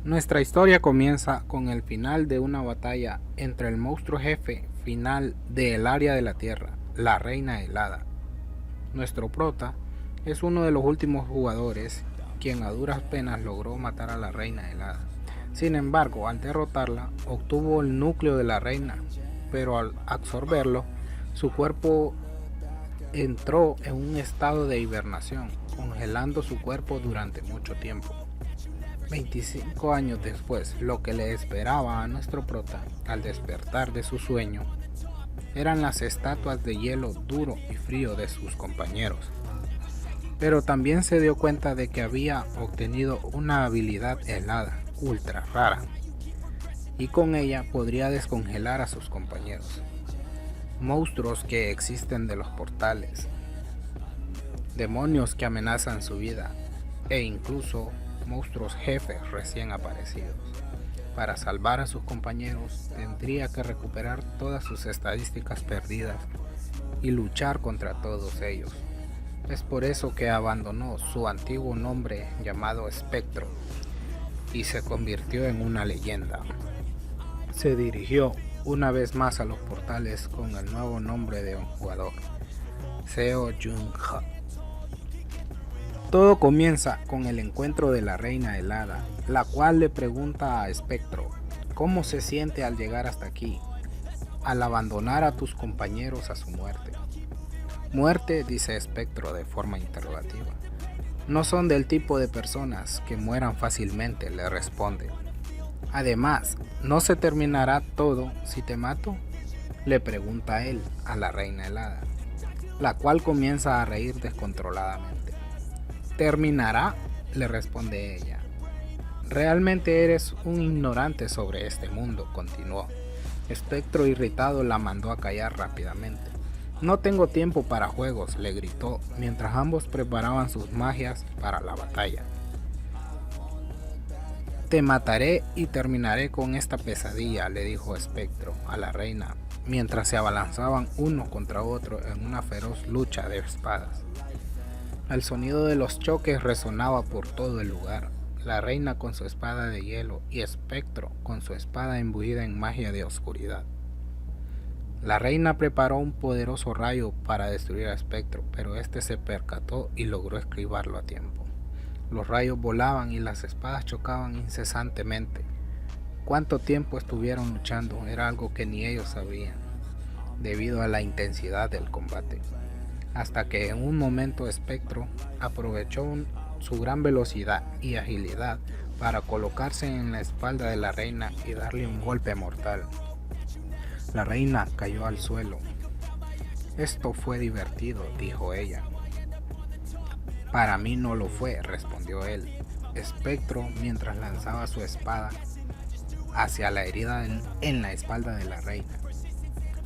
Nuestra historia comienza con el final de una batalla entre el monstruo jefe final del área de la Tierra, la Reina Helada. Nuestro prota es uno de los últimos jugadores quien a duras penas logró matar a la Reina Helada. Sin embargo, al derrotarla, obtuvo el núcleo de la reina, pero al absorberlo, su cuerpo entró en un estado de hibernación, congelando su cuerpo durante mucho tiempo. 25 años después, lo que le esperaba a nuestro prota al despertar de su sueño eran las estatuas de hielo duro y frío de sus compañeros. Pero también se dio cuenta de que había obtenido una habilidad helada, ultra rara, y con ella podría descongelar a sus compañeros. Monstruos que existen de los portales, demonios que amenazan su vida, e incluso monstruos jefes recién aparecidos. Para salvar a sus compañeros tendría que recuperar todas sus estadísticas perdidas y luchar contra todos ellos. Es por eso que abandonó su antiguo nombre llamado Espectro y se convirtió en una leyenda. Se dirigió una vez más a los portales con el nuevo nombre de un jugador, Seo Jung-ha. Todo comienza con el encuentro de la Reina Helada, la cual le pregunta a Espectro cómo se siente al llegar hasta aquí, al abandonar a tus compañeros a su muerte. Muerte, dice Espectro de forma interrogativa. No son del tipo de personas que mueran fácilmente, le responde. Además, ¿no se terminará todo si te mato?, le pregunta él a la Reina Helada, la cual comienza a reír descontroladamente. ¿Terminará?, le responde ella. Realmente eres un ignorante sobre este mundo, continuó. Espectro irritado la mandó a callar rápidamente. No tengo tiempo para juegos, le gritó, mientras ambos preparaban sus magias para la batalla. Te mataré y terminaré con esta pesadilla, le dijo Espectro a la reina, mientras se abalanzaban uno contra otro en una feroz lucha de espadas. El sonido de los choques resonaba por todo el lugar. La reina con su espada de hielo y Espectro con su espada imbuida en magia de oscuridad. La reina preparó un poderoso rayo para destruir a Espectro, pero este se percató y logró esquivarlo a tiempo. Los rayos volaban y las espadas chocaban incesantemente. Cuánto tiempo estuvieron luchando era algo que ni ellos sabían, debido a la intensidad del combate. Hasta que en un momento Espectro aprovechó su gran velocidad y agilidad para colocarse en la espalda de la reina y darle un golpe mortal. La reina cayó al suelo. Esto fue divertido, dijo ella. Para mí no lo fue, respondió él. Espectro, mientras lanzaba su espada hacia la herida en la espalda de la reina.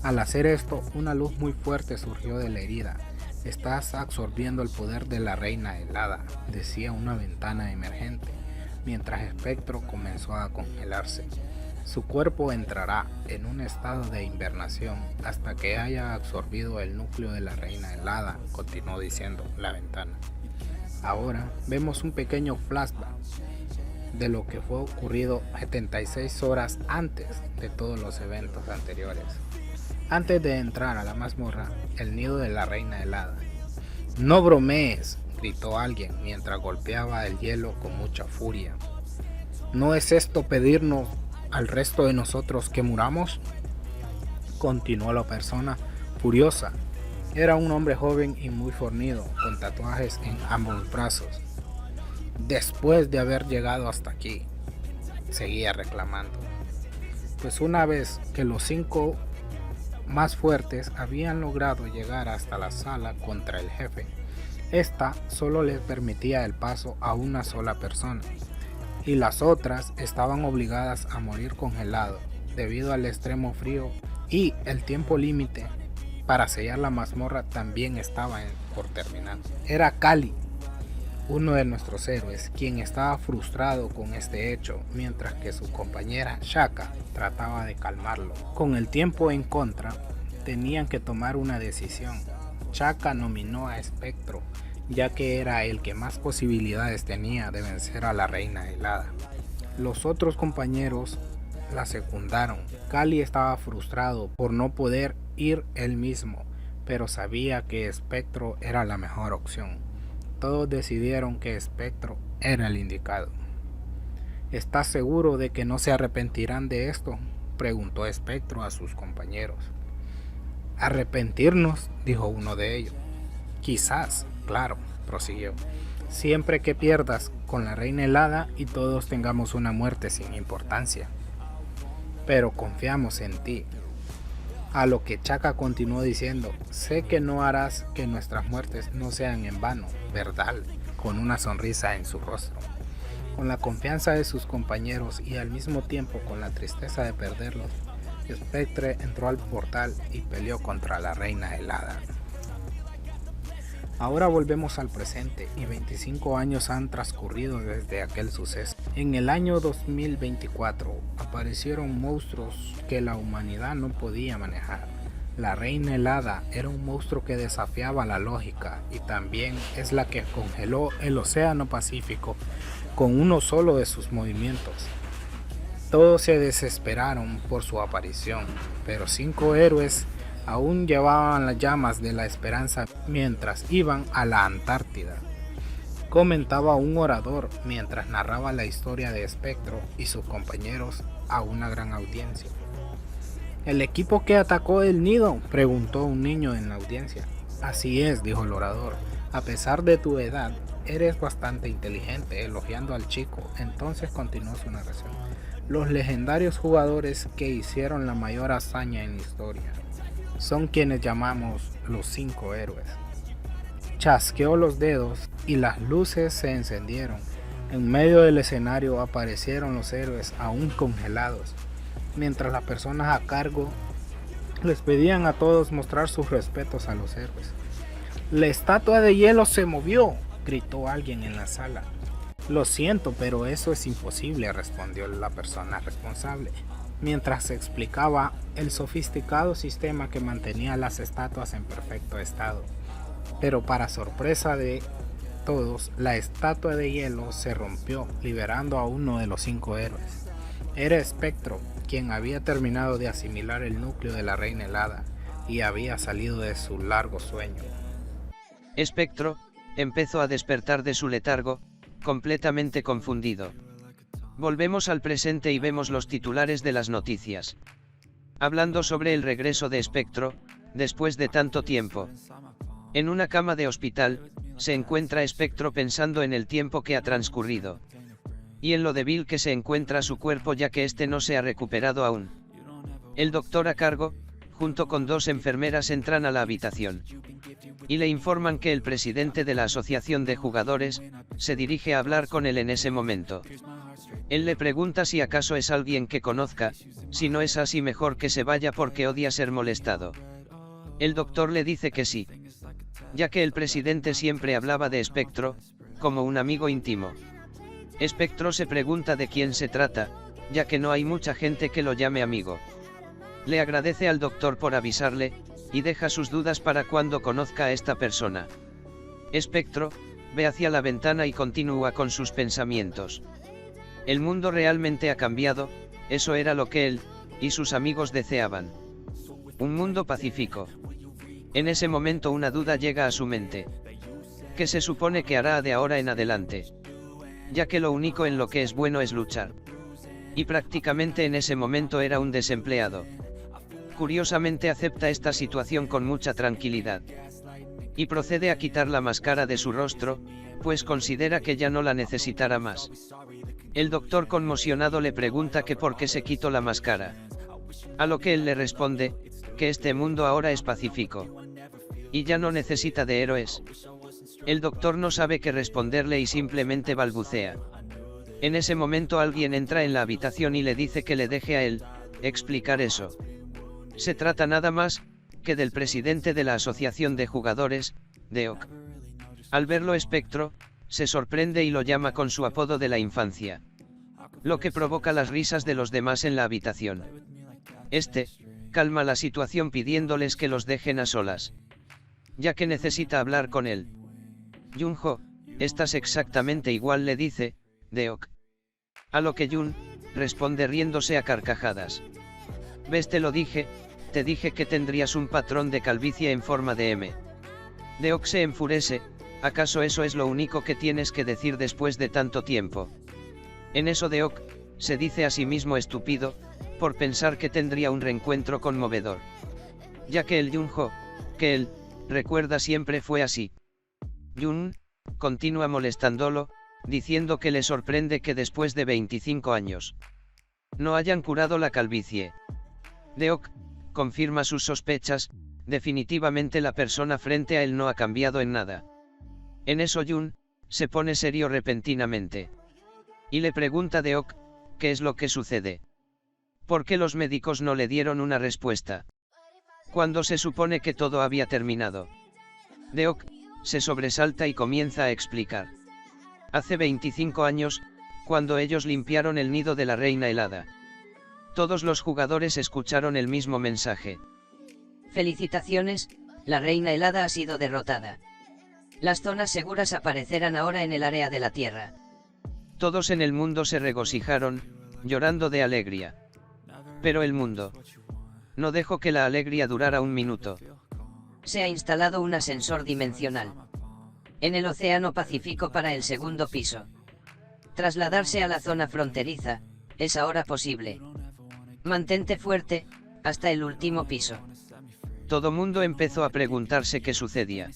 Al hacer esto, una luz muy fuerte surgió de la herida. Estás absorbiendo el poder de la Reina Helada, decía una ventana emergente, mientras Espectro comenzó a congelarse. Su cuerpo entrará en un estado de hibernación hasta que haya absorbido el núcleo de la Reina Helada, continuó diciendo la ventana. Ahora vemos un pequeño flashback de lo que fue ocurrido 76 horas antes de todos los eventos anteriores. Antes de entrar a la mazmorra, el nido de la Reina Helada. ¡No bromees!, gritó alguien mientras golpeaba el hielo con mucha furia. ¿No es esto pedirnos al resto de nosotros que muramos?, continuó la persona furiosa. Era un hombre joven y muy fornido, con tatuajes en ambos brazos. Después de haber llegado hasta aquí, seguía reclamando. Pues una vez que los 5 más fuertes habían logrado llegar hasta la sala contra el jefe, esta solo le permitía el paso a una sola persona, y las otras estaban obligadas a morir congelado debido al extremo frío, y el tiempo límite para sellar la mazmorra también estaba por terminar. Era Kali, uno de nuestros héroes, quien estaba frustrado con este hecho, mientras que su compañera Shaka trataba de calmarlo. Con el tiempo en contra, tenían que tomar una decisión. Shaka nominó a Espectro, ya que era el que más posibilidades tenía de vencer a la Reina Helada. Los otros compañeros la secundaron. Cali estaba frustrado por no poder ir él mismo, pero sabía que Espectro era la mejor opción. Todos decidieron que Espectro era el indicado. ¿Estás seguro de que no se arrepentirán de esto?, preguntó Espectro a sus compañeros. ¿Arrepentirnos?, dijo uno de ellos. Quizás, claro, prosiguió, siempre que pierdas con la reina helada y todos tengamos una muerte sin importancia. Pero confiamos en ti. A lo que Chaka continuó diciendo, sé que no harás que nuestras muertes no sean en vano, ¿verdad?, con una sonrisa en su rostro. Con la confianza de sus compañeros y al mismo tiempo con la tristeza de perderlos, Spectre entró al portal y peleó contra la reina helada. Ahora volvemos al presente y 25 años han transcurrido desde aquel suceso. En el año 2024 aparecieron monstruos que la humanidad no podía manejar. La reina helada era un monstruo que desafiaba la lógica y también es la que congeló el océano Pacífico con uno solo de sus movimientos. Todos se desesperaron por su aparición, pero 5 héroes aún llevaban las llamas de la esperanza mientras iban a la Antártida, comentaba un orador mientras narraba la historia de Espectro y sus compañeros a una gran audiencia. ¿El equipo que atacó el nido?, preguntó un niño en la audiencia. Así es, dijo el orador, a pesar de tu edad, eres bastante inteligente, elogiando al chico. Entonces continuó su narración. Los legendarios jugadores que hicieron la mayor hazaña en la historia son quienes llamamos los 5 héroes. Chasqueó los dedos y las luces se encendieron. En medio del escenario aparecieron los héroes aún congelados, mientras las personas a cargo les pedían a todos mostrar sus respetos a los héroes. La estatua de hielo se movió, gritó alguien en la sala. Lo siento, pero eso es imposible, respondió la persona responsable, mientras se explicaba el sofisticado sistema que mantenía las estatuas en perfecto estado. Pero para sorpresa de todos, la estatua de hielo se rompió, liberando a uno de los 5 héroes. Era Espectro, quien había terminado de asimilar el núcleo de la reina helada y había salido de su largo sueño. Espectro empezó a despertar de su letargo, completamente confundido. Volvemos al presente y vemos los titulares de las noticias. Hablando sobre el regreso de Espectro, después de tanto tiempo. En una cama de hospital, se encuentra Espectro pensando en el tiempo que ha transcurrido. Y en lo débil que se encuentra su cuerpo ya que este no se ha recuperado aún. El doctor a cargo, junto con 2 enfermeras entran a la habitación. Y le informan que el presidente de la asociación de jugadores, se dirige a hablar con él en ese momento. Él le pregunta si acaso es alguien que conozca, si no es así mejor que se vaya porque odia ser molestado. El doctor le dice que sí, ya que el presidente siempre hablaba de Espectro, como un amigo íntimo. Espectro se pregunta de quién se trata, ya que no hay mucha gente que lo llame amigo. Le agradece al doctor por avisarle, y deja sus dudas para cuando conozca a esta persona. Espectro ve hacia la ventana y continúa con sus pensamientos. El mundo realmente ha cambiado, eso era lo que él y sus amigos deseaban. Un mundo pacífico. En ese momento una duda llega a su mente. ¿Qué se supone que hará de ahora en adelante? Ya que lo único en lo que es bueno es luchar. Y prácticamente en ese momento era un desempleado. Curiosamente acepta esta situación con mucha tranquilidad. Y procede a quitar la máscara de su rostro, pues considera que ya no la necesitará más. El doctor conmocionado le pregunta que por qué se quitó la máscara. A lo que él le responde, que este mundo ahora es pacífico. Y ya no necesita de héroes. El doctor no sabe qué responderle y simplemente balbucea. En ese momento alguien entra en la habitación y le dice que le deje a él explicar eso. Se trata nada más que del presidente de la asociación de jugadores, Deok. Al verlo Espectro, se sorprende y lo llama con su apodo de la infancia. Lo que provoca las risas de los demás en la habitación. Este calma la situación pidiéndoles que los dejen a solas, ya que necesita hablar con él. Junho, estás exactamente igual, le dice Deok. A lo que Jun responde riéndose a carcajadas. ¿Ves? Te dije que tendrías un patrón de calvicie en forma de M. Deok se enfurece. ¿Acaso eso es lo único que tienes que decir después de tanto tiempo? En eso Deok se dice a sí mismo estúpido, por pensar que tendría un reencuentro conmovedor. Ya que el Junho, que él recuerda siempre fue así. Jun continúa molestándolo, diciendo que le sorprende que después de 25 años no hayan curado la calvicie. Deok confirma sus sospechas, definitivamente la persona frente a él no ha cambiado en nada. En eso Jun se pone serio repentinamente. Y le pregunta a Deok, ¿qué es lo que sucede? ¿Por qué los médicos no le dieron una respuesta? Cuando se supone que todo había terminado. Deok se sobresalta y comienza a explicar. Hace 25 años, cuando ellos limpiaron el nido de la reina helada. Todos los jugadores escucharon el mismo mensaje. Felicitaciones, la reina helada ha sido derrotada. Las zonas seguras aparecerán ahora en el área de la Tierra. Todos en el mundo se regocijaron, llorando de alegría. Pero el mundo no dejó que la alegría durara un minuto. Se ha instalado un ascensor dimensional en el Océano Pacífico para el segundo piso. Trasladarse a la zona fronteriza es ahora posible. Mantente fuerte hasta el último piso. Todo mundo empezó a preguntarse qué sucedía.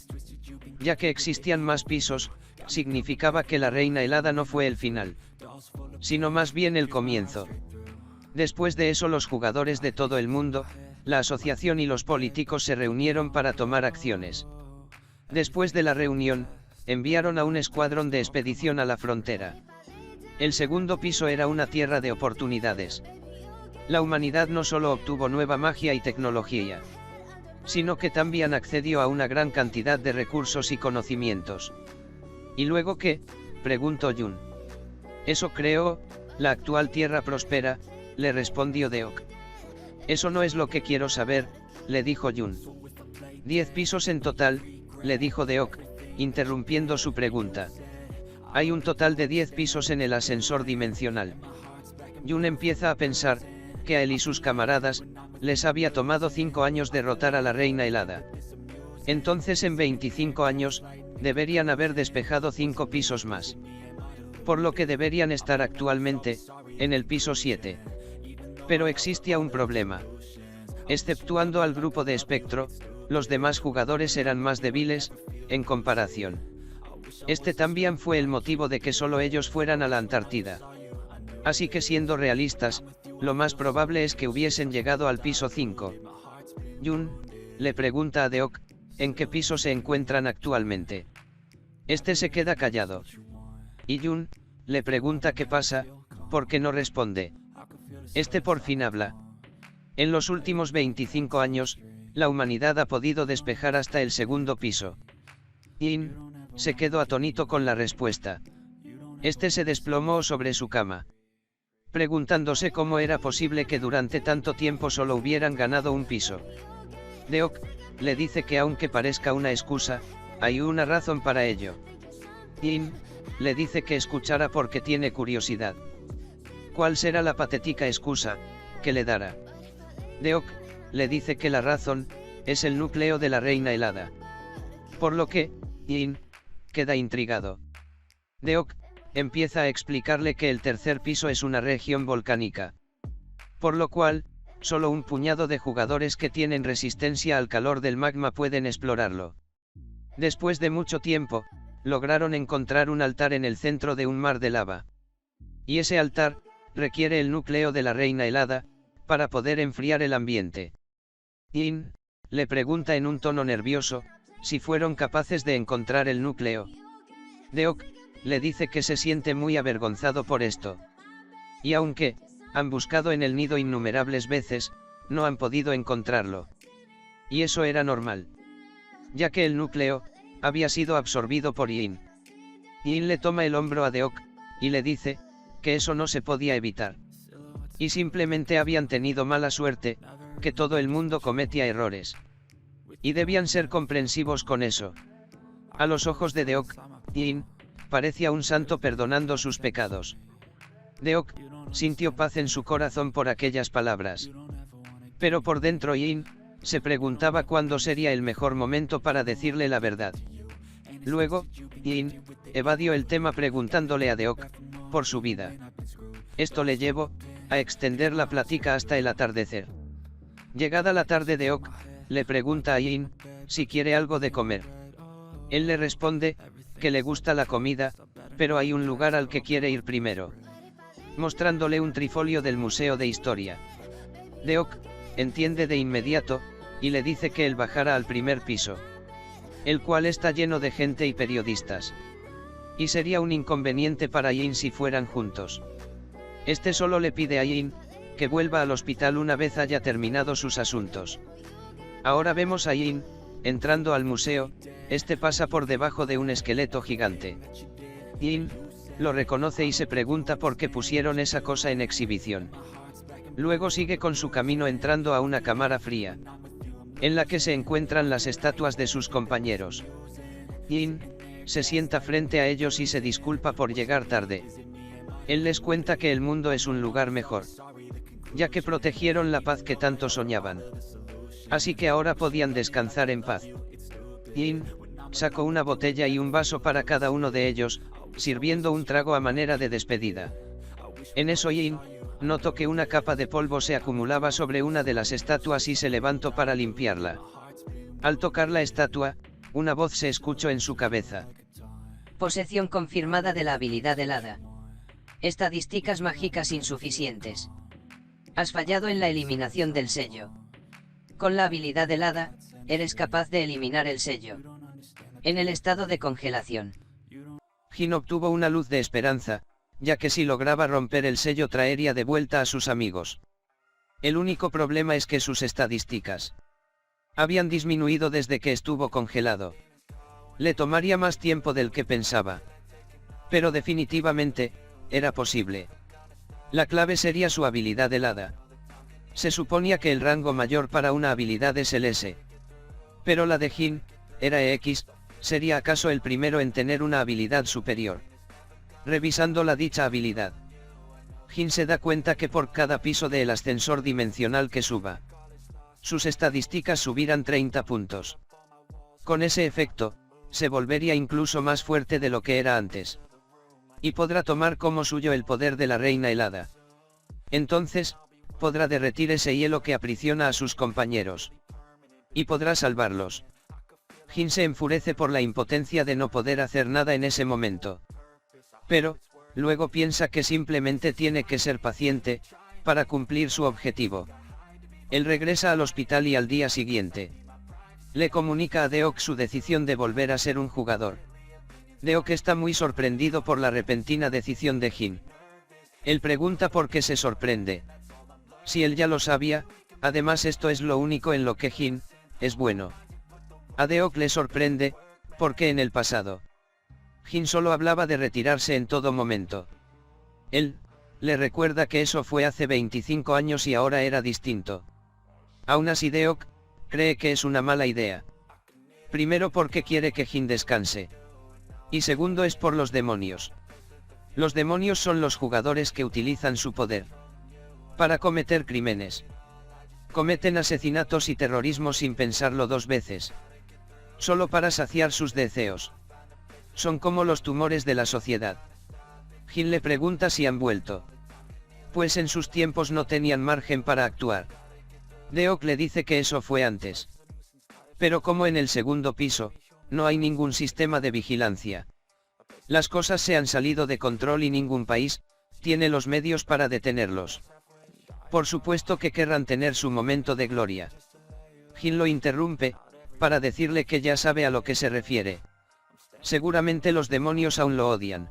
Ya que existían más pisos, significaba que la reina helada no fue el final, sino más bien el comienzo. Después de eso los jugadores de todo el mundo, la asociación y los políticos se reunieron para tomar acciones. Después de la reunión, enviaron a un escuadrón de expedición a la frontera. El segundo piso era una tierra de oportunidades. La humanidad no solo obtuvo nueva magia y tecnología, sino que también accedió a una gran cantidad de recursos y conocimientos. ¿Y luego qué?, preguntó Jun. Eso creo, la actual tierra prospera, le respondió Deok. Eso no es lo que quiero saber, le dijo Jun. 10 pisos en total, le dijo Deok, interrumpiendo su pregunta. Hay un total de 10 pisos en el ascensor dimensional. Jun empieza a pensar que a él y sus camaradas les había tomado 5 años derrotar a la reina helada. Entonces en 25 años, deberían haber despejado 5 pisos más. Por lo que deberían estar actualmente en el piso 7. Pero existía un problema. Exceptuando al grupo de espectro, los demás jugadores eran más débiles, en comparación. Este también fue el motivo de que solo ellos fueran a la Antártida. Así que siendo realistas, lo más probable es que hubiesen llegado al piso 5. Jun le pregunta a Deok, ¿en qué piso se encuentran actualmente? Este se queda callado. Y Jun le pregunta qué pasa, porque no responde. Este por fin habla. En los últimos 25 años, la humanidad ha podido despejar hasta el segundo piso. Yin se quedó atónito con la respuesta. Este se desplomó sobre su cama, preguntándose cómo era posible que durante tanto tiempo solo hubieran ganado un piso. Deok le dice que aunque parezca una excusa, hay una razón para ello. Yin le dice que escuchara porque tiene curiosidad. ¿Cuál será la patética excusa que le dará? Deok le dice que la razón es el núcleo de la reina helada. Por lo que Yin queda intrigado. Deok empieza a explicarle que el tercer piso es una región volcánica. Por lo cual, solo un puñado de jugadores que tienen resistencia al calor del magma pueden explorarlo. Después de mucho tiempo, lograron encontrar un altar en el centro de un mar de lava. Y ese altar requiere el núcleo de la reina helada para poder enfriar el ambiente. Yin le pregunta en un tono nervioso si fueron capaces de encontrar el núcleo. Deok le dice que se siente muy avergonzado por esto. Y aunque han buscado en el nido innumerables veces, no han podido encontrarlo. Y eso era normal, ya que el núcleo había sido absorbido por Yin. Yin le toma el hombro a Deok y le dice que eso no se podía evitar. Y simplemente habían tenido mala suerte, que todo el mundo cometía errores. Y debían ser comprensivos con eso. A los ojos de Deok, Yin parecía un santo perdonando sus pecados. Deok sintió paz en su corazón por aquellas palabras. Pero por dentro Yin se preguntaba cuándo sería el mejor momento para decirle la verdad. Luego, Yin evadió el tema preguntándole a Deok por su vida. Esto le llevó a extender la plática hasta el atardecer. Llegada la tarde, Deok le pregunta a Yin si quiere algo de comer. Él le responde que le gusta la comida, pero hay un lugar al que quiere ir primero, mostrándole un trifolio del Museo de Historia. Deok entiende de inmediato, y le dice que él bajará al primer piso, el cual está lleno de gente y periodistas. Y sería un inconveniente para Yin si fueran juntos. Este solo le pide a Yin que vuelva al hospital una vez haya terminado sus asuntos. Ahora vemos a Yin entrando al museo. Este pasa por debajo de un esqueleto gigante. Yin lo reconoce y se pregunta por qué pusieron esa cosa en exhibición. Luego sigue con su camino entrando a una cámara fría, en la que se encuentran las estatuas de sus compañeros. Yin se sienta frente a ellos y se disculpa por llegar tarde. Él les cuenta que el mundo es un lugar mejor, ya que protegieron la paz que tanto soñaban. Así que ahora podían descansar en paz. Yin sacó una botella y un vaso para cada uno de ellos, sirviendo un trago a manera de despedida. En eso Yin notó que una capa de polvo se acumulaba sobre una de las estatuas y se levantó para limpiarla. Al tocar la estatua, una voz se escuchó en su cabeza. Posesión confirmada de la habilidad del hada. Estadísticas mágicas insuficientes. Has fallado en la eliminación del sello. Con la habilidad del hada, eres capaz de eliminar el sello. En el estado de congelación. Jin obtuvo una luz de esperanza, ya que si lograba romper el sello traería de vuelta a sus amigos. El único problema es que sus estadísticas habían disminuido desde que estuvo congelado. Le tomaría más tiempo del que pensaba. Pero definitivamente, era posible. La clave sería su habilidad helada. Se suponía que el rango mayor para una habilidad es el S. Pero la de Jin era X, ¿sería acaso el primero en tener una habilidad superior? Revisando la dicha habilidad, Jin se da cuenta que por cada piso del ascensor dimensional que suba, sus estadísticas subirán 30 puntos. Con ese efecto, se volvería incluso más fuerte de lo que era antes. Y podrá tomar como suyo el poder de la reina helada. Entonces, podrá derretir ese hielo que aprisiona a sus compañeros. Y podrá salvarlos. Jin se enfurece por la impotencia de no poder hacer nada en ese momento. Pero, luego piensa que simplemente tiene que ser paciente, para cumplir su objetivo. Él regresa al hospital y al día siguiente le comunica a Deok su decisión de volver a ser un jugador. Deok está muy sorprendido por la repentina decisión de Jin. Él pregunta por qué se sorprende. Si él ya lo sabía, además esto es lo único en lo que Jin es bueno. A Deok le sorprende, porque en el pasado, Jin solo hablaba de retirarse en todo momento. Él le recuerda que eso fue hace 25 años y ahora era distinto. Aún así Deok cree que es una mala idea. Primero porque quiere que Jin descanse. Y segundo es por los demonios. Los demonios son los jugadores que utilizan su poder para cometer crímenes. Cometen asesinatos y terrorismo sin pensarlo dos veces, solo para saciar sus deseos. Son como los tumores de la sociedad. Jin le pregunta si han vuelto. Pues en sus tiempos no tenían margen para actuar. Deok le dice que eso fue antes. Pero como en el segundo piso, no hay ningún sistema de vigilancia. Las cosas se han salido de control y ningún país tiene los medios para detenerlos. Por supuesto que querrán tener su momento de gloria. Jin lo interrumpe, para decirle que ya sabe a lo que se refiere. Seguramente los demonios aún lo odian.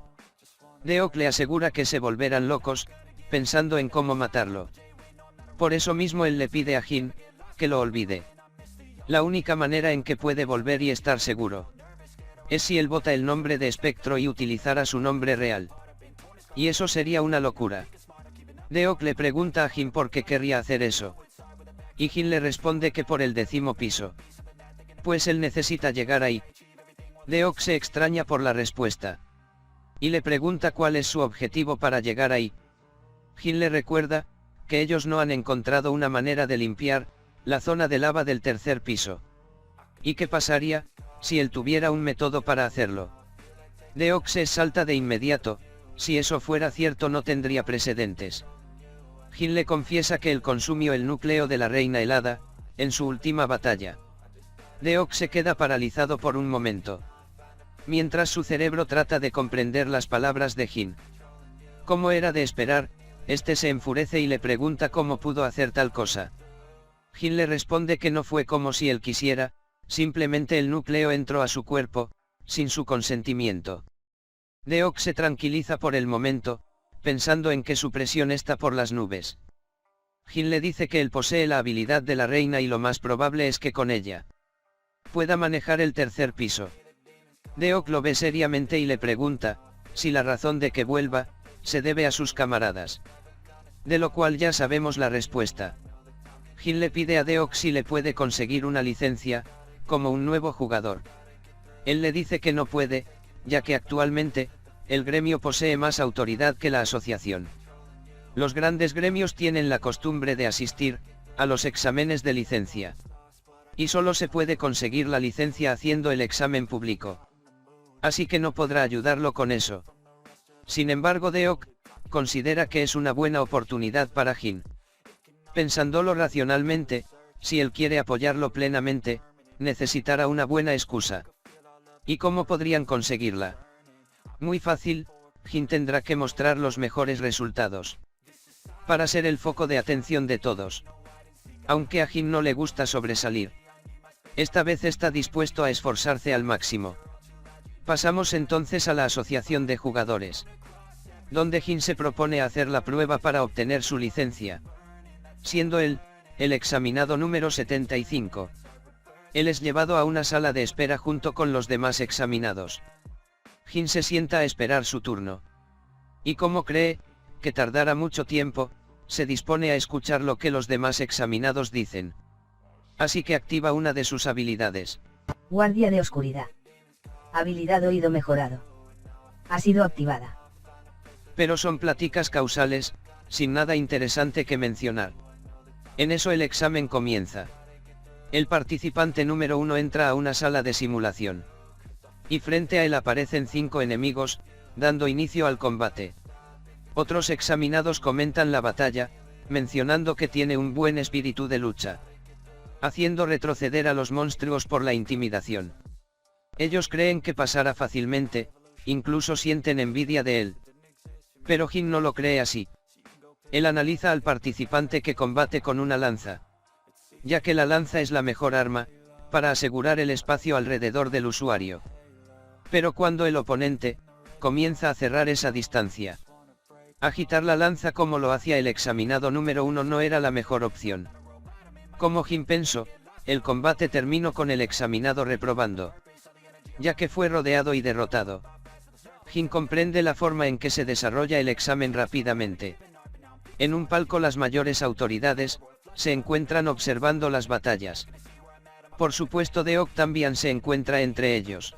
Deok le asegura que se volverán locos, pensando en cómo matarlo. Por eso mismo él le pide a Jin que lo olvide. La única manera en que puede volver y estar seguro es si él bota el nombre de Espectro y utilizara su nombre real. Y eso sería una locura. Deok le pregunta a Jin por qué querría hacer eso. Y Jin le responde que por el 10º piso. Pues él necesita llegar ahí. Deok se extraña por la respuesta. Y le pregunta cuál es su objetivo para llegar ahí, Jin le recuerda, que ellos no han encontrado una manera de limpiar, la zona de lava del tercer piso. ¿Y qué pasaría, si él tuviera un método para hacerlo? Deok se salta de inmediato, si eso fuera cierto no tendría precedentes. Jin le confiesa que él consumió el núcleo de la reina helada, en su última batalla. Deok se queda paralizado por un momento. Mientras su cerebro trata de comprender las palabras de Jin. Como era de esperar, este se enfurece y le pregunta cómo pudo hacer tal cosa. Jin le responde que no fue como si él quisiera, simplemente el núcleo entró a su cuerpo, sin su consentimiento. Deok se tranquiliza por el momento, pensando en que su presión está por las nubes. Jin le dice que él posee la habilidad de la reina y lo más probable es que con ella pueda manejar el tercer piso. Deok lo ve seriamente y le pregunta, si la razón de que vuelva, se debe a sus camaradas. De lo cual ya sabemos la respuesta. Jin le pide a Deok si le puede conseguir una licencia, como un nuevo jugador. Él le dice que no puede, ya que actualmente, el gremio posee más autoridad que la asociación. Los grandes gremios tienen la costumbre de asistir a los exámenes de licencia. Y solo se puede conseguir la licencia haciendo el examen público. Así que no podrá ayudarlo con eso. Sin embargo, Deok considera que es una buena oportunidad para Jin. Pensándolo racionalmente, si él quiere apoyarlo plenamente, necesitará una buena excusa. ¿Y cómo podrían conseguirla? Muy fácil, Jin tendrá que mostrar los mejores resultados. Para ser el foco de atención de todos. Aunque a Jin no le gusta sobresalir. Esta vez está dispuesto a esforzarse al máximo. Pasamos entonces a la asociación de jugadores. Donde Jin se propone hacer la prueba para obtener su licencia. Siendo él, el examinado número 75. Él es llevado a una sala de espera junto con los demás examinados. Jin se sienta a esperar su turno. Y como cree que tardará mucho tiempo, se dispone a escuchar lo que los demás examinados dicen. Así que activa una de sus habilidades. Guardia de oscuridad. Habilidad oído mejorado. Ha sido activada. Pero son pláticas causales, sin nada interesante que mencionar. En eso el examen comienza. El participante número 1 entra a una sala de simulación. Y frente a él aparecen 5 enemigos, dando inicio al combate. Otros examinados comentan la batalla, mencionando que tiene un buen espíritu de lucha. Haciendo retroceder a los monstruos por la intimidación. Ellos creen que pasará fácilmente, incluso sienten envidia de él. Pero Jin no lo cree así. Él analiza al participante que combate con una lanza. Ya que la lanza es la mejor arma, para asegurar el espacio alrededor del usuario. Pero cuando el oponente comienza a cerrar esa distancia. Agitar la lanza como lo hacía el examinado número 1 no era la mejor opción. Como Jin pensó, el combate terminó con el examinado reprobando. Ya que fue rodeado y derrotado. Jin comprende la forma en que se desarrolla el examen rápidamente. En un palco las mayores autoridades se encuentran observando las batallas. Por supuesto Deok también se encuentra entre ellos.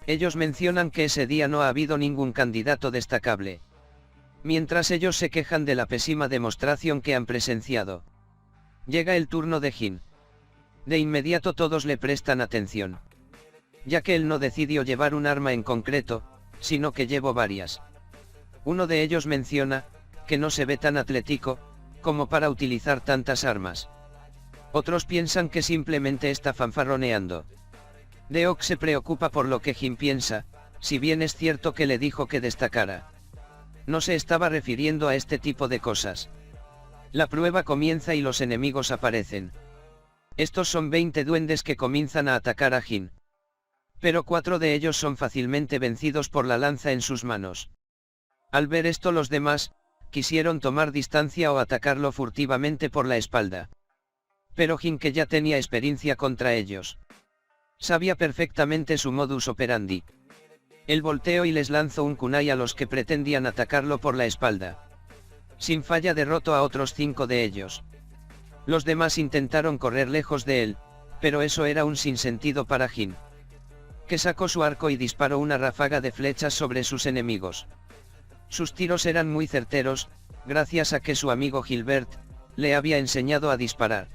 Ellos mencionan que ese día no ha habido ningún candidato destacable. Mientras ellos se quejan de la pésima demostración que han presenciado. Llega el turno de Jin. De inmediato todos le prestan atención. Ya que él no decidió llevar un arma en concreto, sino que llevó varias. Uno de ellos menciona, que no se ve tan atlético, como para utilizar tantas armas. Otros piensan que simplemente está fanfarroneando. Deok se preocupa por lo que Jin piensa, si bien es cierto que le dijo que destacara. No se estaba refiriendo a este tipo de cosas. La prueba comienza y los enemigos aparecen. Estos son 20 duendes que comienzan a atacar a Jin. Pero 4 de ellos son fácilmente vencidos por la lanza en sus manos. Al ver esto los demás, quisieron tomar distancia o atacarlo furtivamente por la espalda. Pero Jin, que ya tenía experiencia contra ellos, sabía perfectamente su modus operandi. Él volteó y les lanzó un kunai a los que pretendían atacarlo por la espalda. Sin falla derrotó a otros 5 de ellos. Los demás intentaron correr lejos de él, pero eso era un sinsentido para Jin, que sacó su arco y disparó una ráfaga de flechas sobre sus enemigos. Sus tiros eran muy certeros, gracias a que su amigo Gilbert le había enseñado a disparar.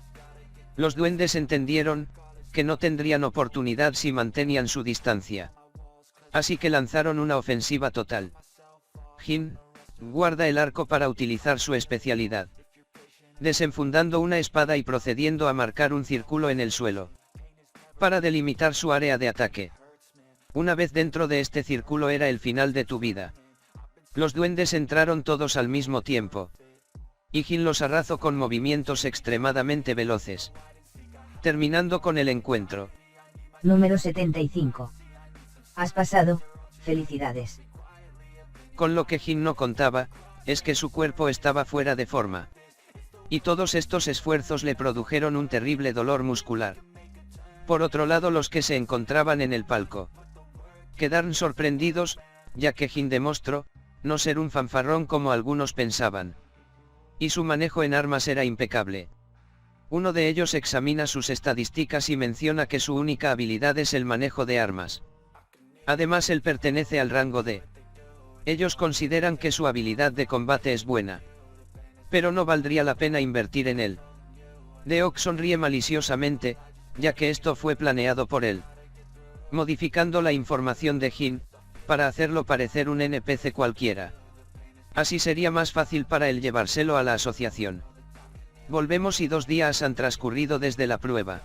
Los duendes entendieron que no tendrían oportunidad si mantenían su distancia. Así que lanzaron una ofensiva total. Jin guarda el arco para utilizar su especialidad, desenfundando una espada y procediendo a marcar un círculo en el suelo para delimitar su área de ataque. Una vez dentro de este círculo era el final de tu vida. Los duendes entraron todos al mismo tiempo, y Jin los arrasó con movimientos extremadamente veloces, terminando con el encuentro. Número 75. Has pasado, felicidades. Con lo que Jin no contaba, es que su cuerpo estaba fuera de forma. Y todos estos esfuerzos le produjeron un terrible dolor muscular. Por otro lado, los que se encontraban en el palco quedaron sorprendidos, ya que Jin demostró no ser un fanfarrón como algunos pensaban. Y su manejo en armas era impecable. Uno de ellos examina sus estadísticas y menciona que su única habilidad es el manejo de armas. Además, él pertenece al rango D. Ellos consideran que su habilidad de combate es buena, pero no valdría la pena invertir en él. Deok sonríe maliciosamente, ya que esto fue planeado por él, modificando la información de Jin para hacerlo parecer un NPC cualquiera. Así sería más fácil para él llevárselo a la asociación. Volvemos y 2 días han transcurrido desde la prueba.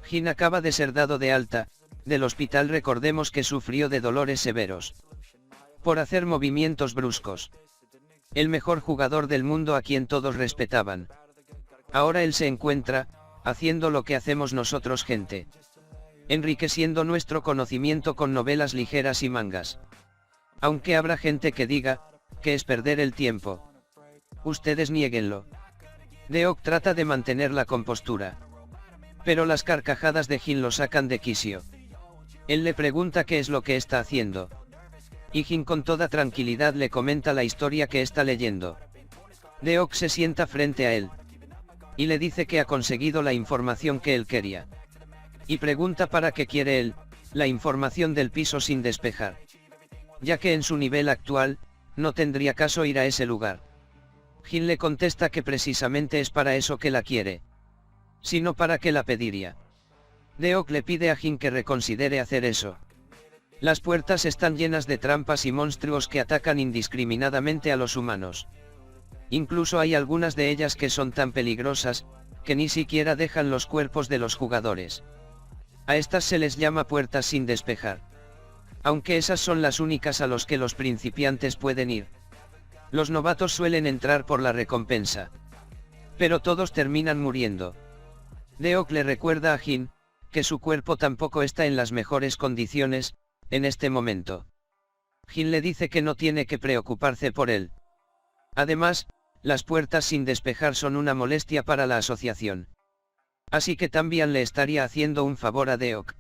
Jin acaba de ser dado de alta del hospital. Recordemos que sufrió de dolores severos por hacer movimientos bruscos. El mejor jugador del mundo a quien todos respetaban. Ahora él se encuentra haciendo lo que hacemos nosotros, gente. Enriqueciendo nuestro conocimiento con novelas ligeras y mangas. Aunque habrá gente que diga que es perder el tiempo. Ustedes niéguenlo. Deok trata de mantener la compostura, pero las carcajadas de Jin lo sacan de quicio. Él le pregunta qué es lo que está haciendo, y Jin con toda tranquilidad le comenta la historia que está leyendo. Deok se sienta frente a él y le dice que ha conseguido la información que él quería, y pregunta para qué quiere él la información del piso sin despejar, ya que en su nivel actual no tendría caso ir a ese lugar. Jin le contesta que precisamente es para eso que la quiere, sino para qué la pediría. Deok le pide a Jin que reconsidere hacer eso. Las puertas están llenas de trampas y monstruos que atacan indiscriminadamente a los humanos. Incluso hay algunas de ellas que son tan peligrosas que ni siquiera dejan los cuerpos de los jugadores. A estas se les llama puertas sin despejar. Aunque esas son las únicas a los que los principiantes pueden ir. Los novatos suelen entrar por la recompensa, pero todos terminan muriendo. Deok le recuerda a Jin que su cuerpo tampoco está en las mejores condiciones en este momento. Jin le dice que no tiene que preocuparse por él. Además, las puertas sin despejar son una molestia para la asociación. Así que también le estaría haciendo un favor a Deok.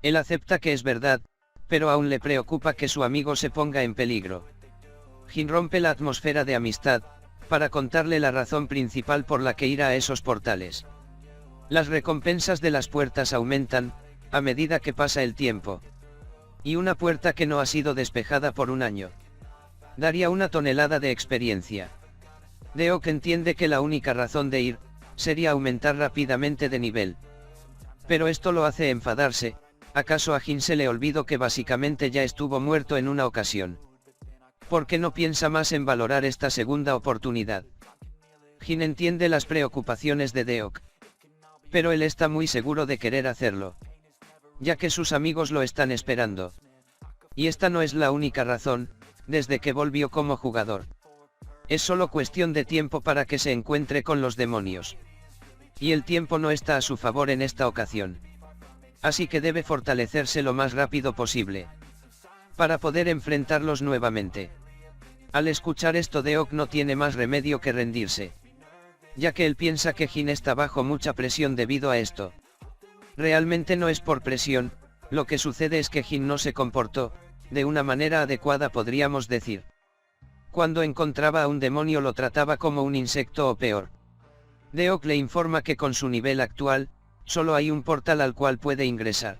Él acepta que es verdad, pero aún le preocupa que su amigo se ponga en peligro. Jin rompe la atmósfera de amistad para contarle la razón principal por la que irá a esos portales. Las recompensas de las puertas aumentan a medida que pasa el tiempo. Y una puerta que no ha sido despejada por 1 año daría 1 tonelada de experiencia. Deok entiende que la única razón de ir sería aumentar rápidamente de nivel. Pero esto lo hace enfadarse. ¿Acaso a Jin se le olvidó que básicamente ya estuvo muerto en una ocasión? ¿Por qué no piensa más en valorar esta segunda oportunidad? Jin entiende las preocupaciones de Deok, pero él está muy seguro de querer hacerlo, ya que sus amigos lo están esperando. Y esta no es la única razón, desde que volvió como jugador. Es solo cuestión de tiempo para que se encuentre con los demonios. Y el tiempo no está a su favor en esta ocasión. Así que debe fortalecerse lo más rápido posible para poder enfrentarlos nuevamente. Al escuchar esto, Deok no tiene más remedio que rendirse, ya que él piensa que Jin está bajo mucha presión debido a esto. Realmente no es por presión, lo que sucede es que Jin no se comportó de una manera adecuada, podríamos decir. Cuando encontraba a un demonio lo trataba como un insecto o peor. Deok le informa que con su nivel actual, solo hay un portal al cual puede ingresar.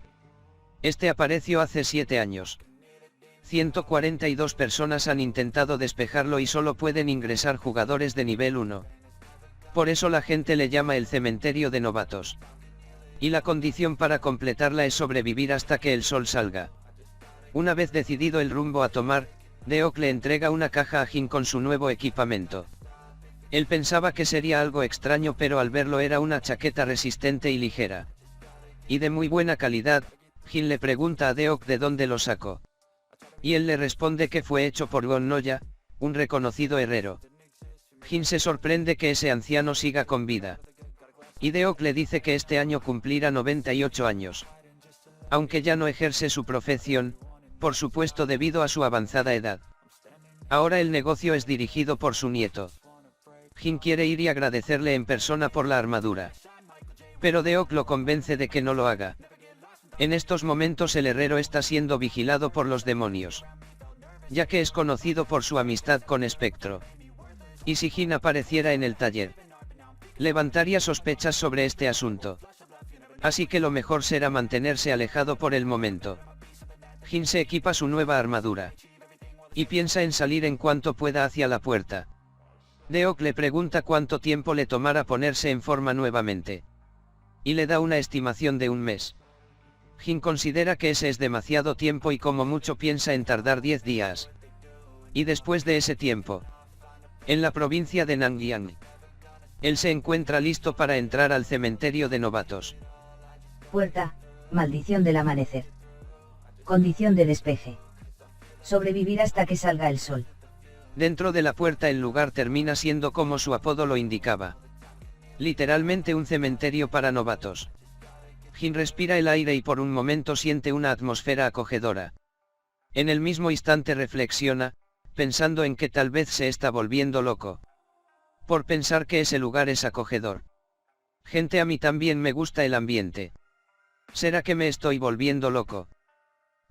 Este apareció hace 7 años. 142 personas han intentado despejarlo y solo pueden ingresar jugadores de nivel 1. Por eso la gente le llama el cementerio de novatos. Y la condición para completarla es sobrevivir hasta que el sol salga. Una vez decidido el rumbo a tomar, Deok le entrega una caja a Jin con su nuevo equipamiento. Él pensaba que sería algo extraño, pero al verlo era una chaqueta resistente y ligera. Y de muy buena calidad. Jin le pregunta a Deok de dónde lo sacó. Y él le responde que fue hecho por Gon Noya, un reconocido herrero. Jin se sorprende que ese anciano siga con vida. Y Deok le dice que este año cumplirá 98 años. Aunque ya no ejerce su profesión, por supuesto debido a su avanzada edad. Ahora el negocio es dirigido por su nieto. Jin quiere ir y agradecerle en persona por la armadura. Pero Deok lo convence de que no lo haga. En estos momentos el herrero está siendo vigilado por los demonios. Ya que es conocido por su amistad con Espectro. Y si Jin apareciera en el taller, levantaría sospechas sobre este asunto. Así que lo mejor será mantenerse alejado por el momento. Jin se equipa su nueva armadura. Y piensa en salir en cuanto pueda hacia la puerta. Deok le pregunta cuánto tiempo le tomará ponerse en forma nuevamente. Y le da una estimación de un mes. Jin considera que ese es demasiado tiempo y como mucho piensa en tardar 10 días. Y después de ese tiempo, en la provincia de Nangyang, él se encuentra listo para entrar al cementerio de novatos. Puerta, maldición del amanecer. Condición de despeje. Sobrevivir hasta que salga el sol. Dentro de la puerta el lugar termina siendo como su apodo lo indicaba. Literalmente un cementerio para novatos. Jin respira el aire y por un momento siente una atmósfera acogedora. En el mismo instante reflexiona, pensando en que tal vez se está volviendo loco. Por pensar que ese lugar es acogedor. Gente, a mí también me gusta el ambiente. ¿Será que me estoy volviendo loco?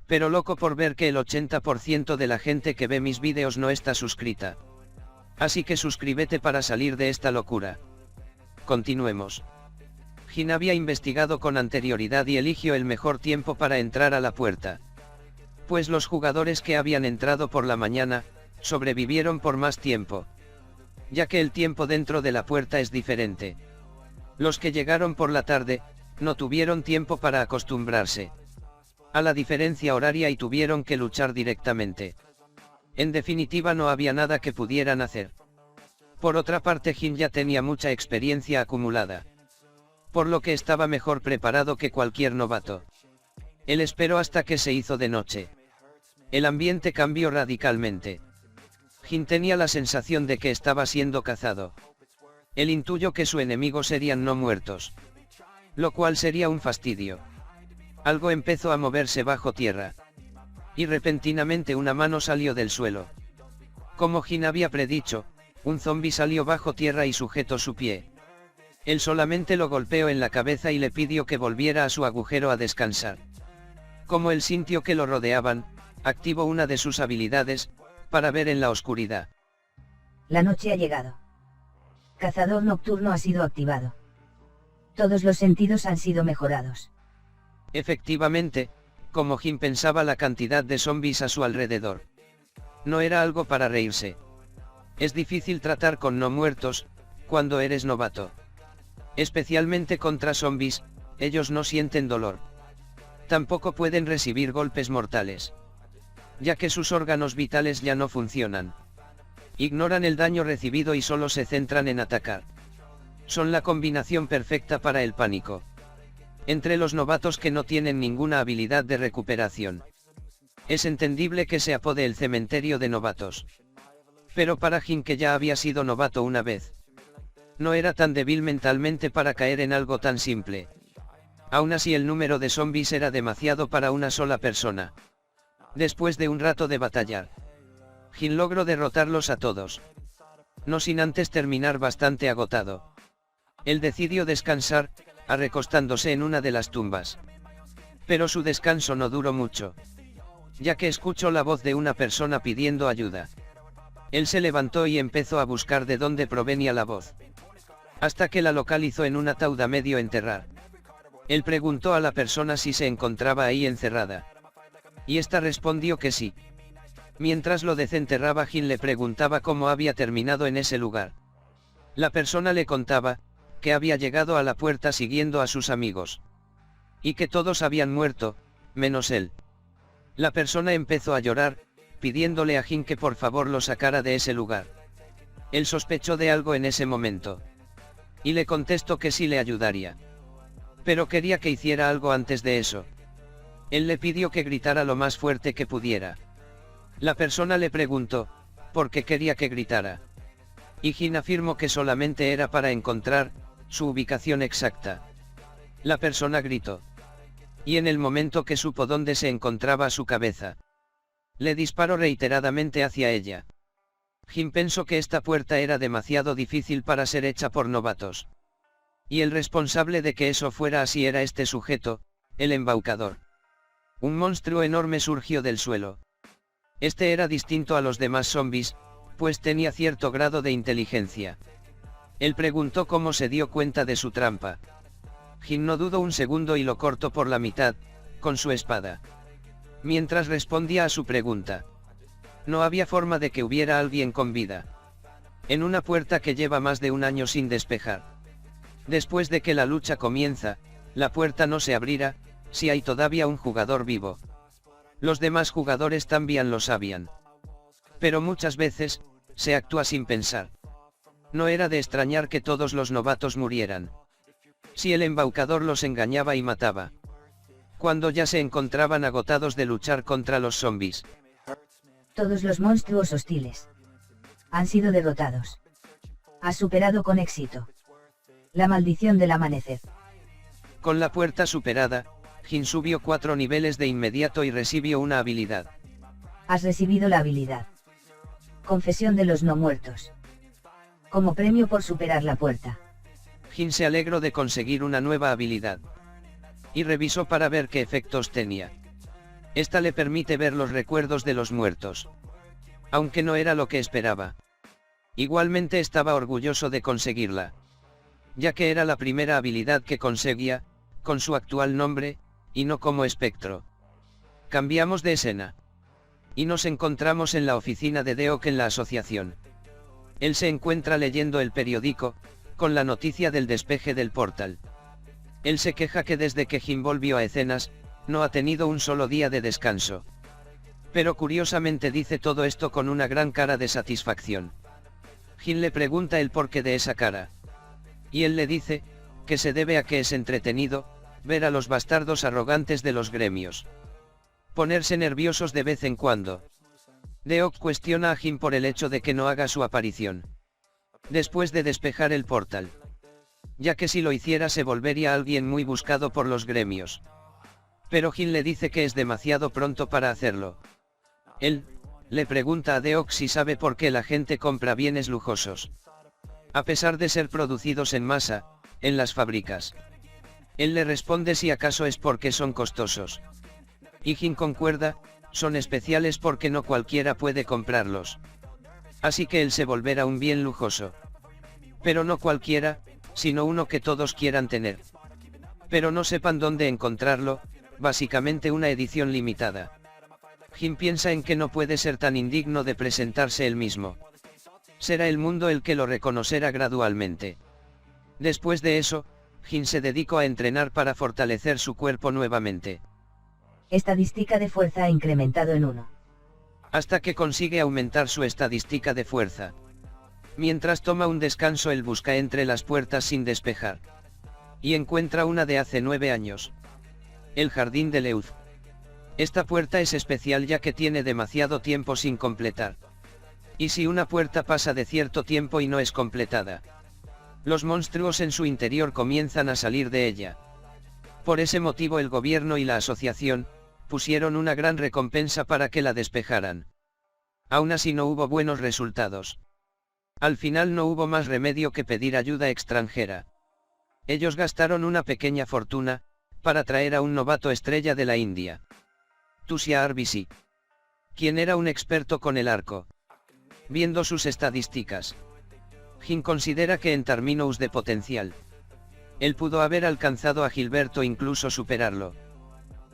Pero loco por ver que el 80% de la gente que ve mis vídeos no está suscrita. Así que suscríbete para salir de esta locura. Continuemos. Jin había investigado con anterioridad y eligió el mejor tiempo para entrar a la puerta. Pues los jugadores que habían entrado por la mañana, sobrevivieron por más tiempo. Ya que el tiempo dentro de la puerta es diferente. Los que llegaron por la tarde, no tuvieron tiempo para acostumbrarse a la diferencia horaria y tuvieron que luchar directamente. En definitiva no había nada que pudieran hacer. Por otra parte Jin ya tenía mucha experiencia acumulada. Por lo que estaba mejor preparado que cualquier novato. Él esperó hasta que se hizo de noche. El ambiente cambió radicalmente. Jin tenía la sensación de que estaba siendo cazado. Él intuyó que su enemigo serían no muertos. Lo cual sería un fastidio. Algo empezó a moverse bajo tierra. Y repentinamente una mano salió del suelo. Como Jin había predicho, un zombi salió bajo tierra y sujetó su pie. Él solamente lo golpeó en la cabeza y le pidió que volviera a su agujero a descansar. Como él sintió que lo rodeaban, activó una de sus habilidades, para ver en la oscuridad. La noche ha llegado. Cazador nocturno ha sido activado. Todos los sentidos han sido mejorados. Efectivamente, como Jin pensaba, la cantidad de zombies a su alrededor no era algo para reírse. Es difícil tratar con no muertos, cuando eres novato. Especialmente contra zombies, ellos no sienten dolor. Tampoco pueden recibir golpes mortales. Ya que sus órganos vitales ya no funcionan. Ignoran el daño recibido y solo se centran en atacar. Son la combinación perfecta para el pánico. Entre los novatos que no tienen ninguna habilidad de recuperación. Es entendible que se apode el cementerio de novatos. Pero para Jin, que ya había sido novato una vez, no era tan débil mentalmente para caer en algo tan simple. Aún así el número de zombies era demasiado para una sola persona. Después de un rato de batallar, Jin logró derrotarlos a todos. No sin antes terminar bastante agotado. Él decidió descansar, recostándose en una de las tumbas. Pero su descanso no duró mucho. Ya que escuchó la voz de una persona pidiendo ayuda. Él se levantó y empezó a buscar de dónde provenía la voz. Hasta que la localizó en un ataúd a medio enterrar. Él preguntó a la persona si se encontraba ahí encerrada. Y esta respondió que sí. Mientras lo desenterraba, Jin le preguntaba cómo había terminado en ese lugar. La persona le contaba, que había llegado a la puerta siguiendo a sus amigos. Y que todos habían muerto, menos él. La persona empezó a llorar, pidiéndole a Jin que por favor lo sacara de ese lugar. Él sospechó de algo en ese momento. Y le contestó que sí le ayudaría. Pero quería que hiciera algo antes de eso. Él le pidió que gritara lo más fuerte que pudiera. La persona le preguntó, ¿por qué quería que gritara? Y Jin afirmó que solamente era para encontrar su ubicación exacta. La persona gritó. Y en el momento que supo dónde se encontraba su cabeza, le disparó reiteradamente hacia ella. Jin pensó que esta puerta era demasiado difícil para ser hecha por novatos. Y el responsable de que eso fuera así era este sujeto, el embaucador. Un monstruo enorme surgió del suelo. Este era distinto a los demás zombies, pues tenía cierto grado de inteligencia. Él preguntó cómo se dio cuenta de su trampa. Jin no dudó un segundo y lo cortó por la mitad, con su espada. Mientras respondía a su pregunta. No había forma de que hubiera alguien con vida. En una puerta que lleva más de un año sin despejar. Después de que la lucha comienza, la puerta no se abrirá, si hay todavía un jugador vivo. Los demás jugadores también lo sabían. Pero muchas veces, se actúa sin pensar. No era de extrañar que todos los novatos murieran. Si el embaucador los engañaba y mataba. Cuando ya se encontraban agotados de luchar contra los zombies. Todos los monstruos hostiles han sido derrotados. Has superado con éxito la maldición del amanecer. Con la puerta superada, Jin subió 4 niveles de inmediato y recibió una habilidad. Has recibido la habilidad Confesión de los no muertos. Como premio por superar la puerta. Jin se alegró de conseguir una nueva habilidad. Y revisó para ver qué efectos tenía. Esta le permite ver los recuerdos de los muertos. Aunque no era lo que esperaba. Igualmente estaba orgulloso de conseguirla. Ya que era la primera habilidad que conseguía, con su actual nombre, y no como espectro. Cambiamos de escena. Y nos encontramos en la oficina de Deok en la asociación. Él se encuentra leyendo el periódico, con la noticia del despeje del portal. Él se queja que desde que Jin volvió a escenas, no ha tenido un solo día de descanso. Pero curiosamente dice todo esto con una gran cara de satisfacción. Jin le pregunta el porqué de esa cara. Y él le dice, que se debe a que es entretenido, ver a los bastardos arrogantes de los gremios. Ponerse nerviosos de vez en cuando. Deok cuestiona a Jin por el hecho de que no haga su aparición. Después de despejar el portal. Ya que si lo hiciera se volvería alguien muy buscado por los gremios. Pero Jin le dice que es demasiado pronto para hacerlo. Él le pregunta a Deok si sabe por qué la gente compra bienes lujosos. A pesar de ser producidos en masa, en las fábricas. Él le responde si acaso es porque son costosos. Y Jin concuerda, son especiales porque no cualquiera puede comprarlos. Así que él se volverá un bien lujoso. Pero no cualquiera, sino uno que todos quieran tener. Pero no sepan dónde encontrarlo, básicamente una edición limitada. Jin piensa en que no puede ser tan indigno de presentarse él mismo. Será el mundo el que lo reconocerá gradualmente. Después de eso, Jin se dedicó a entrenar para fortalecer su cuerpo nuevamente. Estadística de fuerza ha incrementado en 1. Hasta que consigue aumentar su estadística de fuerza. Mientras toma un descanso él busca entre las puertas sin despejar. Y encuentra una de hace 9 años. El jardín de Leuth. Esta puerta es especial ya que tiene demasiado tiempo sin completar. Y si una puerta pasa de cierto tiempo y no es completada, los monstruos en su interior comienzan a salir de ella. Por ese motivo el gobierno y la asociación, pusieron una gran recompensa para que la despejaran. Aún así no hubo buenos resultados. Al final no hubo más remedio que pedir ayuda extranjera. Ellos gastaron una pequeña fortuna, para traer a un novato estrella de la India. Tushar Bisi. Quien era un experto con el arco. Viendo sus estadísticas. Jin considera que en términos de potencial. Él pudo haber alcanzado a Gilberto e incluso superarlo.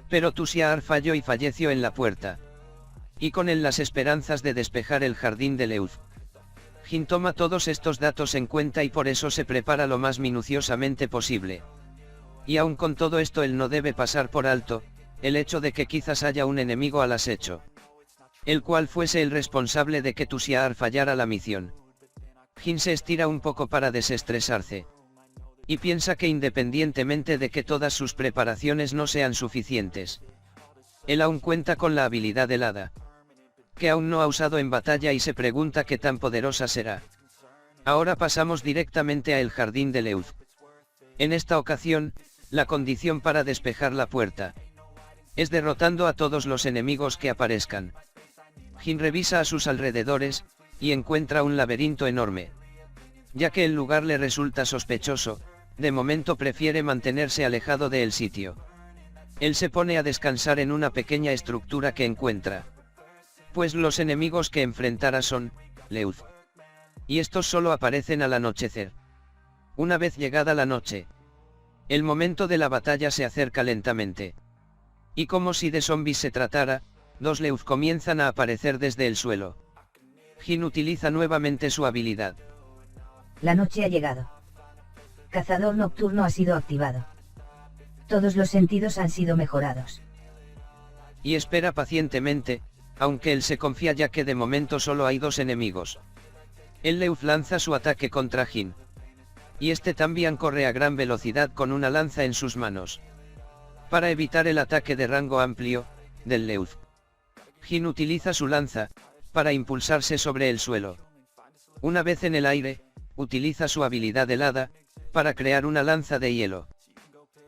Pero Tushar falló y falleció en la puerta. y con él las esperanzas de despejar el jardín de Leuth. Jin toma todos estos datos en cuenta y por eso se prepara lo más minuciosamente posible. Y aun con todo esto él no debe pasar por alto el hecho de que quizás haya un enemigo al acecho, el cual fuese el responsable de que Tusiar fallara la misión. Jin se estira un poco para desestresarse. Y piensa que independientemente de que todas sus preparaciones no sean suficientes, él aún cuenta con la habilidad del hada, que aún no ha usado en batalla y se pregunta qué tan poderosa será. Ahora pasamos directamente a el jardín de Leuth. En esta ocasión, la condición para despejar la puerta es derrotando a todos los enemigos que aparezcan. Jin revisa a sus alrededores, y encuentra un laberinto enorme. Ya que el lugar le resulta sospechoso, de momento prefiere mantenerse alejado del sitio. Él se pone a descansar en una pequeña estructura que encuentra, pues los enemigos que enfrentará son Leuth, y estos solo aparecen al anochecer. Una vez llegada la noche, el momento de la batalla se acerca lentamente. Y como si de zombies se tratara, dos Leuth comienzan a aparecer desde el suelo. Jin utiliza nuevamente su habilidad. La noche ha llegado. Cazador nocturno ha sido activado. Todos los sentidos han sido mejorados. Y espera pacientemente, aunque él se confía ya que de momento solo hay dos enemigos. El Leuth lanza su ataque contra Jin. Y este también corre a gran velocidad con una lanza en sus manos, para evitar el ataque de rango amplio del Leuth. Jin utiliza su lanza para impulsarse sobre el suelo. Una vez en el aire, utiliza su habilidad helada para crear una lanza de hielo,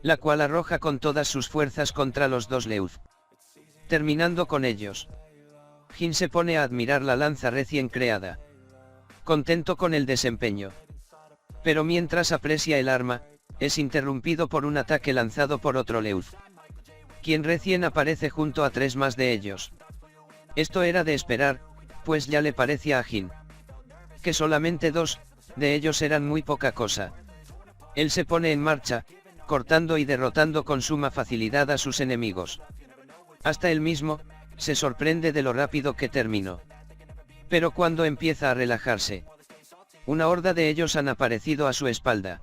la cual arroja con todas sus fuerzas contra los dos Leuth, terminando con ellos. Jin se pone a admirar la lanza recién creada, contento con el desempeño. Pero mientras aprecia el arma, es interrumpido por un ataque lanzado por otro Leuth, quien recién aparece junto a tres más de ellos. Esto era de esperar, pues ya le parecía a Jin que solamente dos de ellos eran muy poca cosa. Él se pone en marcha, cortando y derrotando con suma facilidad a sus enemigos. Hasta él mismo se sorprende de lo rápido que terminó. Pero cuando empieza a relajarse, una horda de ellos han aparecido a su espalda.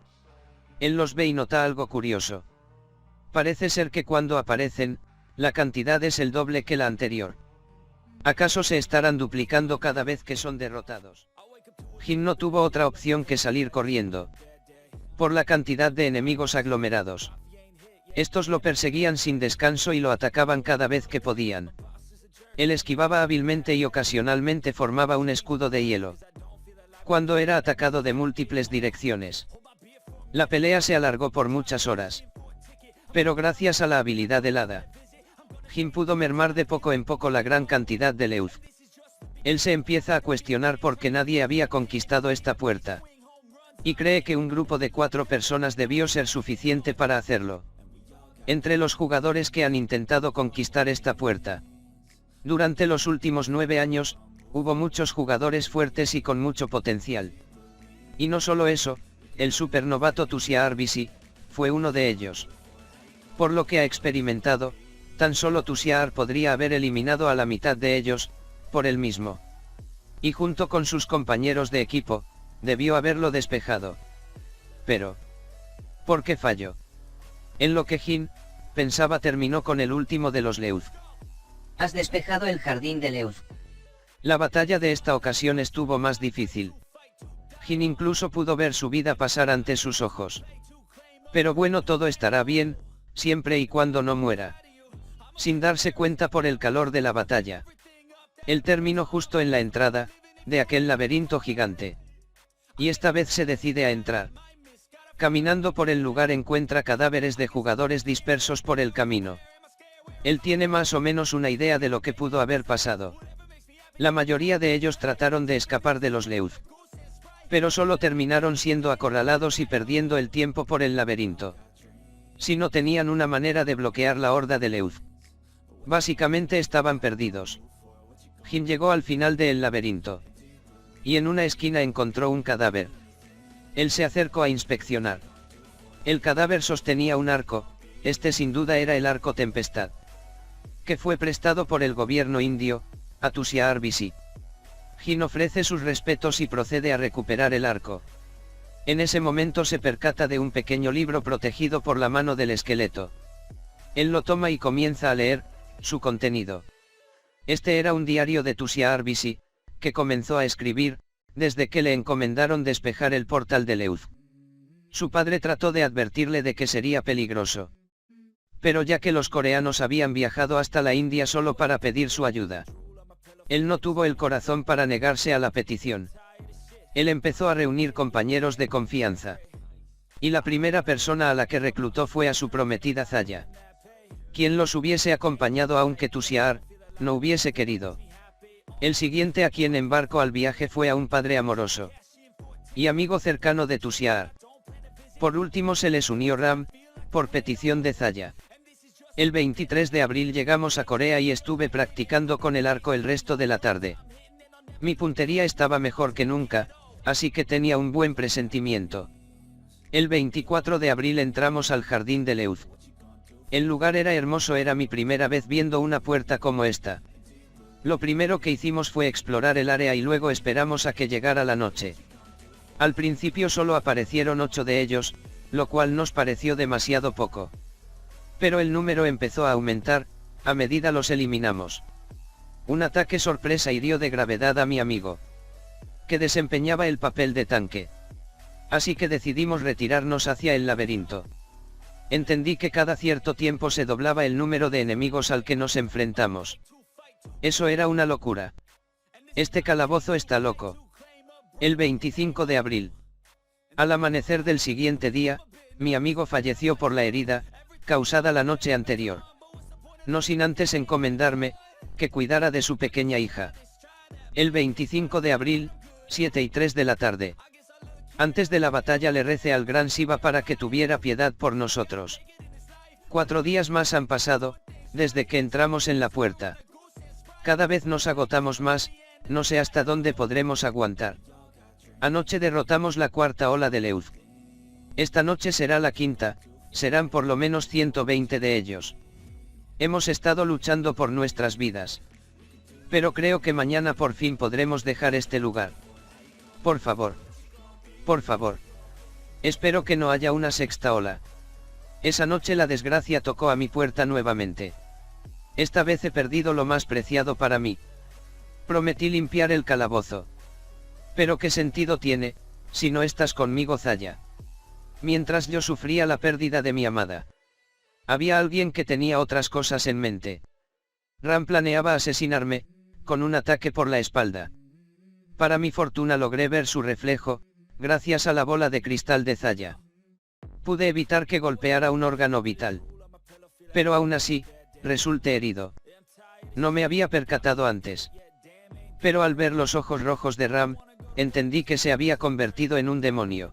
Él los ve y nota algo curioso. Parece ser que cuando aparecen, la cantidad es el doble que la anterior. ¿Acaso se estarán duplicando cada vez que son derrotados? Jin no tuvo otra opción que salir corriendo, por la cantidad de enemigos aglomerados. Estos lo perseguían sin descanso y lo atacaban cada vez que podían. Él esquivaba hábilmente y ocasionalmente formaba un escudo de hielo, cuando era atacado de múltiples direcciones. La pelea se alargó por muchas horas. Pero gracias a la habilidad del hada, Jin pudo mermar de poco en poco la gran cantidad de Leuth. Él se empieza a cuestionar por qué nadie había conquistado esta puerta, y cree que un grupo de 4 personas debió ser suficiente para hacerlo. Entre los jugadores que han intentado conquistar esta puerta durante los últimos 9 años, hubo muchos jugadores fuertes y con mucho potencial. Y no solo eso, el supernovato Tusiar Bisi fue uno de ellos. Por lo que ha experimentado, tan solo Tusiar podría haber eliminado a la mitad de ellos, por él mismo. Y junto con sus compañeros de equipo, debió haberlo despejado. Pero, ¿por qué falló? En lo que Jin pensaba terminó con el último de los Leuth. Has despejado el jardín de Leuth. La batalla de esta ocasión estuvo más difícil. Jin incluso pudo ver su vida pasar ante sus ojos. Pero bueno, todo estará bien, siempre y cuando no muera. Sin darse cuenta por el calor de la batalla, él terminó justo en la entrada de aquel laberinto gigante. Y esta vez se decide a entrar. Caminando por el lugar encuentra cadáveres de jugadores dispersos por el camino. Él tiene más o menos una idea de lo que pudo haber pasado. La mayoría de ellos trataron de escapar de los Leuth, pero solo terminaron siendo acorralados y perdiendo el tiempo por el laberinto. Si no tenían una manera de bloquear la horda de Leuth, básicamente estaban perdidos. Jin llegó al final del laberinto, y en una esquina encontró un cadáver. Él se acercó a inspeccionar. El cadáver sostenía un arco, este sin duda era el arco Tempestad, que fue prestado por el gobierno indio a Tusia Arbisi. Jin ofrece sus respetos y procede a recuperar el arco. En ese momento se percata de un pequeño libro protegido por la mano del esqueleto. Él lo toma y comienza a leer su contenido. Este era un diario de Tusia Arbisi, que comenzó a escribir desde que le encomendaron despejar el portal de Leuth. Su padre trató de advertirle de que sería peligroso. Pero ya que los coreanos habían viajado hasta la India solo para pedir su ayuda, él no tuvo el corazón para negarse a la petición. Él empezó a reunir compañeros de confianza. Y la primera persona a la que reclutó fue a su prometida Zaya, quien los hubiese acompañado aunque Tusiar no hubiese querido. El siguiente a quien embarcó al viaje fue a un padre amoroso y amigo cercano de Tusiar. Por último se les unió Ram, por petición de Zaya. El 23 de abril llegamos a Corea y estuve practicando con el arco el resto de la tarde. Mi puntería estaba mejor que nunca, así que tenía un buen presentimiento. El 24 de abril entramos al jardín de Leuth. El lugar era hermoso, era mi primera vez viendo una puerta como esta. Lo primero que hicimos fue explorar el área y luego esperamos a que llegara la noche. Al principio solo aparecieron 8 de ellos, lo cual nos pareció demasiado poco. Pero el número empezó a aumentar, a medida los eliminamos. Un ataque sorpresa hirió de gravedad a mi amigo, que desempeñaba el papel de tanque. Así que decidimos retirarnos hacia el laberinto. Entendí que cada cierto tiempo se doblaba el número de enemigos al que nos enfrentamos. Eso era una locura. Este calabozo está loco. El 25 de abril. Al amanecer del siguiente día, mi amigo falleció por la herida causada la noche anterior. No sin antes encomendarme que cuidara de su pequeña hija. El 25 de abril, 7:03 de la tarde. Antes de la batalla le recé al gran Shiva para que tuviera piedad por nosotros. 4 días más han pasado, desde que entramos en la puerta. Cada vez nos agotamos más, no sé hasta dónde podremos aguantar. Anoche derrotamos la 4ª ola de Leuth. Esta noche será la 5ª, serán por lo menos 120 de ellos. Hemos estado luchando por nuestras vidas. Pero creo que mañana por fin podremos dejar este lugar. Por favor. Por favor. Espero que no haya una 6ª ola. Esa noche la desgracia tocó a mi puerta nuevamente. Esta vez he perdido lo más preciado para mí. Prometí limpiar el calabozo. Pero ¿qué sentido tiene, si no estás conmigo, Zaya? Mientras yo sufría la pérdida de mi amada, había alguien que tenía otras cosas en mente. Ram planeaba asesinarme, con un ataque por la espalda. Para mi fortuna logré ver su reflejo, gracias a la bola de cristal de Zaya. Pude evitar que golpeara un órgano vital. Pero aún así, resulté herido. No me había percatado antes. Pero al ver los ojos rojos de Ram, entendí que se había convertido en un demonio.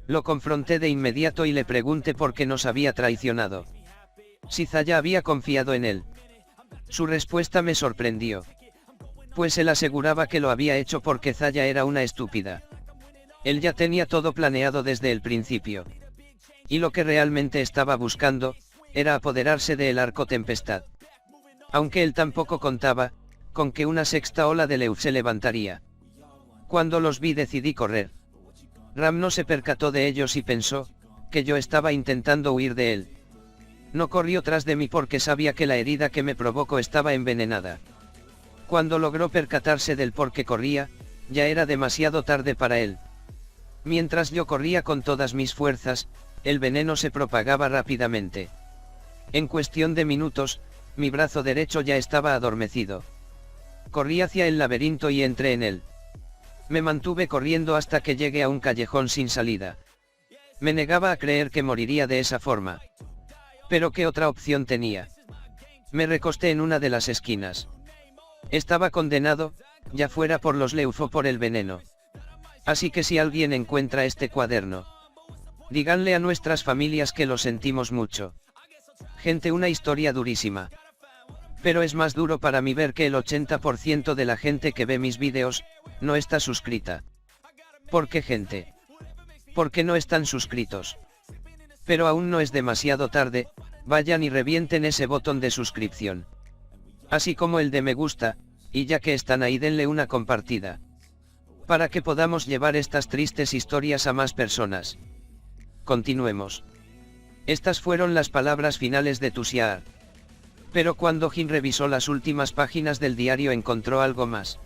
Lo confronté de inmediato y le pregunté por qué nos había traicionado. Si Zaya había confiado en él. Su respuesta me sorprendió. Pues él aseguraba que lo había hecho porque Zaya era una estúpida. Él ya tenía todo planeado desde el principio. Y lo que realmente estaba buscando, era apoderarse del arco Tempestad. Aunque él tampoco contaba con que una 6ª ola de Leuth se levantaría. Cuando los vi decidí correr. Ram no se percató de ellos y pensó que yo estaba intentando huir de él. No corrió tras de mí porque sabía que la herida que me provocó estaba envenenada. Cuando logró percatarse del por qué corría, ya era demasiado tarde para él. Mientras yo corría con todas mis fuerzas, el veneno se propagaba rápidamente. En cuestión de minutos, mi brazo derecho ya estaba adormecido. Corrí hacia el laberinto y entré en él. Me mantuve corriendo hasta que llegué a un callejón sin salida. Me negaba a creer que moriría de esa forma. Pero ¿qué otra opción tenía? Me recosté en una de las esquinas. Estaba condenado, ya fuera por los Leuth o por el veneno. Así que si alguien encuentra este cuaderno, díganle a nuestras familias que lo sentimos mucho. Gente, una historia durísima. Pero es más duro para mí ver que el 80% de la gente que ve mis vídeos, no está suscrita. ¿Por qué, gente? ¿Por qué no están suscritos? Pero aún no es demasiado tarde, vayan y revienten ese botón de suscripción. Así como el de me gusta, y ya que están ahí denle una compartida. Para que podamos llevar estas tristes historias a más personas. Continuemos. Estas fueron las palabras finales de Tusiar. Pero cuando Jin revisó las últimas páginas del diario encontró algo más.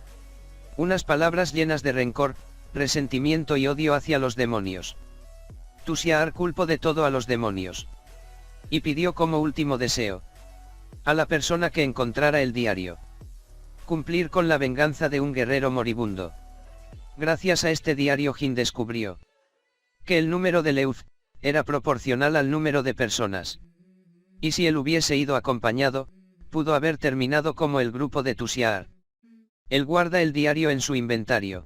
Unas palabras llenas de rencor, resentimiento y odio hacia los demonios. Tusiar culpó de todo a los demonios. Y pidió como último deseo a la persona que encontrara el diario cumplir con la venganza de un guerrero moribundo. Gracias a este diario Jin descubrió que el número de Leuth era proporcional al número de personas. Y si él hubiese ido acompañado, pudo haber terminado como el grupo de Tusiar. Él guarda el diario en su inventario.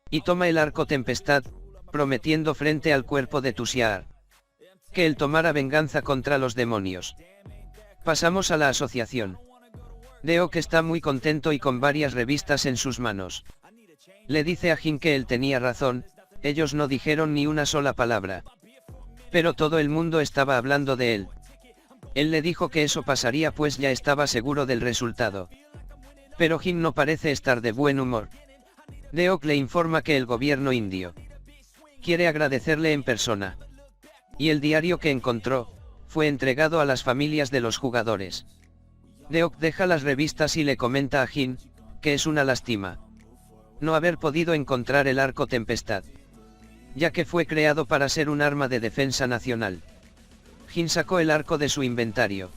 Y toma el arco Tempestad, prometiendo frente al cuerpo de Tusiar que él tomara venganza contra los demonios. Pasamos a la asociación. Deok está muy contento y con varias revistas en sus manos. Le dice a Jin que él tenía razón, ellos no dijeron ni una sola palabra. Pero todo el mundo estaba hablando de él. Él le dijo que eso pasaría pues ya estaba seguro del resultado. Pero Jin no parece estar de buen humor. Deok le informa que el gobierno indio quiere agradecerle en persona. Y el diario que encontró fue entregado a las familias de los jugadores. Deok deja las revistas y le comenta a Jin que es una lástima no haber podido encontrar el arco Tempestad, ya que fue creado para ser un arma de defensa nacional. Jin sacó el arco de su inventario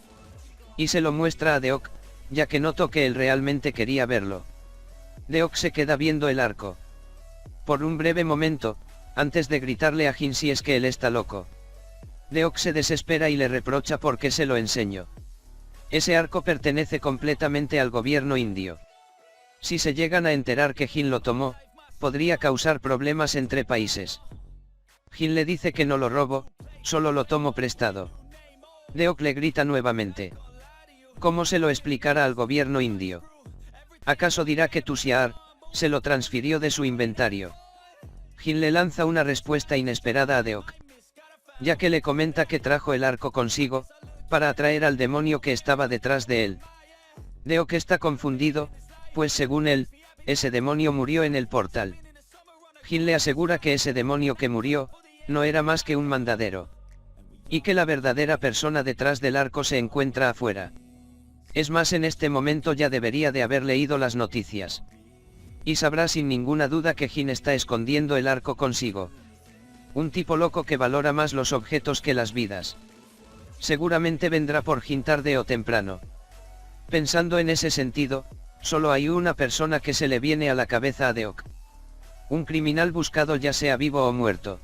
y se lo muestra a Deok, ya que notó que él realmente quería verlo. Deok se queda viendo el arco por un breve momento, antes de gritarle a Jin si es que él está loco. Deok se desespera y le reprocha porque se lo enseñó. Ese arco pertenece completamente al gobierno indio. Si se llegan a enterar que Jin lo tomó, podría causar problemas entre países. Jin le dice que no lo robo, solo lo tomo prestado. Deok le grita nuevamente. ¿Cómo se lo explicará al gobierno indio? ¿Acaso dirá que Tusiar se lo transfirió de su inventario? Jin le lanza una respuesta inesperada a Deok, ya que le comenta que trajo el arco consigo, para atraer al demonio que estaba detrás de él. Deok está confundido, pues según él, ese demonio murió en el portal. Jin le asegura que ese demonio que murió, no era más que un mandadero. Y que la verdadera persona detrás del arco se encuentra afuera. Es más, en este momento ya debería de haber leído las noticias. Y sabrá sin ninguna duda que Jin está escondiendo el arco consigo. Un tipo loco que valora más los objetos que las vidas. Seguramente vendrá por Jin tarde o temprano. Pensando en ese sentido, solo hay una persona que se le viene a la cabeza a Deok. Un criminal buscado ya sea vivo o muerto.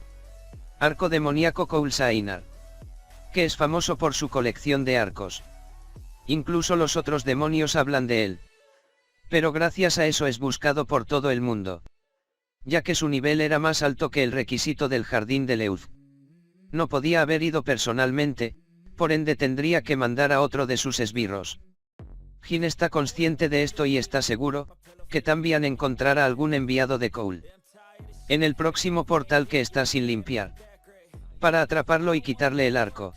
Arco demoníaco Coulsainar, que es famoso por su colección de arcos. Incluso los otros demonios hablan de él. Pero gracias a eso es buscado por todo el mundo, ya que su nivel era más alto que el requisito del jardín de Leuth. No podía haber ido personalmente, por ende tendría que mandar a otro de sus esbirros. Jin está consciente de esto y está seguro que también encontrará algún enviado de Cole en el próximo portal que está sin limpiar, para atraparlo y quitarle el arco.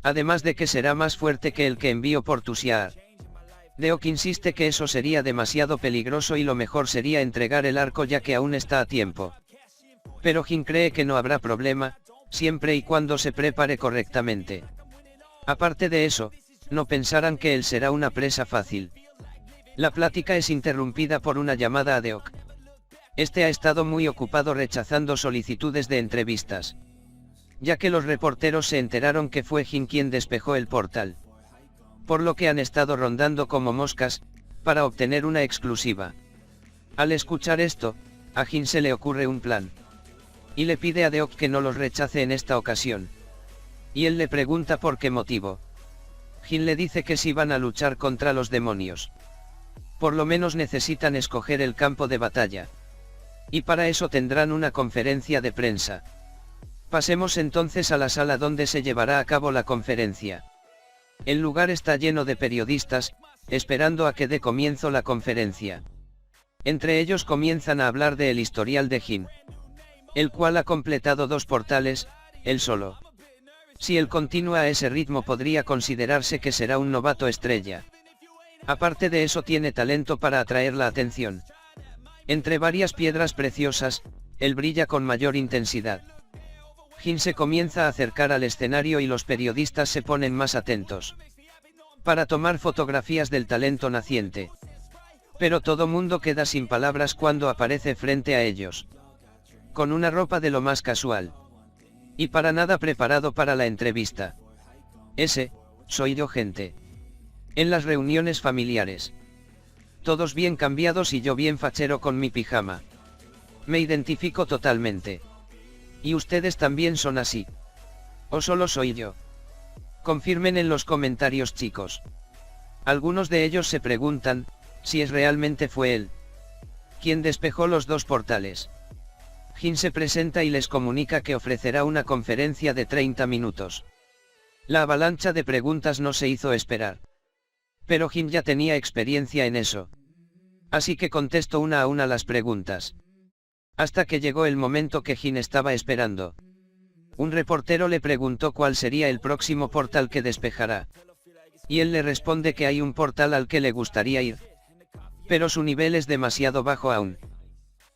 Además de que será más fuerte que el que envió por Tusiar. Deok insiste que eso sería demasiado peligroso y lo mejor sería entregar el arco ya que aún está a tiempo. Pero Jin cree que no habrá problema, siempre y cuando se prepare correctamente. Aparte de eso, no pensarán que él será una presa fácil. La plática es interrumpida por una llamada a Deok. Este ha estado muy ocupado rechazando solicitudes de entrevistas, ya que los reporteros se enteraron que fue Jin quien despejó el portal. Por lo que han estado rondando como moscas, para obtener una exclusiva. Al escuchar esto, a Jin se le ocurre un plan. Y le pide a Deok que no los rechace en esta ocasión. Y él le pregunta por qué motivo. Jin le dice que si van a luchar contra los demonios, por lo menos necesitan escoger el campo de batalla. Y para eso tendrán una conferencia de prensa. Pasemos entonces a la sala donde se llevará a cabo la conferencia. El lugar está lleno de periodistas, esperando a que dé comienzo la conferencia. Entre ellos comienzan a hablar del historial de Jin, el cual ha completado 2 portales, él solo. Si él continúa a ese ritmo podría considerarse que será un novato estrella. Aparte de eso tiene talento para atraer la atención. Entre varias piedras preciosas, él brilla con mayor intensidad. Jin se comienza a acercar al escenario y los periodistas se ponen más atentos para tomar fotografías del talento naciente. Pero todo mundo queda sin palabras cuando aparece frente a ellos, con una ropa de lo más casual, y para nada preparado para la entrevista. Ese, soy yo, gente. En las reuniones familiares. Todos bien cambiados y yo bien fachero con mi pijama. Me identifico totalmente. ¿Y ustedes también son así? ¿O solo soy yo? Confirmen en los comentarios, chicos. Algunos de ellos se preguntan, si realmente fue él quien despejó los dos portales. Jin se presenta y les comunica que ofrecerá una conferencia de 30 minutos. La avalancha de preguntas no se hizo esperar. Pero Jin ya tenía experiencia en eso. Así que contestó una a una las preguntas. Hasta que llegó el momento que Jin estaba esperando. Un reportero le preguntó cuál sería el próximo portal que despejará. Y él le responde que hay un portal al que le gustaría ir. Pero su nivel es demasiado bajo aún.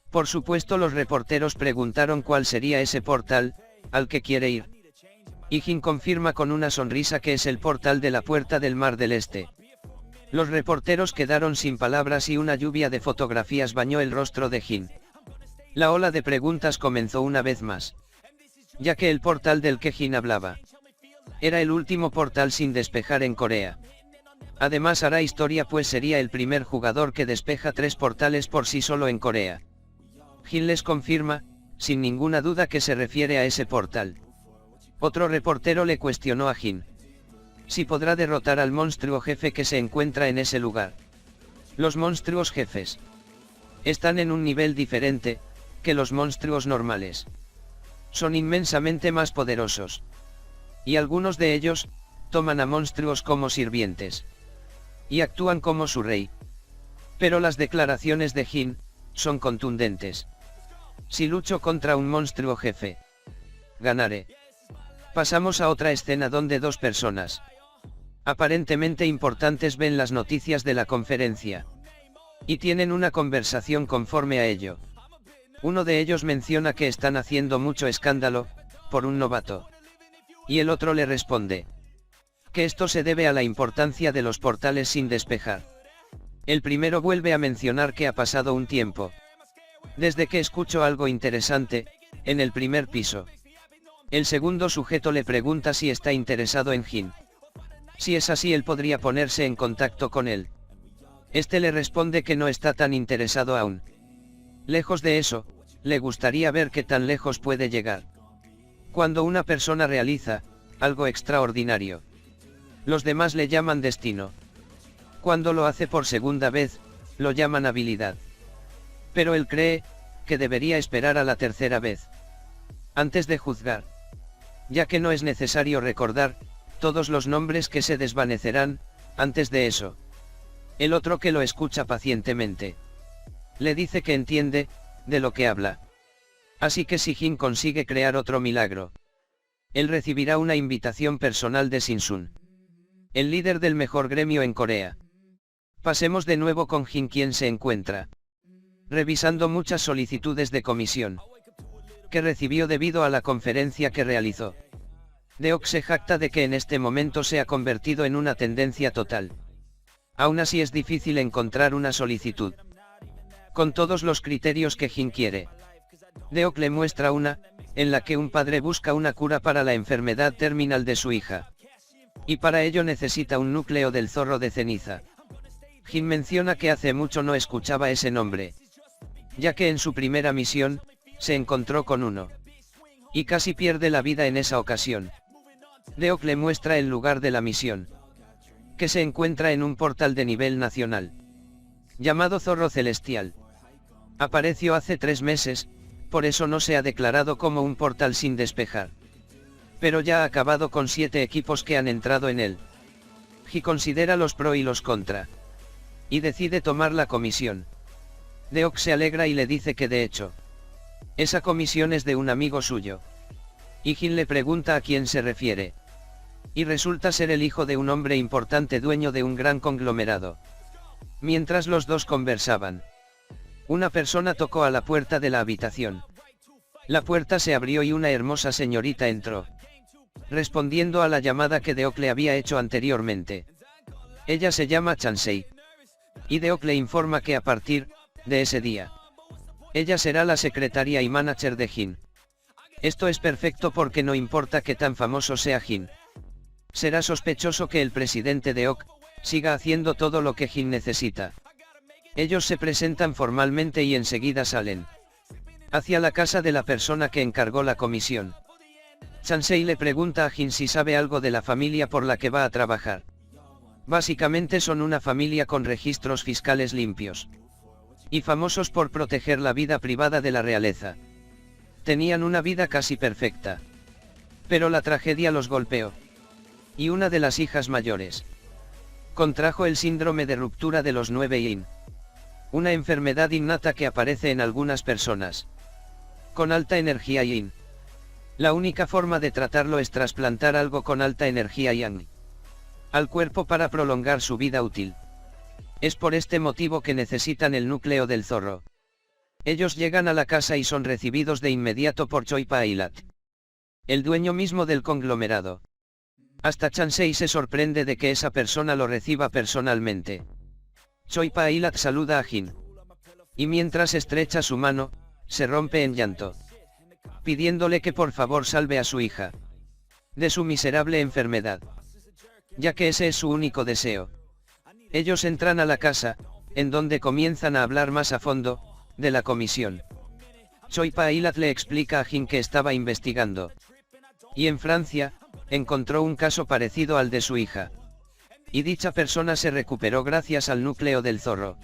Por supuesto, los reporteros preguntaron cuál sería ese portal al que quiere ir. Y Jin confirma con una sonrisa que es el portal de la Puerta del Mar del Este. Los reporteros quedaron sin palabras y una lluvia de fotografías bañó el rostro de Jin. La ola de preguntas comenzó una vez más. Ya que el portal del que Jin hablaba era el último portal sin despejar en Corea. Además hará historia, pues sería el primer jugador que despeja 3 portales por sí solo en Corea. Jin les confirma, sin ninguna duda, que se refiere a ese portal. Otro reportero le cuestionó a Jin si podrá derrotar al monstruo jefe que se encuentra en ese lugar. Los monstruos jefes están en un nivel diferente que los monstruos normales. Son inmensamente más poderosos. Y algunos de ellos toman a monstruos como sirvientes. Y actúan como su rey. Pero las declaraciones de Jin son contundentes. Si lucho contra un monstruo jefe, ganaré. Pasamos a otra escena donde dos personas aparentemente importantes ven las noticias de la conferencia. Y tienen una conversación conforme a ello. Uno de ellos menciona que están haciendo mucho escándalo por un novato. Y el otro le responde que esto se debe a la importancia de los portales sin despejar. El primero vuelve a mencionar que ha pasado un tiempo desde que escucho algo interesante en el primer piso. El segundo sujeto le pregunta si está interesado en Jin. Si es así, él podría ponerse en contacto con él. Este le responde que no está tan interesado aún. Lejos de eso, le gustaría ver qué tan lejos puede llegar. Cuando una persona realiza algo extraordinario, los demás le llaman destino. Cuando lo hace por segunda vez, lo llaman habilidad. Pero él cree que debería esperar a la tercera vez antes de juzgar, ya que no es necesario recordar todos los nombres que se desvanecerán antes de eso. El otro, que lo escucha pacientemente, le dice que entiende de lo que habla. Así que si Jin consigue crear otro milagro, él recibirá una invitación personal de Shinsun, el líder del mejor gremio en Corea. Pasemos de nuevo con Jin, quien se encuentra revisando muchas solicitudes de comisión que recibió debido a la conferencia que realizó. Deok se jacta de que en este momento se ha convertido en una tendencia total. Aún así es difícil encontrar una solicitud con todos los criterios que Jin quiere. Deok le muestra una, en la que un padre busca una cura para la enfermedad terminal de su hija. Y para ello necesita un núcleo del zorro de ceniza. Jin menciona que hace mucho no escuchaba ese nombre, ya que en su primera misión se encontró con uno y casi pierde la vida en esa ocasión. Deok le muestra el lugar de la misión, que se encuentra en un portal de nivel nacional, llamado Zorro Celestial. Apareció hace 3 meses, por eso no se ha declarado como un portal sin despejar. Pero ya ha acabado con 7 equipos que han entrado en él. Ji considera los pro y los contra, y decide tomar la comisión. Deok se alegra y le dice que de hecho, esa comisión es de un amigo suyo. Y Jin le pregunta a quién se refiere. Y resulta ser el hijo de un hombre importante, dueño de un gran conglomerado. Mientras los dos conversaban, una persona tocó a la puerta de la habitación. La puerta se abrió y una hermosa señorita entró, respondiendo a la llamada que Deok le había hecho anteriormente. Ella se llama Chansei. Y Deok le informa que a partir de ese día, ella será la secretaria y manager de Jin. Esto es perfecto porque no importa que tan famoso sea Jin, será sospechoso que el presidente Deok siga haciendo todo lo que Jin necesita. Ellos se presentan formalmente y enseguida salen hacia la casa de la persona que encargó la comisión. Chansei le pregunta a Jin si sabe algo de la familia por la que va a trabajar. Básicamente son una familia con registros fiscales limpios y famosos por proteger la vida privada de la realeza. Tenían una vida casi perfecta, pero la tragedia los golpeó, y una de las hijas mayores contrajo el síndrome de ruptura de los 9 yin, una enfermedad innata que aparece en algunas personas con alta energía yin. La única forma de tratarlo es trasplantar algo con alta energía yang al cuerpo para prolongar su vida útil. Es por este motivo que necesitan el núcleo del zorro. Ellos llegan a la casa y son recibidos de inmediato por Choi Pa-ilat, el dueño mismo del conglomerado. Hasta Chansei se sorprende de que esa persona lo reciba personalmente. Choi Pa-ilat saluda a Jin, y mientras estrecha su mano, se rompe en llanto, pidiéndole que por favor salve a su hija de su miserable enfermedad, ya que ese es su único deseo. Ellos entran a la casa, en donde comienzan a hablar más a fondo de la comisión. Choi Pa-ilat le explica a Jin que estaba investigando, y en Francia encontró un caso parecido al de su hija, y dicha persona se recuperó gracias al núcleo del zorro.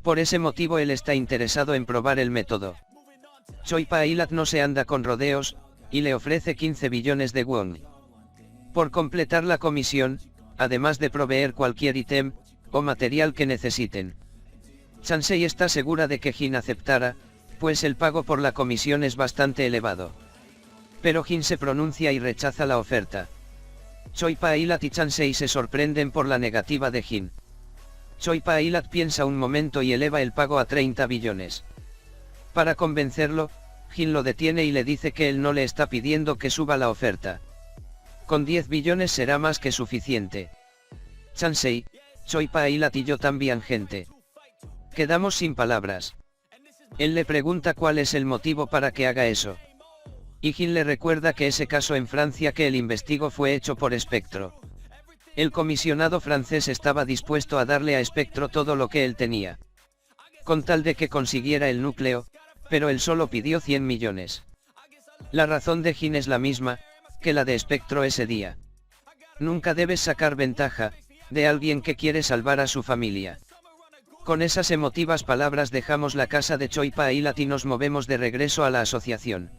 Por ese motivo él está interesado en probar el método. Choi Pa-ilat no se anda con rodeos, y le ofrece 15 billones de won por completar la comisión, además de proveer cualquier ítem o material que necesiten. Chansei está segura de que Jin aceptará, pues el pago por la comisión es bastante elevado. Pero Jin se pronuncia y rechaza la oferta. Choi Pa-ilat y Chansei se sorprenden por la negativa de Jin. Choi Pa-ilat piensa un momento y eleva el pago a 30 billones. Para convencerlo, Jin lo detiene y le dice que él no le está pidiendo que suba la oferta. Con 10 billones será más que suficiente. Chansei, Choi Pa-ilat y yo también gente. Quedamos sin palabras. Él le pregunta cuál es el motivo para que haga eso. Y Jin le recuerda que ese caso en Francia que él investigó fue hecho por Spectro. El comisionado francés estaba dispuesto a darle a Spectro todo lo que él tenía, con tal de que consiguiera el núcleo, pero él solo pidió 100 millones. La razón de Jin es la misma que la de Spectro ese día. Nunca debes sacar ventaja de alguien que quiere salvar a su familia. Con esas emotivas palabras dejamos la casa de Choi Pa-ilat y nos movemos de regreso a la asociación.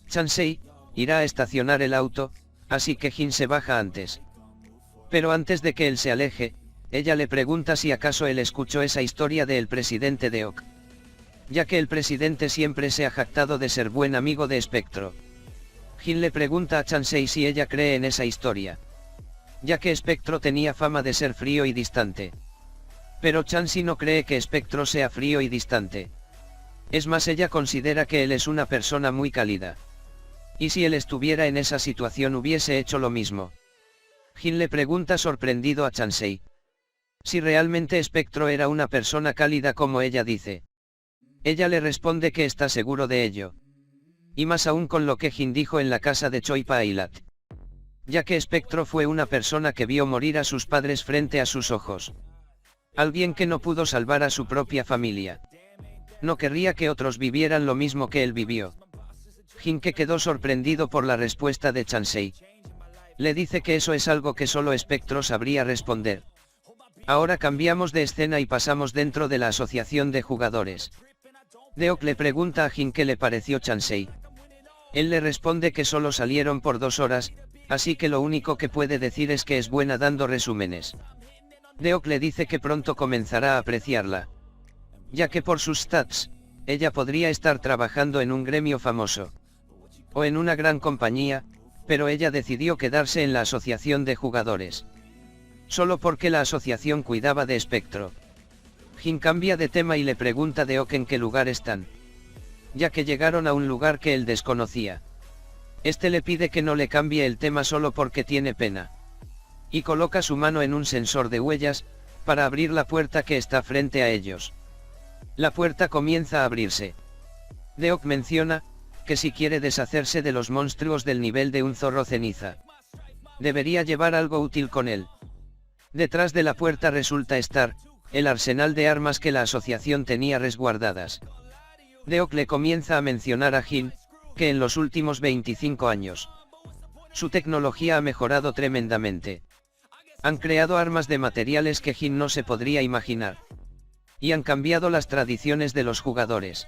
Chansei irá a estacionar el auto, así que Jin se baja antes. Pero antes de que él se aleje, ella le pregunta si acaso él escuchó esa historia del presidente Deok, ya que el presidente siempre se ha jactado de ser buen amigo de Spectro. Jin le pregunta a Chansei si ella cree en esa historia, ya que Spectro tenía fama de ser frío y distante. Pero Chansei no cree que Spectro sea frío y distante. Es más, ella considera que él es una persona muy cálida. Y si él estuviera en esa situación hubiese hecho lo mismo. Jin le pregunta sorprendido a Chansei si realmente Spectro era una persona cálida como ella dice. Ella le responde que está seguro de ello. Y más aún con lo que Jin dijo en la casa de Choi Pa-ilat, ya que Spectro fue una persona que vio morir a sus padres frente a sus ojos. Alguien que no pudo salvar a su propia familia. No querría que otros vivieran lo mismo que él vivió. Jin, que quedó sorprendido por la respuesta de Chansei, le dice que eso es algo que solo Spectro sabría responder. Ahora cambiamos de escena y pasamos dentro de la asociación de jugadores. Deok le pregunta a Jin qué le pareció Chansei. Él le responde que solo salieron por 2 horas, así que lo único que puede decir es que es buena dando resúmenes. Deok le dice que pronto comenzará a apreciarla, ya que por sus stats, ella podría estar trabajando en un gremio famoso, o en una gran compañía, pero ella decidió quedarse en la asociación de jugadores, solo porque la asociación cuidaba de Spectro. Jin cambia de tema y le pregunta a Deok en qué lugar están, ya que llegaron a un lugar que él desconocía. Este le pide que no le cambie el tema solo porque tiene pena. Y coloca su mano en un sensor de huellas, para abrir la puerta que está frente a ellos. La puerta comienza a abrirse. Deok menciona, que si quiere deshacerse de los monstruos del nivel de un zorro ceniza, debería llevar algo útil con él. Detrás de la puerta resulta estar, el arsenal de armas que la asociación tenía resguardadas. Deok le comienza a mencionar a Jin, que en los últimos 25 años, su tecnología ha mejorado tremendamente. Han creado armas de materiales que Jin no se podría imaginar. Y han cambiado las tradiciones de los jugadores.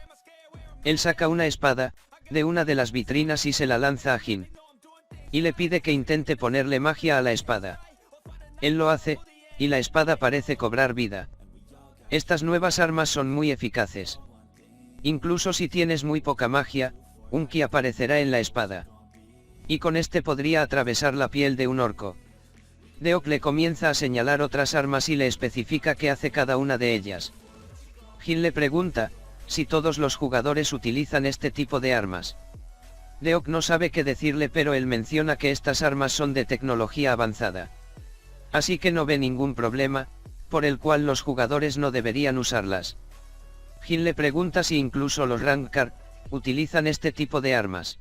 Él saca una espada, de una de las vitrinas y se la lanza a Jin. Y le pide que intente ponerle magia a la espada. Él lo hace, y la espada parece cobrar vida. Estas nuevas armas son muy eficaces. Incluso si tienes muy poca magia, un ki aparecerá en la espada. Y con este podría atravesar la piel de un orco. Deok le comienza a señalar otras armas y le especifica qué hace cada una de ellas. Jin le pregunta, si todos los jugadores utilizan este tipo de armas. Deok no sabe qué decirle, pero él menciona que estas armas son de tecnología avanzada. Así que no ve ningún problema, por el cual los jugadores no deberían usarlas. Jin le pregunta si incluso los Rankar utilizan este tipo de armas.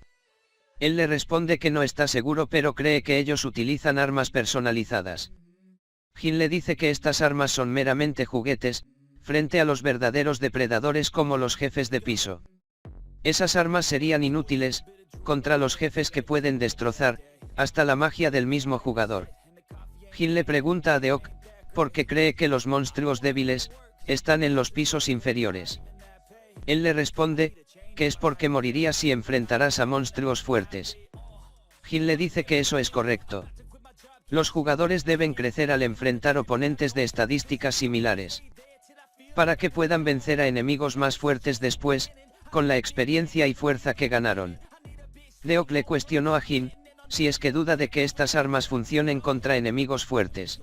Él le responde que no está seguro, pero cree que ellos utilizan armas personalizadas. Jin le dice que estas armas son meramente juguetes, frente a los verdaderos depredadores como los jefes de piso. Esas armas serían inútiles, contra los jefes que pueden destrozar, hasta la magia del mismo jugador. Jin le pregunta a Deok, por qué cree que los monstruos débiles, están en los pisos inferiores. Él le responde, que es porque morirías si enfrentarás a monstruos fuertes. Jin le dice que eso es correcto. Los jugadores deben crecer al enfrentar oponentes de estadísticas similares, para que puedan vencer a enemigos más fuertes después, con la experiencia y fuerza que ganaron. Deok le cuestionó a Jin, si es que duda de que estas armas funcionen contra enemigos fuertes.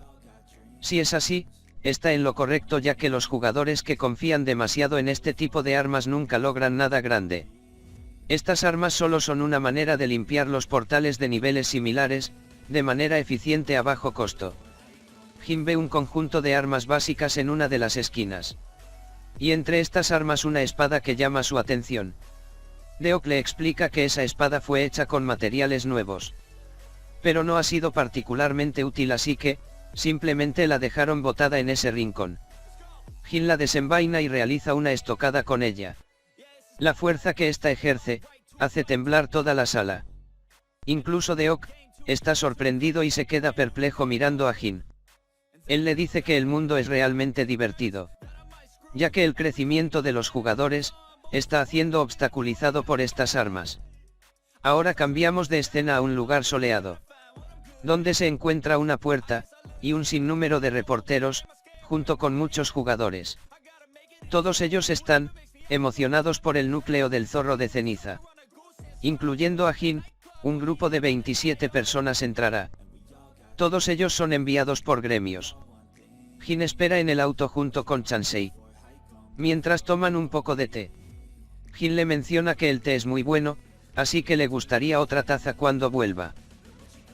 Si es así, está en lo correcto, ya que los jugadores que confían demasiado en este tipo de armas nunca logran nada grande. Estas armas solo son una manera de limpiar los portales de niveles similares, de manera eficiente a bajo costo. Jin ve un conjunto de armas básicas en una de las esquinas. Y entre estas armas una espada que llama su atención. Deok le explica que esa espada fue hecha con materiales nuevos. Pero no ha sido particularmente útil, así que, simplemente la dejaron botada en ese rincón. Jin la desenvaina y realiza una estocada con ella. La fuerza que ésta ejerce, hace temblar toda la sala. Incluso Deok, está sorprendido y se queda perplejo mirando a Jin. Él le dice que el mundo es realmente divertido, ya que el crecimiento de los jugadores, está siendo obstaculizado por estas armas. Ahora cambiamos de escena a un lugar soleado, donde se encuentra una puerta, y un sinnúmero de reporteros, junto con muchos jugadores. Todos ellos están, emocionados por el núcleo del zorro de ceniza. Incluyendo a Jin, un grupo de 27 personas entrará. Todos ellos son enviados por gremios. Jin espera en el auto junto con Chansei, mientras toman un poco de té. Jin le menciona que el té es muy bueno, así que le gustaría otra taza cuando vuelva.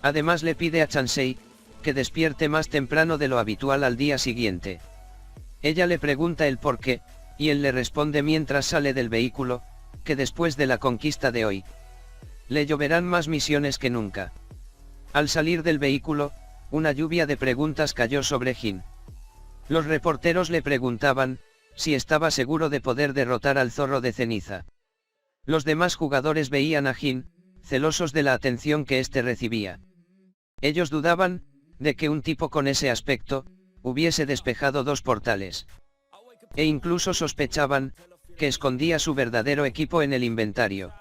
Además le pide a Chansei, que despierte más temprano de lo habitual al día siguiente. Ella le pregunta el por qué, y él le responde mientras sale del vehículo, que después de la conquista de hoy, le lloverán más misiones que nunca. Al salir del vehículo, una lluvia de preguntas cayó sobre Jin. Los reporteros le preguntaban, si estaba seguro de poder derrotar al zorro de ceniza. Los demás jugadores veían a Jin, celosos de la atención que éste recibía. Ellos dudaban, de que un tipo con ese aspecto, hubiese despejado 2 portales. E incluso sospechaban, que escondía su verdadero equipo en el inventario.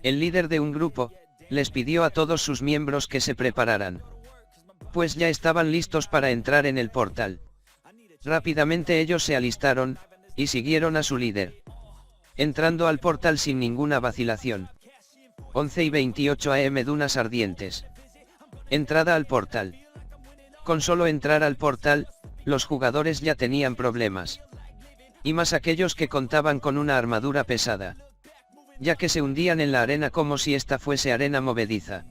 El líder de un grupo, les pidió a todos sus miembros que se prepararan, pues ya estaban listos para entrar en el portal. Rápidamente ellos se alistaron, y siguieron a su líder, entrando al portal sin ninguna vacilación. 11:28 am. Dunas ardientes. Entrada al portal. Con solo entrar al portal, los jugadores ya tenían problemas. y más aquellos que contaban con una armadura pesada, ya que se hundían en la arena como si esta fuese arena movediza.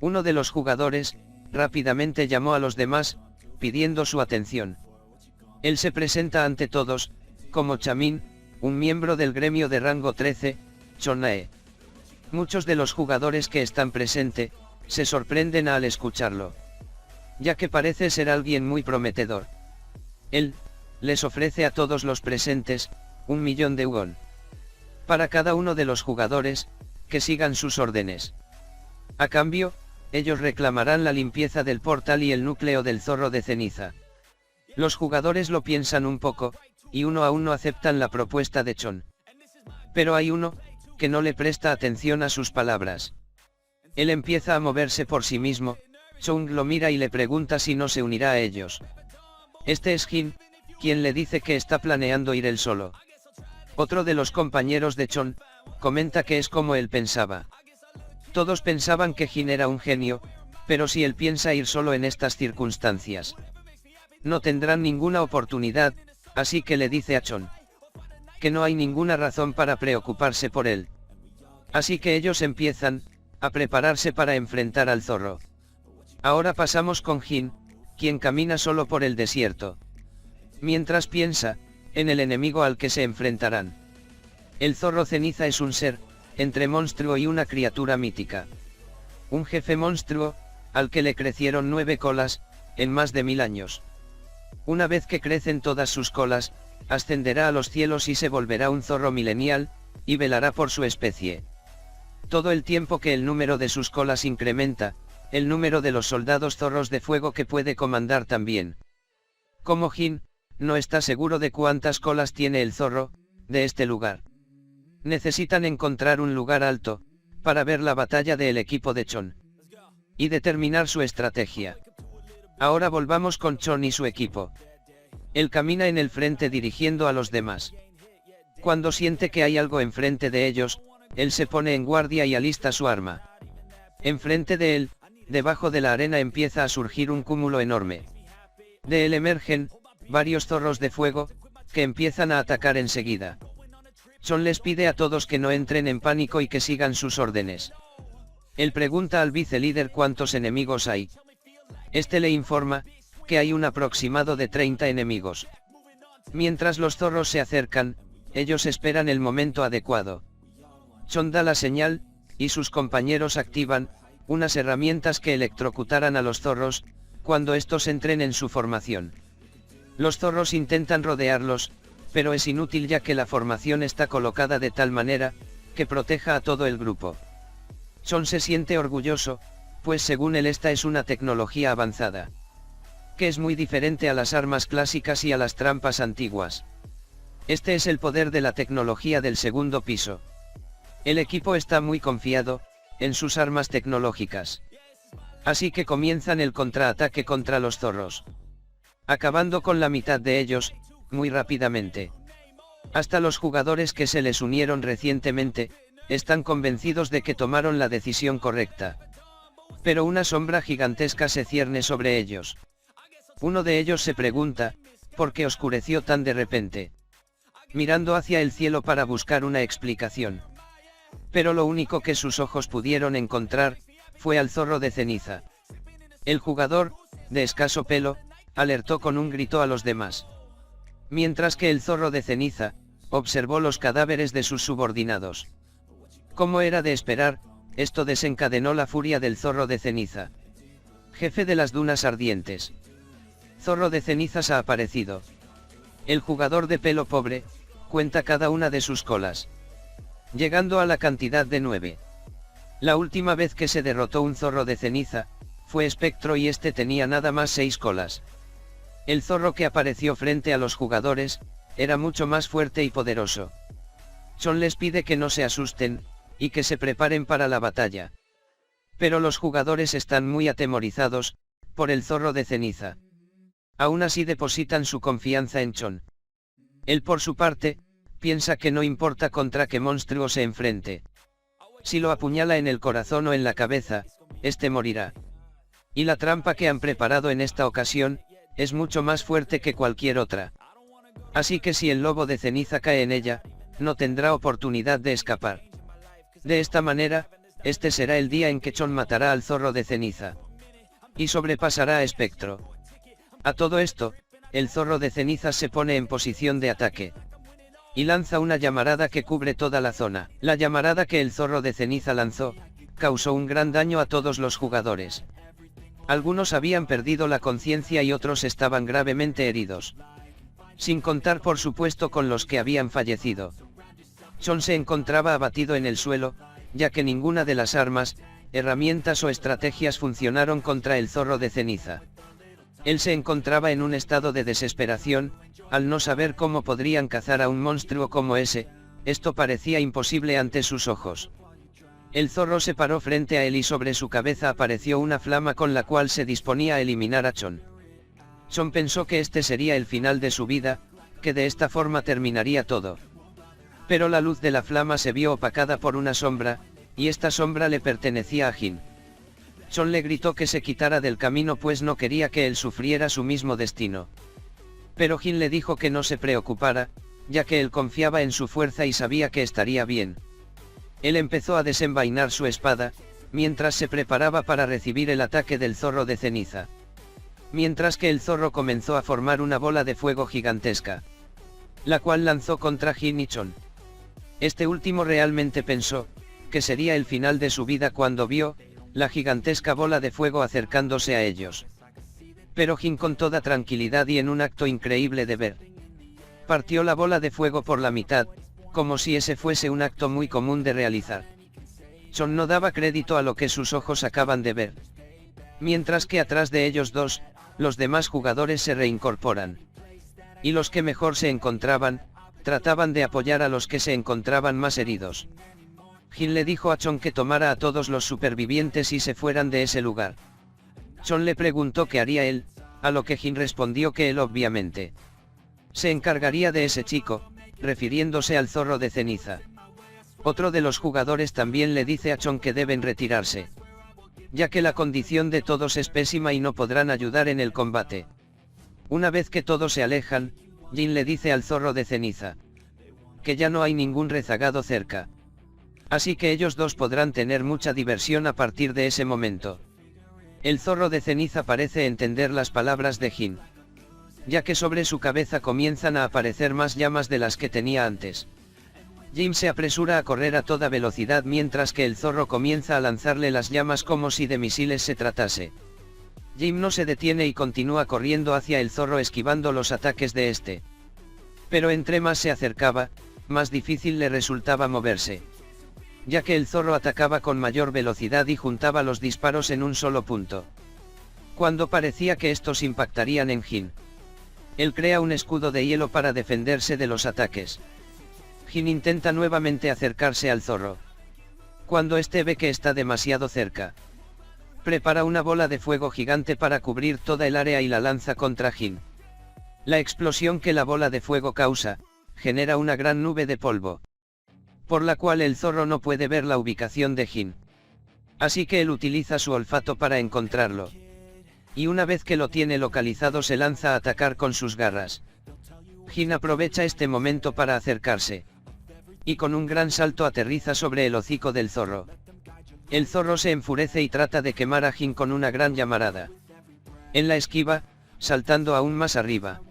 Uno de los jugadores, rápidamente llamó a los demás, pidiendo su atención. Él se presenta ante todos, como Chamin, un miembro del gremio de rango 13, Chonae. Muchos de los jugadores que están presentes, se sorprenden al escucharlo, ya que parece ser alguien muy prometedor. Él les ofrece a todos los presentes 1.000.000 de won. Para cada uno de los jugadores, que sigan sus órdenes. A cambio, ellos reclamarán la limpieza del portal y el núcleo del zorro de ceniza. Los jugadores lo piensan un poco, y uno a uno aceptan la propuesta de Chon. Pero hay uno, que no le presta atención a sus palabras. Él empieza a moverse por sí mismo, Chung lo mira y le pregunta si no se unirá a ellos. Este es Jin, quien le dice que está planeando ir él solo. Otro de los compañeros de Chon, comenta que es como él pensaba. Todos pensaban que Jin era un genio, pero si él piensa ir solo en estas circunstancias, no tendrán ninguna oportunidad, así que le dice a Chon que no hay ninguna razón para preocuparse por él. Así que ellos empiezan a prepararse para enfrentar al zorro. Ahora pasamos con Jin, quien camina solo por el desierto, mientras piensa en el enemigo al que se enfrentarán. El zorro ceniza es un ser entre monstruo y una criatura mítica. Un jefe monstruo, al que le crecieron 9 colas, en más de 1000 años. Una vez que crecen todas sus colas, ascenderá a los cielos y se volverá un zorro milenial, y velará por su especie. Todo el tiempo que el número de sus colas incrementa, el número de los soldados zorros de fuego que puede comandar también. Como Jin, no está seguro de cuántas colas tiene el zorro, de este lugar. Necesitan encontrar un lugar alto, para ver la batalla del equipo de Chon, y determinar su estrategia. Ahora volvamos con Chon y su equipo. Él camina en el frente dirigiendo a los demás. Cuando siente que hay algo enfrente de ellos, él se pone en guardia y alista su arma. Enfrente de él, debajo de la arena empieza a surgir un cúmulo enorme. De él emergen varios zorros de fuego, que empiezan a atacar enseguida. Chon les pide a todos que no entren en pánico y que sigan sus órdenes. Él pregunta al vicelíder cuántos enemigos hay. Este le informa que hay un aproximado de 30 enemigos. Mientras los zorros se acercan, ellos esperan el momento adecuado. Chon da la señal, y sus compañeros activan unas herramientas que electrocutarán a los zorros, cuando estos entren en su formación. Los zorros intentan rodearlos, pero es inútil ya que la formación está colocada de tal manera, que proteja a todo el grupo. Chon se siente orgulloso, pues según él esta es una tecnología avanzada, que es muy diferente a las armas clásicas y a las trampas antiguas. Este es el poder de la tecnología del segundo piso. El equipo está muy confiado en sus armas tecnológicas. Así que comienzan el contraataque contra los zorros, acabando con la mitad de ellos, muy rápidamente. Hasta los jugadores que se les unieron recientemente, están convencidos de que tomaron la decisión correcta. Pero una sombra gigantesca se cierne sobre ellos. Uno de ellos se pregunta, ¿por qué oscureció tan de repente? Mirando hacia el cielo para buscar una explicación. Pero lo único que sus ojos pudieron encontrar, fue al zorro de ceniza. El jugador, de escaso pelo, alertó con un grito a los demás. Mientras que el zorro de ceniza, observó los cadáveres de sus subordinados. Como era de esperar, esto desencadenó la furia del zorro de ceniza. Jefe de las dunas ardientes. Zorro de cenizas ha aparecido. El jugador de pelo pobre, cuenta cada una de sus colas, llegando a la cantidad de 9. La última vez que se derrotó un zorro de ceniza, fue Espectro y este tenía nada más 6 colas. El zorro que apareció frente a los jugadores, era mucho más fuerte y poderoso. Chon les pide que no se asusten, y que se preparen para la batalla. Pero los jugadores están muy atemorizados, por el zorro de ceniza. Aún así depositan su confianza en Chon. Él por su parte, piensa que no importa contra qué monstruo se enfrente. Si lo apuñala en el corazón o en la cabeza, este morirá. Y la trampa que han preparado en esta ocasión, es mucho más fuerte que cualquier otra. Así que si el lobo de ceniza cae en ella, no tendrá oportunidad de escapar. De esta manera, este será el día en que Chon matará al zorro de ceniza. Y sobrepasará a Espectro. A todo esto, el zorro de cenizas se pone en posición de ataque. Y lanza una llamarada que cubre toda la zona. La llamarada que el zorro de ceniza lanzó, causó un gran daño a todos los jugadores. Algunos habían perdido la conciencia y otros estaban gravemente heridos. Sin contar por supuesto con los que habían fallecido. Chon se encontraba abatido en el suelo, ya que ninguna de las armas, herramientas o estrategias funcionaron contra el zorro de ceniza. Él se encontraba en un estado de desesperación, al no saber cómo podrían cazar a un monstruo como ese, esto parecía imposible ante sus ojos. El zorro se paró frente a él y sobre su cabeza apareció una flama con la cual se disponía a eliminar a Chon. Chon pensó que este sería el final de su vida, que de esta forma terminaría todo. Pero la luz de la flama se vio opacada por una sombra, y esta sombra le pertenecía a Jin. Chon le gritó que se quitara del camino pues no quería que él sufriera su mismo destino. Pero Jin le dijo que no se preocupara, ya que él confiaba en su fuerza y sabía que estaría bien. Él empezó a desenvainar su espada, mientras se preparaba para recibir el ataque del zorro de ceniza. Mientras que el zorro comenzó a formar una bola de fuego gigantesca, la cual lanzó contra Jin y Chon. Este último realmente pensó que sería el final de su vida cuando vio la gigantesca bola de fuego acercándose a ellos. Pero Jin con toda tranquilidad y en un acto increíble de ver, partió la bola de fuego por la mitad, como si ese fuese un acto muy común de realizar. Chon no daba crédito a lo que sus ojos acaban de ver. Mientras que atrás de ellos dos, los demás jugadores se reincorporan. Y los que mejor se encontraban, trataban de apoyar a los que se encontraban más heridos. Jin le dijo a Chon que tomara a todos los supervivientes y se fueran de ese lugar. Chon le preguntó qué haría él, a lo que Jin respondió que él obviamente se encargaría de ese chico, refiriéndose al zorro de ceniza. Otro de los jugadores también le dice a Chon que deben retirarse, ya que la condición de todos es pésima y no podrán ayudar en el combate. Una vez que todos se alejan, Jin le dice al zorro de ceniza que ya no hay ningún rezagado cerca. Así que ellos dos podrán tener mucha diversión a partir de ese momento. El zorro de ceniza parece entender las palabras de Jin, ya que sobre su cabeza comienzan a aparecer más llamas de las que tenía antes. Jin se apresura a correr a toda velocidad mientras que el zorro comienza a lanzarle las llamas como si de misiles se tratase. Jin no se detiene y continúa corriendo hacia el zorro esquivando los ataques de este. Pero entre más se acercaba, más difícil le resultaba moverse, ya que el zorro atacaba con mayor velocidad y juntaba los disparos en un solo punto. Cuando parecía que estos impactarían en Jin, él crea un escudo de hielo para defenderse de los ataques. Jin intenta nuevamente acercarse al zorro. Cuando este ve que está demasiado cerca, prepara una bola de fuego gigante para cubrir toda el área y la lanza contra Jin. La explosión que la bola de fuego causa, genera una gran nube de polvo, por la cual el zorro no puede ver la ubicación de Jin. Así que él utiliza su olfato para encontrarlo. Y una vez que lo tiene localizado se lanza a atacar con sus garras. Jin aprovecha este momento para acercarse, y con un gran salto aterriza sobre el hocico del zorro. El zorro se enfurece y trata de quemar a Jin con una gran llamarada. Él la esquiva, saltando aún más arriba.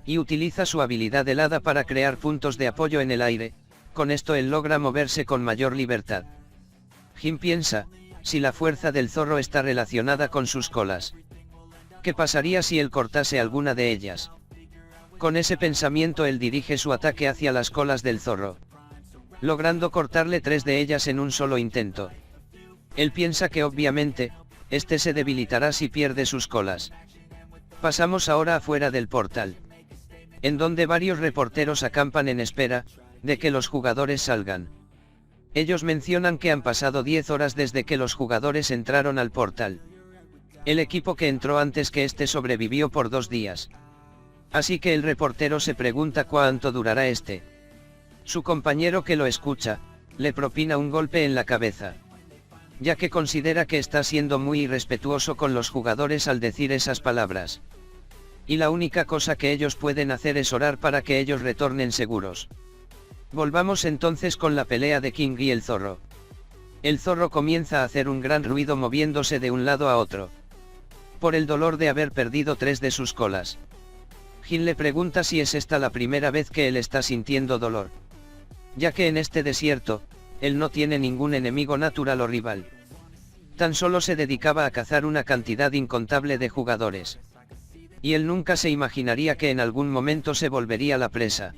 Y utiliza su habilidad helada para crear puntos de apoyo en el aire, con esto él logra moverse con mayor libertad. Jin piensa, si la fuerza del zorro está relacionada con sus colas, ¿qué pasaría si él cortase alguna de ellas? Con ese pensamiento él dirige su ataque hacia las colas del zorro, logrando cortarle 3 de ellas en un solo intento. Él piensa que obviamente, este se debilitará si pierde sus colas. Pasamos ahora afuera del portal, en donde varios reporteros acampan en espera de que los jugadores salgan. Ellos mencionan que han pasado 10 horas desde que los jugadores entraron al portal. El equipo que entró antes que este sobrevivió por 2 días. Así que el reportero se pregunta cuánto durará este. Su compañero que lo escucha, le propina un golpe en la cabeza, ya que considera que está siendo muy irrespetuoso con los jugadores al decir esas palabras. y la única cosa que ellos pueden hacer es orar para que ellos retornen seguros. Volvamos entonces con la pelea de King y el zorro. El zorro comienza a hacer un gran ruido moviéndose de un lado a otro, por el dolor de haber perdido 3 de sus colas. Jin le pregunta si es esta la primera vez que él está sintiendo dolor, ya que en este desierto, él no tiene ningún enemigo natural o rival. Tan solo se dedicaba a cazar una cantidad incontable de jugadores. Y él nunca se imaginaría que en algún momento se volvería la presa.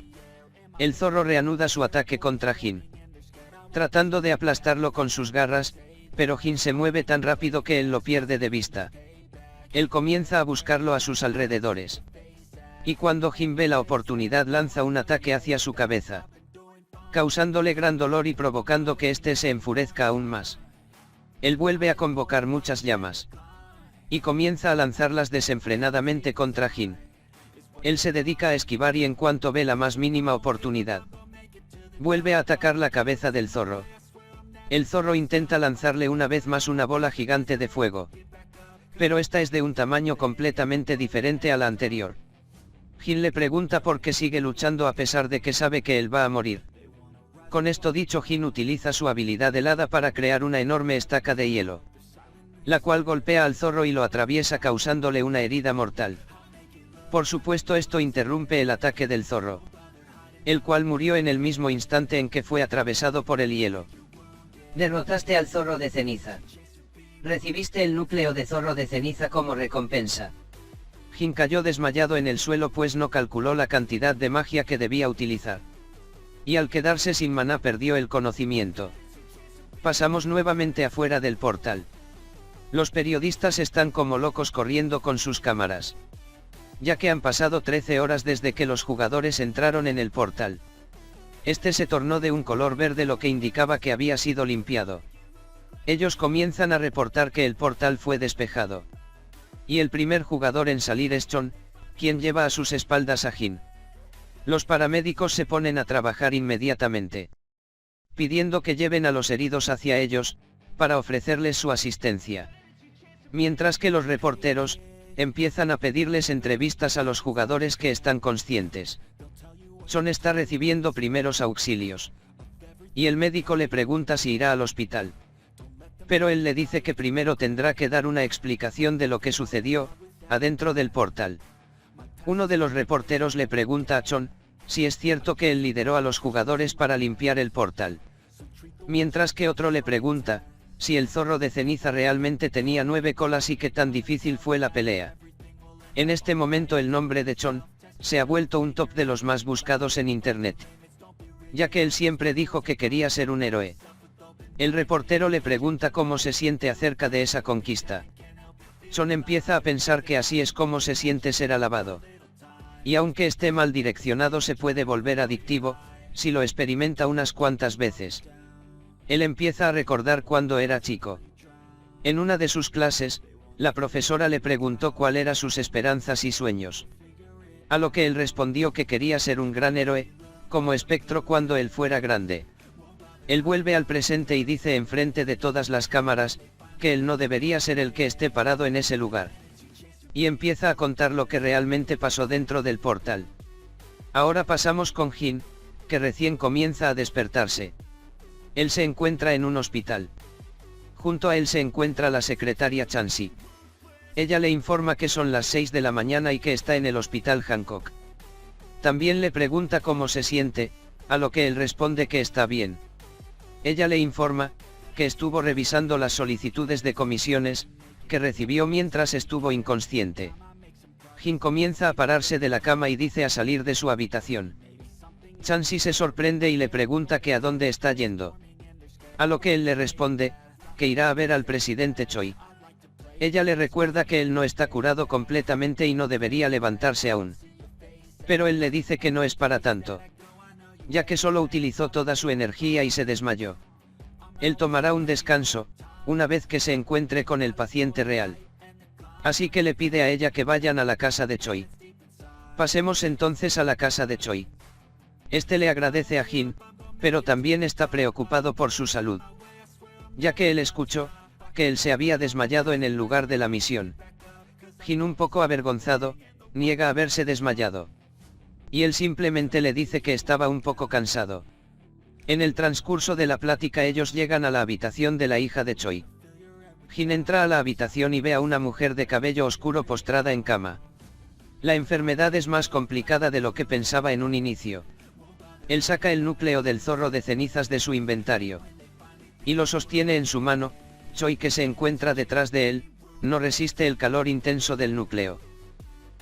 El zorro reanuda su ataque contra Jin, tratando de aplastarlo con sus garras, pero Jin se mueve tan rápido que él lo pierde de vista. Él comienza a buscarlo a sus alrededores. Y cuando Jin ve la oportunidad lanza un ataque hacia su cabeza, causándole gran dolor y provocando que éste se enfurezca aún más. Él vuelve a convocar muchas llamas, y comienza a lanzarlas desenfrenadamente contra Jin. Él se dedica a esquivar y en cuanto ve la más mínima oportunidad, vuelve a atacar la cabeza del zorro. El zorro intenta lanzarle una vez más una bola gigante de fuego, pero esta es de un tamaño completamente diferente a la anterior. Jin le pregunta por qué sigue luchando a pesar de que sabe que él va a morir. Con esto dicho, Jin utiliza su habilidad helada para crear una enorme estaca de hielo, la cual golpea al zorro y lo atraviesa causándole una herida mortal. Por supuesto, esto interrumpe el ataque del zorro, el cual murió en el mismo instante en que fue atravesado por el hielo. Derrotaste al zorro de ceniza. Recibiste el núcleo de zorro de ceniza como recompensa. Jin cayó desmayado en el suelo pues no calculó la cantidad de magia que debía utilizar. Y al quedarse sin maná perdió el conocimiento. Pasamos nuevamente afuera del portal. Los periodistas están como locos corriendo con sus cámaras, ya que han pasado 13 horas desde que los jugadores entraron en el portal. Este se tornó de un color verde, lo que indicaba que había sido limpiado. Ellos comienzan a reportar que el portal fue despejado. Y el primer jugador en salir es Chon, quien lleva a sus espaldas a Jin. Los paramédicos se ponen a trabajar inmediatamente, pidiendo que lleven a los heridos hacia ellos, para ofrecerles su asistencia. Mientras que los reporteros empiezan a pedirles entrevistas a los jugadores que están conscientes. Son está recibiendo primeros auxilios, y el médico le pregunta si irá al hospital. Pero él le dice que primero tendrá que dar una explicación de lo que sucedió adentro del portal. Uno de los reporteros le pregunta a Chon si es cierto que él lideró a los jugadores para limpiar el portal, mientras que otro le pregunta si el zorro de ceniza realmente tenía 9 colas y qué tan difícil fue la pelea. En este momento el nombre de Chon se ha vuelto un top de los más buscados en internet, ya que él siempre dijo que quería ser un héroe. El reportero le pregunta cómo se siente acerca de esa conquista. Chon empieza a pensar que así es como se siente ser alabado. Y aunque esté mal direccionado se puede volver adictivo, si lo experimenta unas cuantas veces. Él empieza a recordar cuando era chico. En una de sus clases, la profesora le preguntó cuál eran sus esperanzas y sueños. A lo que él respondió que quería ser un gran héroe, como Espectro cuando él fuera grande. Él vuelve al presente y dice enfrente de todas las cámaras, que él no debería ser el que esté parado en ese lugar. Y empieza a contar lo que realmente pasó dentro del portal. Ahora pasamos con Jin, que recién comienza a despertarse. Él se encuentra en un hospital. Junto a él se encuentra la secretaria Chansey. Ella le informa que son las 6 de la mañana y que está en el hospital Hancock. También le pregunta cómo se siente, a lo que él responde que está bien. Ella le informa que estuvo revisando las solicitudes de comisiones que recibió mientras estuvo inconsciente. Jin comienza a pararse de la cama y dice a salir de su habitación. Chansey se sorprende y le pregunta que a dónde está yendo. A lo que él le responde que irá a ver al presidente Choi. Ella le recuerda que él no está curado completamente y no debería levantarse aún. Pero él le dice que no es para tanto, ya que solo utilizó toda su energía y se desmayó. Él tomará un descanso, una vez que se encuentre con el paciente real. Así que le pide a ella que vayan a la casa de Choi. Pasemos entonces a la casa de Choi. Este le agradece a Jin, pero también está preocupado por su salud, ya que él escuchó que él se había desmayado en el lugar de la misión. Jin, un poco avergonzado, niega haberse desmayado. Y él simplemente le dice que estaba un poco cansado. En el transcurso de la plática ellos llegan a la habitación de la hija de Choi. Jin entra a la habitación y ve a una mujer de cabello oscuro postrada en cama. La enfermedad es más complicada de lo que pensaba en un inicio. Él saca el núcleo del zorro de cenizas de su inventario. Y lo sostiene en su mano. Choi, que se encuentra detrás de él, no resiste el calor intenso del núcleo.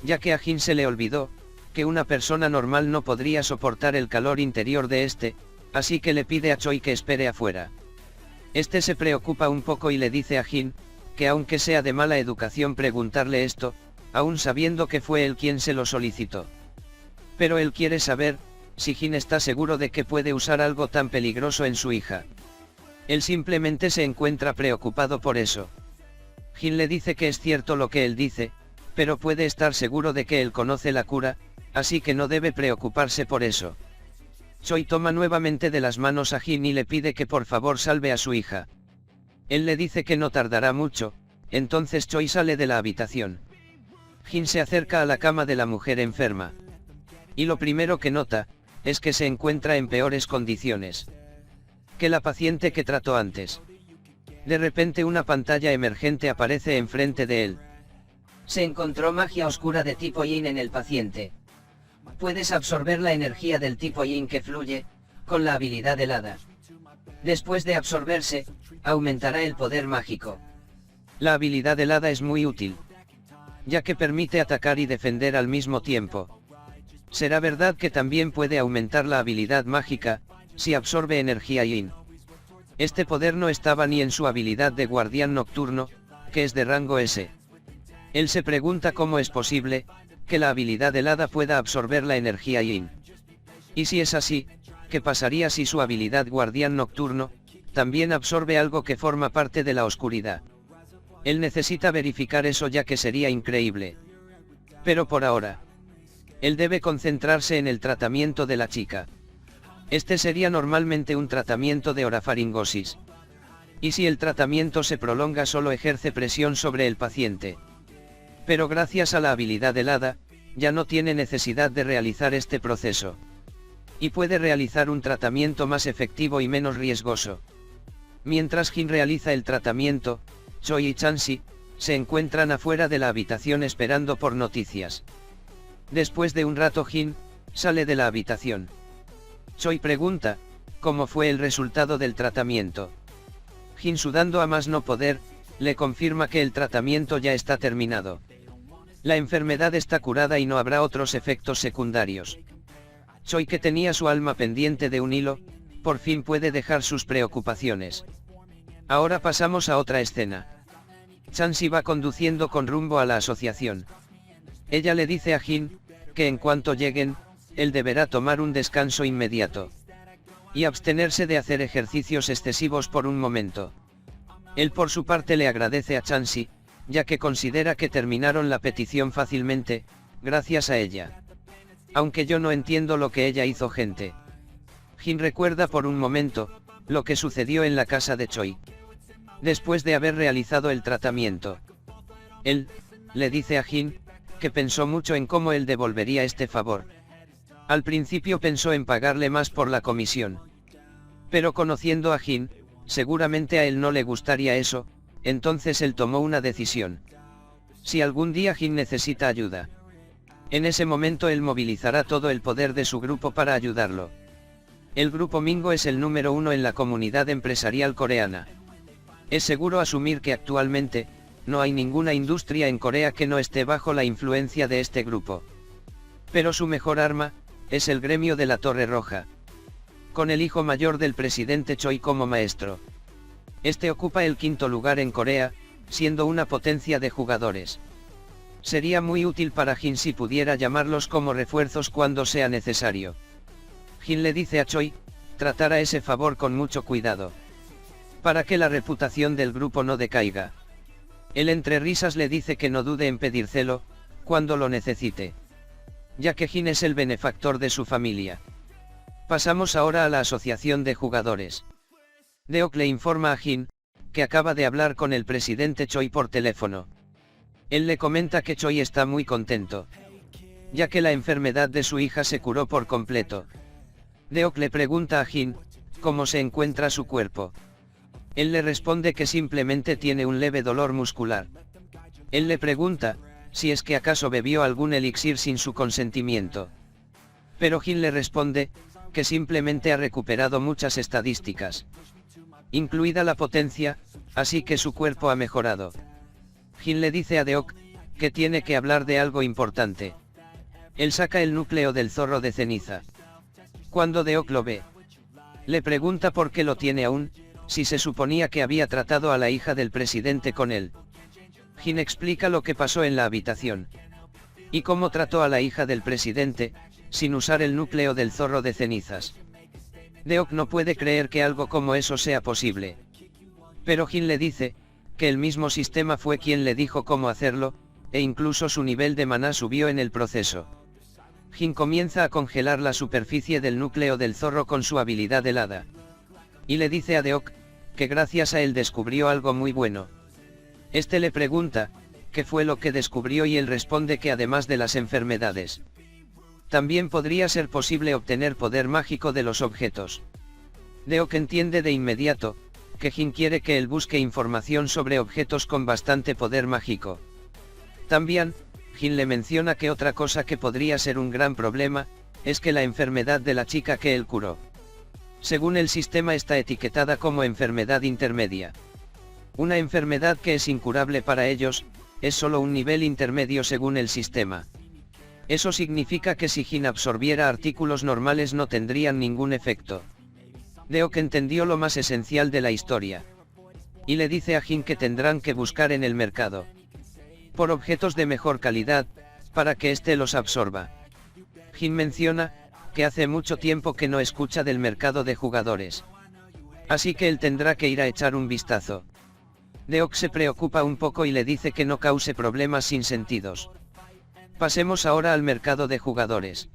Ya que a Jin se le olvidó, que una persona normal no podría soportar el calor interior de este, así que le pide a Choi que espere afuera. Este se preocupa un poco y le dice a Jin, que aunque sea de mala educación preguntarle esto, aún sabiendo que fue él quien se lo solicitó. Pero él quiere saber, si Jin está seguro de que puede usar algo tan peligroso en su hija. Él simplemente se encuentra preocupado por eso. Jin le dice que es cierto lo que él dice, pero puede estar seguro de que él conoce la cura, así que no debe preocuparse por eso. Choi toma nuevamente de las manos a Jin y le pide que por favor salve a su hija. Él le dice que no tardará mucho, entonces Choi sale de la habitación. Jin se acerca a la cama de la mujer enferma. Y lo primero que nota, es que se encuentra en peores condiciones que la paciente que trató antes. De repente una pantalla emergente aparece enfrente de él. Se encontró magia oscura de tipo Yin en el paciente. Puedes absorber la energía del tipo Yin que fluye, con la habilidad helada. Después de absorberse, aumentará el poder mágico. La habilidad helada es muy útil, ya que permite atacar y defender al mismo tiempo. Será verdad que también puede aumentar la habilidad mágica, si absorbe energía Yin. Este poder no estaba ni en su habilidad de guardián nocturno, que es de rango S. Él se pregunta cómo es posible, que la habilidad helada pueda absorber la energía Yin. Y si es así, ¿qué pasaría si su habilidad guardián nocturno, también absorbe algo que forma parte de la oscuridad? Él necesita verificar eso, ya que sería increíble. Pero por ahora, él debe concentrarse en el tratamiento de la chica. Este sería normalmente un tratamiento de orofaringosis. Y si el tratamiento se prolonga solo ejerce presión sobre el paciente. Pero gracias a la habilidad helada, ya no tiene necesidad de realizar este proceso. Y puede realizar un tratamiento más efectivo y menos riesgoso. Mientras Jin realiza el tratamiento, Choi y Chansi se encuentran afuera de la habitación esperando por noticias. Después de un rato Jin sale de la habitación. Choi pregunta, ¿cómo fue el resultado del tratamiento? Jin, sudando a más no poder, le confirma que el tratamiento ya está terminado. La enfermedad está curada y no habrá otros efectos secundarios. Choi, que tenía su alma pendiente de un hilo, por fin puede dejar sus preocupaciones. Ahora pasamos a otra escena. Chansi va conduciendo con rumbo a la asociación. Ella le dice a Jin, que en cuanto lleguen, él deberá tomar un descanso inmediato. Y abstenerse de hacer ejercicios excesivos por un momento. Él por su parte le agradece a Chansi, ya que considera que terminaron la petición fácilmente, gracias a ella. Aunque yo no entiendo lo que ella hizo, gente. Jin recuerda por un momento, lo que sucedió en la casa de Choi. Después de haber realizado el tratamiento. Él le dice a Jin, que pensó mucho en cómo él devolvería este favor. Al principio pensó en pagarle más por la comisión. Pero conociendo a Jin, seguramente a él no le gustaría eso, entonces él tomó una decisión. Si algún día Jin necesita ayuda, en ese momento él movilizará todo el poder de su grupo para ayudarlo. El grupo Mingo es el número 1 en la comunidad empresarial coreana. Es seguro asumir que actualmente, no hay ninguna industria en Corea que no esté bajo la influencia de este grupo. Pero su mejor arma, es el gremio de la Torre Roja. Con el hijo mayor del presidente Choi como maestro. Este ocupa el 5º lugar en Corea, siendo una potencia de jugadores. Sería muy útil para Jin si pudiera llamarlos como refuerzos cuando sea necesario. Jin le dice a Choi, tratar a ese favor con mucho cuidado. Para que la reputación del grupo no decaiga. Él entre risas le dice que no dude en pedírselo, cuando lo necesite. Ya que Jin es el benefactor de su familia. Pasamos ahora a la asociación de jugadores. Deok le informa a Jin, que acaba de hablar con el presidente Choi por teléfono. Él le comenta que Choi está muy contento. ya que la enfermedad de su hija se curó por completo. Deok le pregunta a Jin cómo se encuentra su cuerpo. Él le responde que simplemente tiene un leve dolor muscular. Él le pregunta si es que acaso bebió algún elixir sin su consentimiento. Pero Jin le responde que simplemente ha recuperado muchas estadísticas, incluida la potencia, así que su cuerpo ha mejorado. Jin le dice a Deok que tiene que hablar de algo importante. Él saca el núcleo del zorro de ceniza. Cuando Deok lo ve, le pregunta por qué lo tiene aún, si se suponía que había tratado a la hija del presidente con él. Jin explica lo que pasó en la habitación y cómo trató a la hija del presidente, sin usar el núcleo del zorro de cenizas. Deok no puede creer que algo como eso sea posible. Pero Jin le dice que el mismo sistema fue quien le dijo cómo hacerlo, e incluso su nivel de maná subió en el proceso. Jin comienza a congelar la superficie del núcleo del zorro con su habilidad helada. Y le dice a Deok que gracias a él descubrió algo muy bueno. Este le pregunta qué fue lo que descubrió y él responde que además de las enfermedades, también podría ser posible obtener poder mágico de los objetos. Deok entiende de inmediato que Jin quiere que él busque información sobre objetos con bastante poder mágico. También, Jin le menciona que otra cosa que podría ser un gran problema, es que la enfermedad de la chica que él curó, según el sistema, está etiquetada como enfermedad intermedia. Una enfermedad que es incurable para ellos, es solo un nivel intermedio según el sistema. Eso significa que si Jin absorbiera artículos normales no tendrían ningún efecto. Deok entendió lo más esencial de la historia. Y le dice a Jin que tendrán que buscar en el mercado por objetos de mejor calidad, para que éste los absorba. Jin menciona que hace mucho tiempo que no escucha del mercado de jugadores. Así que él tendrá que ir a echar un vistazo. Deok se preocupa un poco y le dice que no cause problemas sin sentidos. Pasemos ahora al mercado de jugadores.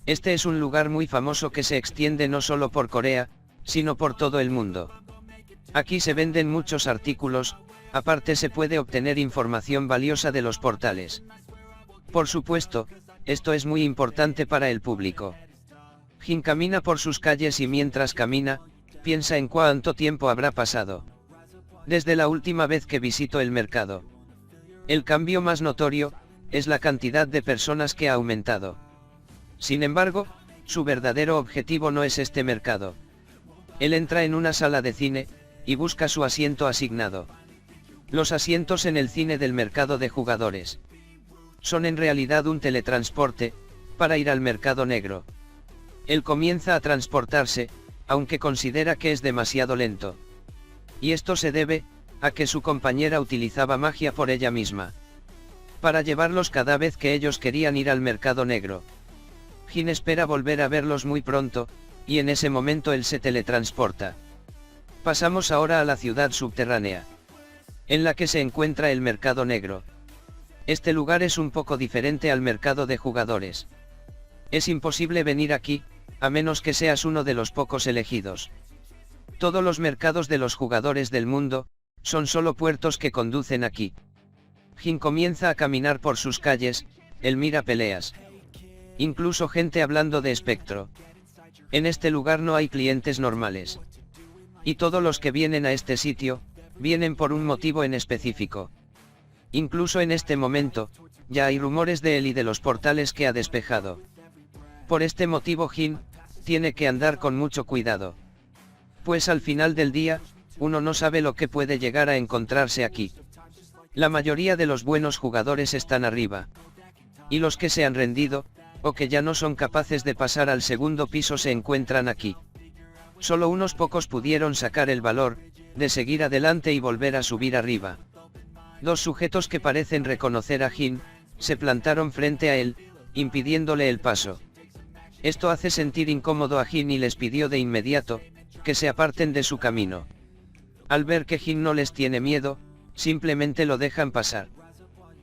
Este es un lugar muy famoso que se extiende no solo por Corea, sino por todo el mundo. Aquí se venden muchos artículos, aparte se puede obtener información valiosa de los portales. Por supuesto, esto es muy importante para el público. Jin camina por sus calles y mientras camina, piensa en cuánto tiempo habrá pasado desde la última vez que visitó el mercado. El cambio más notorio es la cantidad de personas que ha aumentado. Sin embargo, su verdadero objetivo no es este mercado. Él entra en una sala de cine y busca su asiento asignado. Los asientos en el cine del mercado de jugadores son en realidad un teletransporte para ir al mercado negro. Él comienza a transportarse, aunque considera que es demasiado lento. Y esto se debe a que su compañera utilizaba magia por ella misma para llevarlos cada vez que ellos querían ir al mercado negro. Jin espera volver a verlos muy pronto, y en ese momento él se teletransporta. Pasamos ahora a la ciudad subterránea, en la que se encuentra el mercado negro. Este lugar es un poco diferente al mercado de jugadores. Es imposible venir aquí, a menos que seas uno de los pocos elegidos. Todos los mercados de los jugadores del mundo son solo puertos que conducen aquí. Jin comienza a caminar por sus calles, él mira peleas, incluso gente hablando de espectro. En este lugar no hay clientes normales. Y todos los que vienen a este sitio, vienen por un motivo en específico. Incluso en este momento, ya hay rumores de él y de los portales que ha despejado. Por este motivo Jin tiene que andar con mucho cuidado. Pues al final del día, uno no sabe lo que puede llegar a encontrarse aquí. La mayoría de los buenos jugadores están arriba. Y los que se han rendido, o que ya no son capaces de pasar al segundo piso se encuentran aquí. Solo unos pocos pudieron sacar el valor de seguir adelante y volver a subir arriba. Dos sujetos que parecen reconocer a Jin, se plantaron frente a él, impidiéndole el paso. Esto hace sentir incómodo a Jin y les pidió de inmediato que se aparten de su camino. Al ver que Jin no les tiene miedo, simplemente lo dejan pasar.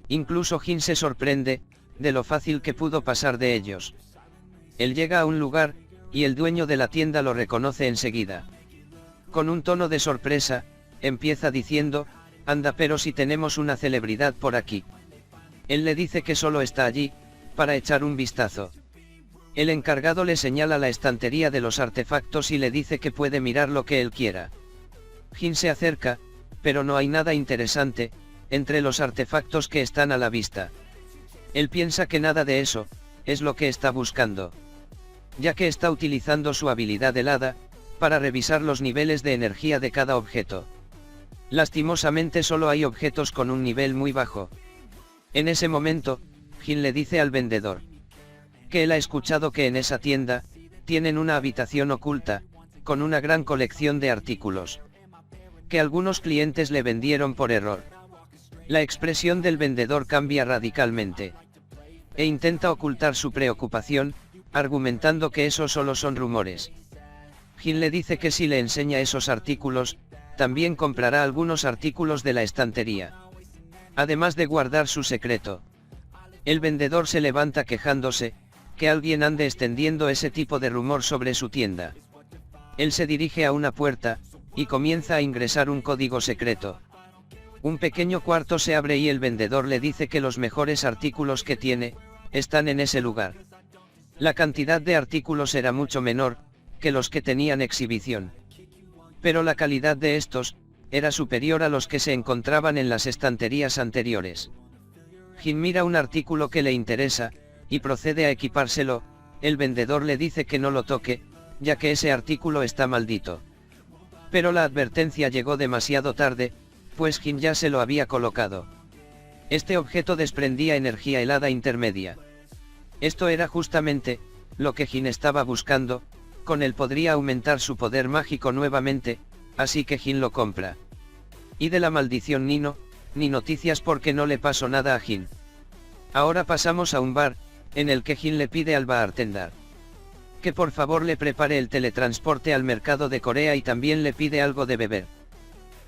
Incluso Jin se sorprende de lo fácil que pudo pasar de ellos. Él llega a un lugar, y el dueño de la tienda lo reconoce enseguida. Con un tono de sorpresa, empieza diciendo, «Anda, pero si tenemos una celebridad por aquí». Él le dice que solo está allí para echar un vistazo. El encargado le señala la estantería de los artefactos y le dice que puede mirar lo que él quiera. Jin se acerca, pero no hay nada interesante entre los artefactos que están a la vista. Él piensa que nada de eso es lo que está buscando, ya que está utilizando su habilidad helada para revisar los niveles de energía de cada objeto. Lastimosamente solo hay objetos con un nivel muy bajo. En ese momento, Jin le dice al vendedor que él ha escuchado que en esa tienda tienen una habitación oculta con una gran colección de artículos que algunos clientes le vendieron por error. La expresión del vendedor cambia radicalmente e intenta ocultar su preocupación, argumentando que eso solo son rumores. Jin le dice que si le enseña esos artículos, también comprará algunos artículos de la estantería, además de guardar su secreto. El vendedor se levanta quejándose que alguien ande extendiendo ese tipo de rumor sobre su tienda. Él se dirige a una puerta y comienza a ingresar un código secreto. Un pequeño cuarto se abre y el vendedor le dice que los mejores artículos que tiene están en ese lugar. La cantidad de artículos era mucho menor que los que tenían exhibición, pero la calidad de estos era superior a los que se encontraban en las estanterías anteriores. Jin mira un artículo que le interesa y procede a equipárselo. El vendedor le dice que no lo toque, ya que ese artículo está maldito. Pero la advertencia llegó demasiado tarde, pues Jin ya se lo había colocado. Este objeto desprendía energía helada intermedia. Esto era justamente lo que Jin estaba buscando. Con él podría aumentar su poder mágico nuevamente, así que Jin lo compra. Y de la maldición ni noticias porque no le pasó nada a Jin. Ahora pasamos a un bar, en el que Jin le pide al bartender que por favor le prepare el teletransporte al mercado de Corea y también le pide algo de beber.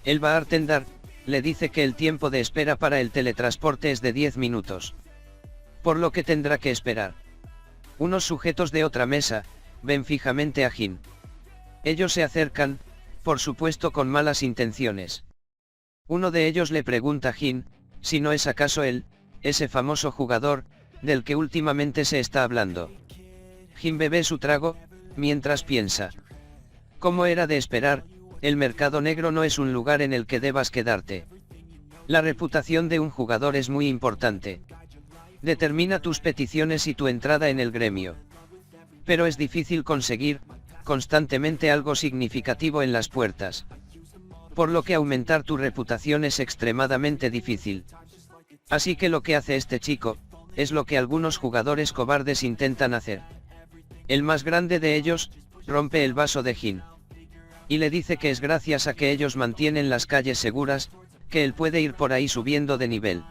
El bartender le dice que el tiempo de espera para el teletransporte es de 10 minutos. Por lo que tendrá que esperar. Unos sujetos de otra mesa ven fijamente a Jin. Ellos se acercan, por supuesto con malas intenciones. Uno de ellos le pregunta a Jin si no es acaso él, ese famoso jugador del que últimamente se está hablando. Jin bebe su trago, mientras piensa. Como era de esperar, el mercado negro no es un lugar en el que debas quedarte. La reputación de un jugador es muy importante. Determina tus peticiones y tu entrada en el gremio. Pero es difícil conseguir constantemente algo significativo en las puertas. Por lo que aumentar tu reputación es extremadamente difícil. Así que lo que hace este chico es lo que algunos jugadores cobardes intentan hacer. El más grande de ellos rompe el vaso de Jin y le dice que es gracias a que ellos mantienen las calles seguras que él puede ir por ahí subiendo de nivel.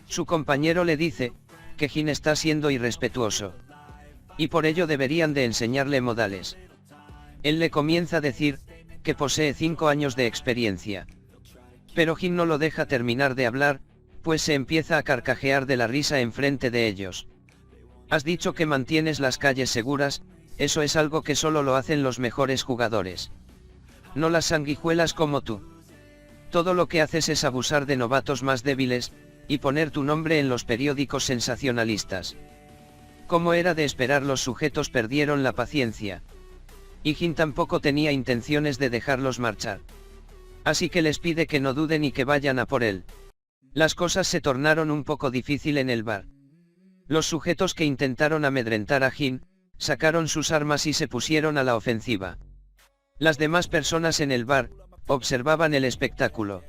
Su compañero le dice que Jin está siendo irrespetuoso y por ello deberían de enseñarle modales. Él le comienza a decir que posee 5 años de experiencia. Pero Jin no lo deja terminar de hablar, pues se empieza a carcajear de la risa enfrente de ellos. Has dicho que mantienes las calles seguras, eso es algo que solo lo hacen los mejores jugadores. No las sanguijuelas como tú. Todo lo que haces es abusar de novatos más débiles, y poner tu nombre en los periódicos sensacionalistas. Como era de esperar, los sujetos perdieron la paciencia. Y Jin tampoco tenía intenciones de dejarlos marchar. Así que les pide que no duden y que vayan a por él. Las cosas se tornaron un poco difícil en el bar. Los sujetos que intentaron amedrentar a Jin sacaron sus armas y se pusieron a la ofensiva. Las demás personas en el bar observaban el espectáculo.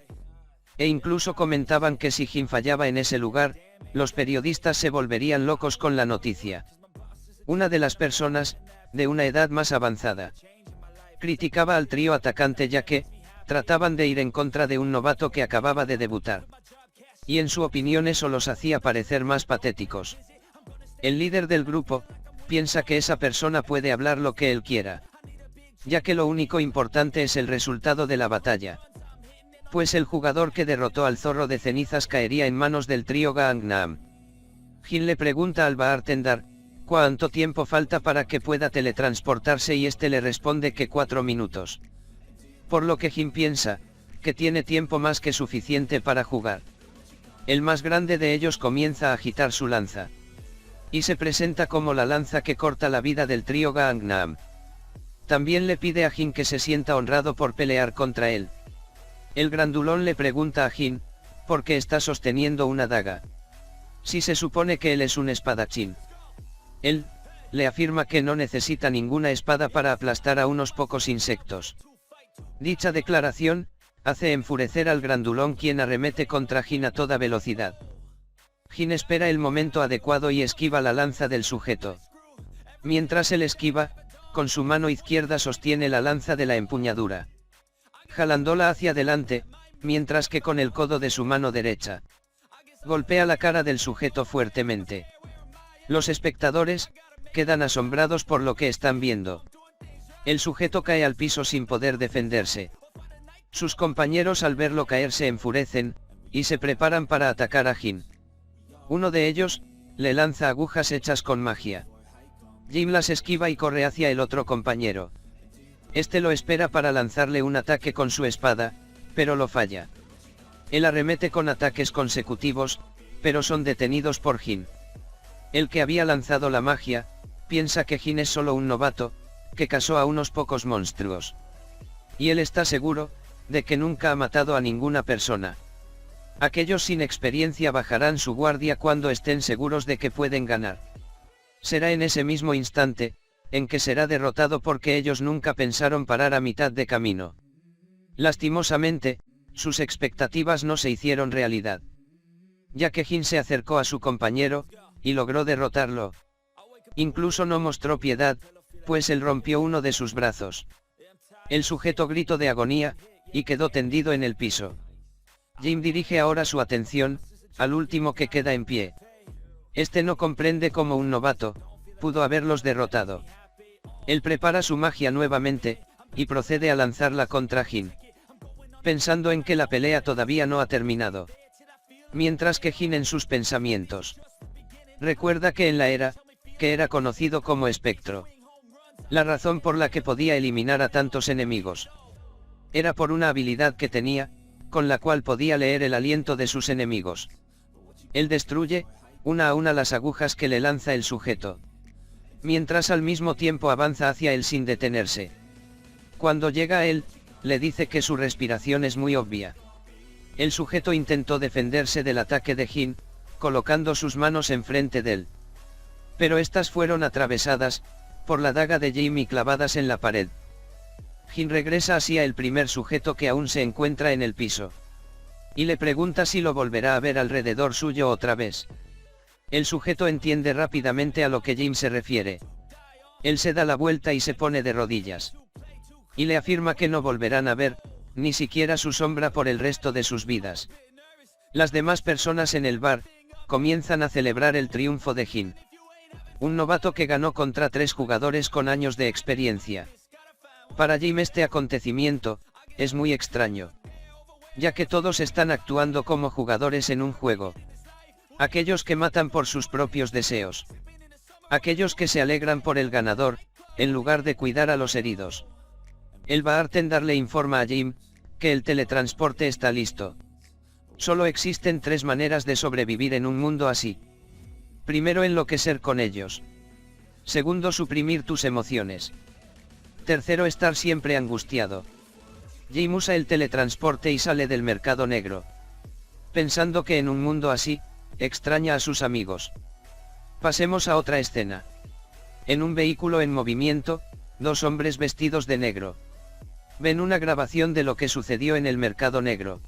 E incluso comentaban que si Jin fallaba en ese lugar, los periodistas se volverían locos con la noticia. Una de las personas, de una edad más avanzada, criticaba al trío atacante ya que trataban de ir en contra de un novato que acababa de debutar. Y en su opinión eso los hacía parecer más patéticos. El líder del grupo piensa que esa persona puede hablar lo que él quiera, ya que lo único importante es el resultado de la batalla. Pues el jugador que derrotó al zorro de cenizas caería en manos del trío Gangnam. Jin le pregunta al bartender cuánto tiempo falta para que pueda teletransportarse y este le responde que 4 minutos. Por lo que Jin piensa que tiene tiempo más que suficiente para jugar. El más grande de ellos comienza a agitar su lanza. y se presenta como la lanza que corta la vida del trío Gangnam. También le pide a Jin que se sienta honrado por pelear contra él. El grandulón le pregunta a Jin, ¿por qué está sosteniendo una daga? Si se supone que él es un espadachín. Él, le afirma que no necesita ninguna espada para aplastar a unos pocos insectos. Dicha declaración, hace enfurecer al grandulón, quien arremete contra Jin a toda velocidad. Jin espera el momento adecuado y esquiva la lanza del sujeto. Mientras él esquiva, con su mano izquierda sostiene la lanza de la empuñadura, jalándola hacia adelante, mientras que con el codo de su mano derecha golpea la cara del sujeto fuertemente. Los espectadores quedan asombrados por lo que están viendo. El sujeto cae al piso sin poder defenderse. Sus compañeros al verlo caer se enfurecen, y se preparan para atacar a Jin. Uno de ellos le lanza agujas hechas con magia. Jim las esquiva y corre hacia el otro compañero. Este lo espera para lanzarle un ataque con su espada, pero lo falla. Él arremete con ataques consecutivos, pero son detenidos por Jin. El que había lanzado la magia, piensa que Jin es solo un novato, que cazó a unos pocos monstruos. Y él está seguro, de que nunca ha matado a ninguna persona. Aquellos sin experiencia bajarán su guardia cuando estén seguros de que pueden ganar. Será en ese mismo instante, en que será derrotado porque ellos nunca pensaron parar a mitad de camino. Lastimosamente, sus expectativas no se hicieron realidad. Ya que Jin se acercó a su compañero, y logró derrotarlo. Incluso no mostró piedad, pues él rompió uno de sus brazos. El sujeto gritó de agonía, y quedó tendido en el piso. Jim dirige ahora su atención al último que queda en pie. Este no comprende cómo un novato pudo haberlos derrotado. Él prepara su magia nuevamente, y procede a lanzarla contra Jin, pensando en que la pelea todavía no ha terminado. Mientras que Jin en sus pensamientos recuerda que en la era, que era conocido como Espectro, la razón por la que podía eliminar a tantos enemigos era por una habilidad que tenía, con la cual podía leer el aliento de sus enemigos. Él destruye, una a una, las agujas que le lanza el sujeto, mientras al mismo tiempo avanza hacia él sin detenerse. Cuando llega a él, le dice que su respiración es muy obvia. El sujeto intentó defenderse del ataque de Jin, colocando sus manos enfrente de él. Pero estas fueron atravesadas por la daga de Jamie clavadas en la pared. Jin regresa hacia el primer sujeto que aún se encuentra en el piso, y le pregunta si lo volverá a ver alrededor suyo otra vez. El sujeto entiende rápidamente a lo que Jim se refiere. Él se da la vuelta y se pone de rodillas, y le afirma que no volverán a ver, ni siquiera su sombra por el resto de sus vidas. Las demás personas en el bar comienzan a celebrar el triunfo de Jin, un novato que ganó contra 3 jugadores con años de experiencia. Para Jim este acontecimiento es muy extraño, ya que todos están actuando como jugadores en un juego. Aquellos que matan por sus propios deseos. Aquellos que se alegran por el ganador, en lugar de cuidar a los heridos. El bartender le informa a Jim que el teletransporte está listo. Solo existen 3 maneras de sobrevivir en un mundo así. Primero, enloquecer con ellos. Segundo, suprimir tus emociones. Tercero, estar siempre angustiado. Jim usa el teletransporte y sale del mercado negro, pensando que en un mundo así, extraña a sus amigos. Pasemos a otra escena. En un vehículo en movimiento, 2 hombres vestidos de negro ven una grabación de lo que sucedió en el mercado negro,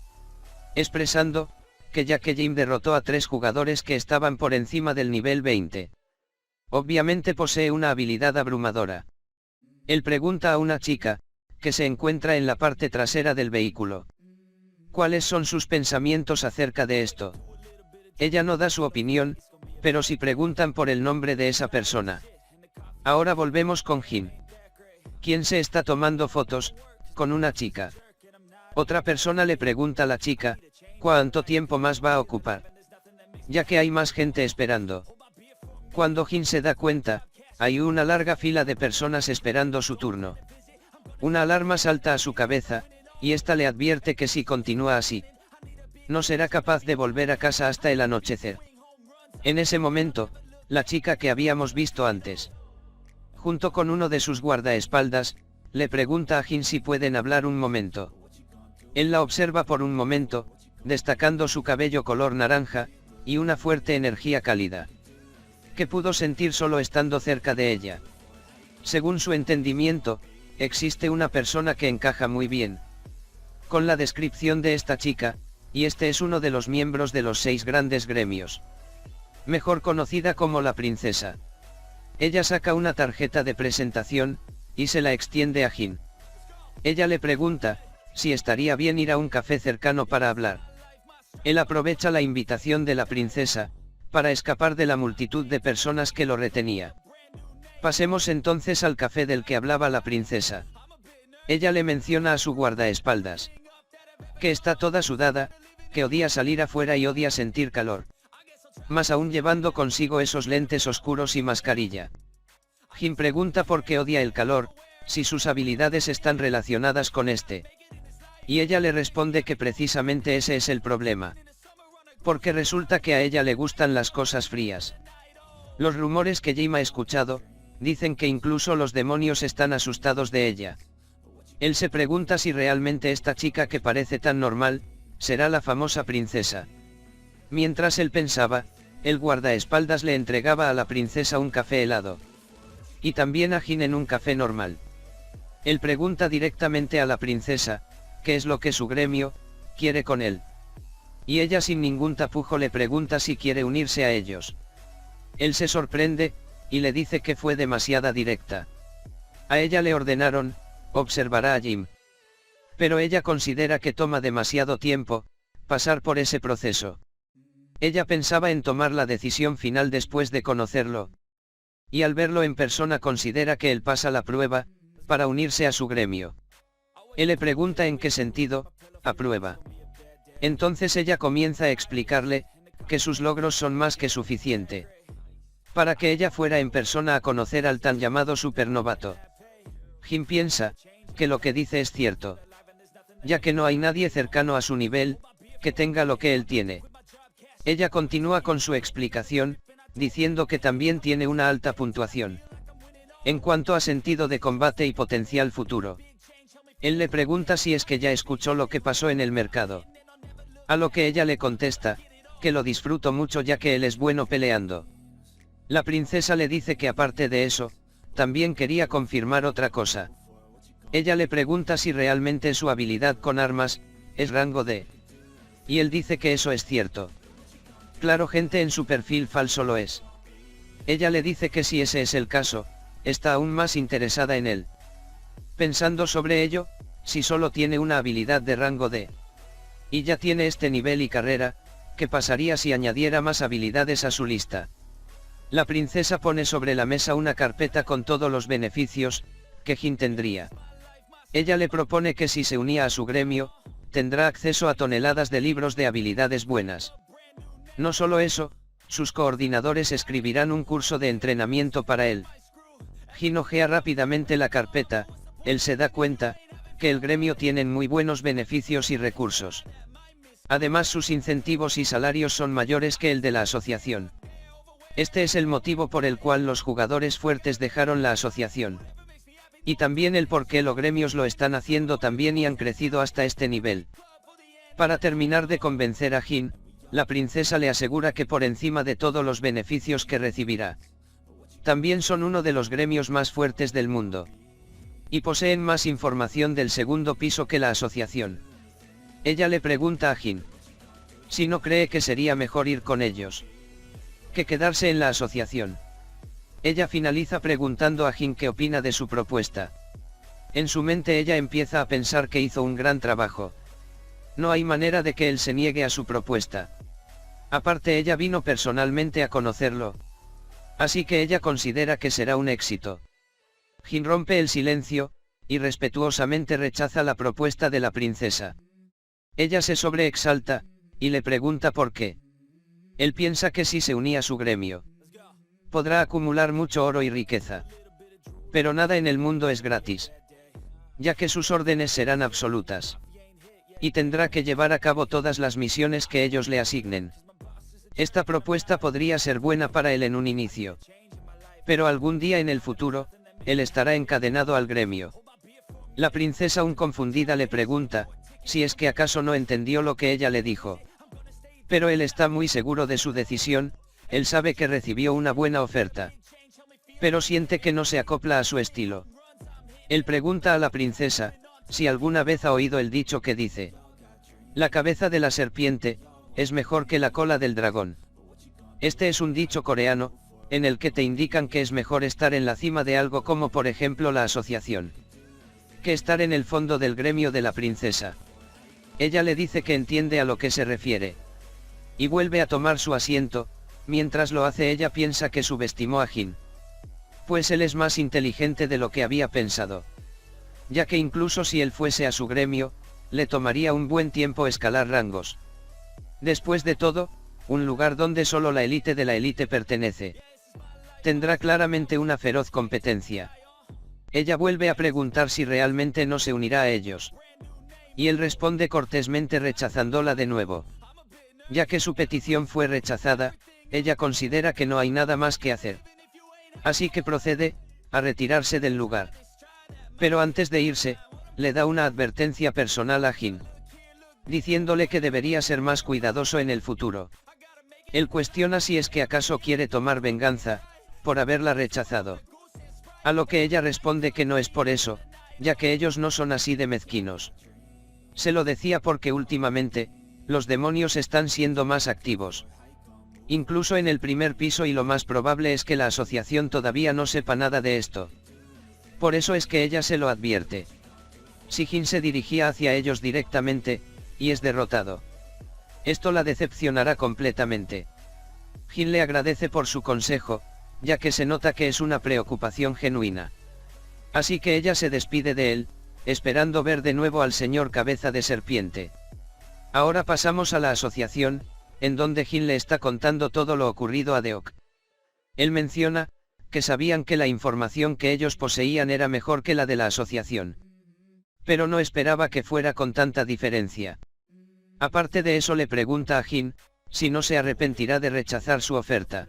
expresando que ya que Jim derrotó a 3 jugadores que estaban por encima del nivel 20, obviamente posee una habilidad abrumadora. Él pregunta a una chica, que se encuentra en la parte trasera del vehículo, cuáles son sus pensamientos acerca de esto. Ella no da su opinión, pero sí preguntan por el nombre de esa persona. Ahora volvemos con Jin, quien se está tomando fotos con una chica. Otra persona le pregunta a la chica cuánto tiempo más va a ocupar, ya que hay más gente esperando. Cuando Jin se da cuenta, hay una larga fila de personas esperando su turno. Una alarma salta a su cabeza, y esta le advierte que si continúa así, no será capaz de volver a casa hasta el anochecer. En ese momento, la chica que habíamos visto antes. Junto con uno de sus guardaespaldas, le pregunta a Jin si pueden hablar un momento. Él la observa por un momento, destacando su cabello color naranja, y una fuerte energía cálida, que pudo sentir solo estando cerca de ella. Según su entendimiento, existe una persona que encaja muy bien con la descripción de esta chica, y este es uno de los miembros de los 6 grandes gremios, mejor conocida como la princesa. Ella saca una tarjeta de presentación, y se la extiende a Jin. Ella le pregunta si estaría bien ir a un café cercano para hablar. Él aprovecha la invitación de la princesa, para escapar de la multitud de personas que lo retenía. Pasemos entonces al café del que hablaba la princesa. Ella le menciona a su guardaespaldas que está toda sudada, que odia salir afuera y odia sentir calor. Más aún llevando consigo esos lentes oscuros y mascarilla. Jin pregunta por qué odia el calor, si sus habilidades están relacionadas con este. Y ella le responde que precisamente ese es el problema. Porque resulta que a ella le gustan las cosas frías. Los rumores que Jim ha escuchado, dicen que incluso los demonios están asustados de ella. Él se pregunta si realmente esta chica que parece tan normal, será la famosa princesa. Mientras él pensaba, el guardaespaldas le entregaba a la princesa un café helado. Y también a Jin en un café normal. Él pregunta directamente a la princesa, qué es lo que su gremio quiere con él. Y ella sin ningún tapujo le pregunta si quiere unirse a ellos. Él se sorprende, y le dice que fue demasiada directa. A ella le ordenaron, observará a Jim. Pero ella considera que toma demasiado tiempo, pasar por ese proceso. Ella pensaba en tomar la decisión final después de conocerlo. Y al verlo en persona considera que él pasa la prueba, para unirse a su gremio. Él le pregunta en qué sentido, aprueba. Entonces ella comienza a explicarle, que sus logros son más que suficiente para que ella fuera en persona a conocer al tan llamado supernovato. Jin piensa, que lo que dice es cierto. Ya que no hay nadie cercano a su nivel, que tenga lo que él tiene. Ella continúa con su explicación, diciendo que también tiene una alta puntuación en cuanto a sentido de combate y potencial futuro. Él le pregunta si es que ya escuchó lo que pasó en el mercado. A lo que ella le contesta, que lo disfruto mucho ya que él es bueno peleando. La princesa le dice que aparte de eso, también quería confirmar otra cosa. Ella le pregunta si realmente su habilidad con armas, es rango D. Y él dice que eso es cierto. Claro, gente, en su perfil falso lo es. Ella le dice que si ese es el caso, está aún más interesada en él. Pensando sobre ello, si solo tiene una habilidad de rango D. Y ya tiene este nivel y carrera, ¿qué pasaría si añadiera más habilidades a su lista? La princesa pone sobre la mesa una carpeta con todos los beneficios que Jin tendría. Ella le propone que si se unía a su gremio, tendrá acceso a toneladas de libros de habilidades buenas. No solo eso, sus coordinadores escribirán un curso de entrenamiento para él. Jin ojea rápidamente la carpeta, él se da cuenta, que el gremio tiene muy buenos beneficios y recursos. Además, sus incentivos y salarios son mayores que el de la asociación. Este es el motivo por el cual los jugadores fuertes dejaron la asociación. Y también el por qué los gremios lo están haciendo también y han crecido hasta este nivel. Para terminar de convencer a Jin, la princesa le asegura que por encima de todos los beneficios que recibirá, también son uno de los gremios más fuertes del mundo. Y poseen más información del segundo piso que la asociación. Ella le pregunta a Jin si no cree que sería mejor ir con ellos que quedarse en la asociación. Ella finaliza preguntando a Jin qué opina de su propuesta. En su mente ella empieza a pensar que hizo un gran trabajo. No hay manera de que él se niegue a su propuesta. Aparte, ella vino personalmente a conocerlo. Así que ella considera que será un éxito. Jin rompe el silencio, y respetuosamente rechaza la propuesta de la princesa. Ella se sobreexalta, y le pregunta por qué. Él piensa que si se unía a su gremio, podrá acumular mucho oro y riqueza. Pero nada en el mundo es gratis, ya que sus órdenes serán absolutas. Y tendrá que llevar a cabo todas las misiones que ellos le asignen. Esta propuesta podría ser buena para él en un inicio. Pero algún día en el futuro, él estará encadenado al gremio. La princesa, aún confundida, le pregunta, si es que acaso no entendió lo que ella le dijo. Pero él está muy seguro de su decisión, él sabe que recibió una buena oferta. Pero siente que no se acopla a su estilo. Él pregunta a la princesa, si alguna vez ha oído el dicho que dice: la cabeza de la serpiente, es mejor que la cola del dragón. Este es un dicho coreano, en el que te indican que es mejor estar en la cima de algo como por ejemplo la asociación, que estar en el fondo del gremio de la princesa. Ella le dice que entiende a lo que se refiere. Y vuelve a tomar su asiento, mientras lo hace ella piensa que subestimó a Jin. Pues él es más inteligente de lo que había pensado. Ya que incluso si él fuese a su gremio, le tomaría un buen tiempo escalar rangos. Después de todo, un lugar donde solo la élite de la élite pertenece. Tendrá claramente una feroz competencia. Ella vuelve a preguntar si realmente no se unirá a ellos. Y él responde cortésmente rechazándola de nuevo. Ya que su petición fue rechazada, ella considera que no hay nada más que hacer. Así que procede a retirarse del lugar. Pero antes de irse, le da una advertencia personal a Jin, diciéndole que debería ser más cuidadoso en el futuro. Él cuestiona si es que acaso quiere tomar venganza, por haberla rechazado. A lo que ella responde que no es por eso, ya que ellos no son así de mezquinos. Se lo decía porque últimamente, los demonios están siendo más activos. Incluso en el primer piso, y lo más probable es que la asociación todavía no sepa nada de esto. Por eso es que ella se lo advierte. Si Jin se dirigía hacia ellos directamente, y es derrotado, esto la decepcionará completamente. Jin le agradece por su consejo, ya que se nota que es una preocupación genuina. Así que ella se despide de él, esperando ver de nuevo al señor Cabeza de Serpiente. Ahora pasamos a la asociación, en donde Jin le está contando todo lo ocurrido a Deok. Él menciona, que sabían que la información que ellos poseían era mejor que la de la asociación. Pero no esperaba que fuera con tanta diferencia. Aparte de eso, le pregunta a Jin, si no se arrepentirá de rechazar su oferta,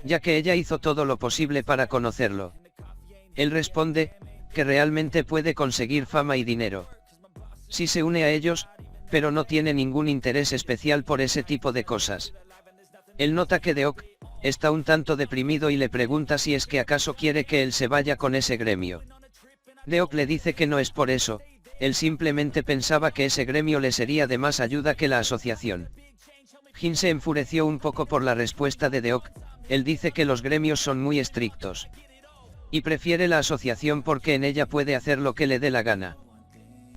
ya que ella hizo todo lo posible para conocerlo. Él responde, que realmente puede conseguir fama y dinero si se une a ellos, pero no tiene ningún interés especial por ese tipo de cosas. Él nota que Deok está un tanto deprimido y le pregunta si es que acaso quiere que él se vaya con ese gremio. Deok le dice que no es por eso, él simplemente pensaba que ese gremio le sería de más ayuda que la asociación. Jin se enfureció un poco por la respuesta de Deok, él dice que los gremios son muy estrictos. Y prefiere la asociación porque en ella puede hacer lo que le dé la gana.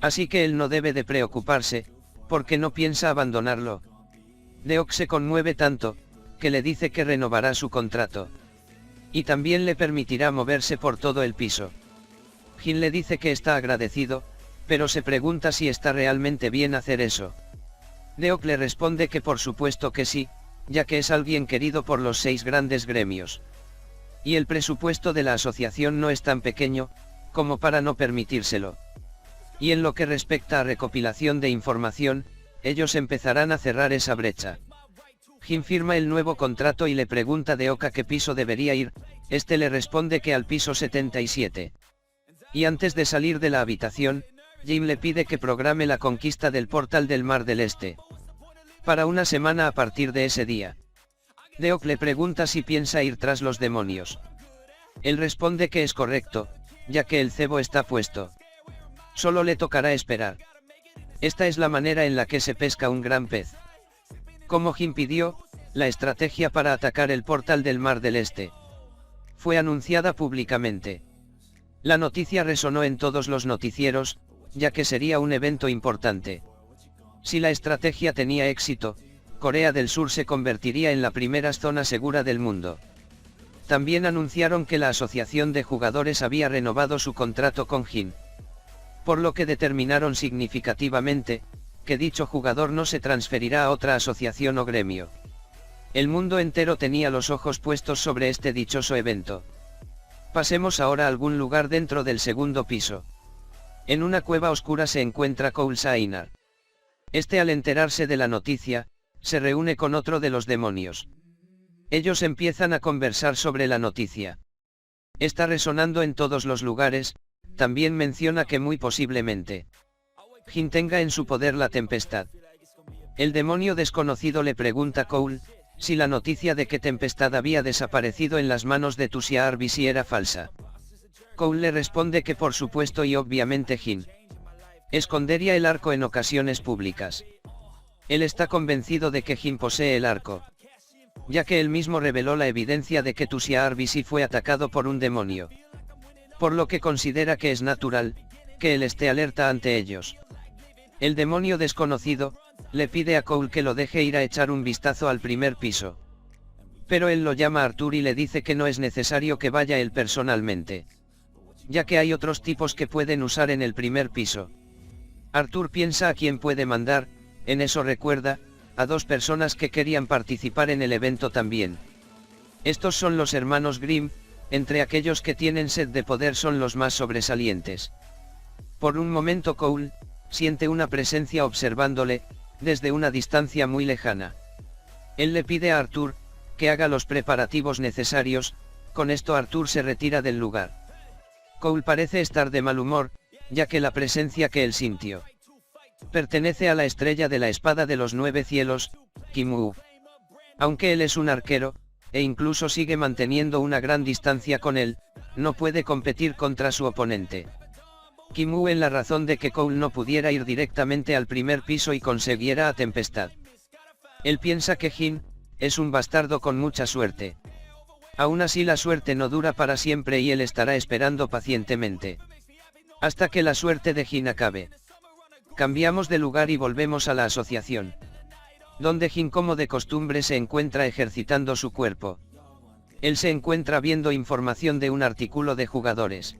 Así que él no debe de preocuparse, porque no piensa abandonarlo. Deok se conmueve tanto, que le dice que renovará su contrato. Y también le permitirá moverse por todo el piso. Jin le dice que está agradecido, pero se pregunta si está realmente bien hacer eso. Deok le responde que por supuesto que sí, ya que es alguien querido por los 6 grandes gremios. Y el presupuesto de la asociación no es tan pequeño, como para no permitírselo. Y en lo que respecta a recopilación de información, ellos empezarán a cerrar esa brecha. Jin firma el nuevo contrato y le pregunta a Deok a qué piso debería ir, este le responde que al piso 77. Y antes de salir de la habitación, Jin le pide que programe la conquista del portal del Mar del Este para una semana a partir de ese día. Deok le pregunta si piensa ir tras los demonios. Él responde que es correcto, ya que el cebo está puesto. Solo le tocará esperar. Esta es la manera en la que se pesca un gran pez. Como Jin pidió, la estrategia para atacar el portal del Mar del Este fue anunciada públicamente. La noticia resonó en todos los noticieros, ya que sería un evento importante. Si la estrategia tenía éxito, Corea del Sur se convertiría en la primera zona segura del mundo. También anunciaron que la asociación de jugadores había renovado su contrato con Jin, por lo que determinaron significativamente, que dicho jugador no se transferirá a otra asociación o gremio. El mundo entero tenía los ojos puestos sobre este dichoso evento. Pasemos ahora a algún lugar dentro del segundo piso. En una cueva oscura se encuentra Cole Sainar. Este, al enterarse de la noticia, se reúne con otro de los demonios. Ellos empiezan a conversar sobre la noticia. Está resonando en todos los lugares. También menciona que muy posiblemente Jin tenga en su poder la tempestad. El demonio desconocido le pregunta a Cole si la noticia de que Tempestad había desaparecido en las manos de Tusia Arbisi era falsa. Cole le responde que por supuesto y obviamente Jin escondería el arco en ocasiones públicas. Él está convencido de que Jin posee el arco, ya que él mismo reveló la evidencia de que Tusia Arbisi fue atacado por un demonio, por lo que considera que es natural que él esté alerta ante ellos. El demonio desconocido le pide a Cole que lo deje ir a echar un vistazo al primer piso. Pero él lo llama a Arthur y le dice que no es necesario que vaya él personalmente, ya que hay otros tipos que pueden usar en el primer piso. Arthur piensa a quién puede mandar. En eso recuerda a dos personas que querían participar en el evento también. Estos son los hermanos Grimm. Entre aquellos que tienen sed de poder son los más sobresalientes. Por un momento Cole siente una presencia observándole desde una distancia muy lejana. Él le pide a Arthur que haga los preparativos necesarios. Con esto Arthur se retira del lugar. Cole parece estar de mal humor, ya que la presencia que él sintió pertenece a la estrella de la espada de los 9 cielos, Kim-Woo. Aunque él es un arquero, e incluso sigue manteniendo una gran distancia con él, no puede competir contra su oponente. Kim-Woo en la razón de que Cole no pudiera ir directamente al primer piso y consiguiera a Tempestad. Él piensa que Jin es un bastardo con mucha suerte. Aún así la suerte no dura para siempre y él estará esperando pacientemente hasta que la suerte de Jin acabe. Cambiamos de lugar y volvemos a la asociación, donde Jin como de costumbre se encuentra ejercitando su cuerpo. Él se encuentra viendo información de un artículo de jugadores.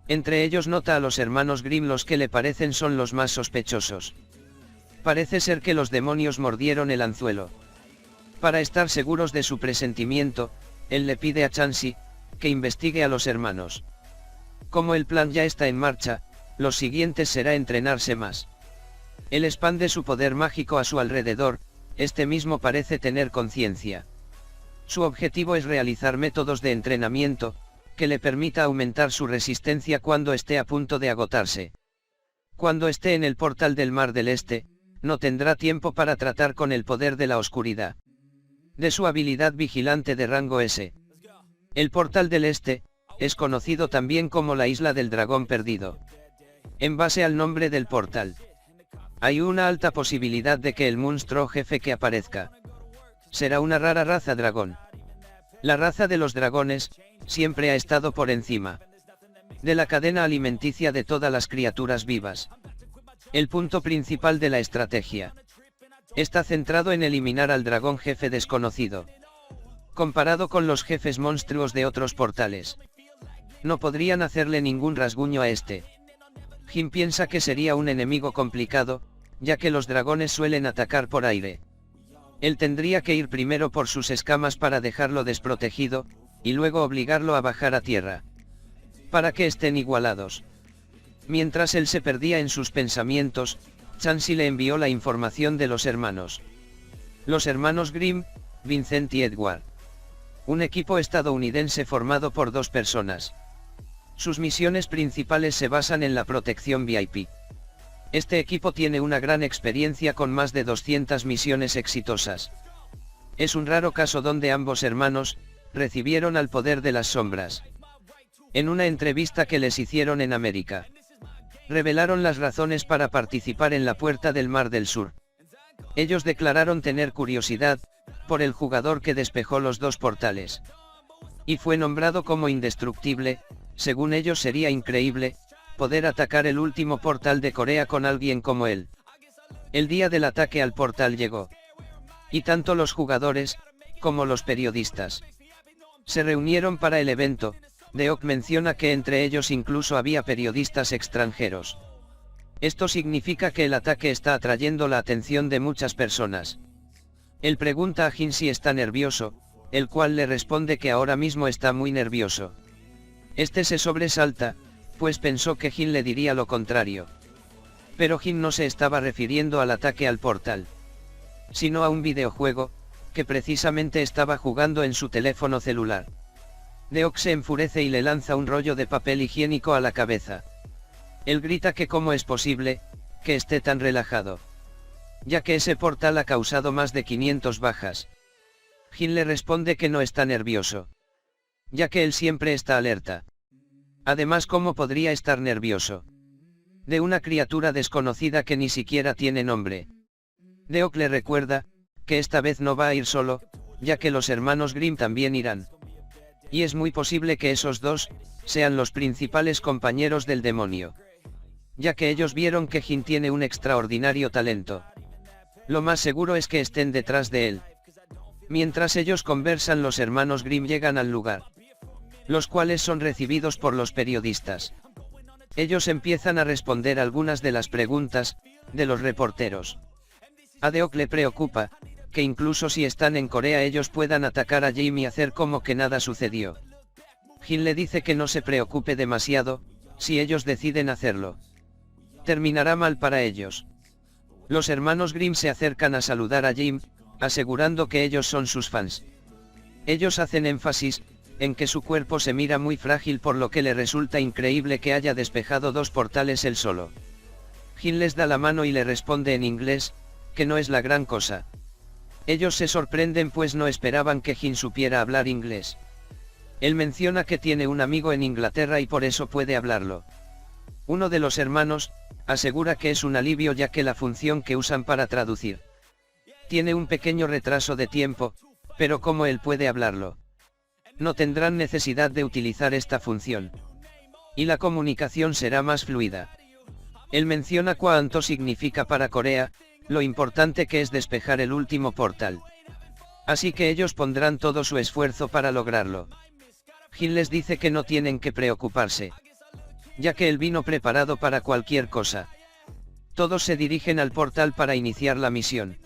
Entre ellos nota a los hermanos Grimm. Los que le parecen son los más sospechosos. Parece ser que los demonios mordieron el anzuelo. Para estar seguros de su presentimiento, él le pide a Chansey que investigue a los hermanos. Como el plan ya está en marcha, lo siguiente será entrenarse más. Él expande su poder mágico a su alrededor. Este mismo parece tener conciencia. Su objetivo es realizar métodos de entrenamiento que le permita aumentar su resistencia cuando esté a punto de agotarse. Cuando esté en el portal del Mar del Este, no tendrá tiempo para tratar con el poder de la oscuridad de su habilidad vigilante de rango S. El portal del Este es conocido también como la Isla del Dragón Perdido, en base al nombre del portal. Hay una alta posibilidad de que el monstruo jefe que aparezca será una rara raza dragón. La raza de los dragones siempre ha estado por encima de la cadena alimenticia de todas las criaturas vivas. El punto principal de la estrategia está centrado en eliminar al dragón jefe desconocido. Comparado con los jefes monstruos de otros portales, no podrían hacerle ningún rasguño a este. Jin piensa que sería un enemigo complicado, ya que los dragones suelen atacar por aire. Él tendría que ir primero por sus escamas para dejarlo desprotegido, y luego obligarlo a bajar a tierra, para que estén igualados. Mientras él se perdía en sus pensamientos, Chansey le envió la información de los hermanos. Los hermanos Grimm, Vincent y Edward. Un equipo estadounidense formado por 2 personas. Sus misiones principales se basan en la protección VIP. Este equipo tiene una gran experiencia con más de 200 misiones exitosas. Es un raro caso donde ambos hermanos recibieron al poder de las sombras. En una entrevista que les hicieron en América, revelaron las razones para participar en la Puerta del Mar del Sur. Ellos declararon tener curiosidad por el jugador que despejó los 2 portales y fue nombrado como indestructible. Según ellos sería increíble poder atacar el último portal de Corea con alguien como él. El día del ataque al portal llegó, y tanto los jugadores como los periodistas se reunieron para el evento. Deok menciona que entre ellos incluso había periodistas extranjeros. Esto significa que el ataque está atrayendo la atención de muchas personas. Él pregunta a Jin si está nervioso, el cual le responde que ahora mismo está muy nervioso. Este se sobresalta, pues pensó que Jin le diría lo contrario. Pero Jin no se estaba refiriendo al ataque al portal. sino a un videojuego, que precisamente estaba jugando en su teléfono celular. Deok se enfurece y le lanza un rollo de papel higiénico a la cabeza. Él grita que cómo es posible, que esté tan relajado, ya que ese portal ha causado más de 500 bajas. Jin le responde que no está nervioso, ya que él siempre está alerta. Además, ¿cómo podría estar nervioso de una criatura desconocida que ni siquiera tiene nombre? Deok le recuerda que esta vez no va a ir solo, ya que los hermanos Grimm también irán. Y es muy posible que esos dos sean los principales compañeros del demonio, ya que ellos vieron que Jin tiene un extraordinario talento. Lo más seguro es que estén detrás de él. Mientras ellos conversan, los hermanos Grimm llegan al lugar, los cuales son recibidos por los periodistas. Ellos empiezan a responder algunas de las preguntas de los reporteros. A Deok le preocupa que incluso si están en Corea ellos puedan atacar a Jim y hacer como que nada sucedió. Jin le dice que no se preocupe demasiado, si ellos deciden hacerlo, terminará mal para ellos. Los hermanos Grimm se acercan a saludar a Jim, asegurando que ellos son sus fans. Ellos hacen énfasis en que su cuerpo se mira muy frágil, por lo que le resulta increíble que haya despejado 2 portales él solo. Jin les da la mano y le responde en inglés que no es la gran cosa. Ellos se sorprenden pues no esperaban que Jin supiera hablar inglés. Él menciona que tiene un amigo en Inglaterra y por eso puede hablarlo. Uno de los hermanos asegura que es un alivio, ya que la función que usan para traducir tiene un pequeño retraso de tiempo, pero como él puede hablarlo, no tendrán necesidad de utilizar esta función, y la comunicación será más fluida. Él menciona cuánto significa para Corea lo importante que es despejar el último portal. Así que ellos pondrán todo su esfuerzo para lograrlo. Jin les dice que no tienen que preocuparse, ya que él vino preparado para cualquier cosa. Todos se dirigen al portal para iniciar la misión.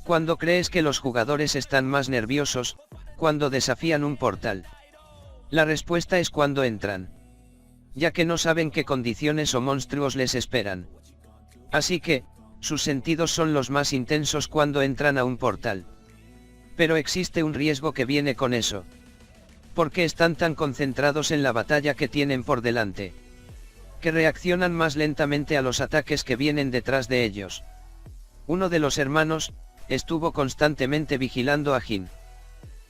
¿Cuándo crees que los jugadores están más nerviosos? Cuando desafían un portal. La respuesta es cuando entran, ya que no saben qué condiciones o monstruos les esperan. Así que, sus sentidos son los más intensos cuando entran a un portal. Pero existe un riesgo que viene con eso, porque están tan concentrados en la batalla que tienen por delante, que reaccionan más lentamente a los ataques que vienen detrás de ellos. Uno de los hermanos estuvo constantemente vigilando a Jin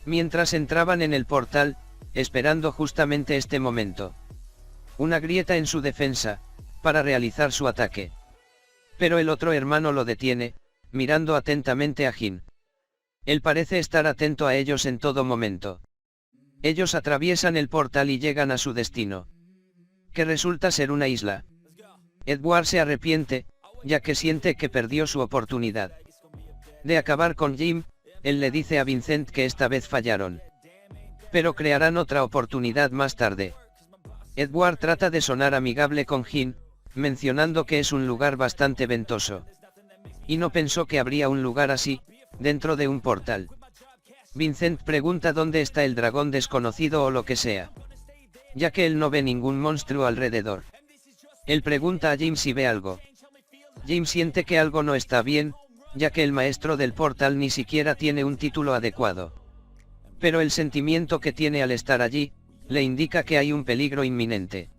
mientras entraban en el portal, esperando justamente este momento, una grieta en su defensa, para realizar su ataque. Pero el otro hermano lo detiene, mirando atentamente a Jin. Él parece estar atento a ellos en todo momento. Ellos atraviesan el portal y llegan a su destino, que resulta ser una isla. Edward se arrepiente, ya que siente que perdió su oportunidad de acabar con Jim. Él le dice a Vincent que esta vez fallaron, pero crearán otra oportunidad más tarde. Edward trata de sonar amigable con Jin, mencionando que es un lugar bastante ventoso, y no pensó que habría un lugar así, dentro de un portal. Vincent pregunta dónde está el dragón desconocido o lo que sea, ya que él no ve ningún monstruo alrededor. Él pregunta a Jim si ve algo. Jim siente que algo no está bien, ya que el maestro del portal ni siquiera tiene un título adecuado. Pero el sentimiento que tiene al estar allí, le indica que hay un peligro inminente.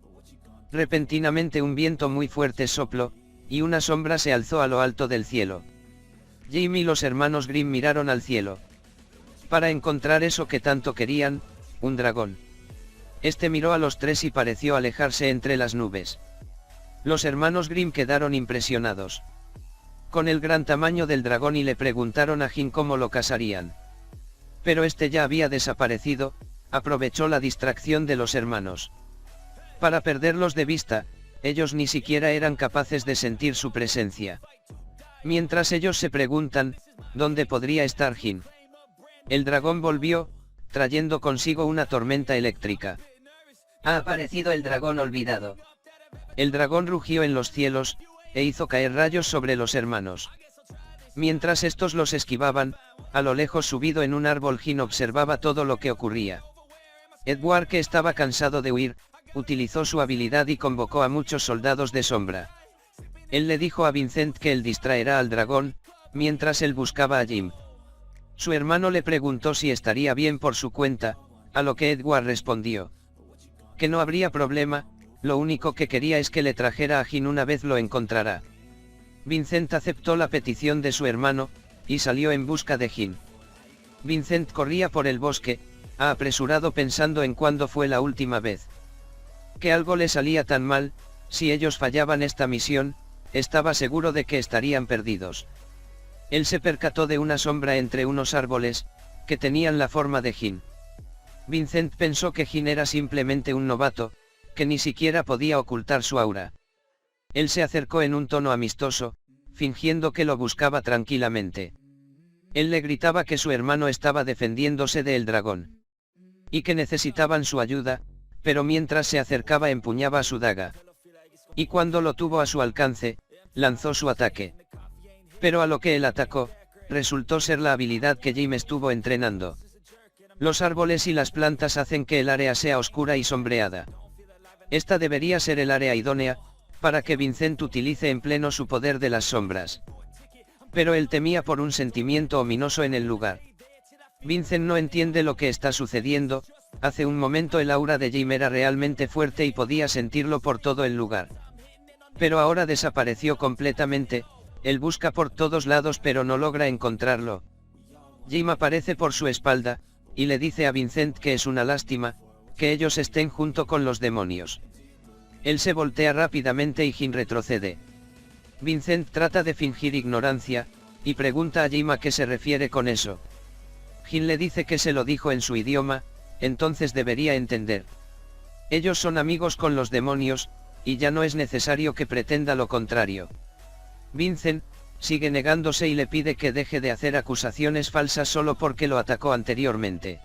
Repentinamente un viento muy fuerte sopló, y una sombra se alzó a lo alto del cielo. Jim y los hermanos Grimm miraron al cielo, para encontrar eso que tanto querían, un dragón. Este miró a los tres y pareció alejarse entre las nubes. Los hermanos Grimm quedaron impresionados con el gran tamaño del dragón y le preguntaron a Jin cómo lo cazarían. Pero este ya había desaparecido, aprovechó la distracción de los hermanos para perderlos de vista. Ellos ni siquiera eran capaces de sentir su presencia. Mientras ellos se preguntan, ¿dónde podría estar Jin? El dragón volvió, trayendo consigo una tormenta eléctrica. Ha aparecido el dragón olvidado. El dragón rugió en los cielos, e hizo caer rayos sobre los hermanos. Mientras estos los esquivaban, a lo lejos subido en un árbol Jin observaba todo lo que ocurría. Edward, que estaba cansado de huir, utilizó su habilidad y convocó a muchos soldados de sombra. Él le dijo a Vincent que él distraerá al dragón, mientras él buscaba a Jim. Su hermano le preguntó si estaría bien por su cuenta, a lo que Edward respondió que no habría problema, lo único que quería es que le trajera a Jim una vez lo encontrará. Vincent aceptó la petición de su hermano, y salió en busca de Jim. Vincent corría por el bosque, apresurado pensando en cuándo fue la última vez que algo le salía tan mal. Si ellos fallaban esta misión, estaba seguro de que estarían perdidos. Él se percató de una sombra entre unos árboles, que tenían la forma de Jim. Vincent pensó que Jim era simplemente un novato, que ni siquiera podía ocultar su aura. Él se acercó en un tono amistoso, fingiendo que lo buscaba tranquilamente. Él le gritaba que su hermano estaba defendiéndose del dragón, y que necesitaban su ayuda, pero mientras se acercaba empuñaba su daga. Y cuando lo tuvo a su alcance, lanzó su ataque. Pero a lo que él atacó, resultó ser la habilidad que Jim estuvo entrenando. Los árboles y las plantas hacen que el área sea oscura y sombreada. Esta debería ser el área idónea, para que Vincent utilice en pleno su poder de las sombras. Pero él temía por un sentimiento ominoso en el lugar. Vincent no entiende lo que está sucediendo. Hace un momento el aura de Jim era realmente fuerte y podía sentirlo por todo el lugar. Pero ahora desapareció completamente. Él busca por todos lados pero no logra encontrarlo. Jim aparece por su espalda, y le dice a Vincent que es una lástima, que ellos estén junto con los demonios. Él se voltea rápidamente y Jim retrocede. Vincent trata de fingir ignorancia, y pregunta a Jim a qué se refiere con eso. Jim le dice que se lo dijo en su idioma, entonces debería entender. Ellos son amigos con los demonios, y ya no es necesario que pretenda lo contrario. Vincent sigue negándose y le pide que deje de hacer acusaciones falsas solo porque lo atacó anteriormente.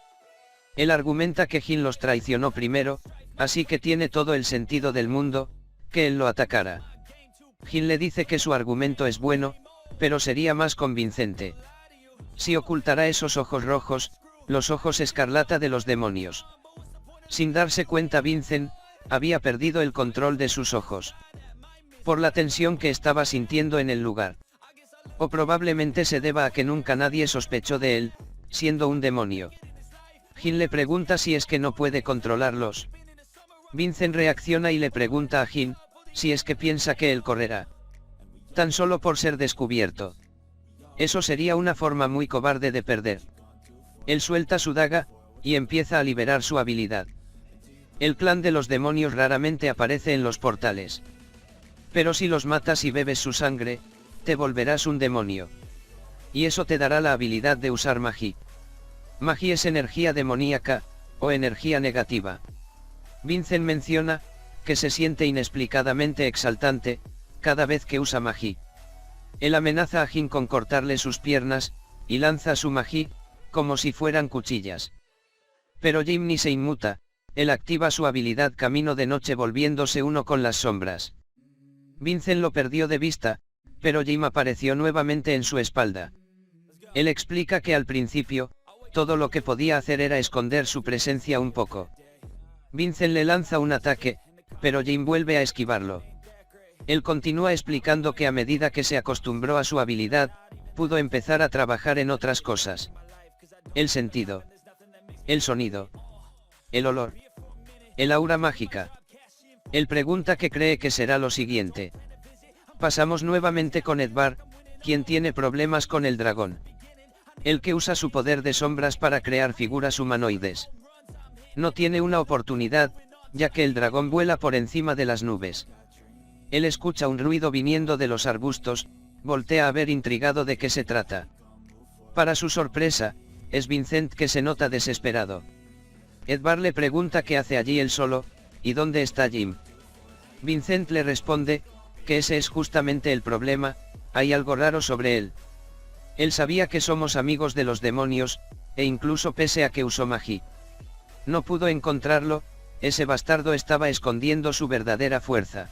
Él argumenta que Jim los traicionó primero, así que tiene todo el sentido del mundo, que él lo atacara. Jim le dice que su argumento es bueno, pero sería más convincente si ocultará esos ojos rojos, los ojos escarlata de los demonios. Sin darse cuenta Vincent había perdido el control de sus ojos, por la tensión que estaba sintiendo en el lugar. O probablemente se deba a que nunca nadie sospechó de él, siendo un demonio. Jim le pregunta si es que no puede controlarlos. Vincent reacciona y le pregunta a Jim si es que piensa que él correrá, tan solo por ser descubierto. Eso sería una forma muy cobarde de perder. Él suelta su daga, y empieza a liberar su habilidad. El clan de los demonios raramente aparece en los portales. Pero si los matas y bebes su sangre, te volverás un demonio. Y eso te dará la habilidad de usar magia. Magia es energía demoníaca, o energía negativa. Vincent menciona que se siente inexplicadamente exaltante cada vez que usa magia. Él amenaza a Jim con cortarle sus piernas, y lanza su magia, como si fueran cuchillas. Pero Jim ni se inmuta, él activa su habilidad Camino de Noche volviéndose uno con las sombras. Vincent lo perdió de vista, pero Jim apareció nuevamente en su espalda. Él explica que al principio, todo lo que podía hacer era esconder su presencia un poco. Vincent le lanza un ataque, pero Jim vuelve a esquivarlo. Él continúa explicando que a medida que se acostumbró a su habilidad, pudo empezar a trabajar en otras cosas. El sentido, el sonido, el olor, el aura mágica. Él pregunta qué cree que será lo siguiente. Pasamos nuevamente con Edward, quien tiene problemas con el dragón. El que usa su poder de sombras para crear figuras humanoides. No tiene una oportunidad, ya que el dragón vuela por encima de las nubes. Él escucha un ruido viniendo de los arbustos, voltea a ver intrigado de qué se trata. Para su sorpresa, es Vincent que se nota desesperado. Edward le pregunta qué hace allí él solo, y dónde está Jim. Vincent le responde que ese es justamente el problema, hay algo raro sobre él. Él sabía que somos amigos de los demonios, e incluso pese a que usó magia, no pudo encontrarlo, ese bastardo estaba escondiendo su verdadera fuerza.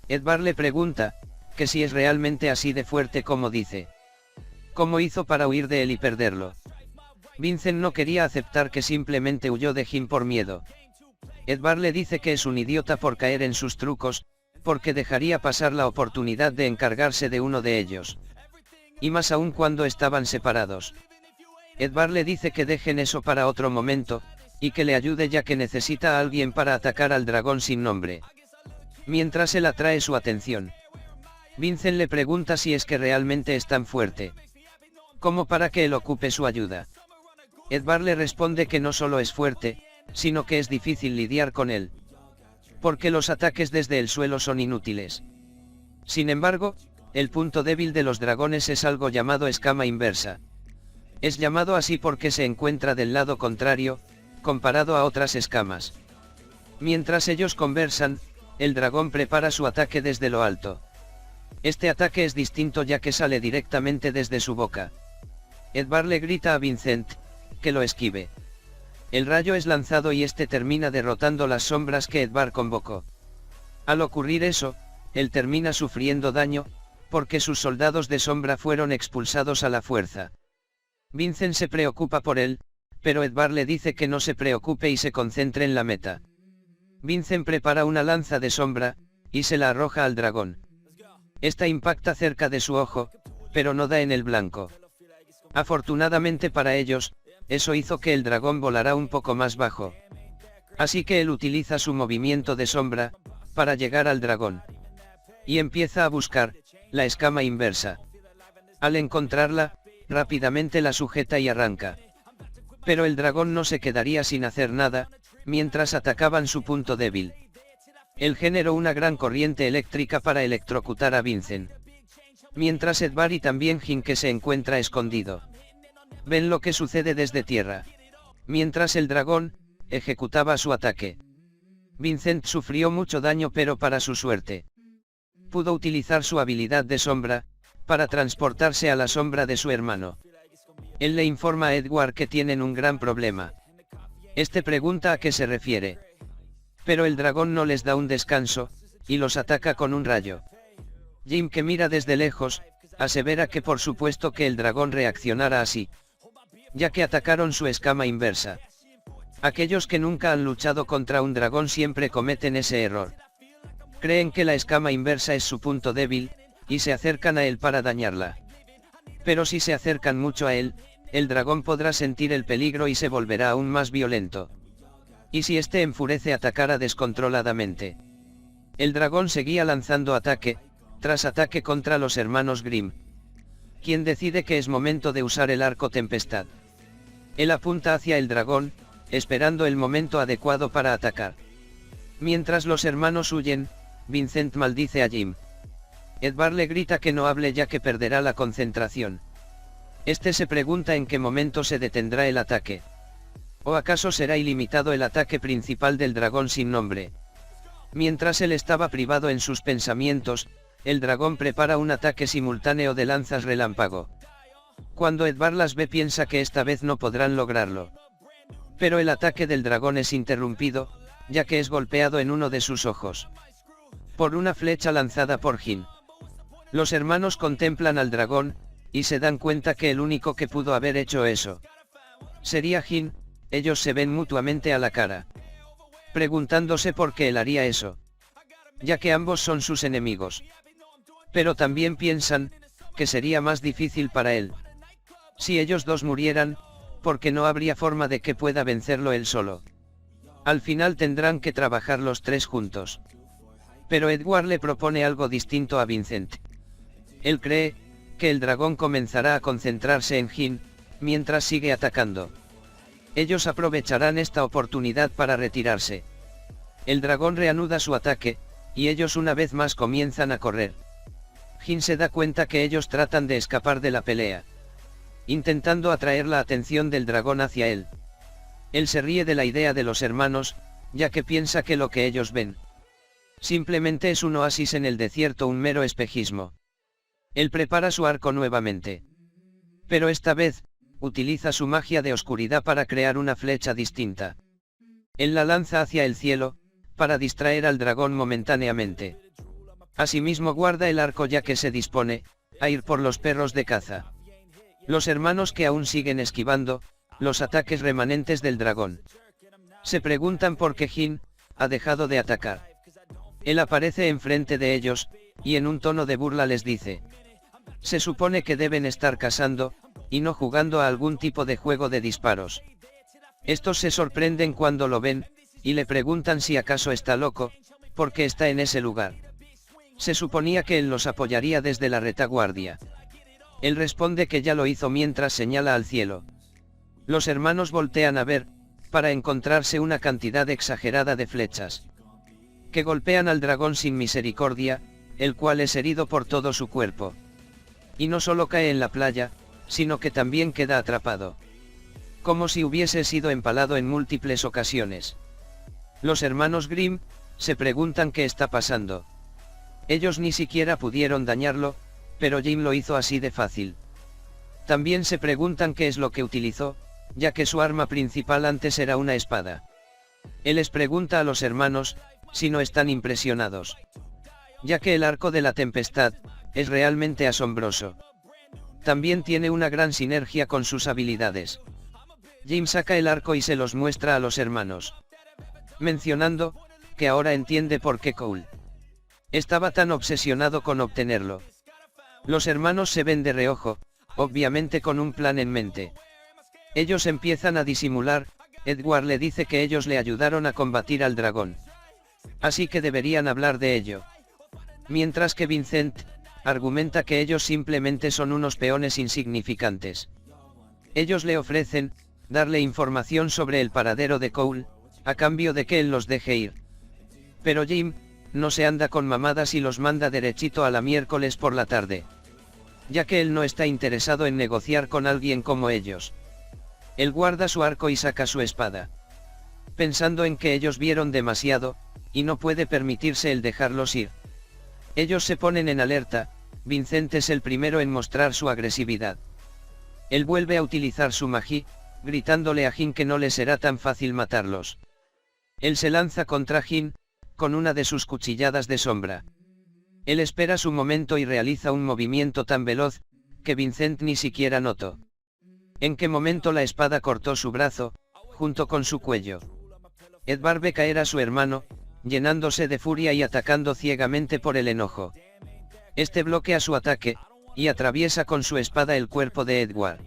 Edward le pregunta que si es realmente así de fuerte como dice. ¿Cómo hizo para huir de él y perderlo? Vincent no quería aceptar que simplemente huyó de Jim por miedo. Edward le dice que es un idiota por caer en sus trucos, porque dejaría pasar la oportunidad de encargarse de uno de ellos. y más aún cuando estaban separados. Edvard le dice que dejen eso para otro momento, y que le ayude ya que necesita a alguien para atacar al dragón sin nombre. Mientras él atrae su atención, Vincent le pregunta si es que realmente es tan fuerte como para que él ocupe su ayuda. Edvard le responde que no solo es fuerte, sino que es difícil lidiar con él, porque los ataques desde el suelo son inútiles. Sin embargo, el punto débil de los dragones es algo llamado escama inversa. Es llamado así porque se encuentra del lado contrario, comparado a otras escamas. Mientras ellos conversan, el dragón prepara su ataque desde lo alto. Este ataque es distinto ya que sale directamente desde su boca. Edvard le grita a Vincent que lo esquive. El rayo es lanzado y este termina derrotando las sombras que Edvard convocó. Al ocurrir eso, él termina sufriendo daño, porque sus soldados de sombra fueron expulsados a la fuerza. Vincent se preocupa por él, pero Edvard le dice que no se preocupe y se concentre en la meta. Vincent prepara una lanza de sombra, y se la arroja al dragón. Esta impacta cerca de su ojo, pero no da en el blanco. Afortunadamente para ellos, eso hizo que el dragón volara un poco más bajo. Así que él utiliza su movimiento de sombra, para llegar al dragón. Y empieza a buscar la escama inversa. Al encontrarla, rápidamente la sujeta y arranca. Pero el dragón no se quedaría sin hacer nada, mientras atacaban su punto débil. Él generó una gran corriente eléctrica para electrocutar a Vincent. Mientras Edvard y también Jin, que se encuentra escondido, ven lo que sucede desde tierra. Mientras el dragón ejecutaba su ataque, Vincent sufrió mucho daño, pero para su suerte, pudo utilizar su habilidad de sombra, para transportarse a la sombra de su hermano. Él le informa a Edward que tienen un gran problema. Este pregunta a qué se refiere. Pero el dragón no les da un descanso, y los ataca con un rayo. Jim, que mira desde lejos, asevera que por supuesto que el dragón reaccionara así, ya que atacaron su escama inversa. Aquellos que nunca han luchado contra un dragón siempre cometen ese error. Creen que la escama inversa es su punto débil, y se acercan a él para dañarla. Pero si se acercan mucho a él, el dragón podrá sentir el peligro y se volverá aún más violento. Y si este enfurece, atacará descontroladamente. El dragón seguía lanzando ataque tras ataque contra los hermanos Grimm, quien decide que es momento de usar el arco tempestad. Él apunta hacia el dragón, esperando el momento adecuado para atacar. Mientras los hermanos huyen, Vincent maldice a Jim. Edvard le grita que no hable ya que perderá la concentración. Este se pregunta en qué momento se detendrá el ataque. ¿O acaso será ilimitado el ataque principal del dragón sin nombre? Mientras él estaba privado en sus pensamientos, el dragón prepara un ataque simultáneo de lanzas relámpago. Cuando Edvard las ve, piensa que esta vez no podrán lograrlo. Pero el ataque del dragón es interrumpido, ya que es golpeado en uno de sus ojos por una flecha lanzada por Jin. Los hermanos contemplan al dragón, y se dan cuenta que el único que pudo haber hecho eso sería Jin. Ellos se ven mutuamente a la cara, preguntándose por qué él haría eso, ya que ambos son sus enemigos. Pero también piensan que sería más difícil para él si ellos dos murieran, porque no habría forma de que pueda vencerlo él solo. Al final tendrán que trabajar los tres juntos. Pero Edward le propone algo distinto a Vincent. Él cree que el dragón comenzará a concentrarse en Jin, mientras sigue atacando. Ellos aprovecharán esta oportunidad para retirarse. El dragón reanuda su ataque, y ellos una vez más comienzan a correr. Jin se da cuenta que ellos tratan de escapar de la pelea, intentando atraer la atención del dragón hacia él. Él se ríe de la idea de los hermanos, ya que piensa que lo que ellos ven simplemente es un oasis en el desierto, un mero espejismo. Él prepara su arco nuevamente, pero esta vez utiliza su magia de oscuridad para crear una flecha distinta. Él la lanza hacia el cielo, para distraer al dragón momentáneamente. Asimismo guarda el arco ya que se dispone a ir por los perros de caza. Los hermanos, que aún siguen esquivando los ataques remanentes del dragón, se preguntan por qué Jin ha dejado de atacar. Él aparece enfrente de ellos, y en un tono de burla les dice: Se supone que deben estar cazando, y no jugando a algún tipo de juego de disparos. Estos se sorprenden cuando lo ven, y le preguntan si acaso está loco, porque está en ese lugar. Se suponía que él los apoyaría desde la retaguardia. Él responde que ya lo hizo mientras señala al cielo. Los hermanos voltean a ver, para encontrarse una cantidad exagerada de flechas, que golpean al dragón sin misericordia, el cual es herido por todo su cuerpo. Y no solo cae en la playa, sino que también queda atrapado, como si hubiese sido empalado en múltiples ocasiones. Los hermanos Grimm se preguntan qué está pasando. Ellos ni siquiera pudieron dañarlo, pero Jim lo hizo así de fácil. También se preguntan qué es lo que utilizó, ya que su arma principal antes era una espada. Él les pregunta a los hermanos, si no están impresionados, ya que el arco de la tempestad, es realmente asombroso. También tiene una gran sinergia con sus habilidades. Jim saca el arco y se los muestra a los hermanos, mencionando, que ahora entiende por qué Cole estaba tan obsesionado con obtenerlo. Los hermanos se ven de reojo, obviamente con un plan en mente. Ellos empiezan a disimular, Edward le dice que ellos le ayudaron a combatir al dragón, así que deberían hablar de ello. Mientras que Vincent argumenta que ellos simplemente son unos peones insignificantes. Ellos le ofrecen darle información sobre el paradero de Cole, a cambio de que él los deje ir. Pero Jim no se anda con mamadas y los manda derechito a la miércoles por la tarde, ya que él no está interesado en negociar con alguien como ellos. Él guarda su arco y saca su espada, pensando en que ellos vieron demasiado, y no puede permitirse el dejarlos ir. Ellos se ponen en alerta. Vincent es el primero en mostrar su agresividad. Él vuelve a utilizar su magia, gritándole a Jin que no le será tan fácil matarlos. Él se lanza contra Jin, con una de sus cuchilladas de sombra. Él espera su momento y realiza un movimiento tan veloz, que Vincent ni siquiera notó en qué momento la espada cortó su brazo, junto con su cuello. Edward ve caer a su hermano, llenándose de furia y atacando ciegamente por el enojo. Este bloquea su ataque, y atraviesa con su espada el cuerpo de Edward.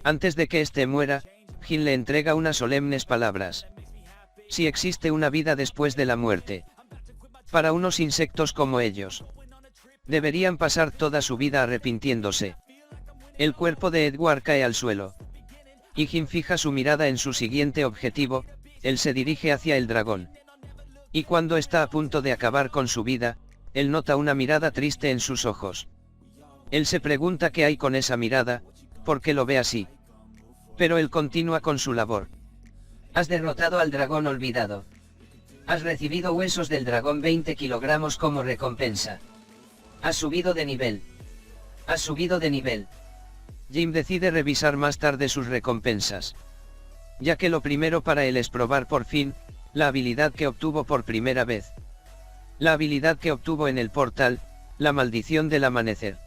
Antes de que éste muera, Jin le entrega unas solemnes palabras. Si existe una vida después de la muerte, para unos insectos como ellos, deberían pasar toda su vida arrepintiéndose. El cuerpo de Edward cae al suelo, y Jin fija su mirada en su siguiente objetivo. Él se dirige hacia el dragón. Y cuando está a punto de acabar con su vida, él nota una mirada triste en sus ojos. Él se pregunta qué hay con esa mirada, por qué lo ve así. Pero él continúa con su labor. Has derrotado al dragón olvidado. Has recibido huesos del dragón 20 kilogramos como recompensa. Has subido de nivel. Has subido de nivel. Jim decide revisar más tarde sus recompensas, ya que lo primero para él es probar por fin la habilidad que obtuvo por primera vez. La habilidad que obtuvo en el portal, la maldición del amanecer.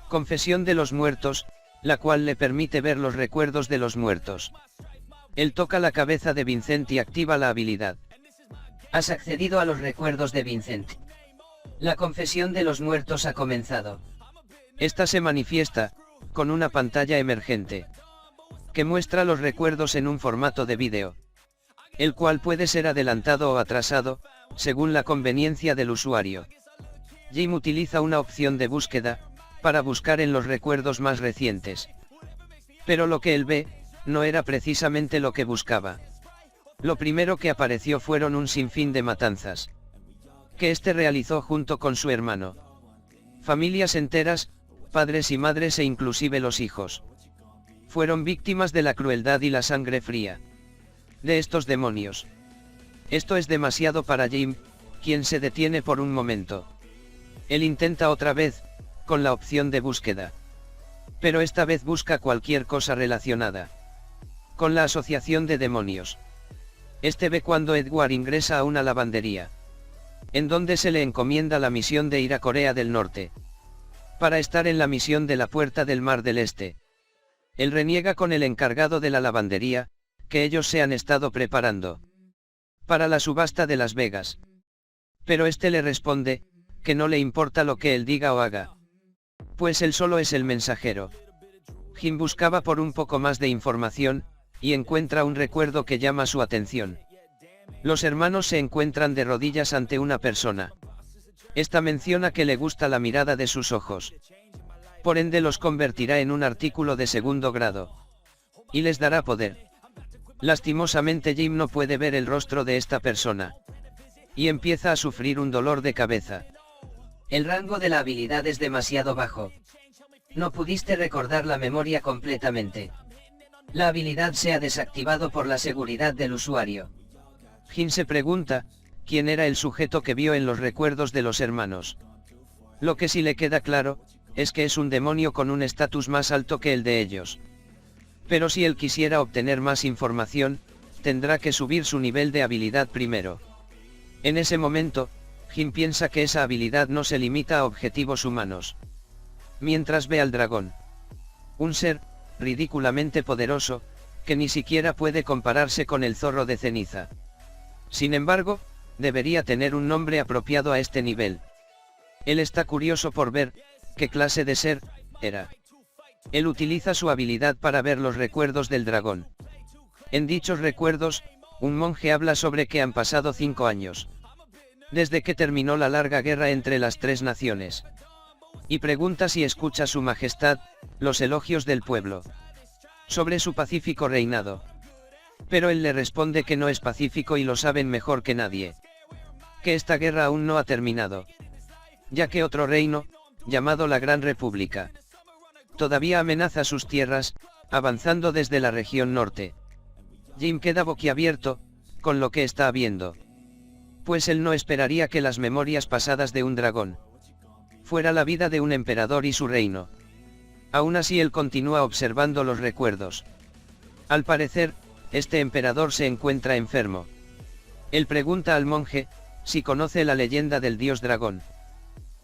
Confesión de los muertos, la cual le permite ver los recuerdos de los muertos. Él toca la cabeza de Vincent y activa la habilidad. Has accedido a los recuerdos de Vincent. La confesión de los muertos ha comenzado. Esta se manifiesta con una pantalla emergente, que muestra los recuerdos en un formato de vídeo, el cual puede ser adelantado o atrasado, según la conveniencia del usuario. Jim utiliza una opción de búsqueda, para buscar en los recuerdos más recientes. Pero lo que él ve, no era precisamente lo que buscaba. Lo primero que apareció fueron un sinfín de matanzas, que este realizó junto con su hermano. Familias enteras, padres y madres e inclusive los hijos, fueron víctimas de la crueldad y la sangre fría de estos demonios. Esto es demasiado para Jim, quien se detiene por un momento. Él intenta otra vez, con la opción de búsqueda. Pero esta vez busca cualquier cosa relacionada con la asociación de demonios. Este ve cuando Edward ingresa a una lavandería, en donde se le encomienda la misión de ir a Corea del Norte, para estar en la misión de la Puerta del Mar del Este. Él reniega con el encargado de la lavandería, que ellos se han estado preparando para la subasta de Las Vegas. Pero este le responde, que no le importa lo que él diga o haga, Pues él solo es el mensajero. Jin buscaba por un poco más de información, y encuentra un recuerdo que llama su atención. Los hermanos se encuentran de rodillas ante una persona. Esta menciona que le gusta la mirada de sus ojos. Por ende los convertirá en un artículo de segundo grado. Y les dará poder. Lastimosamente Jim no puede ver el rostro de esta persona. Y empieza a sufrir un dolor de cabeza. El rango de la habilidad es demasiado bajo. No pudiste recordar la memoria completamente. La habilidad se ha desactivado por la seguridad del usuario. Jin se pregunta, ¿quién era el sujeto que vio en los recuerdos de los hermanos? Lo que sí le queda claro, es que es un demonio con un estatus más alto que el de ellos. Pero si él quisiera obtener más información, tendrá que subir su nivel de habilidad primero. En ese momento, Jin piensa que esa habilidad no se limita a objetivos humanos. Mientras ve al dragón. Un ser, ridículamente poderoso, que ni siquiera puede compararse con el zorro de ceniza. Sin embargo, debería tener un nombre apropiado a este nivel. Él está curioso por ver, qué clase de ser, era. Él utiliza su habilidad para ver los recuerdos del dragón. En dichos recuerdos, un monje habla sobre que han pasado 5 años. Desde que terminó la larga guerra entre las 3 naciones. Y pregunta si escucha su majestad, los elogios del pueblo. Sobre su pacífico reinado. Pero él le responde que no es pacífico y lo saben mejor que nadie. Que esta guerra aún no ha terminado. Ya que otro reino, llamado la Gran República, todavía amenaza sus tierras, avanzando desde la región norte. Jim queda boquiabierto, con lo que está viendo. Pues él no esperaría que las memorias pasadas de un dragón fuera la vida de un emperador y su reino. Aún así él continúa observando los recuerdos. Al parecer, este emperador se encuentra enfermo. Él pregunta al monje, si conoce la leyenda del dios dragón,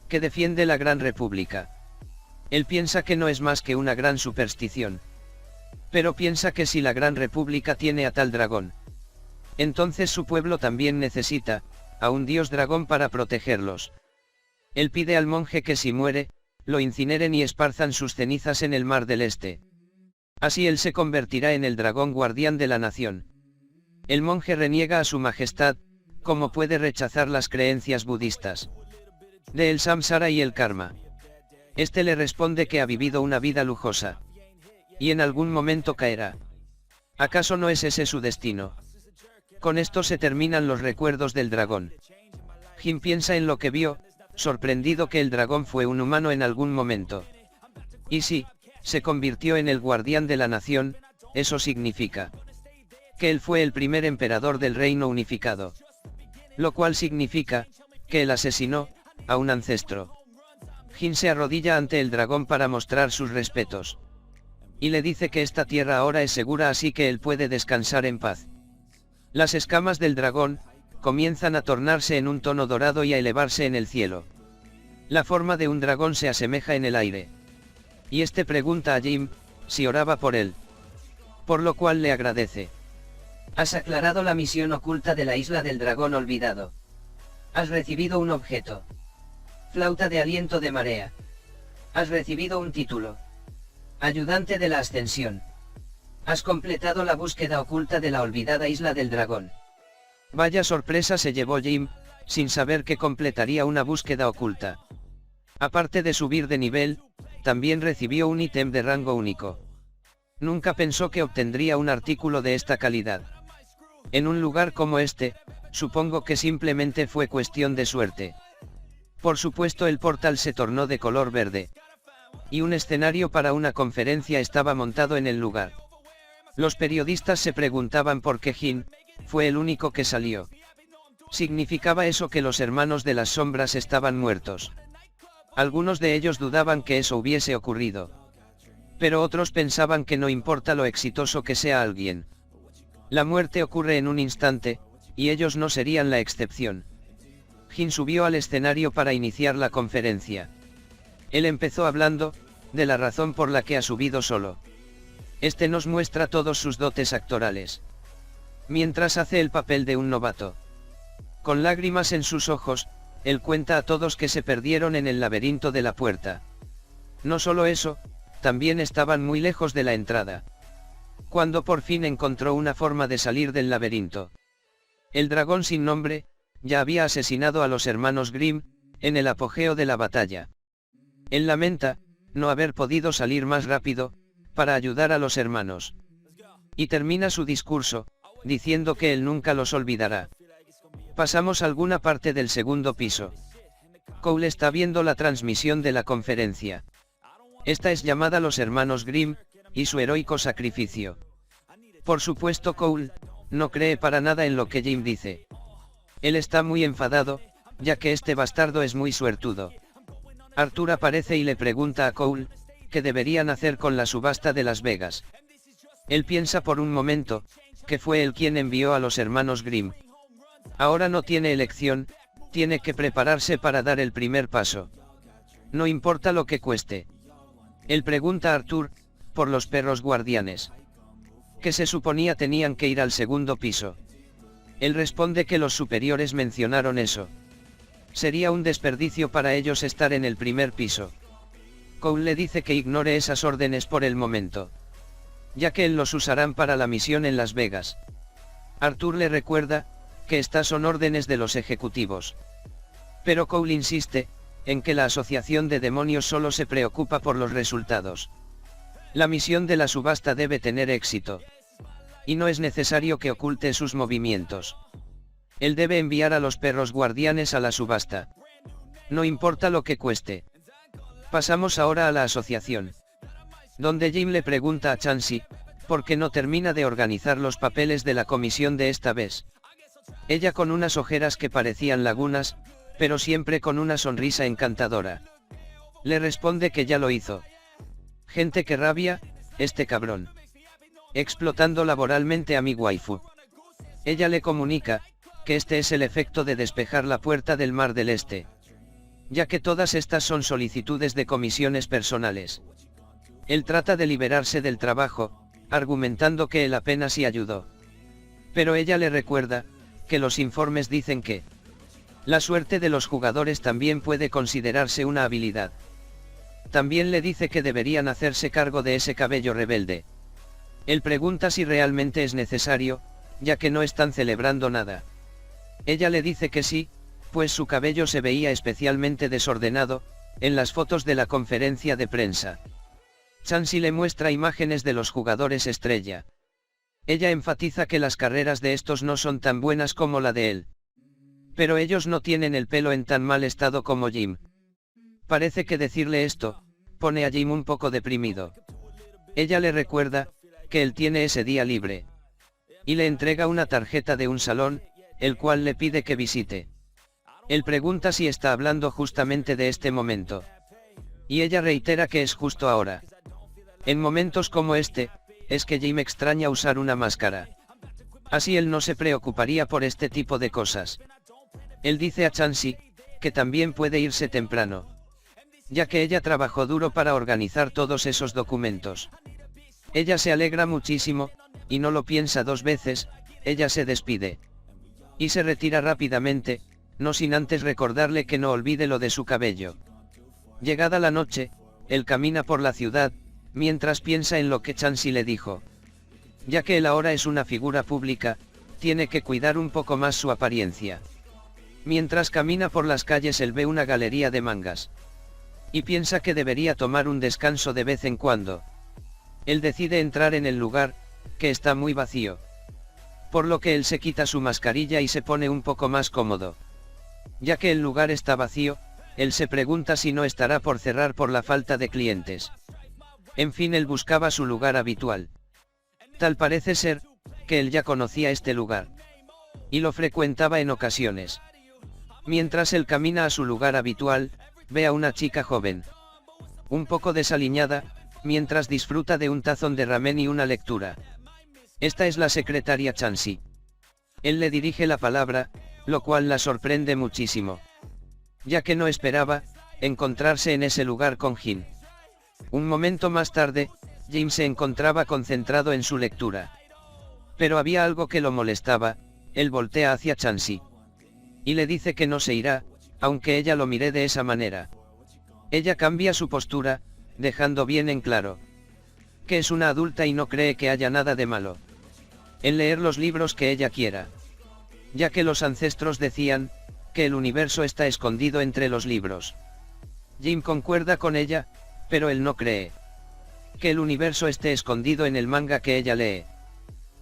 que defiende la Gran República. Él piensa que no es más que una gran superstición. Pero piensa que si la Gran República tiene a tal dragón, entonces su pueblo también necesita a un dios dragón para protegerlos. Él pide al monje que si muere, lo incineren y esparzan sus cenizas en el mar del este. Así él se convertirá en el dragón guardián de la nación. El monje reniega a su majestad, como puede rechazar las creencias budistas de el samsara y el karma. Este le responde que ha vivido una vida lujosa. Y en algún momento caerá. ¿Acaso no es ese su destino? Con esto se terminan los recuerdos del dragón. Jim piensa en lo que vio, sorprendido que el dragón fue un humano en algún momento. Y sí, se convirtió en el guardián de la nación, eso significa que él fue el primer emperador del reino unificado. Lo cual significa, que él asesinó a un ancestro. Jin se arrodilla ante el dragón para mostrar sus respetos. Y le dice que esta tierra ahora es segura, así que él puede descansar en paz. Las escamas del dragón comienzan a tornarse en un tono dorado y a elevarse en el cielo. La forma de un dragón se asemeja en el aire. Y este pregunta a Jim si oraba por él. Por lo cual le agradece. Has aclarado la misión oculta de la isla del dragón olvidado. Has recibido un objeto. Flauta de aliento de marea. Has recibido un título. Ayudante de la ascensión. Has completado la búsqueda oculta de la olvidada isla del dragón. Vaya sorpresa se llevó Jim, sin saber que completaría una búsqueda oculta. Aparte de subir de nivel, también recibió un ítem de rango único. Nunca pensó que obtendría un artículo de esta calidad. En un lugar como este, supongo que simplemente fue cuestión de suerte. Por supuesto el portal se tornó de color verde. Y un escenario para una conferencia estaba montado en el lugar. Los periodistas se preguntaban por qué Jin fue el único que salió. ¿Significaba eso que los hermanos de las sombras estaban muertos? Algunos de ellos dudaban que eso hubiese ocurrido. Pero otros pensaban que no importa lo exitoso que sea alguien. La muerte ocurre en un instante, y ellos no serían la excepción. Jin subió al escenario para iniciar la conferencia. Él empezó hablando de la razón por la que ha subido solo. Este nos muestra todos sus dotes actorales. Mientras hace el papel de un novato. Con lágrimas en sus ojos, él cuenta a todos que se perdieron en el laberinto de la puerta. No solo eso, también estaban muy lejos de la entrada. Cuando por fin encontró una forma de salir del laberinto. El dragón sin nombre, ya había asesinado a los hermanos Grimm, en el apogeo de la batalla. Él lamenta no haber podido salir más rápido, para ayudar a los hermanos. Y termina su discurso, diciendo que él nunca los olvidará. Pasamos a alguna parte del segundo piso. Cole está viendo la transmisión de la conferencia. Esta es llamada Los Hermanos Grimm, y su heroico sacrificio. Por supuesto Cole no cree para nada en lo que Jim dice. Él está muy enfadado, ya que este bastardo es muy suertudo. Arthur aparece y le pregunta a Cole, ¿qué deberían hacer con la subasta de Las Vegas? Él piensa por un momento, que fue él quien envió a los hermanos Grimm. Ahora no tiene elección, tiene que prepararse para dar el primer paso. No importa lo que cueste. Él pregunta a Arthur, por los perros guardianes. Que se suponía tenían que ir al segundo piso. Él responde que los superiores mencionaron eso. Sería un desperdicio para ellos estar en el primer piso. Cole le dice que ignore esas órdenes por el momento. Ya que él los usarán para la misión en Las Vegas. Arthur le recuerda, que estas son órdenes de los ejecutivos. Pero Cole insiste, en que la asociación de demonios solo se preocupa por los resultados. La misión de la subasta debe tener éxito. Y no es necesario que oculte sus movimientos. Él debe enviar a los perros guardianes a la subasta. No importa lo que cueste. Pasamos ahora a la asociación. Donde Jim le pregunta a Chansey, por qué no termina de organizar los papeles de la comisión de esta vez. Ella con unas ojeras que parecían lagunas, pero siempre con una sonrisa encantadora. Le responde que ya lo hizo. Gente que rabia, este cabrón. Explotando laboralmente a mi waifu. Ella le comunica, que este es el efecto de despejar la puerta del Mar del Este. Ya que todas estas son solicitudes de comisiones personales. Él trata de liberarse del trabajo, argumentando que él apenas sí ayudó. Pero ella le recuerda, que los informes dicen que la suerte de los jugadores también puede considerarse una habilidad. También le dice que deberían hacerse cargo de ese cabello rebelde. Él pregunta si realmente es necesario, ya que no están celebrando nada. Ella le dice que sí, pues su cabello se veía especialmente desordenado, en las fotos de la conferencia de prensa. Chansey le muestra imágenes de los jugadores estrella. Ella enfatiza que las carreras de estos no son tan buenas como la de él. Pero ellos no tienen el pelo en tan mal estado como Jim. Parece que decirle esto, pone a Jim un poco deprimido. Ella le recuerda, que él tiene ese día libre. Y le entrega una tarjeta de un salón, el cual le pide que visite. Él pregunta si está hablando justamente de este momento. Y ella reitera que es justo ahora. En momentos como este, es que Jim extraña usar una máscara. Así él no se preocuparía por este tipo de cosas. Él dice a Chansey, que también puede irse temprano. Ya que ella trabajó duro para organizar todos esos documentos. Ella se alegra muchísimo, y no lo piensa dos veces, ella se despide. Y se retira rápidamente, no sin antes recordarle que no olvide lo de su cabello. Llegada la noche, él camina por la ciudad, mientras piensa en lo que Chansey le dijo. Ya que él ahora es una figura pública, tiene que cuidar un poco más su apariencia. Mientras camina por las calles él ve una galería de mangas. Y piensa que debería tomar un descanso de vez en cuando. Él decide entrar en el lugar, que está muy vacío. Por lo que él se quita su mascarilla y se pone un poco más cómodo. Ya que el lugar está vacío, él se pregunta si no estará por cerrar por la falta de clientes. En fin, él buscaba su lugar habitual. Tal parece ser, que él ya conocía este lugar. Y lo frecuentaba en ocasiones. Mientras él camina a su lugar habitual, ve a una chica joven. Un poco desaliñada, mientras disfruta de un tazón de ramen y una lectura. Esta es la secretaria Chansey. Él le dirige la palabra, lo cual la sorprende muchísimo. Ya que no esperaba, encontrarse en ese lugar con Jim. Un momento más tarde, Jim se encontraba concentrado en su lectura. Pero había algo que lo molestaba, él voltea hacia Chansey. Y le dice que no se irá, aunque ella lo mire de esa manera. Ella cambia su postura, dejando bien en claro que es una adulta y no cree que haya nada de malo en leer los libros que ella quiera, ya que los ancestros decían que el universo está escondido entre los libros. Jim concuerda con ella, pero él no cree que el universo esté escondido en el manga que ella lee,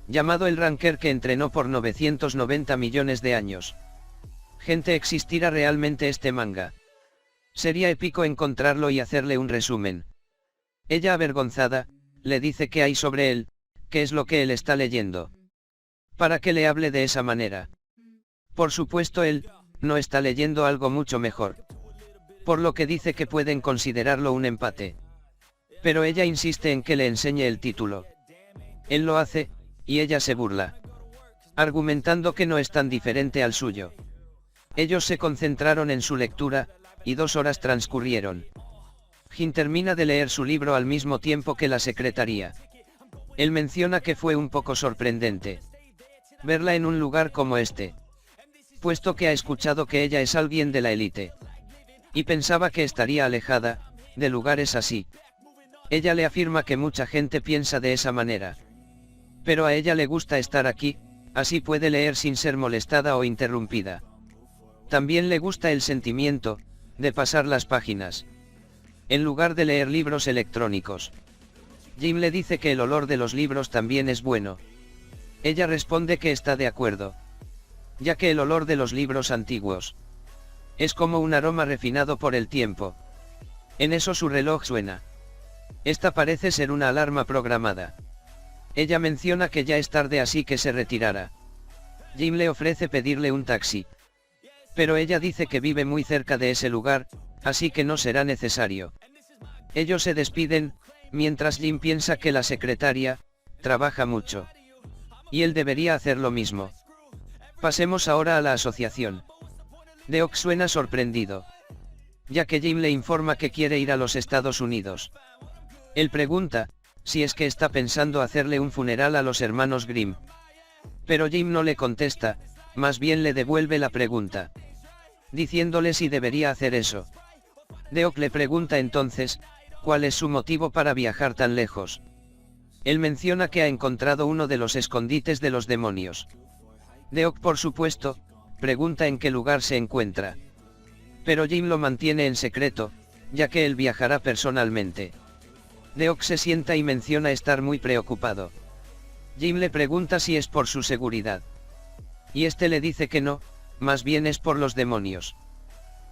llamado El Ranker, que entrenó por 990 millones de años. Gente, ¿existirá realmente este manga? Sería épico encontrarlo y hacerle un resumen. Ella, avergonzada, le dice qué hay sobre él, qué es lo que él está leyendo, para que le hable de esa manera. Por supuesto, él no está leyendo algo mucho mejor, por lo que dice que pueden considerarlo un empate. Pero ella insiste en que le enseñe el título. Él lo hace, y ella se burla, argumentando que no es tan diferente al suyo. Ellos se concentraron en su lectura, y 2 horas transcurrieron. Jin termina de leer su libro al mismo tiempo que la secretaria. Él menciona que fue un poco sorprendente verla en un lugar como este, puesto que ha escuchado que ella es alguien de la élite, y pensaba que estaría alejada de lugares así. Ella le afirma que mucha gente piensa de esa manera, pero a ella le gusta estar aquí, así puede leer sin ser molestada o interrumpida. También le gusta el sentimiento de pasar las páginas, en lugar de leer libros electrónicos. Jim le dice que el olor de los libros también es bueno. Ella responde que está de acuerdo, ya que el olor de los libros antiguos es como un aroma refinado por el tiempo. En eso su reloj suena. Esta parece ser una alarma programada. Ella menciona que ya es tarde, así que se retirará. Jim le ofrece pedirle un taxi, pero ella dice que vive muy cerca de ese lugar, así que no será necesario. Ellos se despiden, mientras Jim piensa que la secretaria trabaja mucho, y él debería hacer lo mismo. Pasemos ahora a la asociación. Deok suena sorprendido, ya que Jim le informa que quiere ir a los Estados Unidos. Él pregunta si es que está pensando hacerle un funeral a los hermanos Grimm, pero Jim no le contesta, más bien le devuelve la pregunta, diciéndole si debería hacer eso. Deok le pregunta entonces cuál es su motivo para viajar tan lejos. Él menciona que ha encontrado uno de los escondites de los demonios. Deok, por supuesto, pregunta en qué lugar se encuentra, pero Jim lo mantiene en secreto, ya que él viajará personalmente. Deok se sienta y menciona estar muy preocupado. Jim le pregunta si es por su seguridad, y este le dice que no, más bien es por los demonios.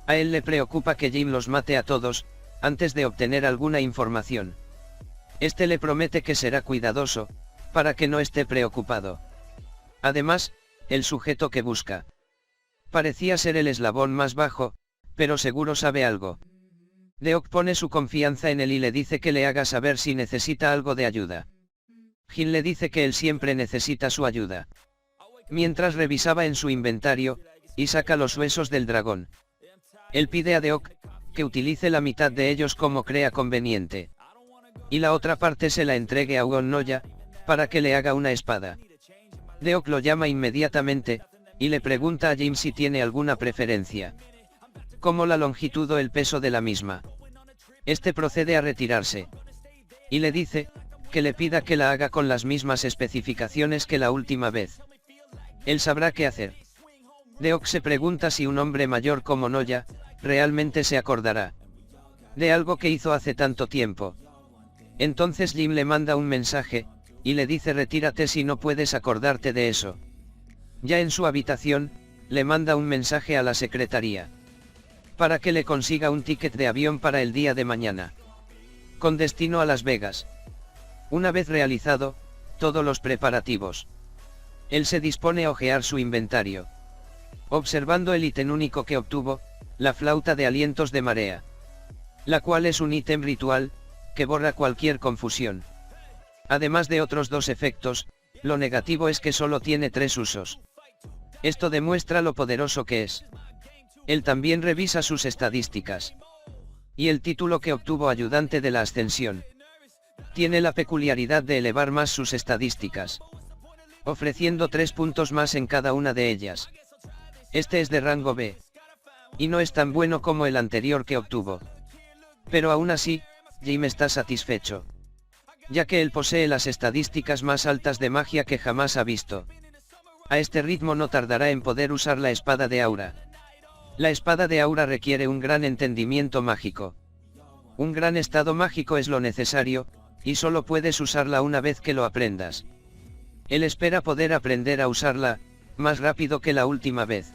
A él le preocupa que Jim los mate a todos, antes de obtener alguna información. Este le promete que será cuidadoso, para que no esté preocupado. Además, el sujeto que busca parecía ser el eslabón más bajo, pero seguro sabe algo. Deok pone su confianza en él y le dice que le haga saber si necesita algo de ayuda. Jin le dice que él siempre necesita su ayuda. Mientras revisaba en su inventario, y saca los huesos del dragón. Él pide a Deok que utilice la mitad de ellos como crea conveniente, y la otra parte se la entregue a Ugon Noya, para que le haga una espada. Deok lo llama inmediatamente, y le pregunta a Jim si tiene alguna preferencia, como la longitud o el peso de la misma. Este procede a retirarse, y le dice que le pida que la haga con las mismas especificaciones que la última vez. Él sabrá qué hacer. Deok se pregunta si un hombre mayor como Noya realmente se acordará de algo que hizo hace tanto tiempo. Entonces Jim le manda un mensaje, y le dice retírate si no puedes acordarte de eso. Ya en su habitación, le manda un mensaje a la secretaría, para que le consiga un ticket de avión para el día de mañana, con destino a Las Vegas. Una vez realizado todos los preparativos, él se dispone a hojear su inventario, observando el ítem único que obtuvo, la flauta de alientos de marea, la cual es un ítem ritual, que borra cualquier confusión. Además de otros 2 efectos, lo negativo es que solo tiene 3 usos. Esto demuestra lo poderoso que es. Él también revisa sus estadísticas, y el título que obtuvo ayudante de la ascensión tiene la peculiaridad de elevar más sus estadísticas, ofreciendo 3 puntos más en cada una de ellas. Este es de rango B, y no es tan bueno como el anterior que obtuvo, pero aún así, Jim está satisfecho, ya que él posee las estadísticas más altas de magia que jamás ha visto. A este ritmo no tardará en poder usar la espada de Aura. La espada de Aura requiere un gran entendimiento mágico. Un gran estado mágico es lo necesario, y solo puedes usarla una vez que lo aprendas. Él espera poder aprender a usarla, más rápido que la última vez.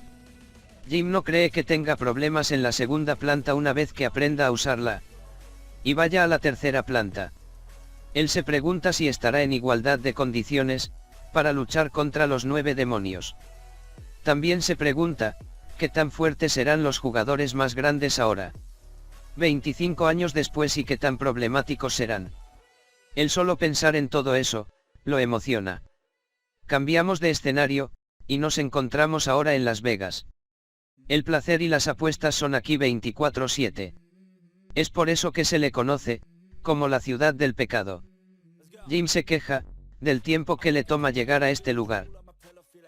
Jim no cree que tenga problemas en la segunda planta una vez que aprenda a usarla. Y vaya a la tercera planta. Él se pregunta si estará en igualdad de condiciones, para luchar contra los 9 demonios. También se pregunta, ¿qué tan fuertes serán los jugadores más grandes ahora? 25 años después y qué tan problemáticos serán. El solo pensar en todo eso, lo emociona. Cambiamos de escenario, y nos encontramos ahora en Las Vegas. El placer y las apuestas son aquí 24/7. Es por eso que se le conoce, como la ciudad del pecado. Jim se queja, del tiempo que le toma llegar a este lugar.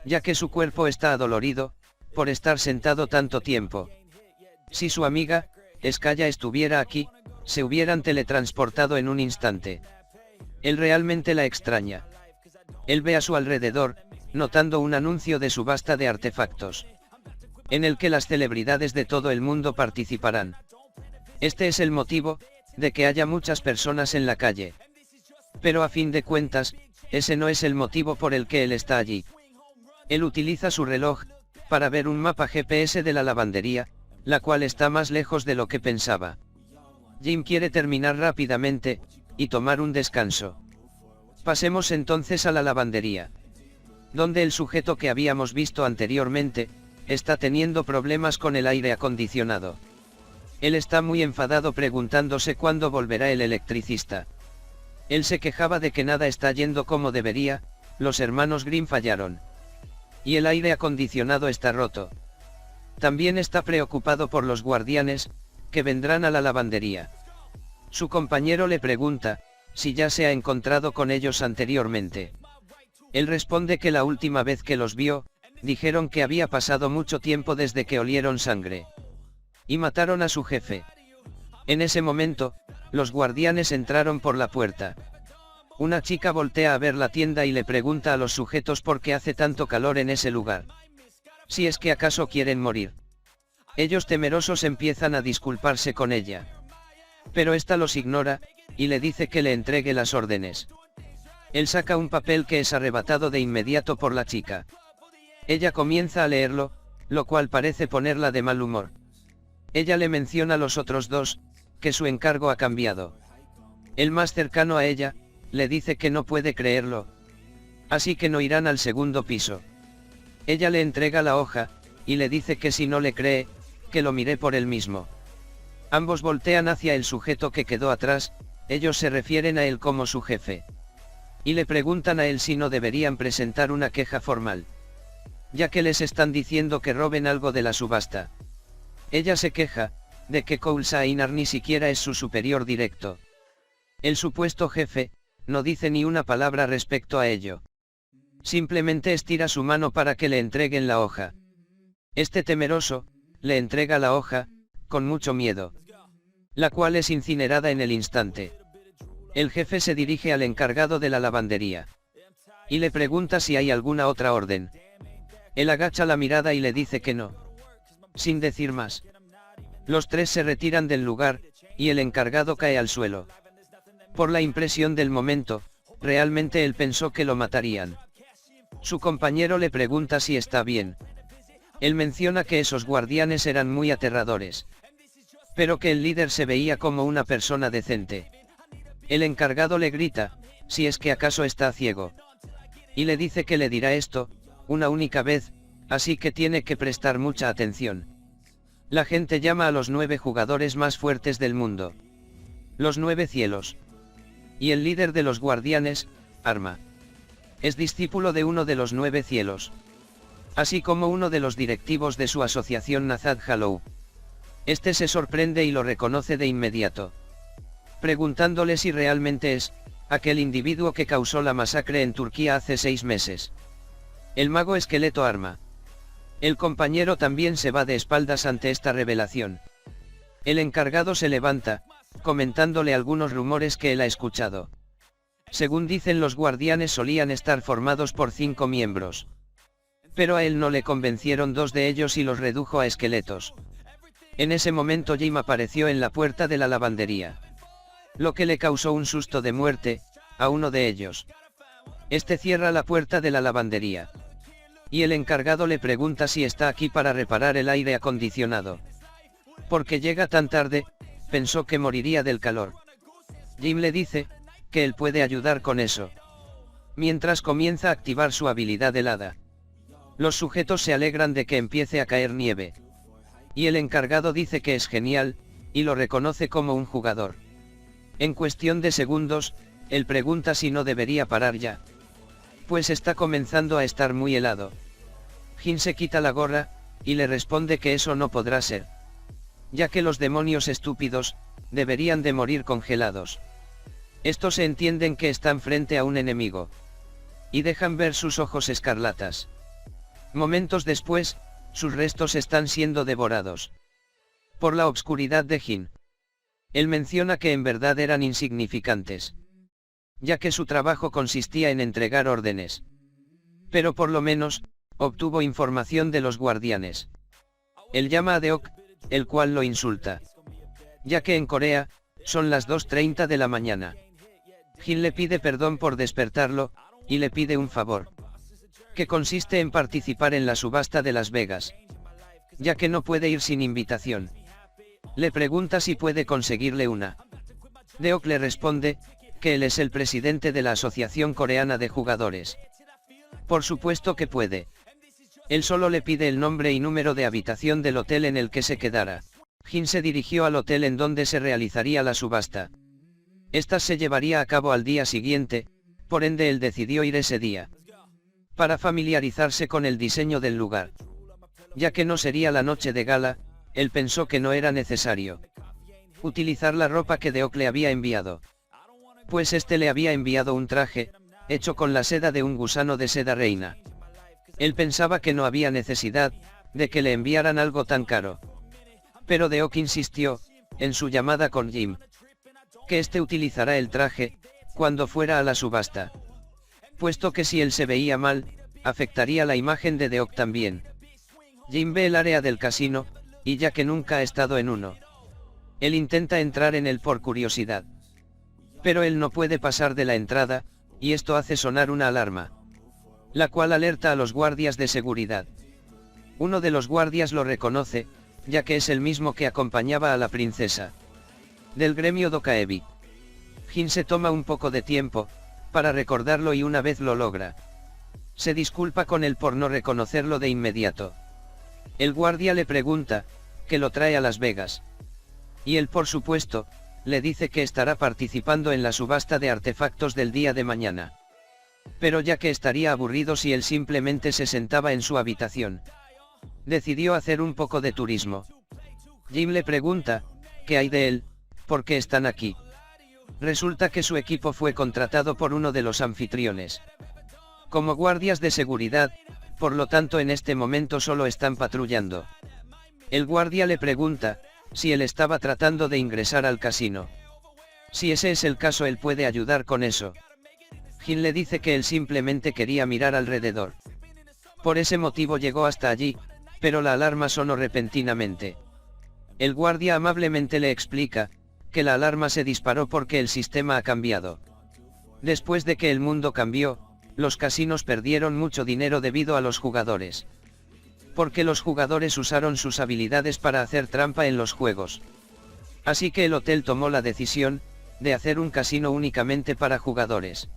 Ya que su cuerpo está adolorido, por estar sentado tanto tiempo. Si su amiga, Skaya estuviera aquí, se hubieran teletransportado en un instante. Él realmente la extraña. Él ve a su alrededor, notando un anuncio de subasta de artefactos, en el que las celebridades de todo el mundo participarán. Este es el motivo, de que haya muchas personas en la calle. Pero a fin de cuentas, ese no es el motivo por el que él está allí. Él utiliza su reloj, para ver un mapa GPS de la lavandería, la cual está más lejos de lo que pensaba. Jim quiere terminar rápidamente, y tomar un descanso. Pasemos entonces a la lavandería, donde el sujeto que habíamos visto anteriormente, está teniendo problemas con el aire acondicionado. Él está muy enfadado preguntándose cuándo volverá el electricista. Él se quejaba de que nada está yendo como debería, los hermanos Grimm fallaron. Y el aire acondicionado está roto. También está preocupado por los guardianes, que vendrán a la lavandería. Su compañero le pregunta, si ya se ha encontrado con ellos anteriormente. Él responde que la última vez que los vio, dijeron que había pasado mucho tiempo desde que olieron sangre. Y mataron a su jefe. En ese momento, los guardianes entraron por la puerta. Una chica voltea a ver la tienda y le pregunta a los sujetos por qué hace tanto calor en ese lugar. Si es que acaso quieren morir. Ellos temerosos empiezan a disculparse con ella. Pero esta los ignora, y le dice que le entregue las órdenes. Él saca un papel que es arrebatado de inmediato por la chica. Ella comienza a leerlo, lo cual parece ponerla de mal humor. Ella le menciona a los otros dos, que su encargo ha cambiado. El más cercano a ella, le dice que no puede creerlo. Así que no irán al segundo piso. Ella le entrega la hoja, y le dice que si no le cree, que lo mire por él mismo. Ambos voltean hacia el sujeto que quedó atrás, ellos se refieren a él como su jefe. Y le preguntan a él si no deberían presentar una queja formal. Ya que les están diciendo que roben algo de la subasta. Ella se queja, de que Cole Sainar ni siquiera es su superior directo. El supuesto jefe, no dice ni una palabra respecto a ello. Simplemente estira su mano para que le entreguen la hoja. Este temeroso, le entrega la hoja, con mucho miedo. La cual es incinerada en el instante. El jefe se dirige al encargado de la lavandería. Y le pregunta si hay alguna otra orden. Él agacha la mirada y le dice que no. Sin decir más. Los tres se retiran del lugar, y el encargado cae al suelo. Por la impresión del momento, realmente él pensó que lo matarían. Su compañero le pregunta si está bien. Él menciona que esos guardianes eran muy aterradores. Pero que el líder se veía como una persona decente. El encargado le grita, si es que acaso está ciego. Y le dice que le dirá esto, una única vez, así que tiene que prestar mucha atención. La gente llama a los 9 jugadores más fuertes del mundo. Los 9 cielos. Y el líder de los guardianes, Arma. Es discípulo de uno de los 9 cielos. Así como uno de los directivos de su asociación Nazad Hallow. Este se sorprende y lo reconoce de inmediato. Preguntándole si realmente es, aquel individuo que causó la masacre en Turquía hace 6 meses. El mago esqueleto Arma. El compañero también se va de espaldas ante esta revelación. El encargado se levanta, comentándole algunos rumores que él ha escuchado. Según dicen, los guardianes solían estar formados por 5 miembros. Pero a él no le convencieron 2 de ellos y los redujo a esqueletos. En ese momento Jim apareció en la puerta de la lavandería, lo que le causó un susto de muerte a uno de ellos. Este cierra la puerta de la lavandería, y el encargado le pregunta si está aquí para reparar el aire acondicionado. Porque llega tan tarde, pensó que moriría del calor. Jim le dice que él puede ayudar con eso, mientras comienza a activar su habilidad helada. Los sujetos se alegran de que empiece a caer nieve, y el encargado dice que es genial, y lo reconoce como un jugador. En cuestión de segundos, él pregunta si no debería parar ya, pues está comenzando a estar muy helado. Jim se quita la gorra, y le responde que eso no podrá ser, ya que los demonios estúpidos deberían de morir congelados. Estos se entienden que están frente a un enemigo, y dejan ver sus ojos escarlatas. Momentos después, sus restos están siendo devorados por la obscuridad de Jim. Él menciona que en verdad eran insignificantes, ya que su trabajo consistía en entregar órdenes. Pero por lo menos, obtuvo información de los guardianes. Él llama a Deok, el cual lo insulta, ya que en Corea son las 2:30 de la mañana. Jin le pide perdón por despertarlo, y le pide un favor, que consiste en participar en la subasta de Las Vegas, ya que no puede ir sin invitación. Le pregunta si puede conseguirle una. Deok le responde que él es el presidente de la Asociación Coreana de Jugadores. Por supuesto que puede. Él solo le pide el nombre y número de habitación del hotel en el que se quedara. Jin se dirigió al hotel en donde se realizaría la subasta. Esta se llevaría a cabo al día siguiente, por ende él decidió ir ese día, para familiarizarse con el diseño del lugar. Ya que no sería la noche de gala, él pensó que no era necesario utilizar la ropa que Deok le había enviado, pues este le había enviado un traje, hecho con la seda de un gusano de seda reina. Él pensaba que no había necesidad de que le enviaran algo tan caro. Pero Deok insistió en su llamada con Jim, que este utilizará el traje cuando fuera a la subasta, puesto que si él se veía mal, afectaría la imagen de Deok también. Jim ve el área del casino, y ya que nunca ha estado en uno, él intenta entrar en él por curiosidad. Pero él no puede pasar de la entrada, y esto hace sonar una alarma, la cual alerta a los guardias de seguridad. Uno de los guardias lo reconoce, ya que es el mismo que acompañaba a la princesa del gremio Dokaebi. Jin se toma un poco de tiempo para recordarlo y una vez lo logra, se disculpa con él por no reconocerlo de inmediato. El guardia le pregunta que lo trae a Las Vegas, y él por supuesto le dice que estará participando en la subasta de artefactos del día de mañana, pero ya que estaría aburrido si él simplemente se sentaba en su habitación, decidió hacer un poco de turismo. Jim le pregunta qué hay de él, por qué están aquí. Resulta que su equipo fue contratado por uno de los anfitriones como guardias de seguridad, por lo tanto en este momento solo están patrullando. El guardia le pregunta si él estaba tratando de ingresar al casino. Si ese es el caso, él puede ayudar con eso. Jin le dice que él simplemente quería mirar alrededor. Por ese motivo llegó hasta allí, pero la alarma sonó repentinamente. El guardia amablemente le explica que la alarma se disparó porque el sistema ha cambiado. Después de que el mundo cambió, los casinos perdieron mucho dinero debido a los jugadores, porque los jugadores usaron sus habilidades para hacer trampa en los juegos. Así que el hotel tomó la decisión de hacer un casino únicamente para jugadores.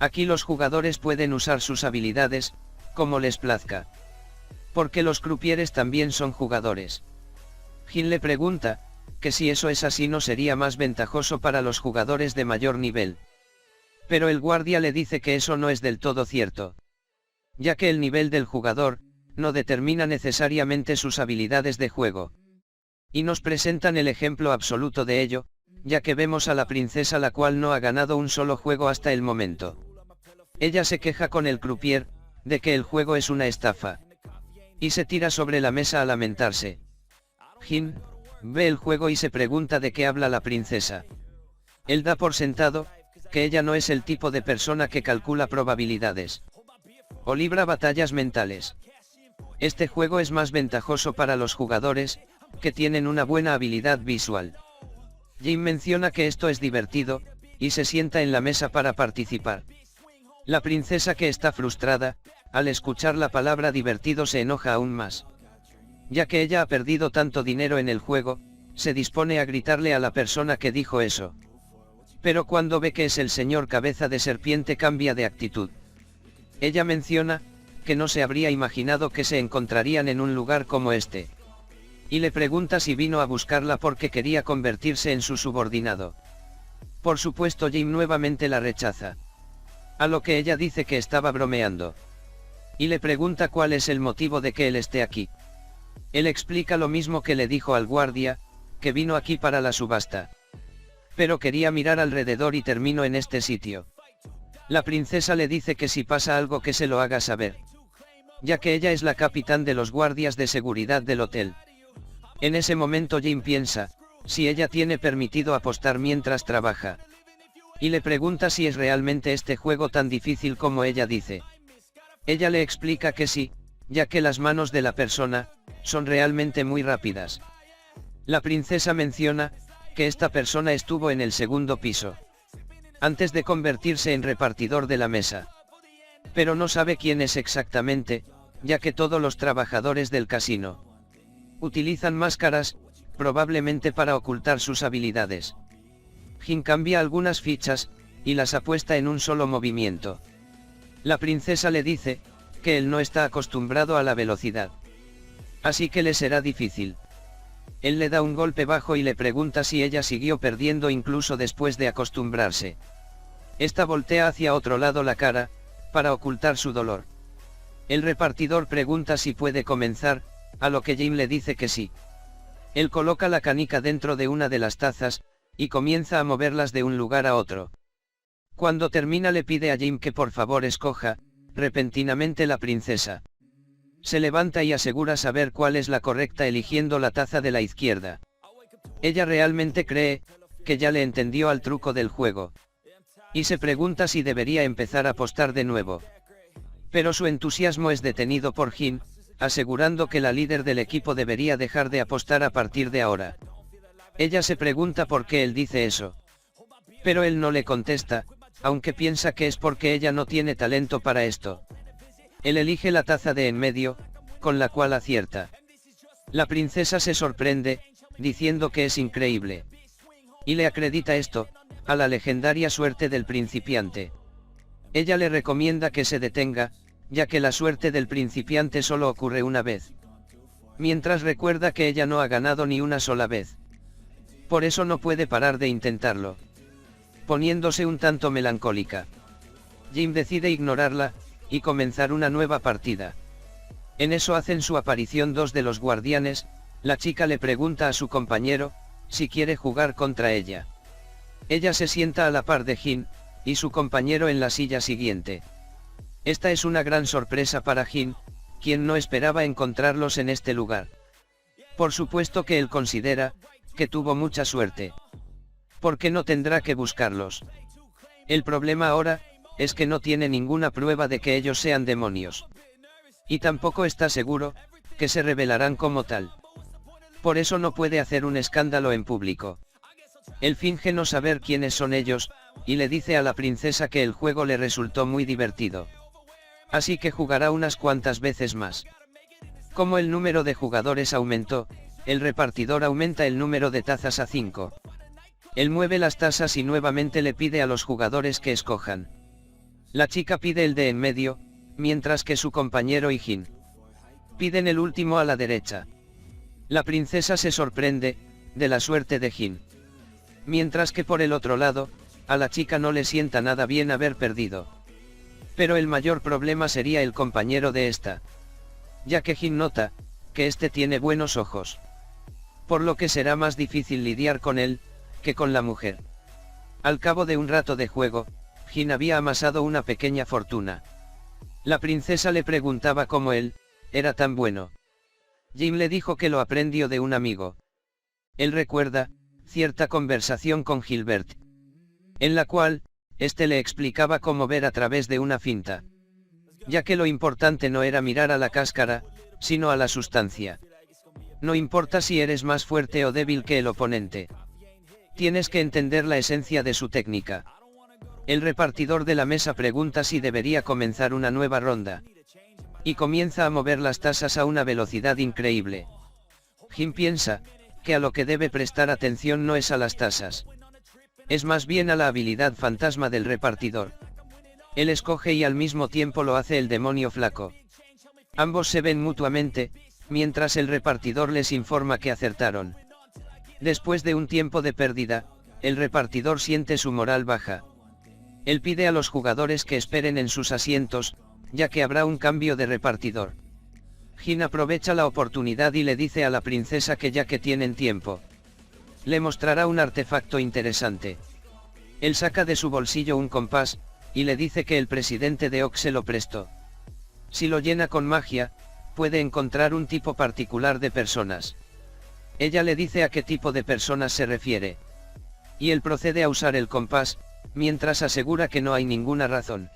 Aquí los jugadores pueden usar sus habilidades como les plazca, porque los crupieres también son jugadores. Jin le pregunta que si eso es así no sería más ventajoso para los jugadores de mayor nivel. Pero el guardia le dice que eso no es del todo cierto, ya que el nivel del jugador no determina necesariamente sus habilidades de juego. Y nos presentan el ejemplo absoluto de ello, ya que vemos a la princesa la cual no ha ganado un solo juego hasta el momento. Ella se queja con el croupier de que el juego es una estafa, y se tira sobre la mesa a lamentarse. Jin ve el juego y se pregunta de qué habla la princesa. Él da por sentado, que ella no es el tipo de persona que calcula probabilidades o libra batallas mentales. Este juego es más ventajoso para los jugadores, que tienen una buena habilidad visual. Jim menciona que esto es divertido, y se sienta en la mesa para participar. La princesa, que está frustrada, al escuchar la palabra divertido, se enoja aún más. Ya que ella ha perdido tanto dinero en el juego, se dispone a gritarle a la persona que dijo eso. Pero cuando ve que es el señor Cabeza de Serpiente, cambia de actitud. Ella menciona, que no se habría imaginado que se encontrarían en un lugar como este. Y le pregunta si vino a buscarla porque quería convertirse en su subordinado. Por supuesto, Jim nuevamente la rechaza. A lo que ella dice que estaba bromeando. Y le pregunta cuál es el motivo de que él esté aquí. Él explica lo mismo que le dijo al guardia, que vino aquí para la subasta. Pero quería mirar alrededor y terminó en este sitio. La princesa le dice que si pasa algo que se lo haga saber. Ya que ella es la capitán de los guardias de seguridad del hotel. En ese momento Jim piensa, si ella tiene permitido apostar mientras trabaja. Y le pregunta si es realmente este juego tan difícil como ella dice. Ella le explica que sí, ya que las manos de la persona, son realmente muy rápidas. La princesa menciona, que esta persona estuvo en el segundo piso. Antes de convertirse en repartidor de la mesa. Pero no sabe quién es exactamente, ya que todos los trabajadores del casino utilizan máscaras, probablemente para ocultar sus habilidades. Jim cambia algunas fichas, y las apuesta en un solo movimiento. La princesa le dice, que él no está acostumbrado a la velocidad. Así que le será difícil. Él le da un golpe bajo y le pregunta si ella siguió perdiendo incluso después de acostumbrarse. Esta voltea hacia otro lado la cara, para ocultar su dolor. El repartidor pregunta si puede comenzar, a lo que Jim le dice que sí. Él coloca la canica dentro de una de las tazas, y comienza a moverlas de un lugar a otro. Cuando termina le pide a Jim que por favor escoja, repentinamente la princesa. Se levanta y asegura saber cuál es la correcta eligiendo la taza de la izquierda. Ella realmente cree, que ya le entendió al truco del juego. Y se pregunta si debería empezar a apostar de nuevo. Pero su entusiasmo es detenido por Jim, asegurando que la líder del equipo debería dejar de apostar a partir de ahora. Ella se pregunta por qué él dice eso. Pero él no le contesta, aunque piensa que es porque ella no tiene talento para esto. Él elige la taza de en medio, con la cual acierta. La princesa se sorprende, diciendo que es increíble. Y le acredita esto, a la legendaria suerte del principiante. Ella le recomienda que se detenga, ya que la suerte del principiante solo ocurre una vez. Mientras recuerda que ella no ha ganado ni una sola vez. Por eso no puede parar de intentarlo. Poniéndose un tanto melancólica. Jim decide ignorarla, y comenzar una nueva partida. En eso hacen su aparición dos de los guardianes. La chica le pregunta a su compañero, si quiere jugar contra ella. Ella se sienta a la par de Jim, y su compañero en la silla siguiente. Esta es una gran sorpresa para Jim, quien no esperaba encontrarlos en este lugar. Por supuesto que él considera, que tuvo mucha suerte. Porque no tendrá que buscarlos. El problema ahora, es que no tiene ninguna prueba de que ellos sean demonios. Y tampoco está seguro, que se revelarán como tal. Por eso no puede hacer un escándalo en público. Él finge no saber quiénes son ellos, y le dice a la princesa que el juego le resultó muy divertido. Así que jugará unas cuantas veces más. Como el número de jugadores aumentó, el repartidor aumenta el número de tazas a 5. Él mueve las tazas y nuevamente le pide a los jugadores que escojan. La chica pide el de en medio, mientras que su compañero y Jim piden el último a la derecha. La princesa se sorprende, de la suerte de Jim. Mientras que por el otro lado, a la chica no le sienta nada bien haber perdido. Pero el mayor problema sería el compañero de esta. Ya que Jim nota, que este tiene buenos ojos. Por lo que será más difícil lidiar con él, que con la mujer. Al cabo de un rato de juego, Jim había amasado una pequeña fortuna. La princesa le preguntaba cómo él, era tan bueno. Jim le dijo que lo aprendió de un amigo. Él recuerda cierta conversación con Gilbert, en la cual este le explicaba cómo ver a través de una finta, ya que lo importante no era mirar a la cáscara, sino a la sustancia. No importa si eres más fuerte o débil que el oponente. Tienes que entender la esencia de su técnica. El repartidor de la mesa pregunta si debería comenzar una nueva ronda. Y comienza a mover las tasas a una velocidad increíble. Jim piensa que a lo que debe prestar atención no es a las tasas. Es más bien a la habilidad fantasma del repartidor. Él escoge y al mismo tiempo lo hace el demonio flaco. Ambos se ven mutuamente, mientras el repartidor les informa que acertaron. Después de un tiempo de pérdida, el repartidor siente su moral baja. Él pide a los jugadores que esperen en sus asientos, ya que habrá un cambio de repartidor. Jin aprovecha la oportunidad y le dice a la princesa que ya que tienen tiempo, le mostrará un artefacto interesante. Él saca de su bolsillo un compás, y le dice que el presidente de Ox se lo prestó. Si lo llena con magia, puede encontrar un tipo particular de personas. Ella le dice a qué tipo de personas se refiere. Y él procede a usar el compás, mientras asegura que no hay ninguna razón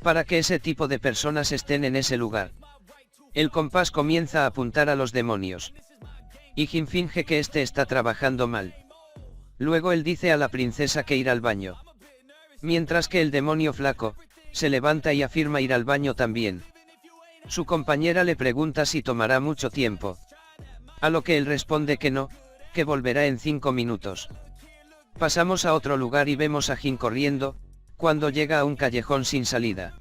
para que ese tipo de personas estén en ese lugar. El compás comienza a apuntar a los demonios. Y Jin finge que este está trabajando mal. Luego él dice a la princesa que ir al baño. Mientras que el demonio flaco se levanta y afirma ir al baño también. Su compañera le pregunta si tomará mucho tiempo. A lo que él responde que no, que volverá en 5 minutos. Pasamos a otro lugar y vemos a Jin corriendo, cuando llega a un callejón sin salida.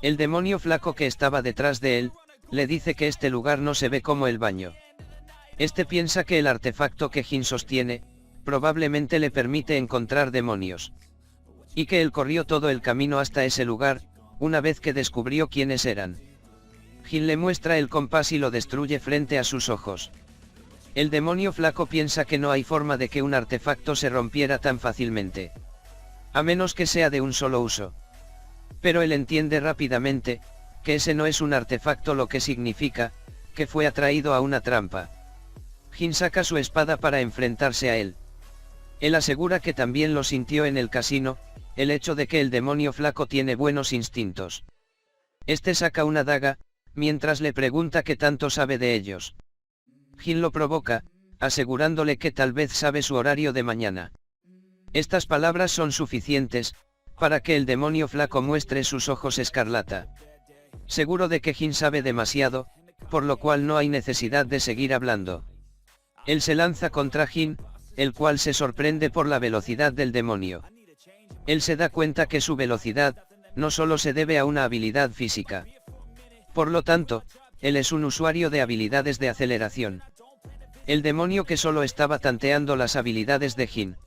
El demonio flaco que estaba detrás de él, le dice que este lugar no se ve como el baño. Este piensa que el artefacto que Jin sostiene, probablemente le permite encontrar demonios. Y que él corrió todo el camino hasta ese lugar, una vez que descubrió quiénes eran. Jin le muestra el compás y lo destruye frente a sus ojos. El demonio flaco piensa que no hay forma de que un artefacto se rompiera tan fácilmente. A menos que sea de un solo uso. Pero él entiende rápidamente, que ese no es un artefacto, lo que significa, que fue atraído a una trampa. Jin saca su espada para enfrentarse a él. Él asegura que también lo sintió en el casino, el hecho de que el demonio flaco tiene buenos instintos. Este saca una daga, mientras le pregunta qué tanto sabe de ellos. Jin lo provoca, asegurándole que tal vez sabe su horario de mañana. Estas palabras son suficientes, para que el demonio flaco muestre sus ojos escarlata. Seguro de que Jin sabe demasiado, por lo cual no hay necesidad de seguir hablando. Él se lanza contra Jin, el cual se sorprende por la velocidad del demonio. Él se da cuenta que su velocidad, no solo se debe a una habilidad física. Por lo tanto, él es un usuario de habilidades de aceleración. El demonio, que solo estaba tanteando las habilidades de Jin,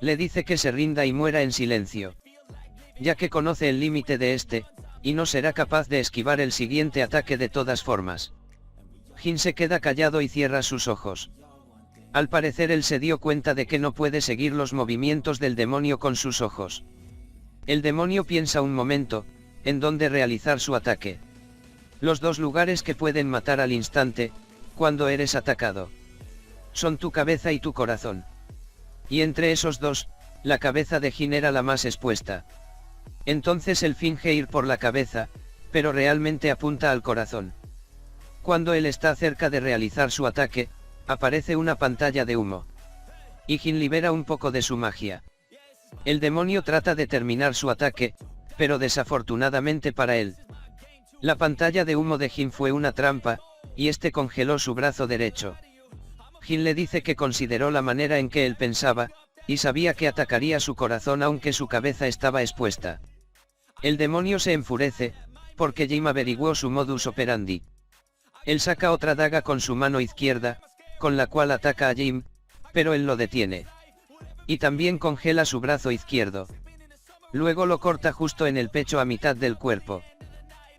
le dice que se rinda y muera en silencio, ya que conoce el límite de este, y no será capaz de esquivar el siguiente ataque de todas formas. Jin se queda callado y cierra sus ojos. Al parecer él se dio cuenta de que no puede seguir los movimientos del demonio con sus ojos. El demonio piensa un momento, en dónde realizar su ataque. Los dos lugares que pueden matar al instante, cuando eres atacado, son tu cabeza y tu corazón. Y entre esos dos, la cabeza de Jin era la más expuesta. Entonces él finge ir por la cabeza, pero realmente apunta al corazón. Cuando él está cerca de realizar su ataque, aparece una pantalla de humo. Y Jin libera un poco de su magia. El demonio trata de terminar su ataque, pero desafortunadamente para él, la pantalla de humo de Jin fue una trampa, y este congeló su brazo derecho. Jin le dice que consideró la manera en que él pensaba, y sabía que atacaría su corazón aunque su cabeza estaba expuesta. El demonio se enfurece, porque Jim averiguó su modus operandi. Él saca otra daga con su mano izquierda, con la cual ataca a Jim, pero él lo detiene. Y también congela su brazo izquierdo. Luego lo corta justo en el pecho a mitad del cuerpo.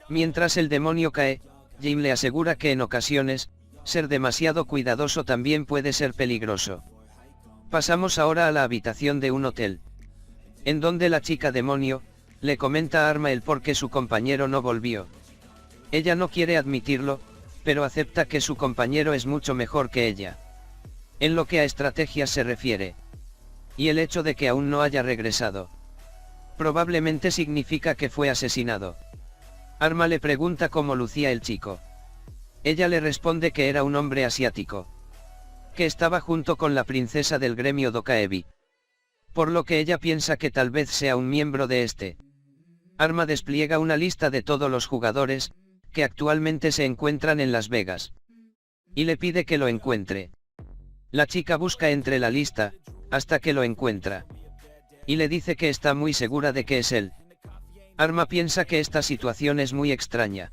Mientras el demonio cae, Jim le asegura que en ocasiones, ser demasiado cuidadoso también puede ser peligroso. Pasamos ahora a la habitación de un hotel, en donde la chica demonio le comenta a Arma el por qué su compañero no volvió. Ella no quiere admitirlo, pero acepta que su compañero es mucho mejor que ella. en lo que a estrategias se refiere. Y el hecho de que aún no haya regresado probablemente significa que fue asesinado. Arma le pregunta cómo lucía el chico. Ella le responde que era un hombre asiático, que estaba junto con la princesa del gremio Dokaebi, por lo que ella piensa que tal vez sea un miembro de este. Arma despliega una lista de todos los jugadores, que actualmente se encuentran en Las Vegas, y le pide que lo encuentre. La chica busca entre la lista, hasta que lo encuentra, y le dice que está muy segura de que es él. Arma piensa que esta situación es muy extraña,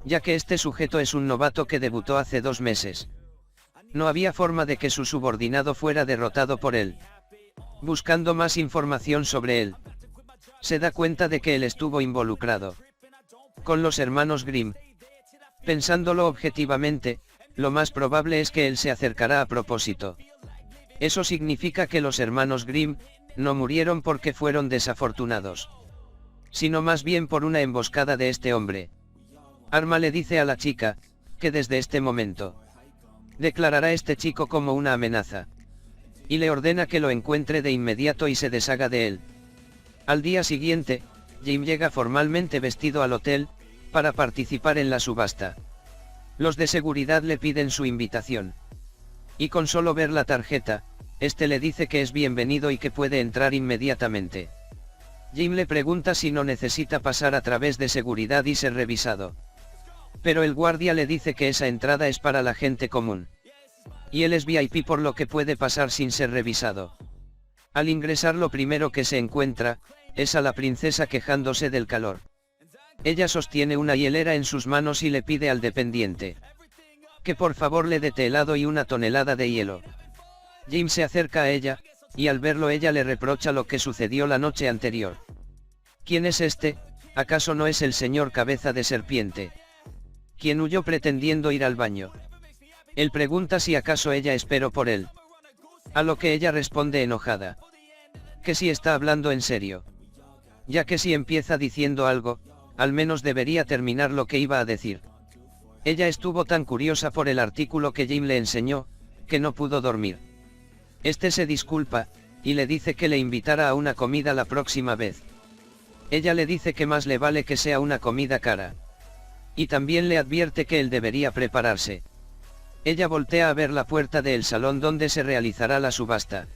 ya que este sujeto es un novato que debutó hace 2 meses. No había forma de que su subordinado fuera derrotado por él. Buscando más información sobre él, se da cuenta de que él estuvo involucrado con los hermanos Grimm. Pensándolo objetivamente, lo más probable es que él se acercará a propósito. Eso significa que los hermanos Grimm no murieron porque fueron desafortunados, sino más bien por una emboscada de este hombre. Arma le dice a la chica, que desde este momento, declarará a este chico como una amenaza, y le ordena que lo encuentre de inmediato y se deshaga de él. Al día siguiente, Jim llega formalmente vestido al hotel, para participar en la subasta. Los de seguridad le piden su invitación, y con solo ver la tarjeta, este le dice que es bienvenido y que puede entrar inmediatamente. Jim le pregunta si no necesita pasar a través de seguridad y ser revisado, pero el guardia le dice que esa entrada es para la gente común, y él es VIP por lo que puede pasar sin ser revisado. Al ingresar lo primero que se encuentra, es a la princesa quejándose del calor. Ella sostiene una hielera en sus manos y le pide al dependiente que por favor le dé té helado y 1 tonelada de hielo. Jim se acerca a ella, y al verlo ella le reprocha lo que sucedió la noche anterior. ¿Quién es este? ¿Acaso no es el señor Cabeza de Serpiente, quien huyó pretendiendo ir al baño? Él pregunta si acaso ella esperó por él, a lo que ella responde enojada, que si está hablando en serio, ya que si empieza diciendo algo, al menos debería terminar lo que iba a decir. Ella estuvo tan curiosa por el artículo que Jim le enseñó, que no pudo dormir. Este se disculpa, y le dice que le invitará a una comida la próxima vez. Ella le dice que más le vale que sea una comida cara, y también le advierte que él debería prepararse. Ella voltea a ver la puerta del salón donde se realizará la subasta.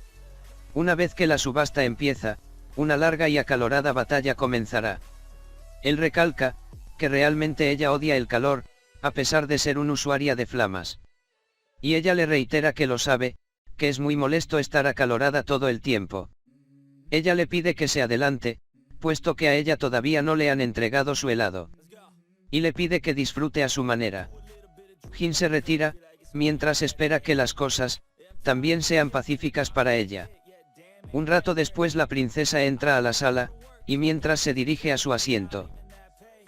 Una vez que la subasta empieza, una larga y acalorada batalla comenzará. Él recalca, que realmente ella odia el calor, a pesar de ser una usuaria de flamas. Y ella le reitera que lo sabe, que es muy molesto estar acalorada todo el tiempo. Ella le pide que se adelante, puesto que a ella todavía no le han entregado su helado, y le pide que disfrute a su manera. Jin se retira, mientras espera que las cosas, también sean pacíficas para ella. Un rato después la princesa entra a la sala, y mientras se dirige a su asiento,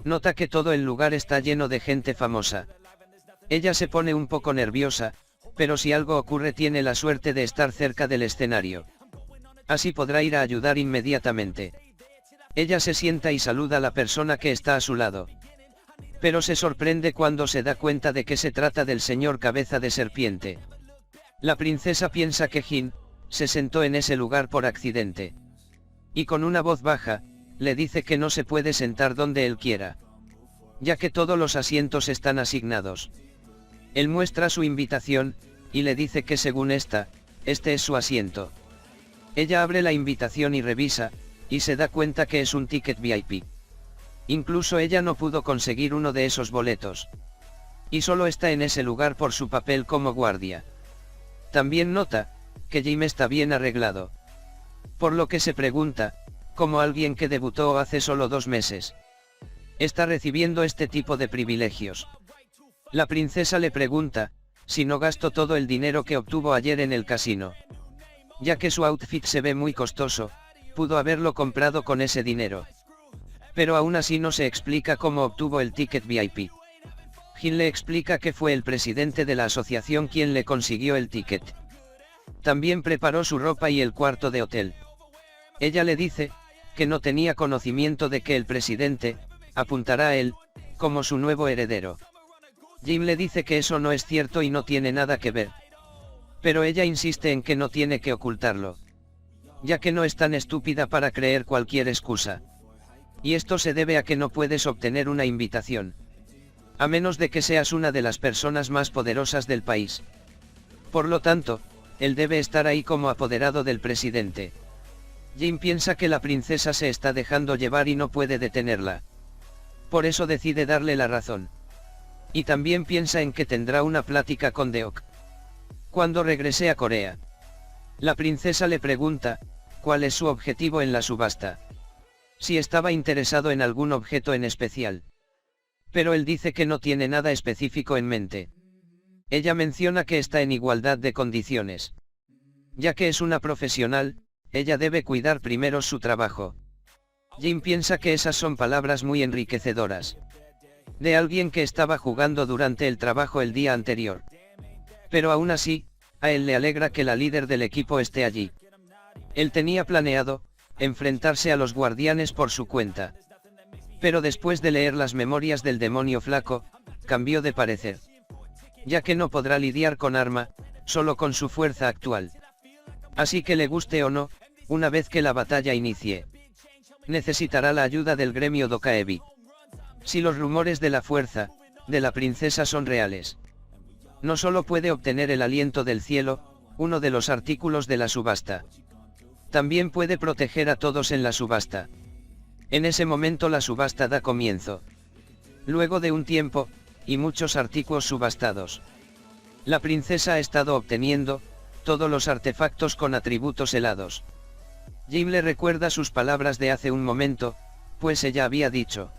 nota que todo el lugar está lleno de gente famosa. Ella se pone un poco nerviosa, pero si algo ocurre tiene la suerte de estar cerca del escenario. Así podrá ir a ayudar inmediatamente. Ella se sienta y saluda a la persona que está a su lado, pero se sorprende cuando se da cuenta de que se trata del señor Cabeza de Serpiente. La princesa piensa que Jin se sentó en ese lugar por accidente, y con una voz baja, le dice que no se puede sentar donde él quiera, ya que todos los asientos están asignados. Él muestra su invitación, y le dice que según este es su asiento. Ella abre la invitación y revisa, y se da cuenta que es un ticket VIP. Incluso ella no pudo conseguir uno de esos boletos, y solo está en ese lugar por su papel como guardia. También nota, que Jim está bien arreglado, por lo que se pregunta, como alguien que debutó hace solo 2 meses, está recibiendo este tipo de privilegios. La princesa le pregunta, si no gastó todo el dinero que obtuvo ayer en el casino, ya que su outfit se ve muy costoso, pudo haberlo comprado con ese dinero. Pero aún así no se explica cómo obtuvo el ticket VIP. Jin le explica que fue el presidente de la asociación quien le consiguió el ticket. También preparó su ropa y el cuarto de hotel. Ella le dice, que no tenía conocimiento de que el presidente apuntará a él como su nuevo heredero. Jim le dice que eso no es cierto y no tiene nada que ver, Pero ella insiste en que no tiene que ocultarlo, ya que no es tan estúpida para creer cualquier excusa. Y esto se debe a que no puedes obtener una invitación, a menos de que seas una de las personas más poderosas del país. Por lo tanto, él debe estar ahí como apoderado del presidente. Jim piensa que la princesa se está dejando llevar y no puede detenerla. Por eso decide darle la razón. Y también piensa en que tendrá una plática con Deok cuando regrese a Corea. La princesa le pregunta, ¿cuál es su objetivo en la subasta? Si estaba interesado en algún objeto en especial. Pero él dice que no tiene nada específico en mente. Ella menciona que está en igualdad de condiciones. Ya que es una profesional, ella debe cuidar primero su trabajo. Jim piensa que esas son palabras muy enriquecedoras. De alguien que estaba jugando durante el trabajo el día anterior. Pero aún así, a él le alegra que la líder del equipo esté allí. Él tenía planeado enfrentarse a los guardianes por su cuenta. Pero después de leer las memorias del demonio flaco, cambió de parecer. Ya que no podrá lidiar con Arma, solo con su fuerza actual. Así que le guste o no, una vez que la batalla inicie, necesitará la ayuda del gremio Dokaebi. Si los rumores de la fuerza de la princesa son reales, no solo puede obtener el aliento del cielo, uno de los artículos de la subasta. También puede proteger a todos en la subasta. En ese momento la subasta da comienzo. Luego de un tiempo, y muchos artículos subastados, la princesa ha estado obteniendo todos los artefactos con atributos helados. Jim le recuerda sus palabras de hace un momento, pues ella había dicho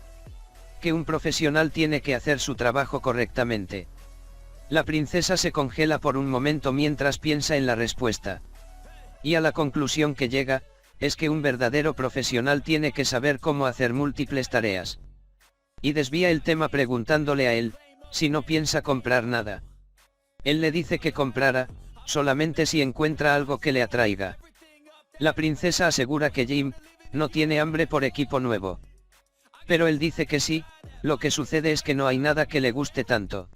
que un profesional tiene que hacer su trabajo correctamente. La princesa se congela por un momento mientras piensa en la respuesta. Y a la conclusión que llega, es que un verdadero profesional tiene que saber cómo hacer múltiples tareas. Y desvía el tema preguntándole a él, si no piensa comprar nada. Él le dice que comprara, solamente si encuentra algo que le atraiga. La princesa asegura que Jim no tiene hambre por equipo nuevo. Pero él dice que sí, lo que sucede es que no hay nada que le guste tanto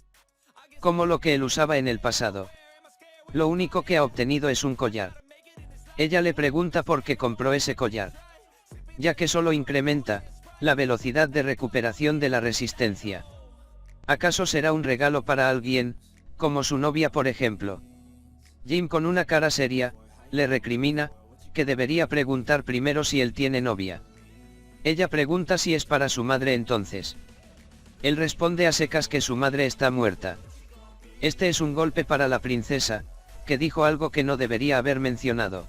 como lo que él usaba en el pasado. Lo único que ha obtenido es un collar. Ella le pregunta por qué compró ese collar. Ya que solo incrementa la velocidad de recuperación de la resistencia. ¿Acaso será un regalo para alguien, como su novia por ejemplo? Jim con una cara seria, le recrimina, que debería preguntar primero si él tiene novia. Ella pregunta si es para su madre entonces. Él responde a secas que su madre está muerta. Este es un golpe para la princesa, que dijo algo que no debería haber mencionado.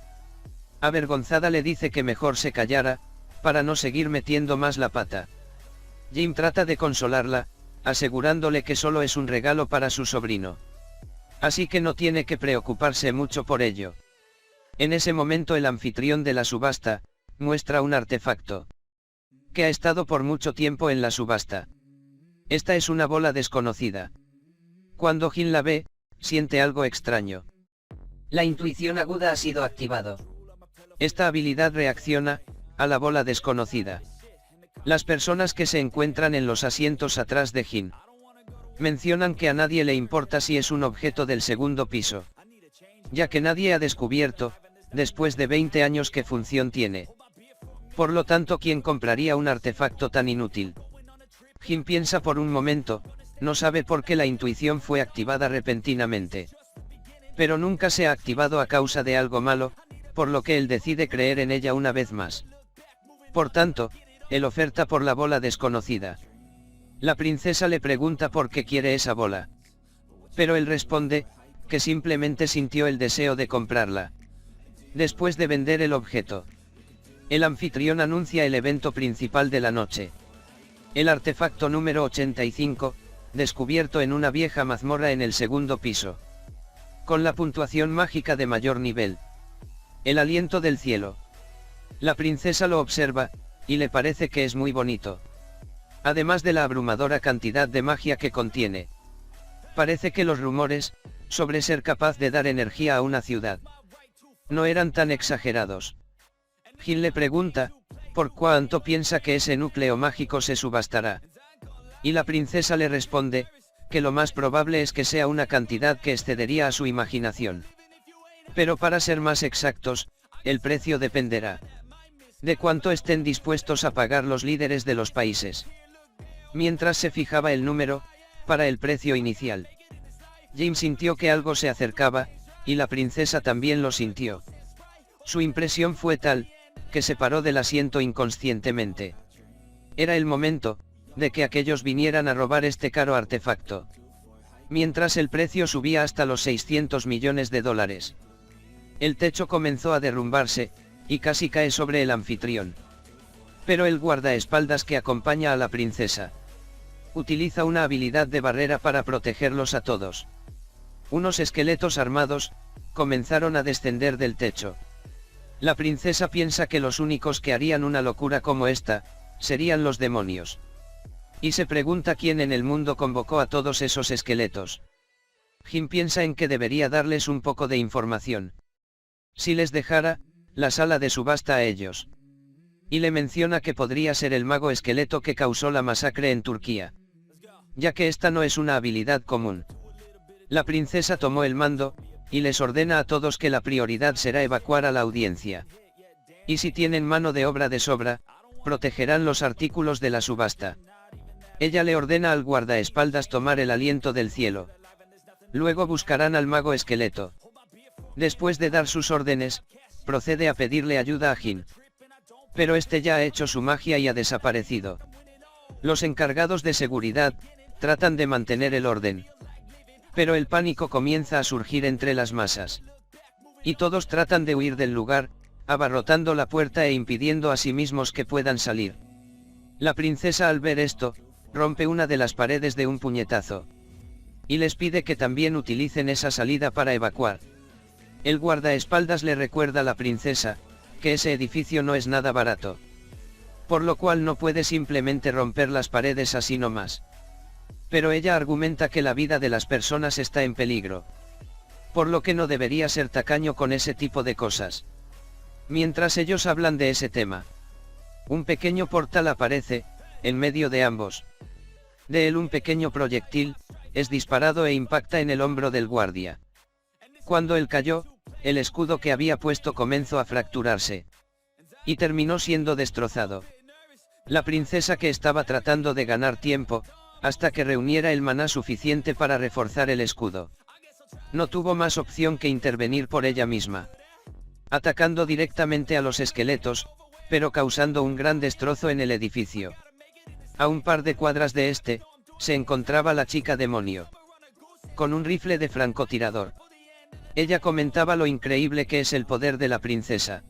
Avergonzada le dice que mejor se callara, para no seguir metiendo más la pata. Jim trata de consolarla, asegurándole que solo es un regalo para su sobrino. Así que no tiene que preocuparse mucho por ello. En ese momento el anfitrión de la subasta muestra un artefacto que ha estado por mucho tiempo en la subasta. Esta es una bola desconocida. Cuando Jin la ve, siente algo extraño. La intuición aguda ha sido activado. Esta habilidad reacciona a la bola desconocida. Las personas que se encuentran en los asientos atrás de Jin mencionan que a nadie le importa si es un objeto del segundo piso, ya que nadie ha descubierto, después de 20 años, qué función tiene. Por lo tanto, ¿quién compraría un artefacto tan inútil? Jin piensa por un momento, no sabe por qué la intuición fue activada repentinamente. Pero nunca se ha activado a causa de algo malo, por lo que él decide creer en ella una vez más. Por tanto, él oferta por la bola desconocida. La princesa le pregunta por qué quiere esa bola. Pero él responde, que simplemente sintió el deseo de comprarla. Después de vender el objeto, el anfitrión anuncia el evento principal de la noche. El artefacto número 85, descubierto en una vieja mazmorra en el segundo piso. Con la puntuación mágica de mayor nivel. El aliento del cielo. La princesa lo observa, y le parece que es muy bonito. Además de la abrumadora cantidad de magia que contiene. Parece que los rumores sobre ser capaz de dar energía a una ciudad no eran tan exagerados. Jin le pregunta, por cuánto piensa que ese núcleo mágico se subastará. Y la princesa le responde, que lo más probable es que sea una cantidad que excedería a su imaginación. Pero para ser más exactos, el precio dependerá de cuánto estén dispuestos a pagar los líderes de los países. Mientras se fijaba el número, para el precio inicial, Jim sintió que algo se acercaba, y la princesa también lo sintió. Su impresión fue tal, que se paró del asiento inconscientemente. Era el momento, de que aquellos vinieran a robar este caro artefacto. Mientras el precio subía hasta los 600 millones de dólares. El techo comenzó a derrumbarse, y casi cae sobre el anfitrión. Pero el guardaespaldas que acompaña a la princesa utiliza una habilidad de barrera para protegerlos a todos. Unos esqueletos armados comenzaron a descender del techo. La princesa piensa que los únicos que harían una locura como esta serían los demonios. Y se pregunta quién en el mundo convocó a todos esos esqueletos. Jim piensa en que debería darles un poco de información. Si les dejara la sala de subasta a ellos. Y le menciona que podría ser el mago esqueleto que causó la masacre en Turquía. Ya que esta no es una habilidad común. La princesa tomó el mando, y les ordena a todos que la prioridad será evacuar a la audiencia. Y si tienen mano de obra de sobra, protegerán los artículos de la subasta. Ella le ordena al guardaespaldas tomar el aliento del cielo. Luego buscarán al mago esqueleto. Después de dar sus órdenes, procede a pedirle ayuda a Jin. Pero este ya ha hecho su magia y ha desaparecido. Los encargados de seguridad tratan de mantener el orden. Pero el pánico comienza a surgir entre las masas. Y todos tratan de huir del lugar, abarrotando la puerta e impidiendo a sí mismos que puedan salir. La princesa al ver esto, rompe una de las paredes de un puñetazo. Y les pide que también utilicen esa salida para evacuar. El guardaespaldas le recuerda a la princesa, que ese edificio no es nada barato. Por lo cual no puede simplemente romper las paredes así nomás. Pero ella argumenta que la vida de las personas está en peligro. Por lo que no debería ser tacaño con ese tipo de cosas. Mientras ellos hablan de ese tema, un pequeño portal aparece, en medio de ambos. De él un pequeño proyectil, es disparado e impacta en el hombro del guardia. Cuando él cayó, el escudo que había puesto comenzó a fracturarse. Y terminó siendo destrozado. La princesa que estaba tratando de ganar tiempo, hasta que reuniera el maná suficiente para reforzar el escudo. No tuvo más opción que intervenir por ella misma. Atacando directamente a los esqueletos, pero causando un gran destrozo en el edificio. A un par de cuadras de este, se encontraba la chica demonio. Con un rifle de francotirador. Ella comentaba lo increíble que es el poder de la princesa.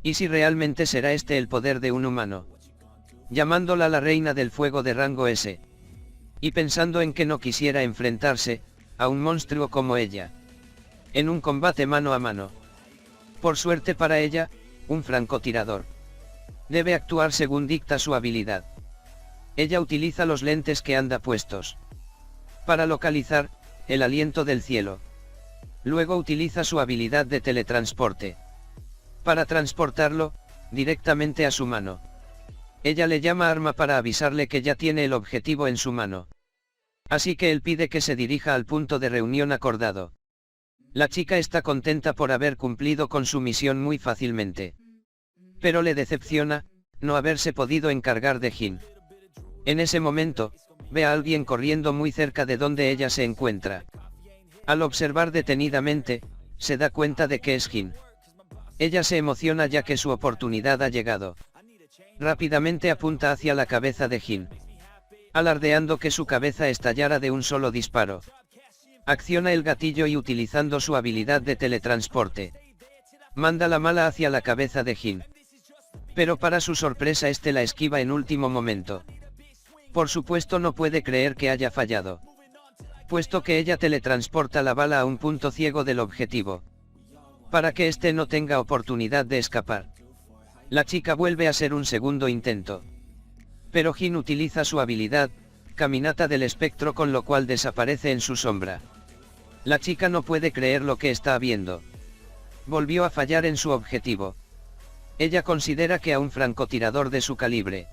Y si realmente será este el poder de un humano. Llamándola la reina del fuego de rango S. Y pensando en que no quisiera enfrentarse a un monstruo como ella. En un combate mano a mano. Por suerte para ella, un francotirador debe actuar según dicta su habilidad. Ella utiliza los lentes que anda puestos para localizar el aliento del cielo. Luego utiliza su habilidad de teletransporte para transportarlo directamente a su mano. Ella le llama arma para avisarle que ya tiene el objetivo en su mano. Así que él pide que se dirija al punto de reunión acordado. La chica está contenta por haber cumplido con su misión muy fácilmente. Pero le decepciona no haberse podido encargar de Jin. En ese momento, ve a alguien corriendo muy cerca de donde ella se encuentra. Al observar detenidamente, se da cuenta de que es Jin. Ella se emociona ya que su oportunidad ha llegado. Rápidamente apunta hacia la cabeza de Jin. Alardeando que su cabeza estallara de un solo disparo. Acciona el gatillo y utilizando su habilidad de teletransporte. Manda la mala hacia la cabeza de Jin. Pero para su sorpresa este la esquiva en último momento. Por supuesto no puede creer que haya fallado. Puesto que ella teletransporta la bala a un punto ciego del objetivo. Para que este no tenga oportunidad de escapar. La chica vuelve a hacer un segundo intento. Pero Jin utiliza su habilidad, Caminata del Espectro, con lo cual desaparece en su sombra. La chica no puede creer lo que está viendo. Volvió a fallar en su objetivo. Ella considera que a un francotirador de su calibre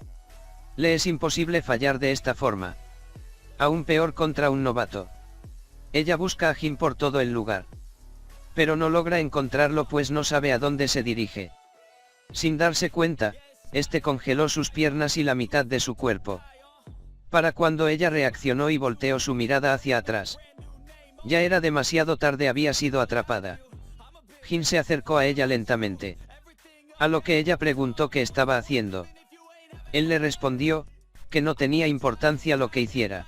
le es imposible fallar de esta forma. Aún peor contra un novato. Ella busca a Jin por todo el lugar. pero no logra encontrarlo pues no sabe a dónde se dirige. Sin darse cuenta, este congeló sus piernas y la mitad de su cuerpo. Para cuando ella reaccionó y volteó su mirada hacia atrás. Ya era demasiado tarde, había sido atrapada. Jin se acercó a ella lentamente. A lo que ella preguntó qué estaba haciendo. Él le respondió, que no tenía importancia lo que hiciera,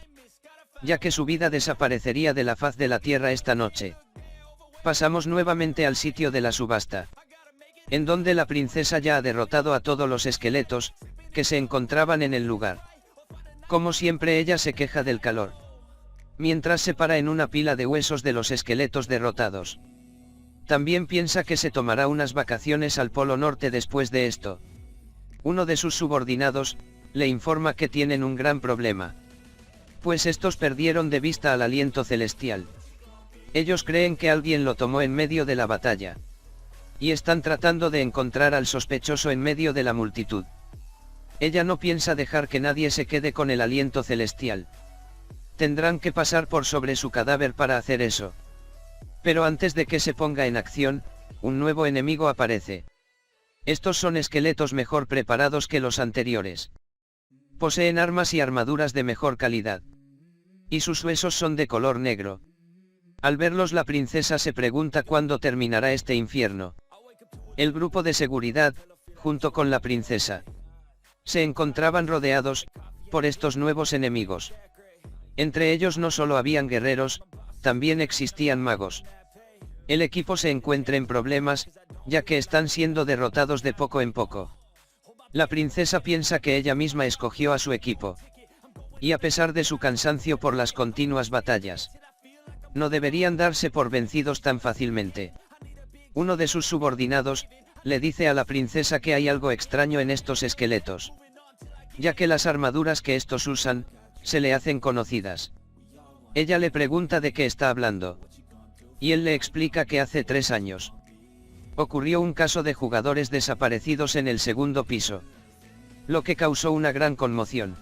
ya que su vida desaparecería de la faz de la tierra esta noche. Pasamos nuevamente al sitio de la subasta, en donde la princesa ya ha derrotado a todos los esqueletos, que se encontraban en el lugar. Como siempre ella se queja del calor, mientras se para en una pila de huesos de los esqueletos derrotados. También piensa que se tomará unas vacaciones al Polo Norte después de esto. Uno de sus subordinados, le informa que tienen un gran problema, pues estos perdieron de vista al aliento celestial. Ellos creen que alguien lo tomó en medio de la batalla, y están tratando de encontrar al sospechoso en medio de la multitud. Ella no piensa dejar que nadie se quede con el aliento celestial. Tendrán que pasar por sobre su cadáver para hacer eso. Pero antes de que se ponga en acción, un nuevo enemigo aparece. Estos son esqueletos mejor preparados que los anteriores. Poseen armas y armaduras de mejor calidad. Y sus huesos son de color negro. Al verlos la princesa se pregunta cuándo terminará este infierno. El grupo de seguridad, junto con la princesa, se encontraban rodeados por estos nuevos enemigos. Entre ellos no solo habían guerreros, también existían magos. El equipo se encuentra en problemas, ya que están siendo derrotados de poco en poco. La princesa piensa que ella misma escogió a su equipo. Y a pesar de su cansancio por las continuas batallas, no deberían darse por vencidos tan fácilmente. Uno de sus subordinados, le dice a la princesa que hay algo extraño en estos esqueletos, ya que las armaduras que estos usan, se le hacen conocidas. Ella le pregunta de qué está hablando. Y él le explica que hace 3 años ocurrió un caso de jugadores desaparecidos en el segundo piso, lo que causó una gran conmoción.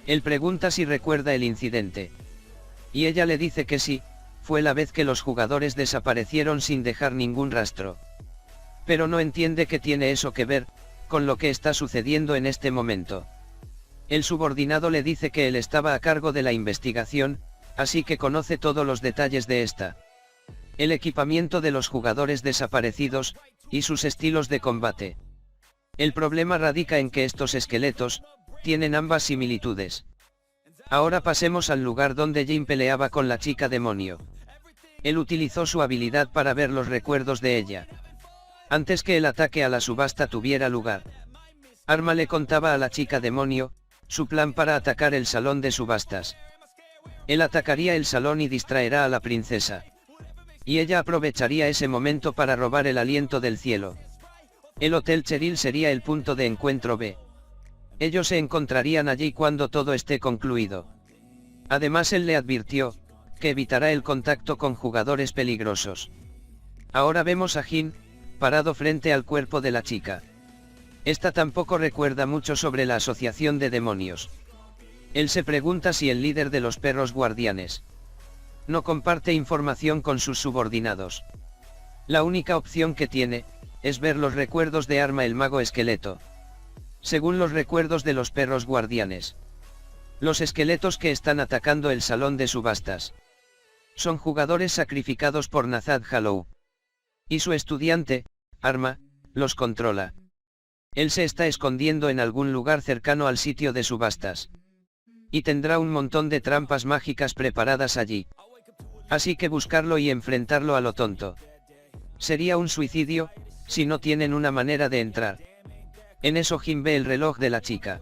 Él pregunta si recuerda el incidente. Y ella le dice que sí, fue la vez que los jugadores desaparecieron sin dejar ningún rastro. Pero no entiende qué tiene eso que ver con lo que está sucediendo en este momento. El subordinado le dice que él estaba a cargo de la investigación, así que conoce todos los detalles de esta. El equipamiento de los jugadores desaparecidos, y sus estilos de combate. El problema radica en que estos esqueletos, tienen ambas similitudes. Ahora pasemos al lugar donde Jin peleaba con la chica demonio. Él utilizó su habilidad para ver los recuerdos de ella, antes que el ataque a la subasta tuviera lugar. Arma le contaba a la chica demonio, su plan para atacar el salón de subastas. Él atacaría el salón y distraerá a la princesa. Y ella aprovecharía ese momento para robar el aliento del cielo. El Hotel Cheryl sería el punto de encuentro B. Ellos se encontrarían allí cuando todo esté concluido. Además él le advirtió, que evitará el contacto con jugadores peligrosos. Ahora vemos a Jin, parado frente al cuerpo de la chica. Esta tampoco recuerda mucho sobre la asociación de demonios. Él se pregunta si el líder de los perros guardianes no comparte información con sus subordinados. La única opción que tiene, es ver los recuerdos de Arma el mago esqueleto. Según los recuerdos de los perros guardianes, los esqueletos que están atacando el salón de subastas son jugadores sacrificados por Nazad Hallow. Y su estudiante, Arma, los controla. Él se está escondiendo en algún lugar cercano al sitio de subastas. Y tendrá un montón de trampas mágicas preparadas allí. Así que buscarlo y enfrentarlo a lo tonto sería un suicidio, si no tienen una manera de entrar. En eso Jin ve el reloj de la chica.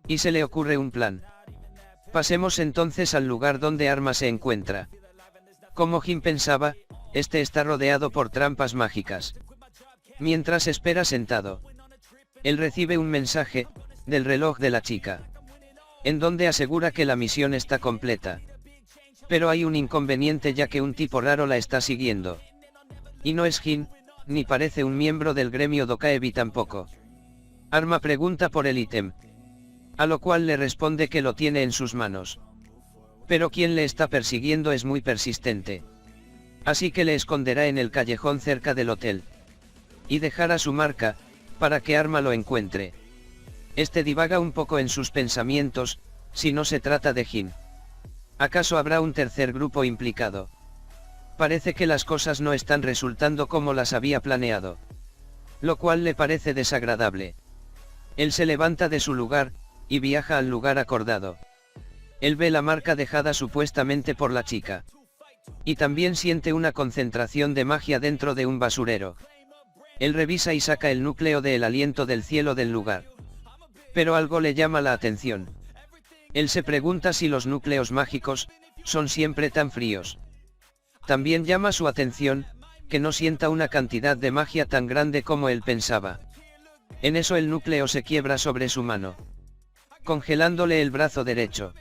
Y se le ocurre un plan. Pasemos entonces al lugar donde Arma se encuentra. Como Jin pensaba, este está rodeado por trampas mágicas. Mientras espera sentado, él recibe un mensaje, del reloj de la chica, en donde asegura que la misión está completa. Pero hay un inconveniente ya que un tipo raro la está siguiendo. Y no es Jin, ni parece un miembro del gremio Dokaebi tampoco. Arma pregunta por el ítem, a lo cual le responde que lo tiene en sus manos. Pero quien le está persiguiendo es muy persistente. Así que le esconderá en el callejón cerca del hotel. Y dejará su marca, para que Arma lo encuentre. Este divaga un poco en sus pensamientos, si no se trata de Jin. ¿Acaso habrá un tercer grupo implicado? Parece que las cosas no están resultando como las había planeado. Lo cual le parece desagradable. Él se levanta de su lugar, y viaja al lugar acordado. Él ve la marca dejada supuestamente por la chica. Y también siente una concentración de magia dentro de un basurero. Él revisa y saca el núcleo del aliento del cielo del lugar. Pero algo le llama la atención. Él se pregunta si los núcleos mágicos son siempre tan fríos. También llama su atención que no sienta una cantidad de magia tan grande como él pensaba. En eso el núcleo se quiebra sobre su mano, congelándole el brazo derecho.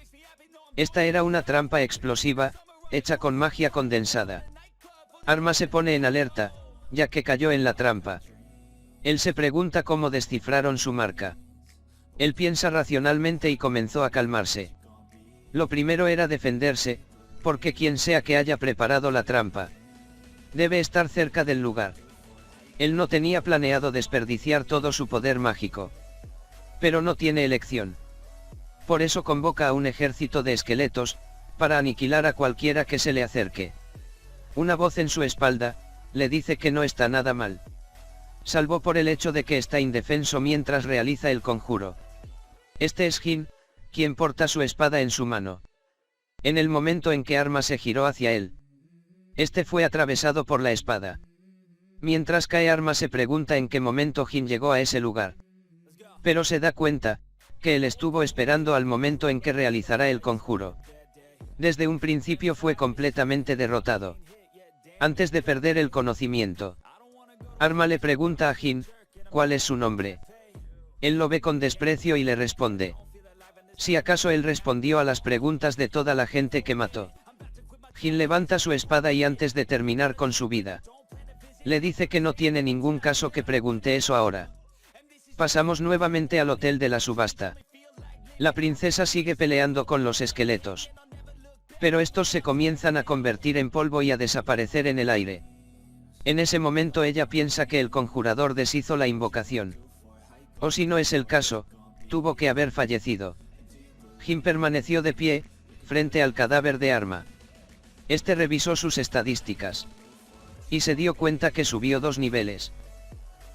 Esta era una trampa explosiva, hecha con magia condensada. Arma se pone en alerta, ya que cayó en la trampa. Él se pregunta cómo descifraron su marca. Él piensa racionalmente y comenzó a calmarse. Lo primero era defenderse, porque quien sea que haya preparado la trampa debe estar cerca del lugar. Él no tenía planeado desperdiciar todo su poder mágico. Pero no tiene elección. Por eso convoca a un ejército de esqueletos, para aniquilar a cualquiera que se le acerque. Una voz en su espalda le dice que no está nada mal, salvo por el hecho de que está indefenso mientras realiza el conjuro. Este es Jin, quien porta su espada en su mano. En el momento en que Arma se giró hacia él, este fue atravesado por la espada. Mientras cae Arma se pregunta en qué momento Jin llegó a ese lugar. Pero se da cuenta que él estuvo esperando al momento en que realizará el conjuro. Desde un principio fue completamente derrotado. Antes de perder el conocimiento, Arma le pregunta a Jin cuál es su nombre. Él lo ve con desprecio y le responde. Si acaso él respondió a las preguntas de toda la gente que mató. Jin levanta su espada y antes de terminar con su vida, le dice que no tiene ningún caso que pregunte eso ahora. Pasamos nuevamente al hotel de la subasta. La princesa sigue peleando con los esqueletos. Pero estos se comienzan a convertir en polvo y a desaparecer en el aire. En ese momento ella piensa que el conjurador deshizo la invocación. O si no es el caso, tuvo que haber fallecido. Jin permaneció de pie, frente al cadáver de Arma. Este revisó sus estadísticas. Y se dio cuenta que subió 2 niveles.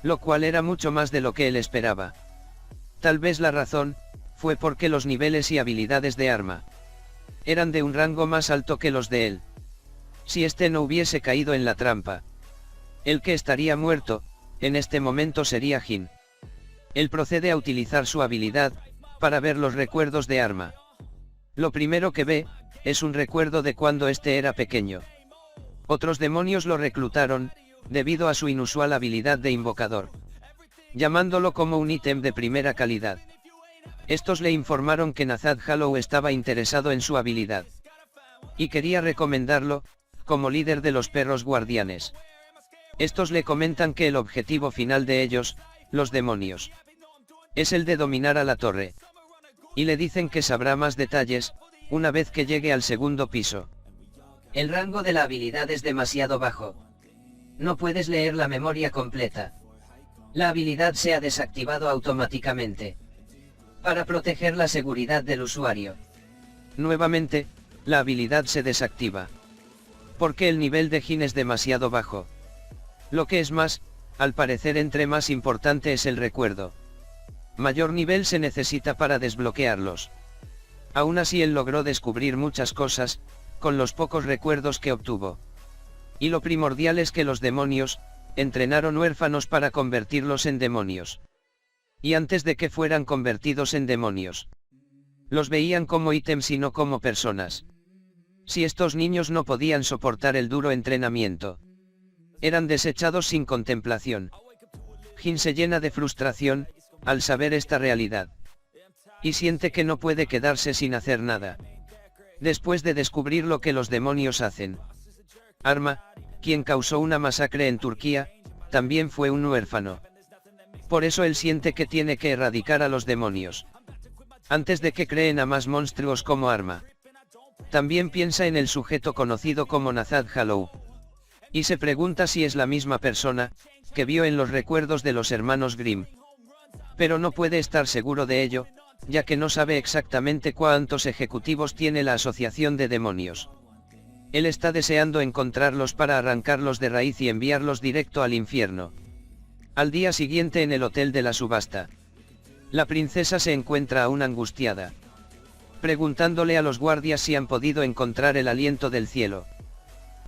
Lo cual era mucho más de lo que él esperaba. Tal vez la razón fue porque los niveles y habilidades de Arma eran de un rango más alto que los de él. Si este no hubiese caído en la trampa, el que estaría muerto, en este momento sería Jin. Él procede a utilizar su habilidad, para ver los recuerdos de Arma. Lo primero que ve, es un recuerdo de cuando este era pequeño. Otros demonios lo reclutaron, debido a su inusual habilidad de invocador, llamándolo como un ítem de primera calidad. Estos le informaron que Nazad Hollow estaba interesado en su habilidad. Y quería recomendarlo, como líder de los perros guardianes. Estos le comentan que el objetivo final de ellos, los demonios, es el de dominar a la torre. Y le dicen que sabrá más detalles, una vez que llegue al segundo piso. El rango de la habilidad es demasiado bajo. No puedes leer la memoria completa. La habilidad se ha desactivado automáticamente, para proteger la seguridad del usuario. Nuevamente, la habilidad se desactiva, porque el nivel de Jin es demasiado bajo. Lo que es más, al parecer entre más importante es el recuerdo. Mayor nivel se necesita para desbloquearlos. Aún así él logró descubrir muchas cosas, con los pocos recuerdos que obtuvo. Y lo primordial es que los demonios entrenaron huérfanos para convertirlos en demonios. Y antes de que fueran convertidos en demonios, los veían como ítems y no como personas. Si estos niños no podían soportar el duro entrenamiento, eran desechados sin contemplación. Jin se llena de frustración, al saber esta realidad. Y siente que no puede quedarse sin hacer nada. Después de descubrir lo que los demonios hacen. Arma, quien causó una masacre en Turquía, también fue un huérfano. Por eso él siente que tiene que erradicar a los demonios, antes de que creen a más monstruos como Arma. También piensa en el sujeto conocido como Nazad Hollow, y se pregunta si es la misma persona que vio en los recuerdos de los hermanos Grimm. Pero no puede estar seguro de ello, ya que no sabe exactamente cuántos ejecutivos tiene la Asociación de Demonios. Él está deseando encontrarlos para arrancarlos de raíz y enviarlos directo al infierno. Al día siguiente en el hotel de la subasta, la princesa se encuentra aún angustiada, preguntándole a los guardias si han podido encontrar el aliento del cielo.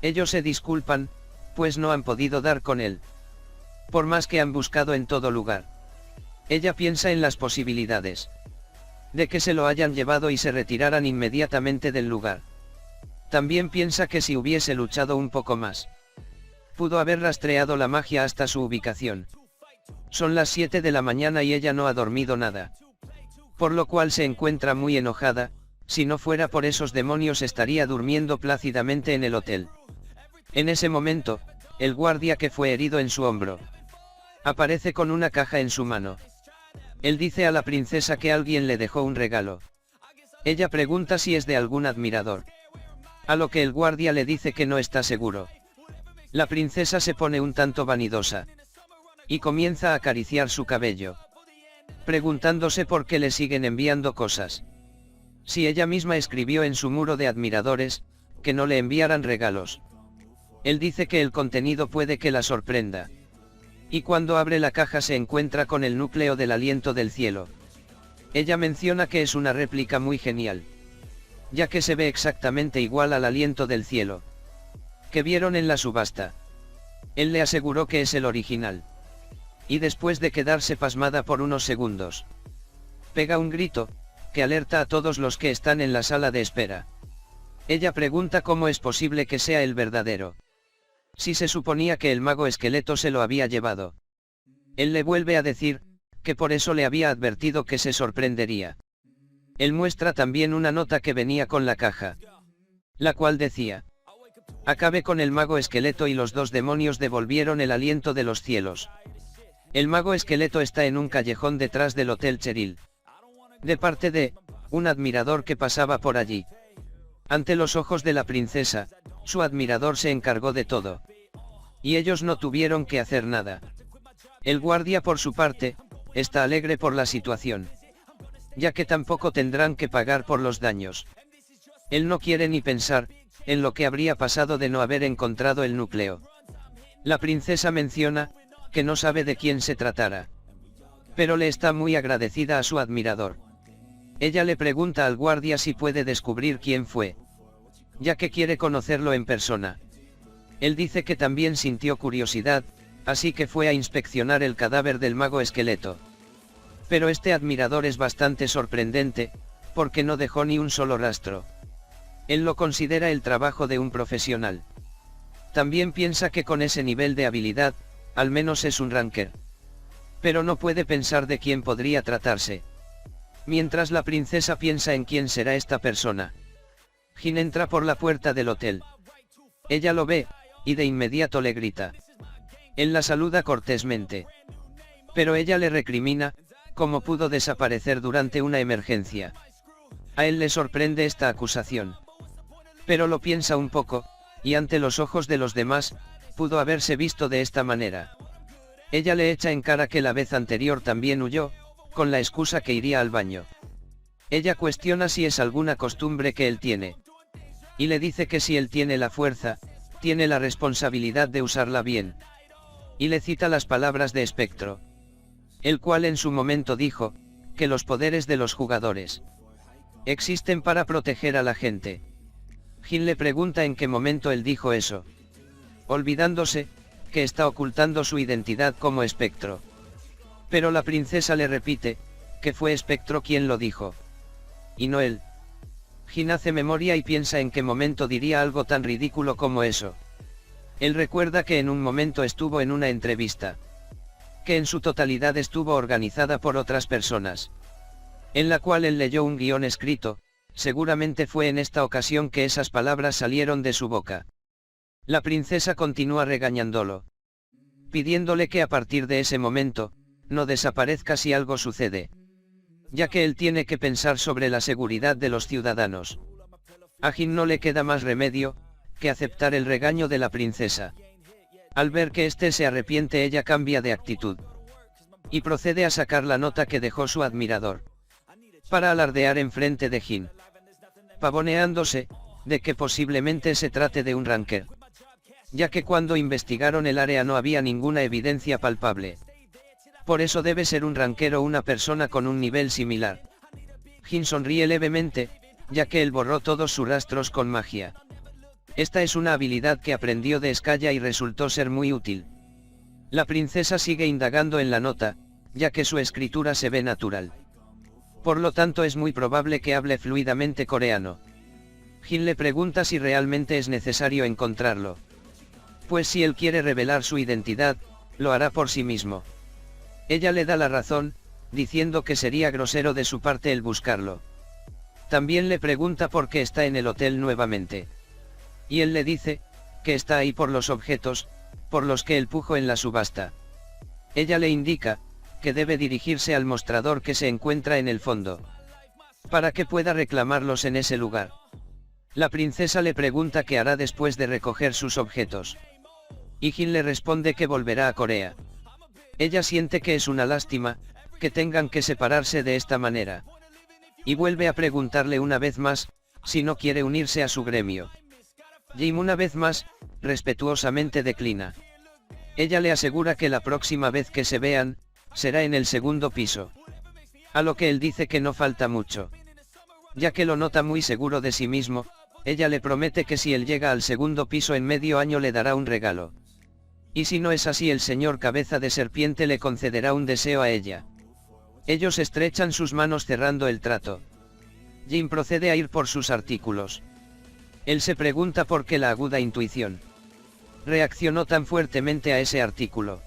Ellos se disculpan, pues no han podido dar con él, por más que han buscado en todo lugar. Ella piensa en las posibilidades de que se lo hayan llevado y se retiraran inmediatamente del lugar. También piensa que si hubiese luchado un poco más, pudo haber rastreado la magia hasta su ubicación. Son las 7 de la mañana y ella no ha dormido nada, por lo cual se encuentra muy enojada. Si no fuera por esos demonios estaría durmiendo plácidamente en el hotel. En ese momento, el guardia que fue herido en su hombro aparece con una caja en su mano. Él dice a la princesa que alguien le dejó un regalo. Ella pregunta si es de algún admirador, a lo que el guardia le dice que no está seguro. La princesa se pone un tanto vanidosa y comienza a acariciar su cabello, preguntándose por qué le siguen enviando cosas. Si ella misma escribió en su muro de admiradores que no le enviaran regalos. Él dice que el contenido puede que la sorprenda. Y cuando abre la caja se encuentra con el núcleo del aliento del cielo. Ella menciona que es una réplica muy genial, ya que se ve exactamente igual al aliento del cielo que vieron en la subasta. Él le aseguró que es el original. Y después de quedarse pasmada por unos segundos, pega un grito que alerta a todos los que están en la sala de espera. Ella pregunta cómo es posible que sea el verdadero, si se suponía que el mago esqueleto se lo había llevado. Él le vuelve a decir que por eso le había advertido que se sorprendería. Él muestra también una nota que venía con la caja, la cual decía: acabe con el mago esqueleto y los dos demonios devolvieron el aliento de los cielos. El mago esqueleto está en un callejón detrás del Hotel Cheryl, de parte de un admirador que pasaba por allí. Ante los ojos de la princesa, su admirador se encargó de todo, y ellos no tuvieron que hacer nada. El guardia, por su parte, está alegre por la situación, ya que tampoco tendrán que pagar por los daños. Él no quiere ni pensar en lo que habría pasado de no haber encontrado el núcleo. La princesa menciona que no sabe de quién se tratara, pero le está muy agradecida a su admirador. Ella le pregunta al guardia si puede descubrir quién fue, ya que quiere conocerlo en persona. Él dice que también sintió curiosidad, así que fue a inspeccionar el cadáver del mago esqueleto. Pero este admirador es bastante sorprendente, porque no dejó ni un solo rastro. Él lo considera el trabajo de un profesional. También piensa que con ese nivel de habilidad, al menos es un ranker. Pero no puede pensar de quién podría tratarse. Mientras la princesa piensa en quién será esta persona, Jin entra por la puerta del hotel. Ella lo ve, y de inmediato le grita. Él la saluda cortésmente, pero ella le recrimina cómo pudo desaparecer durante una emergencia. A él le sorprende esta acusación, pero lo piensa un poco, y ante los ojos de los demás, pudo haberse visto de esta manera. Ella le echa en cara que la vez anterior también huyó, con la excusa que iría al baño. Ella cuestiona si es alguna costumbre que él tiene, y le dice que si él tiene la fuerza, tiene la responsabilidad de usarla bien. Y le cita las palabras de Espectro, el cual en su momento dijo que los poderes de los jugadores existen para proteger a la gente. Jin le pregunta en qué momento él dijo eso, olvidándose que está ocultando su identidad como Espectro. Pero la princesa le repite que fue Espectro quien lo dijo, y no él. Jin hace memoria y piensa en qué momento diría algo tan ridículo como eso. Él recuerda que en un momento estuvo en una entrevista, que en su totalidad estuvo organizada por otras personas, en la cual él leyó un guión escrito. Seguramente fue en esta ocasión que esas palabras salieron de su boca. La princesa continúa regañándolo, pidiéndole que a partir de ese momento, no desaparezca si algo sucede, ya que él tiene que pensar sobre la seguridad de los ciudadanos. A Jin no le queda más remedio que aceptar el regaño de la princesa. Al ver que este se arrepiente, ella cambia de actitud. Y procede a sacar la nota que dejó su admirador. Para alardear en frente de Jin. Pavoneándose, de que posiblemente se trate de un ranker. Ya que cuando investigaron el área no había ninguna evidencia palpable. Por eso debe ser un ranker o una persona con un nivel similar. Jin sonríe levemente, ya que él borró todos sus rastros con magia. Esta es una habilidad que aprendió de Skaya y resultó ser muy útil. La princesa sigue indagando en la nota, ya que su escritura se ve natural. Por lo tanto es muy probable que hable fluidamente coreano. Jin le pregunta si realmente es necesario encontrarlo. Pues si él quiere revelar su identidad, lo hará por sí mismo. Ella le da la razón, diciendo que sería grosero de su parte el buscarlo. También le pregunta por qué está en el hotel nuevamente. Y él le dice, que está ahí por los objetos, por los que él pujo en la subasta. Ella le indica, que debe dirigirse al mostrador que se encuentra en el fondo. Para que pueda reclamarlos en ese lugar. La princesa le pregunta qué hará después de recoger sus objetos. Y Jin le responde que volverá a Corea. Ella siente que es una lástima, que tengan que separarse de esta manera. Y vuelve a preguntarle una vez más, si no quiere unirse a su gremio. Jim una vez más, respetuosamente declina. Ella le asegura que la próxima vez que se vean, será en el segundo piso. A lo que él dice que no falta mucho. Ya que lo nota muy seguro de sí mismo, ella le promete que si él llega al segundo piso en medio año le dará un regalo. Y si no es así, el señor Cabeza de Serpiente le concederá un deseo a ella. Ellos estrechan sus manos cerrando el trato. Jim procede a ir por sus artículos. Él se pregunta por qué la aguda intuición reaccionó tan fuertemente a ese artículo.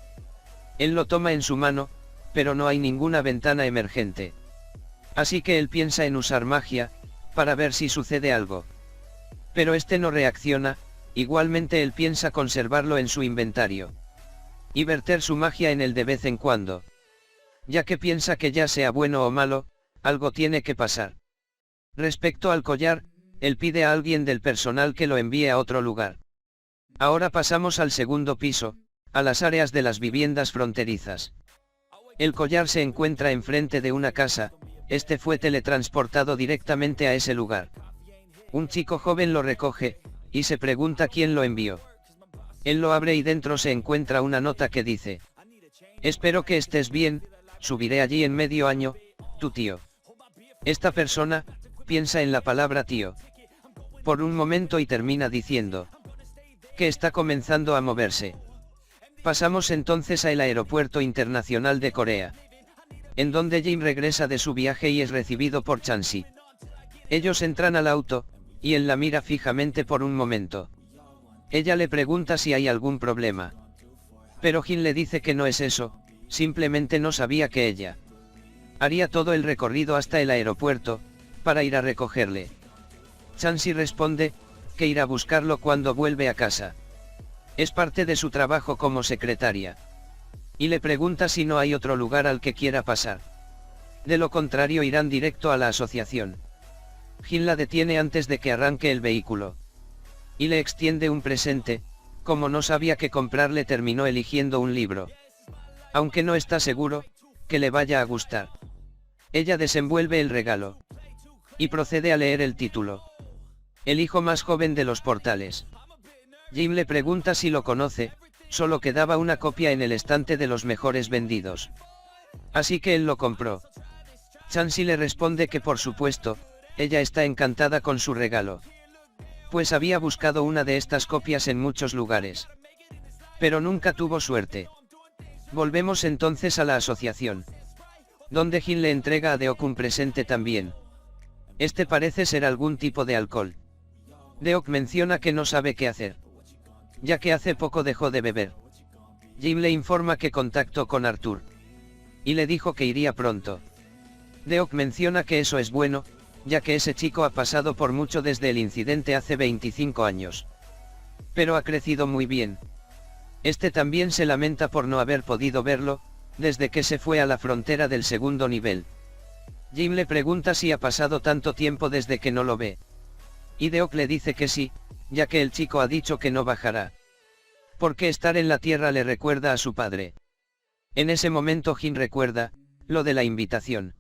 Él lo toma en su mano, pero no hay ninguna ventana emergente. Así que él piensa en usar magia, para ver si sucede algo. Pero este no reacciona, igualmente él piensa conservarlo en su inventario. Y verter su magia en él de vez en cuando. Ya que piensa que ya sea bueno o malo, algo tiene que pasar. Respecto al collar, él pide a alguien del personal que lo envíe a otro lugar. Ahora pasamos al segundo piso, a las áreas de las viviendas fronterizas. El collar se encuentra enfrente de una casa, este fue teletransportado directamente a ese lugar. Un chico joven lo recoge, y se pregunta quién lo envió. Él lo abre y dentro se encuentra una nota que dice: espero que estés bien, subiré allí en medio año, tu tío. Esta persona, piensa en la palabra tío. Por un momento y termina diciendo que está comenzando a moverse. Pasamos entonces al aeropuerto internacional de Corea. En donde Jim regresa de su viaje y es recibido por Chansi. Ellos entran al auto, y él la mira fijamente por un momento. Ella le pregunta si hay algún problema. Pero Jin le dice que no es eso, simplemente no sabía que ella haría todo el recorrido hasta el aeropuerto, para ir a recogerle. Chansi responde, que irá a buscarlo cuando vuelve a casa. Es parte de su trabajo como secretaria. Y le pregunta si no hay otro lugar al que quiera pasar. De lo contrario irán directo a la asociación. Jin la detiene antes de que arranque el vehículo. Y le extiende un presente, como no sabía qué comprarle terminó eligiendo un libro. Aunque no está seguro, que le vaya a gustar. Ella desenvuelve el regalo. Y procede a leer el título. El hijo más joven de los portales. Jim le pregunta si lo conoce, solo quedaba una copia en el estante de los mejores vendidos. Así que él lo compró. Chansi le responde que por supuesto, ella está encantada con su regalo. Pues había buscado una de estas copias en muchos lugares. Pero nunca tuvo suerte. Volvemos entonces a la asociación. Donde Jin le entrega a Deok un presente también. Este parece ser algún tipo de alcohol. Deok menciona que no sabe qué hacer. Ya que hace poco dejó de beber. Jim le informa que contactó con Arthur. Y le dijo que iría pronto. Deok menciona que eso es bueno, ya que ese chico ha pasado por mucho desde el incidente hace 25 años. Pero ha crecido muy bien. Este también se lamenta por no haber podido verlo, desde que se fue a la frontera del segundo nivel. Jim le pregunta si ha pasado tanto tiempo desde que no lo ve. Y Deok le dice que sí, ya que el chico ha dicho que no bajará. Porque estar en la Tierra le recuerda a su padre. En ese momento Jin recuerda lo de la invitación.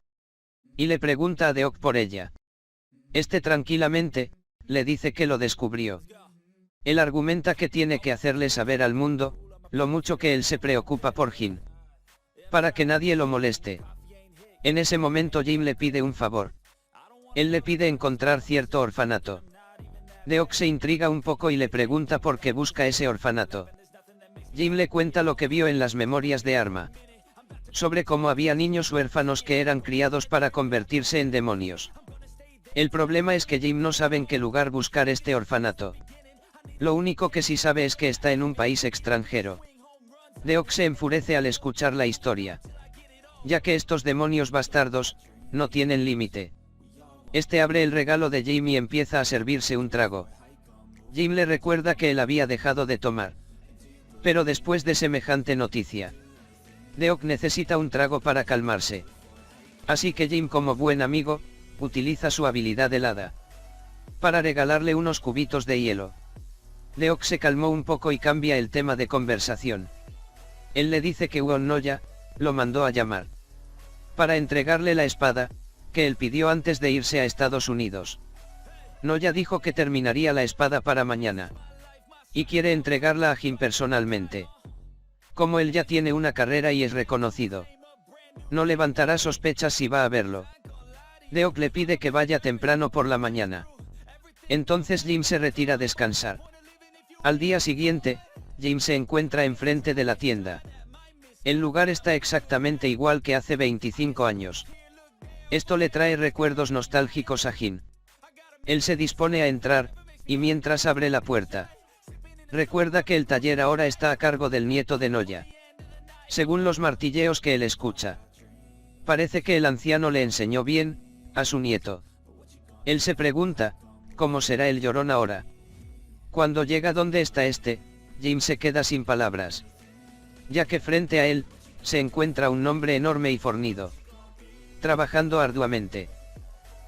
Y le pregunta a Deok por ella. Este tranquilamente le dice que lo descubrió. Él argumenta que tiene que hacerle saber al mundo lo mucho que él se preocupa por Jin. Para que nadie lo moleste. En ese momento Jim le pide un favor. Él le pide encontrar cierto orfanato. Deok se intriga un poco y le pregunta por qué busca ese orfanato. Jim le cuenta lo que vio en las memorias de Arma. Sobre cómo había niños huérfanos que eran criados para convertirse en demonios. El problema es que Jim no sabe en qué lugar buscar este orfanato. Lo único que sí sabe es que está en un país extranjero. Deok se enfurece al escuchar la historia. Ya que estos demonios bastardos no tienen límite. Este abre el regalo de Jim y empieza a servirse un trago. Jim le recuerda que él había dejado de tomar. Pero después de semejante noticia, Deok necesita un trago para calmarse. Así que Jim, como buen amigo, utiliza su habilidad helada para regalarle unos cubitos de hielo. Deok se calmó un poco y cambia el tema de conversación. Él le dice que Won Noya lo mandó a llamar para entregarle la espada que él pidió antes de irse a Estados Unidos. Noya dijo que terminaría la espada para mañana. Y quiere entregarla a Jin personalmente. Como él ya tiene una carrera y es reconocido, no levantará sospechas si va a verlo. Deok le pide que vaya temprano por la mañana. Entonces Jim se retira a descansar. Al día siguiente, Jim se encuentra enfrente de la tienda. El lugar está exactamente igual que hace 25 años. Esto le trae recuerdos nostálgicos a Jin. Él se dispone a entrar, y mientras abre la puerta, recuerda que el taller ahora está a cargo del nieto de Noya. Según los martilleos que él escucha, parece que el anciano le enseñó bien a su nieto. Él se pregunta, ¿cómo será el llorón ahora? Cuando llega donde está este, Jim se queda sin palabras. Ya que frente a él, se encuentra un hombre enorme y fornido, trabajando arduamente.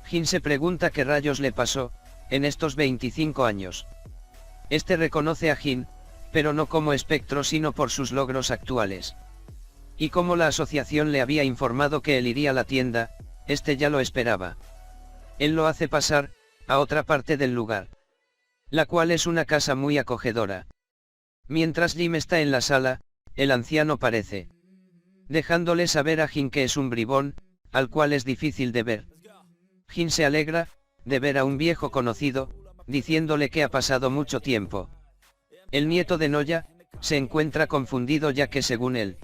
Jin se pregunta qué rayos le pasó en estos 25 años. Este reconoce a Jin, pero no como espectro sino por sus logros actuales. Y como la asociación le había informado que él iría a la tienda, este ya lo esperaba. Él lo hace pasar a otra parte del lugar, la cual es una casa muy acogedora. Mientras Jim está en la sala, el anciano parece, dejándole saber a Jin que es un bribón, al cual es difícil de ver. Jin se alegra de ver a un viejo conocido, diciéndole que ha pasado mucho tiempo. El nieto de Noya se encuentra confundido ya que según él,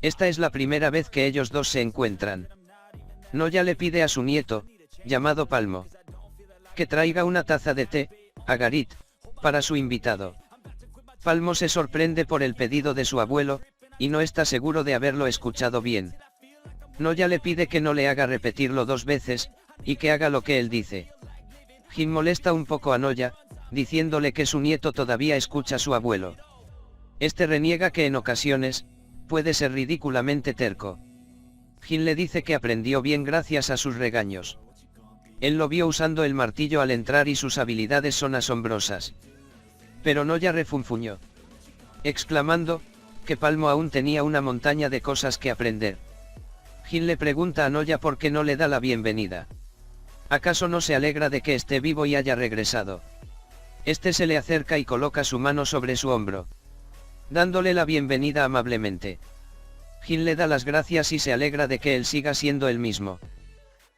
esta es la primera vez que ellos dos se encuentran. Noya le pide a su nieto, llamado Palmo, que traiga una taza de té a Garit para su invitado. Palmo se sorprende por el pedido de su abuelo, y no está seguro de haberlo escuchado bien. Noya le pide que no le haga repetirlo 2 veces, y que haga lo que él dice. Jin molesta un poco a Noya, diciéndole que su nieto todavía escucha a su abuelo. Este reniega que en ocasiones, puede ser ridículamente terco. Jin le dice que aprendió bien gracias a sus regaños. Él lo vio usando el martillo al entrar y sus habilidades son asombrosas. Pero Noya refunfuñó, exclamando, que Palmo aún tenía una montaña de cosas que aprender. Jin le pregunta a Noya por qué no le da la bienvenida. ¿Acaso no se alegra de que esté vivo y haya regresado? Este se le acerca y coloca su mano sobre su hombro, dándole la bienvenida amablemente. Jin le da las gracias y se alegra de que él siga siendo el mismo.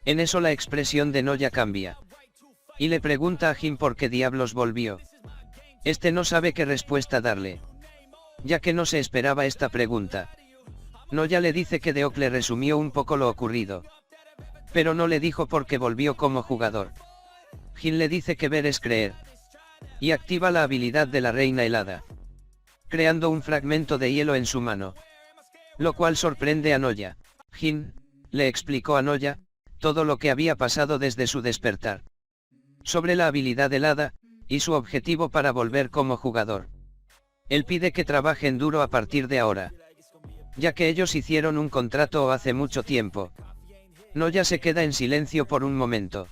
En eso la expresión de Noya cambia. Y le pregunta a Jin por qué diablos volvió. Este no sabe qué respuesta darle, ya que no se esperaba esta pregunta. Noya le dice que Deok le resumió un poco lo ocurrido, pero no le dijo por qué volvió como jugador. Jin le dice que ver es creer, y activa la habilidad de la reina helada, creando un fragmento de hielo en su mano, lo cual sorprende a Noya. Jin le explicó a Noya todo lo que había pasado desde su despertar, sobre la habilidad helada, y su objetivo para volver como jugador. Él pide que trabajen duro a partir de ahora, ya que ellos hicieron un contrato hace mucho tiempo. Noya se queda en silencio por un momento,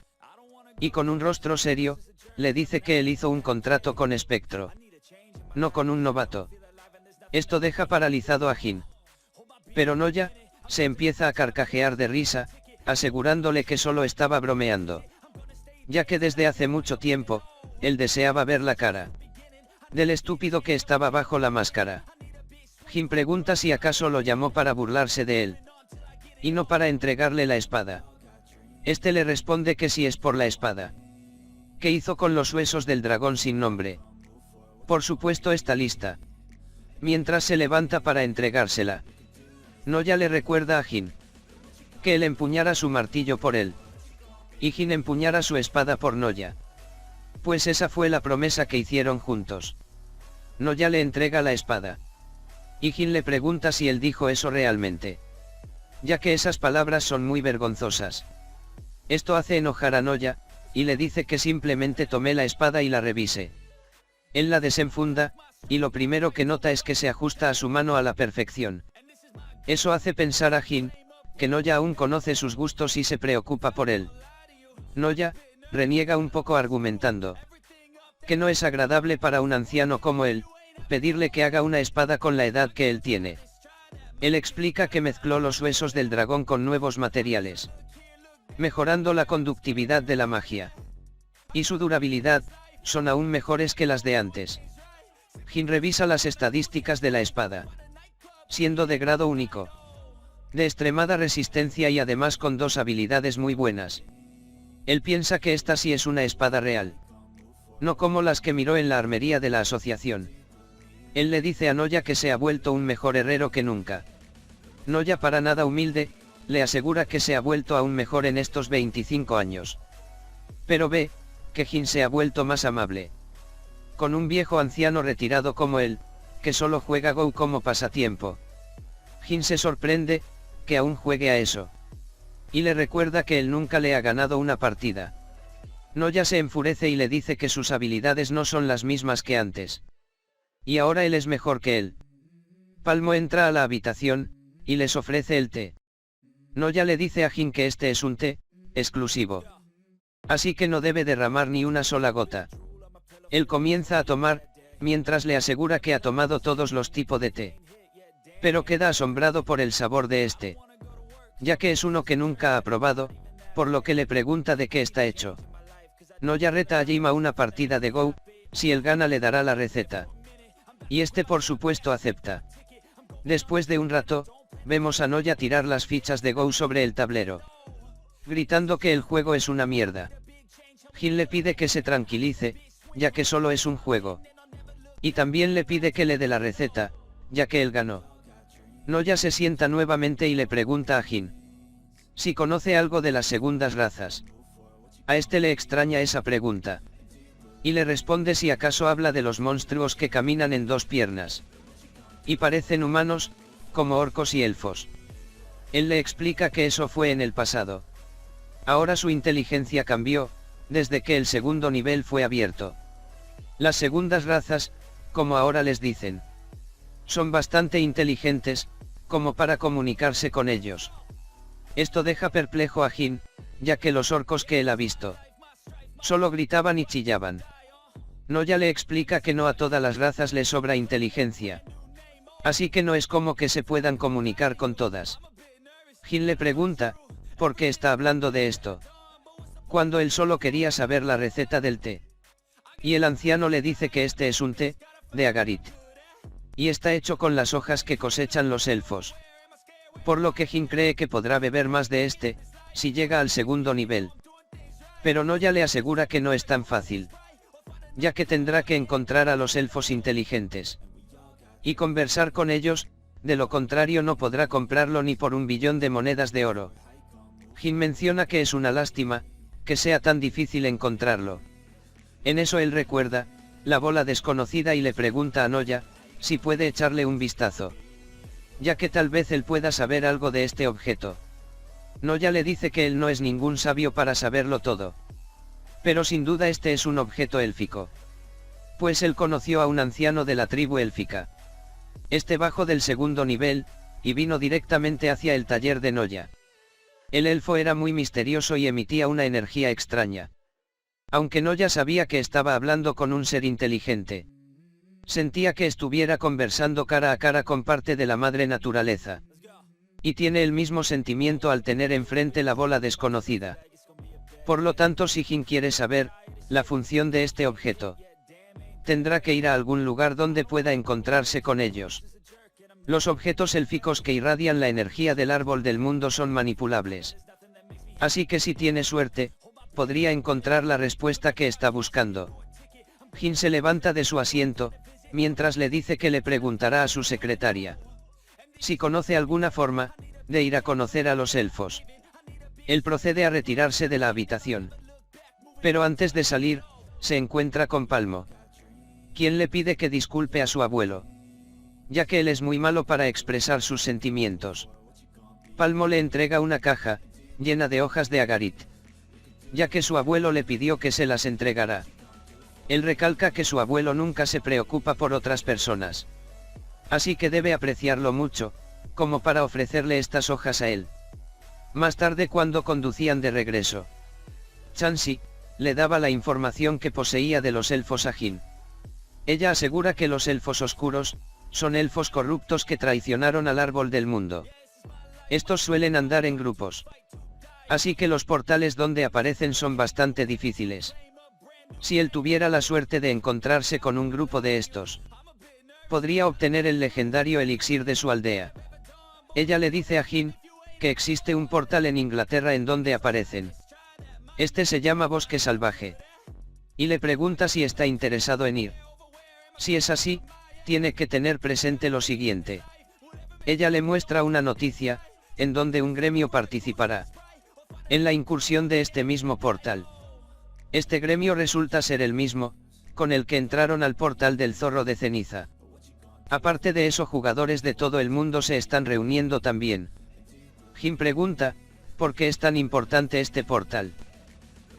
y con un rostro serio, le dice que él hizo un contrato con Espectro. no con un novato. Esto deja paralizado a Jin. Pero Noya se empieza a carcajear de risa, asegurándole que solo estaba bromeando. Ya que desde hace mucho tiempo, él deseaba ver la cara del estúpido que estaba bajo la máscara. Jin pregunta si acaso lo llamó para burlarse de él, y no para entregarle la espada. Este le responde que sí es por la espada. ¿Qué hizo con los huesos del dragón sin nombre? Por supuesto está lista. Mientras se levanta para entregársela, Noya le recuerda a Jin que él empuñara su martillo por él, y Jin empuñara su espada por Noya. Pues esa fue la promesa que hicieron juntos. Noya le entrega la espada, y Jin le pregunta si él dijo eso realmente, ya que esas palabras son muy vergonzosas. Esto hace enojar a Noya, y le dice que simplemente tome la espada y la revise. Él la desenfunda, y lo primero que nota es que se ajusta a su mano a la perfección. Eso hace pensar a Jin que Noya aún conoce sus gustos y se preocupa por él. Noya reniega un poco argumentando que no es agradable para un anciano como él pedirle que haga una espada con la edad que él tiene. Él explica que mezcló los huesos del dragón con nuevos materiales, mejorando la conductividad de la magia, y su durabilidad son aún mejores que las de antes. Jin revisa las estadísticas de la espada, siendo de grado único, de extremada resistencia y además con 2 habilidades muy buenas. Él piensa que esta sí es una espada real, no como las que miró en la armería de la asociación. Él le dice a Noya que se ha vuelto un mejor herrero que nunca. Noya, para nada humilde, le asegura que se ha vuelto aún mejor en estos 25 años. Pero ve que Jin se ha vuelto más amable con un viejo anciano retirado como él, que solo juega Go como pasatiempo. Jin se sorprende que aún juegue a eso, y le recuerda que él nunca le ha ganado una partida. Noya se enfurece y le dice que sus habilidades no son las mismas que antes, y ahora él es mejor que él. Palmo entra a la habitación, y les ofrece el té. Noya le dice a Jin que este es un té exclusivo, así que no debe derramar ni una sola gota. Él comienza a tomar, mientras le asegura que ha tomado todos los tipos de té, pero queda asombrado por el sabor de este, ya que es uno que nunca ha probado, por lo que le pregunta de qué está hecho. Noya reta a Jim a una partida de Go, si él gana le dará la receta, y este por supuesto acepta. Después de un rato, vemos a Noya tirar las fichas de Go sobre el tablero, gritando que el juego es una mierda. Jin le pide que se tranquilice, ya que solo es un juego, y también le pide que le dé la receta, ya que él ganó. Noya se sienta nuevamente y le pregunta a Jin si conoce algo de las segundas razas. A este le extraña esa pregunta, y le responde si acaso habla de los monstruos que caminan en 2 piernas, y parecen humanos, como orcos y elfos. Él le explica que eso fue en el pasado. Ahora su inteligencia cambió, desde que el segundo nivel fue abierto. Las segundas razas, como ahora les dicen, son bastante inteligentes, como para comunicarse con ellos. Esto deja perplejo a Jin, ya que los orcos que él ha visto solo gritaban y chillaban. Noya le explica que no a todas las razas les sobra inteligencia, así que no es como que se puedan comunicar con todas. Jin le pregunta por qué está hablando de esto, cuando él solo quería saber la receta del té. Y el anciano le dice que este es un té de Agarit, y está hecho con las hojas que cosechan los elfos, por lo que Jin cree que podrá beber más de este, si llega al segundo nivel. Pero Noya le asegura que no es tan fácil, ya que tendrá que encontrar a los elfos inteligentes y conversar con ellos, de lo contrario no podrá comprarlo ni por 1 billón de monedas de oro. Jin menciona que es una lástima que sea tan difícil encontrarlo. En eso él recuerda la bola desconocida y le pregunta a Noya si puede echarle un vistazo, ya que tal vez él pueda saber algo de este objeto. Noya le dice que él no es ningún sabio para saberlo todo, pero sin duda este es un objeto élfico, pues él conoció a un anciano de la tribu élfica. Este bajó del segundo nivel, y vino directamente hacia el taller de Noya. El elfo era muy misterioso y emitía una energía extraña, aunque Noya sabía que estaba hablando con un ser inteligente. Sentía que estuviera conversando cara a cara con parte de la madre naturaleza. Y tiene el mismo sentimiento al tener enfrente la bola desconocida. Por lo tanto, si Jin quiere saber la función de este objeto, tendrá que ir a algún lugar donde pueda encontrarse con ellos. Los objetos élficos que irradian la energía del árbol del mundo son manipulables. Así que si tiene suerte, podría encontrar la respuesta que está buscando. Jin se levanta de su asiento, mientras le dice que le preguntará a su secretaria si conoce alguna forma de ir a conocer a los elfos. Él procede a retirarse de la habitación. Pero antes de salir, se encuentra con Palmo, quien le pide que disculpe a su abuelo, ya que él es muy malo para expresar sus sentimientos. Palmo le entrega una caja, llena de hojas de agarit, ya que su abuelo le pidió que se las entregara. Él recalca que su abuelo nunca se preocupa por otras personas. Así que debe apreciarlo mucho, como para ofrecerle estas hojas a él. Más tarde, cuando conducían de regreso, Chansey le daba la información que poseía de los elfos a Jin. Ella asegura que los elfos oscuros son elfos corruptos que traicionaron al árbol del mundo. Estos suelen andar en grupos. Así que los portales donde aparecen son bastante difíciles. Si él tuviera la suerte de encontrarse con un grupo de estos, podría obtener el legendario elixir de su aldea. Ella le dice a Jin que existe un portal en Inglaterra en donde aparecen. Este se llama Bosque Salvaje. Y le pregunta si está interesado en ir. Si es así, tiene que tener presente lo siguiente. Ella le muestra una noticia, en donde un gremio participará en la incursión de este mismo portal. Este gremio resulta ser el mismo con el que entraron al portal del Zorro de Ceniza. Aparte de eso, jugadores de todo el mundo se están reuniendo también. Jin pregunta, ¿por qué es tan importante este portal?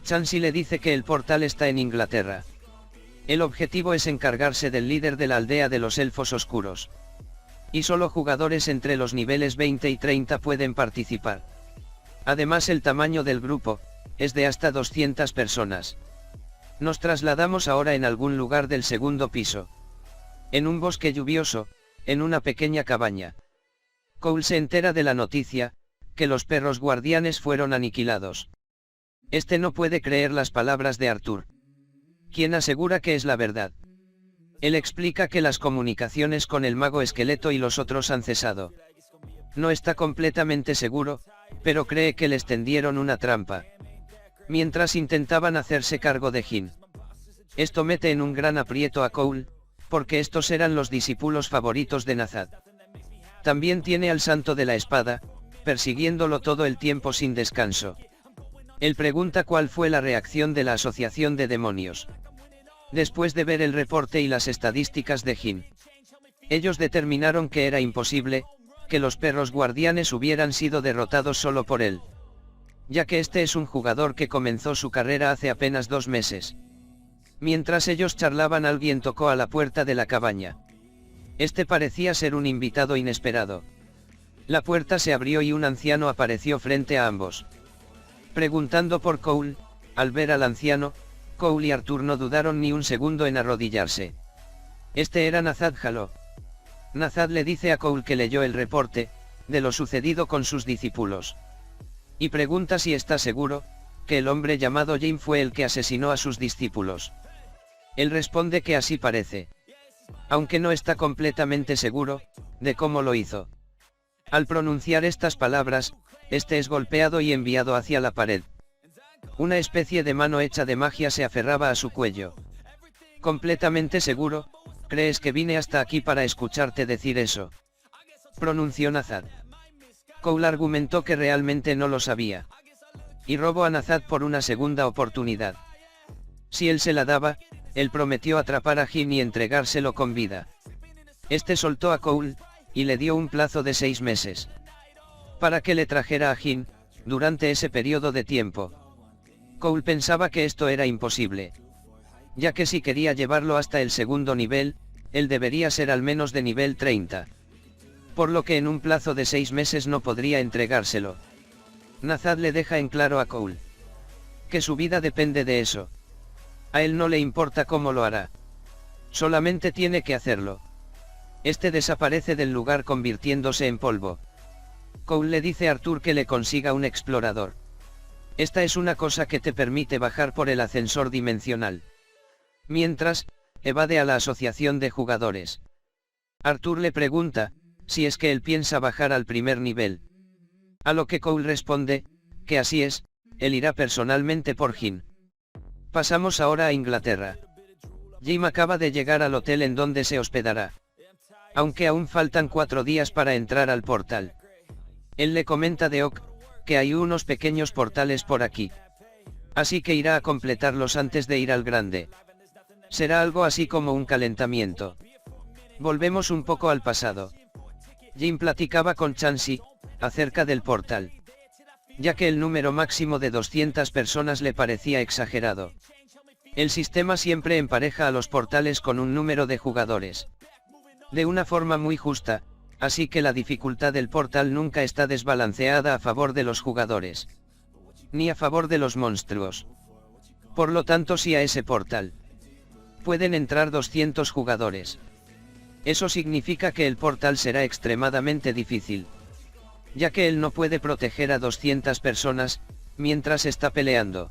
Chansey le dice que el portal está en Inglaterra. El objetivo es encargarse del líder de la aldea de los elfos oscuros. Y solo jugadores entre los niveles 20 y 30 pueden participar. Además, el tamaño del grupo es de hasta 200 personas. Nos trasladamos ahora en algún lugar del segundo piso. En un bosque lluvioso, en una pequeña cabaña. Cole se entera de la noticia, que los perros guardianes fueron aniquilados. Este no puede creer las palabras de Arthur, quien asegura que es la verdad. Él explica que las comunicaciones con el mago esqueleto y los otros han cesado. No está completamente seguro, pero cree que les tendieron una trampa, mientras intentaban hacerse cargo de Jin. Esto mete en un gran aprieto a Cole, porque estos eran los discípulos favoritos de Nazad. También tiene al Santo de la Espada, persiguiéndolo todo el tiempo sin descanso. Él pregunta cuál fue la reacción de la Asociación de Demonios después de ver el reporte y las estadísticas de Jin. Ellos determinaron que era imposible que los perros guardianes hubieran sido derrotados solo por él, ya que este es un jugador que comenzó su carrera hace apenas 2 meses. Mientras ellos charlaban, alguien tocó a la puerta de la cabaña. Este parecía ser un invitado inesperado. La puerta se abrió y un anciano apareció frente a ambos. Preguntando por Cole, al ver al anciano, Cole y Arthur no dudaron ni un segundo en arrodillarse. Este era Nazad Halo. Nazad le dice a Cole que leyó el reporte de lo sucedido con sus discípulos. Y pregunta si está seguro que el hombre llamado Jim fue el que asesinó a sus discípulos. Él responde que así parece, aunque no está completamente seguro de cómo lo hizo. Al pronunciar estas palabras, este es golpeado y enviado hacia la pared. Una especie de mano hecha de magia se aferraba a su cuello. Completamente seguro, ¿crees que vine hasta aquí para escucharte decir eso?, pronunció Nazad. Cole argumentó que realmente no lo sabía, y robó a Nazad por una segunda oportunidad. Si él se la daba, él prometió atrapar a Jin y entregárselo con vida. Este soltó a Cole, y le dio un plazo de 6 meses. Para que le trajera a Jin, durante ese periodo de tiempo. Cole pensaba que esto era imposible, ya que si quería llevarlo hasta el segundo nivel, él debería ser al menos de nivel 30. Por lo que en un plazo de 6 meses no podría entregárselo. Nazad le deja en claro a Cole que su vida depende de eso. A él no le importa cómo lo hará. Solamente tiene que hacerlo. Este desaparece del lugar convirtiéndose en polvo. Cole le dice a Arthur que le consiga un explorador. Esta es una cosa que te permite bajar por el ascensor dimensional. Mientras, evade a la asociación de jugadores. Arthur le pregunta, si es que él piensa bajar al primer nivel. A lo que Cole responde, que así es, él irá personalmente por Jim. Pasamos ahora a Inglaterra. Jim acaba de llegar al hotel en donde se hospedará. Aunque aún faltan 4 días para entrar al portal. Él le comenta de Oak, que hay unos pequeños portales por aquí. Así que irá a completarlos antes de ir al grande. Será algo así como un calentamiento. Volvemos un poco al pasado. Jim platicaba con Chansey, acerca del portal. Ya que el número máximo de 200 personas le parecía exagerado. El sistema siempre empareja a los portales con un número de jugadores. De una forma muy justa, así que la dificultad del portal nunca está desbalanceada a favor de los jugadores. Ni a favor de los monstruos. Por lo tanto, si a ese portal pueden entrar 200 jugadores. Eso significa que el portal será extremadamente difícil. Ya que él no puede proteger a 200 personas, mientras está peleando.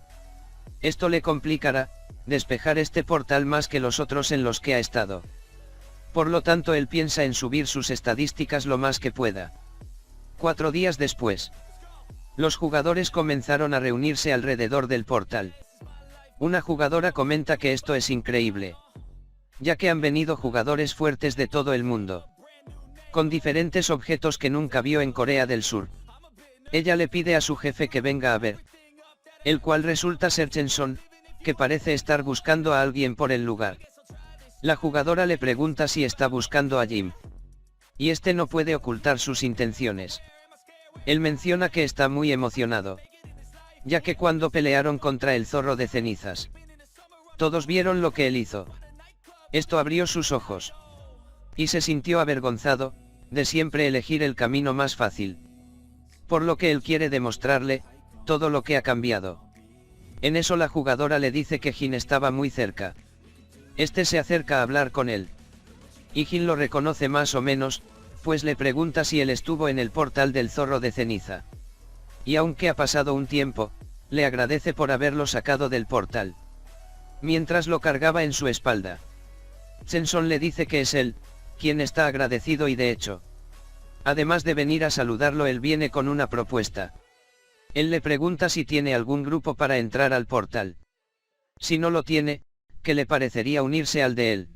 Esto le complicará, despejar este portal más que los otros en los que ha estado. Por lo tanto, él piensa en subir sus estadísticas lo más que pueda. 4 días después. Los jugadores comenzaron a reunirse alrededor del portal. Una jugadora comenta que esto es increíble. Ya que han venido jugadores fuertes de todo el mundo. Con diferentes objetos que nunca vio en Corea del Sur. Ella le pide a su jefe que venga a ver. El cual resulta ser Chenson, que parece estar buscando a alguien por el lugar. La jugadora le pregunta si está buscando a Jim. Y este no puede ocultar sus intenciones. Él menciona que está muy emocionado. Ya que cuando pelearon contra el zorro de cenizas. Todos vieron lo que él hizo. Esto abrió sus ojos. Y se sintió avergonzado, de siempre elegir el camino más fácil. Por lo que él quiere demostrarle, todo lo que ha cambiado. En eso la jugadora le dice que Jin estaba muy cerca. Este se acerca a hablar con él. Y Jin lo reconoce más o menos, pues le pregunta si él estuvo en el portal del zorro de ceniza. Y aunque ha pasado un tiempo, le agradece por haberlo sacado del portal. Mientras lo cargaba en su espalda. Chenson le dice que es él, quien está agradecido y de hecho. Además de venir a saludarlo, él viene con una propuesta. Él le pregunta si tiene algún grupo para entrar al portal. Si no lo tiene, ¿qué le parecería unirse al de él?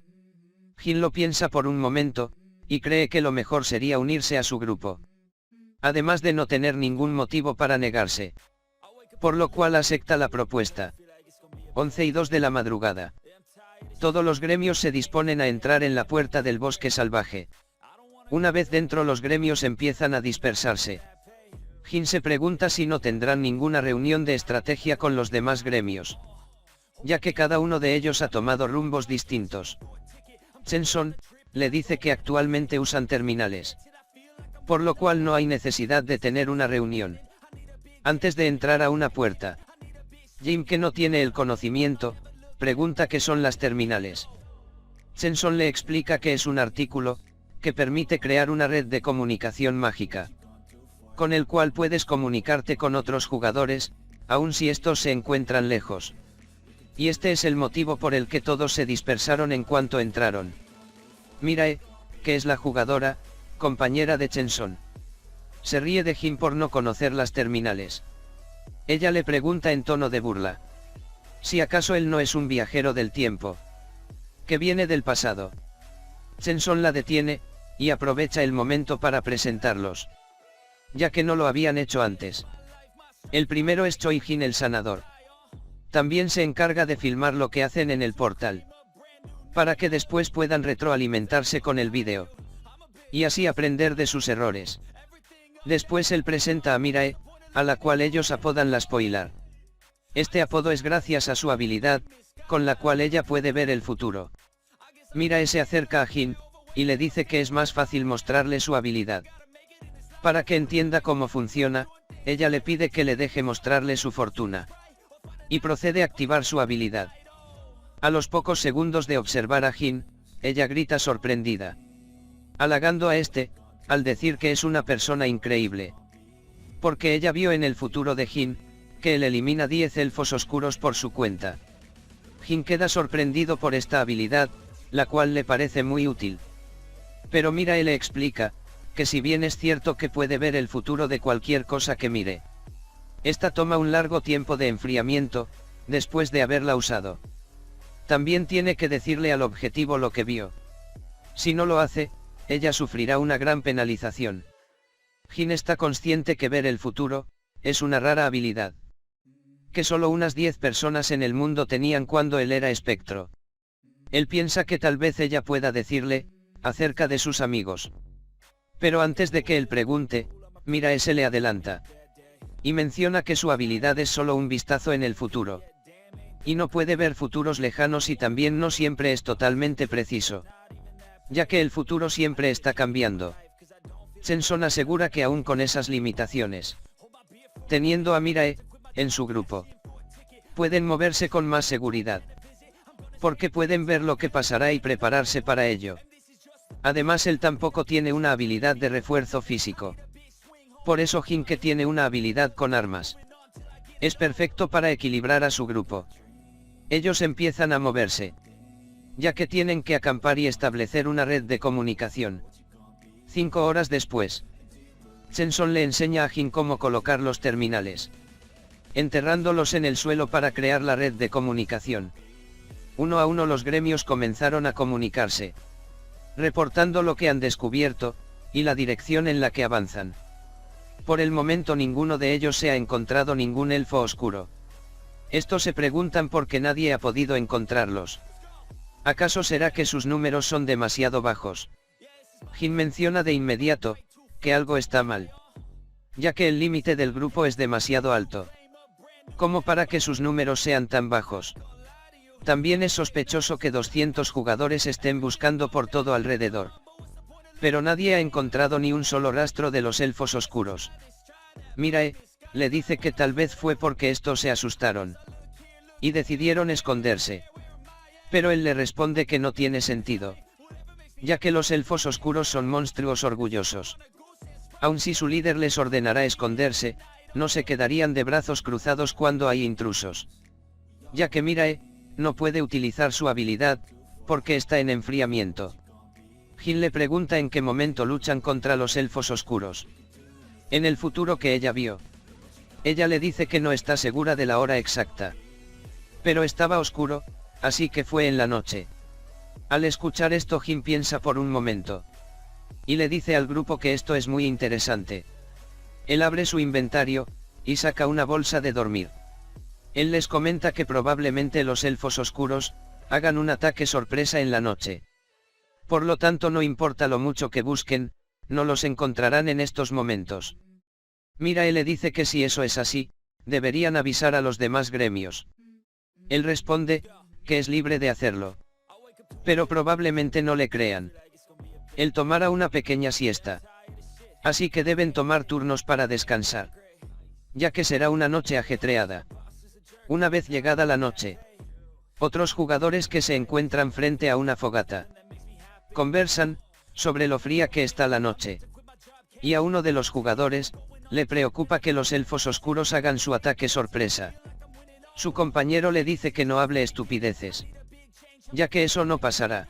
Jin lo piensa por un momento, y cree que lo mejor sería unirse a su grupo. Además de no tener ningún motivo para negarse. Por lo cual acepta la propuesta. 11:02 de la madrugada. Todos los gremios se disponen a entrar en la puerta del bosque salvaje. Una vez dentro, los gremios empiezan a dispersarse. Jin se pregunta si no tendrán ninguna reunión de estrategia con los demás gremios. Ya que cada uno de ellos ha tomado rumbos distintos. Chenson le dice que actualmente usan terminales. Por lo cual no hay necesidad de tener una reunión. Antes de entrar a una puerta. Jim, que no tiene el conocimiento, pregunta qué son las terminales. Chenson le explica que es un artículo, que permite crear una red de comunicación mágica. Con el cual puedes comunicarte con otros jugadores, aun si estos se encuentran lejos. Y este es el motivo por el que todos se dispersaron en cuanto entraron. Mirae, que es la jugadora, compañera de Chenson. Se ríe de Jim por no conocer las terminales. Ella le pregunta en tono de burla. Si acaso él no es un viajero del tiempo. Que viene del pasado. Chenson la detiene, y aprovecha el momento para presentarlos. Ya que no lo habían hecho antes. El primero es Choi Jin, el sanador. También se encarga de filmar lo que hacen en el portal. Para que después puedan retroalimentarse con el vídeo. Y así aprender de sus errores. Después él presenta a Mirae, a la cual ellos apodan la Spoiler. Este apodo es gracias a su habilidad, con la cual ella puede ver el futuro. Mirae se acerca a Jin, y le dice que es más fácil mostrarle su habilidad. Para que entienda cómo funciona, ella le pide que le deje mostrarle su fortuna. Y procede a activar su habilidad. A los pocos segundos de observar a Jin, ella grita sorprendida, halagando a este, al decir que es una persona increíble. Porque ella vio en el futuro de Jin, que él elimina 10 elfos oscuros por su cuenta. Jin queda sorprendido por esta habilidad, la cual le parece muy útil. Pero Mirae le explica, que si bien es cierto que puede ver el futuro de cualquier cosa que mire, esta toma un largo tiempo de enfriamiento, después de haberla usado. También tiene que decirle al objetivo lo que vio. Si no lo hace, ella sufrirá una gran penalización. Jin está consciente que ver el futuro, es una rara habilidad. Que solo unas 10 personas en el mundo tenían cuando él era espectro. Él piensa que tal vez ella pueda decirle, acerca de sus amigos. Pero antes de que él pregunte, Mirae se le adelanta. Y menciona que su habilidad es solo un vistazo en el futuro. Y no puede ver futuros lejanos y también no siempre es totalmente preciso. Ya que el futuro siempre está cambiando. Senson asegura que aún con esas limitaciones, teniendo a Mirae, en su grupo, pueden moverse con más seguridad. Porque pueden ver lo que pasará y prepararse para ello. Además él tampoco tiene una habilidad de refuerzo físico. Por eso Jin, que tiene una habilidad con armas, es perfecto para equilibrar a su grupo. Ellos empiezan a moverse, ya que tienen que acampar y establecer una red de comunicación. 5 horas después, Senson le enseña a Jin cómo colocar los terminales, enterrándolos en el suelo para crear la red de comunicación. Uno a uno los gremios comenzaron a comunicarse, reportando lo que han descubierto, y la dirección en la que avanzan. Por el momento ninguno de ellos se ha encontrado ningún elfo oscuro. Estos se preguntan por qué nadie ha podido encontrarlos. ¿Acaso será que sus números son demasiado bajos? Jin menciona de inmediato, que algo está mal, ya que el límite del grupo es demasiado alto, como para que sus números sean tan bajos. También es sospechoso que 200 jugadores estén buscando por todo alrededor. Pero nadie ha encontrado ni un solo rastro de los elfos oscuros. Mirae le dice que tal vez fue porque estos se asustaron y decidieron esconderse. Pero él le responde que no tiene sentido, ya que los elfos oscuros son monstruos orgullosos. Aun si su líder les ordenará esconderse, no se quedarían de brazos cruzados cuando hay intrusos. Ya que Mirae no puede utilizar su habilidad, porque está en enfriamiento. Jin le pregunta en qué momento luchan contra los elfos oscuros. En el futuro que ella vio. Ella le dice que no está segura de la hora exacta. Pero estaba oscuro, así que fue en la noche. Al escuchar esto Jin piensa por un momento. Y le dice al grupo que esto es muy interesante. Él abre su inventario, y saca una bolsa de dormir. Él les comenta que probablemente los elfos oscuros hagan un ataque sorpresa en la noche. Por lo tanto no importa lo mucho que busquen, no los encontrarán en estos momentos. Mirae le dice que si eso es así, deberían avisar a los demás gremios. Él responde, que es libre de hacerlo. Pero probablemente no le crean. Él tomará una pequeña siesta. Así que deben tomar turnos para descansar. Ya que será una noche ajetreada. Una vez llegada la noche, otros jugadores que se encuentran frente a una fogata conversan sobre lo fría que está la noche. Y a uno de los jugadores le preocupa que los elfos oscuros hagan su ataque sorpresa. Su compañero le dice que no hable estupideces, ya que eso no pasará.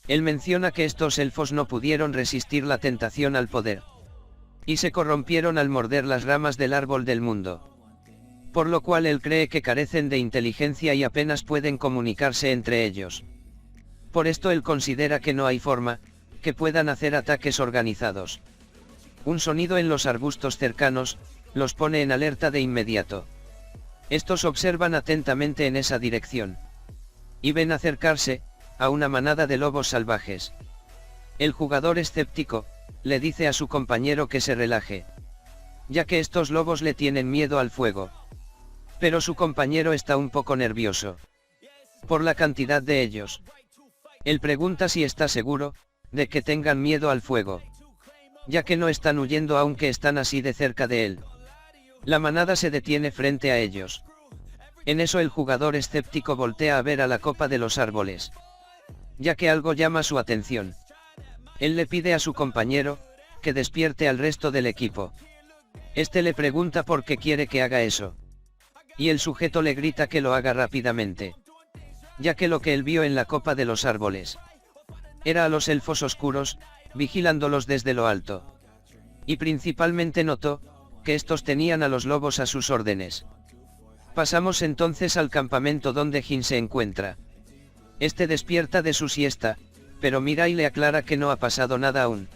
Él menciona que estos elfos no pudieron resistir la tentación al poder, y se corrompieron al morder las ramas del árbol del mundo. Por lo cual él cree que carecen de inteligencia y apenas pueden comunicarse entre ellos. Por esto él considera que no hay forma que puedan hacer ataques organizados. Un sonido en los arbustos cercanos los pone en alerta de inmediato. Estos observan atentamente en esa dirección y ven acercarse a una manada de lobos salvajes. El jugador escéptico le dice a su compañero que se relaje, ya que estos lobos le tienen miedo al fuego. Pero su compañero está un poco nervioso por la cantidad de ellos. Él pregunta si está seguro de que tengan miedo al fuego, ya que no están huyendo aunque están así de cerca de él. La manada se detiene frente a ellos. En eso el jugador escéptico voltea a ver a la copa de los árboles. ya que algo llama su atención. Él le pide a su compañero, que despierte al resto del equipo. Este le pregunta por qué quiere que haga eso. Y el sujeto le grita que lo haga rápidamente. Ya que lo que él vio en la copa de los árboles era a los elfos oscuros, vigilándolos desde lo alto. Y principalmente notó, que estos tenían a los lobos a sus órdenes. Pasamos entonces al campamento donde Jin se encuentra. Este despierta de su siesta, pero Mirai le aclara que no ha pasado nada aún.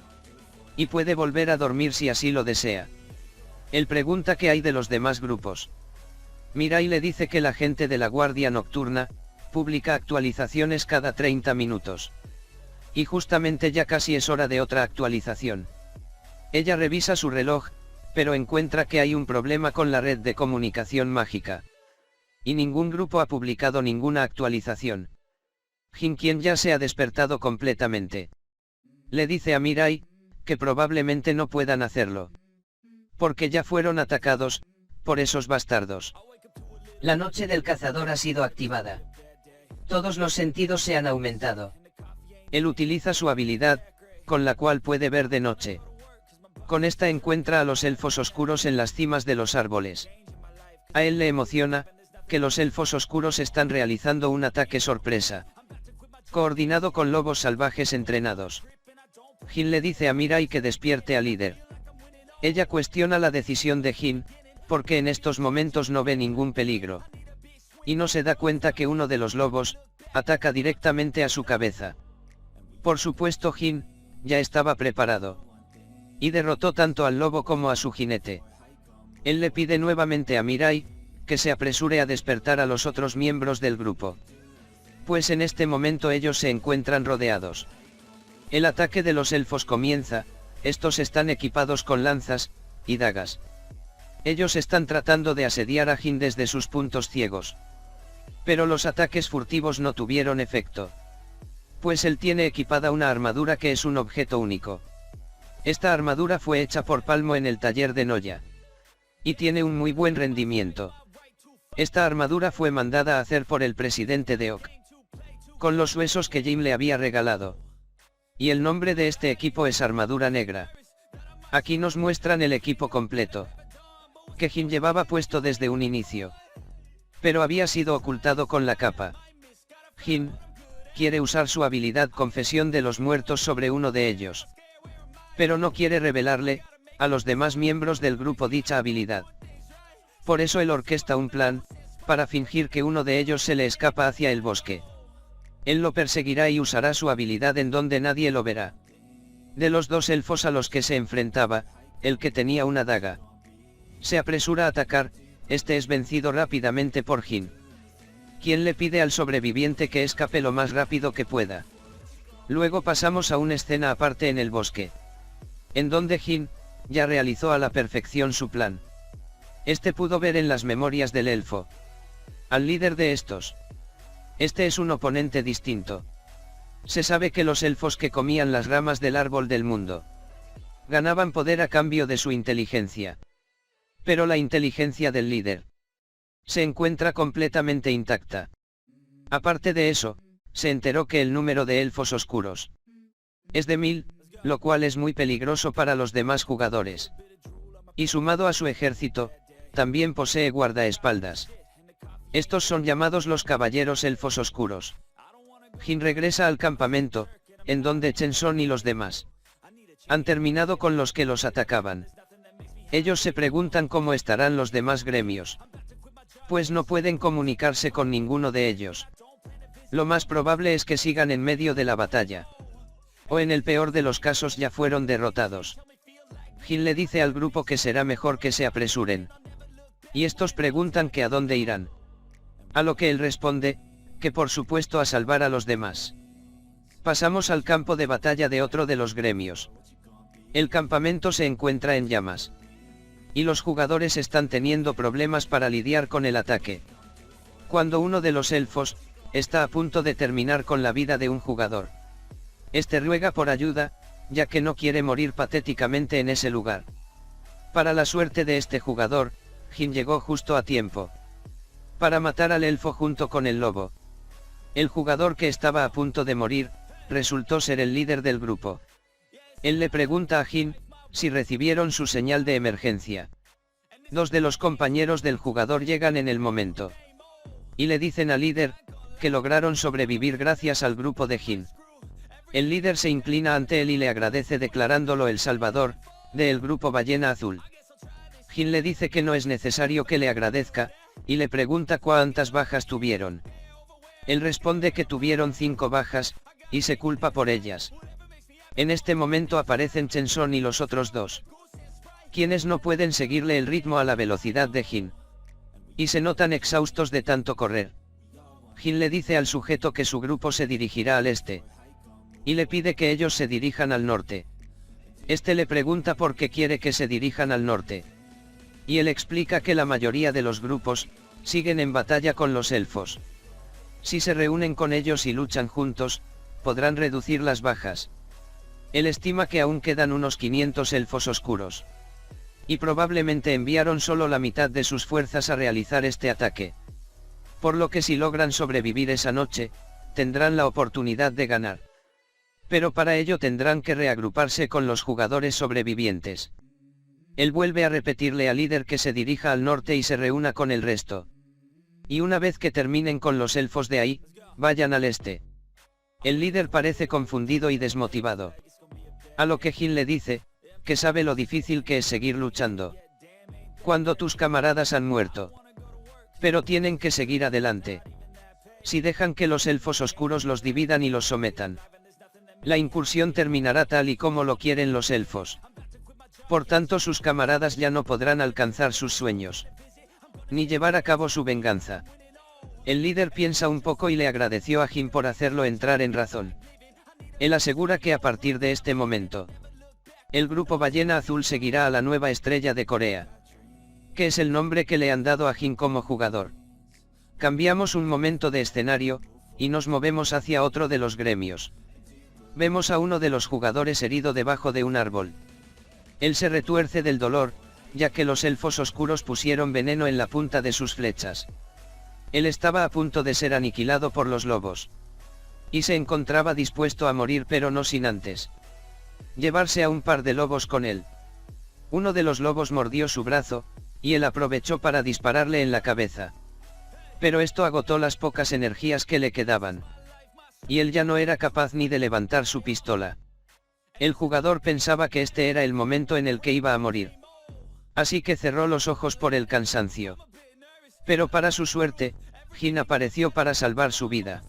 Y puede volver a dormir si así lo desea. Él pregunta qué hay de los demás grupos. Mirai le dice que la gente de la Guardia Nocturna, publica actualizaciones cada 30 minutos. Y justamente ya casi es hora de otra actualización. Ella revisa su reloj, pero encuentra que hay un problema con la red de comunicación mágica. Y ningún grupo ha publicado ninguna actualización. Jin, quien ya se ha despertado completamente, le dice a Mirai, que probablemente no puedan hacerlo. Porque ya fueron atacados, por esos bastardos. La noche del cazador ha sido activada. Todos los sentidos se han aumentado. Él utiliza su habilidad, con la cual puede ver de noche. Con esta encuentra a los elfos oscuros en las cimas de los árboles. A él le emociona, que los elfos oscuros están realizando un ataque sorpresa, coordinado con lobos salvajes entrenados. Jin le dice a Mirai que despierte al líder. Ella cuestiona la decisión de Jin, porque en estos momentos no ve ningún peligro. Y no se da cuenta que uno de los lobos, ataca directamente a su cabeza. Por supuesto Jin, ya estaba preparado. Y derrotó tanto al lobo como a su jinete. Él le pide nuevamente a Mirai, que se apresure a despertar a los otros miembros del grupo. Pues en este momento ellos se encuentran rodeados. El ataque de los elfos comienza, estos están equipados con lanzas y dagas. Ellos están tratando de asediar a Jin desde sus puntos ciegos. Pero los ataques furtivos no tuvieron efecto. Pues él tiene equipada una armadura que es un objeto único. Esta armadura fue hecha por Palmo en el taller de Noya. Y tiene un muy buen rendimiento. Esta armadura fue mandada a hacer por el presidente de Oak, con los huesos que Jim le había regalado. Y el nombre de este equipo es Armadura Negra. Aquí nos muestran el equipo completo, que Jim llevaba puesto desde un inicio, pero había sido ocultado con la capa. Jin quiere usar su habilidad Confesión de los Muertos sobre uno de ellos, pero no quiere revelarle a los demás miembros del grupo dicha habilidad. Por eso él orquesta un plan, para fingir que uno de ellos se le escapa hacia el bosque. Él lo perseguirá y usará su habilidad en donde nadie lo verá. De los dos elfos a los que se enfrentaba, el que tenía una daga se apresura a atacar, este es vencido rápidamente por Jin, quien le pide al sobreviviente que escape lo más rápido que pueda. Luego pasamos a una escena aparte en el bosque, en donde Jin ya realizó a la perfección su plan. Este pudo ver en las memorias del elfo al líder de estos. Este es un oponente distinto. Se sabe que los elfos que comían las ramas del árbol del mundo ganaban poder a cambio de su inteligencia. Pero la inteligencia del líder se encuentra completamente intacta. Aparte de eso, se enteró que el número de elfos oscuros es de 1000, lo cual es muy peligroso para los demás jugadores. Y sumado a su ejército, también posee guardaespaldas. Estos son llamados los caballeros elfos oscuros. Jin regresa al campamento, en donde Chenson y los demás han terminado con los que los atacaban. Ellos se preguntan cómo estarán los demás gremios, pues no pueden comunicarse con ninguno de ellos. Lo más probable es que sigan en medio de la batalla, o en el peor de los casos ya fueron derrotados. Jin le dice al grupo que será mejor que se apresuren, y estos preguntan que a dónde irán. A lo que él responde, que por supuesto a salvar a los demás. Pasamos al campo de batalla de otro de los gremios. El campamento se encuentra en llamas, y los jugadores están teniendo problemas para lidiar con el ataque. Cuando uno de los elfos está a punto de terminar con la vida de un jugador, este ruega por ayuda, ya que no quiere morir patéticamente en ese lugar. Para la suerte de este jugador, Jin llegó justo a tiempo para matar al elfo junto con el lobo. El jugador que estaba a punto de morir, resultó ser el líder del grupo. Él le pregunta a Jin, si recibieron su señal de emergencia. Dos de los compañeros del jugador llegan en el momento. Y le dicen al líder, que lograron sobrevivir gracias al grupo de Jin. El líder se inclina ante él y le agradece declarándolo el salvador, del grupo Ballena Azul. Jin le dice que no es necesario que le agradezca, y le pregunta cuántas bajas tuvieron. Él responde que tuvieron 5 bajas, y se culpa por ellas. En este momento aparecen Chen Son y los otros dos, quienes no pueden seguirle el ritmo a la velocidad de Jin. Y se notan exhaustos de tanto correr. Jin le dice al sujeto que su grupo se dirigirá al este. Y le pide que ellos se dirijan al norte. Este le pregunta por qué quiere que se dirijan al norte. Y él explica que la mayoría de los grupos, siguen en batalla con los elfos. Si se reúnen con ellos y luchan juntos, podrán reducir las bajas. Él estima que aún quedan unos 500 elfos oscuros. Y probablemente enviaron solo la mitad de sus fuerzas a realizar este ataque. Por lo que si logran sobrevivir esa noche, tendrán la oportunidad de ganar. Pero para ello tendrán que reagruparse con los jugadores sobrevivientes. Él vuelve a repetirle al líder que se dirija al norte y se reúna con el resto. Y una vez que terminen con los elfos de ahí, vayan al este. El líder parece confundido y desmotivado. A lo que Jin le dice, que sabe lo difícil que es seguir luchando. Cuando tus camaradas han muerto. Pero tienen que seguir adelante. Si dejan que los elfos oscuros los dividan y los sometan, la incursión terminará tal y como lo quieren los elfos. Por tanto sus camaradas ya no podrán alcanzar sus sueños, ni llevar a cabo su venganza. El líder piensa un poco y le agradeció a Jin por hacerlo entrar en razón. Él asegura que a partir de este momento, el grupo Ballena Azul seguirá a la nueva estrella de Corea, que es el nombre que le han dado a Jin como jugador. Cambiamos un momento de escenario, y nos movemos hacia otro de los gremios. Vemos a uno de los jugadores herido debajo de un árbol. Él se retuerce del dolor, ya que los elfos oscuros pusieron veneno en la punta de sus flechas. Él estaba a punto de ser aniquilado por los lobos. Y se encontraba dispuesto a morir pero no sin antes llevarse a un par de lobos con él. Uno de los lobos mordió su brazo, y él aprovechó para dispararle en la cabeza. Pero esto agotó las pocas energías que le quedaban. Y él ya no era capaz ni de levantar su pistola. El jugador pensaba que este era el momento en el que iba a morir. Así que cerró los ojos por el cansancio. Pero para su suerte, Jin apareció para salvar su vida.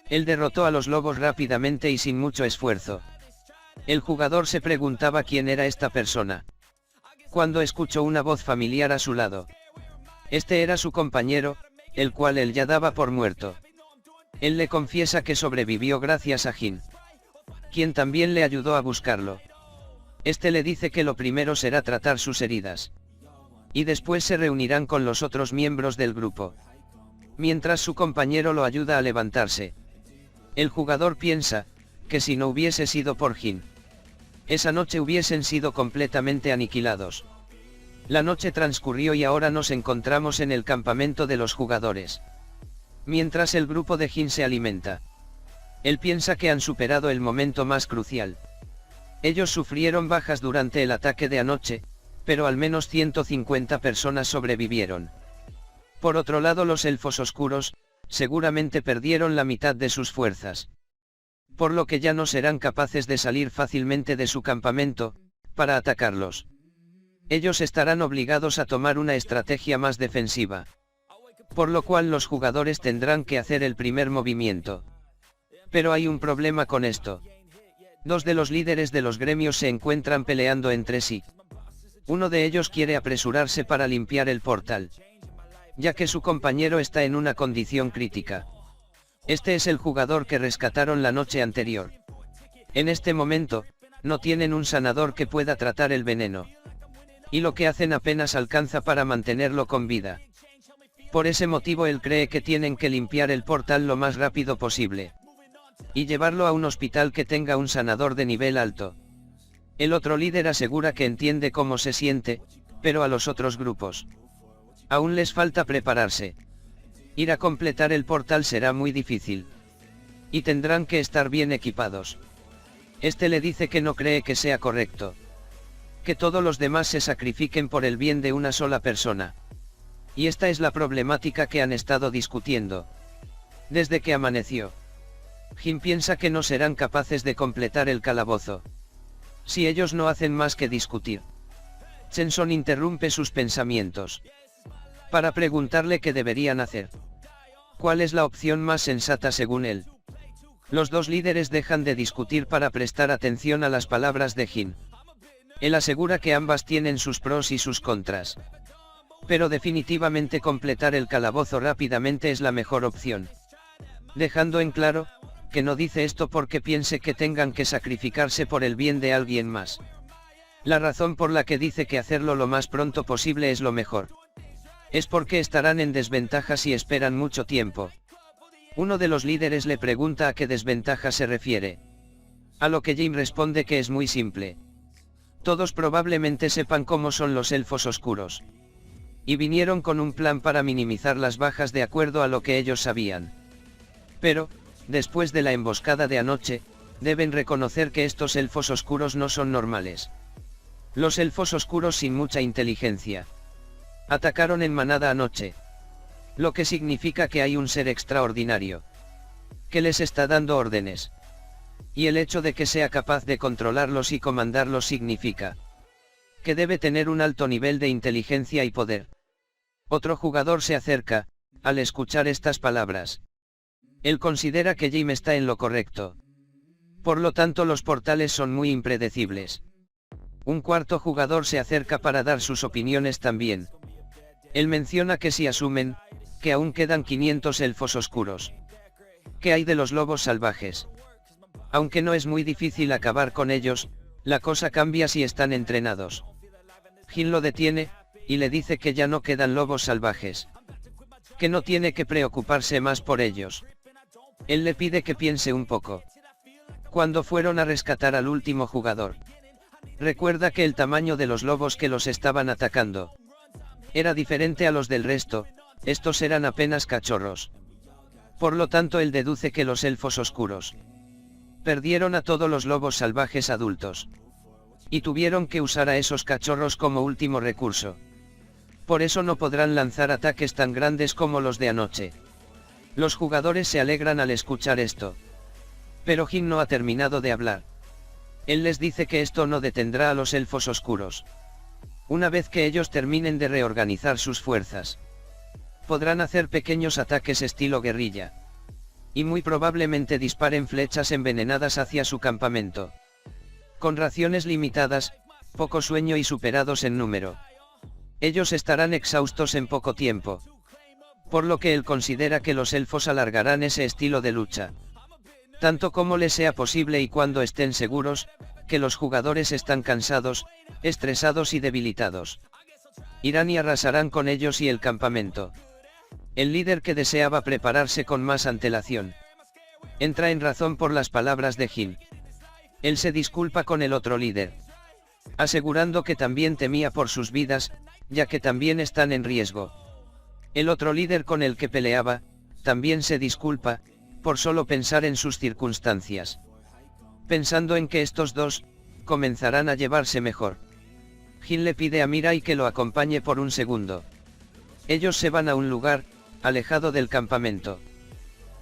Él derrotó a los lobos rápidamente y sin mucho esfuerzo. El jugador se preguntaba quién era esta persona, cuando escuchó una voz familiar a su lado. Este era su compañero, el cual él ya daba por muerto. Él le confiesa que sobrevivió gracias a Jin, quien también le ayudó a buscarlo. Este le dice que lo primero será tratar sus heridas, y después se reunirán con los otros miembros del grupo, mientras su compañero lo ayuda a levantarse. El jugador piensa, que si no hubiese sido por Jin, esa noche hubiesen sido completamente aniquilados. La noche transcurrió y ahora nos encontramos en el campamento de los jugadores, mientras el grupo de Jin se alimenta. Él piensa que han superado el momento más crucial. Ellos sufrieron bajas durante el ataque de anoche, pero al menos 150 personas sobrevivieron. Por otro lado, los elfos oscuros, seguramente perdieron la mitad de sus fuerzas, por lo que ya no serán capaces de salir fácilmente de su campamento, para atacarlos. Ellos estarán obligados a tomar una estrategia más defensiva, por lo cual los jugadores tendrán que hacer el primer movimiento. Pero hay un problema con esto. Dos de los líderes de los gremios se encuentran peleando entre sí. Uno de ellos quiere apresurarse para limpiar el portal, ya que su compañero está en una condición crítica. Este es el jugador que rescataron la noche anterior. En este momento, no tienen un sanador que pueda tratar el veneno. Y lo que hacen apenas alcanza para mantenerlo con vida. Por ese motivo él cree que tienen que limpiar el portal lo más rápido posible, y llevarlo a un hospital que tenga un sanador de nivel alto. El otro líder asegura que entiende cómo se siente, pero a los otros grupos aún les falta prepararse. Ir a completar el portal será muy difícil. Y tendrán que estar bien equipados. Este le dice que no cree que sea correcto. Que todos los demás se sacrifiquen por el bien de una sola persona. Y esta es la problemática que han estado discutiendo. Desde que amaneció. Jin piensa que no serán capaces de completar el calabozo. Si ellos no hacen más que discutir. Chenson interrumpe sus pensamientos. Para preguntarle qué deberían hacer. ¿Cuál es la opción más sensata según él? Los dos líderes dejan de discutir para prestar atención a las palabras de Jin. Él asegura que ambas tienen sus pros y sus contras. Pero definitivamente completar el calabozo rápidamente es la mejor opción. Dejando en claro, que no dice esto porque piense que tengan que sacrificarse por el bien de alguien más. La razón por la que dice que hacerlo lo más pronto posible es lo mejor. Es porque estarán en desventaja si esperan mucho tiempo. Uno de los líderes le pregunta a qué desventaja se refiere. A lo que Jim responde que es muy simple. Todos probablemente sepan cómo son los elfos oscuros. Y vinieron con un plan para minimizar las bajas de acuerdo a lo que ellos sabían. Pero, después de la emboscada de anoche, deben reconocer que estos elfos oscuros no son normales. Los elfos oscuros sin mucha inteligencia. Atacaron en manada anoche. Lo que significa que hay un ser extraordinario. Que les está dando órdenes. Y el hecho de que sea capaz de controlarlos y comandarlos significa que debe tener un alto nivel de inteligencia y poder. Otro jugador se acerca, al escuchar estas palabras. Él considera que Jim está en lo correcto. Por lo tanto los portales son muy impredecibles. Un cuarto jugador se acerca para dar sus opiniones también. Él menciona que si asumen, que aún quedan 500 elfos oscuros. ¿Qué hay de los lobos salvajes? Aunque no es muy difícil acabar con ellos, la cosa cambia si están entrenados. Jin lo detiene, y le dice que ya no quedan lobos salvajes. Que no tiene que preocuparse más por ellos. Él le pide que piense un poco. Cuando fueron a rescatar al último jugador. Recuerda que el tamaño de los lobos que los estaban atacando era diferente a los del resto, estos eran apenas cachorros. Por lo tanto él deduce que los elfos oscuros perdieron a todos los lobos salvajes adultos. Y tuvieron que usar a esos cachorros como último recurso. Por eso no podrán lanzar ataques tan grandes como los de anoche. Los jugadores se alegran al escuchar esto. Pero Jin no ha terminado de hablar. Él les dice que esto no detendrá a los elfos oscuros. Una vez que ellos terminen de reorganizar sus fuerzas, podrán hacer pequeños ataques estilo guerrilla. Y muy probablemente disparen flechas envenenadas hacia su campamento. Con raciones limitadas, poco sueño y superados en número. Ellos estarán exhaustos en poco tiempo. Por lo que él considera que los elfos alargarán ese estilo de lucha. Tanto como les sea posible y cuando estén seguros, que los jugadores están cansados, estresados y debilitados. Irán y arrasarán con ellos y el campamento. El líder que deseaba prepararse con más antelación entra en razón por las palabras de Jin. Él se disculpa con el otro líder, asegurando que también temía por sus vidas, ya que también están en riesgo. El otro líder con el que peleaba, también se disculpa, por solo pensar en sus circunstancias. Pensando en que estos dos comenzarán a llevarse mejor. Jin le pide a Mirai que lo acompañe por un segundo. Ellos se van a un lugar, alejado del campamento.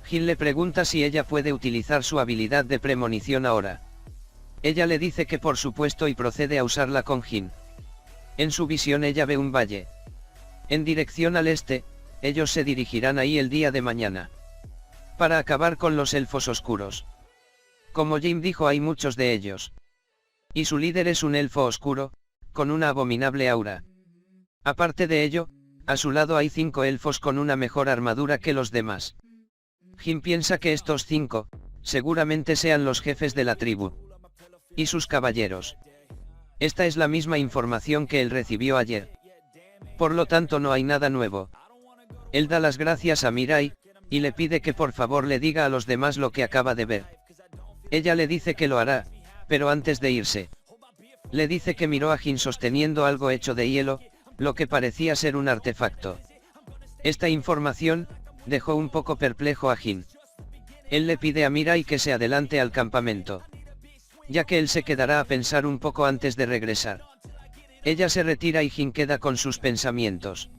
Jin le pregunta si ella puede utilizar su habilidad de premonición ahora. Ella le dice que por supuesto y procede a usarla con Jin. En su visión ella ve un valle. En dirección al este, ellos se dirigirán ahí el día de mañana. Para acabar con los elfos oscuros. Como Jim dijo, hay muchos de ellos. Y su líder es un elfo oscuro, con una abominable aura. Aparte de ello, a su lado hay 5 elfos con una mejor armadura que los demás. Jim piensa que estos 5, seguramente sean los jefes de la tribu. Y sus caballeros. Esta es la misma información que él recibió ayer. Por lo tanto no hay nada nuevo. Él da las gracias a Mirai, y le pide que por favor le diga a los demás lo que acaba de ver. Ella le dice que lo hará, pero antes de irse, le dice que miró a Jin sosteniendo algo hecho de hielo, lo que parecía ser un artefacto. Esta información, dejó un poco perplejo a Jin. Él le pide a Mirai que se adelante al campamento, ya que él se quedará a pensar un poco antes de regresar. Ella se retira y Jin queda con sus pensamientos.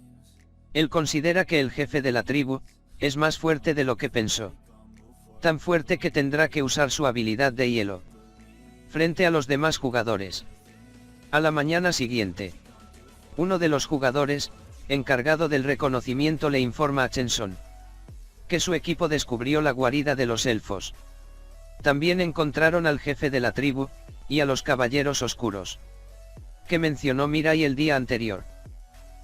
Él considera que el jefe de la tribu es más fuerte de lo que pensó. Tan fuerte que tendrá que usar su habilidad de hielo frente a los demás jugadores. A la mañana siguiente, uno de los jugadores, encargado del reconocimiento, le informa a Chenson que su equipo descubrió la guarida de los elfos. También encontraron al jefe de la tribu, y a los caballeros oscuros, que mencionó Mirai el día anterior.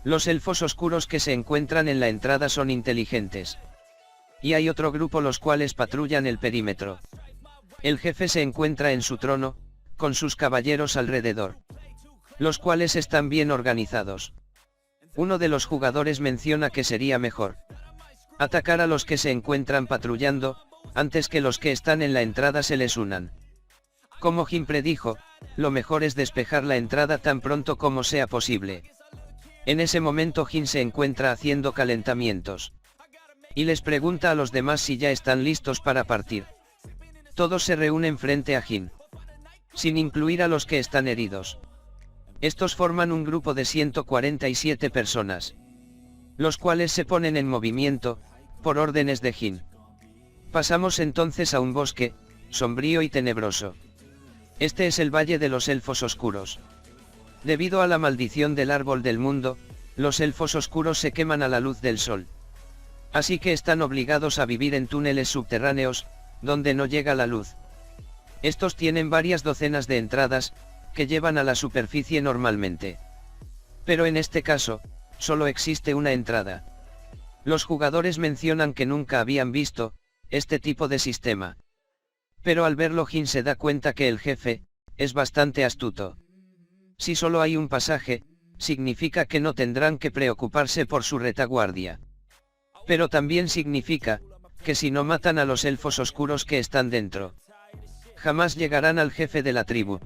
Los elfos oscuros que se encuentran en la entrada son inteligentes. Y hay otro grupo los cuales patrullan el perímetro. El jefe se encuentra en su trono, con sus caballeros alrededor, los cuales están bien organizados. Uno de los jugadores menciona que sería mejor atacar a los que se encuentran patrullando, antes que los que están en la entrada se les unan. Como Jin predijo, lo mejor es despejar la entrada tan pronto como sea posible. En ese momento Jin se encuentra haciendo calentamientos y les pregunta a los demás si ya están listos para partir. Todos se reúnen frente a Jin, sin incluir a los que están heridos. Estos forman un grupo de 147 personas, los cuales se ponen en movimiento, por órdenes de Jin. Pasamos entonces a un bosque, sombrío y tenebroso. Este es el Valle de los Elfos Oscuros. Debido a la maldición del Árbol del Mundo, los elfos oscuros se queman a la luz del sol. Así que están obligados a vivir en túneles subterráneos, donde no llega la luz. Estos tienen varias docenas de entradas, que llevan a la superficie normalmente. Pero en este caso, solo existe una entrada. Los jugadores mencionan que nunca habían visto este tipo de sistema. Pero al verlo Jin se da cuenta que el jefe es bastante astuto. Si solo hay un pasaje, significa que no tendrán que preocuparse por su retaguardia. Pero también significa que si no matan a los elfos oscuros que están dentro, jamás llegarán al jefe de la tribu.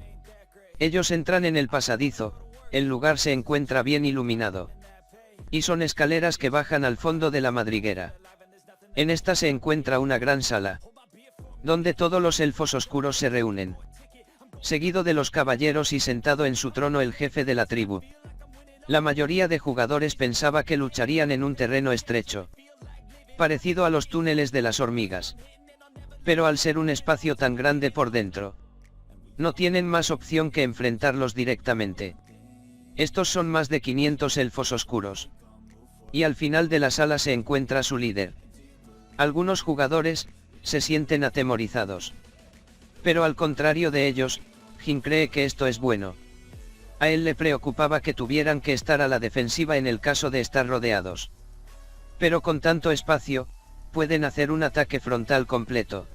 Ellos entran en el pasadizo, el lugar se encuentra bien iluminado. Y son escaleras que bajan al fondo de la madriguera. En esta se encuentra una gran sala, donde todos los elfos oscuros se reúnen, seguido de los caballeros y sentado en su trono el jefe de la tribu. La mayoría de jugadores pensaba que lucharían en un terreno estrecho, parecido a los túneles de las hormigas. Pero al ser un espacio tan grande por dentro, no tienen más opción que enfrentarlos directamente. Estos son más de 500 elfos oscuros. Y al final de la sala se encuentra su líder. Algunos jugadores se sienten atemorizados. Pero al contrario de ellos, Jin cree que esto es bueno. A él le preocupaba que tuvieran que estar a la defensiva en el caso de estar rodeados. Pero con tanto espacio, pueden hacer un ataque frontal completo.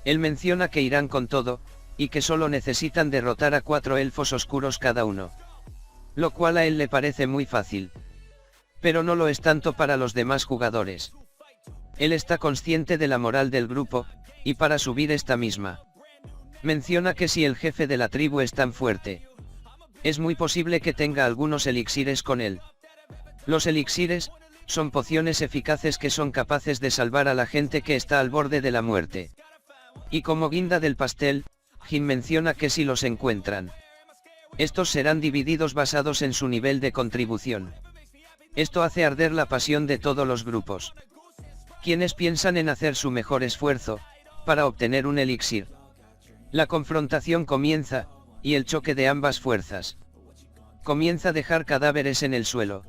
Él menciona que irán con todo, y que solo necesitan derrotar a 4 elfos oscuros cada uno. Lo cual a él le parece muy fácil. Pero no lo es tanto para los demás jugadores. Él está consciente de la moral del grupo, y para subir esta misma, menciona que si el jefe de la tribu es tan fuerte, es muy posible que tenga algunos elixires con él. Los elixires son pociones eficaces que son capaces de salvar a la gente que está al borde de la muerte. Y como guinda del pastel, Jin menciona que si los encuentran, estos serán divididos basados en su nivel de contribución. Esto hace arder la pasión de todos los grupos, quienes piensan en hacer su mejor esfuerzo para obtener un elixir. La confrontación comienza, y el choque de ambas fuerzas comienza a dejar cadáveres en el suelo.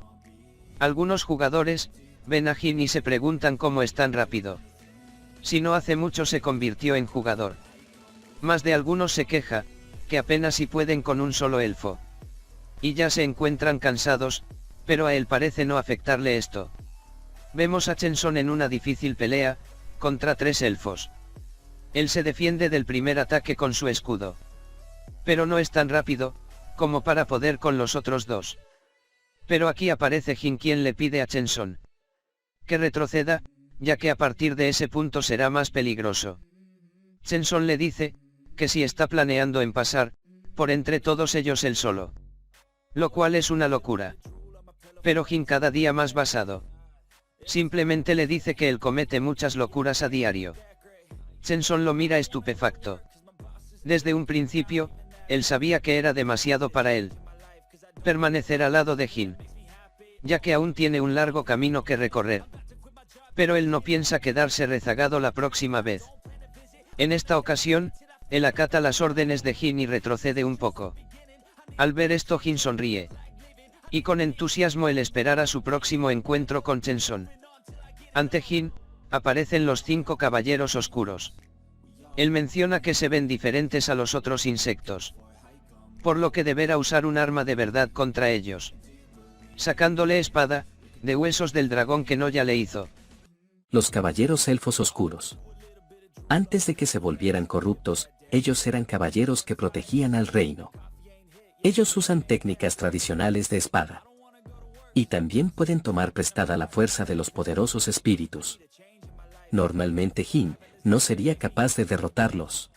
Algunos jugadores ven a Jin y se preguntan cómo es tan rápido. Si no hace mucho se convirtió en jugador. Más de algunos se queja que apenas si pueden con un solo elfo. Y ya se encuentran cansados, pero a él parece no afectarle esto. Vemos a Chenson en una difícil pelea contra 3 elfos. Él se defiende del primer ataque con su escudo, pero no es tan rápido como para poder con los otros 2. Pero aquí aparece Jin, quien le pide a Chenson que retroceda, ya que a partir de ese punto será más peligroso. Chenson le dice que si está planeando en pasar por entre todos ellos él solo, lo cual es una locura. Pero Jin cada día más basado Simplemente le dice que él comete muchas locuras a diario. Chenson lo mira estupefacto. Desde un principio, él sabía que era demasiado para él permanecer al lado de Jin, ya que aún tiene un largo camino que recorrer. Pero él no piensa quedarse rezagado la próxima vez. En esta ocasión, él acata las órdenes de Jin y retrocede un poco. Al ver esto, Jin sonríe. Y con entusiasmo él esperará su próximo encuentro con Chenson. Ante Jin, aparecen los 5 caballeros oscuros. Él menciona que se ven diferentes a los otros insectos, por lo que deberá usar un arma de verdad contra ellos, sacándole espada, de huesos del dragón que Noya le hizo. Los caballeros elfos oscuros. Antes de que se volvieran corruptos, ellos eran caballeros que protegían al reino. Ellos usan técnicas tradicionales de espada. Y también pueden tomar prestada la fuerza de los poderosos espíritus. Normalmente Jin no sería capaz de derrotarlos.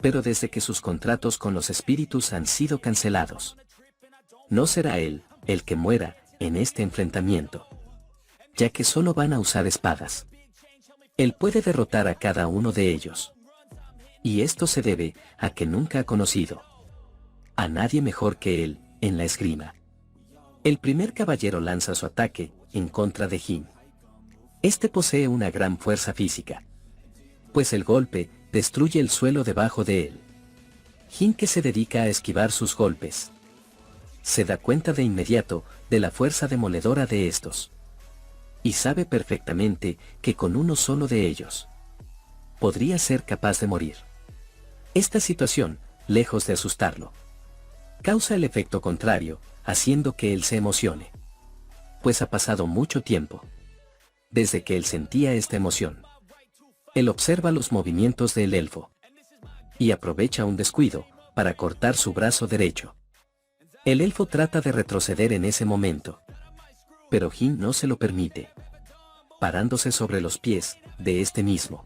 Pero desde que sus contratos con los espíritus han sido cancelados, no será él el que muera en este enfrentamiento, ya que solo van a usar espadas. Él puede derrotar a cada uno de ellos. Y esto se debe a que nunca ha conocido a nadie mejor que él en la esgrima. El primer caballero lanza su ataque en contra de Jin. Este posee una gran fuerza física, pues el golpe destruye el suelo debajo de él. Jin, que se dedica a esquivar sus golpes, se da cuenta de inmediato de la fuerza demoledora de estos. Y sabe perfectamente que con uno solo de ellos podría ser capaz de morir. Esta situación, lejos de asustarlo, causa el efecto contrario, haciendo que él se emocione. Pues ha pasado mucho tiempo desde que él sentía esta emoción. Él observa los movimientos del elfo y aprovecha un descuido para cortar su brazo derecho. El elfo trata de retroceder en ese momento, pero Jin no se lo permite, parándose sobre los pies de este mismo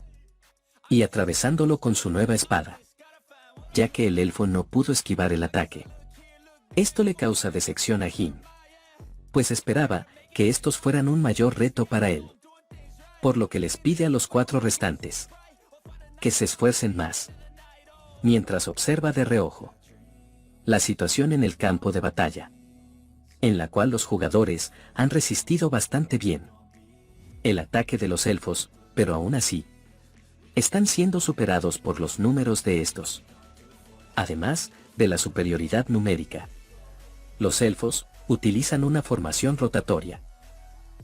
y atravesándolo con su nueva espada, ya que el elfo no pudo esquivar el ataque. Esto le causa decepción a Jin, pues esperaba que estos fueran un mayor reto para él, por lo que les pide a los 4 restantes que se esfuercen más, mientras observa de reojo la situación en el campo de batalla, en la cual los jugadores han resistido bastante bien el ataque de los elfos, pero aún así están siendo superados por los números de estos. Además de la superioridad numérica, los elfos utilizan una formación rotatoria,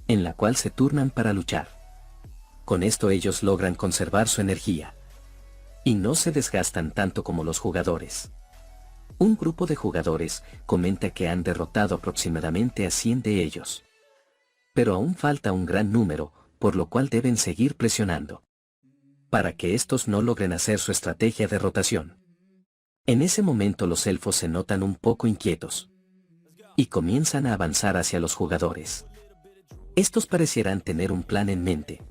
en la cual se turnan para luchar. Con esto ellos logran conservar su energía y no se desgastan tanto como los jugadores. Un grupo de jugadores comenta que han derrotado aproximadamente a 100 de ellos, pero aún falta un gran número, por lo cual deben seguir presionando para que estos no logren hacer su estrategia de rotación. En ese momento los elfos se notan un poco inquietos y comienzan a avanzar hacia los jugadores. Estos parecieran tener un plan en mente,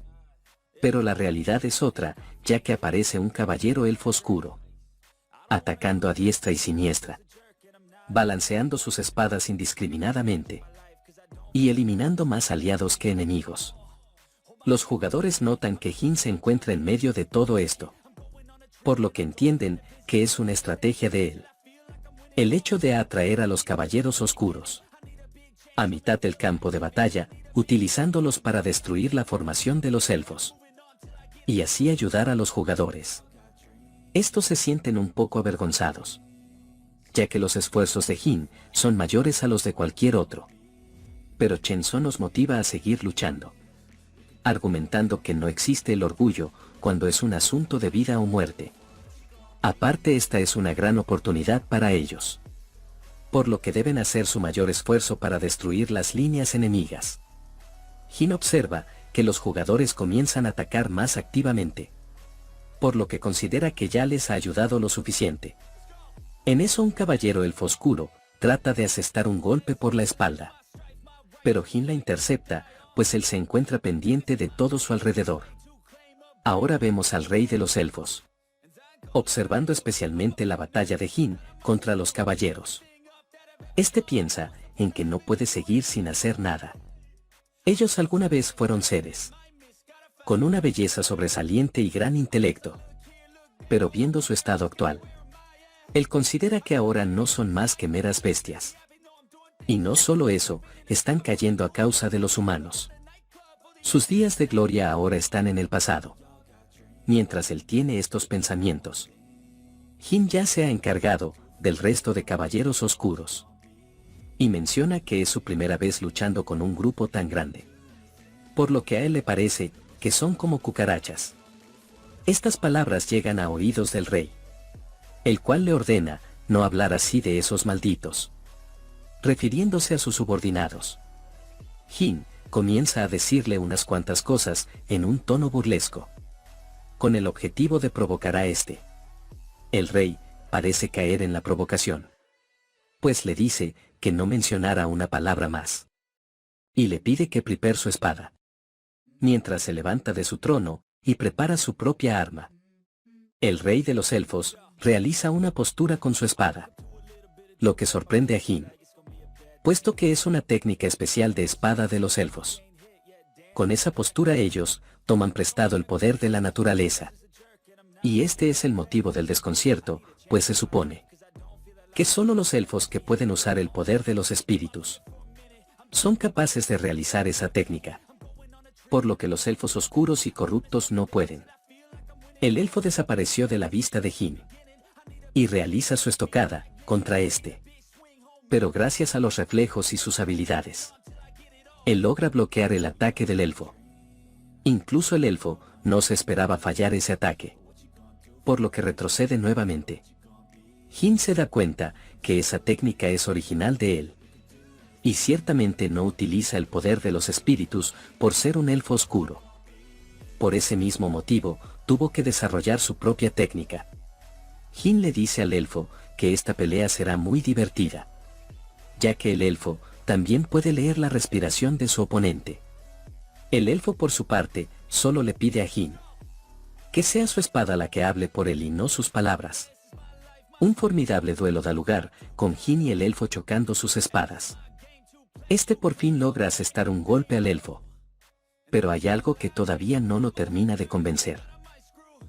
pero la realidad es otra, ya que aparece un caballero elfo oscuro, atacando a diestra y siniestra, balanceando sus espadas indiscriminadamente y eliminando más aliados que enemigos. Los jugadores notan que Jin se encuentra en medio de todo esto, por lo que entienden que es una estrategia de él. El hecho de atraer a los caballeros oscuros a mitad del campo de batalla, utilizándolos para destruir la formación de los elfos y así ayudar a los jugadores. Estos se sienten un poco avergonzados, ya que los esfuerzos de Jin son mayores a los de cualquier otro. Pero Chenson nos motiva a seguir luchando, argumentando que no existe el orgullo cuando es un asunto de vida o muerte. Aparte, esta es una gran oportunidad para ellos, por lo que deben hacer su mayor esfuerzo para destruir las líneas enemigas. Jin observa que los jugadores comienzan a atacar más activamente, por lo que considera que ya les ha ayudado lo suficiente. En eso un caballero elfo oscuro trata de asestar un golpe por la espalda, pero Jin la intercepta, pues él se encuentra pendiente de todo su alrededor. Ahora vemos al rey de los elfos, observando especialmente la batalla de Jin contra los caballeros. Este piensa en que no puede seguir sin hacer nada. Ellos alguna vez fueron seres con una belleza sobresaliente y gran intelecto. Pero viendo su estado actual, él considera que ahora no son más que meras bestias. Y no solo eso, están cayendo a causa de los humanos. Sus días de gloria ahora están en el pasado. Mientras él tiene estos pensamientos, Jin ya se ha encargado del resto de caballeros oscuros. Y menciona que es su primera vez luchando con un grupo tan grande. Por lo que a él le parece que son como cucarachas. Estas palabras llegan a oídos del rey, el cual le ordena no hablar así de esos malditos, refiriéndose a sus subordinados. Jin comienza a decirle unas cuantas cosas en un tono burlesco, con el objetivo de provocar a este. El rey parece caer en la provocación, pues le dice que no mencionara una palabra más, y le pide que prepare su espada, mientras se levanta de su trono y prepara su propia arma. El rey de los elfos realiza una postura con su espada, lo que sorprende a Jin, puesto que es una técnica especial de espada de los elfos. Con esa postura ellos toman prestado el poder de la naturaleza. Y este es el motivo del desconcierto, pues se supone que solo los elfos que pueden usar el poder de los espíritus son capaces de realizar esa técnica, por lo que los elfos oscuros y corruptos no pueden. El elfo desapareció de la vista de Jin y realiza su estocada contra este. Pero gracias a los reflejos y sus habilidades, él logra bloquear el ataque del elfo. Incluso el elfo no se esperaba fallar ese ataque, por lo que retrocede nuevamente. Jin se da cuenta que esa técnica es original de él, y ciertamente no utiliza el poder de los espíritus por ser un elfo oscuro. Por ese mismo motivo, tuvo que desarrollar su propia técnica. Jin le dice al elfo que esta pelea será muy divertida, ya que el elfo también puede leer la respiración de su oponente. El elfo por su parte, solo le pide a Jin que sea su espada la que hable por él y no sus palabras. Un formidable duelo da lugar, con Jin y el elfo chocando sus espadas. Este por fin logra asestar un golpe al elfo. Pero hay algo que todavía no lo termina de convencer.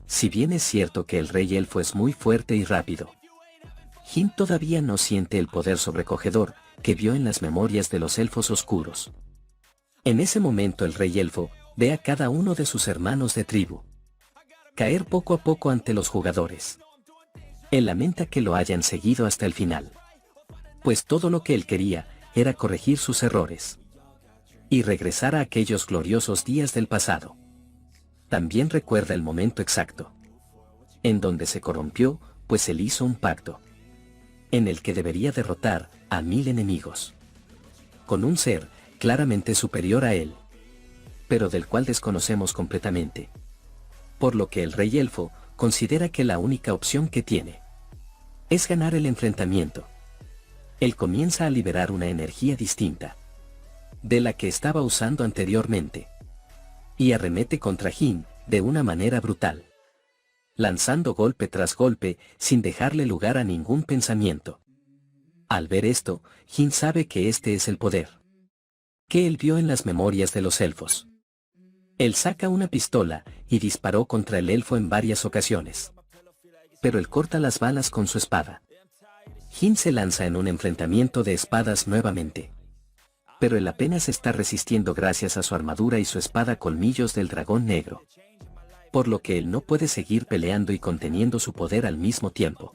Si bien es cierto que el rey elfo es muy fuerte y rápido, Jin todavía no siente el poder sobrecogedor que vio en las memorias de los elfos oscuros. En ese momento el rey elfo ve a cada uno de sus hermanos de tribu caer poco a poco ante los jugadores. Él lamenta que lo hayan seguido hasta el final, pues todo lo que él quería era corregir sus errores y regresar a aquellos gloriosos días del pasado. También recuerda el momento exacto en donde se corrompió, pues él hizo un pacto en el que debería derrotar a 1000 enemigos con un ser claramente superior a él, pero del cual desconocemos completamente. Por lo que el rey elfo considera que la única opción que tiene es ganar el enfrentamiento. Él comienza a liberar una energía distinta de la que estaba usando anteriormente, y arremete contra Jin de una manera brutal, lanzando golpe tras golpe sin dejarle lugar a ningún pensamiento. Al ver esto, Jin sabe que este es el poder que él vio en las memorias de los elfos. Él saca una pistola y disparó contra el elfo en varias ocasiones, pero él corta las balas con su espada. Jin se lanza en un enfrentamiento de espadas nuevamente, pero él apenas está resistiendo gracias a su armadura y su espada colmillos del dragón negro, por lo que él no puede seguir peleando y conteniendo su poder al mismo tiempo.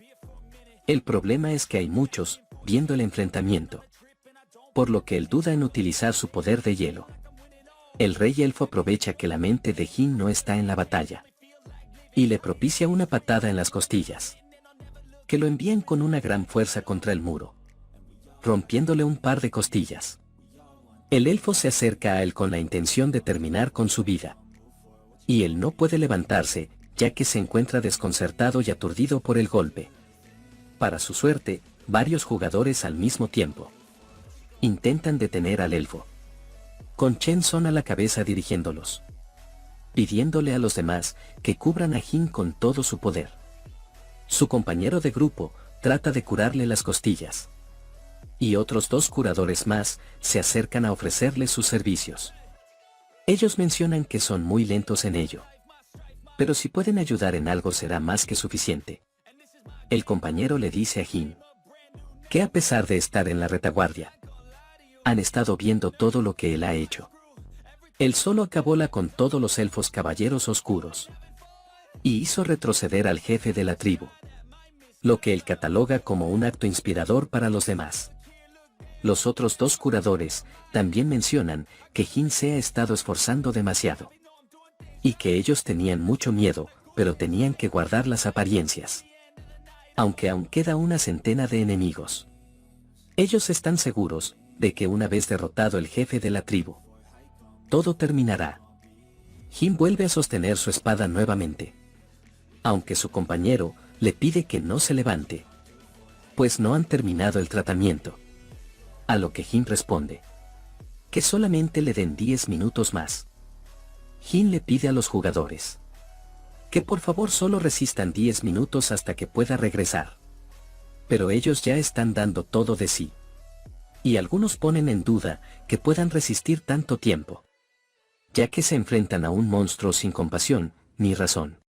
El problema es que hay muchos viendo el enfrentamiento, por lo que él duda en utilizar su poder de hielo. El rey elfo aprovecha que la mente de Jin no está en la batalla, y le propicia una patada en las costillas, que lo envían con una gran fuerza contra el muro, rompiéndole un par de costillas. El elfo se acerca a él con la intención de terminar con su vida, y él no puede levantarse, ya que se encuentra desconcertado y aturdido por el golpe. Para su suerte, varios jugadores al mismo tiempo intentan detener al elfo, con Chen Son a la cabeza dirigiéndolos, pidiéndole a los demás que cubran a Jin con todo su poder. Su compañero de grupo trata de curarle las costillas, y otros 2 curadores más se acercan a ofrecerle sus servicios. Ellos mencionan que son muy lentos en ello. Pero si pueden ayudar en algo será más que suficiente. El compañero le dice a Jin que a pesar de estar en la retaguardia, han estado viendo todo lo que él ha hecho. Él solo acabóla con todos los elfos caballeros oscuros y hizo retroceder al jefe de la tribu, lo que él cataloga como un acto inspirador para los demás. Los otros dos curadores también mencionan que Jin se ha estado esforzando demasiado y que ellos tenían mucho miedo, pero tenían que guardar las apariencias. Aunque aún queda una centena de enemigos, ellos están seguros de que una vez derrotado el jefe de la tribu, todo terminará. Jin vuelve a sostener su espada nuevamente, aunque su compañero le pide que no se levante, pues no han terminado el tratamiento. A lo que Jin responde que solamente le den 10 minutos más. Jin le pide a los jugadores que por favor solo resistan 10 minutos hasta que pueda regresar. Pero ellos ya están dando todo de sí. Y algunos ponen en duda que puedan resistir tanto tiempo, ya que se enfrentan a un monstruo sin compasión ni razón.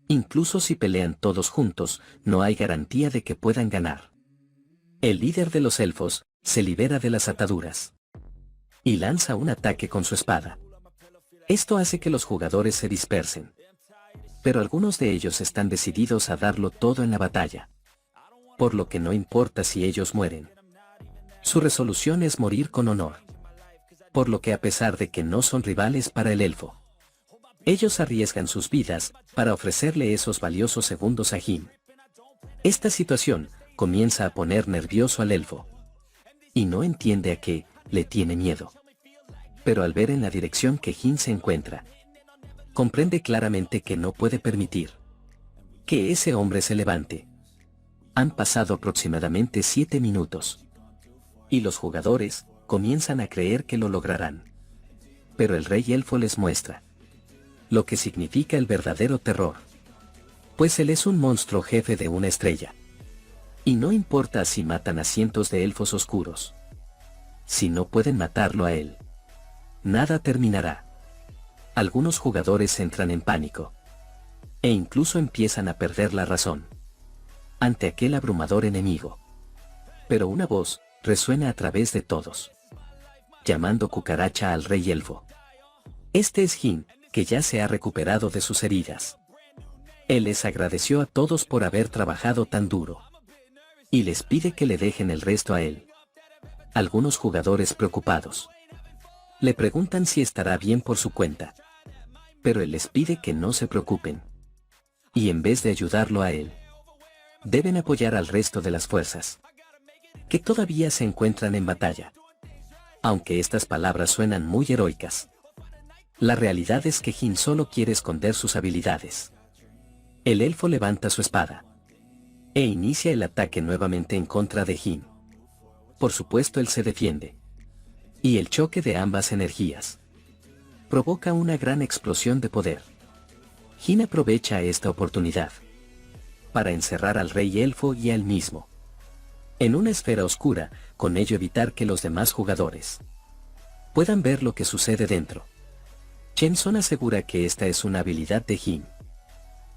Incluso si pelean todos juntos, no hay garantía de que puedan ganar. El líder de los elfos se libera de las ataduras y lanza un ataque con su espada. Esto hace que los jugadores se dispersen, pero algunos de ellos están decididos a darlo todo en la batalla, por lo que no importa si ellos mueren. Su resolución es morir con honor, por lo que a pesar de que no son rivales para el elfo, ellos arriesgan sus vidas para ofrecerle esos valiosos segundos a Jin. Esta situación comienza a poner nervioso al elfo, y no entiende a qué le tiene miedo. Pero al ver en la dirección que Jin se encuentra, comprende claramente que no puede permitir que ese hombre se levante. Han pasado aproximadamente 7 minutos, y los jugadores comienzan a creer que lo lograrán. Pero el rey elfo les muestra lo que significa el verdadero terror, pues él es un monstruo jefe de una estrella. Y no importa si matan a cientos de elfos oscuros, si no pueden matarlo a él, nada terminará. Algunos jugadores entran en pánico, e incluso empiezan a perder la razón ante aquel abrumador enemigo. Pero una voz resuena a través de todos, llamando cucaracha al rey elfo. Este es Jin, que ya se ha recuperado de sus heridas. Él les agradeció a todos por haber trabajado tan duro, y les pide que le dejen el resto a él. Algunos jugadores preocupados le preguntan si estará bien por su cuenta, pero él les pide que no se preocupen, y en vez de ayudarlo a él, deben apoyar al resto de las fuerzas que todavía se encuentran en batalla. Aunque estas palabras suenan muy heroicas, la realidad es que Jin solo quiere esconder sus habilidades. El elfo levanta su espada e inicia el ataque nuevamente en contra de Jin. Por supuesto él se defiende, y el choque de ambas energías provoca una gran explosión de poder. Jin aprovecha esta oportunidad para encerrar al rey elfo y a él mismo en una esfera oscura, con ello evitar que los demás jugadores puedan ver lo que sucede dentro. Chen Son asegura que esta es una habilidad de Jin,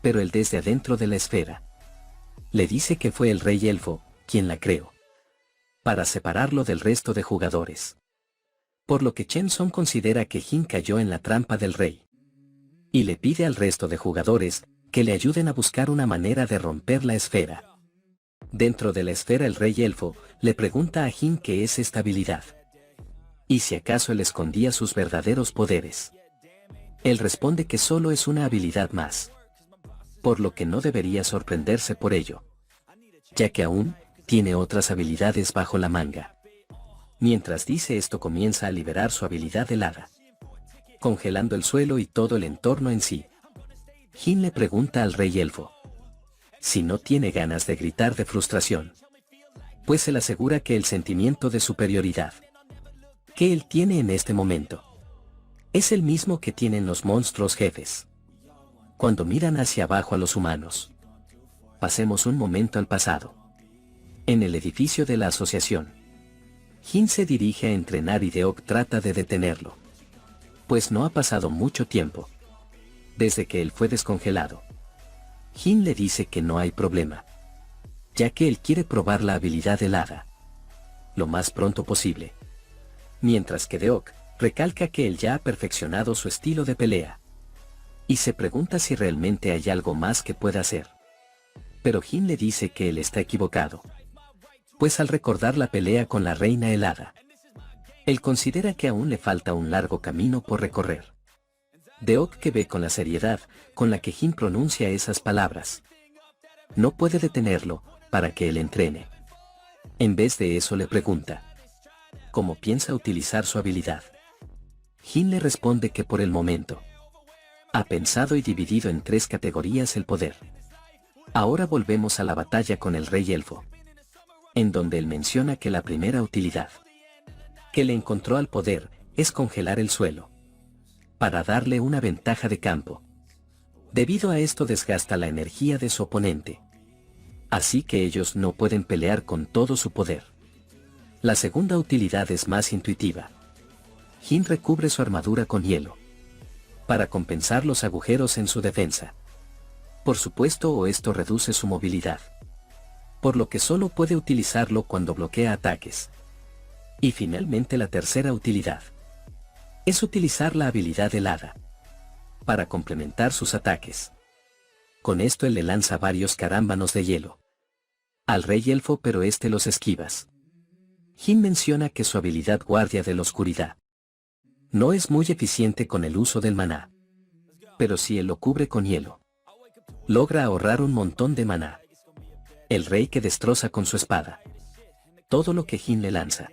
pero él desde adentro de la esfera le dice que fue el rey elfo quien la creó, para separarlo del resto de jugadores. Por lo que Chen Son considera que Jin cayó en la trampa del rey, y le pide al resto de jugadores que le ayuden a buscar una manera de romper la esfera. Dentro de la esfera el rey elfo le pregunta a Jin qué es esta habilidad, y si acaso él escondía sus verdaderos poderes. Él responde que solo es una habilidad más, por lo que no debería sorprenderse por ello, ya que aún tiene otras habilidades bajo la manga. Mientras dice esto comienza a liberar su habilidad helada, congelando el suelo y todo el entorno en sí. Jin le pregunta al rey elfo si no tiene ganas de gritar de frustración, pues él asegura que el sentimiento de superioridad que él tiene en este momento es el mismo que tienen los monstruos jefes cuando miran hacia abajo a los humanos. Pasemos un momento al pasado. En el edificio de la asociación, Jin se dirige a entrenar y Deok trata de detenerlo, pues no ha pasado mucho tiempo desde que él fue descongelado. Jin le dice que no hay problema, ya que él quiere probar la habilidad del hada lo más pronto posible. Mientras que Deok recalca que él ya ha perfeccionado su estilo de pelea y se pregunta si realmente hay algo más que pueda hacer. Pero Jin le dice que él está equivocado, pues al recordar la pelea con la reina helada, él considera que aún le falta un largo camino por recorrer. Deok, que ve con la seriedad con la que Jin pronuncia esas palabras, no puede detenerlo para que él entrene. En vez de eso le pregunta cómo piensa utilizar su habilidad. Jin le responde que por el momento ha pensado y dividido en 3 categorías el poder. Ahora volvemos a la batalla con el rey elfo, en donde él menciona que la primera utilidad que le encontró al poder es congelar el suelo, para darle una ventaja de campo. Debido a esto desgasta la energía de su oponente, así que ellos no pueden pelear con todo su poder. La segunda utilidad es más intuitiva. Jin recubre su armadura con hielo, para compensar los agujeros en su defensa. Por supuesto, o esto reduce su movilidad, por lo que solo puede utilizarlo cuando bloquea ataques. Y finalmente la tercera utilidad es utilizar la habilidad helada para complementar sus ataques. Con esto él le lanza varios carámbanos de hielo al rey elfo, pero este los esquivas. Jin menciona que su habilidad guardia de la oscuridad no es muy eficiente con el uso del maná, pero si él lo cubre con hielo, logra ahorrar un montón de maná. El rey, que destroza con su espada todo lo que Jin le lanza,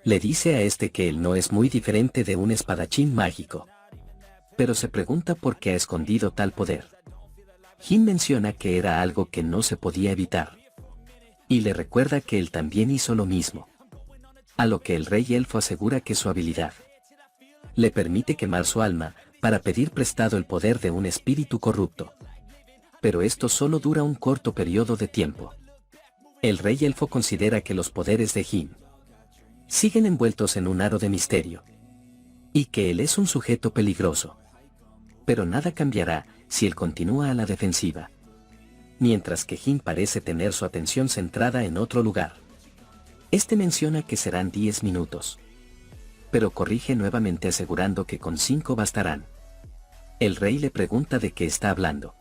le dice a este que él no es muy diferente de un espadachín mágico, pero se pregunta por qué ha escondido tal poder. Jin menciona que era algo que no se podía evitar, y le recuerda que él también hizo lo mismo, a lo que el rey elfo asegura que su habilidad le permite quemar su alma para pedir prestado el poder de un espíritu corrupto. Pero esto solo dura un corto periodo de tiempo. El rey elfo considera que los poderes de Jin siguen envueltos en un aro de misterio, y que él es un sujeto peligroso. Pero nada cambiará si él continúa a la defensiva, mientras que Jin parece tener su atención centrada en otro lugar. Este menciona que serán 10 minutos, pero corrige nuevamente asegurando que con 5 bastarán. El rey le pregunta de qué está hablando,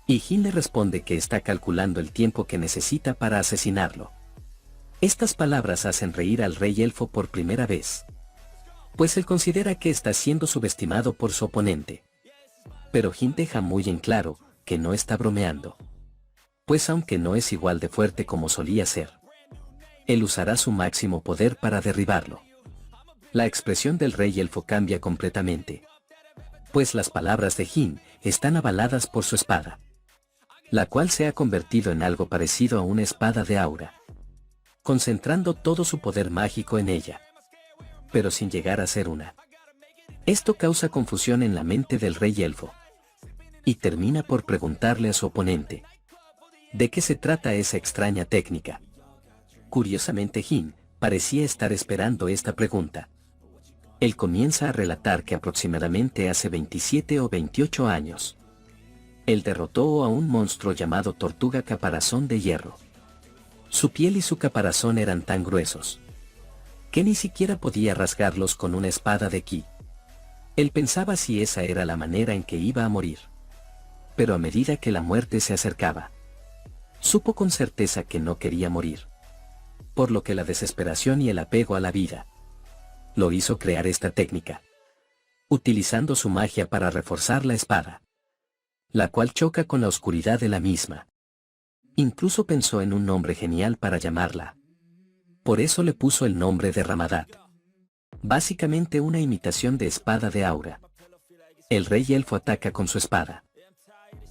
y Jin le responde que está calculando el tiempo que necesita para asesinarlo. Estas palabras hacen reír al rey elfo por primera vez, pues él considera que está siendo subestimado por su oponente. Pero Jin deja muy en claro que no está bromeando, pues aunque no es igual de fuerte como solía ser, él usará su máximo poder para derribarlo. La expresión del rey elfo cambia completamente, pues las palabras de Jin están avaladas por su espada, la cual se ha convertido en algo parecido a una espada de aura, concentrando todo su poder mágico en ella, pero sin llegar a ser una. Esto causa confusión en la mente del rey elfo, y termina por preguntarle a su oponente de qué se trata esa extraña técnica. Curiosamente, Jin parecía estar esperando esta pregunta. Él comienza a relatar que aproximadamente hace 27 o 28 años, él derrotó a un monstruo llamado Tortuga Caparazón de Hierro. Su piel y su caparazón eran tan gruesos que ni siquiera podía rasgarlos con una espada de ki. Él pensaba si esa era la manera en que iba a morir. Pero a medida que la muerte se acercaba, supo con certeza que no quería morir, por lo que la desesperación y el apego a la vida lo hizo crear esta técnica, utilizando su magia para reforzar la espada, la cual choca con la oscuridad de la misma. Incluso pensó en un nombre genial para llamarla. Por eso le puso el nombre de Ramadat, básicamente una imitación de espada de aura. El rey elfo ataca con su espada,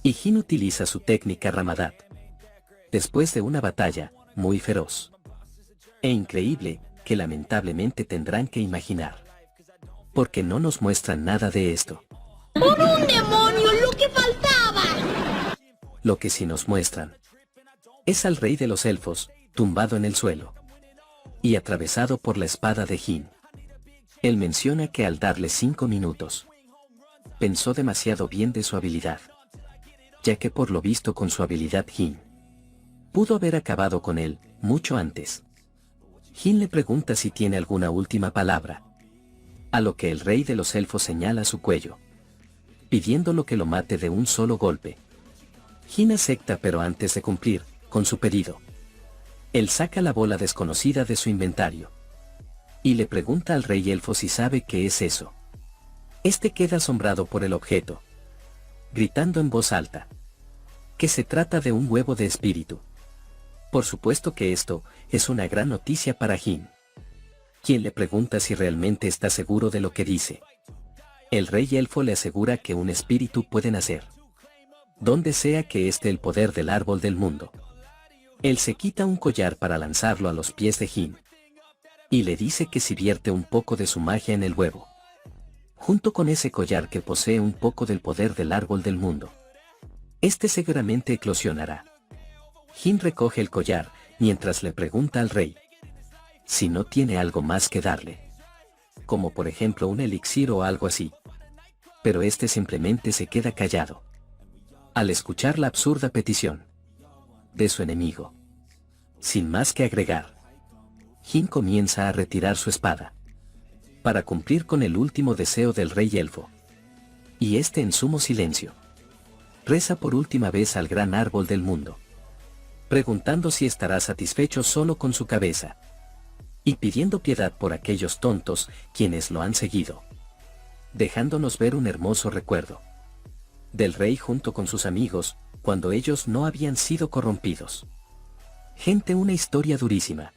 y Jin utiliza su técnica Ramadat, después de una batalla muy feroz e increíble que lamentablemente tendrán que imaginar, porque no nos muestran nada de esto. ¡Por un demonio, lo que faltaba! Lo que sí nos muestran es al rey de los elfos, tumbado en el suelo y atravesado por la espada de Jin. Él menciona que al darle 5 minutos, pensó demasiado bien de su habilidad, ya que por lo visto con su habilidad Jin pudo haber acabado con él mucho antes. Jin le pregunta si tiene alguna última palabra, a lo que el rey de los elfos señala su cuello, pidiéndolo que lo mate de un solo golpe. Jin acepta, pero antes de cumplir con su pedido, él saca la bola desconocida de su inventario y le pregunta al rey elfo si sabe qué es eso. Este queda asombrado por el objeto, gritando en voz alta que se trata de un huevo de espíritu. Por supuesto que esto es una gran noticia para Jin, quien le pregunta si realmente está seguro de lo que dice. El rey elfo le asegura que un espíritu puede nacer donde sea que esté el poder del árbol del mundo. Él se quita un collar para lanzarlo a los pies de Jin y le dice que si vierte un poco de su magia en el huevo, junto con ese collar que posee un poco del poder del árbol del mundo, este seguramente eclosionará. Jin recoge el collar mientras le pregunta al rey si no tiene algo más que darle, como por ejemplo un elixir o algo así. Pero este simplemente se queda callado al escuchar la absurda petición de su enemigo. Sin más que agregar, Jin comienza a retirar su espada para cumplir con el último deseo del rey elfo, y este en sumo silencio reza por última vez al gran árbol del mundo, preguntando si estará satisfecho solo con su cabeza, y pidiendo piedad por aquellos tontos quienes lo han seguido, dejándonos ver un hermoso recuerdo del rey junto con sus amigos, cuando ellos no habían sido corrompidos. Gente, una historia durísima.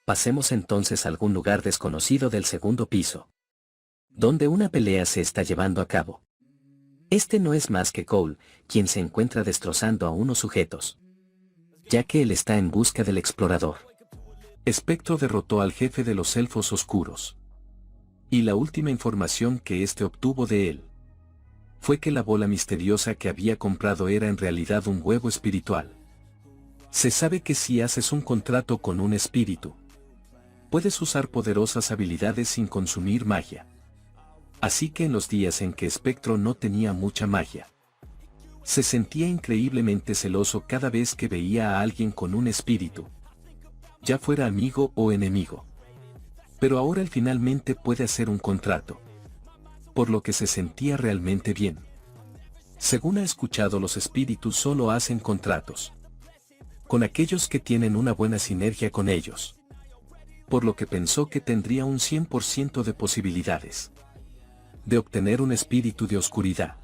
Pasemos entonces a algún lugar desconocido del segundo piso, donde una pelea se está llevando a cabo. Este no es más que Cole, quien se encuentra destrozando a unos sujetos, ya que él está en busca del explorador. Espectro derrotó al jefe de los elfos oscuros, y la última información que éste obtuvo de él fue que la bola misteriosa que había comprado era en realidad un huevo espiritual. Se sabe que si haces un contrato con un espíritu, puedes usar poderosas habilidades sin consumir magia. Así que en los días en que Espectro no tenía mucha magia, se sentía increíblemente celoso cada vez que veía a alguien con un espíritu, ya fuera amigo o enemigo. Pero ahora él finalmente puede hacer un contrato, por lo que se sentía realmente bien. Según ha escuchado, los espíritus solo hacen contratos con aquellos que tienen una buena sinergia con ellos, por lo que pensó que tendría un 100% de posibilidades de obtener un espíritu de oscuridad.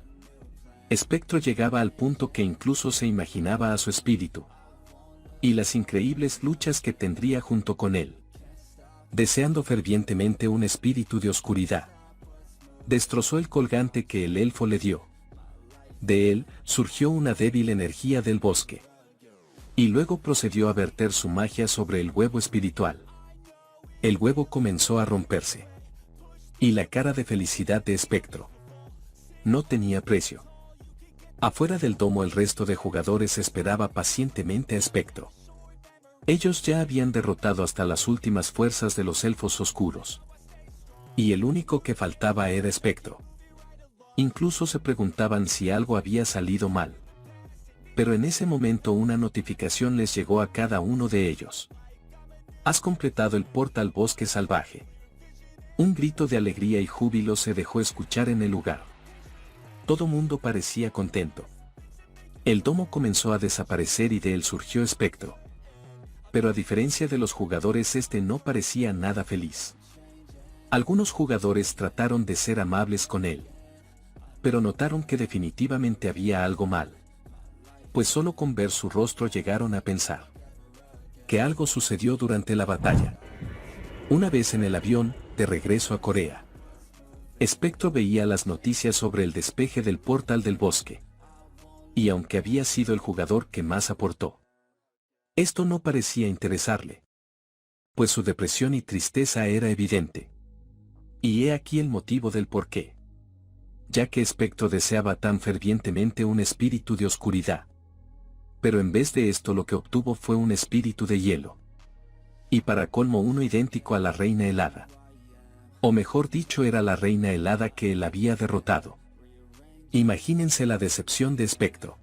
Espectro llegaba al punto que incluso se imaginaba a su espíritu y las increíbles luchas que tendría junto con él, deseando fervientemente un espíritu de oscuridad. Destrozó el colgante que el elfo le dio. De él surgió una débil energía del bosque, y luego procedió a verter su magia sobre el huevo espiritual. El huevo comenzó a romperse, y la cara de felicidad de Espectro no tenía precio. Afuera del domo el resto de jugadores esperaba pacientemente a Espectro. Ellos ya habían derrotado hasta las últimas fuerzas de los elfos oscuros, y el único que faltaba era Espectro. Incluso se preguntaban si algo había salido mal. Pero en ese momento una notificación les llegó a cada uno de ellos. Has completado el portal Bosque Salvaje. Un grito de alegría y júbilo se dejó escuchar en el lugar. Todo mundo parecía contento. El domo comenzó a desaparecer y de él surgió Espectro. Pero a diferencia de los jugadores, este no parecía nada feliz. Algunos jugadores trataron de ser amables con él, pero notaron que definitivamente había algo mal, pues solo con ver su rostro llegaron a pensar que algo sucedió durante la batalla. Una vez en el avión, de regreso a Corea, Espectro veía las noticias sobre el despeje del portal del bosque, y aunque había sido el jugador que más aportó, esto no parecía interesarle, pues su depresión y tristeza era evidente. Y he aquí el motivo del porqué. Ya que Espectro deseaba tan fervientemente un espíritu de oscuridad, pero en vez de esto lo que obtuvo fue un espíritu de hielo. Y para colmo uno idéntico a la reina helada. O mejor dicho, era la reina helada que él había derrotado. Imagínense la decepción de Espectro.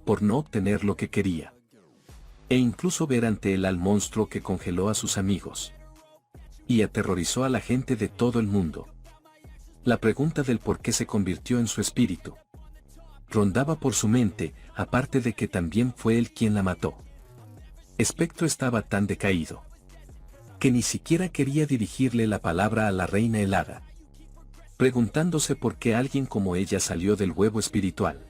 Por no obtener lo que quería. E incluso ver ante él al monstruo que congeló a sus amigos. Y aterrorizó a la gente de todo el mundo. La pregunta del por qué se convirtió en su espíritu rondaba por su mente, aparte de que también fue él quien la mató. Espectro estaba tan decaído que ni siquiera quería dirigirle la palabra a la reina helada, preguntándose por qué alguien como ella salió del huevo espiritual.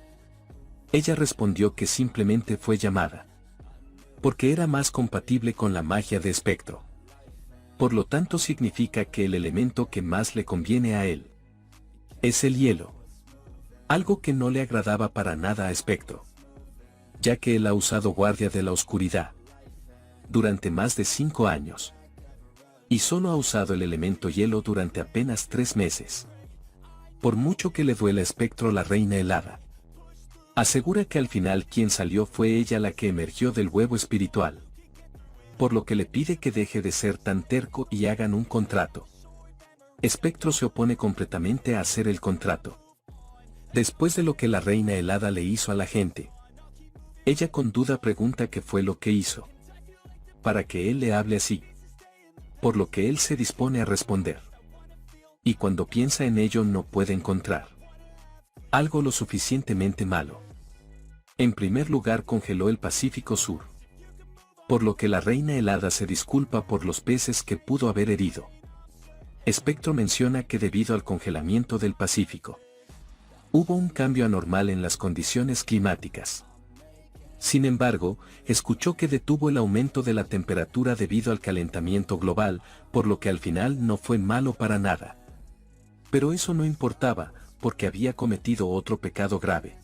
Ella respondió que simplemente fue llamada, porque era más compatible con la magia de Espectro. Por lo tanto significa que el elemento que más le conviene a él es el hielo. Algo que no le agradaba para nada a Espectro, ya que él ha usado guardia de la oscuridad durante más de 5 años. Y solo ha usado el elemento hielo durante apenas 3 meses. Por mucho que le duela a Espectro, la reina helada asegura que al final quien salió fue ella la que emergió del huevo espiritual. Por lo que le pide que deje de ser tan terco y hagan un contrato. Espectro se opone completamente a hacer el contrato. Después de lo que la reina helada le hizo a la gente, ella con duda pregunta qué fue lo que hizo, para que él le hable así. Por lo que él se dispone a responder. Y cuando piensa en ello no puede encontrar algo lo suficientemente malo. En primer lugar, congeló el Pacífico Sur. Por lo que la reina helada se disculpa por los peces que pudo haber herido. Espectro menciona que debido al congelamiento del Pacífico, hubo un cambio anormal en las condiciones climáticas. Sin embargo, escuchó que detuvo el aumento de la temperatura debido al calentamiento global, por lo que al final no fue malo para nada. Pero eso no importaba, porque había cometido otro pecado grave,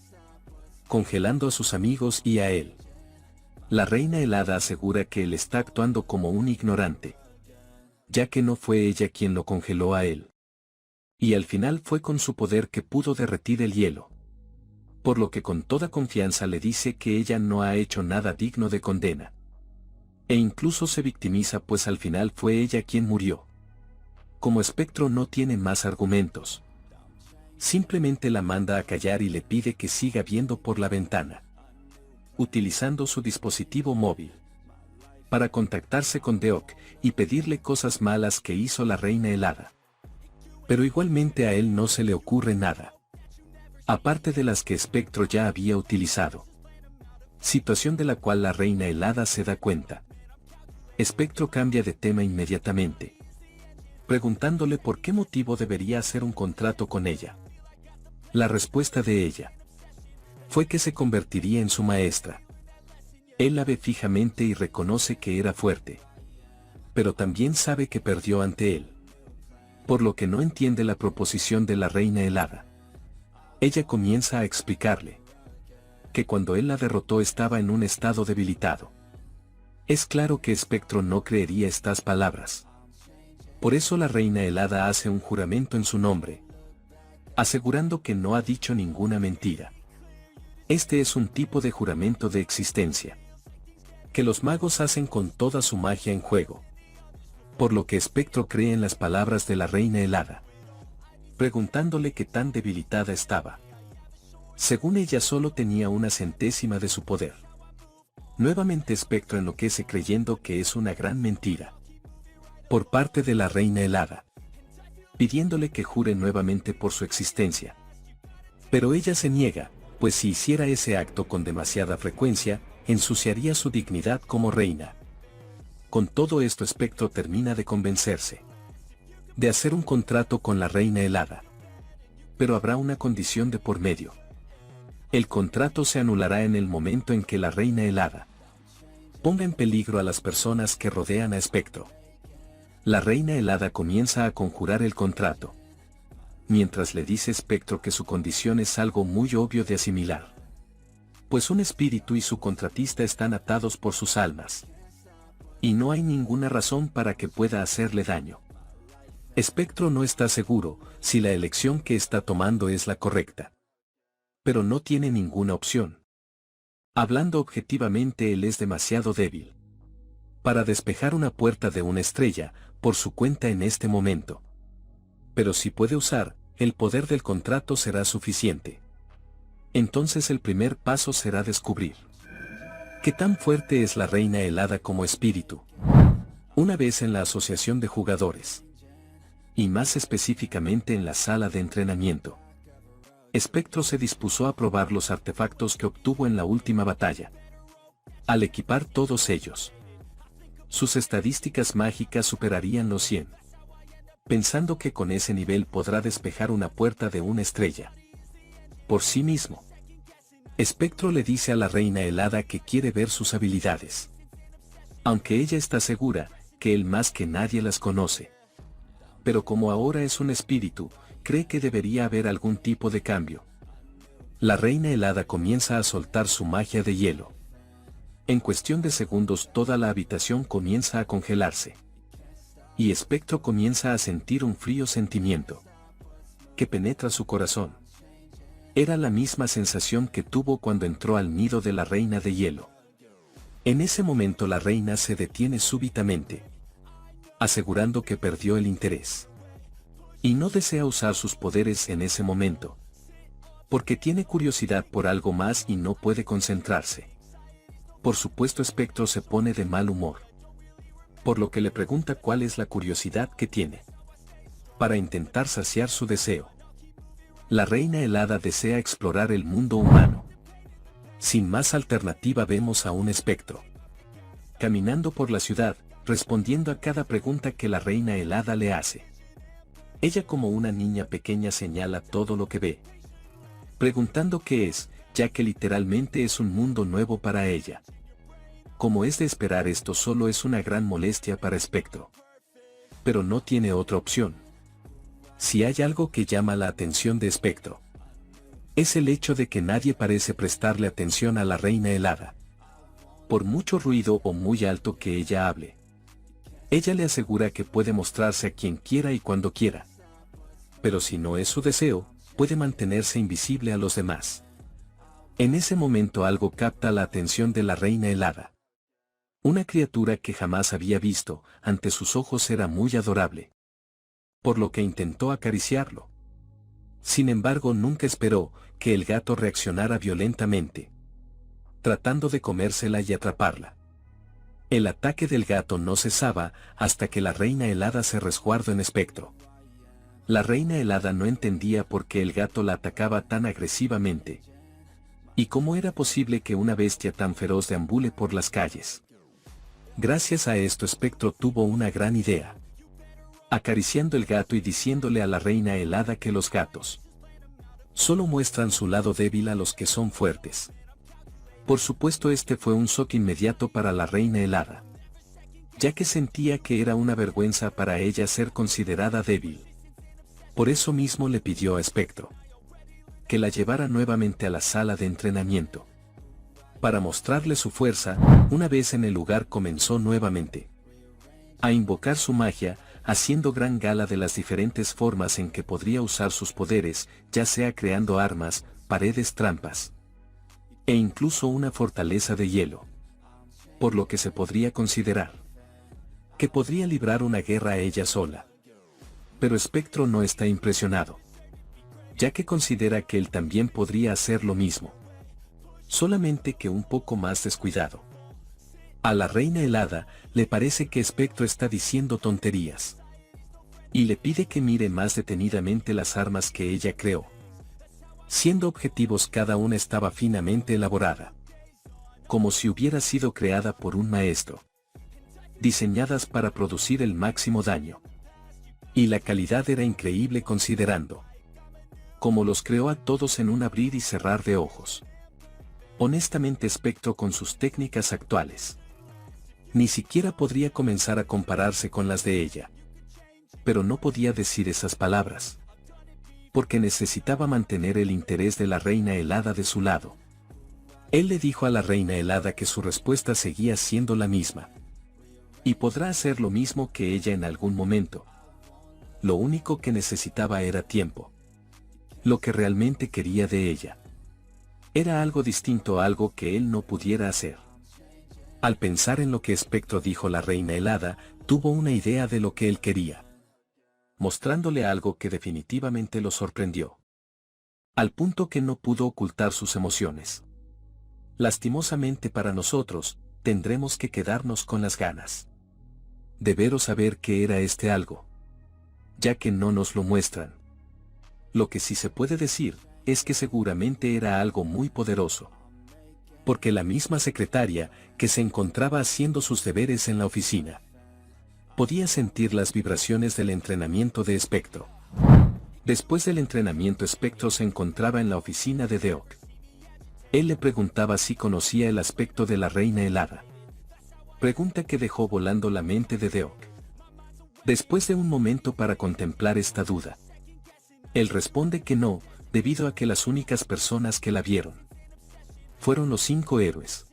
congelando a sus amigos y a él. La reina helada asegura que él está actuando como un ignorante, ya que no fue ella quien lo congeló a él. Y al final fue con su poder que pudo derretir el hielo. Por lo que con toda confianza le dice que ella no ha hecho nada digno de condena. E incluso se victimiza, pues al final fue ella quien murió. Como Espectro no tiene más argumentos, simplemente la manda a callar y le pide que siga viendo por la ventana, utilizando su dispositivo móvil para contactarse con Deok y pedirle cosas malas que hizo la reina helada. Pero igualmente a él no se le ocurre nada, aparte de las que Espectro ya había utilizado. Situación de la cual la reina helada se da cuenta. Espectro cambia de tema inmediatamente, preguntándole por qué motivo debería hacer un contrato con ella. La respuesta de ella fue que se convertiría en su maestra. Él la ve fijamente y reconoce que era fuerte, pero también sabe que perdió ante él, por lo que no entiende la proposición de la reina helada. Ella comienza a explicarle que cuando él la derrotó estaba en un estado debilitado. Es claro que Espectro no creería estas palabras. Por eso la reina helada hace un juramento en su nombre, asegurando que no ha dicho ninguna mentira. Este es un tipo de juramento de existencia que los magos hacen con toda su magia en juego. Por lo que Espectro cree en las palabras de la reina helada, preguntándole qué tan debilitada estaba. Según ella solo tenía una centésima de su poder. Nuevamente Espectro enloquece creyendo que es una gran mentira por parte de la reina helada, pidiéndole que jure nuevamente por su existencia. Pero ella se niega, pues si hiciera ese acto con demasiada frecuencia, ensuciaría su dignidad como reina. Con todo esto Espectro termina de convencerse de hacer un contrato con la reina helada. Pero habrá una condición de por medio. El contrato se anulará en el momento en que la reina helada ponga en peligro a las personas que rodean a Espectro. La reina helada comienza a conjurar el contrato, mientras le dice a Espectro que su condición es algo muy obvio de asimilar, pues un espíritu y su contratista están atados por sus almas, y no hay ninguna razón para que pueda hacerle daño. Espectro no está seguro si la elección que está tomando es la correcta, pero no tiene ninguna opción. Hablando objetivamente, él es demasiado débil para despejar una puerta de una estrella por su cuenta en este momento. Pero si puede usar, el poder del contrato será suficiente. Entonces el primer paso será descubrir qué tan fuerte es la reina helada como espíritu. Una vez en la asociación de jugadores, y más específicamente en la sala de entrenamiento, Spectro se dispuso a probar los artefactos que obtuvo en la última batalla. Al equipar todos ellos, sus estadísticas mágicas superarían los 100. Pensando que con ese nivel podrá despejar una puerta de una estrella por sí mismo, Spectro le dice a la reina helada que quiere ver sus habilidades, aunque ella está segura que él más que nadie las conoce. Pero como ahora es un espíritu, cree que debería haber algún tipo de cambio. La reina helada comienza a soltar su magia de hielo. En cuestión de segundos toda la habitación comienza a congelarse. Y Spectro comienza a sentir un frío sentimiento que penetra su corazón. Era la misma sensación que tuvo cuando entró al nido de la reina de hielo. En ese momento la reina se detiene súbitamente, asegurando que perdió el interés. Y no desea usar sus poderes en ese momento, porque tiene curiosidad por algo más y no puede concentrarse. Por supuesto Spectro se pone de mal humor, por lo que le pregunta cuál es la curiosidad que tiene, para intentar saciar su deseo. La reina helada desea explorar el mundo humano. Sin más alternativa vemos a un Spectro caminando por la ciudad, respondiendo a cada pregunta que la reina helada le hace. Ella como una niña pequeña señala todo lo que ve, preguntando qué es, ya que literalmente es un mundo nuevo para ella. Como es de esperar, esto solo es una gran molestia para Spectro. Pero no tiene otra opción. Si hay algo que llama la atención de Spectro, es el hecho de que nadie parece prestarle atención a la reina helada. Por mucho ruido o muy alto que ella hable, ella le asegura que puede mostrarse a quien quiera y cuando quiera. Pero si no es su deseo, puede mantenerse invisible a los demás. En ese momento algo capta la atención de la reina helada. Una criatura que jamás había visto, ante sus ojos era muy adorable, por lo que intentó acariciarlo. Sin embargo, nunca esperó que el gato reaccionara violentamente, tratando de comérsela y atraparla. El ataque del gato no cesaba hasta que la reina helada se resguardó en Spectro. La reina helada no entendía por qué el gato la atacaba tan agresivamente, y cómo era posible que una bestia tan feroz deambule por las calles. Gracias a esto Spectro tuvo una gran idea, acariciando el gato y diciéndole a la reina helada que los gatos solo muestran su lado débil a los que son fuertes. Por supuesto, este fue un shock inmediato para la reina helada, ya que sentía que era una vergüenza para ella ser considerada débil. Por eso mismo le pidió a Spectro que la llevara nuevamente a la sala de entrenamiento. Para mostrarle su fuerza, una vez en el lugar comenzó nuevamente a invocar su magia, haciendo gran gala de las diferentes formas en que podría usar sus poderes, ya sea creando armas, paredes, trampas, e incluso una fortaleza de hielo. Por lo que se podría considerar que podría librar una guerra a ella sola. Pero Spectro no está impresionado, ya que considera que él también podría hacer lo mismo, solamente que un poco más descuidado. A la reina helada le parece que Spectro está diciendo tonterías, y le pide que mire más detenidamente las armas que ella creó. Siendo objetivos, cada una estaba finamente elaborada, como si hubiera sido creada por un maestro, diseñadas para producir el máximo daño. Y la calidad era increíble considerando cómo los creó a todos en un abrir y cerrar de ojos. Honestamente, Spectro con sus técnicas actuales ni siquiera podría comenzar a compararse con las de ella. Pero no podía decir esas palabras, porque necesitaba mantener el interés de la reina helada de su lado. Él le dijo a la reina helada que su respuesta seguía siendo la misma, y podrá hacer lo mismo que ella en algún momento. Lo único que necesitaba era tiempo. Lo que realmente quería de ella era algo distinto, algo que él no pudiera hacer. Al pensar en lo que Spectro dijo, la reina helada tuvo una idea de lo que él quería. mostrándole algo que definitivamente lo sorprendió. Al punto que no pudo ocultar sus emociones. Lastimosamente para nosotros, tendremos que quedarnos con las ganas. De veros saber qué era este algo. Ya que no nos lo muestran. Lo que sí se puede decir, es que seguramente era algo muy poderoso. Porque la misma secretaria, que se encontraba haciendo sus deberes en la oficina, podía sentir las vibraciones del entrenamiento de Spectro. Después del entrenamiento, Spectro se encontraba en la oficina de Deok. Él le preguntaba si conocía el aspecto de la reina helada. Pregunta que dejó volando la mente de Deok. Después de un momento para contemplar esta duda, él responde que no, debido a que las únicas personas que la vieron fueron los 5 héroes.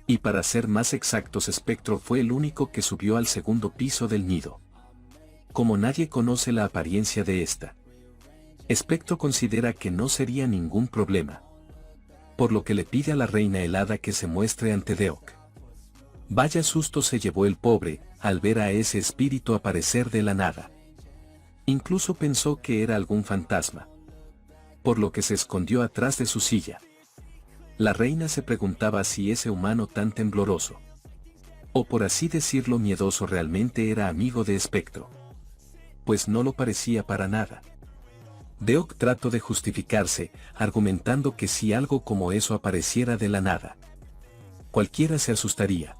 Y para ser más exactos, Spectro fue el único que subió al segundo piso del nido. Como nadie conoce la apariencia de esta, Spectro considera que no sería ningún problema. Por lo que le pide a la reina helada que se muestre ante Deok. Vaya susto se llevó el pobre, al ver a ese espíritu aparecer de la nada. Incluso pensó que era algún fantasma. Por lo que se escondió atrás de su silla. La reina se preguntaba si ese humano tan tembloroso, o por así decirlo miedoso, realmente era amigo de Spectro. Pues no lo parecía para nada. Deok trató de justificarse, argumentando que si algo como eso apareciera de la nada, cualquiera se asustaría.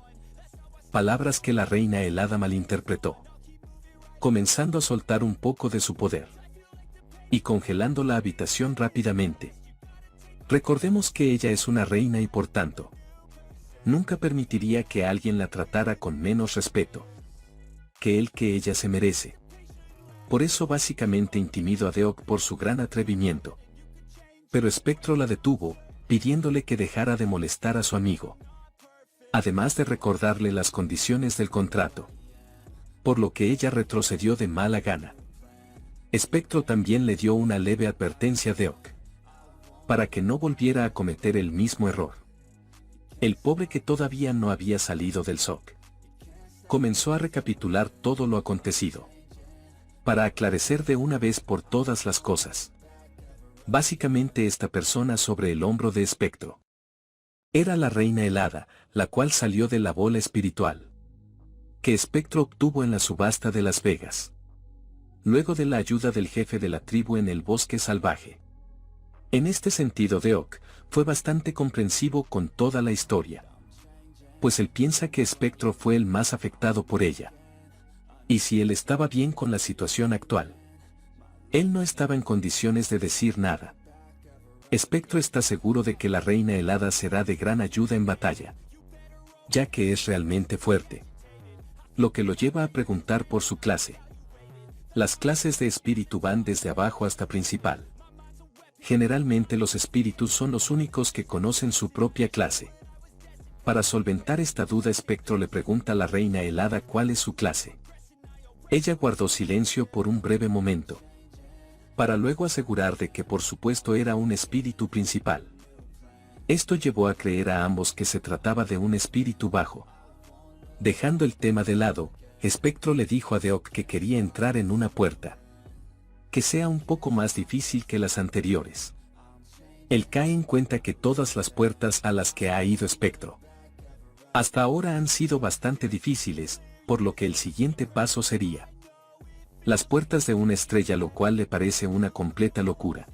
Palabras que la reina helada malinterpretó, comenzando a soltar un poco de su poder y congelando la habitación rápidamente. Recordemos que ella es una reina y por tanto, nunca permitiría que alguien la tratara con menos respeto que el que ella se merece. Por eso básicamente intimidó a Deok por su gran atrevimiento. Pero Spectro la detuvo, pidiéndole que dejara de molestar a su amigo. Además de recordarle las condiciones del contrato. Por lo que ella retrocedió de mala gana. Spectro también le dio una leve advertencia a Deok, para que no volviera a cometer el mismo error. El pobre, que todavía no había salido del shock, comenzó a recapitular todo lo acontecido, para aclarecer de una vez por todas las cosas. Básicamente esta persona sobre el hombro de Spectro era la reina helada, la cual salió de la bola espiritual que Spectro obtuvo en la subasta de Las Vegas, luego de la ayuda del jefe de la tribu en el bosque salvaje. En este sentido, Deok fue bastante comprensivo con toda la historia, pues él piensa que Spectro fue el más afectado por ella. Y si él estaba bien con la situación actual, él no estaba en condiciones de decir nada. Spectro está seguro de que la reina helada será de gran ayuda en batalla, ya que es realmente fuerte. Lo que lo lleva a preguntar por su clase. Las clases de espíritu van desde abajo hasta principal. Generalmente los espíritus son los únicos que conocen su propia clase. Para solventar esta duda, Spectro le pregunta a la reina helada cuál es su clase. Ella guardó silencio por un breve momento, para luego asegurar de que por supuesto era un espíritu principal. Esto llevó a creer a ambos que se trataba de un espíritu bajo. Dejando el tema de lado, Spectro le dijo a Deok que quería entrar en una puerta que sea un poco más difícil que las anteriores. Él cae en cuenta que todas las puertas a las que ha ido Spectro hasta ahora han sido bastante difíciles, por lo que el siguiente paso sería las puertas de una estrella, lo cual le parece una completa locura.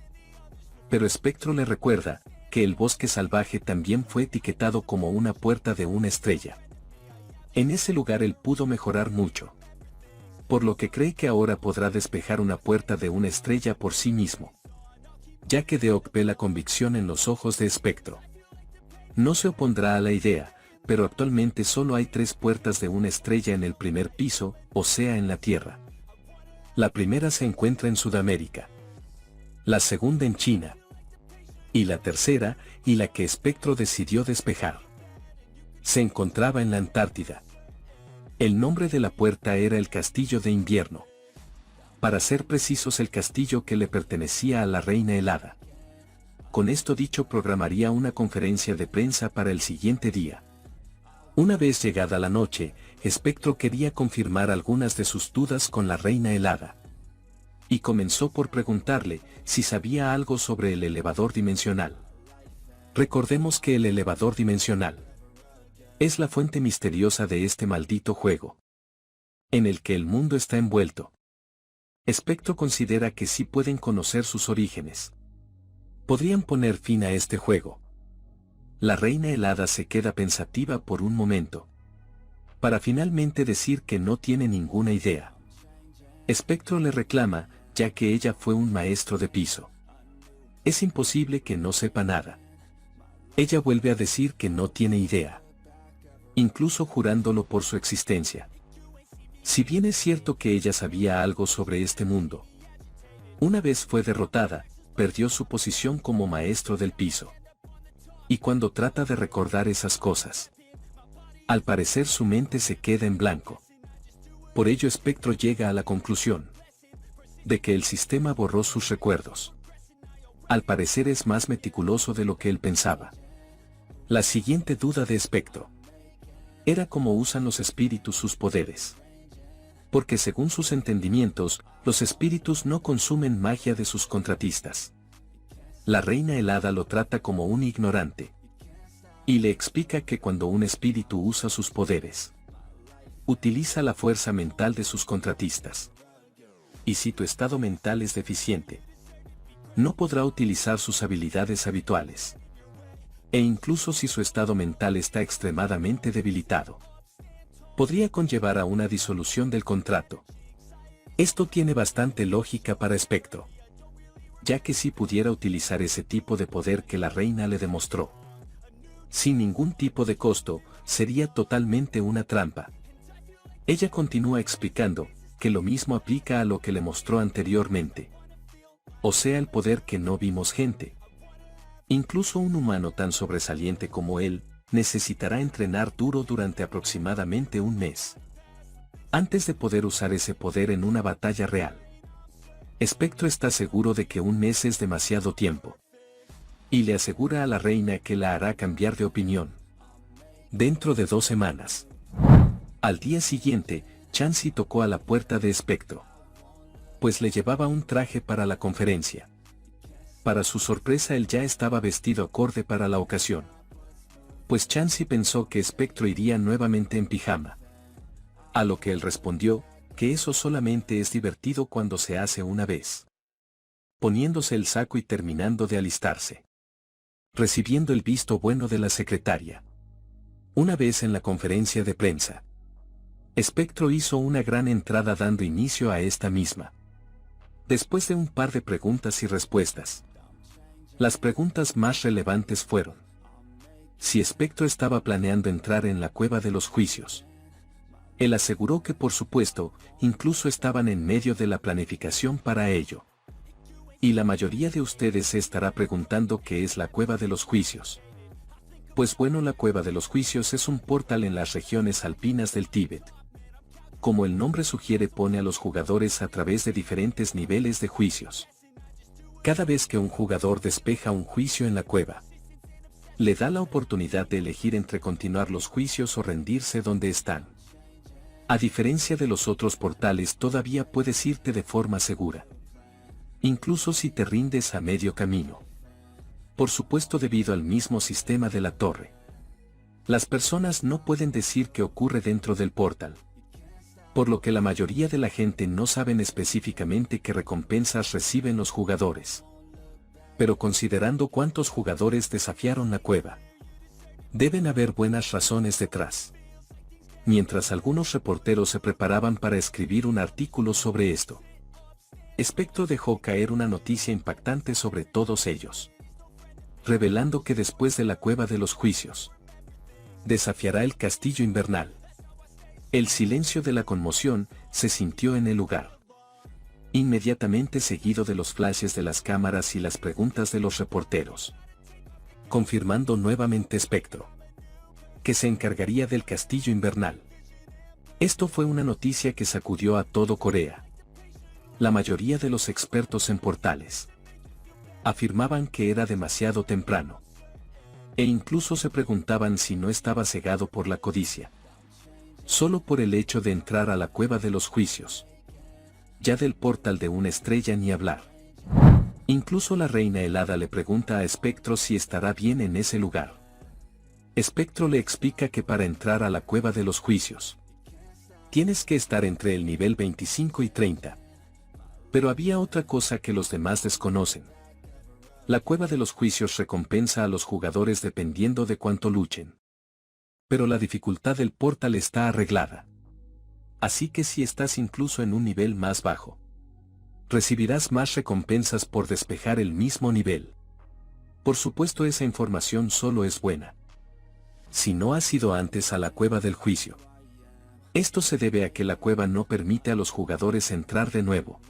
Pero Spectro le recuerda que el bosque salvaje también fue etiquetado como una puerta de una estrella. En ese lugar él pudo mejorar mucho, por lo que cree que ahora podrá despejar una puerta de una estrella por sí mismo. Ya que Deok ve la convicción en los ojos de Spectro. No se opondrá a la idea, pero actualmente solo hay 3 puertas de una estrella en el primer piso, o sea en la Tierra. La primera se encuentra en Sudamérica, la segunda en China, y la tercera, y la que Spectro decidió despejar, se encontraba en la Antártida. El nombre de la puerta era el Castillo de Invierno. Para ser precisos, el castillo que le pertenecía a la reina helada. Con esto dicho, programaría una conferencia de prensa para el siguiente día. Una vez llegada la noche, Spectro quería confirmar algunas de sus dudas con la reina helada. Y comenzó por preguntarle si sabía algo sobre el elevador dimensional. Recordemos que el elevador dimensional es la fuente misteriosa de este maldito juego, en el que el mundo está envuelto. Spectro considera que sí pueden conocer sus orígenes. Podrían poner fin a este juego. La reina helada se queda pensativa por un momento, para finalmente decir que no tiene ninguna idea. Spectro le reclama, ya que ella fue un maestro de piso. Es imposible que no sepa nada. Ella vuelve a decir que no tiene idea, incluso jurándolo por su existencia. Si bien es cierto que ella sabía algo sobre este mundo, una vez fue derrotada, perdió su posición como maestro del piso. Y cuando trata de recordar esas cosas, al parecer su mente se queda en blanco. Por ello Spectro llega a la conclusión de que el sistema borró sus recuerdos. Al parecer es más meticuloso de lo que él pensaba. La siguiente duda de Spectro era cómo usan los espíritus sus poderes. Porque según sus entendimientos, los espíritus no consumen magia de sus contratistas. La reina helada lo trata como un ignorante. Y le explica que cuando un espíritu usa sus poderes, utiliza la fuerza mental de sus contratistas. Y si tu estado mental es deficiente, no podrá utilizar sus habilidades habituales. E incluso si su estado mental está extremadamente debilitado, podría conllevar a una disolución del contrato. Esto tiene bastante lógica para Spectro, ya que si pudiera utilizar ese tipo de poder que la reina le demostró, sin ningún tipo de costo, sería totalmente una trampa. Ella continúa explicando que lo mismo aplica a lo que le mostró anteriormente. O sea, el poder que no vimos gente. Incluso un humano tan sobresaliente como él, necesitará entrenar duro durante aproximadamente un mes, antes de poder usar ese poder en una batalla real. Spectro está seguro de que un mes es demasiado tiempo, y le asegura a la reina que la hará cambiar de opinión dentro de 2 semanas. Al día siguiente, Chansey tocó a la puerta de Spectro, pues le llevaba un traje para la conferencia. Para su sorpresa, él ya estaba vestido acorde para la ocasión, pues Chansey pensó que Spectro iría nuevamente en pijama. A lo que él respondió, que eso solamente es divertido cuando se hace una vez, poniéndose el saco y terminando de alistarse, recibiendo el visto bueno de la secretaria. Una vez en la conferencia de prensa, Spectro hizo una gran entrada dando inicio a esta misma. Después de un par de preguntas y respuestas, las preguntas más relevantes fueron si Spectro estaba planeando entrar en la cueva de los juicios. Él aseguró que por supuesto, incluso estaban en medio de la planificación para ello. Y la mayoría de ustedes se estará preguntando qué es la cueva de los juicios. Pues bueno, la cueva de los juicios es un portal en las regiones alpinas del Tíbet. Como el nombre sugiere, pone a los jugadores a través de diferentes niveles de juicios. Cada vez que un jugador despeja un juicio en la cueva, le da la oportunidad de elegir entre continuar los juicios o rendirse donde están. A diferencia de los otros portales, todavía puedes irte de forma segura, incluso si te rindes a medio camino. Por supuesto, debido al mismo sistema de la torre, las personas no pueden decir qué ocurre dentro del portal, por lo que la mayoría de la gente no saben específicamente qué recompensas reciben los jugadores. Pero considerando cuántos jugadores desafiaron la cueva, deben haber buenas razones detrás. Mientras algunos reporteros se preparaban para escribir un artículo sobre esto, Spectro dejó caer una noticia impactante sobre todos ellos, revelando que después de la cueva de los juicios, desafiará el castillo invernal. El silencio de la conmoción se sintió en el lugar, inmediatamente seguido de los flashes de las cámaras y las preguntas de los reporteros, confirmando nuevamente Spectro que se encargaría del castillo invernal. Esto fue una noticia que sacudió a todo Corea. La mayoría de los expertos en portales afirmaban que era demasiado temprano, e incluso se preguntaban si no estaba cegado por la codicia, solo por el hecho de entrar a la cueva de los juicios. Ya del portal de una estrella ni hablar. Incluso la reina helada le pregunta a Espectro si estará bien en ese lugar. Espectro le explica que para entrar a la cueva de los juicios, tienes que estar entre el nivel 25 y 30. Pero había otra cosa que los demás desconocen. La cueva de los juicios recompensa a los jugadores dependiendo de cuánto luchen. Pero la dificultad del portal está arreglada. Así que si estás incluso en un nivel más bajo, recibirás más recompensas por despejar el mismo nivel. Por supuesto, esa información solo es buena si no has ido antes a la cueva del juicio. Esto se debe a que la cueva no permite a los jugadores entrar de nuevo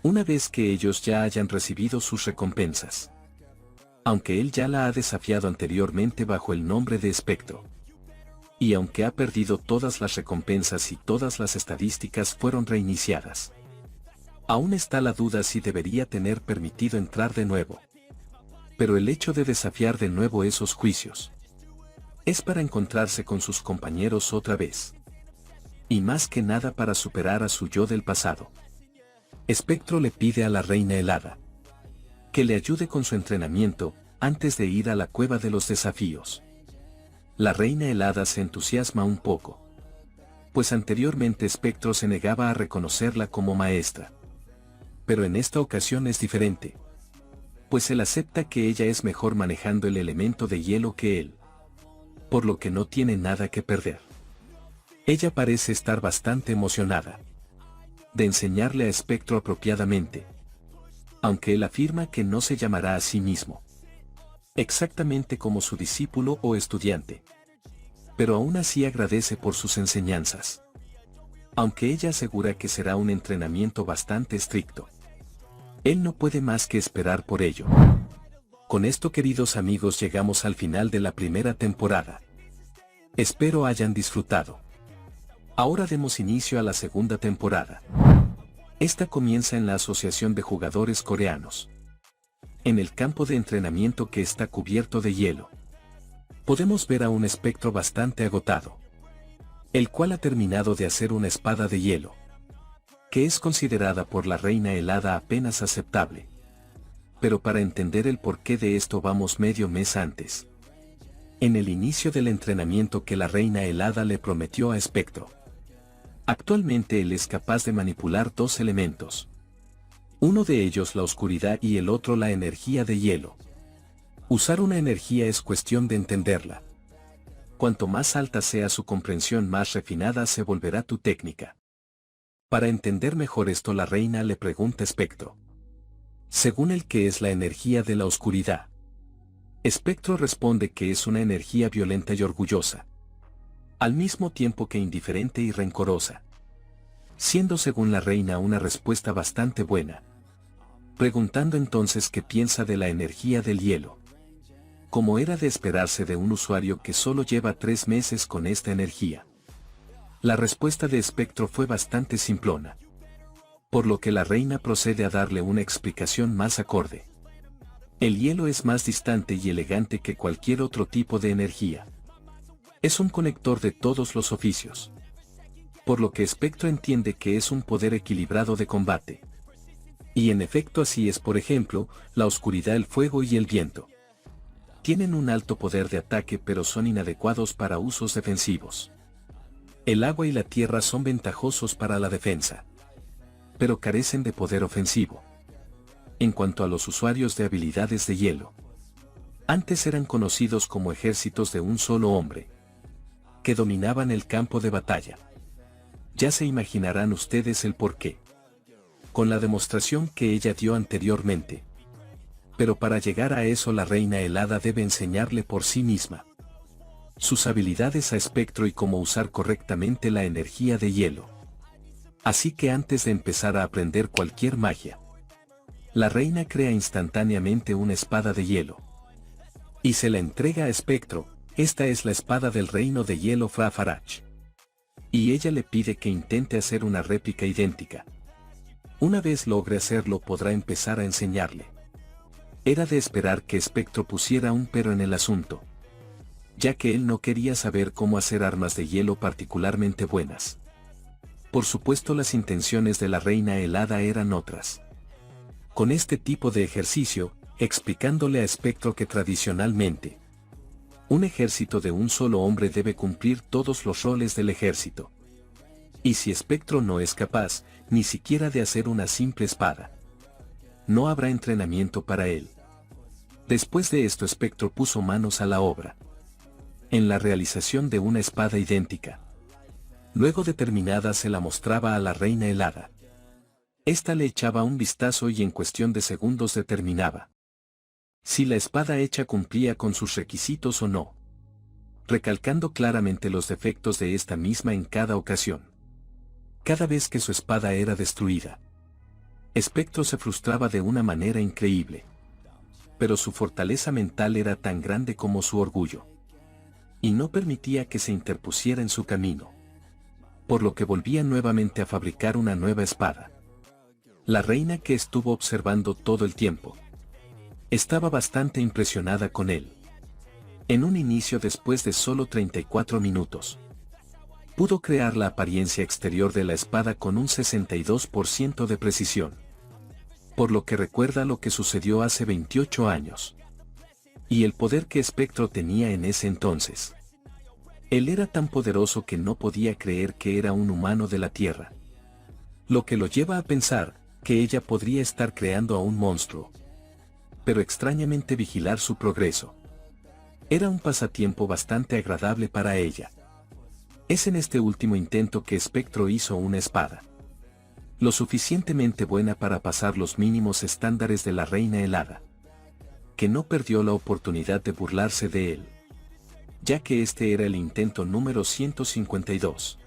una vez que ellos ya hayan recibido sus recompensas. Aunque él ya la ha desafiado anteriormente bajo el nombre de Espectro. Y aunque ha perdido todas las recompensas y todas las estadísticas fueron reiniciadas, aún está la duda si debería tener permitido entrar de nuevo. Pero el hecho de desafiar de nuevo esos juicios es para encontrarse con sus compañeros otra vez. Y más que nada para superar a su yo del pasado. Espectro le pide a la reina helada que le ayude con su entrenamiento antes de ir a la cueva de los desafíos. La reina helada se entusiasma un poco, pues anteriormente Espectro se negaba a reconocerla como maestra. Pero en esta ocasión es diferente, pues él acepta que ella es mejor manejando el elemento de hielo que él, por lo que no tiene nada que perder. Ella parece estar bastante emocionada de enseñarle a Espectro apropiadamente, aunque él afirma que no se llamará a sí mismo exactamente como su discípulo o estudiante, pero aún así agradece por sus enseñanzas, aunque ella asegura que será un entrenamiento bastante estricto. Él no puede más que esperar por ello. Con esto, queridos amigos, llegamos al final de la primera temporada. Espero hayan disfrutado. Ahora demos inicio a la segunda temporada. Esta comienza en la Asociación de Jugadores Coreanos, en el campo de entrenamiento que está cubierto de hielo. Podemos ver a un Espectro bastante agotado, el cual ha terminado de hacer una espada de hielo, que es considerada por la reina helada apenas aceptable. Pero para entender el porqué de esto vamos medio mes antes, en el inicio del entrenamiento que la reina helada le prometió a Espectro. Actualmente él es capaz de manipular dos elementos. Uno de ellos la oscuridad y el otro la energía de hielo. Usar una energía es cuestión de entenderla. Cuanto más alta sea su comprensión, más refinada se volverá tu técnica. Para entender mejor esto, la reina le pregunta a Espectro, según él, ¿qué es la energía de la oscuridad? Espectro responde que es una energía violenta y orgullosa, al mismo tiempo que indiferente y rencorosa, siendo según la reina una respuesta bastante buena. Preguntando entonces qué piensa de la energía del hielo. Como era de esperarse de un usuario que solo lleva 3 meses con esta energía, la respuesta de Espectro fue bastante simplona, por lo que la reina procede a darle una explicación más acorde. El hielo es más distante y elegante que cualquier otro tipo de energía. Es un conector de todos los oficios, por lo que Espectro entiende que es un poder equilibrado de combate. Y en efecto así es. Por ejemplo, la oscuridad, el fuego y el viento tienen un alto poder de ataque, pero son inadecuados para usos defensivos. El agua y la tierra son ventajosos para la defensa, pero carecen de poder ofensivo. En cuanto a los usuarios de habilidades de hielo, antes eran conocidos como ejércitos de un solo hombre, que dominaban el campo de batalla. Ya se imaginarán ustedes el porqué, con la demostración que ella dio anteriormente. Pero para llegar a eso, la reina helada debe enseñarle por sí misma sus habilidades a Espectro y cómo usar correctamente la energía de hielo. Así que antes de empezar a aprender cualquier magia, la reina crea instantáneamente una espada de hielo y se la entrega a Espectro. Esta es la espada del reino de hielo Fra-Farach, y ella le pide que intente hacer una réplica idéntica. Una vez logre hacerlo, podrá empezar a enseñarle. Era de esperar que Espectro pusiera un pero en el asunto, ya que él no quería saber cómo hacer armas de hielo particularmente buenas. Por supuesto, las intenciones de la reina helada eran otras. Con este tipo de ejercicio, explicándole a Spectro que tradicionalmente, un ejército de un solo hombre debe cumplir todos los roles del ejército. Y si Spectro no es capaz, ni siquiera de hacer una simple espada, no habrá entrenamiento para él. Después de esto, Spectro puso manos a la obra, en la realización de una espada idéntica. Luego de terminada se la mostraba a la reina helada. Esta le echaba un vistazo y en cuestión de segundos determinaba si la espada hecha cumplía con sus requisitos o no, recalcando claramente los defectos de esta misma en cada ocasión. Cada vez que su espada era destruida, Spectro se frustraba de una manera increíble. Pero su fortaleza mental era tan grande como su orgullo, y no permitía que se interpusiera en su camino, por lo que volvía nuevamente a fabricar una nueva espada. La reina, que estuvo observando todo el tiempo, estaba bastante impresionada con él. En un inicio, después de solo 34 minutos, pudo crear la apariencia exterior de la espada con un 62% de precisión. Por lo que recuerda lo que sucedió hace 28 años. Y el poder que Spectro tenía en ese entonces. Él era tan poderoso que no podía creer que era un humano de la Tierra. Lo que lo lleva a pensar que ella podría estar creando a un monstruo. Pero extrañamente vigilar su progreso era un pasatiempo bastante agradable para ella. Es en este último intento que Spectro hizo una espada lo suficientemente buena para pasar los mínimos estándares de la reina helada, que no perdió la oportunidad de burlarse de él, ya que este era el intento número 152.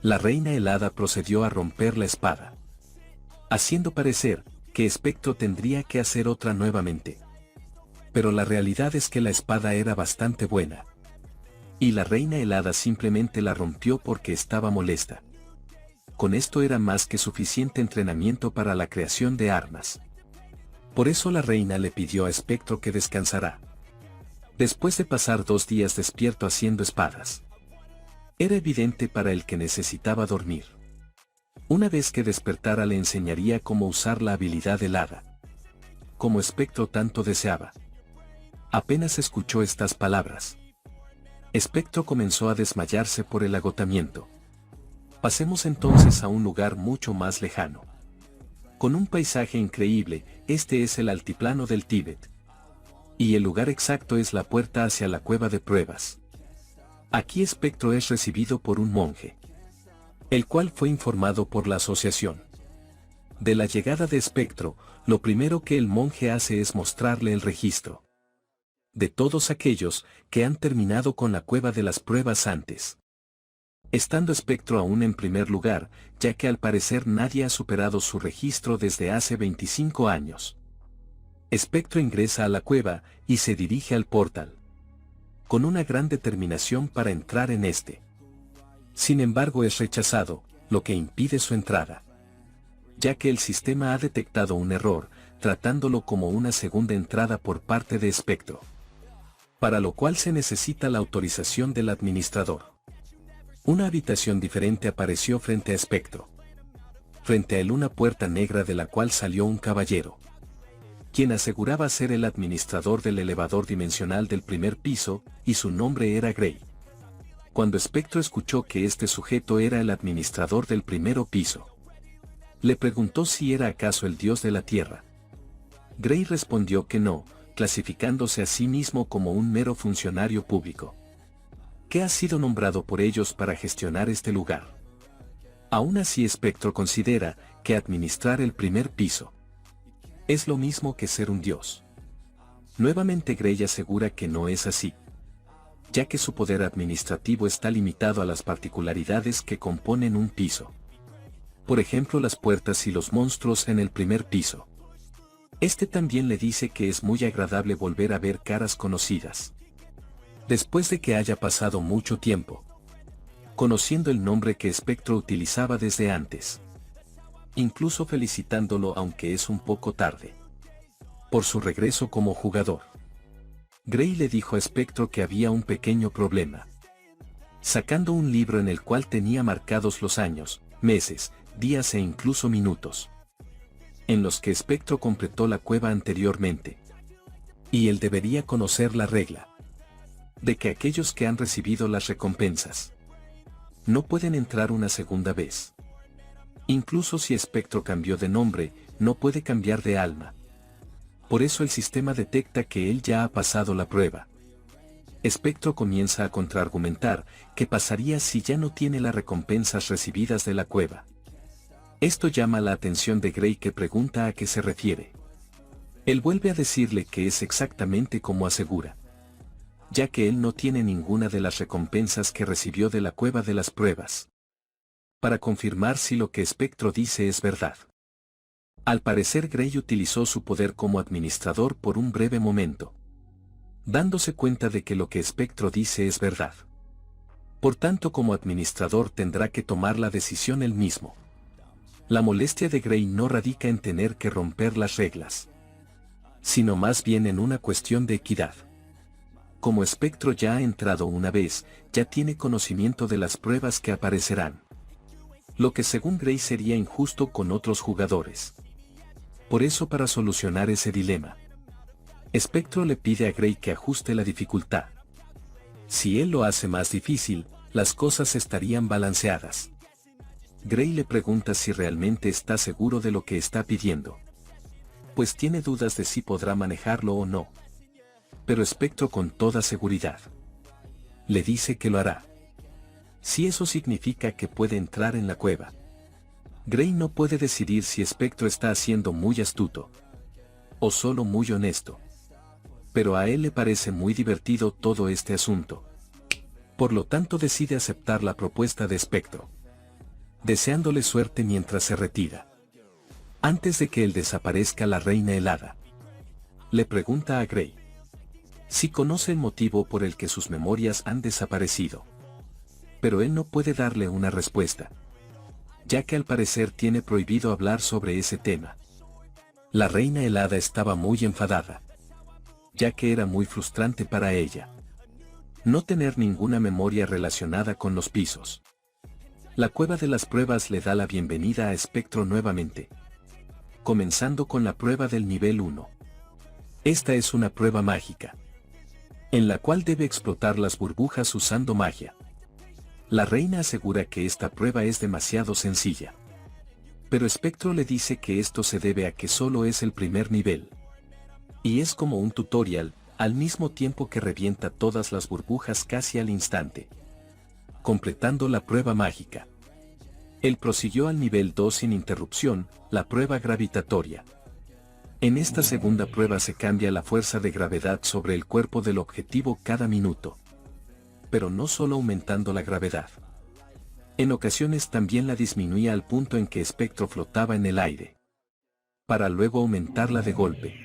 La reina helada procedió a romper la espada, haciendo parecer que Spectro tendría que hacer otra nuevamente. Pero la realidad es que la espada era bastante buena, y la reina helada simplemente la rompió porque estaba molesta. Con esto era más que suficiente entrenamiento para la creación de armas. Por eso la reina le pidió a Spectro que descansara, después de pasar 2 días despierto haciendo espadas. Era evidente para él que necesitaba dormir. Una vez que despertara le enseñaría cómo usar la habilidad helada, como Spectro tanto deseaba. Apenas escuchó estas palabras, Spectro comenzó a desmayarse por el agotamiento. Pasemos entonces a un lugar mucho más lejano, con un paisaje increíble. Este es el altiplano del Tíbet, y el lugar exacto es la puerta hacia la cueva de pruebas. Aquí Spectro es recibido por un monje, el cual fue informado por la asociación de la llegada de Spectro. Lo primero que el monje hace es mostrarle el registro de todos aquellos que han terminado con la cueva de las pruebas antes, estando Spectro aún en primer lugar, ya que al parecer nadie ha superado su registro desde hace 25 años. Spectro ingresa a la cueva y se dirige al portal, con una gran determinación para entrar en este. Sin embargo, es rechazado, lo que impide su entrada, ya que el sistema ha detectado un error, tratándolo como una segunda entrada por parte de Spectro, para lo cual se necesita la autorización del administrador. Una habitación diferente apareció frente a Spectro. Frente a él una puerta negra de la cual salió un caballero, quien aseguraba ser el administrador del elevador dimensional del primer piso, y su nombre era Gray. Cuando Spectro escuchó que este sujeto era el administrador del primer piso, le preguntó si era acaso el dios de la tierra. Gray respondió que no, clasificándose a sí mismo como un mero funcionario público, que ha sido nombrado por ellos para gestionar este lugar. Aún así, Spectro considera que administrar el primer piso es lo mismo que ser un dios. Nuevamente Gray asegura que no es así, ya que su poder administrativo está limitado a las particularidades que componen un piso. Por ejemplo, las puertas y los monstruos en el primer piso. Este también le dice que es muy agradable volver a ver caras conocidas, después de que haya pasado mucho tiempo, conociendo el nombre que Spectro utilizaba desde antes, incluso felicitándolo, aunque es un poco tarde, por su regreso como jugador. Gray le dijo a Spectro que había un pequeño problema. Sacando un libro en el cual tenía marcados los años, meses, días e incluso minutos, en los que Spectro completó la cueva anteriormente. Y él debería conocer la regla de que aquellos que han recibido las recompensas no pueden entrar una segunda vez. Incluso si Spectro cambió de nombre, no puede cambiar de alma. Por eso el sistema detecta que él ya ha pasado la prueba. Spectro comienza a contraargumentar qué pasaría si ya no tiene las recompensas recibidas de la cueva. Esto llama la atención de Gray, que pregunta a qué se refiere. Él vuelve a decirle que es exactamente como asegura, ya que él no tiene ninguna de las recompensas que recibió de la cueva de las pruebas, para confirmar si lo que Spectro dice es verdad. Al parecer Gray utilizó su poder como administrador por un breve momento, dándose cuenta de que lo que Spectro dice es verdad. Por tanto, como administrador tendrá que tomar la decisión él mismo. La molestia de Gray no radica en tener que romper las reglas, sino más bien en una cuestión de equidad. Como Spectro ya ha entrado una vez, ya tiene conocimiento de las pruebas que aparecerán, lo que según Gray sería injusto con otros jugadores. Por eso, para solucionar ese dilema, Spectro le pide a Gray que ajuste la dificultad. Si él lo hace más difícil, las cosas estarían balanceadas. Gray le pregunta si realmente está seguro de lo que está pidiendo, pues tiene dudas de si podrá manejarlo o no. Pero Spectro con toda seguridad le dice que lo hará, si eso significa que puede entrar en la cueva. Gray no puede decidir si Spectro está siendo muy astuto o solo muy honesto, pero a él le parece muy divertido todo este asunto. Por lo tanto decide aceptar la propuesta de Spectro, deseándole suerte mientras se retira. Antes de que él desaparezca, la reina helada le pregunta a Gray si conoce el motivo por el que sus memorias han desaparecido. Pero él no puede darle una respuesta, ya que al parecer tiene prohibido hablar sobre ese tema. La reina helada estaba muy enfadada, ya que era muy frustrante para ella no tener ninguna memoria relacionada con los pisos. La cueva de las pruebas le da la bienvenida a Spectro nuevamente, comenzando con la prueba del nivel 1. Esta es una prueba mágica, en la cual debe explotar las burbujas usando magia. La reina asegura que esta prueba es demasiado sencilla, pero Spectro le dice que esto se debe a que solo es el primer nivel, y es como un tutorial, al mismo tiempo que revienta todas las burbujas casi al instante, completando la prueba mágica. Él prosiguió al nivel 2 sin interrupción, la prueba gravitatoria. En esta segunda prueba se cambia la fuerza de gravedad sobre el cuerpo del objetivo cada minuto, pero no solo aumentando la gravedad. En ocasiones también la disminuía al punto en que Spectro flotaba en el aire, para luego aumentarla de golpe.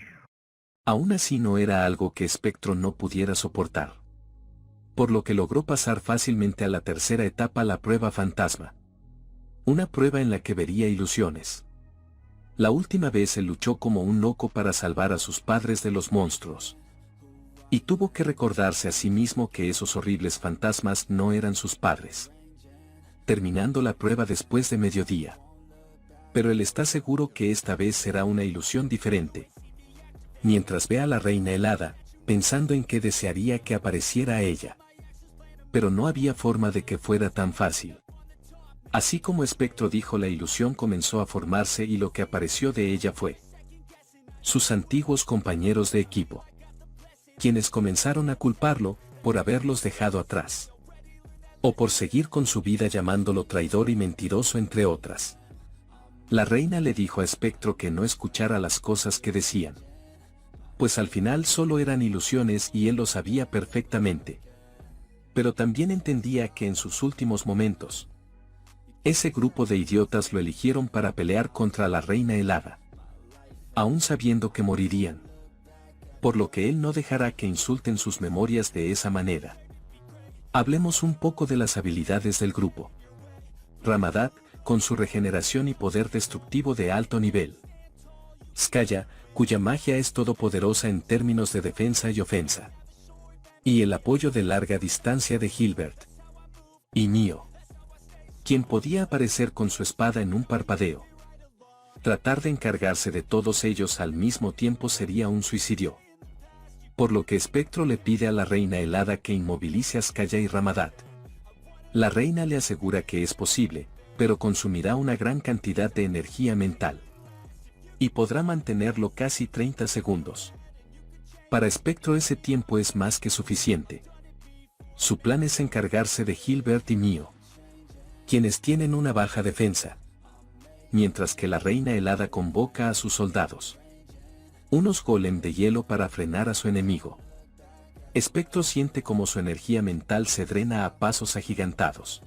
Aún así no era algo que Spectro no pudiera soportar, por lo que logró pasar fácilmente a la tercera etapa, la prueba fantasma. Una prueba en la que vería ilusiones. La última vez él luchó como un loco para salvar a sus padres de los monstruos, y tuvo que recordarse a sí mismo que esos horribles fantasmas no eran sus padres. Terminando la prueba después de mediodía. Pero él está seguro que esta vez será una ilusión diferente. Mientras ve a la reina helada, pensando en que desearía que apareciera ella. Pero no había forma de que fuera tan fácil. Así como Spectro dijo, la ilusión comenzó a formarse y lo que apareció de ella fue sus antiguos compañeros de equipo, quienes comenzaron a culparlo por haberlos dejado atrás, o por seguir con su vida llamándolo traidor y mentiroso, entre otras. La reina le dijo a Spectro que no escuchara las cosas que decían, pues al final solo eran ilusiones y él lo sabía perfectamente. Pero también entendía que en sus últimos momentos, ese grupo de idiotas lo eligieron para pelear contra la reina helada, aún sabiendo que morirían. Por lo que él no dejará que insulten sus memorias de esa manera. Hablemos un poco de las habilidades del grupo. Ramadat, con su regeneración y poder destructivo de alto nivel. Skaya, cuya magia es todopoderosa en términos de defensa y ofensa. Y el apoyo de larga distancia de Hilbert. Y Nio, quien podía aparecer con su espada en un parpadeo. Tratar de encargarse de todos ellos al mismo tiempo sería un suicidio. Por lo que Espectro le pide a la reina helada que inmovilice a Skaya y Ramadat. La reina le asegura que es posible, pero consumirá una gran cantidad de energía mental. Y podrá mantenerlo casi 30 segundos. Para Espectro ese tiempo es más que suficiente. Su plan es encargarse de Hilbert y Mio, quienes tienen una baja defensa. Mientras que la reina helada convoca a sus soldados. Unos golem de hielo para frenar a su enemigo. Espectro siente como su energía mental se drena a pasos agigantados.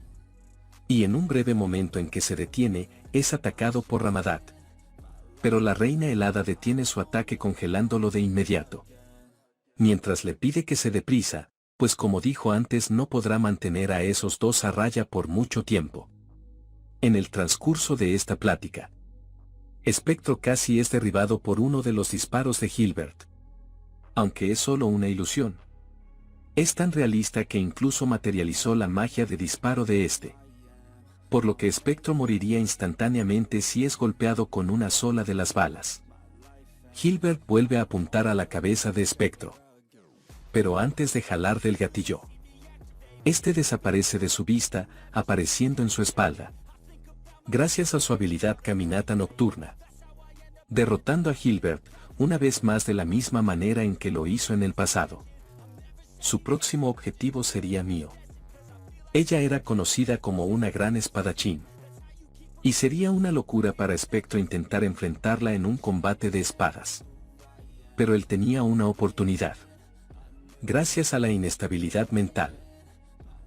Y en un breve momento en que se detiene, es atacado por Ramadat. Pero la reina helada detiene su ataque congelándolo de inmediato. Mientras le pide que se dé prisa, pues como dijo antes no podrá mantener a esos dos a raya por mucho tiempo. En el transcurso de esta plática, Espectro casi es derribado por uno de los disparos de Hilbert. Aunque es solo una ilusión. Es tan realista que incluso materializó la magia de disparo de este. Por lo que Espectro moriría instantáneamente si es golpeado con una sola de las balas. Hilbert vuelve a apuntar a la cabeza de Espectro. Pero antes de jalar del gatillo, este desaparece de su vista, apareciendo en su espalda. Gracias a su habilidad caminata nocturna. Derrotando a Hilbert, una vez más de la misma manera en que lo hizo en el pasado. Su próximo objetivo sería Mio. Ella era conocida como una gran espadachín. Y sería una locura para Espectro intentar enfrentarla en un combate de espadas. Pero él tenía una oportunidad. Gracias a la inestabilidad mental.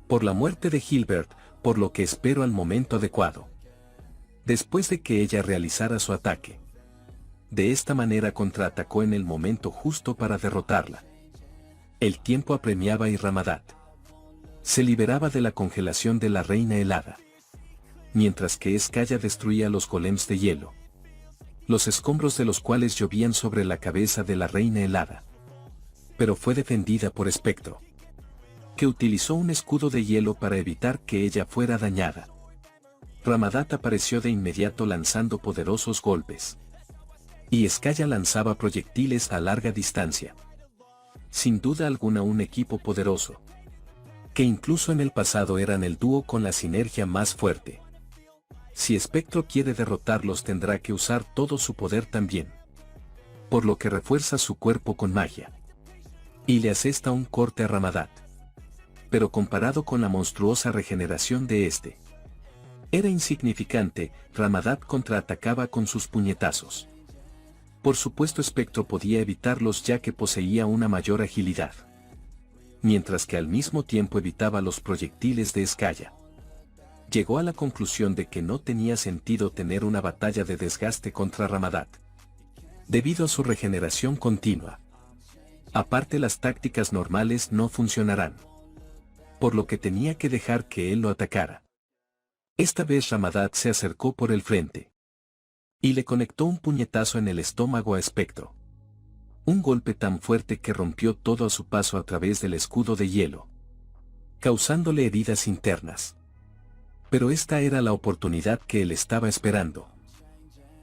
Por la muerte de Hilbert, por lo que espero al momento adecuado. Después de que ella realizara su ataque. De esta manera contraatacó en el momento justo para derrotarla. El tiempo apremiaba y Ramadat se liberaba de la congelación de la reina helada. Mientras que Skaya destruía los golems de hielo. Los escombros de los cuales llovían sobre la cabeza de la reina helada. Pero fue defendida por Espectro, que utilizó un escudo de hielo para evitar que ella fuera dañada. Ramadat apareció de inmediato lanzando poderosos golpes. Y Skaya lanzaba proyectiles a larga distancia. Sin duda alguna un equipo poderoso. Que incluso en el pasado eran el dúo con la sinergia más fuerte. Si Espectro quiere derrotarlos tendrá que usar todo su poder también. Por lo que refuerza su cuerpo con magia. Y le asesta un corte a Ramadat. Pero comparado con la monstruosa regeneración de este. Era insignificante, Ramadat contraatacaba con sus puñetazos. Por supuesto Espectro podía evitarlos ya que poseía una mayor agilidad. Mientras que al mismo tiempo evitaba los proyectiles de Skaya. Llegó a la conclusión de que no tenía sentido tener una batalla de desgaste contra Ramadat. Debido a su regeneración continua. Aparte las tácticas normales no funcionarán. Por lo que tenía que dejar que él lo atacara. Esta vez Ramadat se acercó por el frente. Y le conectó un puñetazo en el estómago a Espectro. Un golpe tan fuerte que rompió todo a su paso a través del escudo de hielo. Causándole heridas internas. Pero esta era la oportunidad que él estaba esperando.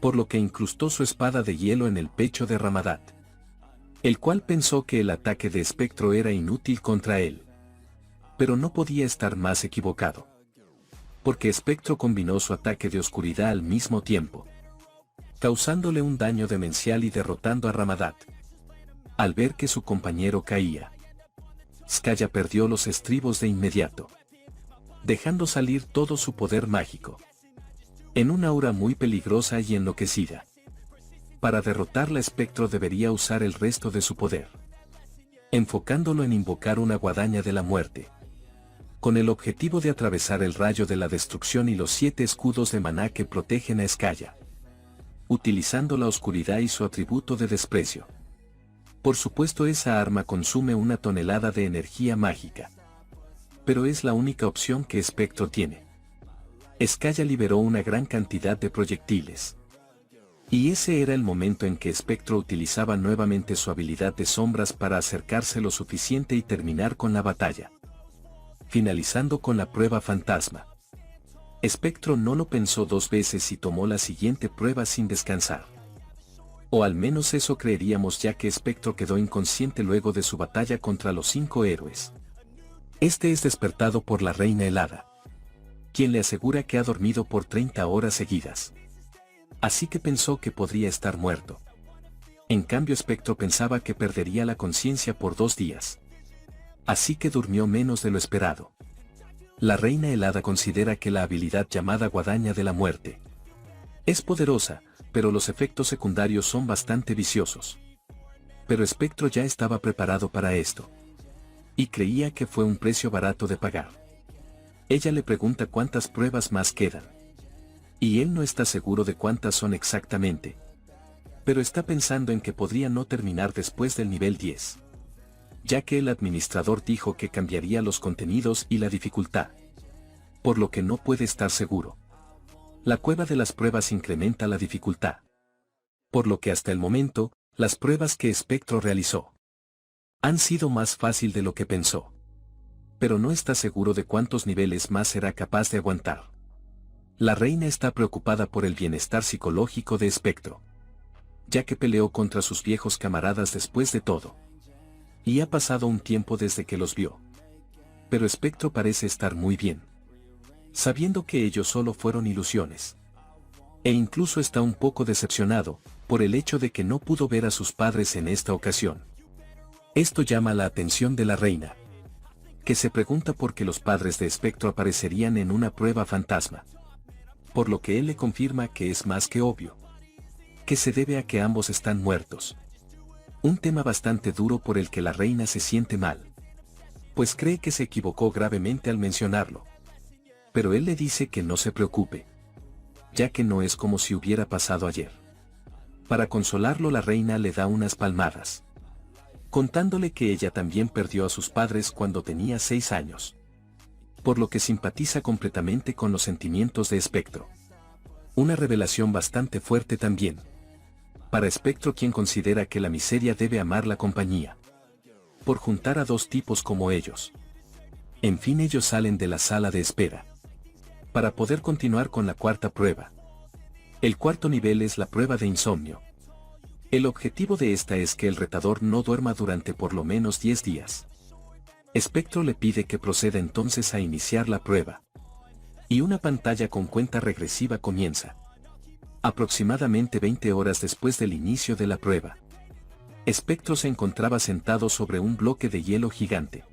Por lo que incrustó su espada de hielo en el pecho de Ramadat. El cual pensó que el ataque de Espectro era inútil contra él. Pero no podía estar más equivocado. Porque Espectro combinó su ataque de oscuridad al mismo tiempo. Causándole un daño demencial y derrotando a Ramadat. Al ver que su compañero caía. Skaya perdió los estribos de inmediato. Dejando salir todo su poder mágico. En una aura muy peligrosa y enloquecida. Para derrotarla Espectro debería usar el resto de su poder. Enfocándolo en invocar una guadaña de la muerte. Con el objetivo de atravesar el rayo de la destrucción y los 7 escudos de maná que protegen a Skaya. Utilizando la oscuridad y su atributo de desprecio. Por supuesto esa arma consume una tonelada de energía mágica. Pero es la única opción que Espectro tiene. Skaya liberó una gran cantidad de proyectiles. Y ese era el momento en que Espectro utilizaba nuevamente su habilidad de sombras para acercarse lo suficiente y terminar con la batalla. Finalizando con la prueba fantasma. Espectro no lo pensó dos veces y tomó la siguiente prueba sin descansar. O al menos eso creeríamos, ya que Espectro quedó inconsciente luego de su batalla contra los 5 héroes. Este es despertado por la reina helada, quien le asegura que ha dormido por 30 horas seguidas. Así que pensó que podría estar muerto. En cambio, Espectro pensaba que perdería la conciencia por 2 días. Así que durmió menos de lo esperado. La reina helada considera que la habilidad llamada Guadaña de la Muerte es poderosa, pero los efectos secundarios son bastante viciosos. Pero Espectro ya estaba preparado para esto. Y creía que fue un precio barato de pagar. Ella le pregunta cuántas pruebas más quedan. Y él no está seguro de cuántas son exactamente. Pero está pensando en que podría no terminar después del nivel 10. Ya que el administrador dijo que cambiaría los contenidos y la dificultad. Por lo que no puede estar seguro. La cueva de las pruebas incrementa la dificultad. Por lo que hasta el momento, las pruebas que Espectro realizó han sido más fácil de lo que pensó. Pero no está seguro de cuántos niveles más será capaz de aguantar. La reina está preocupada por el bienestar psicológico de Espectro, ya que peleó contra sus viejos camaradas después de todo. Y ha pasado un tiempo desde que los vio. Pero Espectro parece estar muy bien, sabiendo que ellos solo fueron ilusiones. E incluso está un poco decepcionado, por el hecho de que no pudo ver a sus padres en esta ocasión. Esto llama la atención de la reina, que se pregunta por qué los padres de Espectro aparecerían en una prueba fantasma. Por lo que él le confirma que es más que obvio, que se debe a que ambos están muertos. Un tema bastante duro por el que la reina se siente mal, pues cree que se equivocó gravemente al mencionarlo. Pero él le dice que no se preocupe, ya que no es como si hubiera pasado ayer. Para consolarlo, la reina le da unas palmadas, contándole que ella también perdió a sus padres cuando tenía 6 años. Por lo que simpatiza completamente con los sentimientos de Espectro. Una revelación bastante fuerte también para Espectro, quien considera que la miseria debe amar la compañía, por juntar a 2 tipos como ellos. En fin, ellos salen de la sala de espera para poder continuar con la 4ª prueba. El 4º nivel es la prueba de insomnio. El objetivo de esta es que el retador no duerma durante por lo menos 10 días. Espectro le pide que proceda entonces a iniciar la prueba. Y una pantalla con cuenta regresiva comienza. Aproximadamente 20 horas después del inicio de la prueba, Espectro se encontraba sentado sobre un bloque de hielo gigante,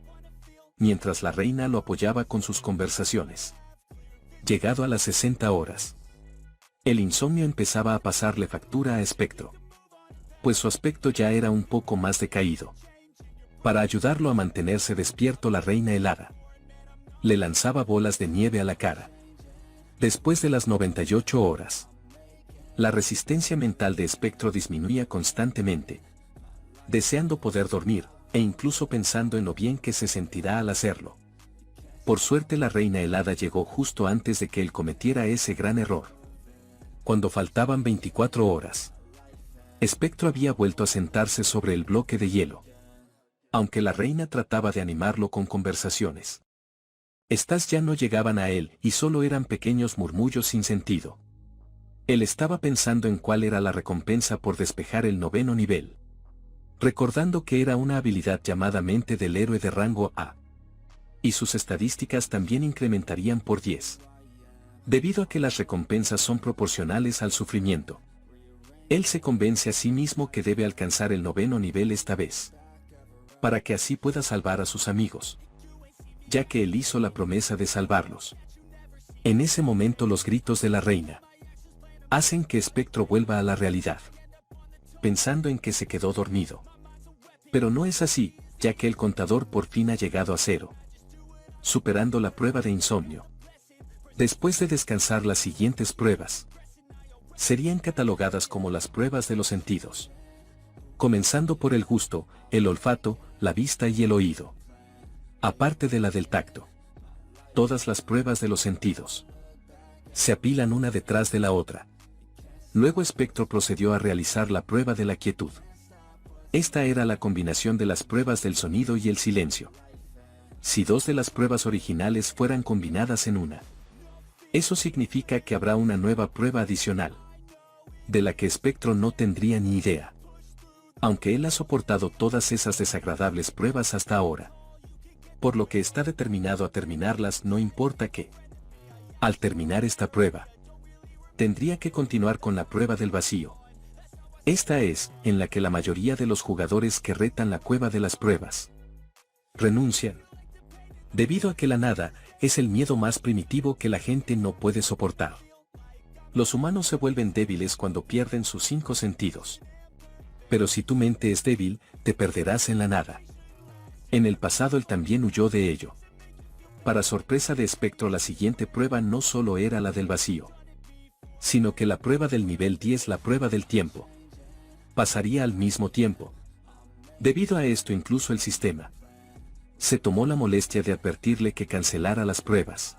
mientras la reina lo apoyaba con sus conversaciones. Llegado a las 60 horas, el insomnio empezaba a pasarle factura a Espectro, pues su aspecto ya era un poco más decaído. Para ayudarlo a mantenerse despierto, la reina helada le lanzaba bolas de nieve a la cara. Después de las 98 horas, la resistencia mental de Espectro disminuía constantemente, deseando poder dormir, e incluso pensando en lo bien que se sentirá al hacerlo. Por suerte, la reina helada llegó justo antes de que él cometiera ese gran error. Cuando faltaban 24 horas, Espectro había vuelto a sentarse sobre el bloque de hielo, aunque la reina trataba de animarlo con conversaciones. Estas ya no llegaban a él y solo eran pequeños murmullos sin sentido. Él estaba pensando en cuál era la recompensa por despejar el 9º nivel, recordando que era una habilidad llamada Mente del Héroe de rango A. Y sus estadísticas también incrementarían por 10. Debido a que las recompensas son proporcionales al sufrimiento. Él se convence a sí mismo que debe alcanzar el 9º nivel esta vez, para que así pueda salvar a sus amigos, ya que él hizo la promesa de salvarlos. En ese momento, los gritos de la reina hacen que Espectro vuelva a la realidad, pensando en que se quedó dormido. Pero no es así, ya que el contador por fin ha llegado a 0, superando la prueba de insomnio. Después de descansar, las siguientes pruebas serían catalogadas como las pruebas de los sentidos, comenzando por el gusto, el olfato, la vista y el oído. Aparte de la del tacto, todas las pruebas de los sentidos se apilan una detrás de la otra. Luego Espectro procedió a realizar la prueba de la quietud. Esta era la combinación de las pruebas del sonido y el silencio. Si 2 de las pruebas originales fueran combinadas en una, Eso significa que habrá una nueva prueba adicional, de la que Spectro no tendría ni idea. Aunque él ha soportado todas esas desagradables pruebas hasta ahora. Por lo que está determinado a terminarlas, no importa qué. Al terminar esta prueba, tendría que continuar con la prueba del vacío. Esta es, en la que la mayoría de los jugadores que retan la cueva de las pruebas renuncian. Debido a que la nada es el miedo más primitivo que la gente no puede soportar. Los humanos se vuelven débiles cuando pierden sus 5 sentidos. Pero si tu mente es débil, te perderás en la nada. En el pasado él también huyó de ello. Para sorpresa de Spectro, la siguiente prueba no solo era la del vacío, sino que la prueba del nivel 10, la prueba del tiempo, pasaría al mismo tiempo. Debido a esto, incluso el sistema se tomó la molestia de advertirle que cancelara las pruebas,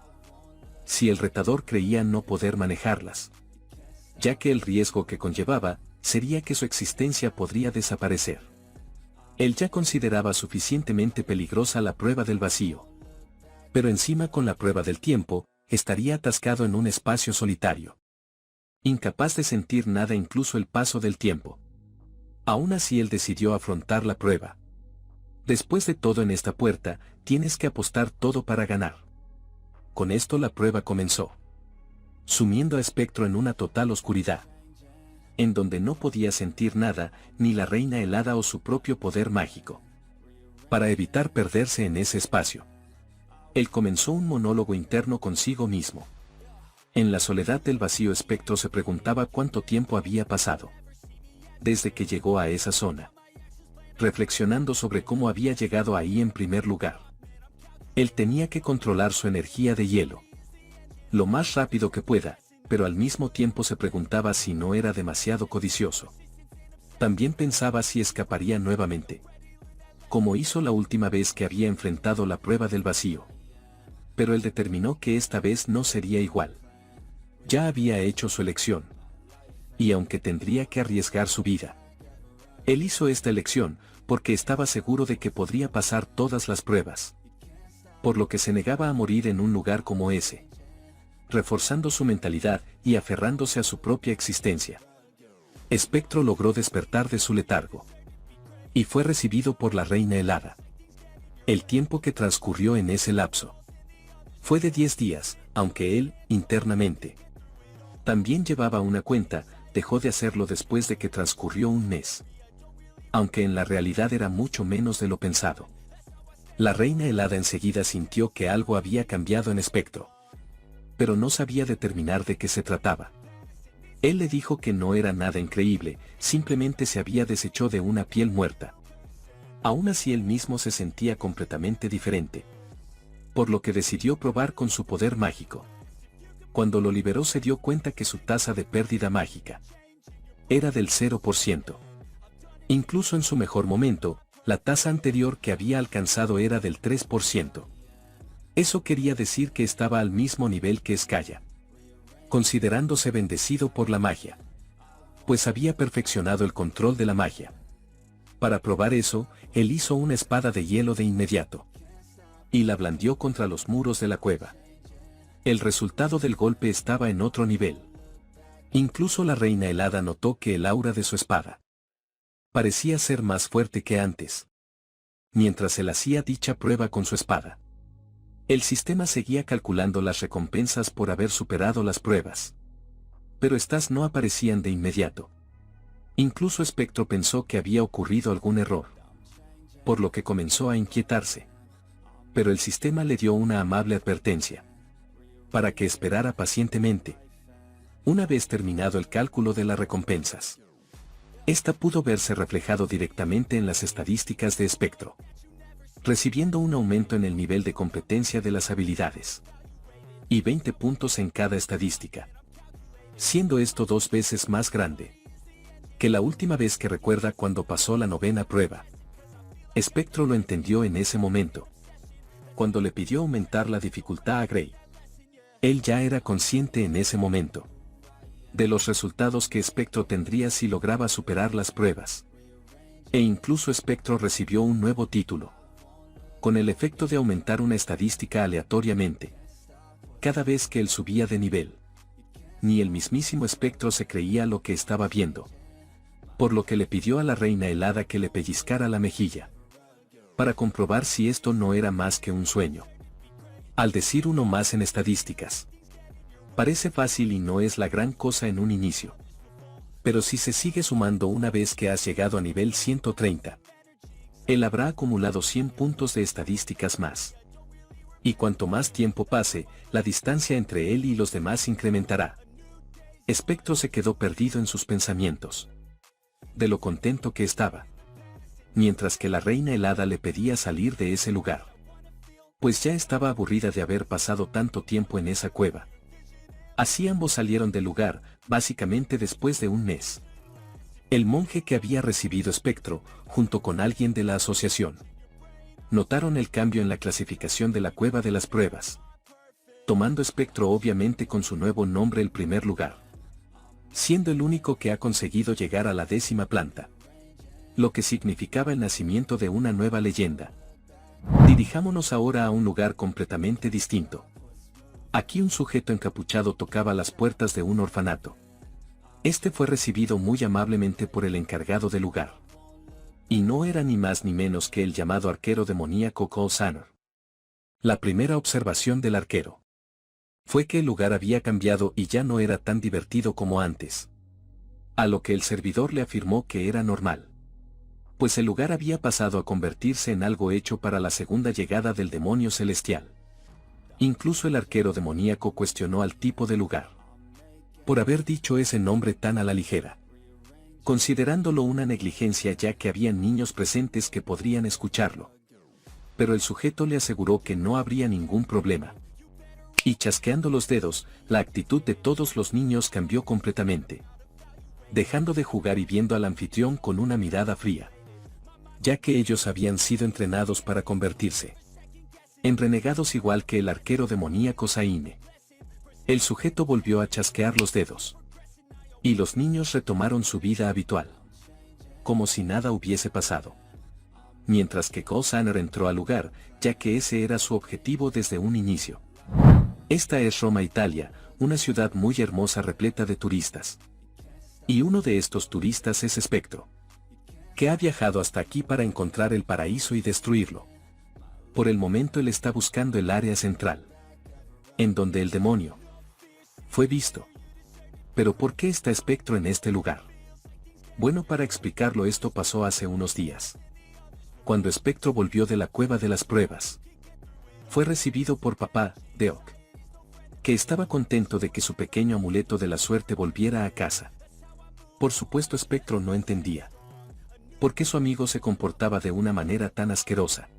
si el retador creía no poder manejarlas, ya que el riesgo que conllevaba sería que su existencia podría desaparecer. Él ya consideraba suficientemente peligrosa la prueba del vacío, pero encima con la prueba del tiempo, estaría atascado en un espacio solitario, incapaz de sentir nada, incluso el paso del tiempo. Aún así él decidió afrontar la prueba. Después de todo, en esta puerta, tienes que apostar todo para ganar. Con esto la prueba comenzó, sumiendo a Spectro en una total oscuridad, en donde no podía sentir nada, ni la reina helada o su propio poder mágico. Para evitar perderse en ese espacio, él comenzó un monólogo interno consigo mismo. En la soledad del vacío, Spectro se preguntaba cuánto tiempo había pasado desde que llegó a esa zona, reflexionando sobre cómo había llegado ahí en primer lugar. Él tenía que controlar su energía de hielo lo más rápido que pueda, pero al mismo tiempo se preguntaba si no era demasiado codicioso. También pensaba si escaparía nuevamente, como hizo la última vez que había enfrentado la prueba del vacío. Pero él determinó que esta vez no sería igual. Ya había hecho su elección, y aunque tendría que arriesgar su vida, él hizo esta elección porque estaba seguro de que podría pasar todas las pruebas, por lo que se negaba a morir en un lugar como ese, reforzando su mentalidad y aferrándose a su propia existencia. Spectro logró despertar de su letargo, y fue recibido por la reina helada. El tiempo que transcurrió en ese lapso fue de 10 días, aunque él, internamente, también llevaba una cuenta, dejó de hacerlo después de que transcurrió un mes. Aunque en la realidad era mucho menos de lo pensado. La reina helada enseguida sintió que algo había cambiado en Spectro, pero no sabía determinar de qué se trataba. Él le dijo que no era nada increíble, simplemente se había deshecho de una piel muerta. Aún así él mismo se sentía completamente diferente, por lo que decidió probar con su poder mágico. Cuando lo liberó se dio cuenta que su tasa de pérdida mágica era del 0%. Incluso en su mejor momento, la tasa anterior que había alcanzado era del 3%. Eso quería decir que estaba al mismo nivel que Skaya, considerándose bendecido por la magia, pues había perfeccionado el control de la magia. Para probar eso, él hizo una espada de hielo de inmediato, y la blandió contra los muros de la cueva. El resultado del golpe estaba en otro nivel. Incluso la reina helada notó que el aura de su espada parecía ser más fuerte que antes, mientras él hacía dicha prueba con su espada. El sistema seguía calculando las recompensas por haber superado las pruebas, pero estas no aparecían de inmediato. Incluso Spectro pensó que había ocurrido algún error, por lo que comenzó a inquietarse. Pero el sistema le dio una amable advertencia, para que esperara pacientemente. Una vez terminado el cálculo de las recompensas, esta pudo verse reflejado directamente en las estadísticas de Spectro, recibiendo un aumento en el nivel de competencia de las habilidades, y 20 puntos en cada estadística, siendo esto 2 veces más grande que la última vez que recuerda cuando pasó la 9ª prueba. Spectro lo entendió en ese momento, cuando le pidió aumentar la dificultad a Gray. Él ya era consciente en ese momento de los resultados que Spectro tendría si lograba superar las pruebas. E incluso Spectro recibió un nuevo título, con el efecto de aumentar una estadística aleatoriamente, cada vez que él subía de nivel. Ni el mismísimo espectro se creía lo que estaba viendo. Por lo que le pidió a la reina helada que le pellizcara la mejilla. Para comprobar si esto no era más que un sueño. Al decir uno más en estadísticas. Parece fácil y no es la gran cosa en un inicio. Pero si se sigue sumando una vez que has llegado a nivel 130. Él habrá acumulado 100 puntos de estadísticas más. Y cuanto más tiempo pase, la distancia entre él y los demás incrementará. Espectro se quedó perdido en sus pensamientos. De lo contento que estaba. Mientras que la reina helada le pedía salir de ese lugar. Pues ya estaba aburrida de haber pasado tanto tiempo en esa cueva. Así ambos salieron del lugar, básicamente después de un mes. El monje que había recibido Espectro, junto con alguien de la asociación. Notaron el cambio en la clasificación de la cueva de las pruebas. Tomando Espectro obviamente con su nuevo nombre el primer lugar. Siendo el único que ha conseguido llegar a la 10ª planta. Lo que significaba el nacimiento de una nueva leyenda. Dirijámonos ahora a un lugar completamente distinto. Aquí un sujeto encapuchado tocaba las puertas de un orfanato. Este fue recibido muy amablemente por el encargado del lugar. Y no era ni más ni menos que el llamado arquero demoníaco Ko-Sanur. La primera observación del arquero fue que el lugar había cambiado y ya no era tan divertido como antes. A lo que el servidor le afirmó que era normal. Pues el lugar había pasado a convertirse en algo hecho para la segunda llegada del demonio celestial. Incluso el arquero demoníaco cuestionó al tipo de lugar. Por haber dicho ese nombre tan a la ligera. Considerándolo una negligencia ya que habían niños presentes que podrían escucharlo. Pero el sujeto le aseguró que no habría ningún problema. Y chasqueando los dedos, la actitud de todos los niños cambió completamente. Dejando de jugar y viendo al anfitrión con una mirada fría. Ya que ellos habían sido entrenados para convertirse en renegados igual que el arquero demoníaco Zaine. El sujeto volvió a chasquear los dedos. Y los niños retomaron su vida habitual. Como si nada hubiese pasado. Mientras que Ko-Sanur entró al lugar, ya que ese era su objetivo desde un inicio. Esta es Roma, Italia, una ciudad muy hermosa repleta de turistas. Y uno de estos turistas es Espectro. Que ha viajado hasta aquí para encontrar el paraíso y destruirlo. Por el momento él está buscando el área central. En donde el demonio fue visto. Pero ¿por qué está Espectro en este lugar? Bueno, para explicarlo, esto pasó hace unos días. Cuando Espectro volvió de la cueva de las pruebas. Fue recibido por papá, Deok. Que estaba contento de que su pequeño amuleto de la suerte volviera a casa. Por supuesto Espectro no entendía. ¿Por qué su amigo se comportaba de una manera tan asquerosa?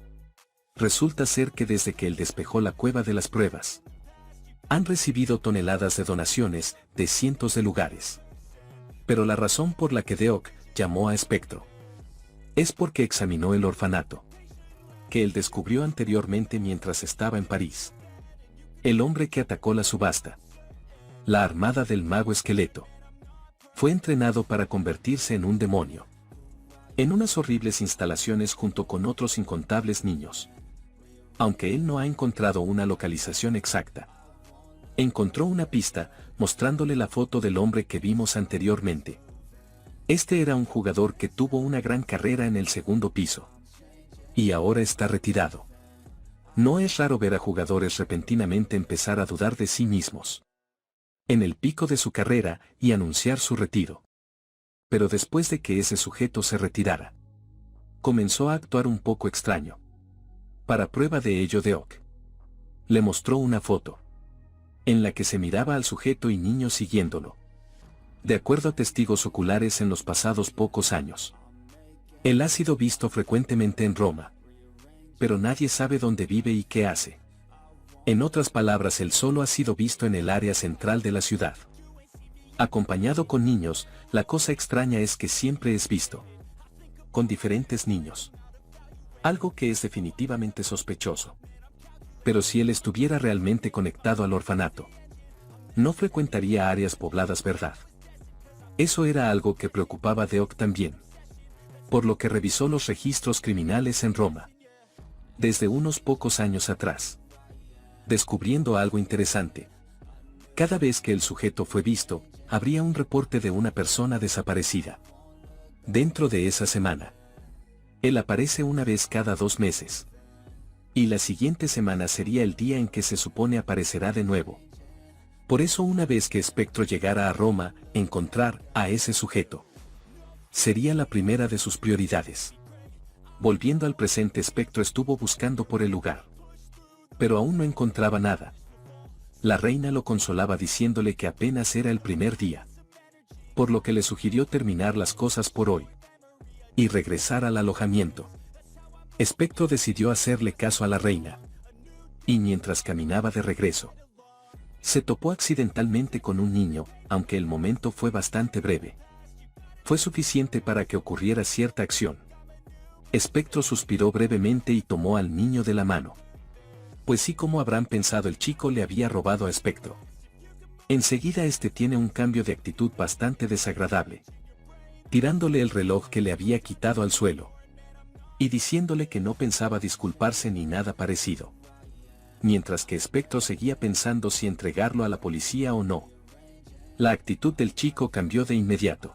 Resulta ser que desde que él despejó la cueva de las pruebas, han recibido toneladas de donaciones de cientos de lugares. Pero la razón por la que Deok llamó a Espectro es porque examinó el orfanato que él descubrió anteriormente mientras estaba en París. El hombre que atacó la subasta, la armada del mago esqueleto, fue entrenado para convertirse en un demonio. En unas horribles instalaciones junto con otros incontables niños. Aunque él no ha encontrado una localización exacta. Encontró una pista, mostrándole la foto del hombre que vimos anteriormente. Este era un jugador que tuvo una gran carrera en el segundo piso. Y ahora está retirado. No es raro ver a jugadores repentinamente empezar a dudar de sí mismos. En el pico de su carrera y anunciar su retiro. Pero después de que ese sujeto se retirara, comenzó a actuar un poco extraño. Para prueba de ello Deok le mostró una foto en la que se miraba al sujeto y niños siguiéndolo. De acuerdo a testigos oculares en los pasados pocos años, él ha sido visto frecuentemente en Roma. Pero nadie sabe dónde vive y qué hace. En otras palabras, él solo ha sido visto en el área central de la ciudad. Acompañado con niños, la cosa extraña es que siempre es visto con diferentes niños. Algo que es definitivamente sospechoso. Pero si él estuviera realmente conectado al orfanato, no frecuentaría áreas pobladas, ¿verdad? Eso era algo que preocupaba a Deok también. Por lo que revisó los registros criminales en Roma. Desde unos pocos años atrás. descubriendo algo interesante. Cada vez que el sujeto fue visto, habría un reporte de una persona desaparecida. Dentro de esa semana, él aparece una vez cada 2 meses. Y la siguiente semana sería el día en que se supone aparecerá de nuevo. Por eso una vez que Spectro llegara a Roma, encontrar a ese sujeto sería la primera de sus prioridades. Volviendo al presente, Spectro estuvo buscando por el lugar. Pero aún no encontraba nada. La reina lo consolaba diciéndole que apenas era el primer día. Por lo que le sugirió terminar las cosas por hoy y regresar al alojamiento. Spectro decidió hacerle caso a la reina. Y mientras caminaba de regreso, se topó accidentalmente con un niño, aunque el momento fue bastante breve. Fue suficiente para que ocurriera cierta acción. Spectro suspiró brevemente y tomó al niño de la mano. Pues sí, como habrán pensado, el chico le había robado a Spectro. Enseguida este tiene un cambio de actitud bastante desagradable, tirándole el reloj que le había quitado al suelo, y diciéndole que no pensaba disculparse ni nada parecido. Mientras que Spectro seguía pensando si entregarlo a la policía o no. La actitud del chico cambió de inmediato.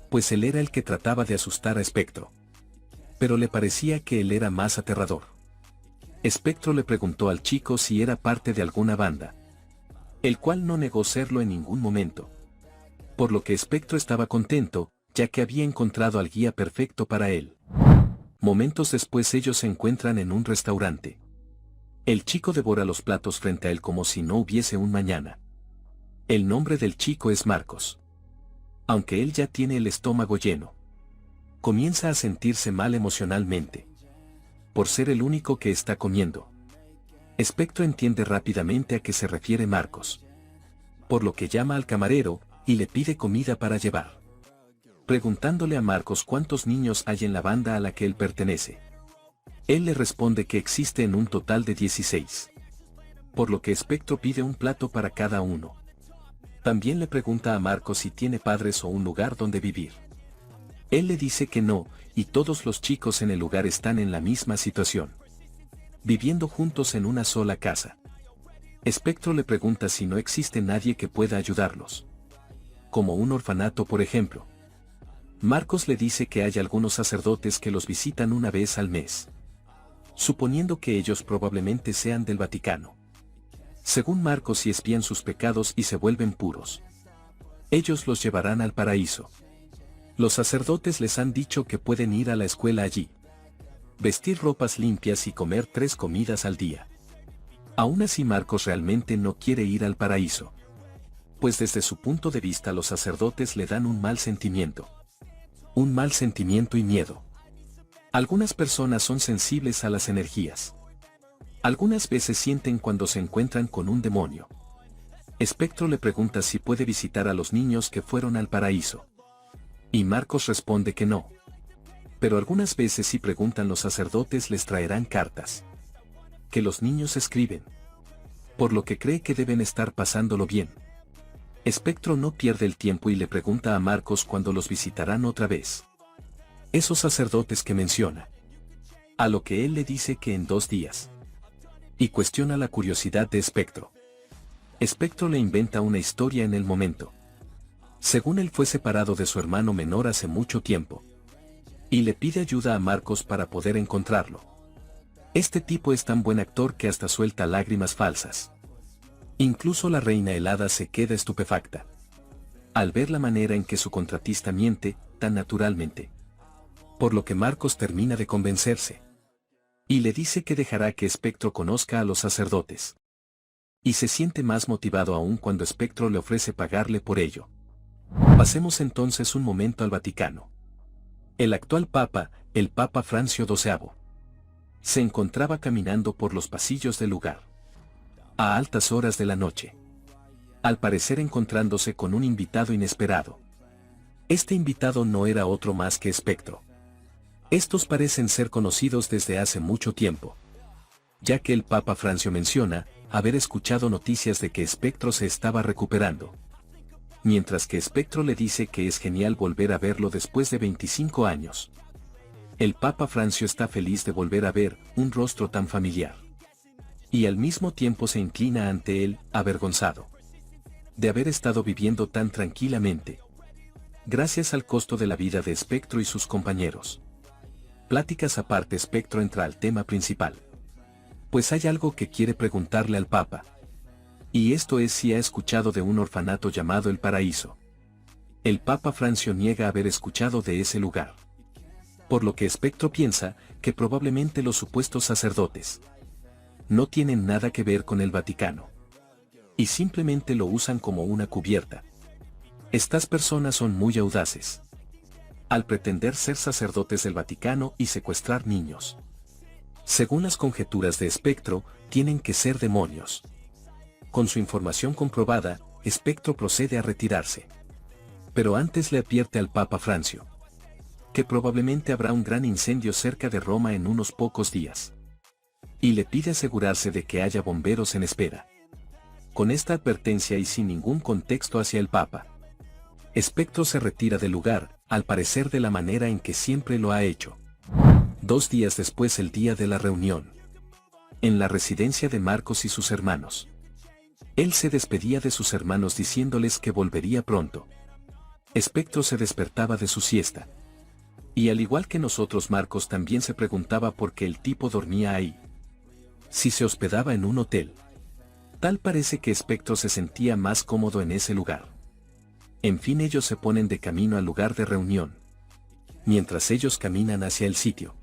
Pues él era el que trataba de asustar a Spectro. Pero le parecía que él era más aterrador. Spectro le preguntó al chico si era parte de alguna banda, el cual no negó serlo en ningún momento. Por lo que Spectro estaba contento, ya que había encontrado al guía perfecto para él. Momentos después ellos se encuentran en un restaurante. El chico devora los platos frente a él como si no hubiese un mañana. El nombre del chico es Marcos. Aunque él ya tiene el estómago lleno, comienza a sentirse mal emocionalmente, por ser el único que está comiendo. Spectro entiende rápidamente a qué se refiere Marcos, por lo que llama al camarero y le pide comida para llevar, preguntándole a Marcos cuántos niños hay en la banda a la que él pertenece. Él le responde que existen un total de 16. Por lo que Spectro pide un plato para cada uno. También le pregunta a Marcos si tiene padres o un lugar donde vivir. Él le dice que no, y todos los chicos en el lugar están en la misma situación, viviendo juntos en una sola casa. Spectro le pregunta si no existe nadie que pueda ayudarlos, como un orfanato por ejemplo. Marcos le dice que hay algunos sacerdotes que los visitan una vez al mes, suponiendo que ellos probablemente sean del Vaticano. Según Marcos, si espían sus pecados y se vuelven puros, ellos los llevarán al paraíso. Los sacerdotes les han dicho que pueden ir a la escuela allí, vestir ropas limpias y comer 3 comidas al día. Aún así Marcos realmente no quiere ir al paraíso, pues desde su punto de vista los sacerdotes le dan un mal sentimiento y miedo. Algunas personas son sensibles a las energías. Algunas veces sienten cuando se encuentran con un demonio. Spectro le pregunta si puede visitar a los niños que fueron al paraíso. Y Marcos responde que no. Pero algunas veces si preguntan, los sacerdotes les traerán cartas que los niños escriben, por lo que cree que deben estar pasándolo bien. Spectro no pierde el tiempo y le pregunta a Marcos cuándo los visitarán otra vez esos sacerdotes que menciona. A lo que él le dice que en 2 días. Y cuestiona la curiosidad de Spectro. Spectro le inventa una historia en el momento. Según él fue separado de su hermano menor hace mucho tiempo, y le pide ayuda a Marcos para poder encontrarlo. Este tipo es tan buen actor que hasta suelta lágrimas falsas. Incluso la reina helada se queda estupefacta al ver la manera en que su contratista miente tan naturalmente. Por lo que Marcos termina de convencerse y le dice que dejará que Spectro conozca a los sacerdotes. Y se siente más motivado aún cuando Spectro le ofrece pagarle por ello. Pasemos entonces un momento al Vaticano. El actual Papa, el Papa Francio XII, se encontraba caminando por los pasillos del lugar, a altas horas de la noche, al parecer encontrándose con un invitado inesperado. Este invitado no era otro más que Spectro. Estos parecen ser conocidos desde hace mucho tiempo, ya que el Papa Francio menciona haber escuchado noticias de que Spectro se estaba recuperando. Mientras que Spectro le dice que es genial volver a verlo después de 25 años. El Papa Francio está feliz de volver a ver un rostro tan familiar. Y al mismo tiempo se inclina ante él, avergonzado de haber estado viviendo tan tranquilamente. Gracias al costo de la vida de Spectro y sus compañeros. Pláticas aparte, Spectro entra al tema principal. Pues hay algo que quiere preguntarle al Papa. Y esto es si ha escuchado de un orfanato llamado El Paraíso. El Papa Francio niega haber escuchado de ese lugar. Por lo que Spectro piensa que probablemente los supuestos sacerdotes no tienen nada que ver con el Vaticano. Y simplemente lo usan como una cubierta. Estas personas son muy audaces al pretender ser sacerdotes del Vaticano y secuestrar niños. Según las conjeturas de Spectro, tienen que ser demonios. Con su información comprobada, Spectro procede a retirarse. Pero antes le advierte al Papa Francio que probablemente habrá un gran incendio cerca de Roma en unos pocos días. Y le pide asegurarse de que haya bomberos en espera. Con esta advertencia y sin ningún contexto hacia el Papa, Spectro se retira del lugar, al parecer de la manera en que siempre lo ha hecho. 2 días después, el día de la reunión, en la residencia de Marcos y sus hermanos. Él se despedía de sus hermanos diciéndoles que volvería pronto. Spectro se despertaba de su siesta. Y al igual que nosotros, Marcos también se preguntaba por qué el tipo dormía ahí. Si se hospedaba en un hotel. Tal parece que Spectro se sentía más cómodo en ese lugar. En fin, ellos se ponen de camino al lugar de reunión. Mientras ellos caminan hacia el sitio,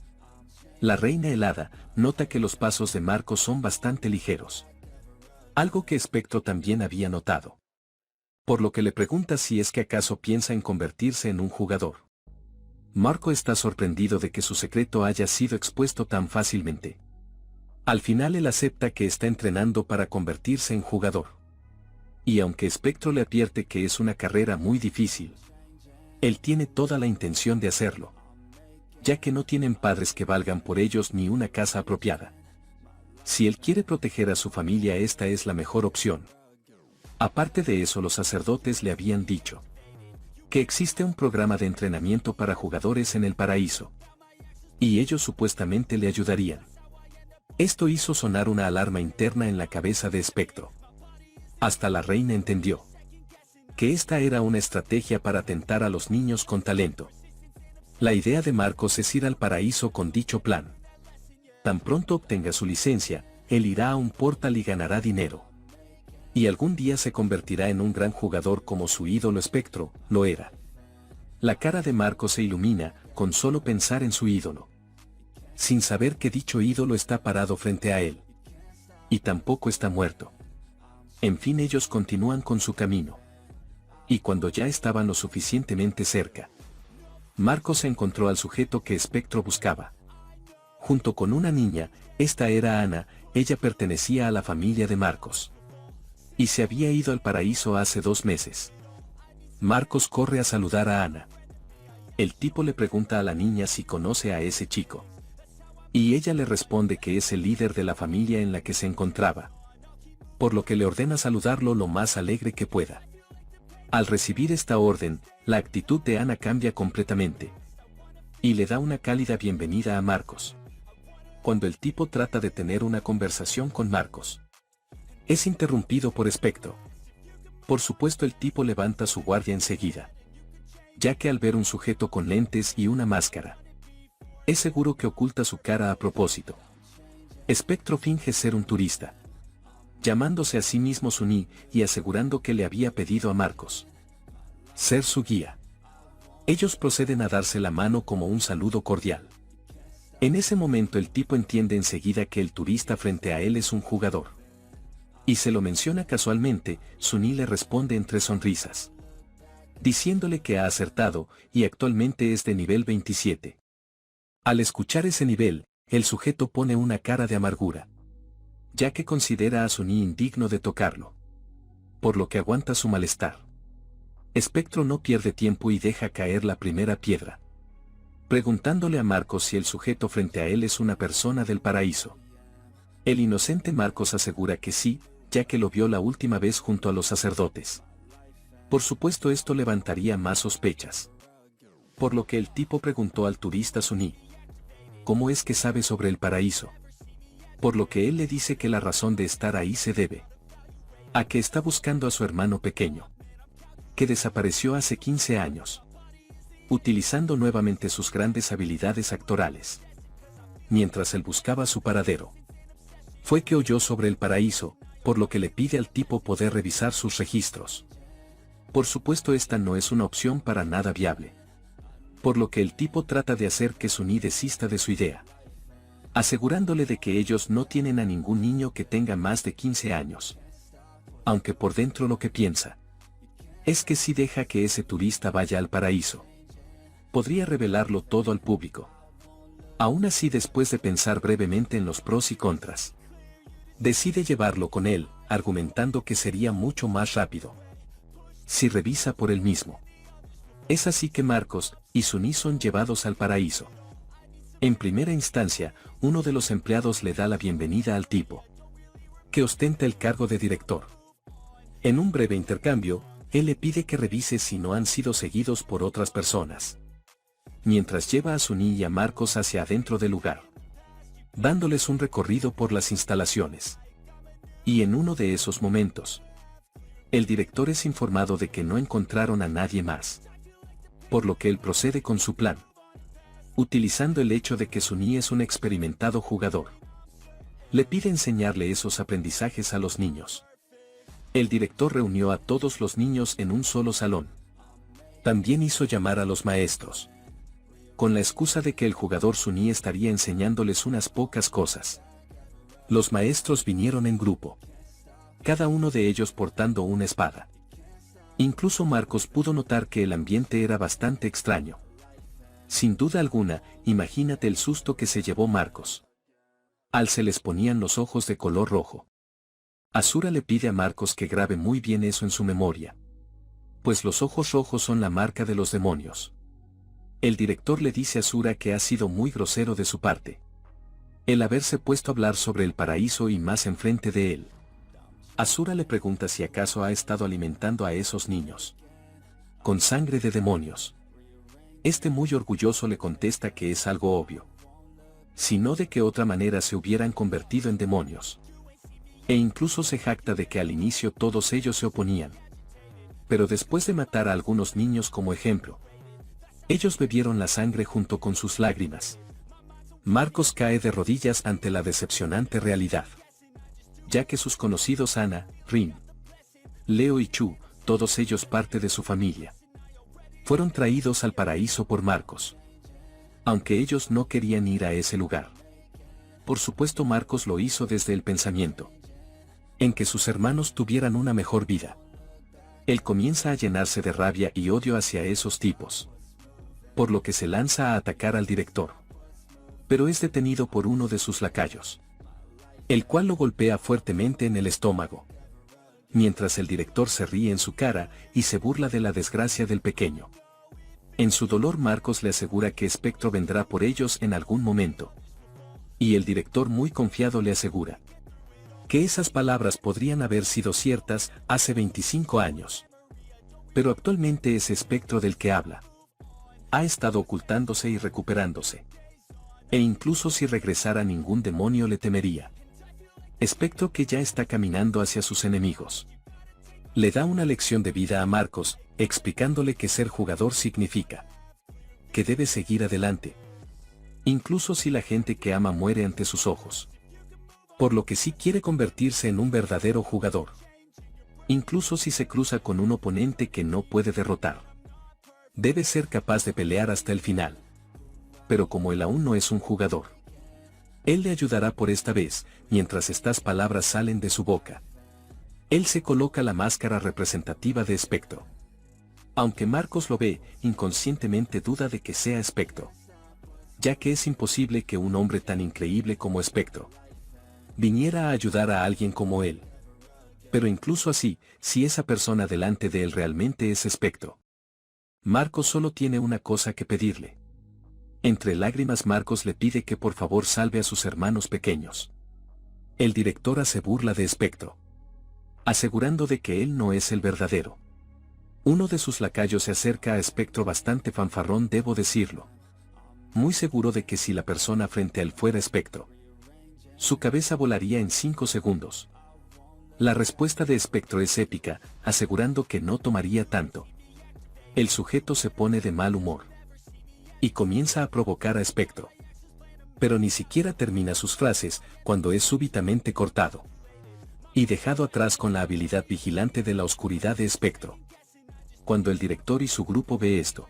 la reina helada nota que los pasos de Marcos son bastante ligeros. Algo que Spectro también había notado. Por lo que le pregunta si es que acaso piensa en convertirse en un jugador. Marco está sorprendido de que su secreto haya sido expuesto tan fácilmente. Al final él acepta que está entrenando para convertirse en jugador. Y aunque Spectro le advierte que es una carrera muy difícil, él tiene toda la intención de hacerlo, ya que no tienen padres que valgan por ellos ni una casa apropiada. Si él quiere proteger a su familia, esta es la mejor opción. Aparte de eso, los sacerdotes le habían dicho que existe un programa de entrenamiento para jugadores en el paraíso. Y ellos supuestamente le ayudarían. Esto hizo sonar una alarma interna en la cabeza de Spectro. Hasta la reina entendió que esta era una estrategia para tentar a los niños con talento. La idea de Marcos es ir al paraíso con dicho plan. Tan pronto obtenga su licencia, él irá a un portal y ganará dinero. Y algún día se convertirá en un gran jugador como su ídolo Spectro lo era. La cara de Marcos se ilumina con solo pensar en su ídolo, sin saber que dicho ídolo está parado frente a él. Y tampoco está muerto. En fin, ellos continúan con su camino. Y cuando ya estaban lo suficientemente cerca, Marcos encontró al sujeto que Spectro buscaba. Junto con una niña, esta era Ana, ella pertenecía a la familia de Marcos. Y se había ido al paraíso hace 2 meses. Marcos corre a saludar a Ana. El tipo le pregunta a la niña si conoce a ese chico. Y ella le responde que es el líder de la familia en la que se encontraba. Por lo que le ordena saludarlo lo más alegre que pueda. Al recibir esta orden, la actitud de Ana cambia completamente. Y le da una cálida bienvenida a Marcos. Cuando el tipo trata de tener una conversación con Marcos, es interrumpido por Spectro. Por supuesto, el tipo levanta su guardia enseguida, ya que al ver un sujeto con lentes y una máscara, es seguro que oculta su cara a propósito. Spectro finge ser un turista, llamándose a sí mismo Suní y asegurando que le había pedido a Marcos ser su guía. Ellos proceden a darse la mano como un saludo cordial. En ese momento el tipo entiende enseguida que el turista frente a él es un jugador. Y se lo menciona casualmente. Suní le responde entre sonrisas, diciéndole que ha acertado y actualmente es de nivel 27. Al escuchar ese nivel, el sujeto pone una cara de amargura, ya que considera a Suní indigno de tocarlo, por lo que aguanta su malestar. Spectro no pierde tiempo y deja caer la primera piedra, preguntándole a Marcos si el sujeto frente a él es una persona del paraíso. El inocente Marcos asegura que sí, ya que lo vio la última vez junto a los sacerdotes. Por supuesto, esto levantaría más sospechas, por lo que el tipo preguntó al turista Suní: ¿cómo es que sabe sobre el paraíso? por lo que él le dice que la razón de estar ahí se debe a que está buscando a su hermano pequeño, que desapareció hace 15 años, utilizando nuevamente sus grandes habilidades actorales. Mientras él buscaba su paradero, fue que oyó sobre el paraíso, por lo que le pide al tipo poder revisar sus registros. Por supuesto, esta no es una opción para nada viable, por lo que el tipo trata de hacer que Sunny desista de su idea, asegurándole de que ellos no tienen a ningún niño que tenga más de 15 años. Aunque por dentro lo que piensa es que si deja que ese turista vaya al paraíso, podría revelarlo todo al público. Aún así, después de pensar brevemente en los pros y contras, decide llevarlo con él, argumentando que sería mucho más rápido si revisa por él mismo. Es así que Marcos y Sunny son llevados al paraíso. En primera instancia, uno de los empleados le da la bienvenida al tipo, que ostenta el cargo de director. En un breve intercambio, él le pide que revise si no han sido seguidos por otras personas, mientras lleva a Sunny y a Marcos hacia adentro del lugar, dándoles un recorrido por las instalaciones. Y en uno de esos momentos, el director es informado de que no encontraron a nadie más, por lo que él procede con su plan, utilizando el hecho de que Sunny es un experimentado jugador. Le pide enseñarle esos aprendizajes a los niños. El director reunió a todos los niños en un solo salón. También hizo llamar a los maestros, con la excusa de que el jugador Sunny estaría enseñándoles unas pocas cosas. Los maestros vinieron en grupo, cada uno de ellos portando una espada. Incluso Marcos pudo notar que el ambiente era bastante extraño. Sin duda alguna, imagínate el susto que se llevó Marcos al se les ponían los ojos de color rojo. Asura le pide a Marcos que grabe muy bien eso en su memoria, pues los ojos rojos son la marca de los demonios. El director le dice a Asura que ha sido muy grosero de su parte el haberse puesto a hablar sobre el paraíso y más enfrente de él. Asura le pregunta si acaso ha estado alimentando a esos niños con sangre de demonios. Este muy orgulloso le contesta que es algo obvio, si no de qué otra manera se hubieran convertido en demonios. E incluso se jacta de que al inicio todos ellos se oponían, pero después de matar a algunos niños como ejemplo, ellos bebieron la sangre junto con sus lágrimas. Marcos cae de rodillas ante la decepcionante realidad, ya que sus conocidos Ana, Rin, Leo y Chu, todos ellos parte de su familia, fueron traídos al paraíso por Marcos, aunque ellos no querían ir a ese lugar. Por supuesto, Marcos lo hizo desde el pensamiento en que sus hermanos tuvieran una mejor vida. Él comienza a llenarse de rabia y odio hacia esos tipos, por lo que se lanza a atacar al director, pero es detenido por uno de sus lacayos, el cual lo golpea fuertemente en el estómago, mientras el director se ríe en su cara y se burla de la desgracia del pequeño. En su dolor, Marcos le asegura que Spectro vendrá por ellos en algún momento, y el director, muy confiado, le asegura que esas palabras podrían haber sido ciertas hace 25 años. Pero actualmente ese Spectro del que habla ha estado ocultándose y recuperándose, e incluso si regresara ningún demonio le temería. Spectro, que ya está caminando hacia sus enemigos, le da una lección de vida a Marcos, explicándole que ser jugador significa que debe seguir adelante, incluso si la gente que ama muere ante sus ojos. Por lo que sí quiere convertirse en un verdadero jugador, incluso si se cruza con un oponente que no puede derrotar. Debe ser capaz de pelear hasta el final. Pero como él aún no es un jugador, él le ayudará por esta vez. Mientras estas palabras salen de su boca, él se coloca la máscara representativa de Spectro. Aunque Marcos lo ve, inconscientemente duda de que sea Spectro, ya que es imposible que un hombre tan increíble como Spectro viniera a ayudar a alguien como él. Pero incluso así, si esa persona delante de él realmente es Spectro, Marcos solo tiene una cosa que pedirle. Entre lágrimas, Marcos le pide que por favor salve a sus hermanos pequeños. El director se burla de Spectro, asegurando de que él no es el verdadero. Uno de sus lacayos se acerca a Spectro, bastante fanfarrón, debo decirlo, muy seguro de que si la persona frente a él fuera Spectro, Su cabeza volaría en 5 segundos. La respuesta de Espectro es épica, asegurando que no tomaría tanto. El sujeto se pone de mal humor y comienza a provocar a Espectro. Pero ni siquiera termina sus frases cuando es súbitamente cortado y dejado atrás con la habilidad vigilante de la oscuridad de Espectro. Cuando el director y su grupo ve esto,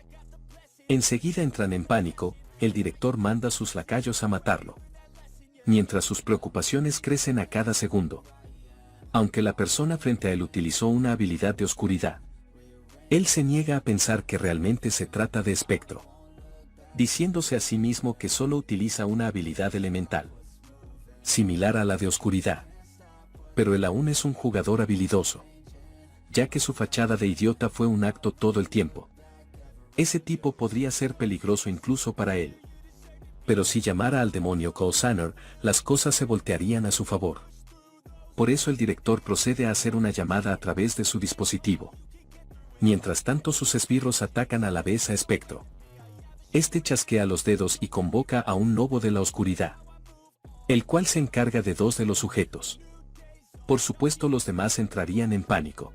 enseguida entran en pánico. El director manda a sus lacayos a matarlo, mientras sus preocupaciones crecen a cada segundo. Aunque la persona frente a él utilizó una habilidad de oscuridad, él se niega a pensar que realmente se trata de Espectro, diciéndose a sí mismo que solo utiliza una habilidad elemental, similar a la de oscuridad. Pero él aún es un jugador habilidoso, ya que su fachada de idiota fue un acto todo el tiempo. Ese tipo podría ser peligroso incluso para él. Pero si llamara al demonio Coulson, las cosas se voltearían a su favor. Por eso el director procede a hacer una llamada a través de su dispositivo. Mientras tanto sus esbirros atacan a la vez a Espectro. Este chasquea los dedos y convoca a un lobo de la oscuridad, el cual se encarga de 2 de los sujetos. Por supuesto los demás entrarían en pánico,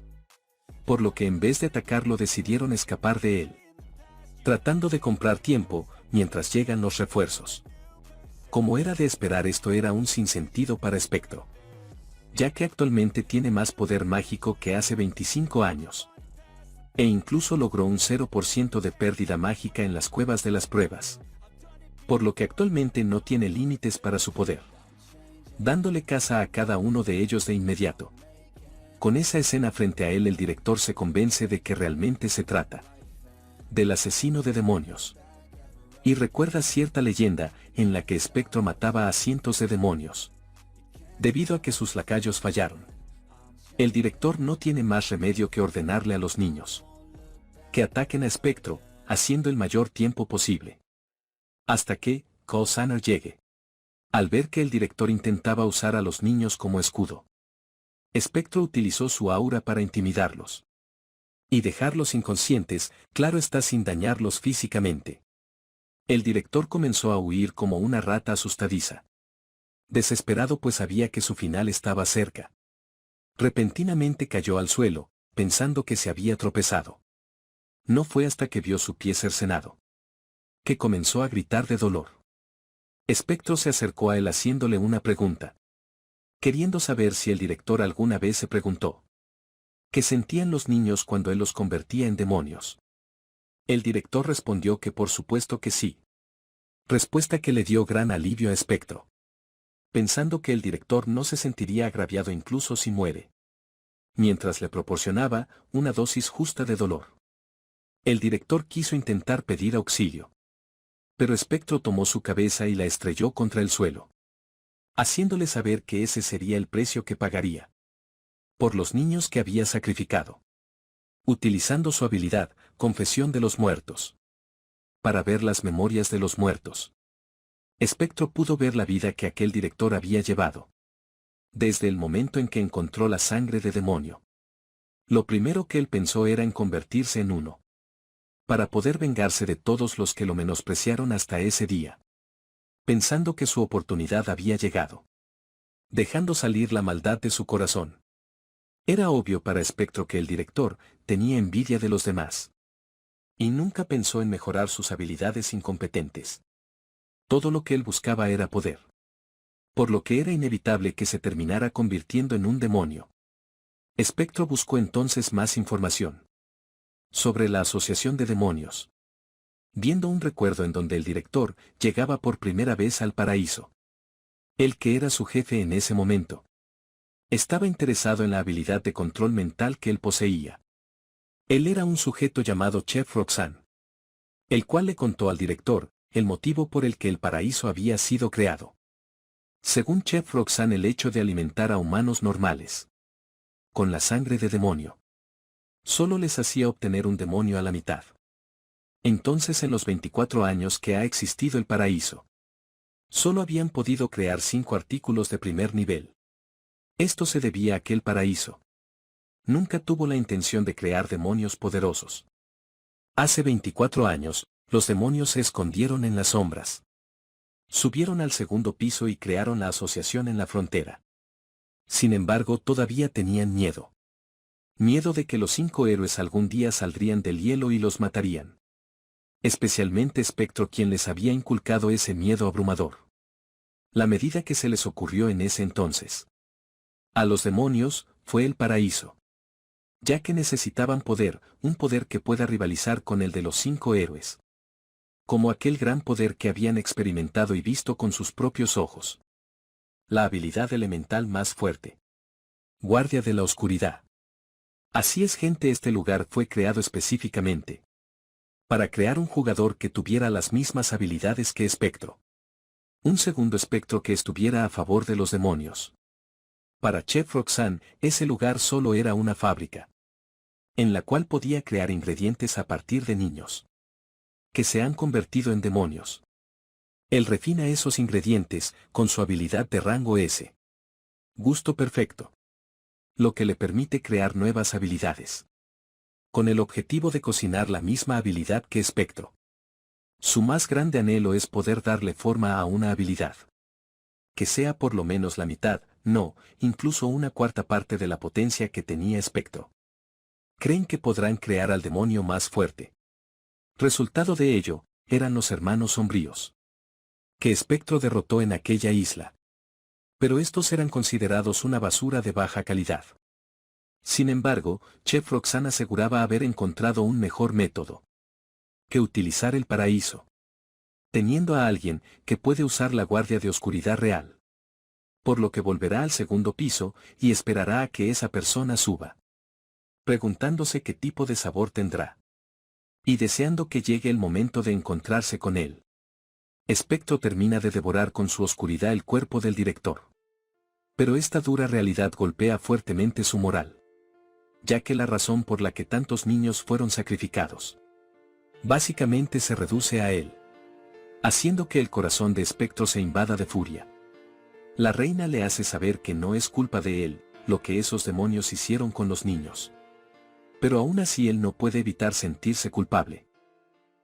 por lo que en vez de atacarlo decidieron escapar de él, tratando de comprar tiempo mientras llegan los refuerzos. Como era de esperar, esto era un sinsentido para Espectro, ya que actualmente tiene más poder mágico que hace 25 años. E incluso logró un 0% de pérdida mágica en las cuevas de las pruebas. Por lo que actualmente no tiene límites para su poder, dándole caza a cada uno de ellos de inmediato. Con esa escena frente a él, el director se convence de que realmente se trata del asesino de demonios. Y recuerda cierta leyenda en la que Espectro mataba a cientos de demonios, debido a que sus lacayos fallaron. El director no tiene más remedio que ordenarle a los niños que ataquen a Espectro, haciendo el mayor tiempo posible, hasta que Coulson llegue. Al ver que el director intentaba usar a los niños como escudo, Espectro utilizó su aura para intimidarlos y dejarlos inconscientes, claro está, sin dañarlos físicamente. El director comenzó a huir como una rata asustadiza, desesperado pues sabía que su final estaba cerca. Repentinamente cayó al suelo, pensando que se había tropezado. No fue hasta que vio su pie cercenado que comenzó a gritar de dolor. Espectro se acercó a él haciéndole una pregunta, queriendo saber si el director alguna vez se preguntó ¿qué sentían los niños cuando él los convertía en demonios? El director respondió que por supuesto que sí. Respuesta que le dio gran alivio a Espectro, pensando que el director no se sentiría agraviado incluso si muere, mientras le proporcionaba una dosis justa de dolor. El director quiso intentar pedir auxilio, pero Espectro tomó su cabeza y la estrelló contra el suelo, haciéndole saber que ese sería el precio que pagaría por los niños que había sacrificado, utilizando su habilidad, Confesión de los Muertos, para ver las memorias de los muertos. Espectro pudo ver la vida que aquel director había llevado, desde el momento en que encontró la sangre de demonio. Lo primero que él pensó era en convertirse en uno, para poder vengarse de todos los que lo menospreciaron hasta ese día, pensando que su oportunidad había llegado, dejando salir la maldad de su corazón. Era obvio para Espectro que el director tenía envidia de los demás, y nunca pensó en mejorar sus habilidades incompetentes. Todo lo que él buscaba era poder, por lo que era inevitable que se terminara convirtiendo en un demonio. Espectro buscó entonces más información sobre la asociación de demonios, viendo un recuerdo en donde el director llegaba por primera vez al paraíso. El que era su jefe en ese momento estaba interesado en la habilidad de control mental que él poseía. Él era un sujeto llamado Chef Roxanne, el cual le contó al director el motivo por el que el paraíso había sido creado. Según Chef Roxanne, el hecho de alimentar a humanos normales con la sangre de demonio solo les hacía obtener un demonio a la mitad. Entonces, en los 24 años que ha existido el paraíso, solo habían podido crear 5 artículos de primer nivel. Esto se debía a que el paraíso nunca tuvo la intención de crear demonios poderosos. Hace 24 años, los demonios se escondieron en las sombras, Subieron al segundo piso y crearon la asociación en la frontera. Sin embargo, todavía tenían miedo. Miedo de que los 5 héroes algún día saldrían del hielo y los matarían. Especialmente Spectro, quien les había inculcado ese miedo abrumador. La medida que se les ocurrió en ese entonces a los demonios fue el paraíso. Ya que necesitaban poder, un poder que pueda rivalizar con el de los 5 héroes. Como aquel gran poder que habían experimentado y visto con sus propios ojos. La habilidad elemental más fuerte. Guardia de la oscuridad. Así es, gente, este lugar fue creado específicamente para crear un jugador que tuviera las mismas habilidades que Spectro. Un segundo Spectro que estuviera a favor de los demonios. Para Chef Roxanne, ese lugar solo era una fábrica en la cual podía crear ingredientes a partir de niños que se han convertido en demonios. Él refina esos ingredientes con su habilidad de rango S. Gusto perfecto. Lo que le permite crear nuevas habilidades. Con el objetivo de cocinar la misma habilidad que Spectro. Su más grande anhelo es poder darle forma a una habilidad. Que sea por lo menos la mitad, no, incluso una cuarta parte de la potencia que tenía Spectro. Creen que podrán crear al demonio más fuerte. Resultado de ello, eran los hermanos sombríos. Que Spectro derrotó en aquella isla. Pero estos eran considerados una basura de baja calidad. Sin embargo, Chef Roxanne aseguraba haber encontrado un mejor método que utilizar el paraíso. Teniendo a alguien que puede usar la guardia de oscuridad real. Por lo que volverá al segundo piso y esperará a que esa persona suba. Preguntándose qué tipo de sabor tendrá. Y deseando que llegue el momento de encontrarse con él. Spectro termina de devorar con su oscuridad el cuerpo del director. Pero esta dura realidad golpea fuertemente su moral. Ya que la razón por la que tantos niños fueron sacrificados. Básicamente se reduce a él. Haciendo que el corazón de Spectro se invada de furia. La reina le hace saber que no es culpa de él, lo que esos demonios hicieron con los niños. Pero aún así él no puede evitar sentirse culpable.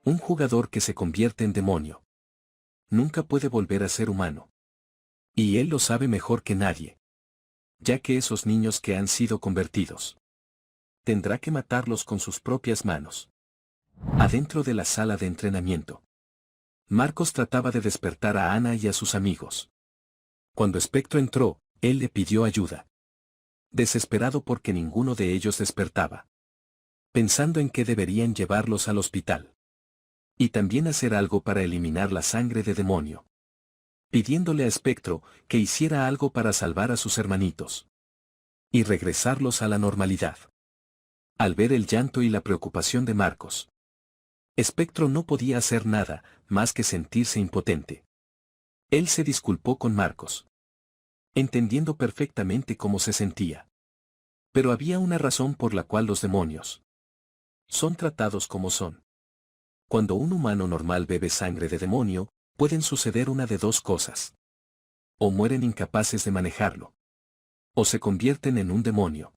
Un jugador que se convierte en demonio. Nunca puede volver a ser humano. Y él lo sabe mejor que nadie. Ya que esos niños que han sido convertidos. Tendrá que matarlos con sus propias manos. Adentro de la sala de entrenamiento. Marcos trataba de despertar a Ana y a sus amigos. Cuando Spectro entró, él le pidió ayuda. Desesperado porque ninguno de ellos despertaba. Pensando en que deberían llevarlos al hospital. Y también hacer algo para eliminar la sangre de demonio. Pidiéndole a Spectro que hiciera algo para salvar a sus hermanitos. Y regresarlos a la normalidad. Al ver el llanto y la preocupación de Marcos. Spectro no podía hacer nada, más que sentirse impotente. Él se disculpó con Marcos. Entendiendo perfectamente cómo se sentía. Pero había una razón por la cual los demonios son tratados como son. Cuando un humano normal bebe sangre de demonio, pueden suceder una de dos cosas. O mueren incapaces de manejarlo. O se convierten en un demonio.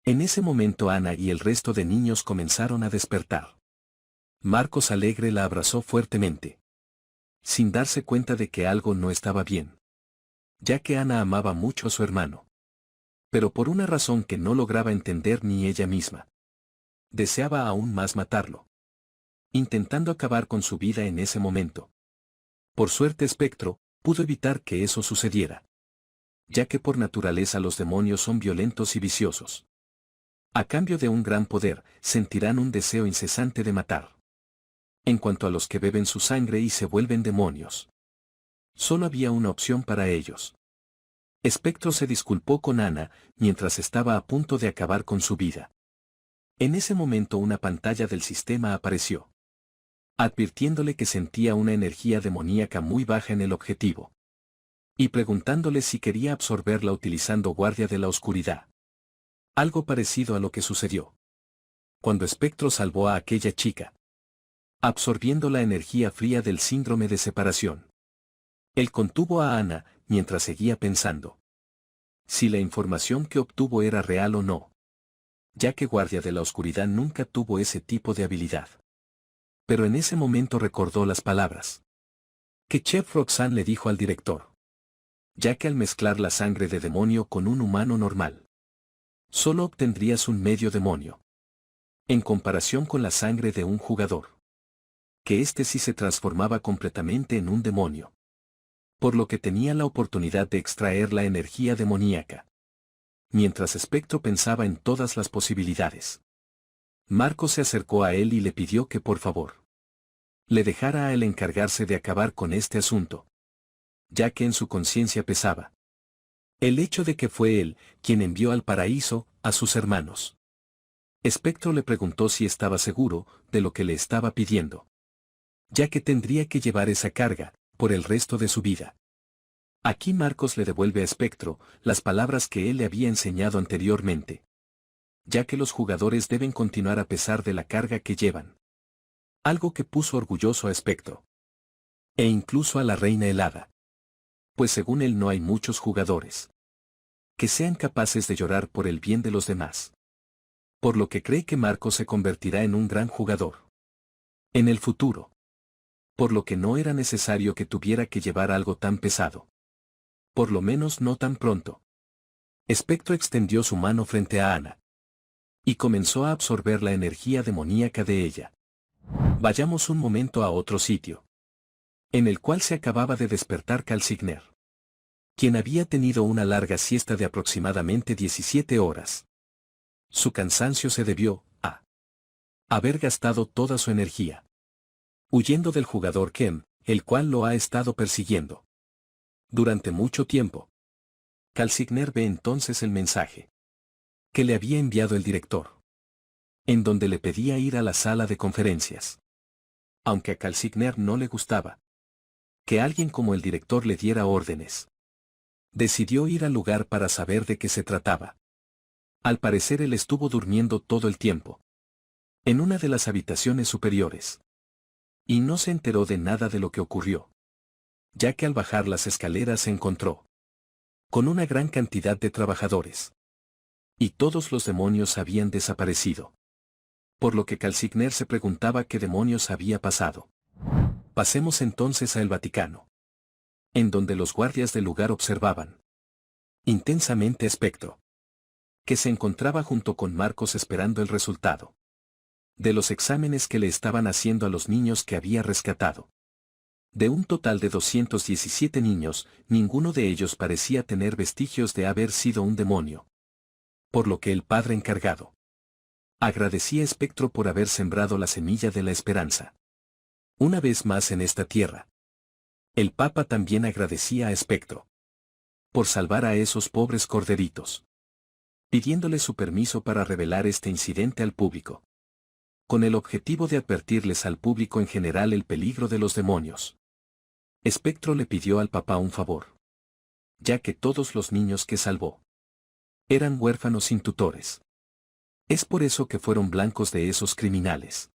En ese momento Ana y el resto de niños comenzaron a despertar. Marcos alegre la abrazó fuertemente. Sin darse cuenta de que algo no estaba bien. Ya que Ana amaba mucho a su hermano. Pero por una razón que no lograba entender ni ella misma. Deseaba aún más matarlo. Intentando acabar con su vida en ese momento. Por suerte Spectro pudo evitar que eso sucediera. Ya que por naturaleza los demonios son violentos y viciosos. A cambio de un gran poder, sentirán un deseo incesante de matar. En cuanto a los que beben su sangre y se vuelven demonios. Solo había una opción para ellos. Spectro se disculpó con Ana, mientras estaba a punto de acabar con su vida. En ese momento una pantalla del sistema apareció. Advirtiéndole que sentía una energía demoníaca muy baja en el objetivo. Y preguntándole si quería absorberla utilizando guardia de la oscuridad. Algo parecido a lo que sucedió. Cuando Spectro salvó a aquella chica. Absorbiendo la energía fría del síndrome de separación. Él contuvo a Ana, mientras seguía pensando. Si la información que obtuvo era real o no. Ya que Guardia de la Oscuridad nunca tuvo ese tipo de habilidad. Pero en ese momento recordó las palabras Que Chef Roxanne le dijo al director. Ya que al mezclar la sangre de demonio con un humano normal, solo obtendrías un medio demonio. En comparación con la sangre de un jugador. Que éste sí se transformaba completamente en un demonio. Por lo que tenía la oportunidad de extraer la energía demoníaca. Mientras Spectro pensaba en todas las posibilidades, Marcos se acercó a él y le pidió que por favor le dejara a él encargarse de acabar con este asunto, ya que en su conciencia pesaba el hecho de que fue él quien envió al paraíso a sus hermanos. Spectro le preguntó si estaba seguro de lo que le estaba pidiendo, ya que tendría que llevar esa carga por el resto de su vida. Aquí Marcos le devuelve a Spectro las palabras que él le había enseñado anteriormente, ya que los jugadores deben continuar a pesar de la carga que llevan. Algo que puso orgulloso a Spectro. E incluso a la Reina Helada. Pues según él no hay muchos jugadores que sean capaces de llorar por el bien de los demás. Por lo que cree que Marcos se convertirá en un gran jugador en el futuro. Por lo que no era necesario que tuviera que llevar algo tan pesado. Por lo menos no tan pronto. Spectro extendió su mano frente a Ana. Y comenzó a absorber la energía demoníaca de ella. Vayamos un momento a otro sitio. En el cual se acababa de despertar Calcigner. Quien había tenido una larga siesta de aproximadamente 17 horas. Su cansancio se debió a haber gastado toda su energía huyendo del jugador Kem, el cual lo ha estado persiguiendo durante mucho tiempo. Calcigner ve entonces el mensaje que le había enviado el director, en donde le pedía ir a la sala de conferencias. Aunque a Calcigner no le gustaba que alguien como el director le diera órdenes, decidió ir al lugar para saber de qué se trataba. Al parecer él estuvo durmiendo todo el tiempo en una de las habitaciones superiores. Y no se enteró de nada de lo que ocurrió, ya que al bajar las escaleras se encontró con una gran cantidad de trabajadores. Y todos los demonios habían desaparecido. Por lo que Calcigner se preguntaba qué demonios había pasado. Pasemos entonces a el Vaticano, en donde los guardias del lugar observaban intensamente a Spectro, que se encontraba junto con Marcos esperando el resultado de los exámenes que le estaban haciendo a los niños que había rescatado. De un total de 217 niños, ninguno de ellos parecía tener vestigios de haber sido un demonio. Por lo que el padre encargado agradecía a Spectro por haber sembrado la semilla de la esperanza. Una vez más en esta tierra. El Papa también agradecía a Spectro por salvar a esos pobres corderitos, pidiéndole su permiso para revelar este incidente al público, con el objetivo de advertirles al público en general el peligro de los demonios. Spectro le pidió al Papa un favor, ya que todos los niños que salvó eran huérfanos sin tutores. Es por eso que fueron blancos de esos criminales.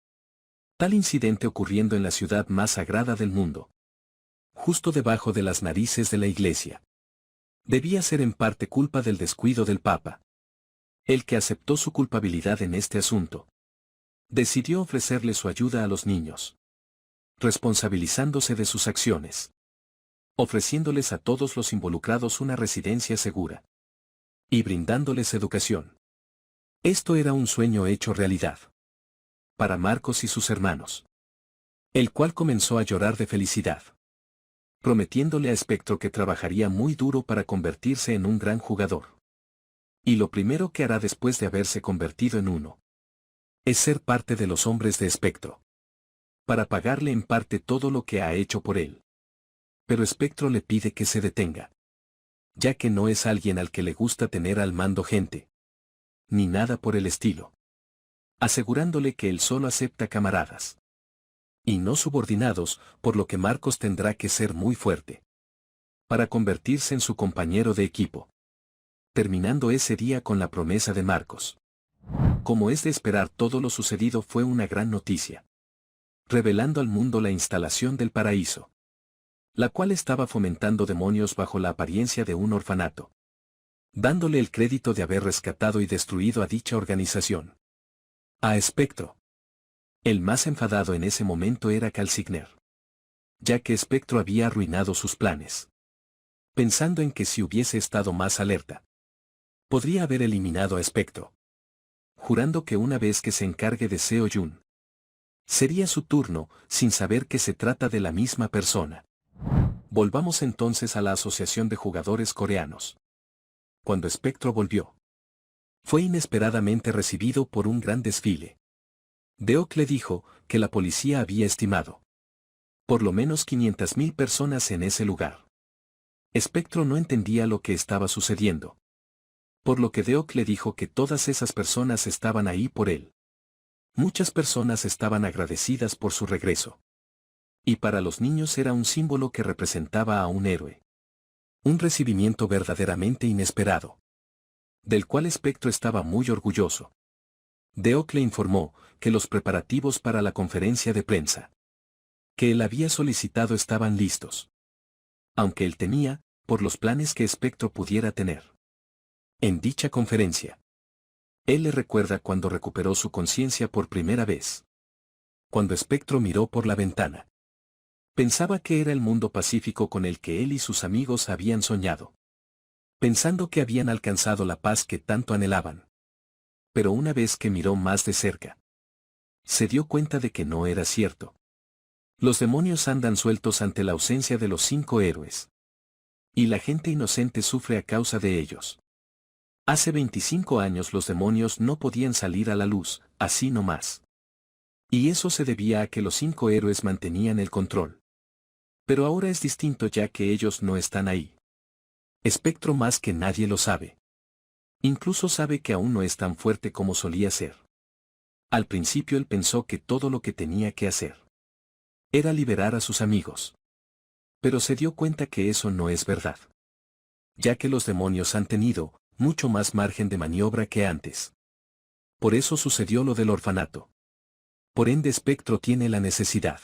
Tal incidente ocurriendo en la ciudad más sagrada del mundo, justo debajo de las narices de la iglesia, debía ser en parte culpa del descuido del Papa, el que aceptó su culpabilidad en este asunto. Decidió ofrecerle su ayuda a los niños, responsabilizándose de sus acciones, ofreciéndoles a todos los involucrados una residencia segura y brindándoles educación. Esto era un sueño hecho realidad para Marcos y sus hermanos, el cual comenzó a llorar de felicidad, prometiéndole a Spectro que trabajaría muy duro para convertirse en un gran jugador. Y lo primero que hará después de haberse convertido en uno es ser parte de los hombres de Spectro, para pagarle en parte todo lo que ha hecho por él. Pero Spectro le pide que se detenga, ya que no es alguien al que le gusta tener al mando gente, ni nada por el estilo, asegurándole que él solo acepta camaradas y no subordinados, por lo que Marcos tendrá que ser muy fuerte para convertirse en su compañero de equipo. Terminando ese día con la promesa de Marcos. Como es de esperar, todo lo sucedido fue una gran noticia, revelando al mundo la instalación del paraíso, la cual estaba fomentando demonios bajo la apariencia de un orfanato, dándole el crédito de haber rescatado y destruido a dicha organización. A Spectro. El más enfadado en ese momento era Calcigner, ya que Espectro había arruinado sus planes. Pensando en que si hubiese estado más alerta, podría haber eliminado a Espectro. Jurando que una vez que se encargue de Seo Yun, sería su turno, sin saber que se trata de la misma persona. Volvamos entonces a la Asociación de Jugadores Coreanos. Cuando Espectro volvió, fue inesperadamente recibido por un gran desfile. Deok le dijo que la policía había estimado por lo menos 500.000 personas en ese lugar. Espectro no entendía lo que estaba sucediendo, por lo que Deok le dijo que todas esas personas estaban ahí por él. Muchas personas estaban agradecidas por su regreso. Y para los niños era un símbolo que representaba a un héroe. Un recibimiento verdaderamente inesperado, del cual Espectro estaba muy orgulloso. Deok le informó que los preparativos para la conferencia de prensa que él había solicitado estaban listos, aunque él temía por los planes que Espectro pudiera tener. En dicha conferencia, él le recuerda cuando recuperó su conciencia por primera vez. Cuando Espectro miró por la ventana, pensaba que era el mundo pacífico con el que él y sus amigos habían soñado, pensando que habían alcanzado la paz que tanto anhelaban. Pero una vez que miró más de cerca, se dio cuenta de que no era cierto. Los demonios andan sueltos ante la ausencia de los 5 héroes. Y la gente inocente sufre a causa de ellos. Hace 25 años los demonios no podían salir a la luz, así nomás. Y eso se debía a que los 5 héroes mantenían el control. Pero ahora es distinto ya que ellos no están ahí. Espectro más que nadie lo sabe. Incluso sabe que aún no es tan fuerte como solía ser. Al principio él pensó que todo lo que tenía que hacer era liberar a sus amigos. Pero se dio cuenta que eso no es verdad. Ya que los demonios han tenido mucho más margen de maniobra que antes. Por eso sucedió lo del orfanato. Por ende Espectro tiene la necesidad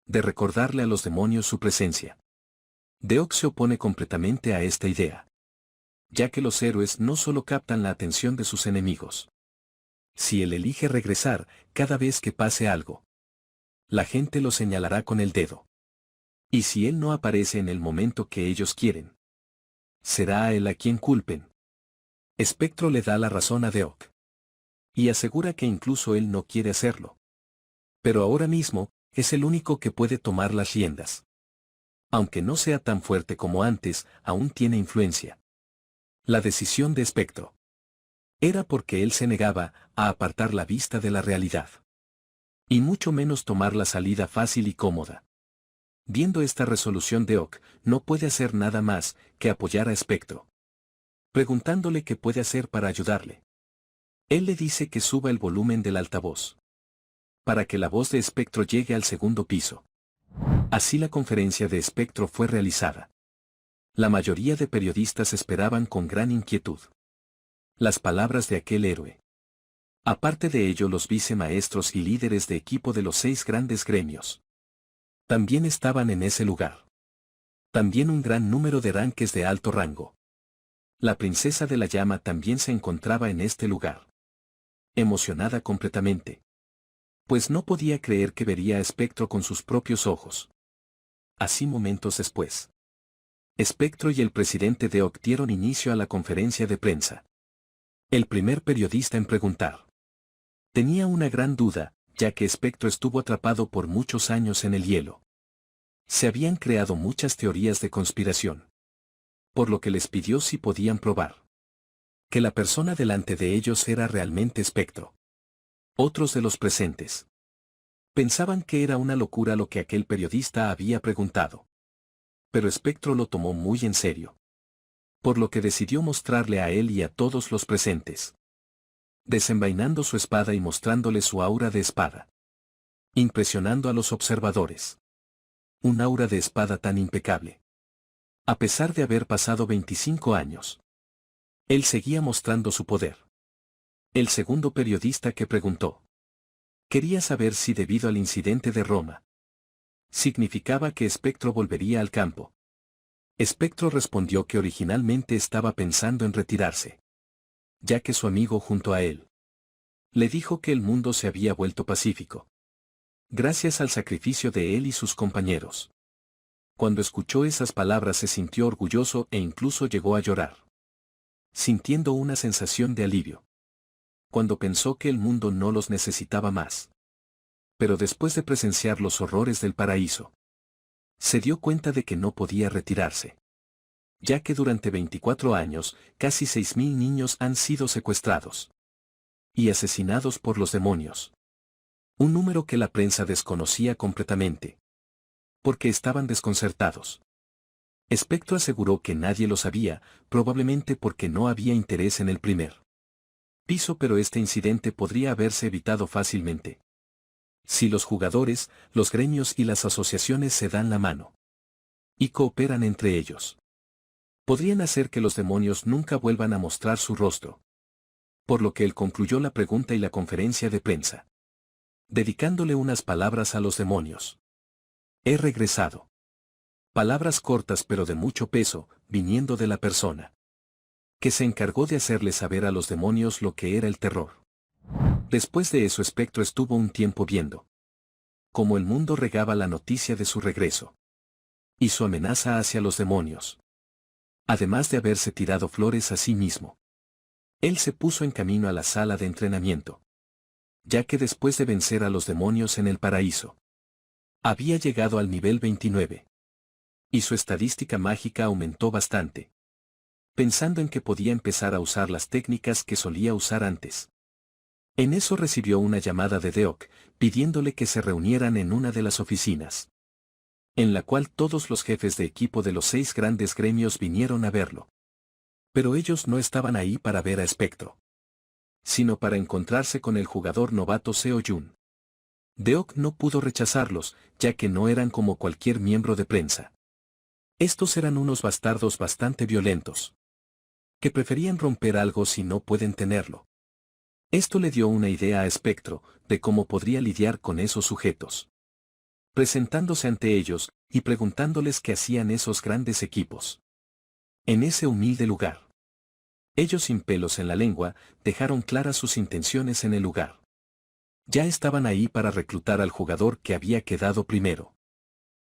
de recordarle a los demonios su presencia. Deok se opone completamente a esta idea, ya que los héroes no solo captan la atención de sus enemigos. Si él elige regresar, cada vez que pase algo, la gente lo señalará con el dedo. Y si él no aparece en el momento que ellos quieren, será a él a quien culpen. Espectro le da la razón a Deok. Y asegura que incluso él no quiere hacerlo. Pero ahora mismo, es el único que puede tomar las riendas. Aunque no sea tan fuerte como antes, aún tiene influencia. La decisión de Espectro era porque él se negaba a apartar la vista de la realidad. Y mucho menos tomar la salida fácil y cómoda. Viendo esta resolución Deok, no puede hacer nada más que apoyar a Espectro, preguntándole qué puede hacer para ayudarle. Él le dice que suba el volumen del altavoz, para que la voz de Espectro llegue al segundo piso. Así la conferencia de Espectro fue realizada. La mayoría de periodistas esperaban con gran inquietud las palabras de aquel héroe. Aparte de ello, los vicemaestros y líderes de equipo de los 6 grandes gremios también estaban en ese lugar. También un gran número de ranques de alto rango. La princesa de la llama también se encontraba en este lugar. Emocionada completamente, pues no podía creer que vería a Espectro con sus propios ojos. Así momentos después, Espectro y el presidente Deok dieron inicio a la conferencia de prensa. El primer periodista en preguntar tenía una gran duda, ya que Espectro estuvo atrapado por muchos años en el hielo. Se habían creado muchas teorías de conspiración, por lo que les pidió si podían probar que la persona delante de ellos era realmente Espectro. Otros de los presentes pensaban que era una locura lo que aquel periodista había preguntado. Pero Espectro lo tomó muy en serio, por lo que decidió mostrarle a él y a todos los presentes, desenvainando su espada y mostrándole su aura de espada, impresionando a los observadores. Un aura de espada tan impecable. A pesar de haber pasado 25 años, él seguía mostrando su poder. El segundo periodista que preguntó quería saber si debido al incidente de Roma, significaba que Espectro volvería al campo. Espectro respondió que originalmente estaba pensando en retirarse, ya que su amigo junto a él le dijo que el mundo se había vuelto pacífico. Gracias al sacrificio de él y sus compañeros. Cuando escuchó esas palabras se sintió orgulloso e incluso llegó a llorar, sintiendo una sensación de alivio. Cuando pensó que el mundo no los necesitaba más. Pero después de presenciar los horrores del paraíso, se dio cuenta de que no podía retirarse. Ya que durante 24 años, casi 6.000 niños han sido secuestrados y asesinados por los demonios. Un número que la prensa desconocía completamente. Porque estaban desconcertados. Spectro aseguró que nadie lo sabía, probablemente porque no había interés en el primer piso, pero este incidente podría haberse evitado fácilmente. Si los jugadores, los gremios y las asociaciones se dan la mano y cooperan entre ellos, podrían hacer que los demonios nunca vuelvan a mostrar su rostro. Por lo que él concluyó la pregunta y la conferencia de prensa, dedicándole unas palabras a los demonios. He regresado. Palabras cortas pero de mucho peso, viniendo de la persona que se encargó de hacerle saber a los demonios lo que era el terror. Después de eso Spectro estuvo un tiempo viendo cómo el mundo regaba la noticia de su regreso y su amenaza hacia los demonios. Además de haberse tirado flores a sí mismo, él se puso en camino a la sala de entrenamiento, ya que después de vencer a los demonios en el paraíso, había llegado al nivel 29. Y su estadística mágica aumentó bastante. Pensando en que podía empezar a usar las técnicas que solía usar antes. En eso recibió una llamada de Deok, pidiéndole que se reunieran en una de las oficinas, en la cual todos los jefes de equipo de los 6 grandes gremios vinieron a verlo. Pero ellos no estaban ahí para ver a Spectro, sino para encontrarse con el jugador novato Seo Jun. Deok no pudo rechazarlos, ya que no eran como cualquier miembro de prensa. Estos eran unos bastardos bastante violentos, que preferían romper algo si no pueden tenerlo. Esto le dio una idea a Spectro de cómo podría lidiar con esos sujetos, presentándose ante ellos y preguntándoles qué hacían esos grandes equipos en ese humilde lugar. Ellos, sin pelos en la lengua, dejaron claras sus intenciones en el lugar. Ya estaban ahí para reclutar al jugador que había quedado primero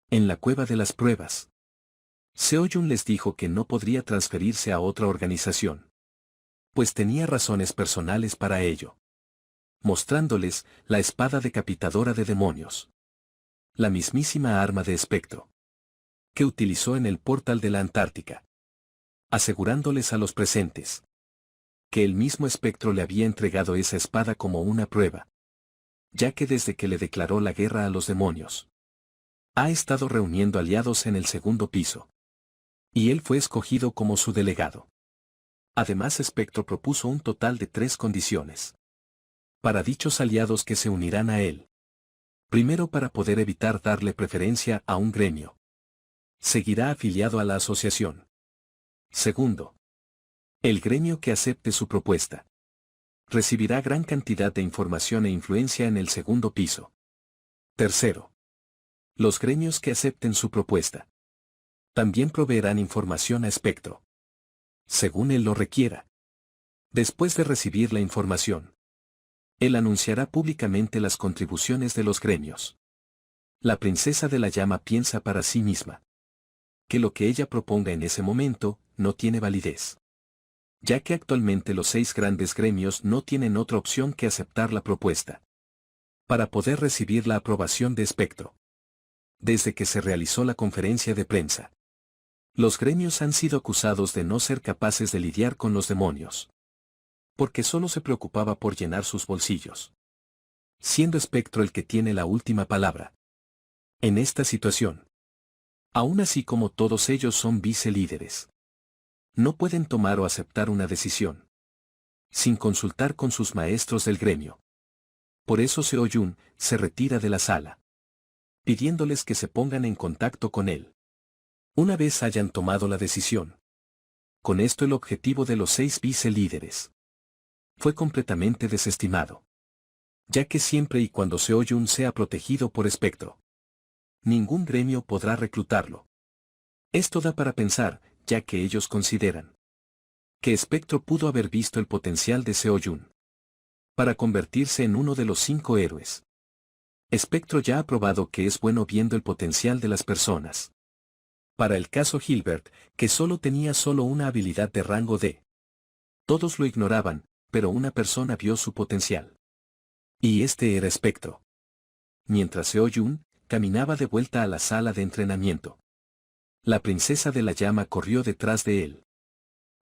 en la cueva de las pruebas. Seo Jun les dijo que no podría transferirse a otra organización, pues tenía razones personales para ello, mostrándoles la espada decapitadora de demonios, la mismísima arma de Spectro, que utilizó en el portal de la Antártica, asegurándoles a los presentes que el mismo Spectro le había entregado esa espada como una prueba, ya que desde que le declaró la guerra a los demonios, ha estado reuniendo aliados en el segundo piso. Y él fue escogido como su delegado. Además, Spectro propuso un total de 3 condiciones para dichos aliados que se unirán a él. Primero, para poder evitar darle preferencia a un gremio, seguirá afiliado a la asociación. Segundo, el gremio que acepte su propuesta recibirá gran cantidad de información e influencia en el segundo piso. Tercero, los gremios que acepten su propuesta también proveerán información a Spectro, según él lo requiera. Después de recibir la información, él anunciará públicamente las contribuciones de los gremios. La princesa de la llama piensa para sí misma que lo que ella proponga en ese momento no tiene validez, ya que actualmente los 6 grandes gremios no tienen otra opción que aceptar la propuesta para poder recibir la aprobación de Spectro. Desde que se realizó la conferencia de prensa, los gremios han sido acusados de no ser capaces de lidiar con los demonios, porque solo se preocupaba por llenar sus bolsillos, siendo Spectro el que tiene la última palabra en esta situación. Aún así, como todos ellos son vicelíderes, no pueden tomar o aceptar una decisión sin consultar con sus maestros del gremio. Por eso Seo Jun se retira de la sala, pidiéndoles que se pongan en contacto con él una vez hayan tomado la decisión. Con esto el objetivo de los 6 vicelíderes fue completamente desestimado, ya que siempre y cuando Seo Jun sea protegido por Spectro, ningún gremio podrá reclutarlo. Esto da para pensar, ya que ellos consideran que Spectro pudo haber visto el potencial de Seo Jun para convertirse en uno de los 5 héroes Spectro ya ha probado que es bueno viendo el potencial de las personas. Para el caso Hilbert, que solo tenía una habilidad de rango D. Todos lo ignoraban, pero una persona vio su potencial. Y este era Spectro. Mientras Seo-Jun caminaba de vuelta a la sala de entrenamiento. La princesa de la llama corrió detrás de él,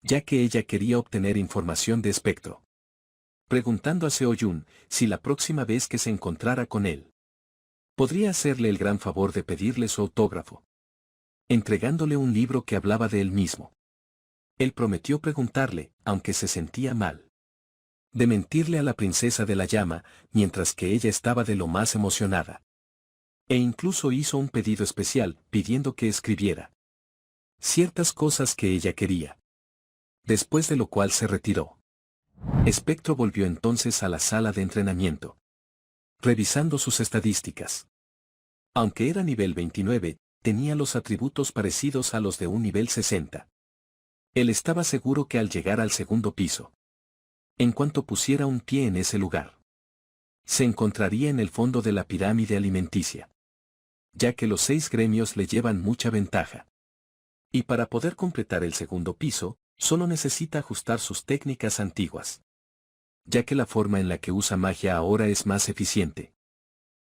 ya que ella quería obtener información de Spectro. Preguntando a Seo-Jun si la próxima vez que se encontrara con él, podría hacerle el gran favor de pedirle su autógrafo, entregándole un libro que hablaba de él mismo. Él prometió preguntarle, aunque se sentía mal, de mentirle a la princesa de la llama, mientras que ella estaba de lo más emocionada. E incluso hizo un pedido especial, pidiendo que escribiera ciertas cosas que ella quería. Después de lo cual se retiró. Spectro volvió entonces a la sala de entrenamiento, revisando sus estadísticas. Aunque era nivel 29, tenía los atributos parecidos a los de un nivel 60. Él estaba seguro que al llegar al segundo piso, en cuanto pusiera un pie en ese lugar, se encontraría en el fondo de la pirámide alimenticia, ya que los 6 gremios le llevan mucha ventaja. Y para poder completar el segundo piso, solo necesita ajustar sus técnicas antiguas, ya que la forma en la que usa magia ahora es más eficiente.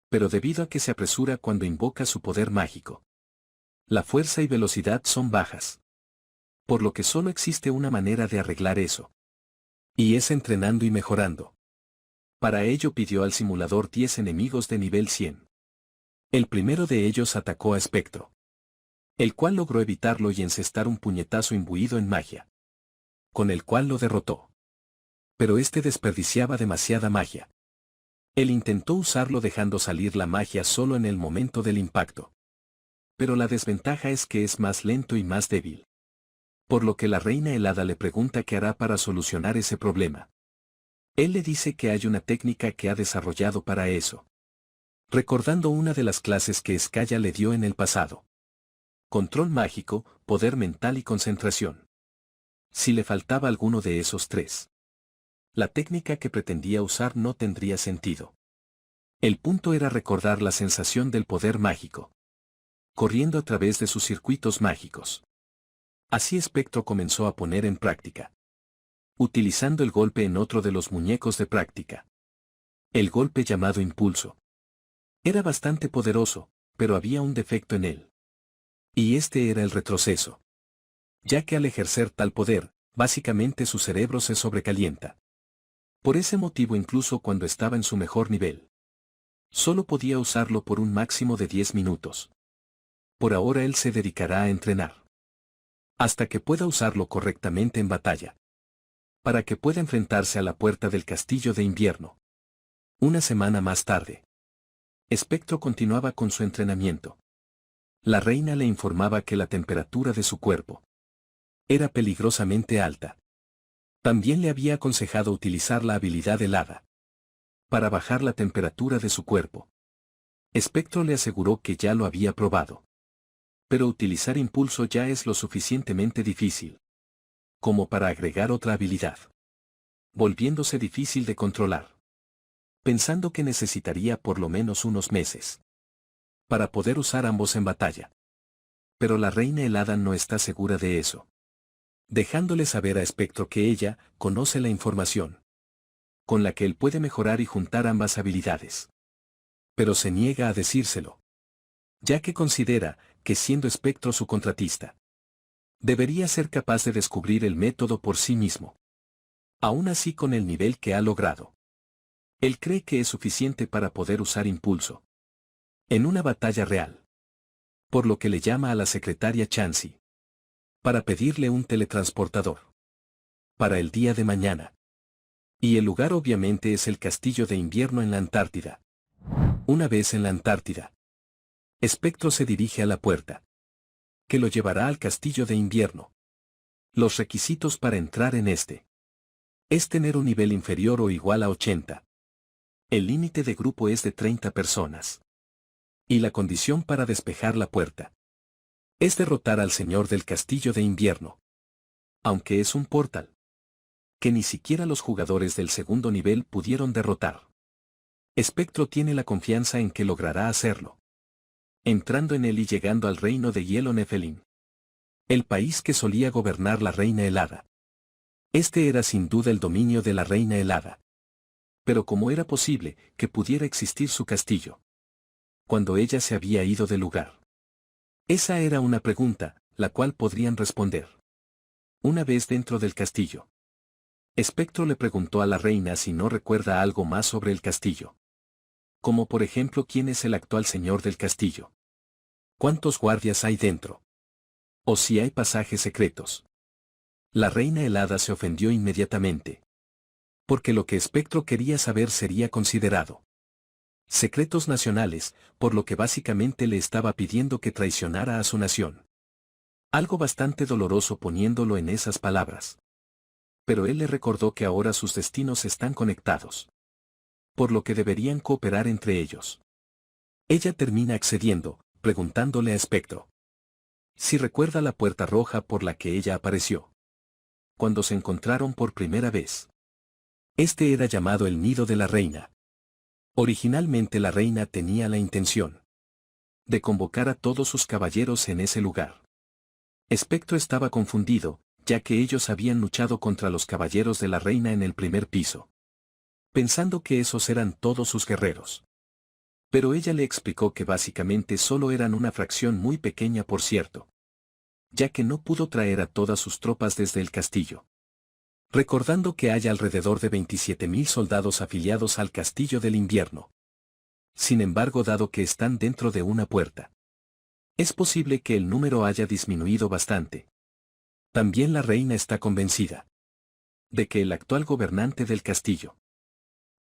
Pero debido a que se apresura cuando invoca su poder mágico, la fuerza y velocidad son bajas. Por lo que solo existe una manera de arreglar eso. Y es entrenando y mejorando. Para ello pidió al simulador 10 enemigos de nivel 100. El primero de ellos atacó a Spectro, el cual logró evitarlo y encestar un puñetazo imbuido en magia, con el cual lo derrotó. Pero este desperdiciaba demasiada magia. Él intentó usarlo dejando salir la magia solo en el momento del impacto. Pero la desventaja es que es más lento y más débil. Por lo que la reina helada le pregunta qué hará para solucionar ese problema. Él le dice que hay una técnica que ha desarrollado para eso, recordando una de las clases que Skaya le dio en el pasado. Control mágico, poder mental y concentración. Si le faltaba alguno de esos 3, la técnica que pretendía usar no tendría sentido. El punto era recordar la sensación del poder mágico, corriendo a través de sus circuitos mágicos. Así Spectro comenzó a poner en práctica, utilizando el golpe en otro de los muñecos de práctica. El golpe llamado impulso. Era bastante poderoso, pero había un defecto en él. Y este era el retroceso. Ya que al ejercer tal poder, básicamente su cerebro se sobrecalienta. Por ese motivo incluso cuando estaba en su mejor nivel, solo podía usarlo por un máximo de 10 minutos. Por ahora él se dedicará a entrenar, hasta que pueda usarlo correctamente en batalla, para que pueda enfrentarse a la puerta del castillo de invierno. Una semana más tarde, Spectro continuaba con su entrenamiento. La reina le informaba que la temperatura de su cuerpo era peligrosamente alta. También le había aconsejado utilizar la habilidad helada para bajar la temperatura de su cuerpo. Spectro le aseguró que ya lo había probado. Pero utilizar impulso ya es lo suficientemente difícil como para agregar otra habilidad, volviéndose difícil de controlar. Pensando que necesitaría por lo menos unos meses para poder usar ambos en batalla. Pero la reina helada no está segura de eso, dejándole saber a Spectro que ella conoce la información con la que él puede mejorar y juntar ambas habilidades. Pero se niega a decírselo, ya que considera que siendo Spectro su contratista, debería ser capaz de descubrir el método por sí mismo. Aún así con el nivel que ha logrado, él cree que es suficiente para poder usar impulso en una batalla real. Por lo que le llama a la secretaria Chansey para pedirle un teletransportador para el día de mañana. Y el lugar obviamente es el castillo de invierno en la Antártida. Una vez en la Antártida, Spectro se dirige a la puerta, que lo llevará al castillo de invierno. Los requisitos para entrar en este es tener un nivel inferior o igual a 80. El límite de grupo es de 30 personas. Y la condición para despejar la puerta es derrotar al señor del castillo de invierno. Aunque es un portal que ni siquiera los jugadores del segundo nivel pudieron derrotar. Espectro tiene la confianza en que logrará hacerlo. Entrando en él y llegando al reino de hielo Nefelim. El país que solía gobernar la reina helada. Este era sin duda el dominio de la reina helada. Pero ¿cómo era posible que pudiera existir su castillo cuando ella se había ido del lugar? Esa era una pregunta, la cual podrían responder. Una vez dentro del castillo, Espectro le preguntó a la reina si no recuerda algo más sobre el castillo. Como por ejemplo quién es el actual señor del castillo. ¿Cuántos guardias hay dentro? O si hay pasajes secretos. La reina helada se ofendió inmediatamente. Porque lo que Espectro quería saber sería considerado secretos nacionales, por lo que básicamente le estaba pidiendo que traicionara a su nación. Algo bastante doloroso poniéndolo en esas palabras. Pero él le recordó que ahora sus destinos están conectados. Por lo que deberían cooperar entre ellos. Ella termina accediendo, preguntándole a Espectro si recuerda la puerta roja por la que ella apareció cuando se encontraron por primera vez. Este era llamado el nido de la reina. Originalmente la reina tenía la intención de convocar a todos sus caballeros en ese lugar. Espectro estaba confundido, ya que ellos habían luchado contra los caballeros de la reina en el primer piso, pensando que esos eran todos sus guerreros. Pero ella le explicó que básicamente solo eran una fracción muy pequeña por cierto, ya que no pudo traer a todas sus tropas desde el castillo. Recordando que hay alrededor de 27.000 soldados afiliados al Castillo del Invierno. Sin embargo, dado que están dentro de una puerta, es posible que el número haya disminuido bastante. También la reina está convencida de que el actual gobernante del castillo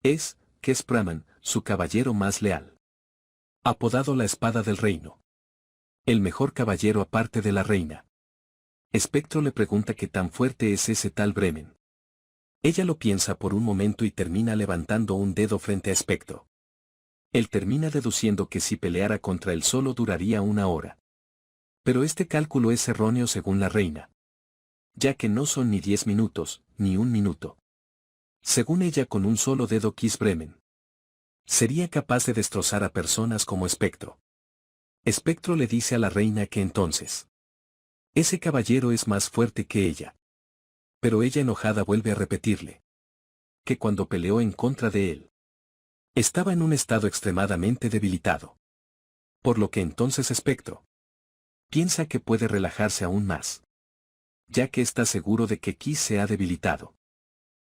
es Kespraman, su caballero más leal. Apodado la Espada del Reino. El mejor caballero aparte de la reina. Espectro le pregunta qué tan fuerte es ese tal Bremen. Ella lo piensa por un momento y termina levantando un dedo frente a Espectro. Él termina deduciendo que si peleara contra él solo duraría 1 hora. Pero este cálculo es erróneo según la reina. Ya que no son ni 10 minutos, ni 1 minuto. Según ella, con un solo dedo Bremen sería capaz de destrozar a personas como Espectro. Espectro le dice a la reina que entonces ese caballero es más fuerte que ella. Pero ella enojada vuelve a repetirle que cuando peleó en contra de él, estaba en un estado extremadamente debilitado. Por lo que entonces Espectro piensa que puede relajarse aún más, ya que está seguro de que Kiss se ha debilitado.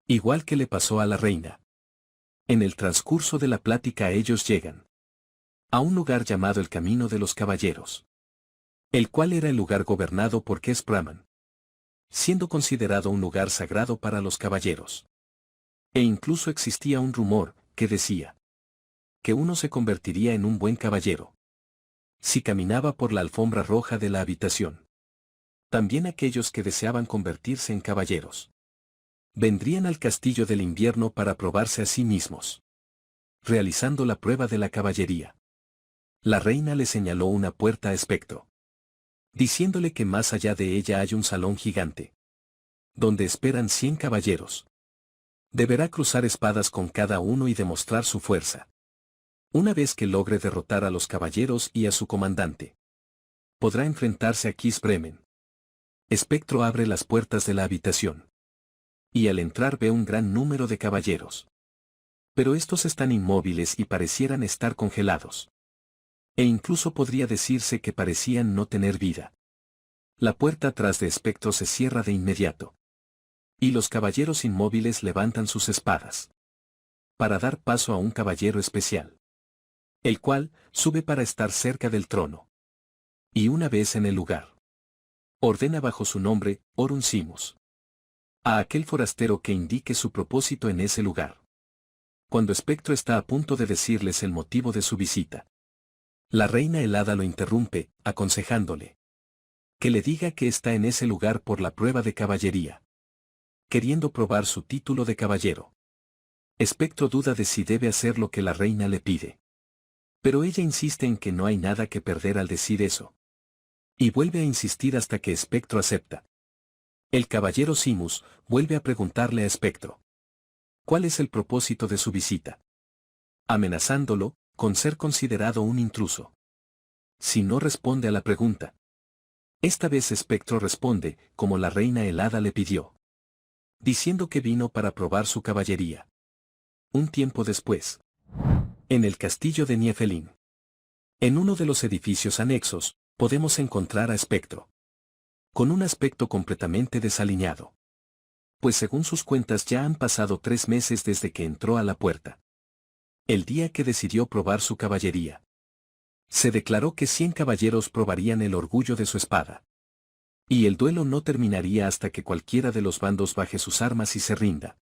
Igual que le pasó a la reina. En el transcurso de la plática ellos llegan a un lugar llamado el Camino de los Caballeros, el cual era el lugar gobernado por Kespraman, siendo considerado un lugar sagrado para los caballeros. E incluso existía un rumor que decía que uno se convertiría en un buen caballero si caminaba por la alfombra roja de la habitación. También aquellos que deseaban convertirse en caballeros vendrían al Castillo del Invierno para probarse a sí mismos, realizando la prueba de la caballería. La reina le señaló una puerta a Espectro, diciéndole que más allá de ella hay un salón gigante, donde esperan 100 caballeros. Deberá cruzar espadas con cada uno y demostrar su fuerza. Una vez que logre derrotar a los caballeros y a su comandante, podrá enfrentarse a Bremen. Espectro abre las puertas de la habitación. Y al entrar ve un gran número de caballeros. Pero estos están inmóviles y parecieran estar congelados. E incluso podría decirse que parecían no tener vida. La puerta atrás de Espectro se cierra de inmediato. Y los caballeros inmóviles levantan sus espadas para dar paso a un caballero especial, el cual sube para estar cerca del trono. Y una vez en el lugar, ordena bajo su nombre, Orun Simus, a aquel forastero que indique su propósito en ese lugar. Cuando Espectro está a punto de decirles el motivo de su visita, la reina helada lo interrumpe, aconsejándole que le diga que está en ese lugar por la prueba de caballería, queriendo probar su título de caballero. Espectro duda de si debe hacer lo que la reina le pide. Pero ella insiste en que no hay nada que perder al decir eso. Y vuelve a insistir hasta que Espectro acepta. El caballero Simus vuelve a preguntarle a Espectro ¿cuál es el propósito de su visita? amenazándolo con ser considerado un intruso si no responde a la pregunta. Esta vez Espectro responde, como la reina helada le pidió, diciendo que vino para probar su caballería. Un tiempo después, en el castillo de Niefelin, en uno de los edificios anexos, podemos encontrar a Espectro, con un aspecto completamente desaliñado. Pues según sus cuentas ya han pasado 3 meses desde que entró a la puerta. El día que decidió probar su caballería. Se declaró que 100 caballeros probarían el orgullo de su espada. Y el duelo no terminaría hasta que cualquiera de los bandos baje sus armas y se rinda.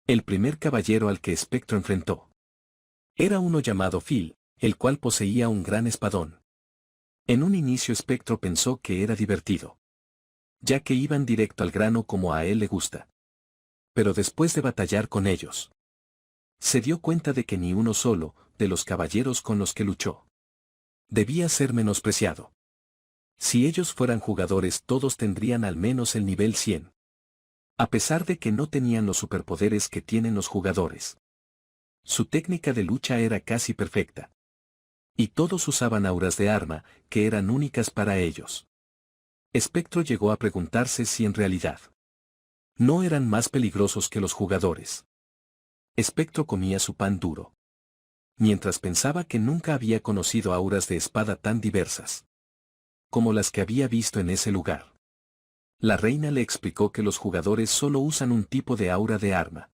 El primer caballero al que Espectro enfrentó era uno llamado Phil, el cual poseía un gran espadón. En un inicio Espectro pensó que era divertido, ya que iban directo al grano como a él le gusta. Pero después de batallar con ellos, se dio cuenta de que ni uno solo, de los caballeros con los que luchó, debía ser menospreciado. Si ellos fueran jugadores todos tendrían al menos el nivel 100. A pesar de que no tenían los superpoderes que tienen los jugadores. Su técnica de lucha era casi perfecta. Y todos usaban auras de arma, que eran únicas para ellos. Espectro llegó a preguntarse si en realidad no eran más peligrosos que los jugadores. Espectro comía su pan duro, mientras pensaba que nunca había conocido auras de espada tan diversas como las que había visto en ese lugar. La reina le explicó que los jugadores solo usan un tipo de aura de arma,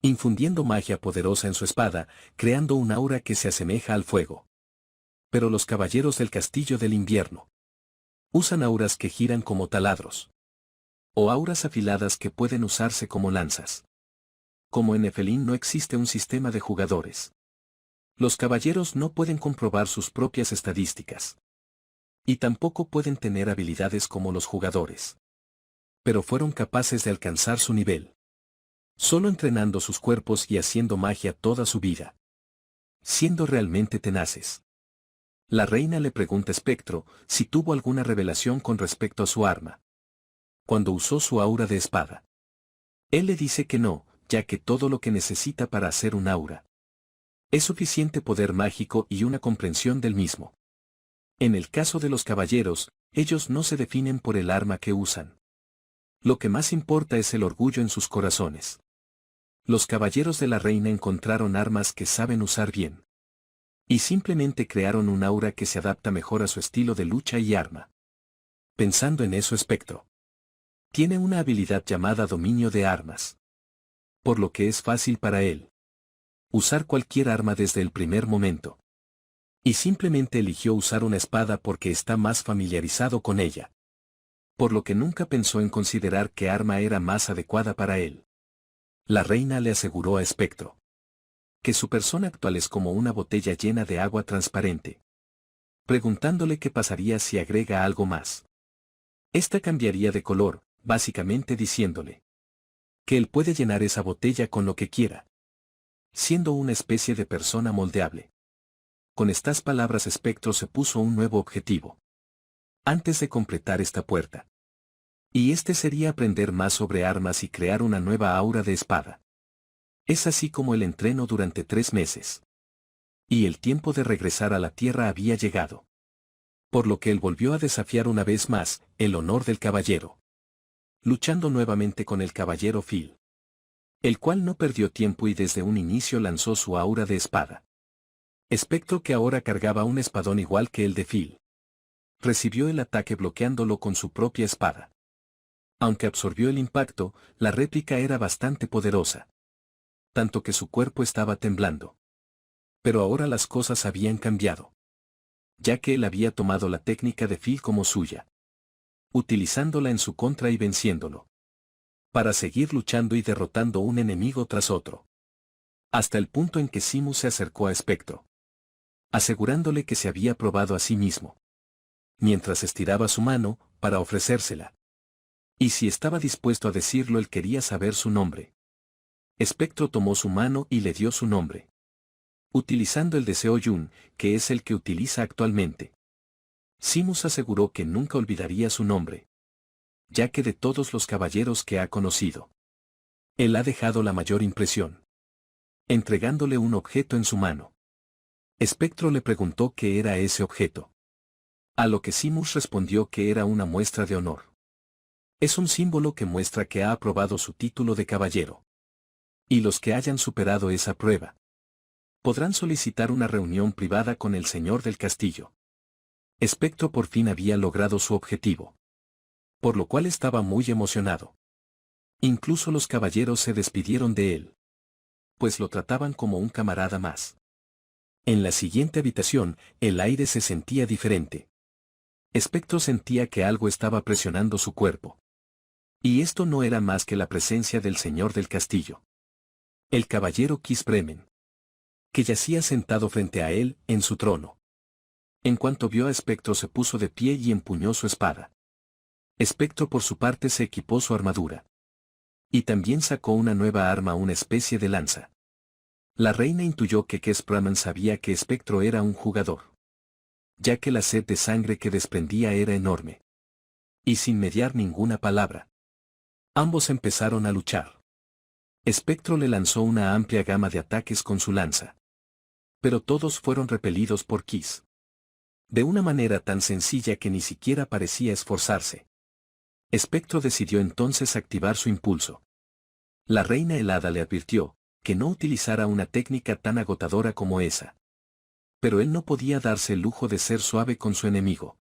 infundiendo magia poderosa en su espada, creando un aura que se asemeja al fuego. Pero los caballeros del castillo del invierno usan auras que giran como taladros, o auras afiladas que pueden usarse como lanzas. Como en Nefelín no existe un sistema de jugadores, los caballeros no pueden comprobar sus propias estadísticas. Y tampoco pueden tener habilidades como los jugadores. Pero fueron capaces de alcanzar su nivel, solo entrenando sus cuerpos y haciendo magia toda su vida, siendo realmente tenaces. La reina le pregunta a Espectro si tuvo alguna revelación con respecto a su arma, cuando usó su aura de espada. Él le dice que no, ya que todo lo que necesita para hacer un aura es suficiente poder mágico y una comprensión del mismo. En el caso de los caballeros, ellos no se definen por el arma que usan. Lo que más importa es el orgullo en sus corazones. Los caballeros de la reina encontraron armas que saben usar bien. Y simplemente crearon un aura que se adapta mejor a su estilo de lucha y arma. Pensando en eso Espectro tiene una habilidad llamada dominio de armas. Por lo que es fácil para él usar cualquier arma desde el primer momento. Y simplemente eligió usar una espada porque está más familiarizado con ella. Por lo que nunca pensó en considerar qué arma era más adecuada para él. La reina le aseguró a Espectro que su persona actual es como una botella llena de agua transparente, preguntándole qué pasaría si agrega algo más. Esta cambiaría de color, básicamente diciéndole que él puede llenar esa botella con lo que quiera, siendo una especie de persona moldeable. Con estas palabras Espectro se puso un nuevo objetivo antes de completar esta puerta. Y este sería aprender más sobre armas y crear una nueva aura de espada. Es así como el entreno durante 3 meses. Y el tiempo de regresar a la tierra había llegado. Por lo que él volvió a desafiar una vez más el honor del caballero, luchando nuevamente con el caballero Phil, el cual no perdió tiempo y desde un inicio lanzó su aura de espada. Espectro, que ahora cargaba un espadón igual que el de Phil, recibió el ataque bloqueándolo con su propia espada. Aunque absorbió el impacto, la réplica era bastante poderosa, tanto que su cuerpo estaba temblando. Pero ahora las cosas habían cambiado, ya que él había tomado la técnica de Phil como suya, utilizándola en su contra y venciéndolo, para seguir luchando y derrotando un enemigo tras otro. Hasta el punto en que Simus se acercó a Espectro, asegurándole que se había probado a sí mismo, mientras estiraba su mano para ofrecérsela. Y si estaba dispuesto a decirlo, él quería saber su nombre. Espectro tomó su mano y le dio su nombre, utilizando el deseo Yun, que es el que utiliza actualmente. Simus aseguró que nunca olvidaría su nombre, ya que de todos los caballeros que ha conocido, él ha dejado la mayor impresión. entregándole un objeto en su mano. Espectro le preguntó qué era ese objeto. A lo que Simus respondió que era una muestra de honor. Es un símbolo que muestra que ha aprobado su título de caballero. Y los que hayan superado esa prueba podrán solicitar una reunión privada con el señor del castillo. Espectro por fin había logrado su objetivo, por lo cual estaba muy emocionado. Incluso los caballeros se despidieron de él, pues lo trataban como un camarada más. En la siguiente habitación, el aire se sentía diferente. Espectro sentía que algo estaba presionando su cuerpo. Y esto no era más que la presencia del señor del castillo. El caballero Kis Bremen, que yacía sentado frente a él, en su trono. En cuanto vio a Espectro se puso de pie y empuñó su espada. Espectro por su parte se equipó su armadura. Y también sacó una nueva arma, una especie de lanza. La reina intuyó que Kis Bremen sabía que Espectro era un jugador, ya que la sed de sangre que desprendía era enorme. Y sin mediar ninguna palabra, ambos empezaron a luchar. Espectro le lanzó una amplia gama de ataques con su lanza. Pero todos fueron repelidos por Kis. De una manera tan sencilla que ni siquiera parecía esforzarse. Espectro decidió entonces activar su impulso. La reina helada le advirtió que no utilizara una técnica tan agotadora como esa. Pero él no podía darse el lujo de ser suave con su enemigo.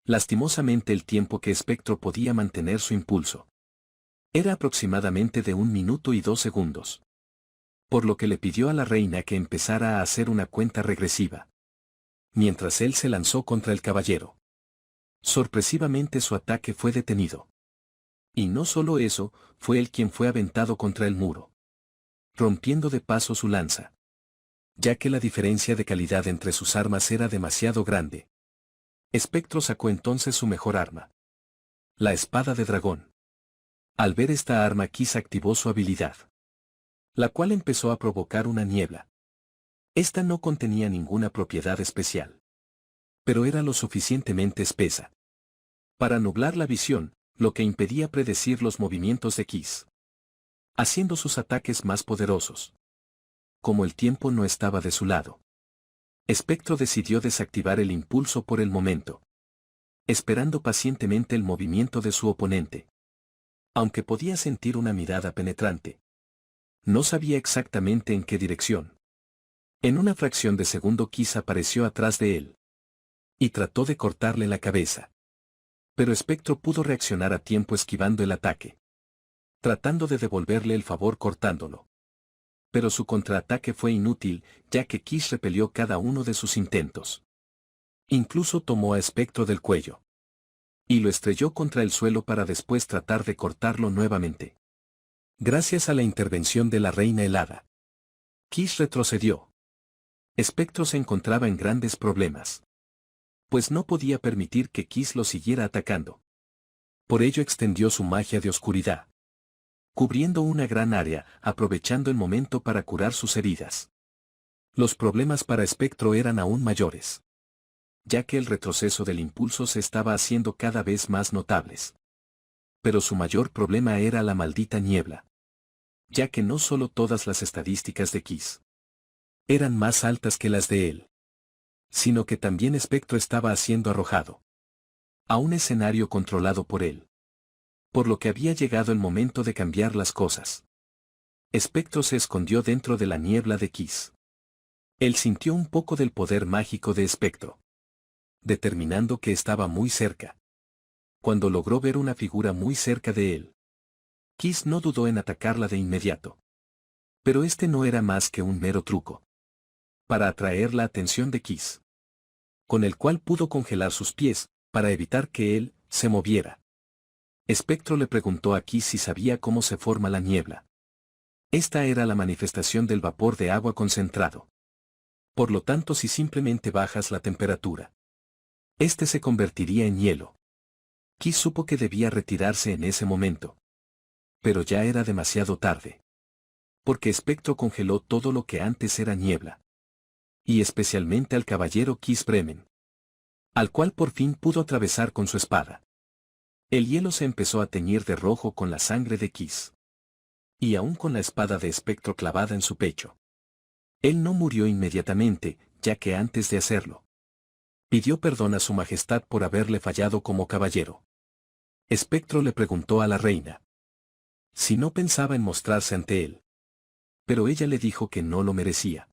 Lastimosamente el tiempo que Espectro podía mantener su impulso era aproximadamente de 1 minuto y 2 segundos. Por lo que le pidió a la reina que empezara a hacer una cuenta regresiva, mientras él se lanzó contra el caballero. Sorpresivamente su ataque fue detenido. Y no solo eso, fue él quien fue aventado contra el muro, rompiendo de paso su lanza, ya que la diferencia de calidad entre sus armas era demasiado grande. Espectro sacó entonces su mejor arma, la espada de dragón. Al ver esta arma Kis activó su habilidad, la cual empezó a provocar una niebla. Esta no contenía ninguna propiedad especial, pero era lo suficientemente espesa para nublar la visión, lo que impedía predecir los movimientos de Kis, haciendo sus ataques más poderosos. Como el tiempo no estaba de su lado, Espectro decidió desactivar el impulso por el momento, esperando pacientemente el movimiento de su oponente. Aunque podía sentir una mirada penetrante, no sabía exactamente en qué dirección. En una fracción de segundo Kis apareció atrás de él y trató de cortarle la cabeza. Pero Espectro pudo reaccionar a tiempo esquivando el ataque, tratando de devolverle el favor cortándolo. Pero su contraataque fue inútil, ya que Kis repelió cada uno de sus intentos. Incluso tomó a Espectro del cuello y lo estrelló contra el suelo para después tratar de cortarlo nuevamente. Gracias a la intervención de la reina helada, Kis retrocedió. Espectro se encontraba en grandes problemas, pues no podía permitir que Kis lo siguiera atacando. Por ello extendió su magia de oscuridad, cubriendo una gran área, aprovechando el momento para curar sus heridas. Los problemas para Espectro eran aún mayores, ya que el retroceso del impulso se estaba haciendo cada vez más notables. Pero su mayor problema era la maldita niebla, ya que no solo todas las estadísticas de Kis eran más altas que las de él, sino que también Espectro estaba siendo arrojado a un escenario controlado por él. Por lo que había llegado el momento de cambiar las cosas. Espectro se escondió dentro de la niebla de Kis. Él sintió un poco del poder mágico de Espectro, determinando que estaba muy cerca. Cuando logró ver una figura muy cerca de él, Kis no dudó en atacarla de inmediato. Pero este no era más que un mero truco para atraer la atención de Kis, con el cual pudo congelar sus pies, para evitar que él se moviera. Espectro le preguntó a Kis si sabía cómo se forma la niebla. Esta era la manifestación del vapor de agua concentrado. Por lo tanto, si simplemente bajas la temperatura, este se convertiría en hielo. Kis supo que debía retirarse en ese momento, pero ya era demasiado tarde, porque Espectro congeló todo lo que antes era niebla, y especialmente al caballero Kis Bremen, al cual por fin pudo atravesar con su espada. El hielo se empezó a teñir de rojo con la sangre de Kis. Y aún con la espada de Espectro clavada en su pecho. Él no murió inmediatamente, ya que antes de hacerlo, pidió perdón a su majestad por haberle fallado como caballero. Espectro le preguntó a la reina si no pensaba en mostrarse ante él. Pero ella le dijo que no lo merecía,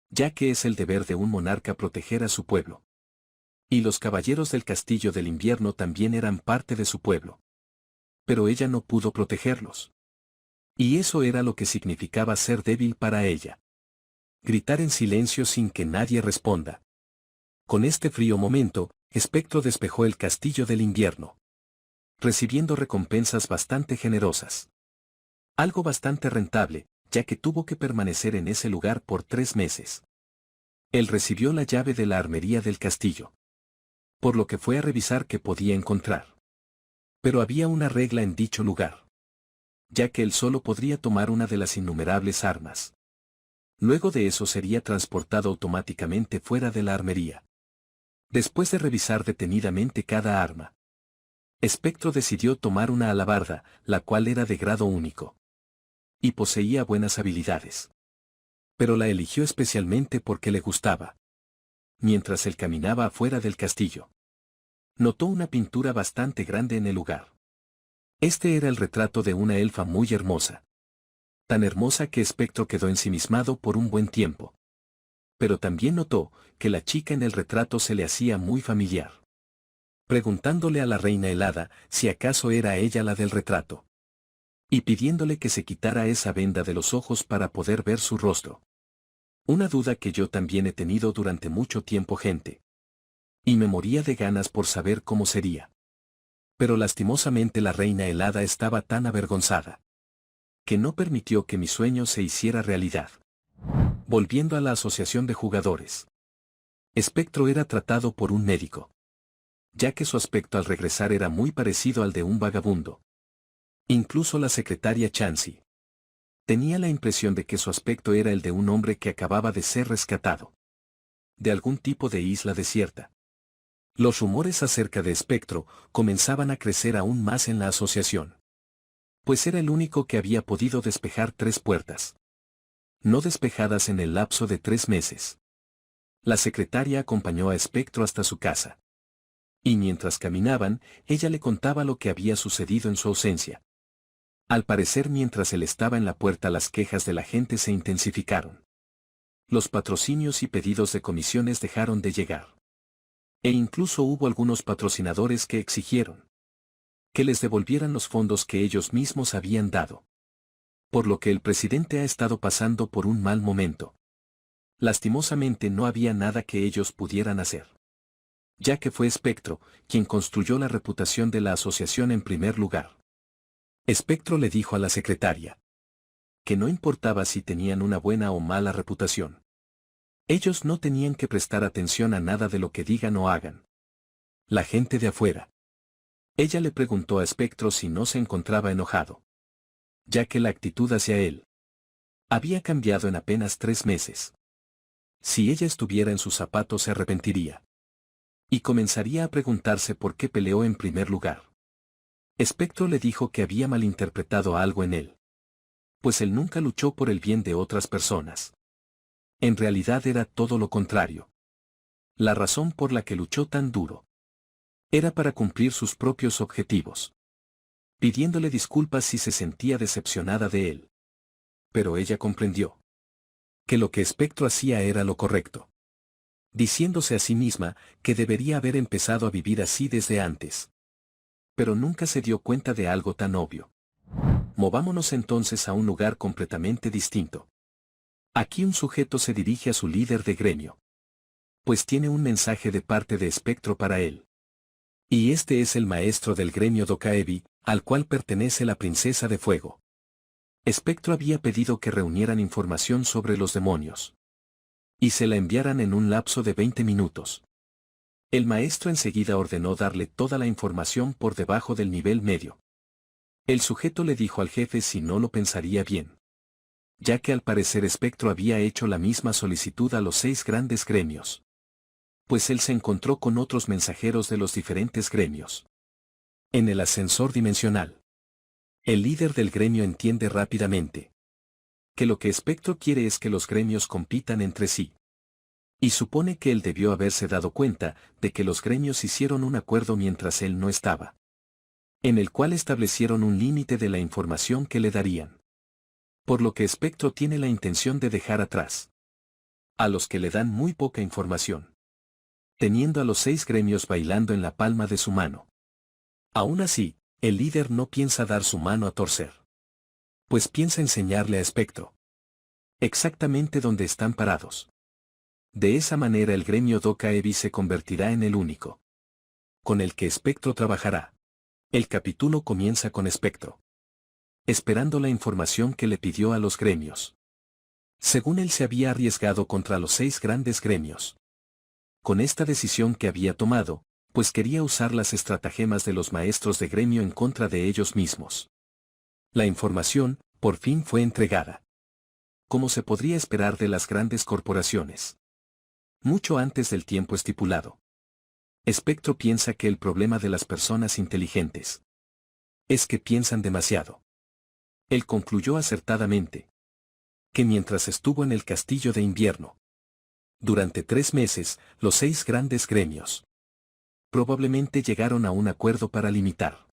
ya que es el deber de un monarca proteger a su pueblo. Y los caballeros del Castillo del Invierno también eran parte de su pueblo. Pero ella no pudo protegerlos. Y eso era lo que significaba ser débil para ella. Gritar en silencio sin que nadie responda. Con este frío momento, Espectro despejó el Castillo del Invierno, recibiendo recompensas bastante generosas. Algo bastante rentable, ya que tuvo que permanecer en ese lugar por 3 meses. Él recibió la llave de la armería del castillo, por lo que fue a revisar qué podía encontrar. Pero había una regla en dicho lugar, ya que él solo podría tomar una de las innumerables armas. Luego de eso sería transportado automáticamente fuera de la armería. Después de revisar detenidamente cada arma, Espectro decidió tomar una alabarda, la cual era de grado único. Y poseía buenas habilidades. Pero la eligió especialmente porque le gustaba. Mientras él caminaba afuera del castillo, notó una pintura bastante grande en el lugar. Este era el retrato de una elfa muy hermosa. Tan hermosa que Espectro quedó ensimismado por un buen tiempo. Pero también notó que la chica en el retrato se le hacía muy familiar. Preguntándole a la reina helada si acaso era ella la del retrato. Y pidiéndole que se quitara esa venda de los ojos para poder ver su rostro. Una duda que yo también he tenido durante mucho tiempo, gente. Y me moría de ganas por saber cómo sería. Pero lastimosamente la reina helada estaba tan avergonzada, que no permitió que mi sueño se hiciera realidad. Volviendo a la asociación de jugadores. Espectro era tratado por un médico, ya que su aspecto al regresar era muy parecido al de un vagabundo. Incluso la secretaria Chansey tenía la impresión de que su aspecto era el de un hombre que acababa de ser rescatado de algún tipo de isla desierta. Los rumores acerca de Espectro comenzaban a crecer aún más en la asociación, pues era el único que había podido despejar 3 puertas no despejadas en el lapso de 3 meses. La secretaria acompañó a Espectro hasta su casa. Y mientras caminaban, ella le contaba lo que había sucedido en su ausencia. Al parecer, mientras él estaba en la puerta, las quejas de la gente se intensificaron. Los patrocinios y pedidos de comisiones dejaron de llegar. E incluso hubo algunos patrocinadores que exigieron que les devolvieran los fondos que ellos mismos habían dado. Por lo que el presidente ha estado pasando por un mal momento. Lastimosamente no había nada que ellos pudieran hacer, ya que fue Espectro quien construyó la reputación de la asociación en primer lugar. Espectro le dijo a la secretaria que no importaba si tenían una buena o mala reputación. Ellos no tenían que prestar atención a nada de lo que digan o hagan la gente de afuera. Ella le preguntó a Espectro si no se encontraba enojado, ya que la actitud hacia él había cambiado en apenas 3 meses. Si ella estuviera en sus zapatos se arrepentiría. Y comenzaría a preguntarse por qué peleó en primer lugar. Espectro le dijo que había malinterpretado algo en él, pues él nunca luchó por el bien de otras personas. En realidad era todo lo contrario. La razón por la que luchó tan duro era para cumplir sus propios objetivos, pidiéndole disculpas si se sentía decepcionada de él. Pero ella comprendió que lo que Espectro hacía era lo correcto, diciéndose a sí misma que debería haber empezado a vivir así desde antes. Pero nunca se dio cuenta de algo tan obvio. Movámonos entonces a un lugar completamente distinto. Aquí un sujeto se dirige a su líder de gremio, pues tiene un mensaje de parte de Espectro para él. Y este es el maestro del gremio Dokaebi, al cual pertenece la princesa de fuego. Espectro había pedido que reunieran información sobre los demonios y se la enviaran en un lapso de 20 minutos. El maestro enseguida ordenó darle toda la información por debajo del nivel medio. El sujeto le dijo al jefe si no lo pensaría bien, ya que al parecer Espectro había hecho la misma solicitud a los 6 grandes gremios, pues él se encontró con otros mensajeros de los diferentes gremios en el ascensor dimensional. El líder del gremio entiende rápidamente que lo que Espectro quiere es que los gremios compitan entre sí. Y supone que él debió haberse dado cuenta de que los gremios hicieron un acuerdo mientras él no estaba, en el cual establecieron un límite de la información que le darían. Por lo que Espectro tiene la intención de dejar atrás a los que le dan muy poca información, teniendo a los 6 gremios bailando en la palma de su mano. Aún así, el líder no piensa dar su mano a torcer, pues piensa enseñarle a Espectro exactamente dónde están parados. De esa manera el gremio Doca Evi se convertirá en el único con el que Espectro trabajará. El capítulo comienza con Espectro esperando la información que le pidió a los gremios. Según él se había arriesgado contra los 6 grandes gremios. Con esta decisión que había tomado, pues quería usar las estratagemas de los maestros de gremio en contra de ellos mismos. La información, por fin fue entregada. Como se podría esperar de las grandes corporaciones. Mucho antes del tiempo estipulado. Espectro piensa que el problema de las personas inteligentes es que piensan demasiado. Él concluyó acertadamente que mientras estuvo en el castillo de invierno, durante 3 meses, los 6 grandes gremios probablemente llegaron a un acuerdo para limitar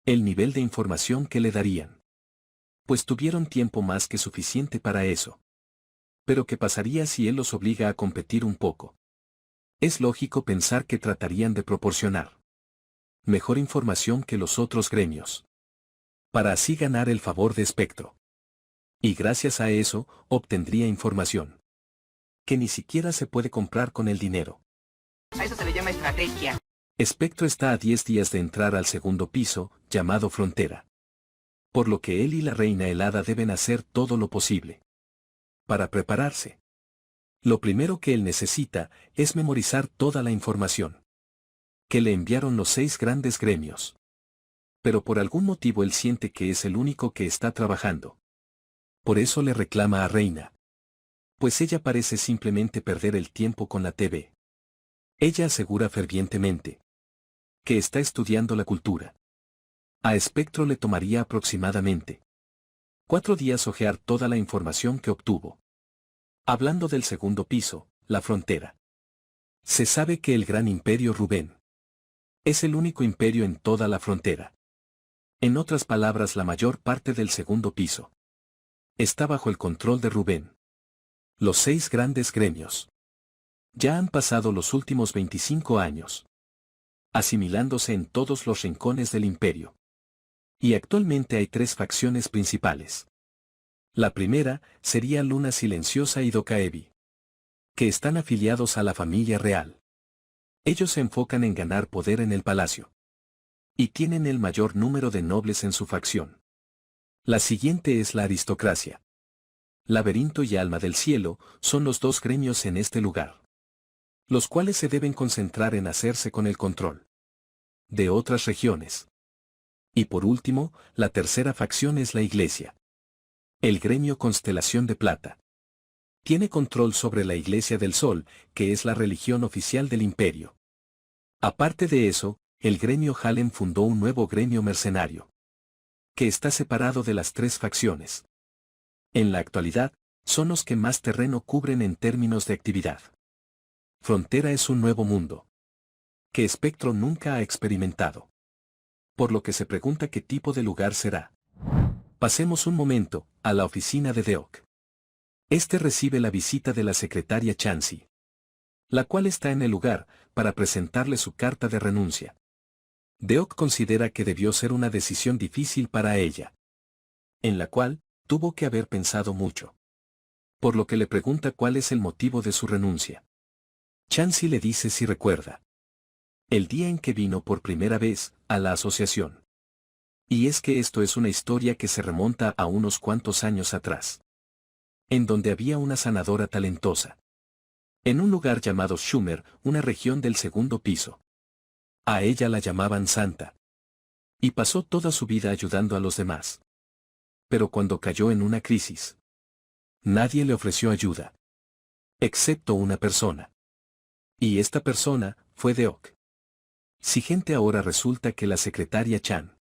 el nivel de información que le darían. Pues tuvieron tiempo más que suficiente para eso. Pero ¿qué pasaría si él los obliga a competir un poco? Es lógico pensar que tratarían de proporcionar mejor información que los otros gremios, para así ganar el favor de Espectro. Y gracias a eso, obtendría información que ni siquiera se puede comprar con el dinero. A eso se le llama estrategia. Espectro está a 10 días de entrar al segundo piso, llamado Frontera. Por lo que él y la Reina Helada deben hacer todo lo posible para prepararse. Lo primero que él necesita es memorizar toda la información que le enviaron los 6 grandes gremios. Pero por algún motivo él siente que es el único que está trabajando. Por eso le reclama a Reina. Pues ella parece simplemente perder el tiempo con la TV. Ella asegura fervientemente que está estudiando la cultura. A Espectro le tomaría aproximadamente 4 días hojear toda la información que obtuvo. Hablando del segundo piso, la frontera. Se sabe que el gran imperio Rubén es el único imperio en toda la frontera. En otras palabras, la mayor parte del segundo piso está bajo el control de Rubén. Los 6 grandes gremios ya han pasado los últimos 25 años asimilándose en todos los rincones del imperio. Y actualmente hay 3 facciones principales. La primera sería Luna Silenciosa y Doca Evi, que están afiliados a la familia real. Ellos se enfocan en ganar poder en el palacio. Y tienen el mayor número de nobles en su facción. La siguiente es la aristocracia. Laberinto y Alma del Cielo son los 2 gremios en este lugar, los cuales se deben concentrar en hacerse con el control de otras regiones. Y por último, la tercera facción es la Iglesia. El gremio Constelación de Plata tiene control sobre la Iglesia del Sol, que es la religión oficial del imperio. Aparte de eso, el gremio Halem fundó un nuevo gremio mercenario, que está separado de las 3 facciones. En la actualidad, son los que más terreno cubren en términos de actividad. Frontera es un nuevo mundo que Espectro nunca ha experimentado. Por lo que se pregunta qué tipo de lugar será. Pasemos un momento a la oficina de Deok. Este recibe la visita de la secretaria Chansey, la cual está en el lugar para presentarle su carta de renuncia. Deok considera que debió ser una decisión difícil para ella, en la cual tuvo que haber pensado mucho. Por lo que le pregunta cuál es el motivo de su renuncia. Chansey le dice si recuerda el día en que vino por primera vez a la asociación. Y es que esto es una historia que se remonta a unos cuantos años atrás, en donde había una sanadora talentosa, en un lugar llamado Schumer, una región del segundo piso. A ella la llamaban Santa. Y pasó toda su vida ayudando a los demás. Pero cuando cayó en una crisis, nadie le ofreció ayuda, excepto una persona. Y esta persona fue Deok. Siguiente ahora resulta que la secretaria Chan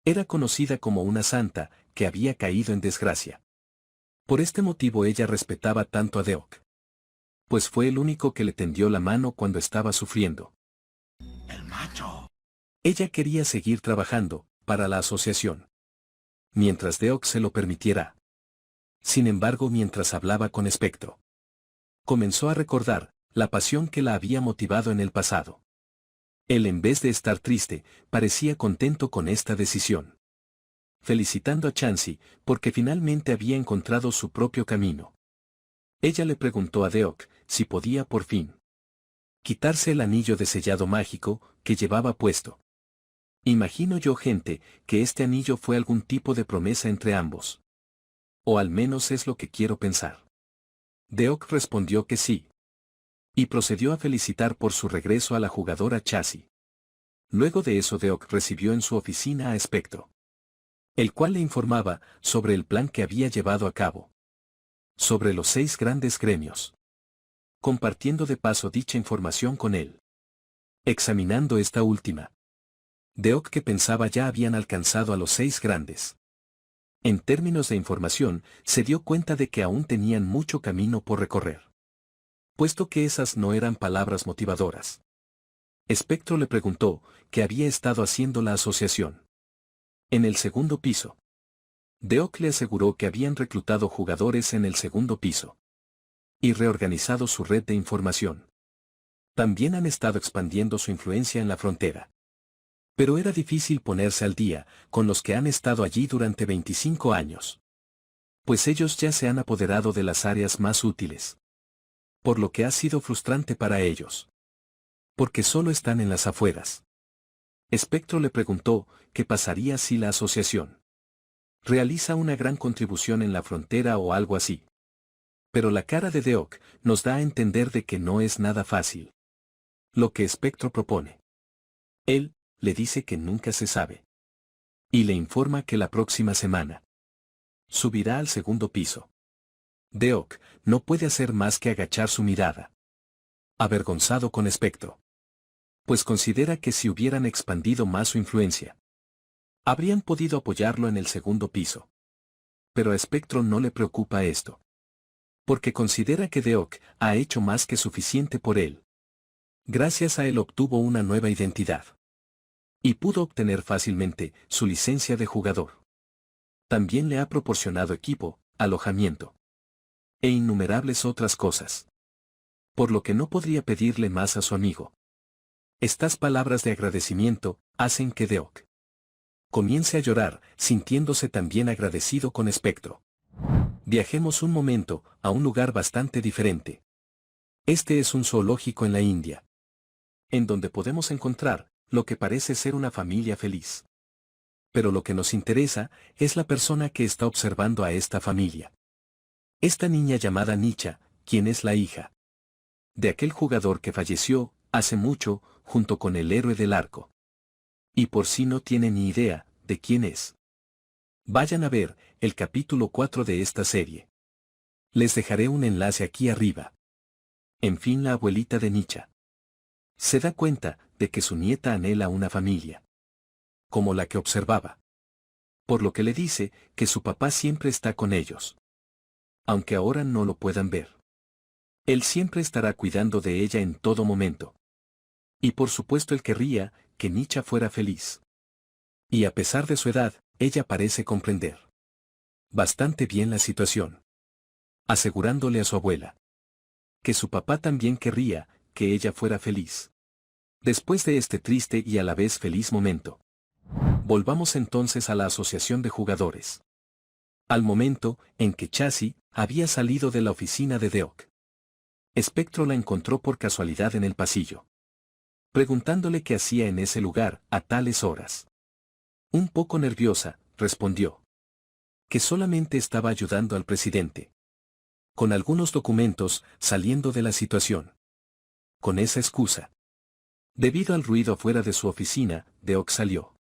Era conocida como una santa, que había caído en desgracia. Por este motivo ella respetaba tanto a Deok. Pues fue el único que le tendió la mano cuando estaba sufriendo. ¡El macho! Ella quería seguir trabajando, para la asociación. Mientras Deok se lo permitiera. Sin embargo, mientras hablaba con Espectro, comenzó a recordar la pasión que la había motivado en el pasado. Él, en vez de estar triste, parecía contento con esta decisión. Felicitando a Chansey, porque finalmente había encontrado su propio camino. Ella le preguntó a Deok si podía por fin quitarse el anillo de sellado mágico que llevaba puesto. Imagino yo, gente, que este anillo fue algún tipo de promesa entre ambos. O al menos es lo que quiero pensar. Deok respondió que sí. Y procedió a felicitar por su regreso a la jugadora Chansey. Luego de eso Deok recibió en su oficina a Espectro, el cual le informaba sobre el plan que había llevado a cabo. Sobre los 6 grandes gremios. Compartiendo de paso dicha información con él. Examinando esta última. Deok, que pensaba ya habían alcanzado a los 6 grandes. En términos de información, se dio cuenta de que aún tenían mucho camino por recorrer. Puesto que esas no eran palabras motivadoras. Espectro le preguntó qué había estado haciendo la asociación. En el segundo piso. Deok le aseguró que habían reclutado jugadores en el segundo piso. Y reorganizado su red de información. También han estado expandiendo su influencia en la frontera. Pero era difícil ponerse al día con los que han estado allí durante 25 años. Pues ellos ya se han apoderado de las áreas más útiles. Por lo que ha sido frustrante para ellos. Porque solo están en las afueras. Espectro le preguntó qué pasaría si la asociación realiza una gran contribución en la frontera o algo así. Pero la cara de Deok nos da a entender de que no es nada fácil lo que Espectro propone. Él le dice que nunca se sabe. Y le informa que la próxima semana subirá al segundo piso. Deok no puede hacer más que agachar su mirada. Avergonzado con Espectro. Pues considera que si hubieran expandido más su influencia, habrían podido apoyarlo en el segundo piso. Pero a Espectro no le preocupa esto. Porque considera que Deok ha hecho más que suficiente por él. Gracias a él obtuvo una nueva identidad. Y pudo obtener fácilmente su licencia de jugador. También le ha proporcionado equipo, alojamiento. E innumerables otras cosas. Por lo que no podría pedirle más a su amigo. Estas palabras de agradecimiento hacen que Deok comience a llorar, sintiéndose también agradecido con Espectro. Viajemos un momento a un lugar bastante diferente. Este es un zoológico en la India. En donde podemos encontrar lo que parece ser una familia feliz. Pero lo que nos interesa es la persona que está observando a esta familia. Esta niña llamada Nicha, quien es la hija de aquel jugador que falleció hace mucho, junto con el héroe del arco. Y por si no tiene ni idea de quién es. Vayan a ver el capítulo 4 de esta serie. Les dejaré un enlace aquí arriba. En fin, la abuelita de Nicha se da cuenta de que su nieta anhela una familia como la que observaba. Por lo que le dice que su papá siempre está con ellos. Aunque ahora no lo puedan ver. Él siempre estará cuidando de ella en todo momento. Y por supuesto él querría que Nicha fuera feliz. Y a pesar de su edad, ella parece comprender bastante bien la situación. Asegurándole a su abuela que su papá también querría que ella fuera feliz. Después de este triste y a la vez feliz momento. Volvamos entonces a la asociación de jugadores. Al momento en que Chansey había salido de la oficina de Deok. Espectro la encontró por casualidad en el pasillo. Preguntándole qué hacía en ese lugar a tales horas. Un poco nerviosa, respondió. Que solamente estaba ayudando al presidente. Con algunos documentos, saliendo de la situación. Con esa excusa. Debido al ruido afuera de su oficina, Deok salió.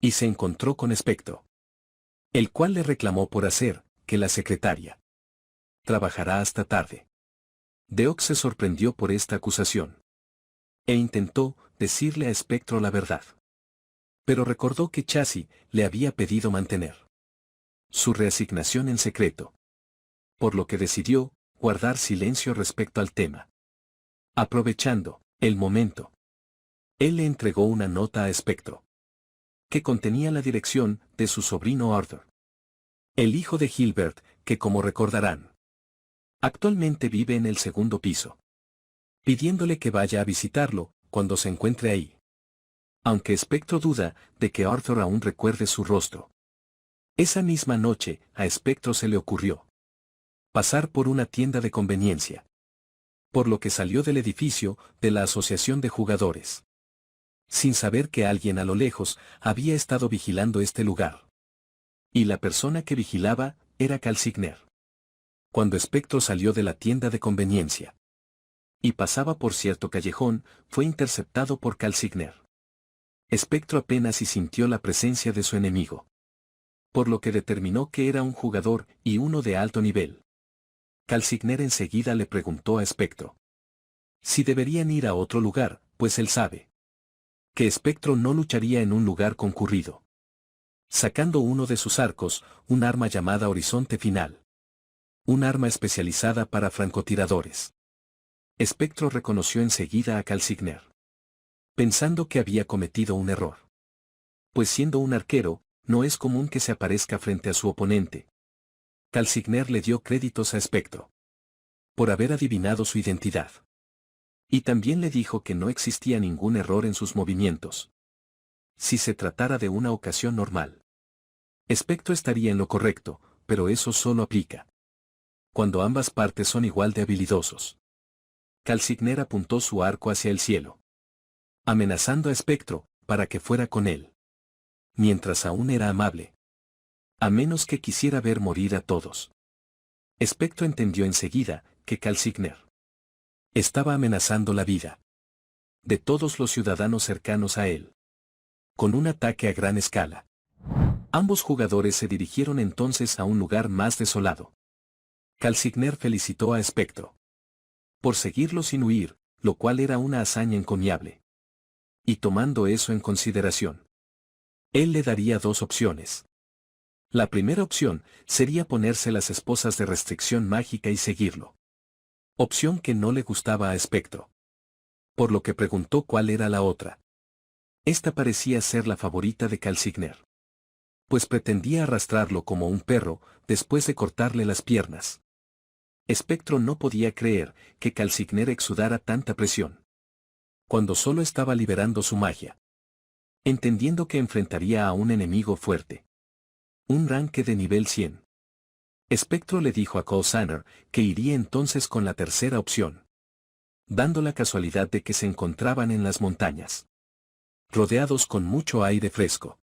Y se encontró con Espectro. El cual le reclamó por hacer que la secretaria trabajará hasta tarde. Deok se sorprendió por esta acusación. E intentó decirle a Espectro la verdad. Pero recordó que Chassis le había pedido mantener su reasignación en secreto. Por lo que decidió guardar silencio respecto al tema. Aprovechando el momento, él le entregó una nota a Spectro, que contenía la dirección de su sobrino Arthur, el hijo de Gilbert, que como recordarán, actualmente vive en el segundo piso, pidiéndole que vaya a visitarlo cuando se encuentre ahí. Aunque Spectro duda de que Arthur aún recuerde su rostro. Esa misma noche, a Spectro se le ocurrió pasar por una tienda de conveniencia, por lo que salió del edificio de la Asociación de Jugadores, sin saber que alguien a lo lejos había estado vigilando este lugar. Y la persona que vigilaba era Calcigner. Cuando Spectro salió de la tienda de conveniencia y pasaba por cierto callejón, fue interceptado por Calcigner. Spectro apenas si sintió la presencia de su enemigo, por lo que determinó que era un jugador y uno de alto nivel. Calcigner enseguida le preguntó a Spectro si deberían ir a otro lugar, pues él sabe que Spectro no lucharía en un lugar concurrido. Sacando uno de sus arcos, un arma llamada Horizonte Final. Un arma especializada para francotiradores. Spectro reconoció enseguida a Calcigner, pensando que había cometido un error. Pues siendo un arquero, no es común que se aparezca frente a su oponente. Calcigner le dio créditos a Spectro por haber adivinado su identidad. Y también le dijo que no existía ningún error en sus movimientos. Si se tratara de una ocasión normal, Spectro estaría en lo correcto, pero eso solo aplica cuando ambas partes son igual de habilidosos. Calcigner apuntó su arco hacia el cielo, amenazando a Spectro para que fuera con él, mientras aún era amable. A menos que quisiera ver morir a todos. Spectro entendió enseguida que Calcigner estaba amenazando la vida de todos los ciudadanos cercanos a él, con un ataque a gran escala. Ambos jugadores se dirigieron entonces a un lugar más desolado. Calcigner felicitó a Spectro por seguirlo sin huir, lo cual era una hazaña encomiable. Y tomando eso en consideración, él le daría dos opciones. La primera opción sería ponerse las esposas de restricción mágica y seguirlo. Opción que no le gustaba a Spectro. Por lo que preguntó cuál era la otra. Esta parecía ser la favorita de Calcigner, pues pretendía arrastrarlo como un perro después de cortarle las piernas. Spectro no podía creer que Calcigner exudara tanta presión, cuando solo estaba liberando su magia, entendiendo que enfrentaría a un enemigo fuerte. Un ranque de nivel 100. Spectro le dijo a Coulsanner que iría entonces con la tercera opción, dando la casualidad de que se encontraban en las montañas, rodeados con mucho aire fresco.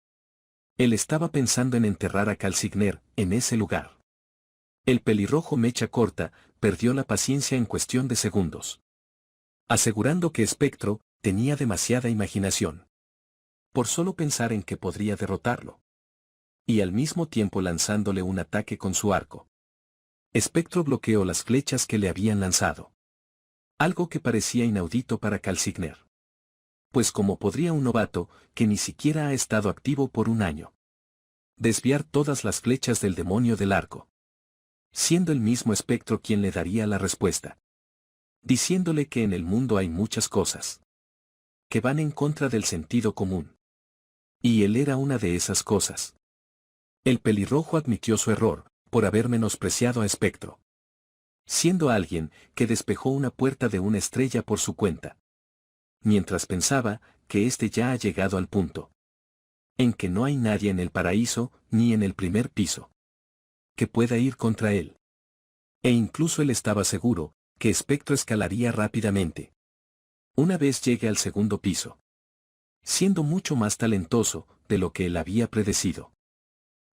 Él estaba pensando en enterrar a Calcigner en ese lugar. El pelirrojo mecha corta perdió la paciencia en cuestión de segundos, asegurando que Spectro tenía demasiada imaginación por solo pensar en que podría derrotarlo, y al mismo tiempo lanzándole un ataque con su arco. Spectro bloqueó las flechas que le habían lanzado, algo que parecía inaudito para Calcigner, pues como podría un novato, que ni siquiera ha estado activo por un año, desviar todas las flechas del demonio del arco, siendo el mismo Spectro quien le daría la respuesta, diciéndole que en el mundo hay muchas cosas que van en contra del sentido común. Y él era una de esas cosas. El pelirrojo admitió su error, por haber menospreciado a Spectro, siendo alguien que despejó una puerta de una estrella por su cuenta, mientras pensaba que éste ya ha llegado al punto en que no hay nadie en el paraíso, ni en el primer piso, que pueda ir contra él. E incluso él estaba seguro que Spectro escalaría rápidamente una vez llegue al segundo piso, siendo mucho más talentoso de lo que él había predecido.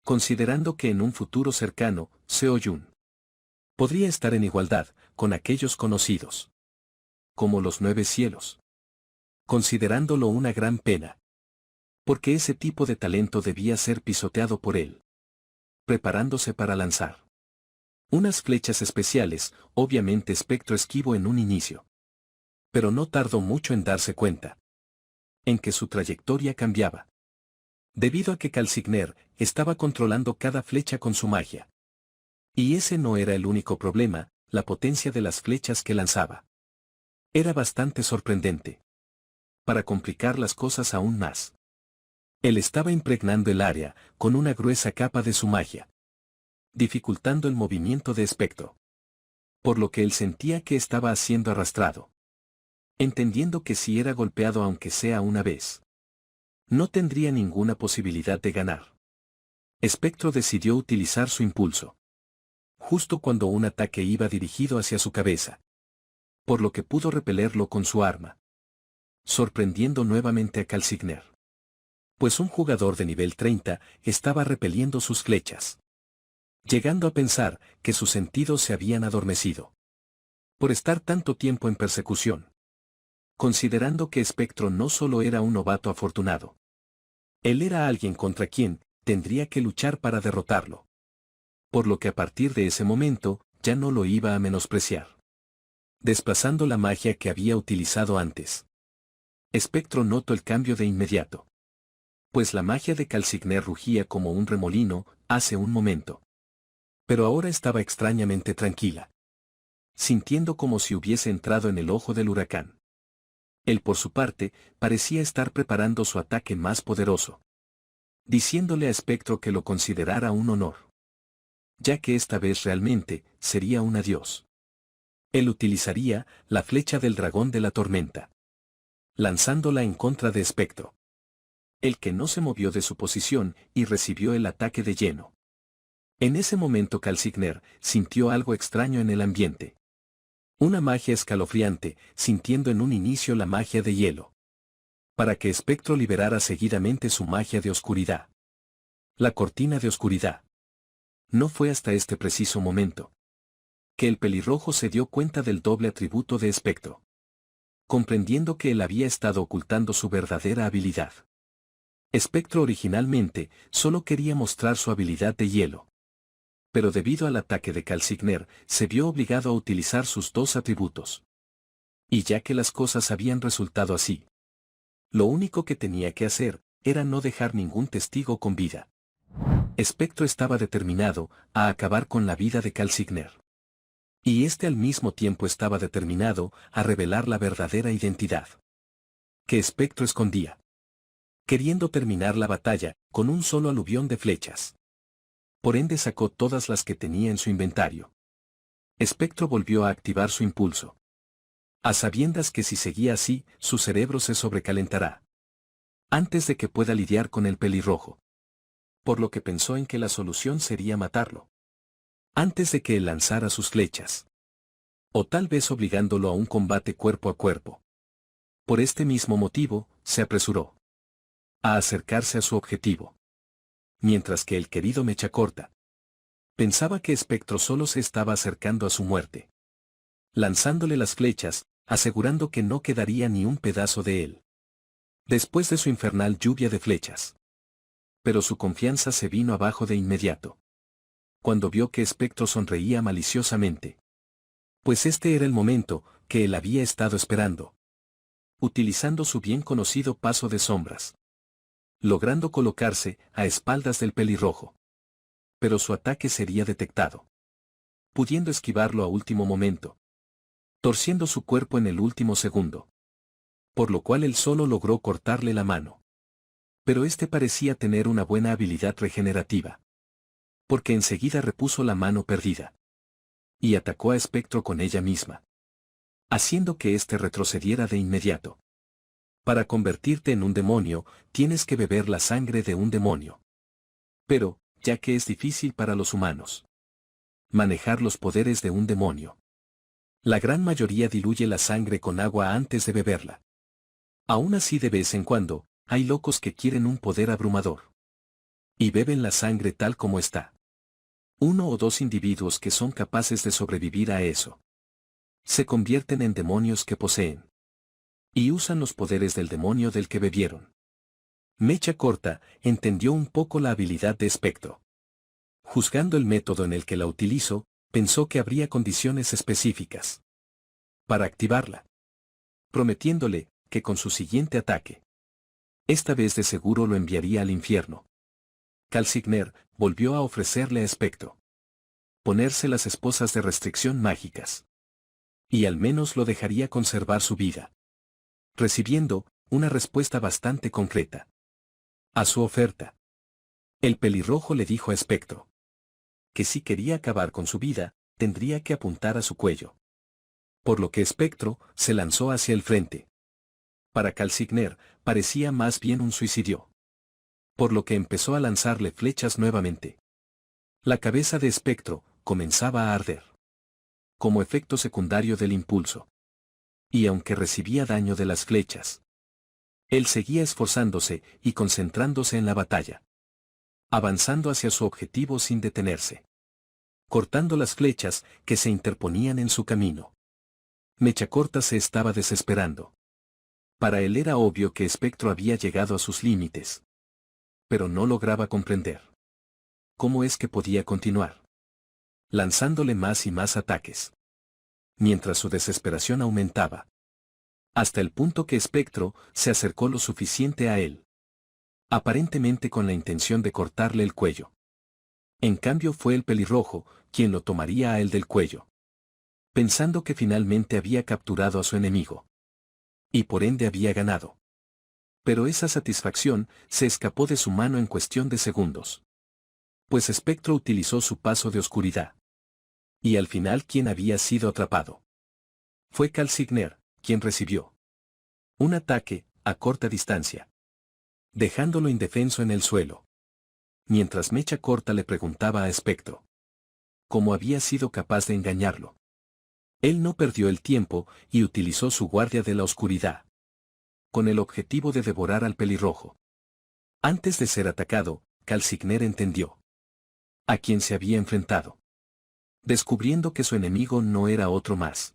Considerando que en un futuro cercano, Seo Yun podría estar en igualdad con aquellos conocidos como los 9 cielos. Considerándolo una gran pena, porque ese tipo de talento debía ser pisoteado por él, preparándose para lanzar unas flechas especiales. Obviamente Spectro esquivó en un inicio, pero no tardó mucho en darse cuenta en que su trayectoria cambiaba. debido a que Calcigner estaba controlando cada flecha con su magia. Y ese no era el único problema, la potencia de las flechas que lanzaba era bastante sorprendente. Para complicar las cosas aún más, él estaba impregnando el área con una gruesa capa de su magia, dificultando el movimiento de Espectro. Por lo que él sentía que estaba siendo arrastrado. Entendiendo que si era golpeado aunque sea una vez, no tendría ninguna posibilidad de ganar. Espectro decidió utilizar su impulso. Justo cuando un ataque iba dirigido hacia su cabeza. Por lo que pudo repelerlo con su arma. Sorprendiendo nuevamente a Calcigner. Pues un jugador de nivel 30 estaba repeliendo sus flechas. Llegando a pensar que sus sentidos se habían adormecido. Por estar tanto tiempo en persecución. Considerando que Espectro no solo era un novato afortunado. Él era alguien contra quien tendría que luchar para derrotarlo. Por lo que a partir de ese momento, ya no lo iba a menospreciar. Desplazando la magia que había utilizado antes. Espectro notó el cambio de inmediato. Pues la magia de Calcigner rugía como un remolino hace un momento. Pero ahora estaba extrañamente tranquila. Sintiendo como si hubiese entrado en el ojo del huracán. Él por su parte, parecía estar preparando su ataque más poderoso. Diciéndole a Espectro que lo considerara un honor. Ya que esta vez realmente sería un adiós. Él utilizaría la flecha del dragón de la tormenta. Lanzándola en contra de Espectro. El que no se movió de su posición y recibió el ataque de lleno. En ese momento Calcigner sintió algo extraño en el ambiente. Una magia escalofriante, sintiendo en un inicio la magia de hielo. Para que Espectro liberara seguidamente su magia de oscuridad. La cortina de oscuridad. No fue hasta este preciso momento que el pelirrojo se dio cuenta del doble atributo de Espectro. Comprendiendo que él había estado ocultando su verdadera habilidad. Espectro originalmente solo quería mostrar su habilidad de hielo. Pero debido al ataque de Calcigner, se vio obligado a utilizar sus dos atributos. Y ya que las cosas habían resultado así, lo único que tenía que hacer era no dejar ningún testigo con vida. Espectro estaba determinado a acabar con la vida de Calcigner. Y este al mismo tiempo estaba determinado a revelar la verdadera identidad que Espectro escondía. Queriendo terminar la batalla con un solo aluvión de flechas. Por ende sacó todas las que tenía en su inventario. Espectro volvió a activar su impulso. A sabiendas que si seguía así, su cerebro se sobrecalentará. Antes de que pueda lidiar con el pelirrojo. Por lo que pensó en que la solución sería matarlo. Antes de que él lanzara sus flechas. O tal vez obligándolo a un combate cuerpo a cuerpo. Por este mismo motivo, se apresuró a acercarse a su objetivo. Mientras que el querido Mechacorta pensaba que Espectro solo se estaba acercando a su muerte. Lanzándole las flechas, asegurando que no quedaría ni un pedazo de él. Después de su infernal lluvia de flechas. Pero su confianza se vino abajo de inmediato. Cuando vio que Espectro sonreía maliciosamente. Pues este era el momento que él había estado esperando. Utilizando su bien conocido paso de sombras. Logrando colocarse a espaldas del pelirrojo. Pero su ataque sería detectado. Pudiendo esquivarlo a último momento. Torciendo su cuerpo en el último segundo. Por lo cual él solo logró cortarle la mano. Pero este parecía tener una buena habilidad regenerativa. Porque enseguida repuso la mano perdida. Y atacó a Espectro con ella misma. Haciendo que éste retrocediera de inmediato. Para convertirte en un demonio, tienes que beber la sangre de un demonio. Pero, ya que es difícil para los humanos manejar los poderes de un demonio. La gran mayoría diluye la sangre con agua antes de beberla. Aún así de vez en cuando, hay locos que quieren un poder abrumador. Y beben la sangre tal como está. Uno o dos individuos que son capaces de sobrevivir a eso. Se convierten en demonios que poseen. Y usan los poderes del demonio del que bebieron. Mechacorta entendió un poco la habilidad de Espectro. Juzgando el método en el que la utilizó, pensó que habría condiciones específicas para activarla. Prometiéndole que con su siguiente ataque Esta vez de seguro lo enviaría al infierno. Calcigner volvió a ofrecerle a Espectro ponerse las esposas de restricción mágicas. Y al menos lo dejaría conservar su vida. Recibiendo una respuesta bastante concreta a su oferta. El pelirrojo le dijo a Espectro que si quería acabar con su vida, tendría que apuntar a su cuello. Por lo que Espectro se lanzó hacia el frente. Para Calcigner parecía más bien un suicidio. Por lo que empezó a lanzarle flechas nuevamente. La cabeza de Espectro comenzaba a arder. Como efecto secundario del impulso. Y aunque recibía daño de las flechas, él seguía esforzándose y concentrándose en la batalla. Avanzando hacia su objetivo sin detenerse. Cortando las flechas que se interponían en su camino. Mechacorta se estaba desesperando. Para él era obvio que Espectro había llegado a sus límites. Pero no lograba comprender cómo es que podía continuar. Lanzándole más y más ataques. Mientras su desesperación aumentaba. Hasta el punto que Espectro se acercó lo suficiente a él. Aparentemente con la intención de cortarle el cuello. En cambio fue el pelirrojo quien lo tomaría a él del cuello. Pensando que finalmente había capturado a su enemigo. Y por ende había ganado. Pero esa satisfacción se escapó de su mano en cuestión de segundos. Pues Espectro utilizó su paso de oscuridad. Y al final quien había sido atrapado. Fue Calcigner, quien recibió un ataque a corta distancia. Dejándolo indefenso en el suelo. Mientras Mechacorta le preguntaba a Espectro cómo había sido capaz de engañarlo. Él no perdió el tiempo y utilizó su guardia de la oscuridad. Con el objetivo de devorar al pelirrojo. Antes de ser atacado, Calcigner entendió a quien se había enfrentado. Descubriendo que su enemigo no era otro más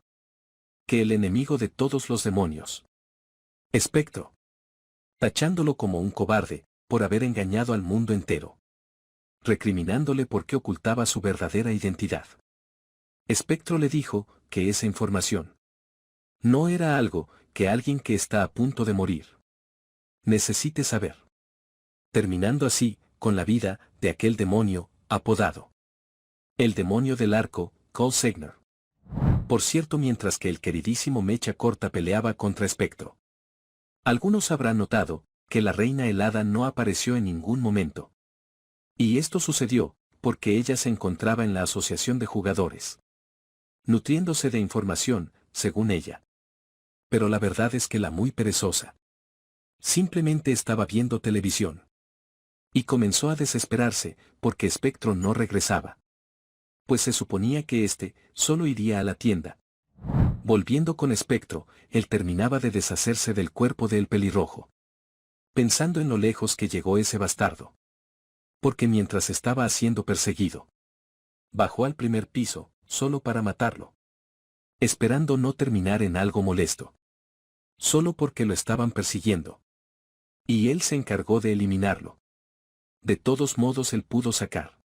que el enemigo de todos los demonios. Espectro. Tachándolo como un cobarde, por haber engañado al mundo entero. Recriminándole porque ocultaba su verdadera identidad. Espectro le dijo que esa información no era algo que alguien que está a punto de morir necesite saber. Terminando así, con la vida de aquel demonio, apodado el demonio del arco, Calcigner. Por cierto, mientras que el queridísimo Mechacorta peleaba contra Espectro. Algunos habrán notado que la reina helada no apareció en ningún momento. Y esto sucedió porque ella se encontraba en la asociación de jugadores. Nutriéndose de información, según ella. Pero la verdad es que la muy perezosa simplemente estaba viendo televisión. Y comenzó a desesperarse porque Espectro no regresaba. Pues se suponía que éste solo iría a la tienda. Volviendo con Espectro, él terminaba de deshacerse del cuerpo del pelirrojo. Pensando en lo lejos que llegó ese bastardo. Porque mientras estaba siendo perseguido, bajó al primer piso, solo para matarlo. Esperando no terminar en algo molesto. Solo porque lo estaban persiguiendo. Y él se encargó de eliminarlo. De todos modos él pudo sacar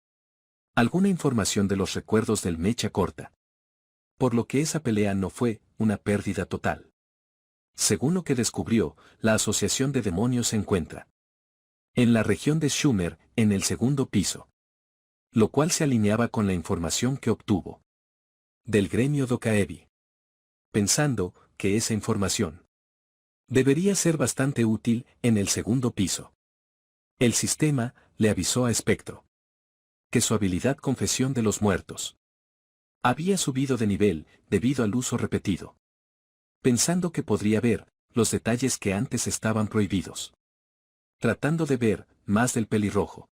alguna información de los recuerdos del Mechacorta. Por lo que esa pelea no fue una pérdida total. Según lo que descubrió, la asociación de demonios se encuentra en la región de Schumer, en el segundo piso. Lo cual se alineaba con la información que obtuvo del gremio Dokaebi. Pensando que esa información debería ser bastante útil en el segundo piso. El sistema le avisó a Espectro que su habilidad Confesión de los Muertos había subido de nivel debido al uso repetido. Pensando que podría ver los detalles que antes estaban prohibidos. Tratando de ver más del pelirrojo.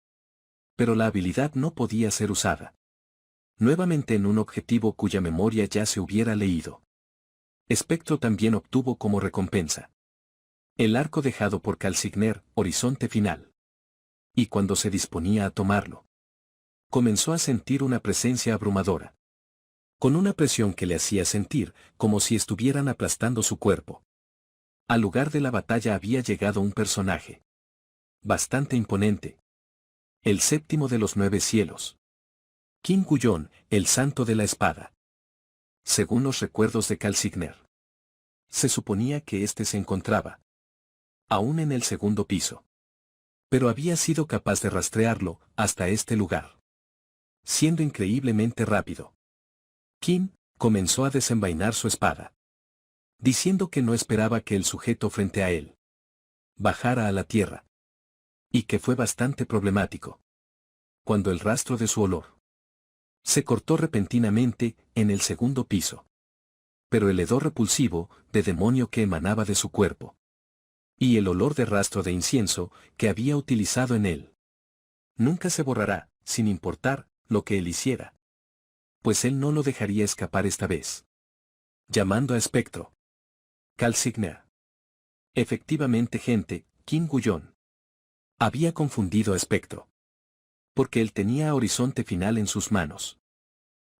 Pero la habilidad no podía ser usada nuevamente en un objetivo cuya memoria ya se hubiera leído. Espectro también obtuvo como recompensa el arco dejado por Calcigner, Horizonte Final. Y cuando se disponía a tomarlo, comenzó a sentir una presencia abrumadora. Con una presión que le hacía sentir como si estuvieran aplastando su cuerpo. Al lugar de la batalla había llegado un personaje bastante imponente. El séptimo de los 9 cielos. King Guyon, el santo de la espada. Según los recuerdos de Calcigner, se suponía que éste se encontraba aún en el segundo piso. Pero había sido capaz de rastrearlo hasta este lugar. Siendo increíblemente rápido. Kim comenzó a desenvainar su espada, diciendo que no esperaba que el sujeto frente a él bajara a la tierra, y que fue bastante problemático cuando el rastro de su olor se cortó repentinamente en el segundo piso. Pero el hedor repulsivo de demonio que emanaba de su cuerpo y el olor de rastro de incienso que había utilizado en él nunca se borrará, sin importar lo que él hiciera, pues él no lo dejaría escapar esta vez. Llamando a Espectro. Calcigner. Efectivamente, gente, Kim Guyon había confundido a Espectro, porque él tenía Horizonte Final en sus manos.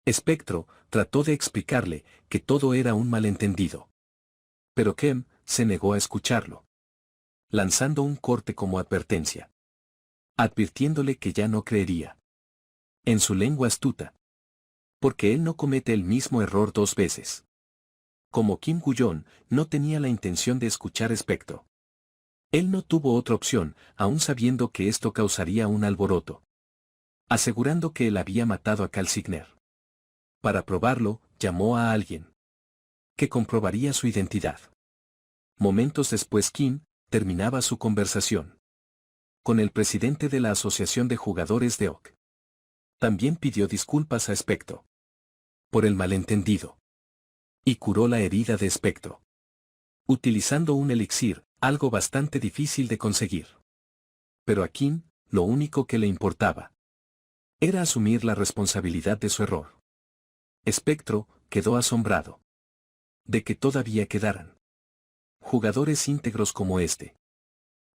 Espectro trató de explicarle que todo era un malentendido. Pero Kim se negó a escucharlo, lanzando un corte como advertencia, advirtiéndole que ya no creería en su lengua astuta, porque él no comete el mismo error dos veces. Como Kim Guyon no tenía la intención de escuchar Espectro, él no tuvo otra opción, aun sabiendo que esto causaría un alboroto, asegurando que él había matado a Calcigner. Para probarlo, llamó a alguien que comprobaría su identidad. Momentos después Kim terminaba su conversación con el presidente de la Asociación de Jugadores de OK. También pidió disculpas a Espectro por el malentendido y curó la herida de Espectro utilizando un elixir, algo bastante difícil de conseguir. Pero a Kim, lo único que le importaba era asumir la responsabilidad de su error. Espectro quedó asombrado de que todavía quedaran jugadores íntegros como este.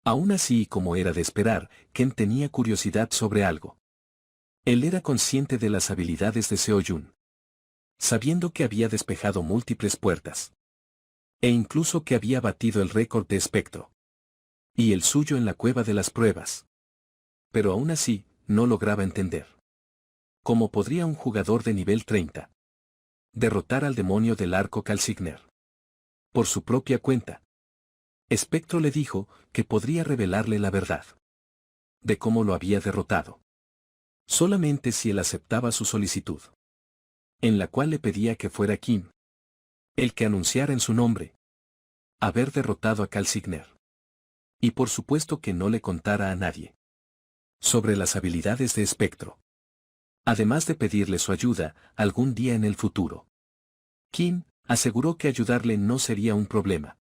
Aún así, como era de esperar, Kim tenía curiosidad sobre algo. Él era consciente de las habilidades de Seo Jun, sabiendo que había despejado múltiples puertas, e incluso que había batido el récord de Espectro y el suyo en la cueva de las pruebas. Pero aún así, no lograba entender cómo podría un jugador de nivel 30 derrotar al demonio del arco Calcigner por su propia cuenta. Espectro le dijo que podría revelarle la verdad de cómo lo había derrotado, solamente si él aceptaba su solicitud, en la cual le pedía que fuera Kim el que anunciara en su nombre haber derrotado a Calcigner. Y por supuesto que no le contara a nadie sobre las habilidades de Espectro, además de pedirle su ayuda algún día en el futuro. Kim aseguró que ayudarle no sería un problema.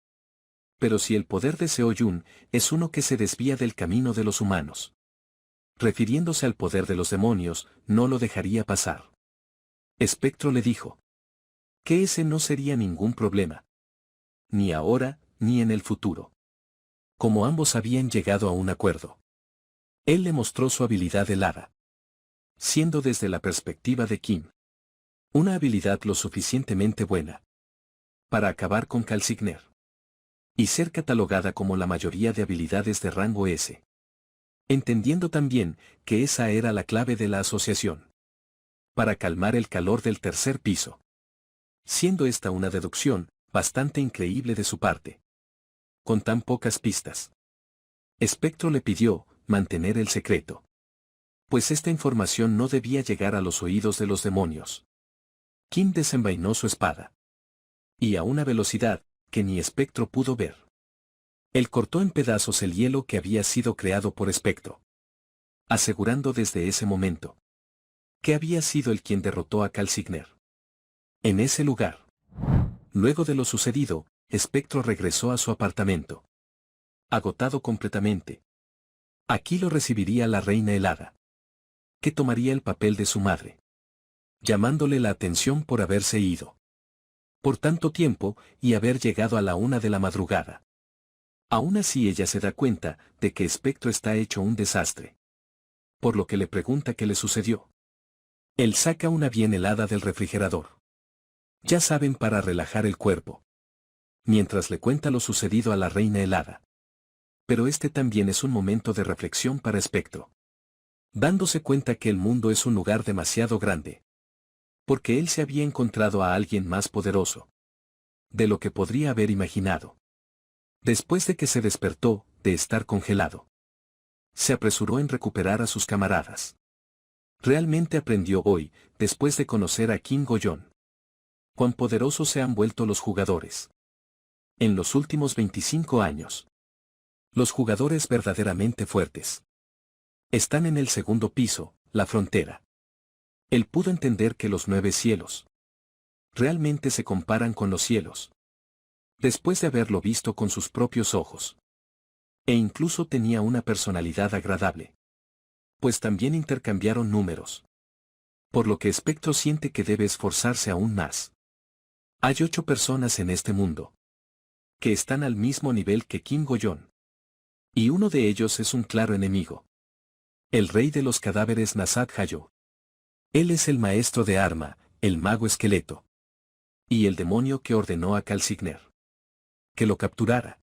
Pero si el poder de Seo Jun es uno que se desvía del camino de los humanos, refiriéndose al poder de los demonios, no lo dejaría pasar. Espectro le dijo que ese no sería ningún problema, ni ahora ni en el futuro. Como ambos habían llegado a un acuerdo, él le mostró su habilidad helada, siendo desde la perspectiva de Kim una habilidad lo suficientemente buena para acabar con Calcigner y ser catalogada como la mayoría de habilidades de rango S. Entendiendo también que esa era la clave de la asociación para calmar el calor del tercer piso. Siendo esta una deducción bastante increíble de su parte, con tan pocas pistas. Espectro le pidió mantener el secreto, pues esta información no debía llegar a los oídos de los demonios. Kim desenvainó su espada, y a una velocidad que ni Espectro pudo ver. Él cortó en pedazos el hielo que había sido creado por Espectro, asegurando desde ese momento que había sido él quien derrotó a Calcigner. En ese lugar. Luego de lo sucedido, Espectro regresó a su apartamento, agotado completamente. Aquí lo recibiría la reina helada, que tomaría el papel de su madre, llamándole la atención por haberse ido por tanto tiempo y haber llegado a la 1 de la madrugada. Aún así ella se da cuenta de que Espectro está hecho un desastre, por lo que le pregunta qué le sucedió. Él saca una bien helada del refrigerador. Ya saben, para relajar el cuerpo. Mientras le cuenta lo sucedido a la reina helada. Pero este también es un momento de reflexión para Espectro, dándose cuenta que el mundo es un lugar demasiado grande, porque él se había encontrado a alguien más poderoso de lo que podría haber imaginado. Después de que se despertó, de estar congelado, se apresuró en recuperar a sus camaradas. Realmente aprendió hoy, después de conocer a Kim Go-yeon, cuán poderosos se han vuelto los jugadores. En los últimos 25 años, los jugadores verdaderamente fuertes están en el segundo piso, la frontera. Él pudo entender que los 9 cielos realmente se comparan con los cielos, después de haberlo visto con sus propios ojos. E incluso tenía una personalidad agradable, pues también intercambiaron números. Por lo que Spectro siente que debe esforzarse aún más. Hay 8 personas en este mundo que están al mismo nivel que Kim Go-yeon. Y uno de ellos es un claro enemigo. El rey de los cadáveres Nasad Hayo. Él es el maestro de arma, el mago esqueleto. Y el demonio que ordenó a Calcigner que lo capturara.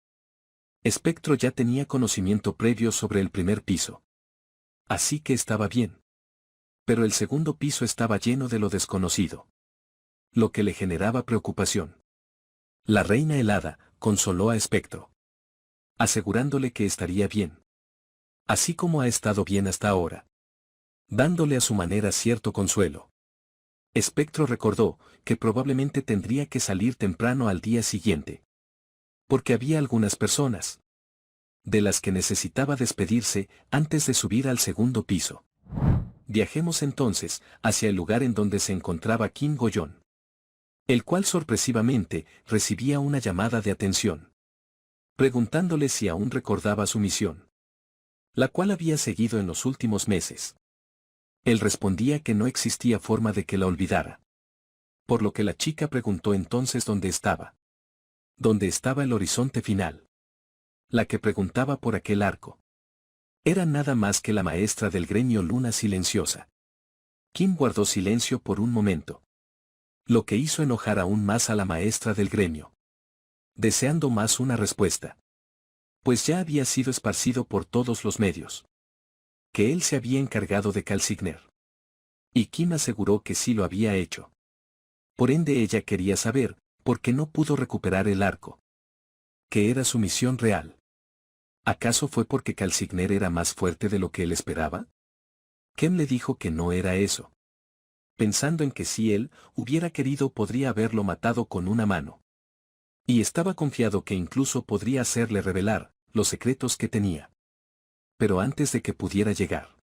Spectro ya tenía conocimiento previo sobre el primer piso. Así que estaba bien. Pero el segundo piso estaba lleno de lo desconocido, lo que le generaba preocupación. La reina helada consoló a Spectro, asegurándole que estaría bien, así como ha estado bien hasta ahora, dándole a su manera cierto consuelo. Spectro recordó que probablemente tendría que salir temprano al día siguiente, porque había algunas personas de las que necesitaba despedirse antes de subir al segundo piso. Viajemos entonces hacia el lugar en donde se encontraba Kim Go-yeon, el cual sorpresivamente recibía una llamada de atención, preguntándole si aún recordaba su misión, la cual había seguido en los últimos meses. Él respondía que no existía forma de que la olvidara. Por lo que la chica preguntó entonces dónde estaba. ¿Dónde estaba el horizonte final? La que preguntaba por aquel arco era nada más que la maestra del gremio Luna Silenciosa. Kim guardó silencio por un momento, lo que hizo enojar aún más a la maestra del gremio, deseando más una respuesta, pues ya había sido esparcido por todos los medios que él se había encargado de Calcigner. Y Kim aseguró que sí lo había hecho. Por ende ella quería saber por qué no pudo recuperar el arco, que era su misión real. ¿Acaso fue porque Calcigner era más fuerte de lo que él esperaba? Kim le dijo que no era eso, pensando en que si él hubiera querido podría haberlo matado con una mano. Y estaba confiado que incluso podría hacerle revelar los secretos que tenía. Pero antes de que pudiera llegar,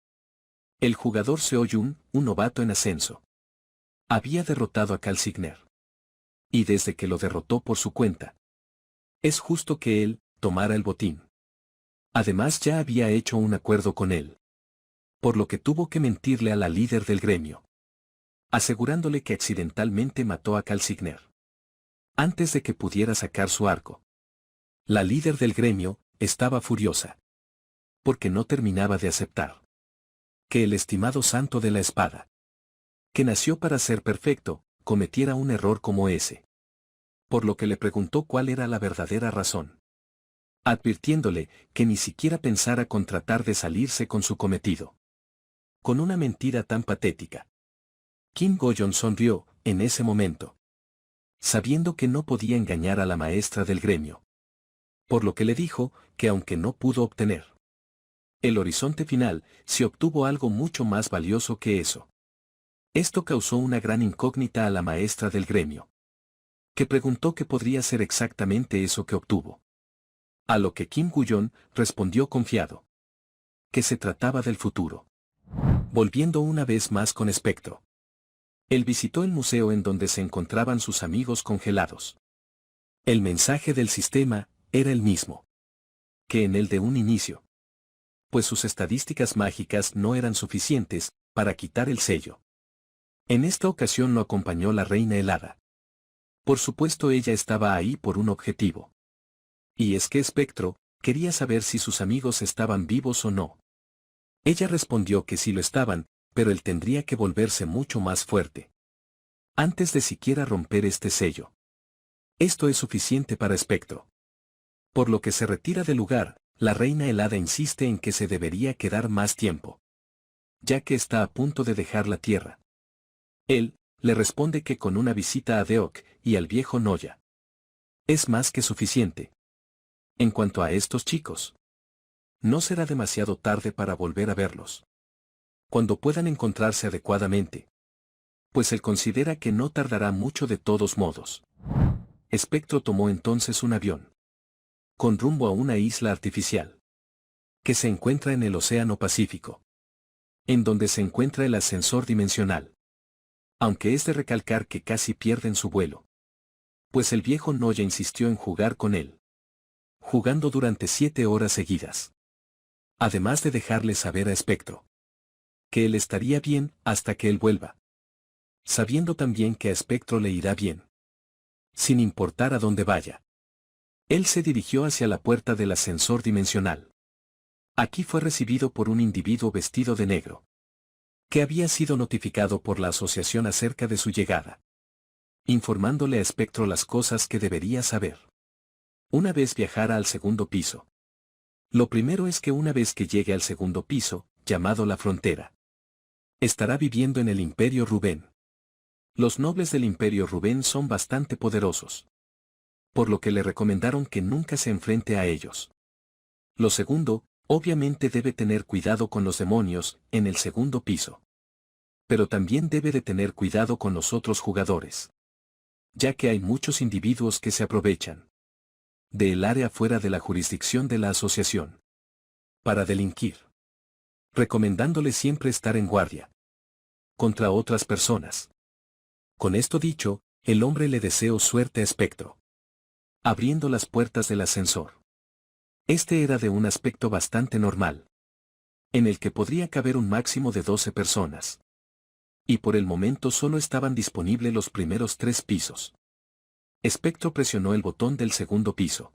el jugador Seo-jun, un novato en ascenso, había derrotado a Calcigner. Y desde que lo derrotó por su cuenta, es justo que él tomara el botín. Además ya había hecho un acuerdo con él, por lo que tuvo que mentirle a la líder del gremio, asegurándole que accidentalmente mató a Calcigner antes de que pudiera sacar su arco. La líder del gremio estaba furiosa, porque no terminaba de aceptar que el estimado santo de la espada, que nació para ser perfecto, cometiera un error como ese. Por lo que le preguntó cuál era la verdadera razón, advirtiéndole que ni siquiera pensara con tratar de salirse con su cometido. Con una mentira tan patética, Kim Go-yeon sonrió en ese momento, sabiendo que no podía engañar a la maestra del gremio. Por lo que le dijo que aunque no pudo obtener el horizonte final, se obtuvo algo mucho más valioso que eso. Esto causó una gran incógnita a la maestra del gremio, que preguntó qué podría ser exactamente eso que obtuvo. A lo que Kim Go-yeon respondió confiado, que se trataba del futuro. Volviendo una vez más con Spectro, él visitó el museo en donde se encontraban sus amigos congelados. El mensaje del sistema era el mismo que en el de un inicio, pues sus estadísticas mágicas no eran suficientes para quitar el sello. En esta ocasión lo acompañó la reina helada. Por supuesto ella estaba ahí por un objetivo. Y es que Spectro quería saber si sus amigos estaban vivos o no. Ella respondió que sí lo estaban, pero él tendría que volverse mucho más fuerte antes de siquiera romper este sello. Esto es suficiente para Spectro. Por lo que se retira del lugar, la reina helada insiste en que se debería quedar más tiempo, ya que está a punto de dejar la tierra. Él le responde que con una visita a Deok y al viejo Noya es más que suficiente. En cuanto a estos chicos, no será demasiado tarde para volver a verlos. Cuando puedan encontrarse adecuadamente, pues él considera que no tardará mucho de todos modos. Espectro tomó entonces un avión, con rumbo a una isla artificial, que se encuentra en el Océano Pacífico, en donde se encuentra el ascensor dimensional. Aunque es de recalcar que casi pierden su vuelo, pues el viejo Noya insistió en jugar con él, jugando durante 7 horas seguidas. Además de dejarle saber a Espectro que él estaría bien hasta que él vuelva, sabiendo también que a Espectro le irá bien, sin importar a dónde vaya. Él se dirigió hacia la puerta del ascensor dimensional. Aquí fue recibido por un individuo vestido de negro, que había sido notificado por la asociación acerca de su llegada, informándole a Espectro las cosas que debería saber. Una vez viajara al segundo piso. Lo primero es que una vez que llegue al segundo piso, llamado la frontera, estará viviendo en el Imperio Rubén. Los nobles del Imperio Rubén son bastante poderosos, por lo que le recomendaron que nunca se enfrente a ellos. Lo segundo, obviamente debe tener cuidado con los demonios en el segundo piso. Pero también debe de tener cuidado con los otros jugadores, ya que hay muchos individuos que se aprovechan del área fuera de la jurisdicción de la asociación para delinquir, recomendándole siempre estar en guardia contra otras personas. Con esto dicho, el hombre le deseó suerte a Espectro, abriendo las puertas del ascensor. Este era de un aspecto bastante normal, en el que podría caber un máximo de 12 personas. Y por el momento solo estaban disponibles los primeros 3 pisos. Espectro presionó el botón del segundo piso,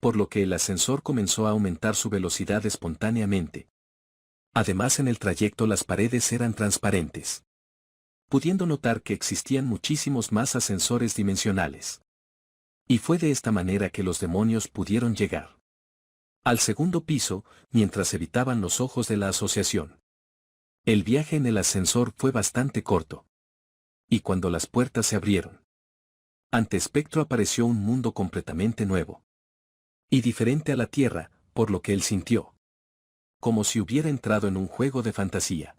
por lo que el ascensor comenzó a aumentar su velocidad espontáneamente. Además, en el trayecto las paredes eran transparentes, pudiendo notar que existían muchísimos más ascensores dimensionales. Y fue de esta manera que los demonios pudieron llegar al segundo piso, mientras evitaban los ojos de la asociación. El viaje en el ascensor fue bastante corto. Y cuando las puertas se abrieron, ante Espectro apareció un mundo completamente nuevo y diferente a la Tierra, por lo que él sintió como si hubiera entrado en un juego de fantasía.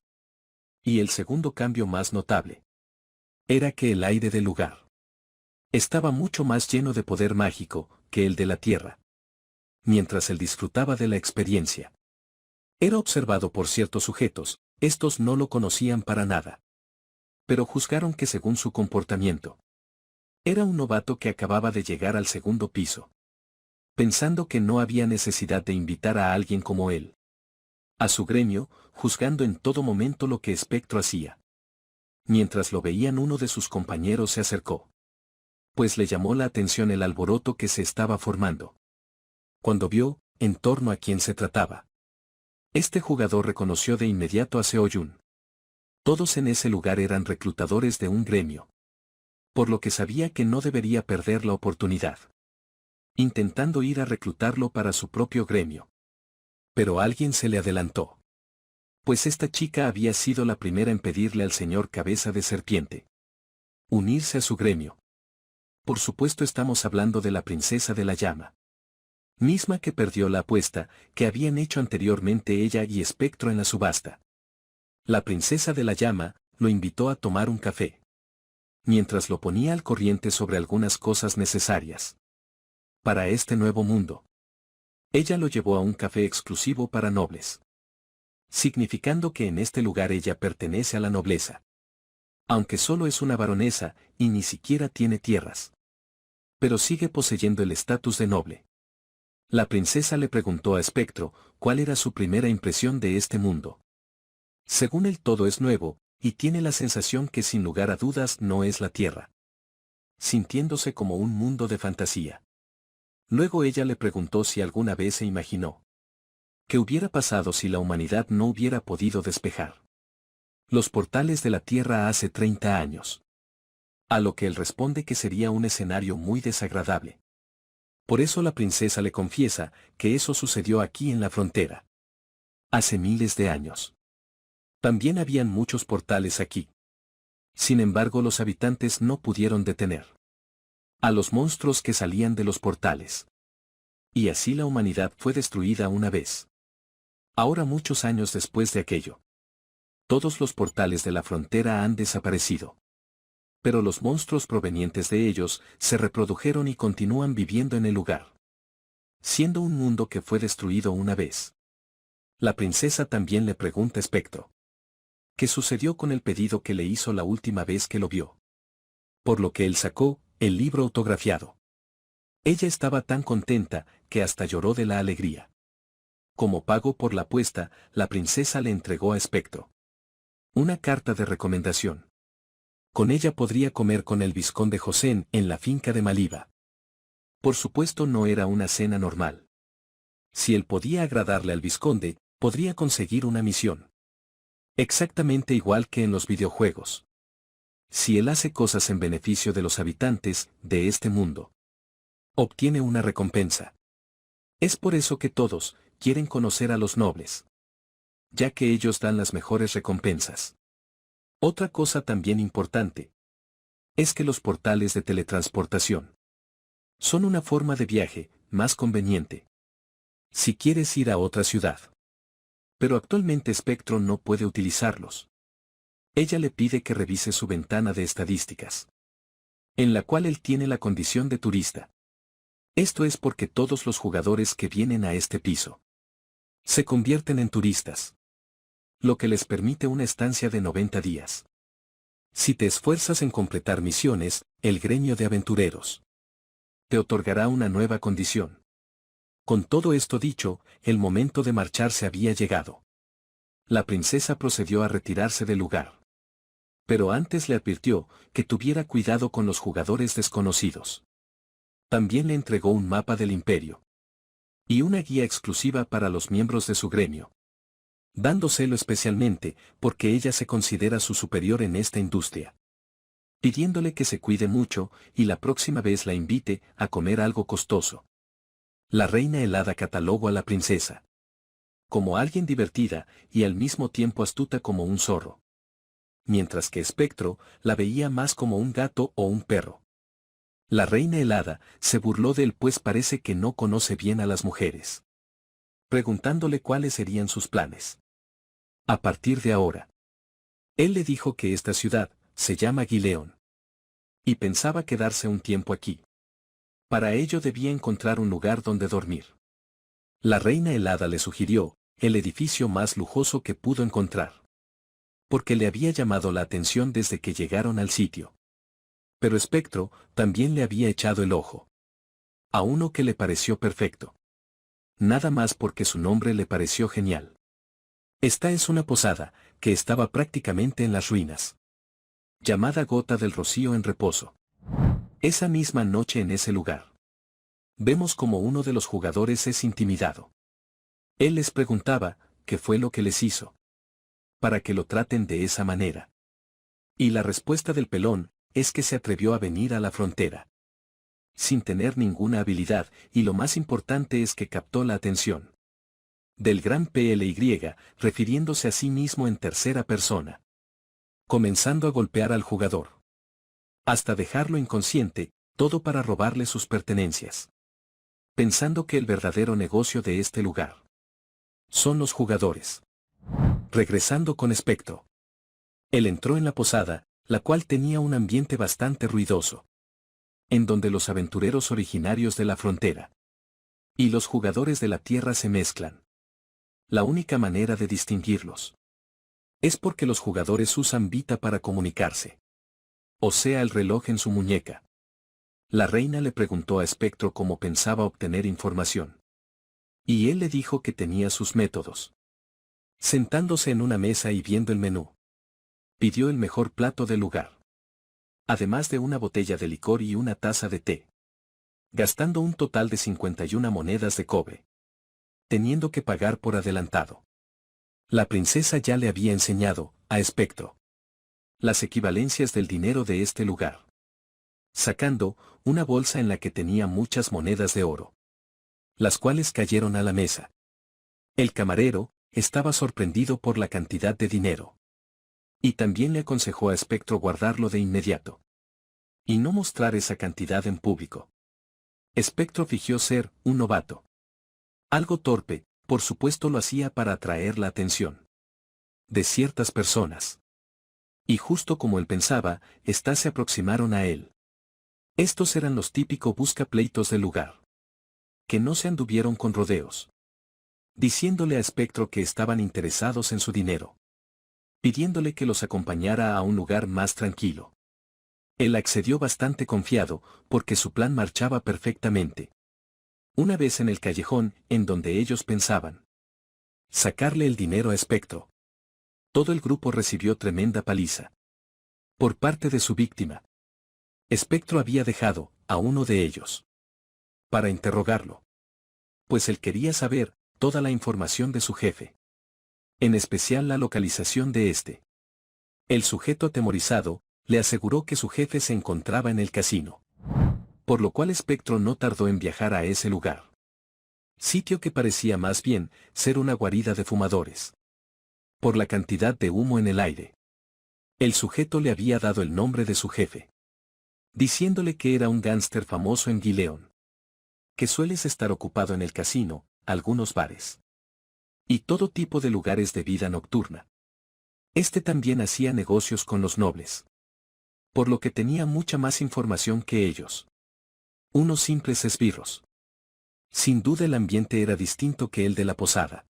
Y el segundo cambio más notable era que el aire del lugar estaba mucho más lleno de poder mágico que el de la Tierra. Mientras él disfrutaba de la experiencia, era observado por ciertos sujetos. Estos no lo conocían para nada, pero juzgaron que según su comportamiento, era un novato que acababa de llegar al segundo piso, pensando que no había necesidad de invitar a alguien como él a su gremio, juzgando en todo momento lo que Espectro hacía. Mientras lo veían, uno de sus compañeros se acercó, pues le llamó la atención el alboroto que se estaba formando. Cuando vio en torno a quién se trataba, este jugador reconoció de inmediato a Seo-Jun. Todos en ese lugar eran reclutadores de un gremio, por lo que sabía que no debería perder la oportunidad, intentando ir a reclutarlo para su propio gremio. Pero alguien se le adelantó, pues esta chica había sido la primera en pedirle al señor Cabeza de Serpiente unirse a su gremio. Por supuesto, estamos hablando de la princesa de la llama, misma que perdió la apuesta que habían hecho anteriormente ella y Espectro en la subasta. La princesa de la llama lo invitó a tomar un café, mientras lo ponía al corriente sobre algunas cosas necesarias para este nuevo mundo. Ella lo llevó a un café exclusivo para nobles, significando que en este lugar ella pertenece a la nobleza, aunque solo es una baronesa y ni siquiera tiene tierras, pero sigue poseyendo el estatus de noble. La princesa le preguntó a Espectro cuál era su primera impresión de este mundo. Según él, todo es nuevo, y tiene la sensación que sin lugar a dudas no es la Tierra, sintiéndose como un mundo de fantasía. Luego ella le preguntó si alguna vez se imaginó qué hubiera pasado si la humanidad no hubiera podido despejar los portales de la Tierra hace 30 años. A lo que él responde que sería un escenario muy desagradable. Por eso la princesa le confiesa que eso sucedió aquí en la frontera, hace miles de años. También habían muchos portales aquí. Sin embargo, los habitantes no pudieron detener a los monstruos que salían de los portales. Y así la humanidad fue destruida una vez. Ahora, muchos años después de aquello, todos los portales de la frontera han desaparecido. Pero los monstruos provenientes de ellos se reprodujeron y continúan viviendo en el lugar, siendo un mundo que fue destruido una vez. La princesa también le pregunta a Espectro qué sucedió con el pedido que le hizo la última vez que lo vio. Por lo que él sacó el libro autografiado. Ella estaba tan contenta que hasta lloró de la alegría. Como pago por la apuesta, la princesa le entregó a Espectro una carta de recomendación. Con ella podría comer con el vizconde Josén en la finca de Maliva. Por supuesto, no era una cena normal. Si él podía agradarle al vizconde, podría conseguir una misión. Exactamente igual que en los videojuegos. Si él hace cosas en beneficio de los habitantes de este mundo, obtiene una recompensa. Es por eso que todos quieren conocer a los nobles, ya que ellos dan las mejores recompensas. Otra cosa también importante es que los portales de teletransportación son una forma de viaje más conveniente si quieres ir a otra ciudad. Pero actualmente Espectro no puede utilizarlos. Ella le pide que revise su ventana de estadísticas, en la cual él tiene la condición de turista. Esto es porque todos los jugadores que vienen a este piso se convierten en turistas, lo que les permite una estancia de 90 días. Si te esfuerzas en completar misiones, el gremio de aventureros te otorgará una nueva condición. Con todo esto dicho, el momento de marcharse había llegado. La princesa procedió a retirarse del lugar. Pero antes le advirtió que tuviera cuidado con los jugadores desconocidos. También le entregó un mapa del imperio y una guía exclusiva para los miembros de su gremio, dándoselo especialmente porque ella se considera su superior en esta industria, pidiéndole que se cuide mucho y la próxima vez la invite a comer algo costoso. La reina helada catalogó a la princesa como alguien divertida y al mismo tiempo astuta como un zorro, mientras que Espectro la veía más como un gato o un perro. La reina helada se burló de él, pues parece que no conoce bien a las mujeres, preguntándole cuáles serían sus planes a partir de ahora. Él le dijo que esta ciudad se llama Gileón y pensaba quedarse un tiempo aquí. Para ello debía encontrar un lugar donde dormir. La reina helada le sugirió el edificio más lujoso que pudo encontrar, porque le había llamado la atención desde que llegaron al sitio. Pero Espectro también le había echado el ojo a uno que le pareció perfecto, nada más porque su nombre le pareció genial. Esta es una posada que estaba prácticamente en las ruinas, llamada Gota del Rocío en Reposo. Esa misma noche, en ese lugar, vemos como uno de los jugadores es intimidado. Él les preguntaba qué fue lo que les hizo para que lo traten de esa manera. Y la respuesta del pelón es que se atrevió a venir a la frontera sin tener ninguna habilidad, y lo más importante es que captó la atención del gran PLY, refiriéndose a sí mismo en tercera persona, comenzando a golpear al jugador hasta dejarlo inconsciente, todo para robarle sus pertenencias, pensando que el verdadero negocio de este lugar son los jugadores. Regresando con Espectro, él entró en la posada, la cual tenía un ambiente bastante ruidoso, en donde los aventureros originarios de la frontera y los jugadores de la tierra se mezclan. La única manera de distinguirlos es porque los jugadores usan Vita para comunicarse, o sea, el reloj en su muñeca. La reina le preguntó a Espectro cómo pensaba obtener información, y él le dijo que tenía sus métodos. Sentándose en una mesa y viendo el menú, pidió el mejor plato del lugar, además de una botella de licor y una taza de té, gastando un total de 51 monedas de cobre, teniendo que pagar por adelantado. La princesa ya le había enseñado a Espectro las equivalencias del dinero de este lugar, sacando una bolsa en la que tenía muchas monedas de oro, las cuales cayeron a la mesa. El camarero estaba sorprendido por la cantidad de dinero, y también le aconsejó a Espectro guardarlo de inmediato y no mostrar esa cantidad en público. Espectro fingió ser un novato. Algo torpe, por supuesto lo hacía para atraer la atención de ciertas personas. Y justo como él pensaba, éstas se aproximaron a él. Estos eran los típicos buscapleitos del lugar, que no se anduvieron con rodeos, diciéndole a Espectro que estaban interesados en su dinero, pidiéndole que los acompañara a un lugar más tranquilo. Él accedió bastante confiado, porque su plan marchaba perfectamente. Una vez en el callejón, en donde ellos pensaban sacarle el dinero a Espectro, todo el grupo recibió tremenda paliza por parte de su víctima. Espectro había dejado a uno de ellos para interrogarlo, pues él quería saber toda la información de su jefe, en especial la localización de este. El sujeto atemorizado le aseguró que su jefe se encontraba en el casino, por lo cual Espectro no tardó en viajar a ese lugar. Sitio que parecía más bien ser una guarida de fumadores, por la cantidad de humo en el aire. El sujeto le había dado el nombre de su jefe, diciéndole que era un gángster famoso en Gileón, que suele estar ocupado en el casino, algunos bares y todo tipo de lugares de vida nocturna. Este también hacía negocios con los nobles, por lo que tenía mucha más información que ellos. Unos simples esbirros. Sin duda el ambiente era distinto que el de la posada.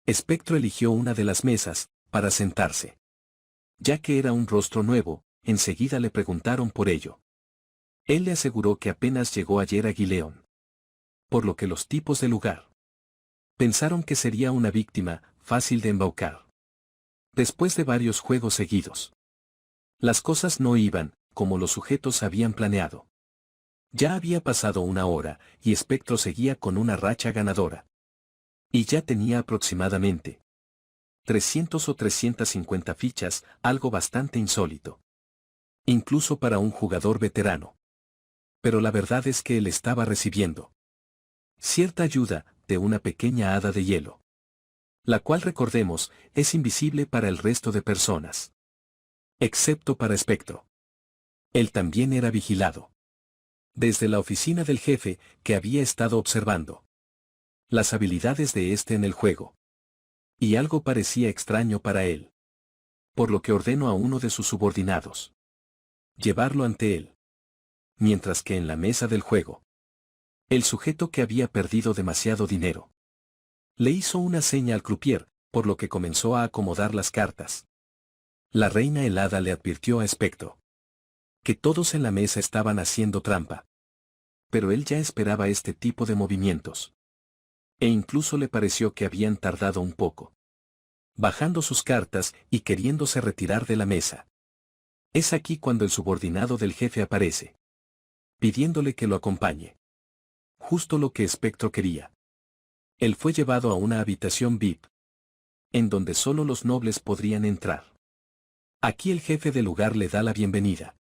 Espectro eligió una de las mesas para sentarse. Ya que era un rostro nuevo, enseguida le preguntaron por ello. Él le aseguró que apenas llegó ayer a Gileón, por lo que los tipos del lugar pensaron que sería una víctima fácil de embaucar. Después de varios juegos seguidos, las cosas no iban como los sujetos habían planeado. Ya había pasado una hora y Espectro seguía con una racha ganadora. Y ya tenía aproximadamente 300 o 350 fichas, algo bastante insólito, incluso para un jugador veterano. Pero la verdad es que él estaba recibiendo cierta ayuda de una pequeña hada de hielo, la cual, recordemos, es invisible para el resto de personas, excepto para Espectro. Él también era vigilado desde la oficina del jefe, que había estado observando las habilidades de este en el juego. Y algo parecía extraño para él, por lo que ordenó a uno de sus subordinados llevarlo ante él. Mientras que en la mesa del juego, el sujeto que había perdido demasiado dinero le hizo una seña al croupier, por lo que comenzó a acomodar las cartas. La reina helada le advirtió a Espectro que todos en la mesa estaban haciendo trampa. Pero él ya esperaba este tipo de movimientos. E incluso le pareció que habían tardado un poco, bajando sus cartas y queriéndose retirar de la mesa. Es aquí cuando el subordinado del jefe aparece, pidiéndole que lo acompañe. Justo lo que Espectro quería. Él fue llevado a una habitación VIP, en donde solo los nobles podrían entrar. Aquí el jefe del lugar le da la bienvenida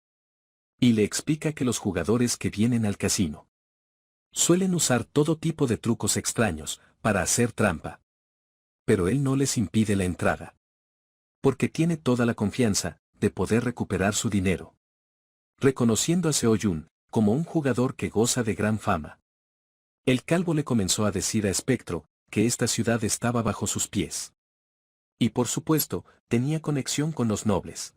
y le explica que los jugadores que vienen al casino suelen usar todo tipo de trucos extraños para hacer trampa. Pero él no les impide la entrada, porque tiene toda la confianza de poder recuperar su dinero, reconociendo a Seo Yun como un jugador que goza de gran fama. El calvo le comenzó a decir a Espectro que esta ciudad estaba bajo sus pies. Y por supuesto, tenía conexión con los nobles.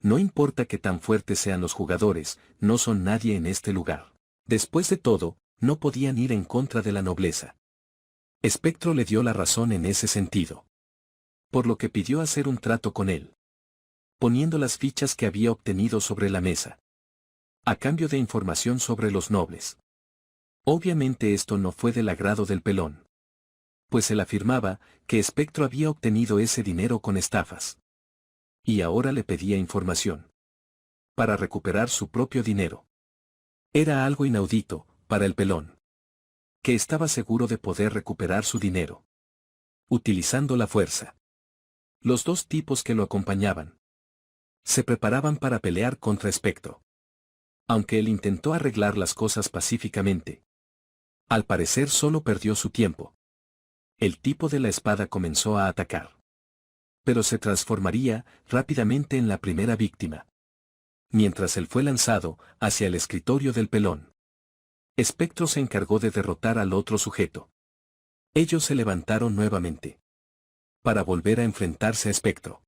No importa que tan fuertes sean los jugadores, no son nadie en este lugar. Después de todo, no podían ir en contra de la nobleza. Espectro le dio la razón en ese sentido, por lo que pidió hacer un trato con él, poniendo las fichas que había obtenido sobre la mesa, a cambio de información sobre los nobles. Obviamente esto no fue del agrado del pelón, pues él afirmaba que Espectro había obtenido ese dinero con estafas. Y ahora le pedía información para recuperar su propio dinero. Era algo inaudito para el pelón, que estaba seguro de poder recuperar su dinero utilizando la fuerza. Los dos tipos que lo acompañaban se preparaban para pelear contra Espectro. Aunque él intentó arreglar las cosas pacíficamente, al parecer solo perdió su tiempo. El tipo de la espada comenzó a atacar, pero se transformaría rápidamente en la primera víctima, mientras él fue lanzado hacia el escritorio del pelón. Espectro se encargó de derrotar al otro sujeto. Ellos se levantaron nuevamente para volver a enfrentarse a Espectro.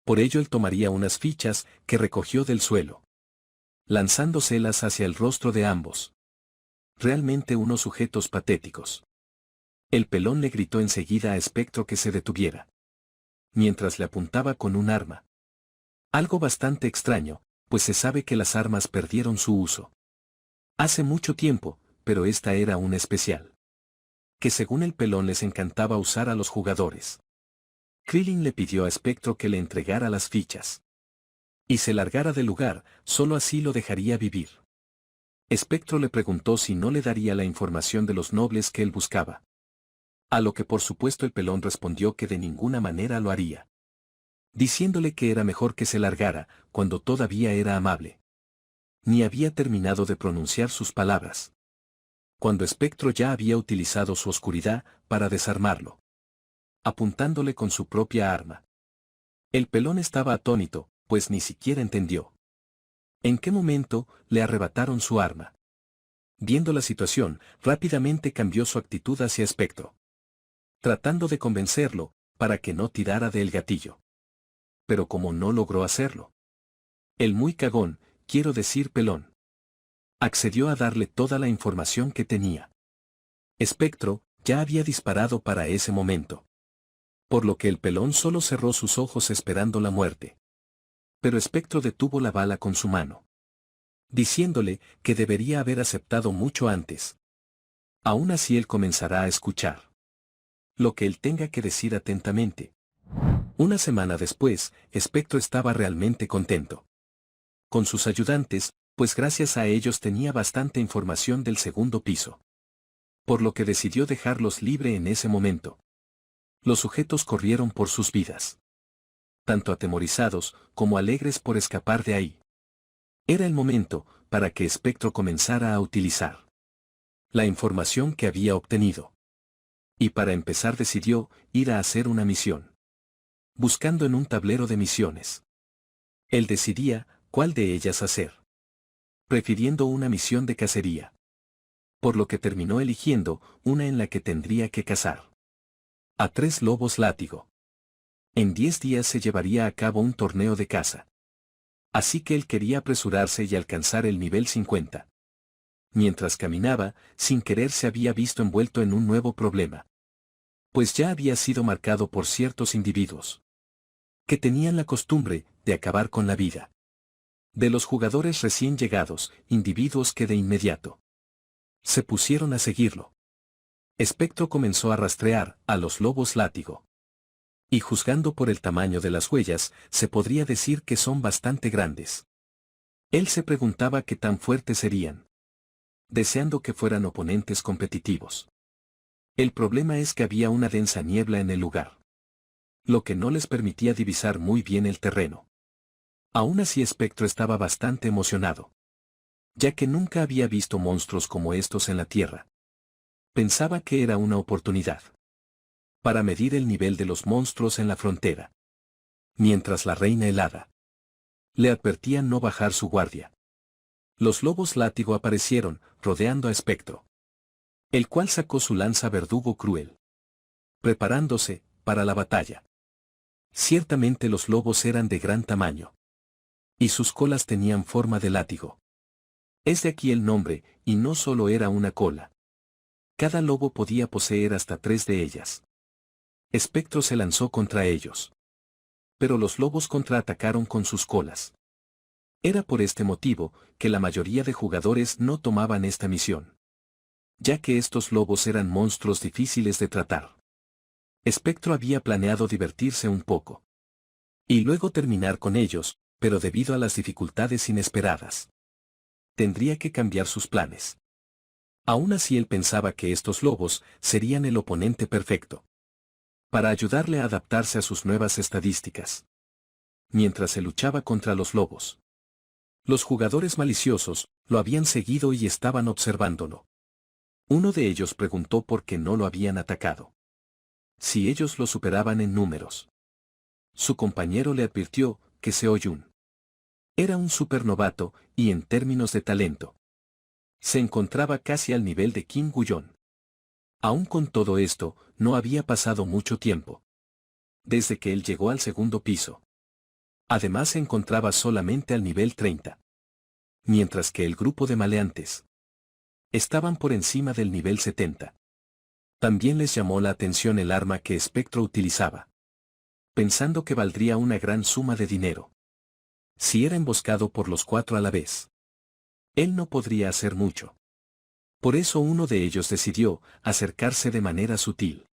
Por ello él tomaría unas fichas que recogió del suelo, lanzándoselas hacia el rostro de ambos. Realmente unos sujetos patéticos. El pelón le gritó enseguida a Espectro que se detuviera, mientras le apuntaba con un arma. Algo bastante extraño, pues se sabe que las armas perdieron su uso hace mucho tiempo, pero esta era una especial, que según el pelón les encantaba usar a los jugadores. Krillin le pidió a Espectro que le entregara las fichas y se largara del lugar, solo así lo dejaría vivir. Espectro le preguntó si no le daría la información de los nobles que él buscaba. A lo que por supuesto el pelón respondió que de ninguna manera lo haría, diciéndole que era mejor que se largara, cuando todavía era amable. Ni había terminado de pronunciar sus palabras, cuando Espectro ya había utilizado su oscuridad para desarmarlo, apuntándole con su propia arma. El pelón estaba atónito, pues ni siquiera entendió en qué momento le arrebataron su arma. Viendo la situación, rápidamente cambió su actitud hacia Espectro, tratando de convencerlo para que no tirara del gatillo. Pero como no logró hacerlo, el muy cagón, quiero decir pelón, accedió a darle toda la información que tenía. Espectro ya había disparado para ese momento, por lo que el pelón solo cerró sus ojos esperando la muerte. Pero Espectro detuvo la bala con su mano, diciéndole que debería haber aceptado mucho antes. Aún así él comenzará a escuchar lo que él tenga que decir atentamente. Una semana después, Espectro estaba realmente contento con sus ayudantes, pues gracias a ellos tenía bastante información del segundo piso, por lo que decidió dejarlos libre en ese momento. Los sujetos corrieron por sus vidas, tanto atemorizados como alegres por escapar de ahí. Era el momento para que Espectro comenzara a utilizar la información que había obtenido. Y para empezar decidió ir a hacer una misión, buscando en un tablero de misiones. Él decidía cuál de ellas hacer, prefiriendo una misión de cacería, por lo que terminó eligiendo una en la que tendría que cazar a 3 lobos látigo. En 10 días se llevaría a cabo un torneo de caza. Así que él quería apresurarse y alcanzar el nivel 50. Mientras caminaba, sin querer se había visto envuelto en un nuevo problema, pues ya había sido marcado por ciertos individuos que tenían la costumbre de acabar con la vida de los jugadores recién llegados, individuos que de inmediato se pusieron a seguirlo. Espectro comenzó a rastrear a los lobos látigo, y juzgando por el tamaño de las huellas, se podría decir que son bastante grandes. Él se preguntaba qué tan fuertes serían, deseando que fueran oponentes competitivos. El problema es que había una densa niebla en el lugar, lo que no les permitía divisar muy bien el terreno. Aún así Espectro estaba bastante emocionado, ya que nunca había visto monstruos como estos en la Tierra. Pensaba que era una oportunidad para medir el nivel de los monstruos en la frontera. Mientras la reina helada le advertía no bajar su guardia, los lobos látigo aparecieron, rodeando a Espectro, el cual sacó su lanza verdugo cruel, preparándose para la batalla. Ciertamente los lobos eran de gran tamaño, y sus colas tenían forma de látigo. Es de aquí el nombre, y no solo era una cola. Cada lobo podía poseer hasta 3 de ellas. Espectro se lanzó contra ellos, pero los lobos contraatacaron con sus colas. Era por este motivo que la mayoría de jugadores no tomaban esta misión, ya que estos lobos eran monstruos difíciles de tratar. Espectro había planeado divertirse un poco y luego terminar con ellos, pero debido a las dificultades inesperadas, tendría que cambiar sus planes. Aún así él pensaba que estos lobos serían el oponente perfecto para ayudarle a adaptarse a sus nuevas estadísticas. Mientras se luchaba contra los lobos, los jugadores maliciosos lo habían seguido y estaban observándolo. Uno de ellos preguntó por qué no lo habían atacado, si ellos lo superaban en números. Su compañero le advirtió que Seo Yun era un supernovato y en términos de talento Se encontraba casi al nivel de Kim Guyon. Aún con todo esto, no había pasado mucho tiempo desde que él llegó al segundo piso. Además se encontraba solamente al nivel 30. Mientras que el grupo de maleantes estaban por encima del nivel 70. También les llamó la atención el arma que Spectro utilizaba, pensando que valdría una gran suma de dinero. Si era emboscado por los 4 a la vez, él no podría hacer mucho. Por eso uno de ellos decidió acercarse de manera sutil.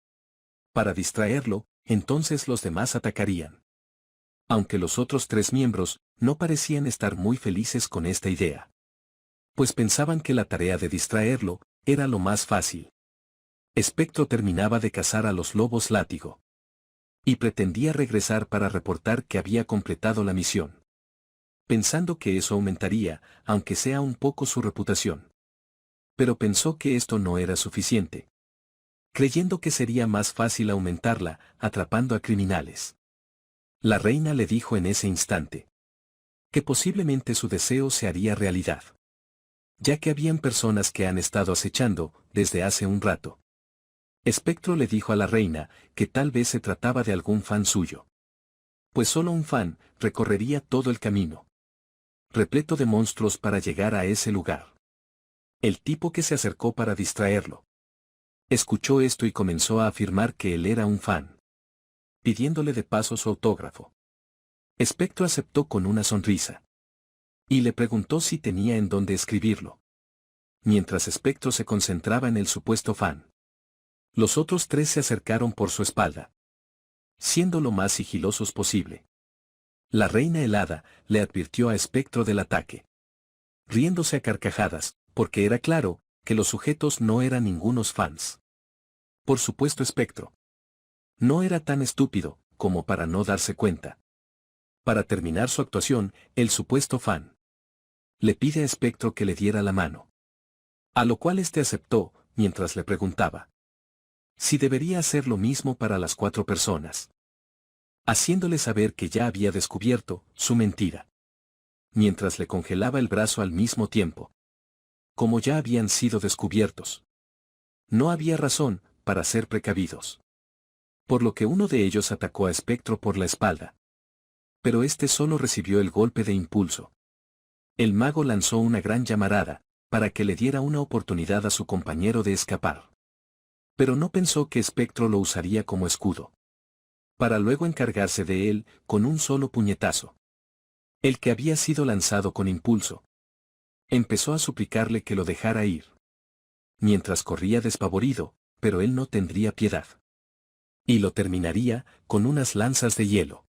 Para distraerlo, entonces los demás atacarían. Aunque los otros 3 miembros no parecían estar muy felices con esta idea, pues pensaban que la tarea de distraerlo era lo más fácil. Spectro terminaba de cazar a los lobos látigo y pretendía regresar para reportar que había completado la misión, pensando que eso aumentaría, aunque sea un poco, su reputación. Pero pensó que esto no era suficiente, creyendo que sería más fácil aumentarla atrapando a criminales. La reina le dijo en ese instante que posiblemente su deseo se haría realidad, ya que habían personas que han estado acechando desde hace un rato. Spectro le dijo a la reina que tal vez se trataba de algún fan suyo, pues solo un fan recorrería todo el camino repleto de monstruos para llegar a ese lugar. El tipo que se acercó para distraerlo escuchó esto y comenzó a afirmar que él era un fan, pidiéndole de paso su autógrafo. Spectro aceptó con una sonrisa y le preguntó si tenía en dónde escribirlo. Mientras Spectro se concentraba en el supuesto fan, los otros 3 se acercaron por su espalda, siendo lo más sigilosos posible. La reina helada le advirtió a Spectro del ataque, riéndose a carcajadas, porque era claro que los sujetos no eran ningunos fans. Por supuesto, Spectro no era tan estúpido como para no darse cuenta. Para terminar su actuación, el supuesto fan le pide a Spectro que le diera la mano, a lo cual este aceptó, mientras le preguntaba si debería hacer lo mismo para las 4 personas, haciéndole saber que ya había descubierto su mentira, mientras le congelaba el brazo al mismo tiempo. Como ya habían sido descubiertos, no había razón para ser precavidos, por lo que uno de ellos atacó a Spectro por la espalda. Pero este solo recibió el golpe de impulso. El mago lanzó una gran llamarada para que le diera una oportunidad a su compañero de escapar. Pero no pensó que Spectro lo usaría como escudo, para luego encargarse de él con un solo puñetazo. El que había sido lanzado con impulso empezó a suplicarle que lo dejara ir, mientras corría despavorido, pero él no tendría piedad. Y lo terminaría con unas lanzas de hielo.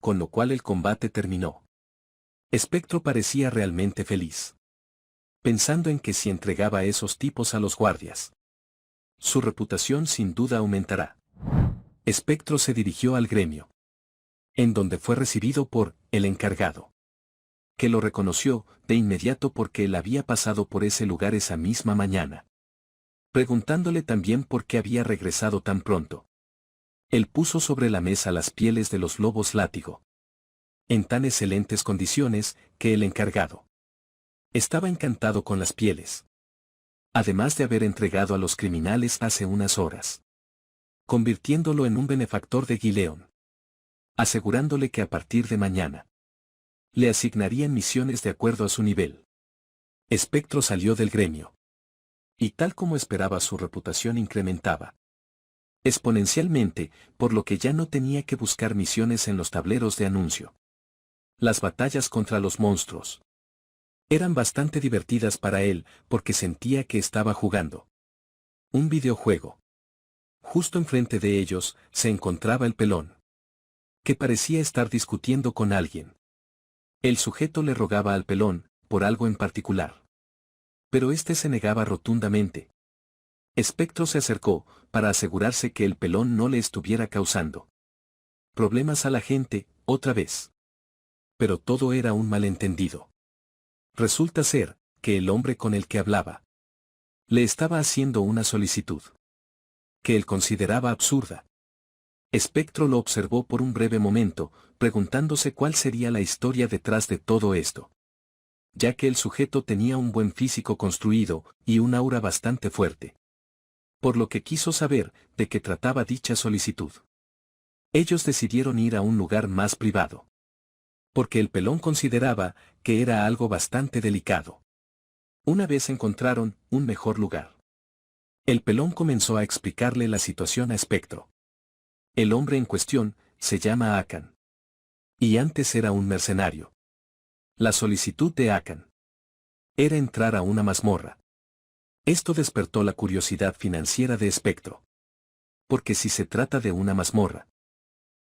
Con lo cual el combate terminó. Spectro parecía realmente feliz, pensando en que si entregaba a esos tipos a los guardias, su reputación sin duda aumentará. Spectro se dirigió al gremio, en donde fue recibido por el encargado, que lo reconoció de inmediato porque él había pasado por ese lugar esa misma mañana, preguntándole también por qué había regresado tan pronto. Él puso sobre la mesa las pieles de los lobos látigo, en tan excelentes condiciones que el encargado estaba encantado con las pieles, además de haber entregado a los criminales hace unas horas, convirtiéndolo en un benefactor de Gileón, asegurándole que a partir de mañana le asignarían misiones de acuerdo a su nivel. Spectro salió del gremio, y tal como esperaba, su reputación incrementaba exponencialmente, por lo que ya no tenía que buscar misiones en los tableros de anuncio. Las batallas contra los monstruos eran bastante divertidas para él porque sentía que estaba jugando un videojuego. Justo enfrente de ellos se encontraba el pelón, que parecía estar discutiendo con alguien. El sujeto le rogaba al pelón por algo en particular, pero este se negaba rotundamente. Spectro se acercó para asegurarse que el pelón no le estuviera causando problemas a la gente otra vez. Pero todo era un malentendido. Resulta ser que el hombre con el que hablaba le estaba haciendo una solicitud que él consideraba absurda. Spectro lo observó por un breve momento, preguntándose cuál sería la historia detrás de todo esto. ya que el sujeto tenía un buen físico construido y un aura bastante fuerte. Por lo que quiso saber de qué trataba dicha solicitud. Ellos decidieron ir a un lugar más privado. Porque el pelón consideraba que era algo bastante delicado. Una vez encontraron un mejor lugar. El pelón comenzó a explicarle la situación a Espectro. El hombre en cuestión se llama Akan. Y antes era un mercenario. La solicitud de Akan era entrar a una mazmorra. Esto despertó la curiosidad financiera de Espectro. Porque si se trata de una mazmorra,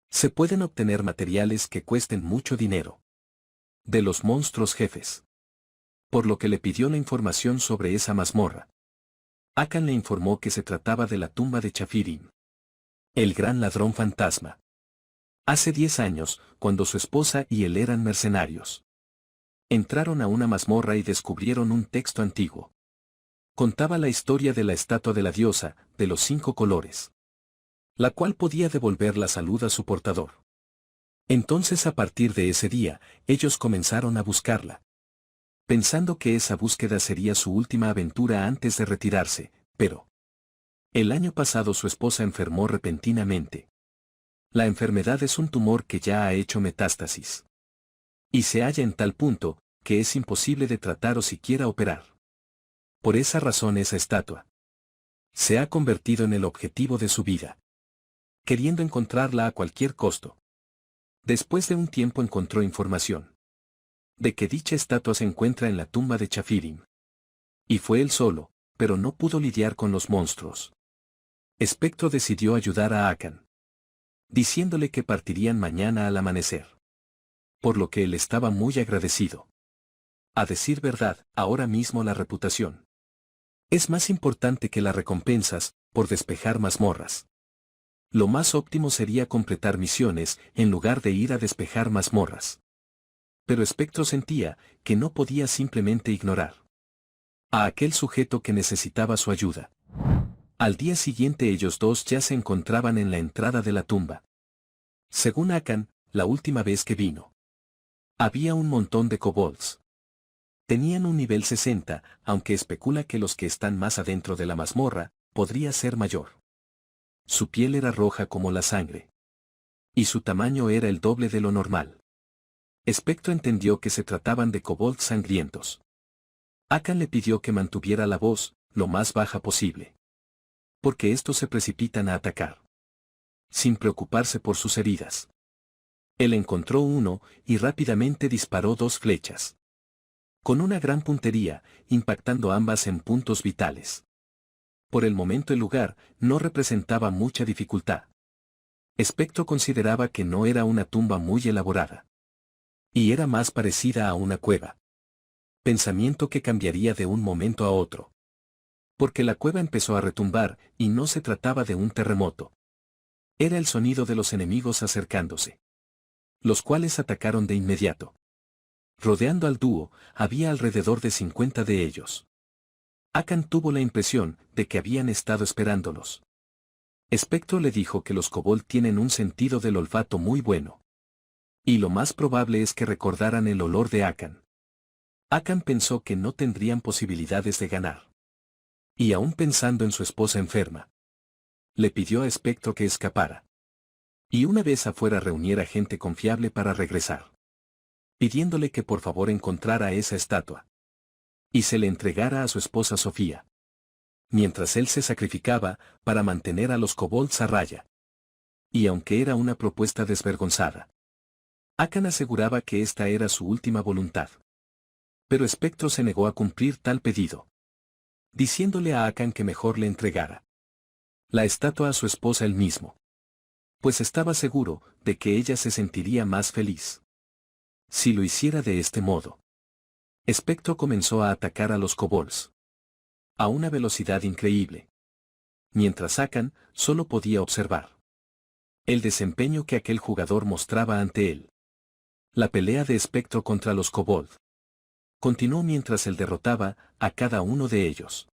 se pueden obtener materiales que cuesten mucho dinero. De los monstruos jefes. Por lo que le pidió la información sobre esa mazmorra. Akan le informó que se trataba de la tumba de Chafirim. El gran ladrón fantasma. Hace 10 años, cuando su esposa y él eran mercenarios. Entraron a una mazmorra y descubrieron un texto antiguo. Contaba la historia de la estatua de la diosa, de los 5 colores. La cual podía devolver la salud a su portador. Entonces a partir de ese día, ellos comenzaron a buscarla. Pensando que esa búsqueda sería su última aventura antes de retirarse, pero el año pasado su esposa enfermó repentinamente. La enfermedad es un tumor que ya ha hecho metástasis. Y se halla en tal punto, que es imposible de tratar o siquiera operar. Por esa razón esa estatua se ha convertido en el objetivo de su vida. Queriendo encontrarla a cualquier costo. Después de un tiempo encontró información de que dicha estatua se encuentra en la tumba de Chafirim. Y fue él solo, pero no pudo lidiar con los monstruos. Espectro decidió ayudar a Akan, diciéndole que partirían mañana al amanecer. Por lo que él estaba muy agradecido. A decir verdad, ahora mismo la reputación es más importante que las recompensas por despejar mazmorras. Lo más óptimo sería completar misiones en lugar de ir a despejar mazmorras. Pero Espectro sentía que no podía simplemente ignorar a aquel sujeto que necesitaba su ayuda. Al día siguiente ellos dos ya se encontraban en la entrada de la tumba. Según Akan, la última vez que vino, había un montón de kobolds. Tenían un nivel 60, aunque especula que los que están más adentro de la mazmorra, podría ser mayor. Su piel era roja como la sangre. Y su tamaño era el doble de lo normal. Espectro entendió que se trataban de kobolds sangrientos. Akan le pidió que mantuviera la voz, lo más baja posible. Porque estos se precipitan a atacar. Sin preocuparse por sus heridas. Él encontró uno, y rápidamente disparó 2 flechas. Con una gran puntería, impactando ambas en puntos vitales. Por el momento el lugar no representaba mucha dificultad. Espectro consideraba que no era una tumba muy elaborada. Y era más parecida a una cueva. Pensamiento que cambiaría de un momento a otro. Porque la cueva empezó a retumbar, y no se trataba de un terremoto. Era el sonido de los enemigos acercándose. Los cuales atacaron de inmediato. Rodeando al dúo, había alrededor de 50 de ellos. Akan tuvo la impresión de que habían estado esperándolos. Espectro le dijo que los kobold tienen un sentido del olfato muy bueno. Y lo más probable es que recordaran el olor de Akan. Akan pensó que no tendrían posibilidades de ganar. Y aún pensando en su esposa enferma, le pidió a Espectro que escapara. Y una vez afuera reuniera gente confiable para regresar. Pidiéndole que por favor encontrara esa estatua. Y se le entregara a su esposa Sofía. Mientras él se sacrificaba para mantener a los kobolds a raya. Y aunque era una propuesta desvergonzada, Akan aseguraba que esta era su última voluntad. Pero Espectro se negó a cumplir tal pedido. Diciéndole a Akan que mejor le entregara la estatua a su esposa él mismo. Pues estaba seguro de que ella se sentiría más feliz si lo hiciera de este modo. Espectro comenzó a atacar a los kobolds a una velocidad increíble. Mientras Akan solo podía observar el desempeño que aquel jugador mostraba ante él. La pelea de Espectro contra los kobold continuó mientras él derrotaba a cada uno de ellos.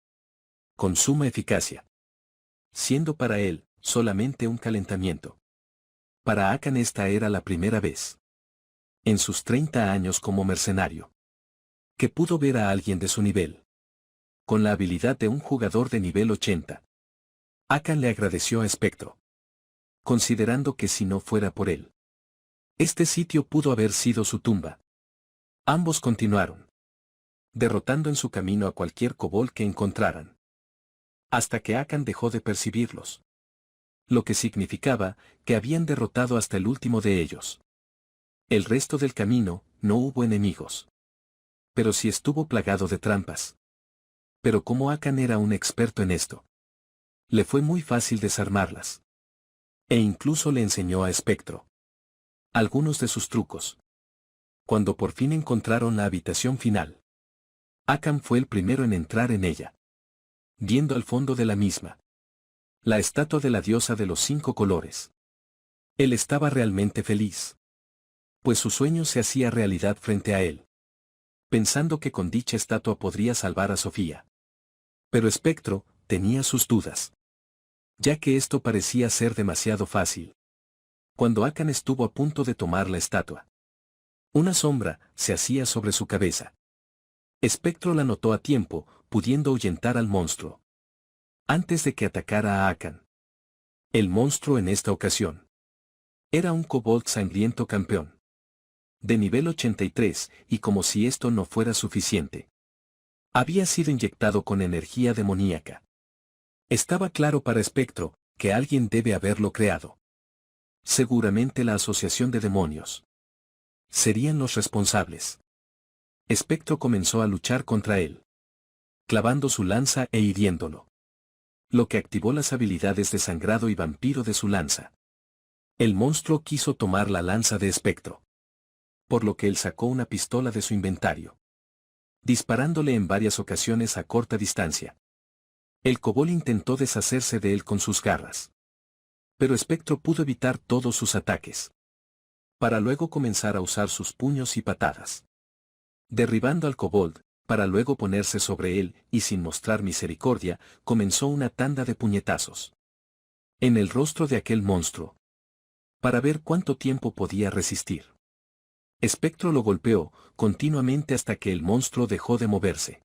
Con suma eficacia. Siendo para él solamente un calentamiento. Para Akan esta era la primera vez en sus 30 años como mercenario que pudo ver a alguien de su nivel. Con la habilidad de un jugador de nivel 80. Akan le agradeció a Espectro, considerando que si no fuera por él, este sitio pudo haber sido su tumba. Ambos continuaron, derrotando en su camino a cualquier kobold que encontraran, hasta que Akan dejó de percibirlos, lo que significaba que habían derrotado hasta el último de ellos. El resto del camino no hubo enemigos, pero sí estuvo plagado de trampas. Pero como Akan era un experto en esto, le fue muy fácil desarmarlas. E incluso le enseñó a Espectro algunos de sus trucos. Cuando por fin encontraron la habitación final, Akan fue el primero en entrar en ella, viendo al fondo de la misma la estatua de la diosa de los 5 colores. Él estaba realmente feliz, pues su sueño se hacía realidad frente a él, pensando que con dicha estatua podría salvar a Sofía. Pero Espectro tenía sus dudas, ya que esto parecía ser demasiado fácil. Cuando Akan estuvo a punto de tomar la estatua, una sombra se hacía sobre su cabeza. Espectro la notó a tiempo, pudiendo ahuyentar al monstruo antes de que atacara a Akan. El monstruo en esta ocasión era un kobold sangriento campeón, de nivel 83, y como si esto no fuera suficiente, había sido inyectado con energía demoníaca. Estaba claro para Espectro que alguien debe haberlo creado. Seguramente la asociación de demonios serían los responsables. Espectro comenzó a luchar contra él, clavando su lanza e hiriéndolo, lo que activó las habilidades de sangrado y vampiro de su lanza. El monstruo quiso tomar la lanza de Espectro, por lo que él sacó una pistola de su inventario, disparándole en varias ocasiones a corta distancia. El kobold intentó deshacerse de él con sus garras, pero Espectro pudo evitar todos sus ataques, para luego comenzar a usar sus puños y patadas, derribando al kobold, para luego ponerse sobre él y sin mostrar misericordia, comenzó una tanda de puñetazos en el rostro de aquel monstruo, para ver cuánto tiempo podía resistir. Espectro lo golpeó continuamente hasta que el monstruo dejó de moverse.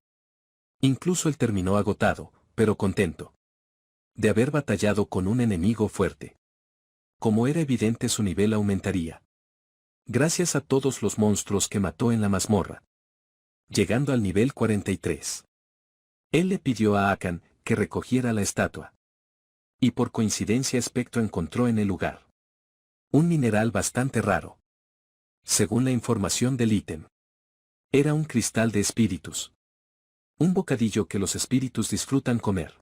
Incluso él terminó agotado, pero contento de haber batallado con un enemigo fuerte. Como era evidente, su nivel aumentaría, gracias a todos los monstruos que mató en la mazmorra, llegando al nivel 43. Él le pidió a Akan que recogiera la estatua. Y por coincidencia Espectro encontró en el lugar un mineral bastante raro. Según la información del ítem, era un cristal de espíritus. Un bocadillo que los espíritus disfrutan comer.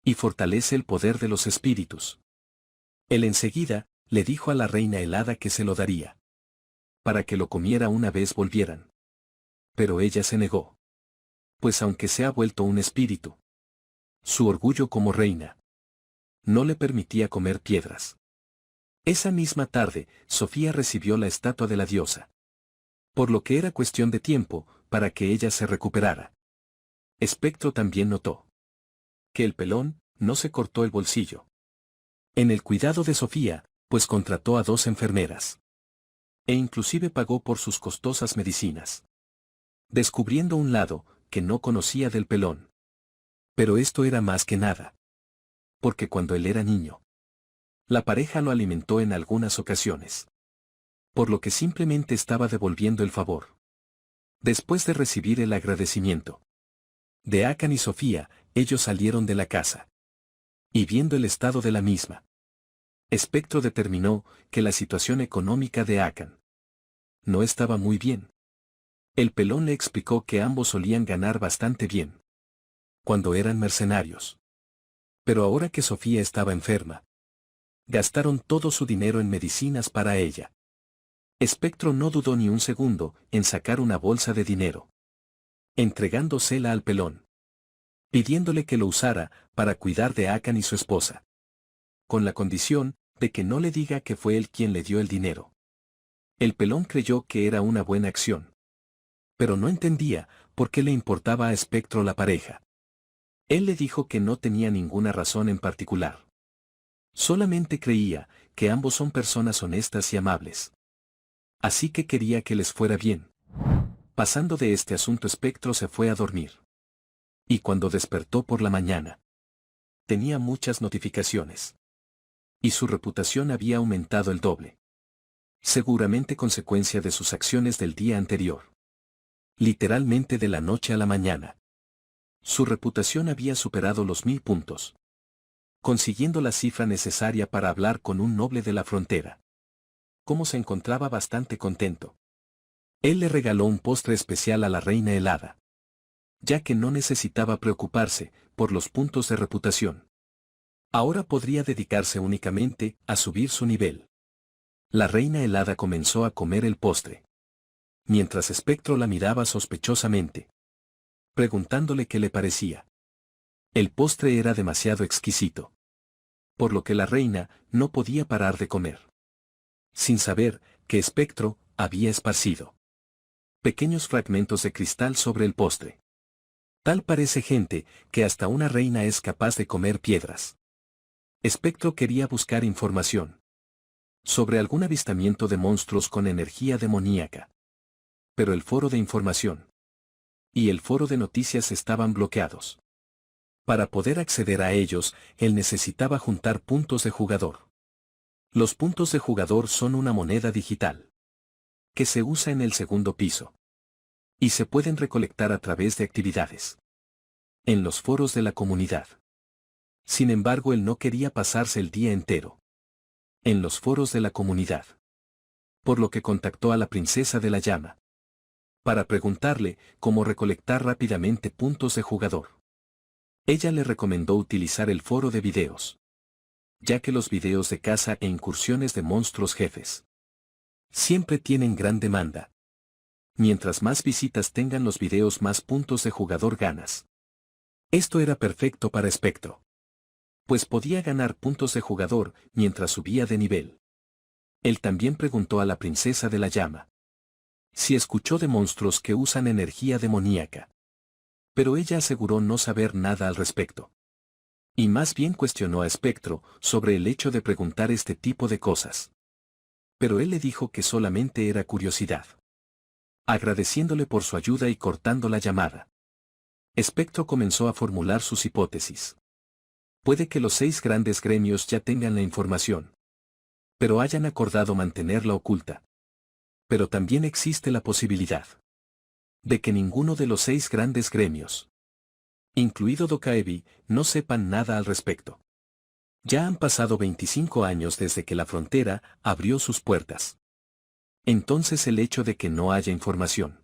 Y fortalece el poder de los espíritus. Él enseguida le dijo a la reina helada que se lo daría, para que lo comiera una vez volvieran. Pero ella se negó, pues aunque se ha vuelto un espíritu, su orgullo como reina no le permitía comer piedras. Esa misma tarde, Sofía recibió la estatua de la diosa, por lo que era cuestión de tiempo para que ella se recuperara. Espectro también notó que el pelón no se cortó el bolsillo en el cuidado de Sofía, pues contrató a 2 enfermeras, e inclusive pagó por sus costosas medicinas, descubriendo un lado que no conocía del pelón. Pero esto era más que nada, porque cuando él era niño, la pareja lo alimentó en algunas ocasiones, por lo que simplemente estaba devolviendo el favor. Después de recibir el agradecimiento de Akan y Sofía, ellos salieron de la casa, y viendo el estado de la misma, Espectro determinó que la situación económica de Akan no estaba muy bien. El pelón le explicó que ambos solían ganar bastante bien cuando eran mercenarios. Pero ahora que Sofía estaba enferma, gastaron todo su dinero en medicinas para ella. Espectro no dudó ni un segundo en sacar una bolsa de dinero, entregándosela al pelón, pidiéndole que lo usara para cuidar de Akan y su esposa, con la condición de que no le diga que fue él quien le dio el dinero. El pelón creyó que era una buena acción, pero no entendía por qué le importaba a Espectro la pareja. Él le dijo que no tenía ninguna razón en particular. Solamente creía que ambos son personas honestas y amables. Así que quería que les fuera bien. Pasando de este asunto, Espectro se fue a dormir. Y cuando despertó por la mañana, tenía muchas notificaciones. Y su reputación había aumentado el doble. Seguramente consecuencia de sus acciones del día anterior. Literalmente de la noche a la mañana. Su reputación había superado los 1000 puntos. Consiguiendo la cifra necesaria para hablar con un noble de la frontera. Como se encontraba bastante contento. Él le regaló un postre especial a la reina helada. Ya que no necesitaba preocuparse por los puntos de reputación. Ahora podría dedicarse únicamente a subir su nivel. La reina helada comenzó a comer el postre. Mientras Espectro la miraba sospechosamente. Preguntándole qué le parecía. El postre era demasiado exquisito. Por lo que la reina no podía parar de comer. Sin saber que Espectro había esparcido pequeños fragmentos de cristal sobre el postre. Tal parece gente que hasta una reina es capaz de comer piedras. Espectro quería buscar información sobre algún avistamiento de monstruos con energía demoníaca. Pero el foro de información y el foro de noticias estaban bloqueados. Para poder acceder a ellos, él necesitaba juntar puntos de jugador. Los puntos de jugador son una moneda digital que se usa en el segundo piso. Y se pueden recolectar a través de actividades en los foros de la comunidad. Sin embargo, él no quería pasarse el día entero en los foros de la comunidad. Por lo que contactó a la princesa de la llama para preguntarle cómo recolectar rápidamente puntos de jugador. Ella le recomendó utilizar el foro de videos, ya que los videos de caza e incursiones de monstruos jefes siempre tienen gran demanda. Mientras más visitas tengan los videos, más puntos de jugador ganas. Esto era perfecto para Espectro. Pues podía ganar puntos de jugador mientras subía de nivel. Él también preguntó a la princesa de la llama si escuchó de monstruos que usan energía demoníaca. Pero ella aseguró no saber nada al respecto. Y más bien cuestionó a Espectro sobre el hecho de preguntar este tipo de cosas. Pero él le dijo que solamente era curiosidad. Agradeciéndole por su ayuda y cortando la llamada. Espectro comenzó a formular sus hipótesis. Puede que los 6 grandes gremios ya tengan la información. Pero hayan acordado mantenerla oculta. Pero también existe la posibilidad de que ninguno de los 6 grandes gremios, incluido Dokaebi, no sepan nada al respecto. Ya han pasado 25 años desde que la frontera abrió sus puertas. Entonces el hecho de que no haya información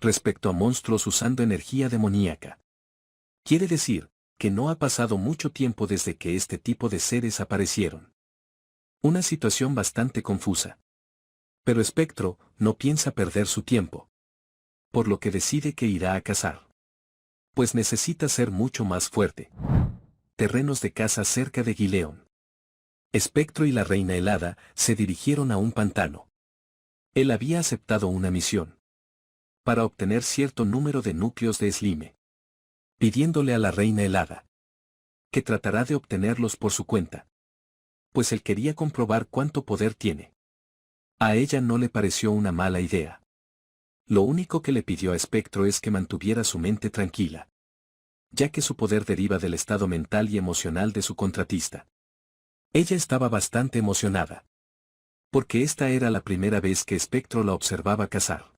respecto a monstruos usando energía demoníaca quiere decir que no ha pasado mucho tiempo desde que este tipo de seres aparecieron. Una situación bastante confusa. Pero Espectro no piensa perder su tiempo. Por lo que decide que irá a cazar. Pues necesita ser mucho más fuerte. Terrenos de caza cerca de Gileón. Espectro y la reina helada se dirigieron a un pantano. Él había aceptado una misión para obtener cierto número de núcleos de Slime, pidiéndole a la reina helada que tratará de obtenerlos por su cuenta, pues él quería comprobar cuánto poder tiene. A ella no le pareció una mala idea. Lo único que le pidió a Espectro es que mantuviera su mente tranquila, ya que su poder deriva del estado mental y emocional de su contratista. Ella estaba bastante emocionada, porque esta era la primera vez que Espectro la observaba cazar,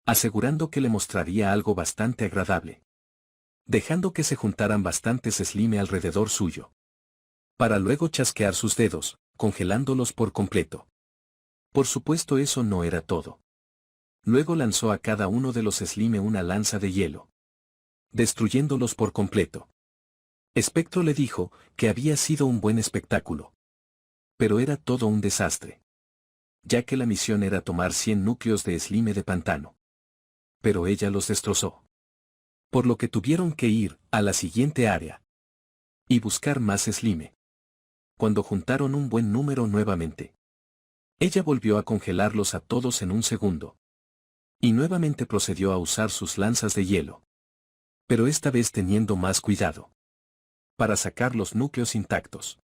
asegurando que le mostraría algo bastante agradable, dejando que se juntaran bastantes slime alrededor suyo, para luego chasquear sus dedos, congelándolos por completo. Por supuesto, eso no era todo. Luego lanzó a cada uno de los slime una lanza de hielo, destruyéndolos por completo. Espectro le dijo que había sido un buen espectáculo, pero era todo un desastre, ya que la misión era tomar 100 núcleos de slime de pantano. Pero ella los destrozó. Por lo que tuvieron que ir a la siguiente área y buscar más slime. Cuando juntaron un buen número nuevamente, ella volvió a congelarlos a todos en un segundo. Y nuevamente procedió a usar sus lanzas de hielo. Pero esta vez teniendo más cuidado, para sacar los núcleos intactos.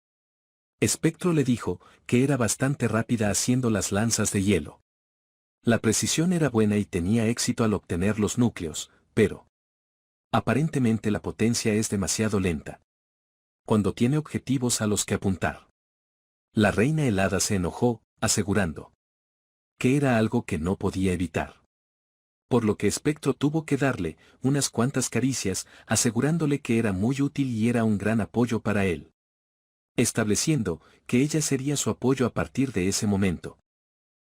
Espectro le dijo que era bastante rápida haciendo las lanzas de hielo. La precisión era buena y tenía éxito al obtener los núcleos, pero aparentemente la potencia es demasiado lenta cuando tiene objetivos a los que apuntar. La reina helada se enojó, asegurando que era algo que no podía evitar. Por lo que Spectro tuvo que darle unas cuantas caricias, asegurándole que era muy útil y era un gran apoyo para él, estableciendo que ella sería su apoyo a partir de ese momento.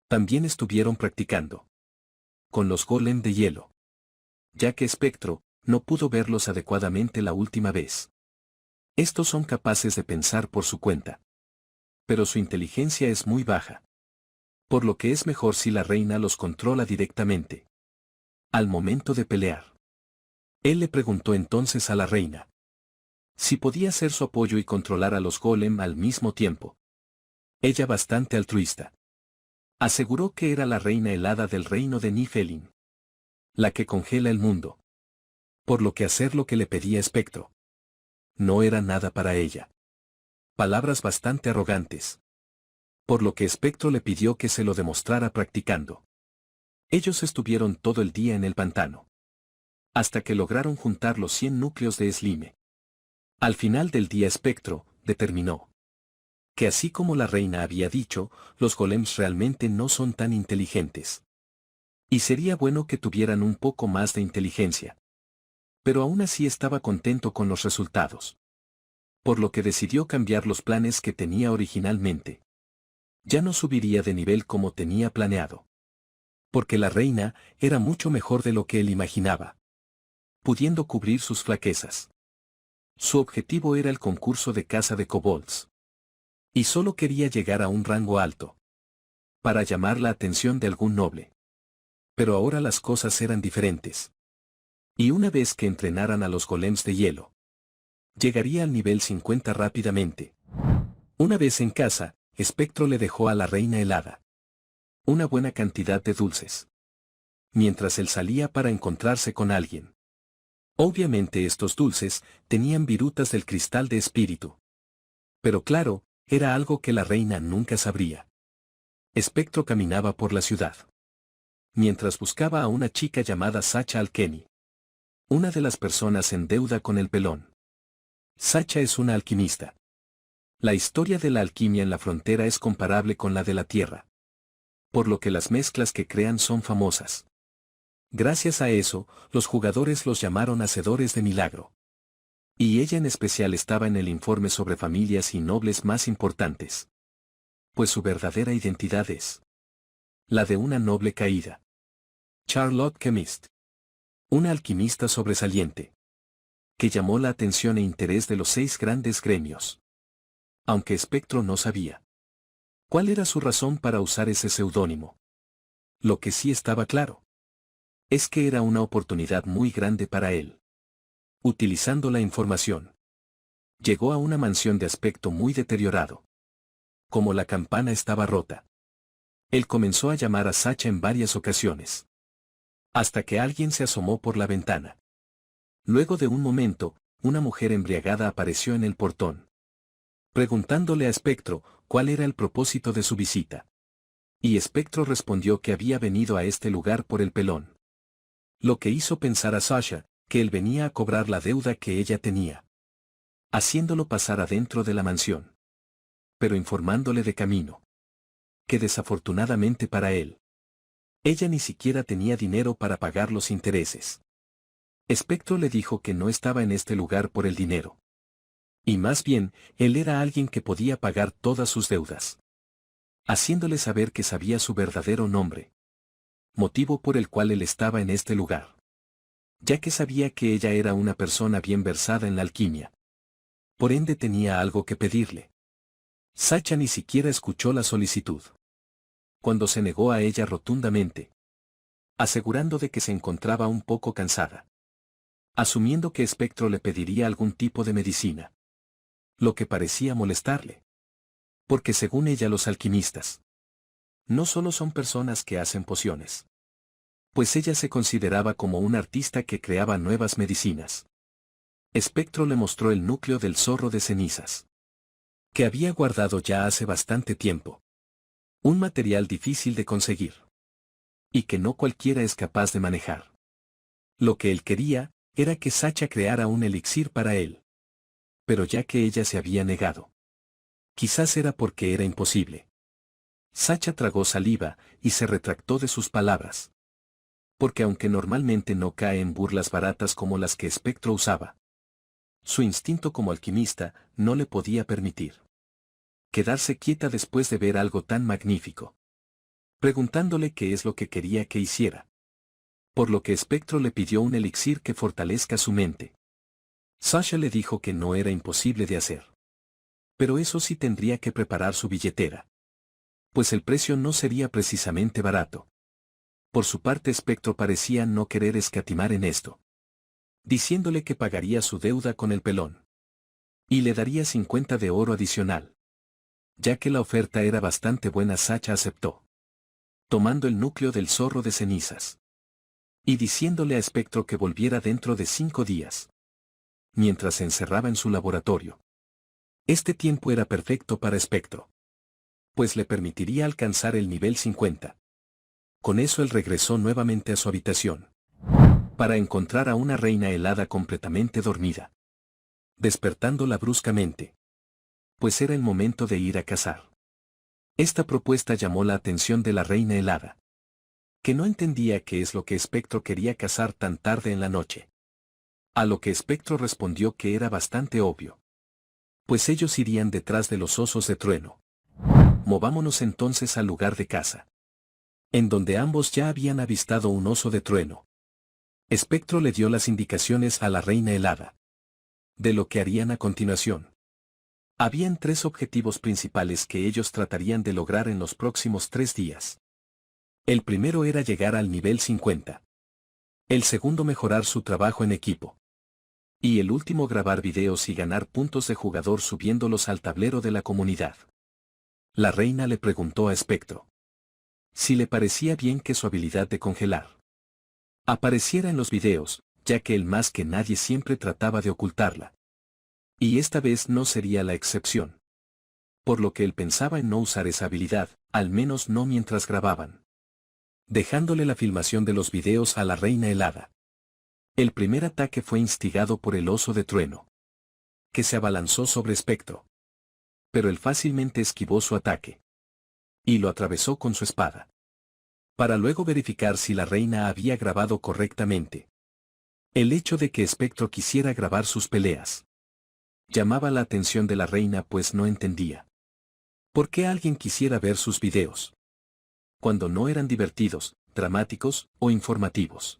También estuvieron practicando con los golem de hielo, ya que Spectro no pudo verlos adecuadamente la última vez. Estos son capaces de pensar por su cuenta, pero su inteligencia es muy baja, por lo que es mejor si la reina los controla directamente. Al momento de pelear, él le preguntó entonces a la reina si podía ser su apoyo y controlar a los golem al mismo tiempo. Ella, bastante altruista, aseguró que era la reina helada del reino de Niflheim, la que congela el mundo, por lo que hacer lo que le pedía Spectro no era nada para ella. Palabras bastante arrogantes, por lo que Spectro le pidió que se lo demostrara practicando. Ellos estuvieron todo el día en el pantano, hasta que lograron juntar los 100 núcleos de Slime. Al final del día Spectro determinó que así como la reina había dicho, los golems realmente no son tan inteligentes. Y sería bueno que tuvieran un poco más de inteligencia. Pero aún así estaba contento con los resultados, por lo que decidió cambiar los planes que tenía originalmente. Ya no subiría de nivel como tenía planeado, porque la reina era mucho mejor de lo que él imaginaba, pudiendo cubrir sus flaquezas. Su objetivo era el concurso de caza de kobolds, y solo quería llegar a un rango alto, para llamar la atención de algún noble. Pero ahora las cosas eran diferentes. Y una vez que entrenaran a los golems de hielo, llegaría al nivel 50 rápidamente. Una vez en casa, Spectro le dejó a la reina helada una buena cantidad de dulces, mientras él salía para encontrarse con alguien. Obviamente estos dulces tenían virutas del cristal de espíritu. Pero claro, era algo que la reina nunca sabría. Spectro caminaba por la ciudad, mientras buscaba a una chica llamada Sacha Alkemi, una de las personas en deuda con el pelón. Sacha es una alquimista. La historia de la alquimia en la frontera es comparable con la de la Tierra, por lo que las mezclas que crean son famosas. Gracias a eso, los jugadores los llamaron hacedores de milagro. Y ella en especial estaba en el informe sobre familias y nobles más importantes, pues su verdadera identidad es la de una noble caída. Charlotte Chemist, una alquimista sobresaliente, que llamó la atención e interés de los 6 grandes gremios. Aunque Spectro no sabía cuál era su razón para usar ese seudónimo. Lo que sí estaba claro es que era una oportunidad muy grande para él. Utilizando la información, llegó a una mansión de aspecto muy deteriorado. Como la campana estaba rota, él comenzó a llamar a Sacha en varias ocasiones, hasta que alguien se asomó por la ventana. Luego de un momento, una mujer embriagada apareció en el portón, preguntándole a Spectro cuál era el propósito de su visita. Y Spectro respondió que había venido a este lugar por el pelón. Lo que hizo pensar a Sasha que él venía a cobrar la deuda que ella tenía, haciéndolo pasar adentro de la mansión, pero informándole de camino que desafortunadamente para él, ella ni siquiera tenía dinero para pagar los intereses. Spectro le dijo que no estaba en este lugar por el dinero, y más bien, él era alguien que podía pagar todas sus deudas, haciéndole saber que sabía su verdadero nombre, motivo por el cual él estaba en este lugar, ya que sabía que ella era una persona bien versada en la alquimia. Por ende tenía algo que pedirle. Sacha ni siquiera escuchó la solicitud, cuando se negó a ella rotundamente, asegurando de que se encontraba un poco cansada, asumiendo que Spectro le pediría algún tipo de medicina, lo que parecía molestarle, porque según ella los alquimistas no solo son personas que hacen pociones, pues ella se consideraba como un artista que creaba nuevas medicinas. Spectro le mostró el núcleo del zorro de cenizas, que había guardado ya hace bastante tiempo. Un material difícil de conseguir, y que no cualquiera es capaz de manejar. Lo que él quería era que Sacha creara un elixir para él. Pero ya que ella se había negado. Quizás era porque era imposible. Sacha tragó saliva y se retractó de sus palabras. Porque aunque normalmente no cae en burlas baratas como las que Spectro usaba, su instinto como alquimista no le podía permitir quedarse quieta después de ver algo tan magnífico. Preguntándole qué es lo que quería que hiciera. Por lo que Spectro le pidió un elixir que fortalezca su mente. Sasha le dijo que no era imposible de hacer. Pero eso sí tendría que preparar su billetera. Pues el precio no sería precisamente barato. Por su parte Spectro parecía no querer escatimar en esto. Diciéndole que pagaría su deuda con el pelón. Y le daría 50 de oro adicional. Ya que la oferta era bastante buena, Sacha aceptó. Tomando el núcleo del zorro de cenizas. Y diciéndole a Spectro que volviera dentro de 5 días. Mientras se encerraba en su laboratorio. Este tiempo era perfecto para Spectro. Pues le permitiría alcanzar el nivel 50. Con eso él regresó nuevamente a su habitación. Para encontrar a una reina helada completamente dormida. Despertándola bruscamente. Pues era el momento de ir a cazar. Esta propuesta llamó la atención de la reina helada. Que no entendía qué es lo que Spectro quería cazar tan tarde en la noche. A lo que Spectro respondió que era bastante obvio. Pues ellos irían detrás de los osos de trueno. Movámonos entonces al lugar de caza. En donde ambos ya habían avistado un oso de trueno. Spectro le dio las indicaciones a la reina helada. De lo que harían a continuación. Habían 3 objetivos principales que ellos tratarían de lograr en los próximos 3 días. El primero era llegar al nivel 50. El segundo mejorar su trabajo en equipo. Y el último grabar videos y ganar puntos de jugador subiéndolos al tablero de la comunidad. La reina le preguntó a Spectro si le parecía bien que su habilidad de congelar apareciera en los videos, ya que él más que nadie siempre trataba de ocultarla. Y esta vez no sería la excepción. Por lo que él pensaba en no usar esa habilidad, al menos no mientras grababan. Dejándole la filmación de los videos a la reina helada. El primer ataque fue instigado por el oso de trueno. Que se abalanzó sobre Spectro. Pero él fácilmente esquivó su ataque. Y lo atravesó con su espada. Para luego verificar si la reina había grabado correctamente. El hecho de que Spectro quisiera grabar sus peleas. Llamaba la atención de la reina pues no entendía. ¿Por qué alguien quisiera ver sus videos? Cuando no eran divertidos, dramáticos o informativos.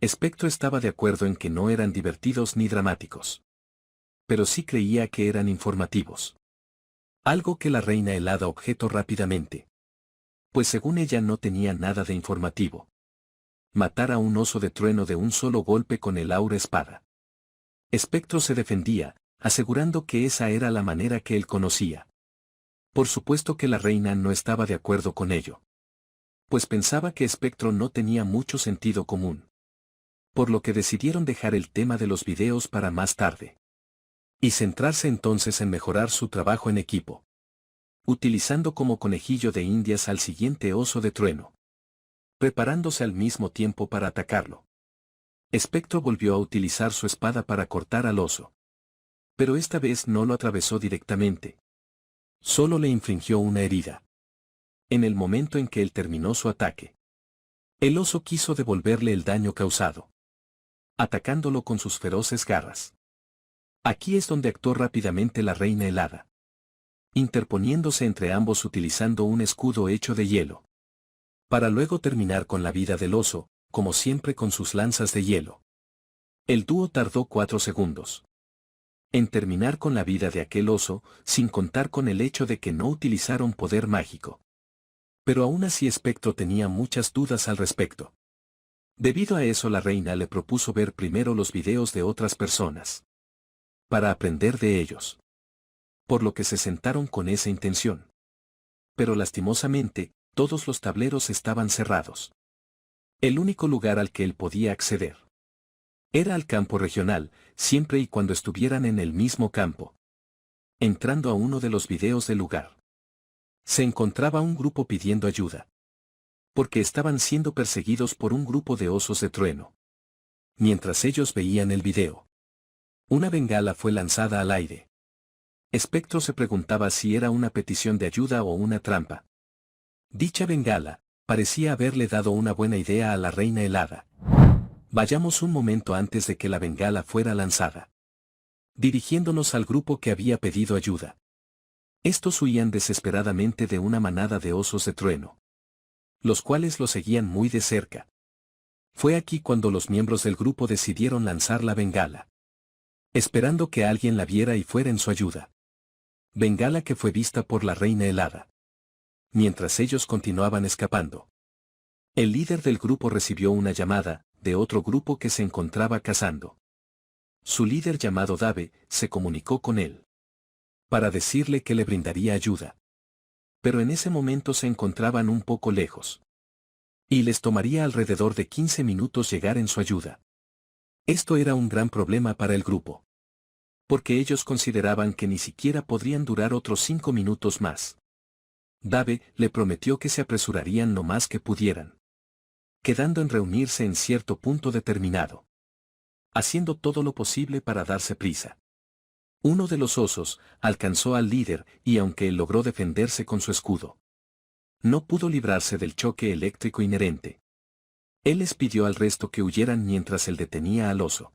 Spectro estaba de acuerdo en que no eran divertidos ni dramáticos. Pero sí creía que eran informativos. Algo que la reina helada objetó rápidamente. Pues según ella no tenía nada de informativo. Matar a un oso de trueno de un solo golpe con el aura espada. Spectro se defendía, asegurando que esa era la manera que él conocía. Por supuesto que la reina no estaba de acuerdo con ello. Pues pensaba que Spectro no tenía mucho sentido común. Por lo que decidieron dejar el tema de los videos para más tarde. Y centrarse entonces en mejorar su trabajo en equipo. Utilizando como conejillo de indias al siguiente oso de trueno. Preparándose al mismo tiempo para atacarlo. Spectro volvió a utilizar su espada para cortar al oso. Pero esta vez no lo atravesó directamente. Solo le infligió una herida. En el momento en que él terminó su ataque. El oso quiso devolverle el daño causado. Atacándolo con sus feroces garras. Aquí es donde actuó rápidamente la reina helada. Interponiéndose entre ambos utilizando un escudo hecho de hielo. Para luego terminar con la vida del oso, como siempre con sus lanzas de hielo. El dúo tardó 4 segundos. En terminar con la vida de aquel oso, sin contar con el hecho de que no utilizaron poder mágico. Pero aún así Spectro tenía muchas dudas al respecto. Debido a eso la reina le propuso ver primero los videos de otras personas. Para aprender de ellos. Por lo que se sentaron con esa intención. Pero lastimosamente, todos los tableros estaban cerrados. El único lugar al que él podía acceder. Era al campo regional, siempre y cuando estuvieran en el mismo campo. Entrando a uno de los videos del lugar. Se encontraba un grupo pidiendo ayuda. porque estaban siendo perseguidos por un grupo de osos de trueno. Mientras ellos veían el video, una bengala fue lanzada al aire. Espectro se preguntaba si era una petición de ayuda o una trampa. Dicha bengala parecía haberle dado una buena idea a la reina helada. Vayamos un momento antes de que la bengala fuera lanzada, dirigiéndonos al grupo que había pedido ayuda. Estos huían desesperadamente de una manada de osos de trueno, los cuales lo seguían muy de cerca. Fue aquí cuando los miembros del grupo decidieron lanzar la bengala, esperando que alguien la viera y fuera en su ayuda. Bengala que fue vista por la reina helada. Mientras ellos continuaban escapando, el líder del grupo recibió una llamada de otro grupo que se encontraba cazando. Su líder, llamado Dave, se comunicó con él para decirle que le brindaría ayuda. Pero en ese momento se encontraban un poco lejos, y les tomaría alrededor de 15 minutos llegar en su ayuda. Esto era un gran problema para el grupo, porque ellos consideraban que ni siquiera podrían durar otros 5 minutos más. Dave le prometió que se apresurarían lo más que pudieran, quedando en reunirse en cierto punto determinado, haciendo todo lo posible para darse prisa. Uno de los osos alcanzó al líder y aunque él logró defenderse con su escudo, no pudo librarse del choque eléctrico inherente. Él les pidió al resto que huyeran mientras él detenía al oso.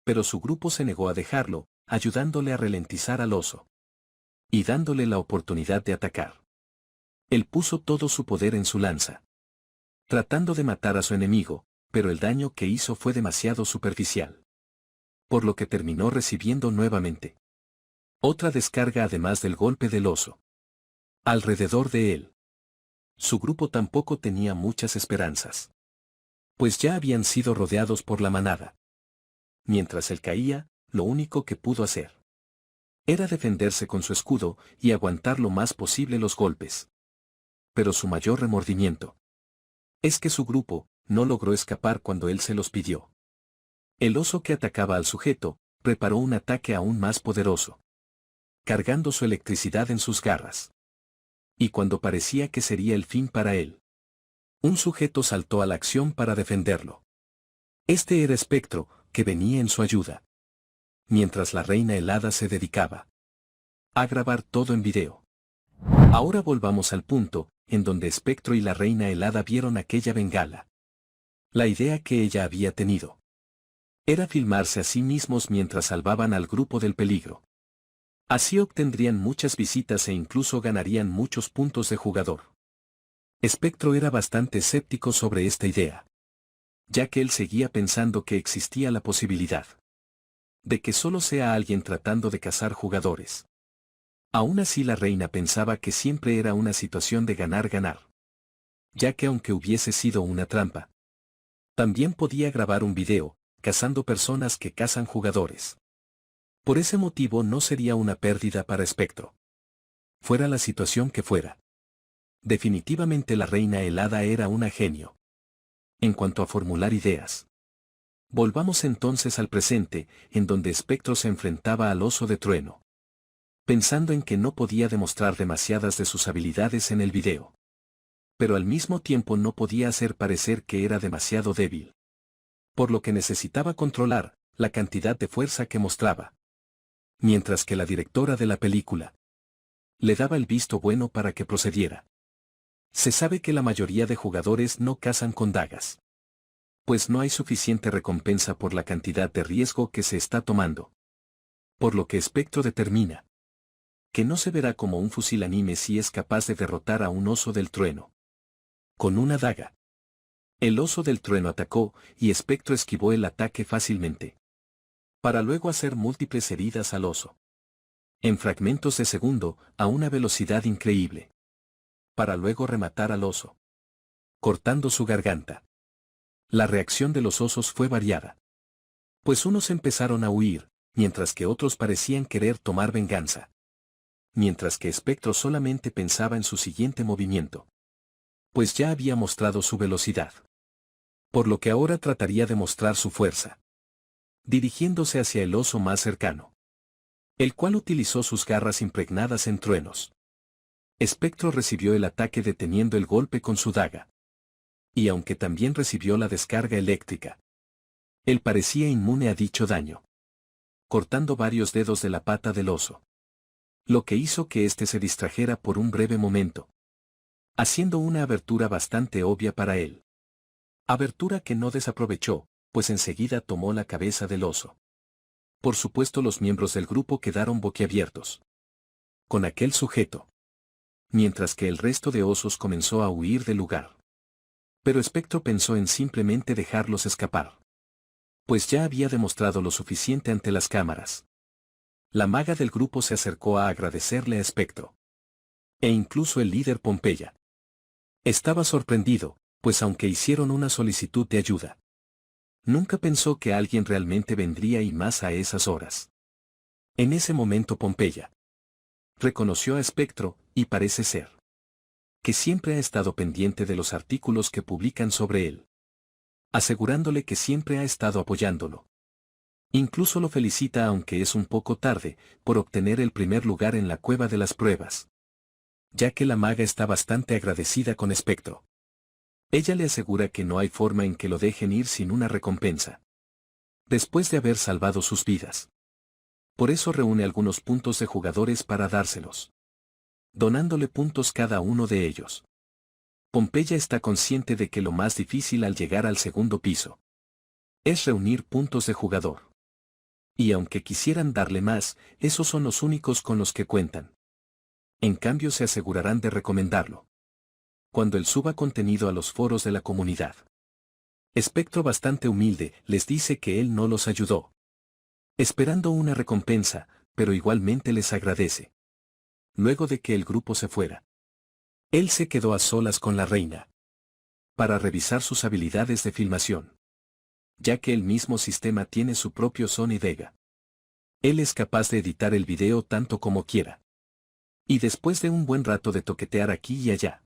Pero su grupo se negó a dejarlo, ayudándole a ralentizar al oso y dándole la oportunidad de atacar. Él puso todo su poder en su lanza, tratando de matar a su enemigo, pero el daño que hizo fue demasiado superficial, por lo que terminó recibiendo nuevamente otra descarga además del golpe del oso. Alrededor de él, su grupo tampoco tenía muchas esperanzas, pues ya habían sido rodeados por la manada. Mientras él caía, lo único que pudo hacer era defenderse con su escudo y aguantar lo más posible los golpes. Pero su mayor remordimiento es que su grupo no logró escapar cuando él se los pidió. El oso que atacaba al sujeto preparó un ataque aún más poderoso, cargando su electricidad en sus garras. Y cuando parecía que sería el fin para él, un sujeto saltó a la acción para defenderlo. Este era Espectro, que venía en su ayuda, mientras la reina helada se dedicaba a grabar todo en video. Ahora volvamos al punto en donde Espectro y la reina helada vieron aquella bengala. La idea que ella había tenido era filmarse a sí mismos mientras salvaban al grupo del peligro. Así obtendrían muchas visitas e incluso ganarían muchos puntos de jugador. Espectro era bastante escéptico sobre esta idea, ya que él seguía pensando que existía la posibilidad de que solo sea alguien tratando de cazar jugadores. Aún así la reina pensaba que siempre era una situación de ganar-ganar, ya que aunque hubiese sido una trampa, también podía grabar un video, cazando personas que cazan jugadores. Por ese motivo no sería una pérdida para Espectro, fuera la situación que fuera. Definitivamente la reina helada era una genio en cuanto a formular ideas. Volvamos entonces al presente, en donde Espectro se enfrentaba al oso de trueno, pensando en que no podía demostrar demasiadas de sus habilidades en el video, pero al mismo tiempo no podía hacer parecer que era demasiado débil, por lo que necesitaba controlar la cantidad de fuerza que mostraba. Mientras que la directora de la película le daba el visto bueno para que procediera. Se sabe que la mayoría de jugadores no cazan con dagas, pues no hay suficiente recompensa por la cantidad de riesgo que se está tomando. Por lo que Espectro determina que no se verá como un fusil anime si es capaz de derrotar a un oso del trueno con una daga. El oso del trueno atacó y Espectro esquivó el ataque fácilmente, para luego hacer múltiples heridas al oso, en fragmentos de segundo, a una velocidad increíble, para luego rematar al oso, cortando su garganta. La reacción de los osos fue variada, pues unos empezaron a huir, mientras que otros parecían querer tomar venganza. Mientras que Espectro solamente pensaba en su siguiente movimiento, pues ya había mostrado su velocidad, por lo que ahora trataría de mostrar su fuerza, dirigiéndose hacia el oso más cercano, el cual utilizó sus garras impregnadas en truenos. Espectro recibió el ataque deteniendo el golpe con su daga, Y aunque también recibió la descarga eléctrica, él parecía inmune a dicho daño, cortando varios dedos de la pata del oso, lo que hizo que éste se distrajera por un breve momento, haciendo una abertura bastante obvia para él. Abertura que no desaprovechó, pues enseguida tomó la cabeza del oso. Por supuesto, los miembros del grupo quedaron boquiabiertos con aquel sujeto, mientras que el resto de osos comenzó a huir del lugar. Pero Espectro pensó en simplemente dejarlos escapar, pues ya había demostrado lo suficiente ante las cámaras. La maga del grupo se acercó a agradecerle a Espectro. E incluso el líder Pompeya estaba sorprendido, pues aunque hicieron una solicitud de ayuda, nunca pensó que alguien realmente vendría y más a esas horas. En ese momento Pompeya reconoció a Espectro, y parece ser que siempre ha estado pendiente de los artículos que publican sobre él, asegurándole que siempre ha estado apoyándolo. Incluso lo felicita, aunque es un poco tarde, por obtener el primer lugar en la cueva de las pruebas, ya que la maga está bastante agradecida con Espectro. Ella le asegura que no hay forma en que lo dejen ir sin una recompensa, después de haber salvado sus vidas. Por eso reúne algunos puntos de jugadores para dárselos, donándole puntos cada uno de ellos. Pompeya está consciente de que lo más difícil al llegar al segundo piso es reunir puntos de jugador. Y aunque quisieran darle más, esos son los únicos con los que cuentan. En cambio, se asegurarán de recomendarlo cuando él suba contenido a los foros de la comunidad. Espectro, bastante humilde, les dice que él no los ayudó, esperando una recompensa, pero igualmente les agradece. Luego de que el grupo se fuera, él se quedó a solas con la reina para revisar sus habilidades de filmación, ya que el mismo sistema tiene su propio Sony Vega. Él es capaz de editar el video tanto como quiera. Y después de un buen rato de toquetear aquí y allá,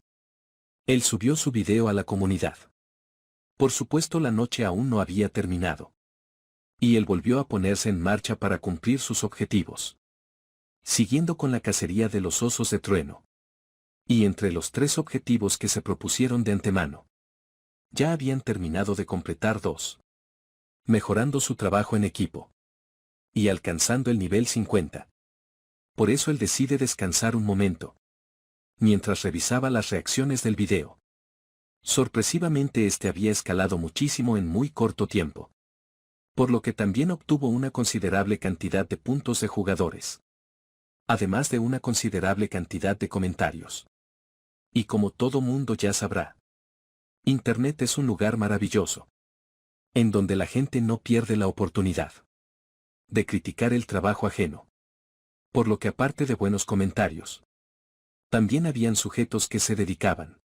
él subió su video a la comunidad. Por supuesto, la noche aún no había terminado, y él volvió a ponerse en marcha para cumplir sus objetivos, siguiendo con la cacería de los osos de trueno. Y entre los 3 objetivos que se propusieron de antemano, ya habían terminado de completar 2, mejorando su trabajo en equipo y alcanzando el nivel 50. Por eso él decide descansar un momento, mientras revisaba las reacciones del video. Sorpresivamente este había escalado muchísimo en muy corto tiempo, por lo que también obtuvo una considerable cantidad de puntos de jugadores, además de una considerable cantidad de comentarios. Y como todo mundo ya sabrá, Internet es un lugar maravilloso, en donde la gente no pierde la oportunidad de criticar el trabajo ajeno. Por lo que aparte de buenos comentarios, también habían sujetos que se dedicaban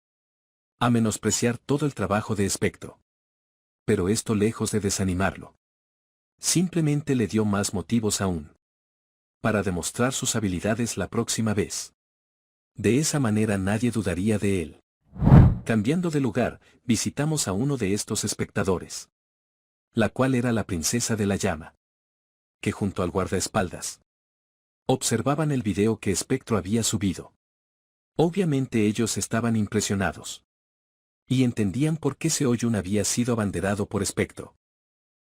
a menospreciar todo el trabajo de Espectro. Pero esto, lejos de desanimarlo, simplemente le dio más motivos aún para demostrar sus habilidades la próxima vez. De esa manera nadie dudaría de él. Cambiando de lugar, visitamos a uno de estos espectadores, la cual era la princesa de la llama, que junto al guardaespaldas observaban el video que Espectro había subido. Obviamente ellos estaban impresionados y entendían por qué Seoyun había sido abanderado por Espectro.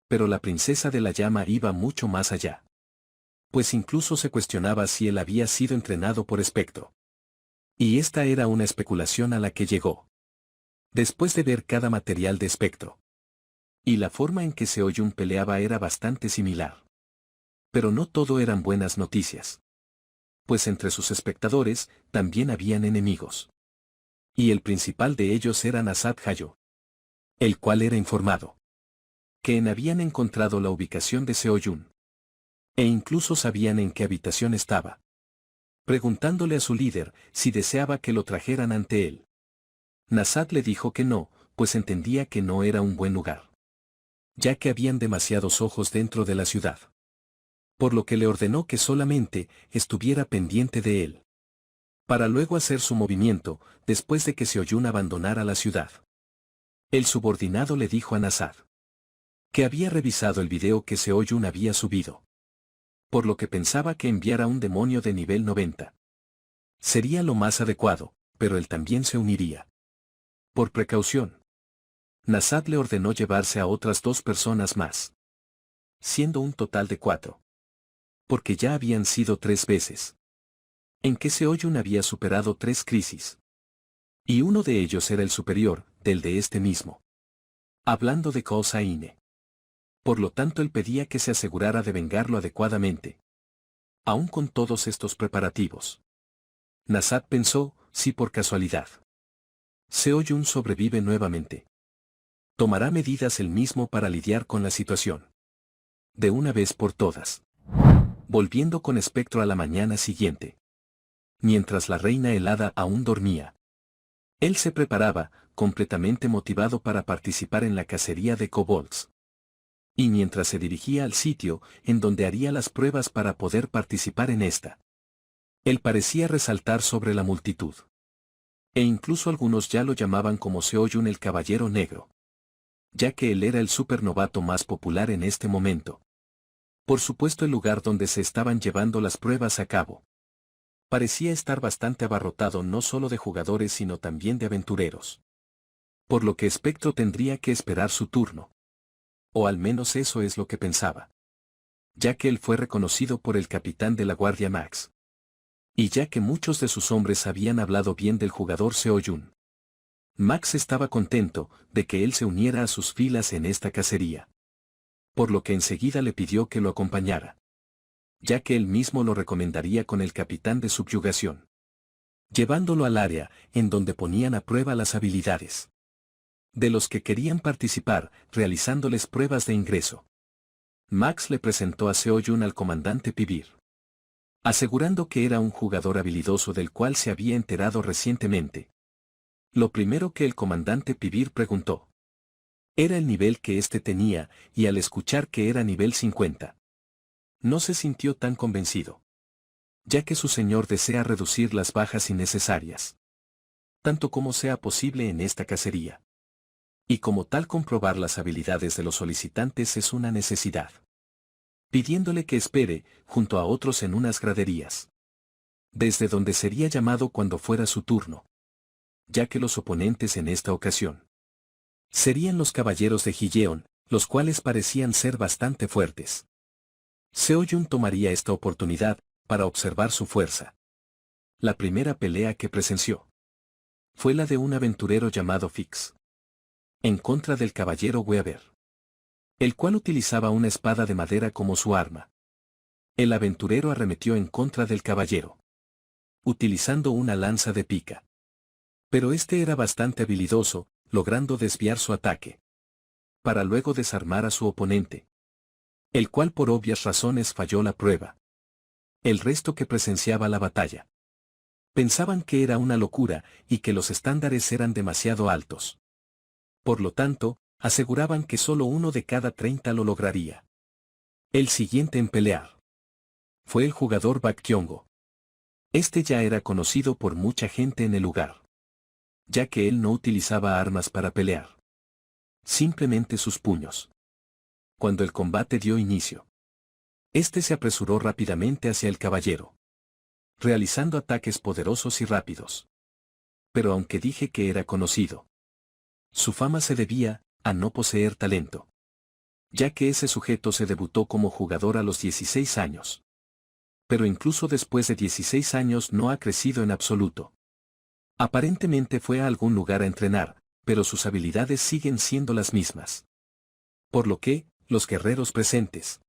Pero la princesa de la llama iba mucho más allá, pues incluso se cuestionaba si él había sido entrenado por Espectro. Y esta era una especulación a la que llegó después de ver cada material de Espectro. Y la forma en que Seoyun peleaba era bastante similar. Pero no todo eran buenas noticias, pues entre sus espectadores también habían enemigos. Y el principal de ellos era Nasat Hayo, el cual era informado que habían encontrado la ubicación de Seoyun, e incluso sabían en qué habitación estaba, preguntándole a su líder si deseaba que lo trajeran ante él. Nasat le dijo que no, pues entendía que no era un buen lugar, ya que habían demasiados ojos dentro de la ciudad, por lo que le ordenó que solamente estuviera pendiente de él, para luego hacer su movimiento, después de que Seoyun abandonara la ciudad. El subordinado le dijo a Nasat que había revisado el video que Seoyun había subido, por lo que pensaba que enviar a un demonio de nivel 90 sería lo más adecuado, pero él también se uniría. Por precaución, Nasad le ordenó llevarse a otras 2 personas más, siendo un total de 4. Porque ya habían sido 3 veces en que Seoyun había superado 3 crisis. Y uno de ellos era el superior, del de este mismo. Hablando de Kosaine. Por lo tanto él pedía que se asegurara de vengarlo adecuadamente. Aún con todos estos preparativos. Nasad pensó, si por casualidad Seoyun sobrevive nuevamente, tomará medidas él mismo para lidiar con la situación. De una vez por todas. Volviendo con Espectro a la mañana siguiente. Mientras la reina helada aún dormía. Él se preparaba, completamente motivado para participar en la cacería de kobolds. Y mientras se dirigía al sitio, en donde haría las pruebas para poder participar en esta. Él parecía resaltar sobre la multitud. E incluso algunos ya lo llamaban como Seoyun el Caballero Negro. Ya que él era el supernovato más popular en este momento. Por supuesto el lugar donde se estaban llevando las pruebas a cabo. Parecía estar bastante abarrotado no solo de jugadores sino también de aventureros. Por lo que Espectro tendría que esperar su turno. O al menos eso es lo que pensaba. Ya que él fue reconocido por el capitán de la Guardia Max. Y ya que muchos de sus hombres habían hablado bien del jugador Seoyun. Max estaba contento de que él se uniera a sus filas en esta cacería. Por lo que enseguida le pidió que lo acompañara. Ya que él mismo lo recomendaría con el capitán de subyugación. Llevándolo al área, en donde ponían a prueba las habilidades de los que querían participar, realizándoles pruebas de ingreso. Max le presentó a Seoyun al comandante Pibir. Asegurando que era un jugador habilidoso del cual se había enterado recientemente. Lo primero que el comandante Pibir preguntó era el nivel que éste tenía, y al escuchar que era nivel 50. No se sintió tan convencido. Ya que su señor desea reducir las bajas innecesarias. Tanto como sea posible en esta cacería. Y como tal comprobar las habilidades de los solicitantes es una necesidad. Pidiéndole que espere, junto a otros en unas graderías. Desde donde sería llamado cuando fuera su turno. Ya que los oponentes en esta ocasión serían los caballeros de Higeon, los cuales parecían ser bastante fuertes. Seoyun tomaría esta oportunidad para observar su fuerza. La primera pelea que presenció fue la de un aventurero llamado Fix. En contra del caballero Weaver. El cual utilizaba una espada de madera como su arma. El aventurero arremetió en contra del caballero. Utilizando una lanza de pica. Pero este era bastante habilidoso, logrando desviar su ataque. Para luego desarmar a su oponente. El cual por obvias razones falló la prueba. El resto que presenciaba la batalla pensaban que era una locura y que los estándares eran demasiado altos. Por lo tanto, aseguraban que solo uno de cada 30 lo lograría. El siguiente en pelear fue el jugador Baekhyongo. Este ya era conocido por mucha gente en el lugar. Ya que él no utilizaba armas para pelear. Simplemente sus puños. Cuando el combate dio inicio. Este se apresuró rápidamente hacia el caballero. Realizando ataques poderosos y rápidos. Pero aunque dije que era conocido. Su fama se debía a no poseer talento. Ya que ese sujeto se debutó como jugador a los 16 años. Pero incluso después de 16 años no ha crecido en absoluto. Aparentemente fue a algún lugar a entrenar, pero sus habilidades siguen siendo las mismas. Por lo que, los guerreros presentes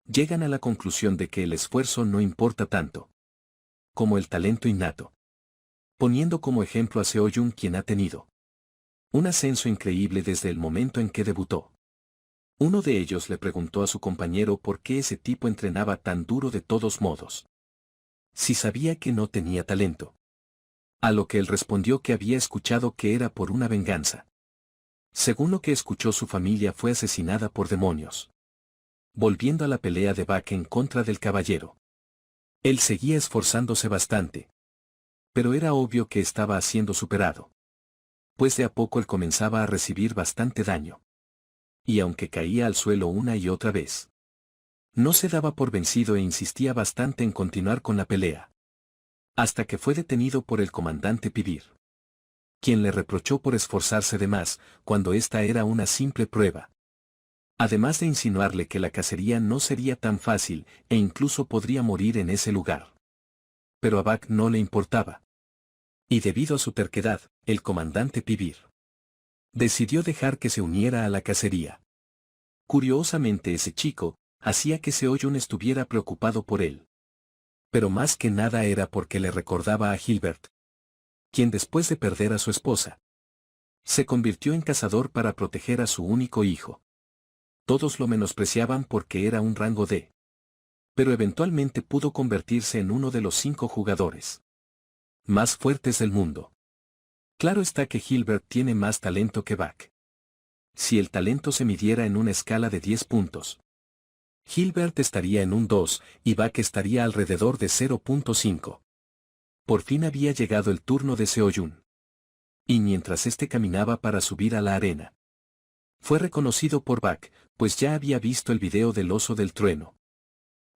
llegan a la conclusión de que el esfuerzo no importa tanto como el talento innato. Poniendo como ejemplo a Seoyun, quien ha tenido un ascenso increíble desde el momento en que debutó. Uno de ellos le preguntó a su compañero por qué ese tipo entrenaba tan duro de todos modos. Si sabía que no tenía talento. A lo que él respondió que había escuchado que era por una venganza. Según lo que escuchó, su familia fue asesinada por demonios. Volviendo a la pelea de Bak en contra del caballero. Él seguía esforzándose bastante. Pero era obvio que estaba siendo superado. Pues de a poco él comenzaba a recibir bastante daño. Y aunque caía al suelo una y otra vez, no se daba por vencido e insistía bastante en continuar con la pelea. Hasta que fue detenido por el comandante Pibir. quien le reprochó por esforzarse de más, cuando esta era una simple prueba. Además de insinuarle que la cacería no sería tan fácil, e incluso podría morir en ese lugar. Pero a Buck no le importaba. Y debido a su terquedad, el comandante Pibir decidió dejar que se uniera a la cacería. Curiosamente ese chico hacía que Seo-Jun estuviera preocupado por él. Pero más que nada era porque le recordaba a Gilbert, quien después de perder a su esposa, se convirtió en cazador para proteger a su único hijo. Todos lo menospreciaban porque era un rango D. Pero eventualmente pudo convertirse en uno de los 5 jugadores más fuertes del mundo. Claro está que Gilbert tiene más talento que Buck. Si el talento se midiera en una escala de 10 puntos, Gilbert estaría en un 2 y Buck estaría alrededor de 0.5. Por fin había llegado el turno de Seo-Jun. Y mientras este caminaba para subir a la arena, fue reconocido por Buck, pues ya había visto el video del oso del trueno.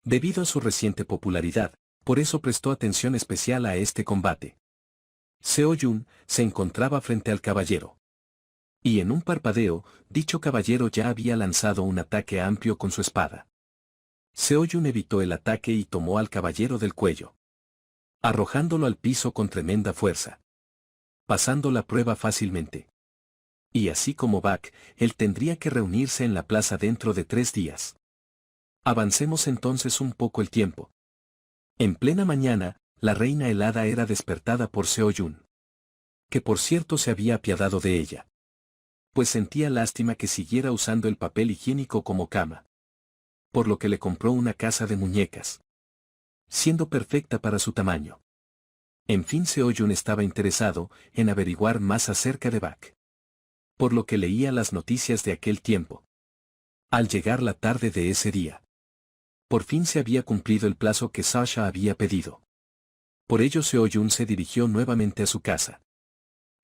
Debido a su reciente popularidad, por eso prestó atención especial a este combate. Seo-Jun se encontraba frente al caballero. Y en un parpadeo, dicho caballero ya había lanzado un ataque amplio con su espada. Seo-Jun evitó el ataque y tomó al caballero del cuello, arrojándolo al piso con tremenda fuerza, pasando la prueba fácilmente. Y así como Buck, él tendría que reunirse en la plaza dentro de 3 días. Avancemos entonces un poco el tiempo. En plena mañana, la reina helada era despertada por Seo-Jun, que por cierto se había apiadado de ella, pues sentía lástima que siguiera usando el papel higiénico como cama, por lo que le compró una casa de muñecas, siendo perfecta para su tamaño. En fin, Seo-Jun estaba interesado en averiguar más acerca de Buck, por lo que leía las noticias de aquel tiempo. Al llegar la tarde de ese día, por fin se había cumplido el plazo que Sasha había pedido. Por ello Seo-Jun se dirigió nuevamente a su casa.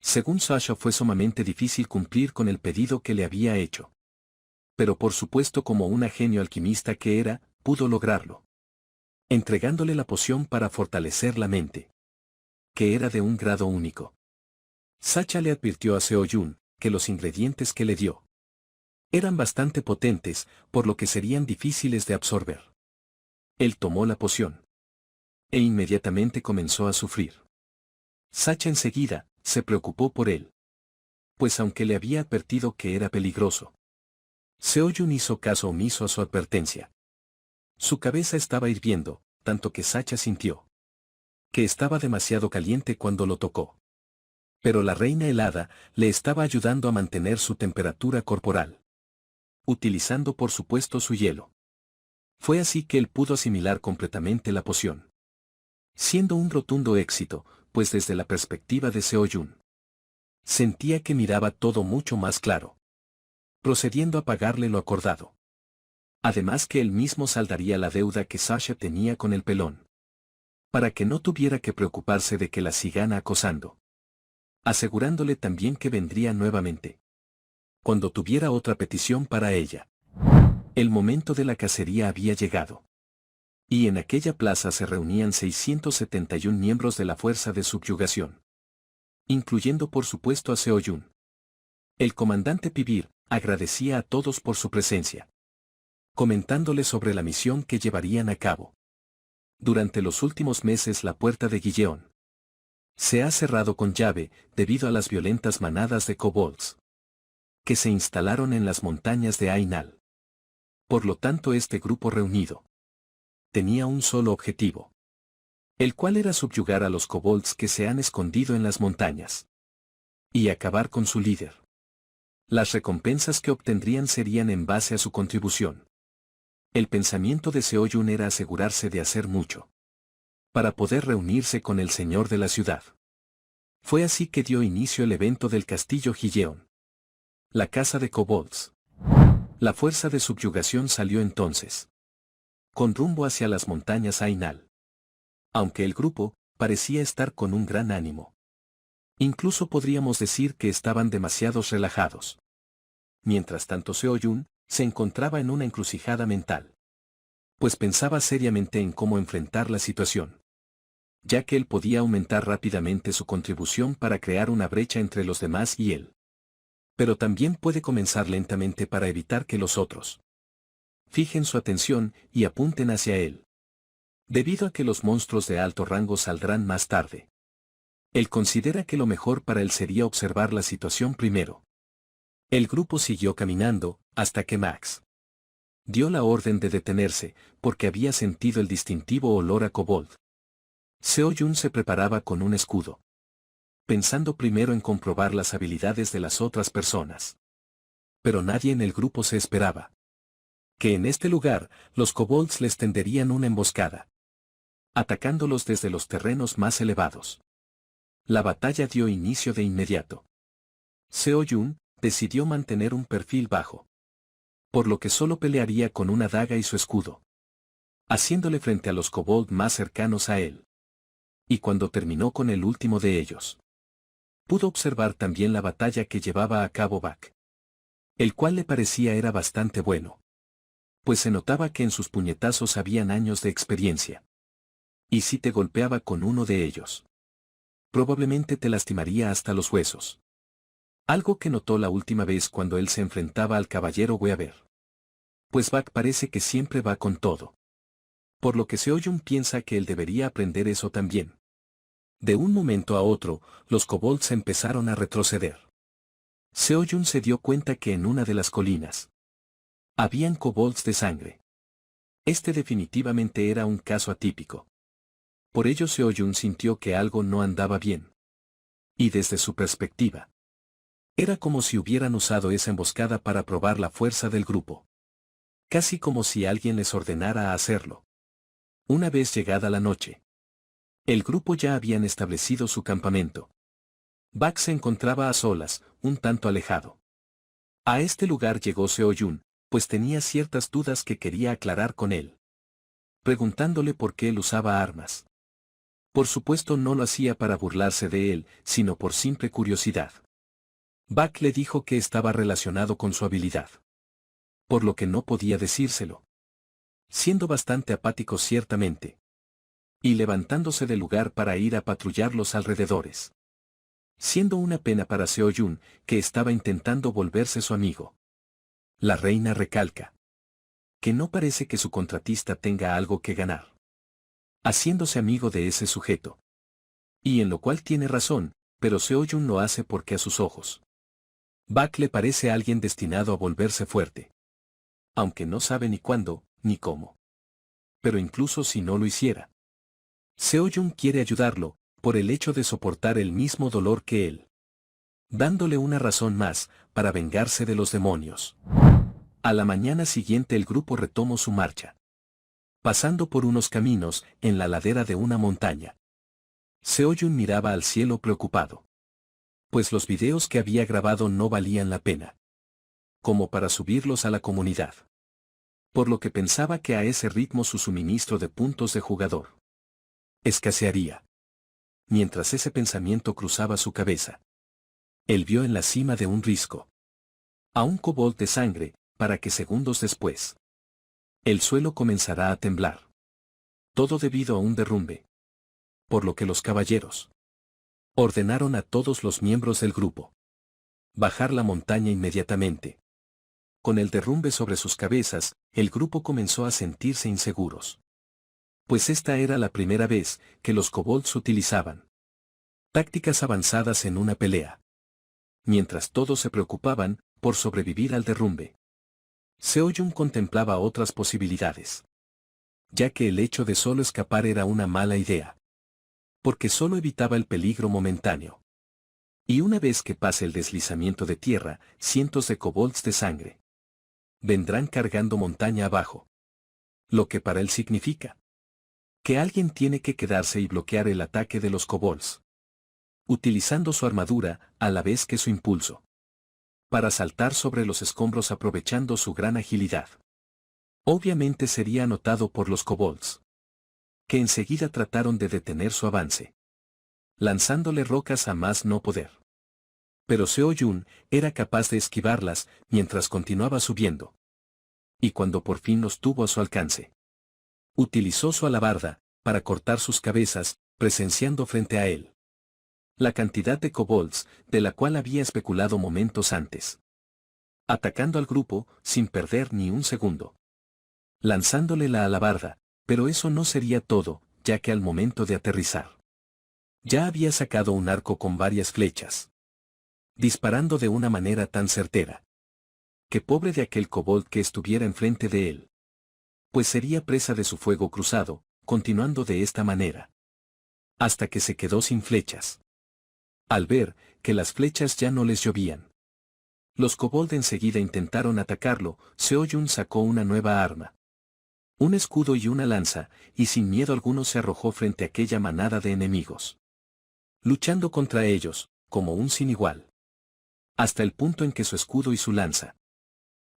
Según Sasha fue sumamente difícil cumplir con el pedido que le había hecho. Pero por supuesto como una genio alquimista que era, pudo lograrlo, entregándole la poción para fortalecer la mente, que era de un grado único. Sasha le advirtió a Seo-Jun que los ingredientes que le dio eran bastante potentes, por lo que serían difíciles de absorber. Él tomó la poción e inmediatamente comenzó a sufrir. Sasha enseguida se preocupó por él, pues aunque le había advertido que era peligroso, Seo-Jun hizo caso omiso a su advertencia. Su cabeza estaba hirviendo, tanto que Sasha sintió que estaba demasiado caliente cuando lo tocó. Pero la reina helada le estaba ayudando a mantener su temperatura corporal, utilizando por supuesto su hielo. Fue así que él pudo asimilar completamente la poción, siendo un rotundo éxito, pues desde la perspectiva de Seo-Jun, sentía que miraba todo mucho más claro, procediendo a pagarle lo acordado. Además que él mismo saldaría la deuda que Sasha tenía con el pelón, para que no tuviera que preocuparse de que la sigan acosando, asegurándole también que vendría nuevamente cuando tuviera otra petición para ella. El momento de la cacería había llegado. Y en aquella plaza se reunían 671 miembros de la fuerza de subyugación, incluyendo por supuesto a Seo-Jun. El comandante Pibir agradecía a todos por su presencia, comentándole sobre la misión que llevarían a cabo. Durante los últimos meses la puerta de Gideon se ha cerrado con llave debido a las violentas manadas de kobolds que se instalaron en las montañas de Ainal. Por lo tanto este grupo reunido tenía un solo objetivo, el cual era subyugar a los kobolds que se han escondido en las montañas y acabar con su líder. Las recompensas que obtendrían serían en base a su contribución. El pensamiento de Seo-Jun era asegurarse de hacer mucho para poder reunirse con el señor de la ciudad. Fue así que dio inicio el evento del castillo Gideon, la casa de kobolds. La fuerza de subyugación salió entonces con rumbo hacia las montañas Ainal. Aunque el grupo parecía estar con un gran ánimo, incluso podríamos decir que estaban demasiado relajados. Mientras tanto Seo-Jun se encontraba en una encrucijada mental, pues pensaba seriamente en cómo enfrentar la situación. ya que él podía aumentar rápidamente su contribución para crear una brecha entre los demás y él. Pero también puede comenzar lentamente para evitar que los otros fijen su atención y apunten hacia él. Debido a que los monstruos de alto rango saldrán más tarde, él considera que lo mejor para él sería observar la situación primero. El grupo siguió caminando, hasta que Max dio la orden de detenerse, porque había sentido el distintivo olor a kobold. Seo-Jun se preparaba con un escudo, pensando primero en comprobar las habilidades de las otras personas. Pero nadie en el grupo se esperaba que en este lugar los kobolds les tenderían una emboscada, atacándolos desde los terrenos más elevados. La batalla dio inicio de inmediato. Seo-Jun decidió mantener un perfil bajo, por lo que solo pelearía con una daga y su escudo, haciéndole frente a los kobold más cercanos a él. Y cuando terminó con el último de ellos, pudo observar también la batalla que llevaba a cabo Bak, el cual le parecía era bastante bueno, pues se notaba que en sus puñetazos habían años de experiencia. Y si te golpeaba con uno de ellos, probablemente te lastimaría hasta los huesos. Algo que notó la última vez cuando él se enfrentaba al caballero Weaver. Pues Bak parece que siempre va con todo. Por lo que Seo-Jun piensa que él debería aprender eso también. De un momento a otro, los kobolds empezaron a retroceder. Seo-Jun se dio cuenta que en una de las colinas habían kobolds de sangre. Este definitivamente era un caso atípico. Por ello Seo-Jun sintió que algo no andaba bien. Y desde su perspectiva, era como si hubieran usado esa emboscada para probar la fuerza del grupo. Casi como si alguien les ordenara a hacerlo. Una vez llegada la noche, el grupo ya habían establecido su campamento. Bak se encontraba a solas, un tanto alejado. A este lugar llegó Seo-Jun, pues tenía ciertas dudas que quería aclarar con él, preguntándole por qué él usaba armas. Por supuesto no lo hacía para burlarse de él, sino por simple curiosidad. Bak le dijo que estaba relacionado con su habilidad, por lo que no podía decírselo, siendo bastante apático ciertamente, y levantándose del lugar para ir a patrullar los alrededores. Siendo una pena para Seo-Jun, que estaba intentando volverse su amigo. La reina recalca que no parece que su contratista tenga algo que ganar haciéndose amigo de ese sujeto. Y en lo cual tiene razón, pero Seo-Jun lo hace porque a sus ojos Bak le parece alguien destinado a volverse fuerte. Aunque no sabe ni cuándo, ni cómo. Pero incluso si no lo hiciera, Seo-Jun quiere ayudarlo, por el hecho de soportar el mismo dolor que él, dándole una razón más, para vengarse de los demonios. A la mañana siguiente el grupo retomó su marcha, pasando por unos caminos, en la ladera de una montaña. Seo-Jun miraba al cielo preocupado, pues los videos que había grabado no valían la pena, como para subirlos a la comunidad. Por lo que pensaba que a ese ritmo su suministro de puntos de jugador escasearía. Mientras ese pensamiento cruzaba su cabeza, él vio en la cima de un risco a un kobold de sangre, para que segundos después el suelo comenzará a temblar. Todo debido a un derrumbe. Por lo que los caballeros ordenaron a todos los miembros del grupo bajar la montaña inmediatamente. Con el derrumbe sobre sus cabezas, el grupo comenzó a sentirse inseguros. Pues esta era la primera vez que los kobolds utilizaban tácticas avanzadas en una pelea. Mientras todos se preocupaban por sobrevivir al derrumbe, Seo-Jun contemplaba otras posibilidades, ya que el hecho de solo escapar era una mala idea, porque solo evitaba el peligro momentáneo. Y una vez que pase el deslizamiento de tierra, cientos de kobolds de sangre vendrán cargando montaña abajo. Lo que para él significa que alguien tiene que quedarse y bloquear el ataque de los kobolds, utilizando su armadura, a la vez que su impulso, para saltar sobre los escombros aprovechando su gran agilidad. Obviamente sería notado por los kobolds, que enseguida trataron de detener su avance, lanzándole rocas a más no poder. Pero Seo-Jun era capaz de esquivarlas mientras continuaba subiendo. Y cuando por fin los tuvo a su alcance, utilizó su alabarda para cortar sus cabezas, presenciando frente a él la cantidad de kobolds, de la cual había especulado momentos antes. Atacando al grupo, sin perder ni un segundo. Lanzándole la alabarda, pero eso no sería todo, ya que al momento de aterrizar, ya había sacado un arco con varias flechas, disparando de una manera tan certera, que pobre de aquel kobold que estuviera enfrente de él, pues sería presa de su fuego cruzado, continuando de esta manera, hasta que se quedó sin flechas. Al ver que las flechas ya no les llovían, los kobold enseguida intentaron atacarlo. Seo-Jun sacó una nueva arma, un escudo y una lanza, y sin miedo alguno se arrojó frente a aquella manada de enemigos, luchando contra ellos, como un sin igual, hasta el punto en que su escudo y su lanza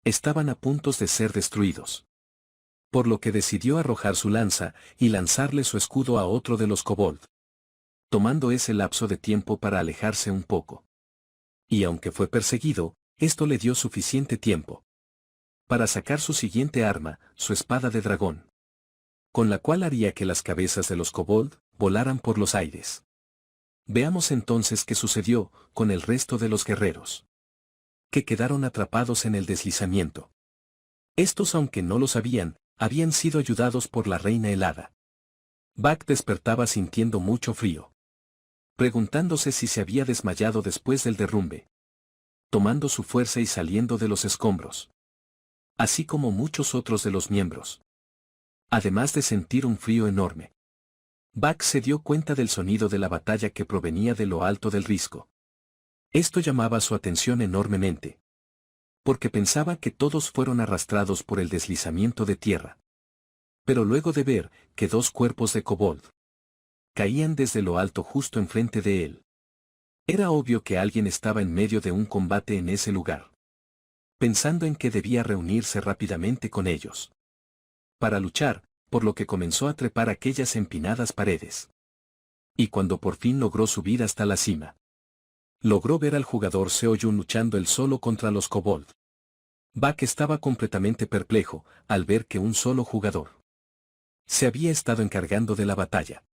estaban a punto de ser destruidos. Por lo que decidió arrojar su lanza y lanzarle su escudo a otro de los kobold, tomando ese lapso de tiempo para alejarse un poco. Y aunque fue perseguido, esto le dio suficiente tiempo para sacar su siguiente arma, su espada de dragón, con la cual haría que las cabezas de los kobold volaran por los aires. Veamos entonces qué sucedió con el resto de los guerreros, que quedaron atrapados en el deslizamiento. Estos, aunque no lo sabían, habían sido ayudados por la reina helada. Bak despertaba sintiendo mucho frío, preguntándose si se había desmayado después del derrumbe, tomando su fuerza y saliendo de los escombros, así como muchos otros de los miembros, además de sentir un frío enorme. Bak se dio cuenta del sonido de la batalla que provenía de lo alto del risco. Esto llamaba su atención enormemente, porque pensaba que todos fueron arrastrados por el deslizamiento de tierra. Pero luego de ver que dos cuerpos de kobold caían desde lo alto justo enfrente de él, era obvio que alguien estaba en medio de un combate en ese lugar. Pensando en que debía reunirse rápidamente con ellos para luchar, por lo que comenzó a trepar aquellas empinadas paredes. Y cuando por fin logró subir hasta la cima, logró ver al jugador Seo-Jun luchando él solo contra los kobold. Bak estaba completamente perplejo al ver que un solo jugador se había estado encargando de la batalla.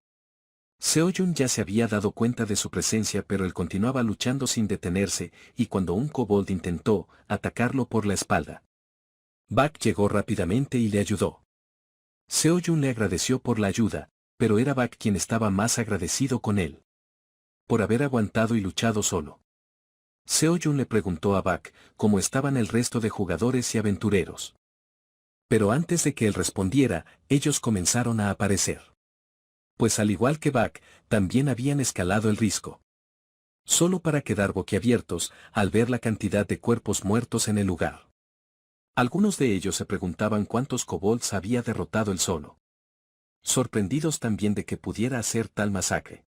Seo-Jun ya se había dado cuenta de su presencia, pero él continuaba luchando sin detenerse, y cuando un kobold intentó atacarlo por la espalda, Bak llegó rápidamente y le ayudó. Seo-Jun le agradeció por la ayuda, pero era Bak quien estaba más agradecido con él, por haber aguantado y luchado solo. Seo-Jun le preguntó a Bak cómo estaban el resto de jugadores y aventureros. Pero antes de que él respondiera, ellos comenzaron a aparecer. Pues al igual que Bak, también habían escalado el risco, solo para quedar boquiabiertos al ver la cantidad de cuerpos muertos en el lugar. Algunos de ellos se preguntaban cuántos kobolds había derrotado él solo, sorprendidos también de que pudiera hacer tal masacre,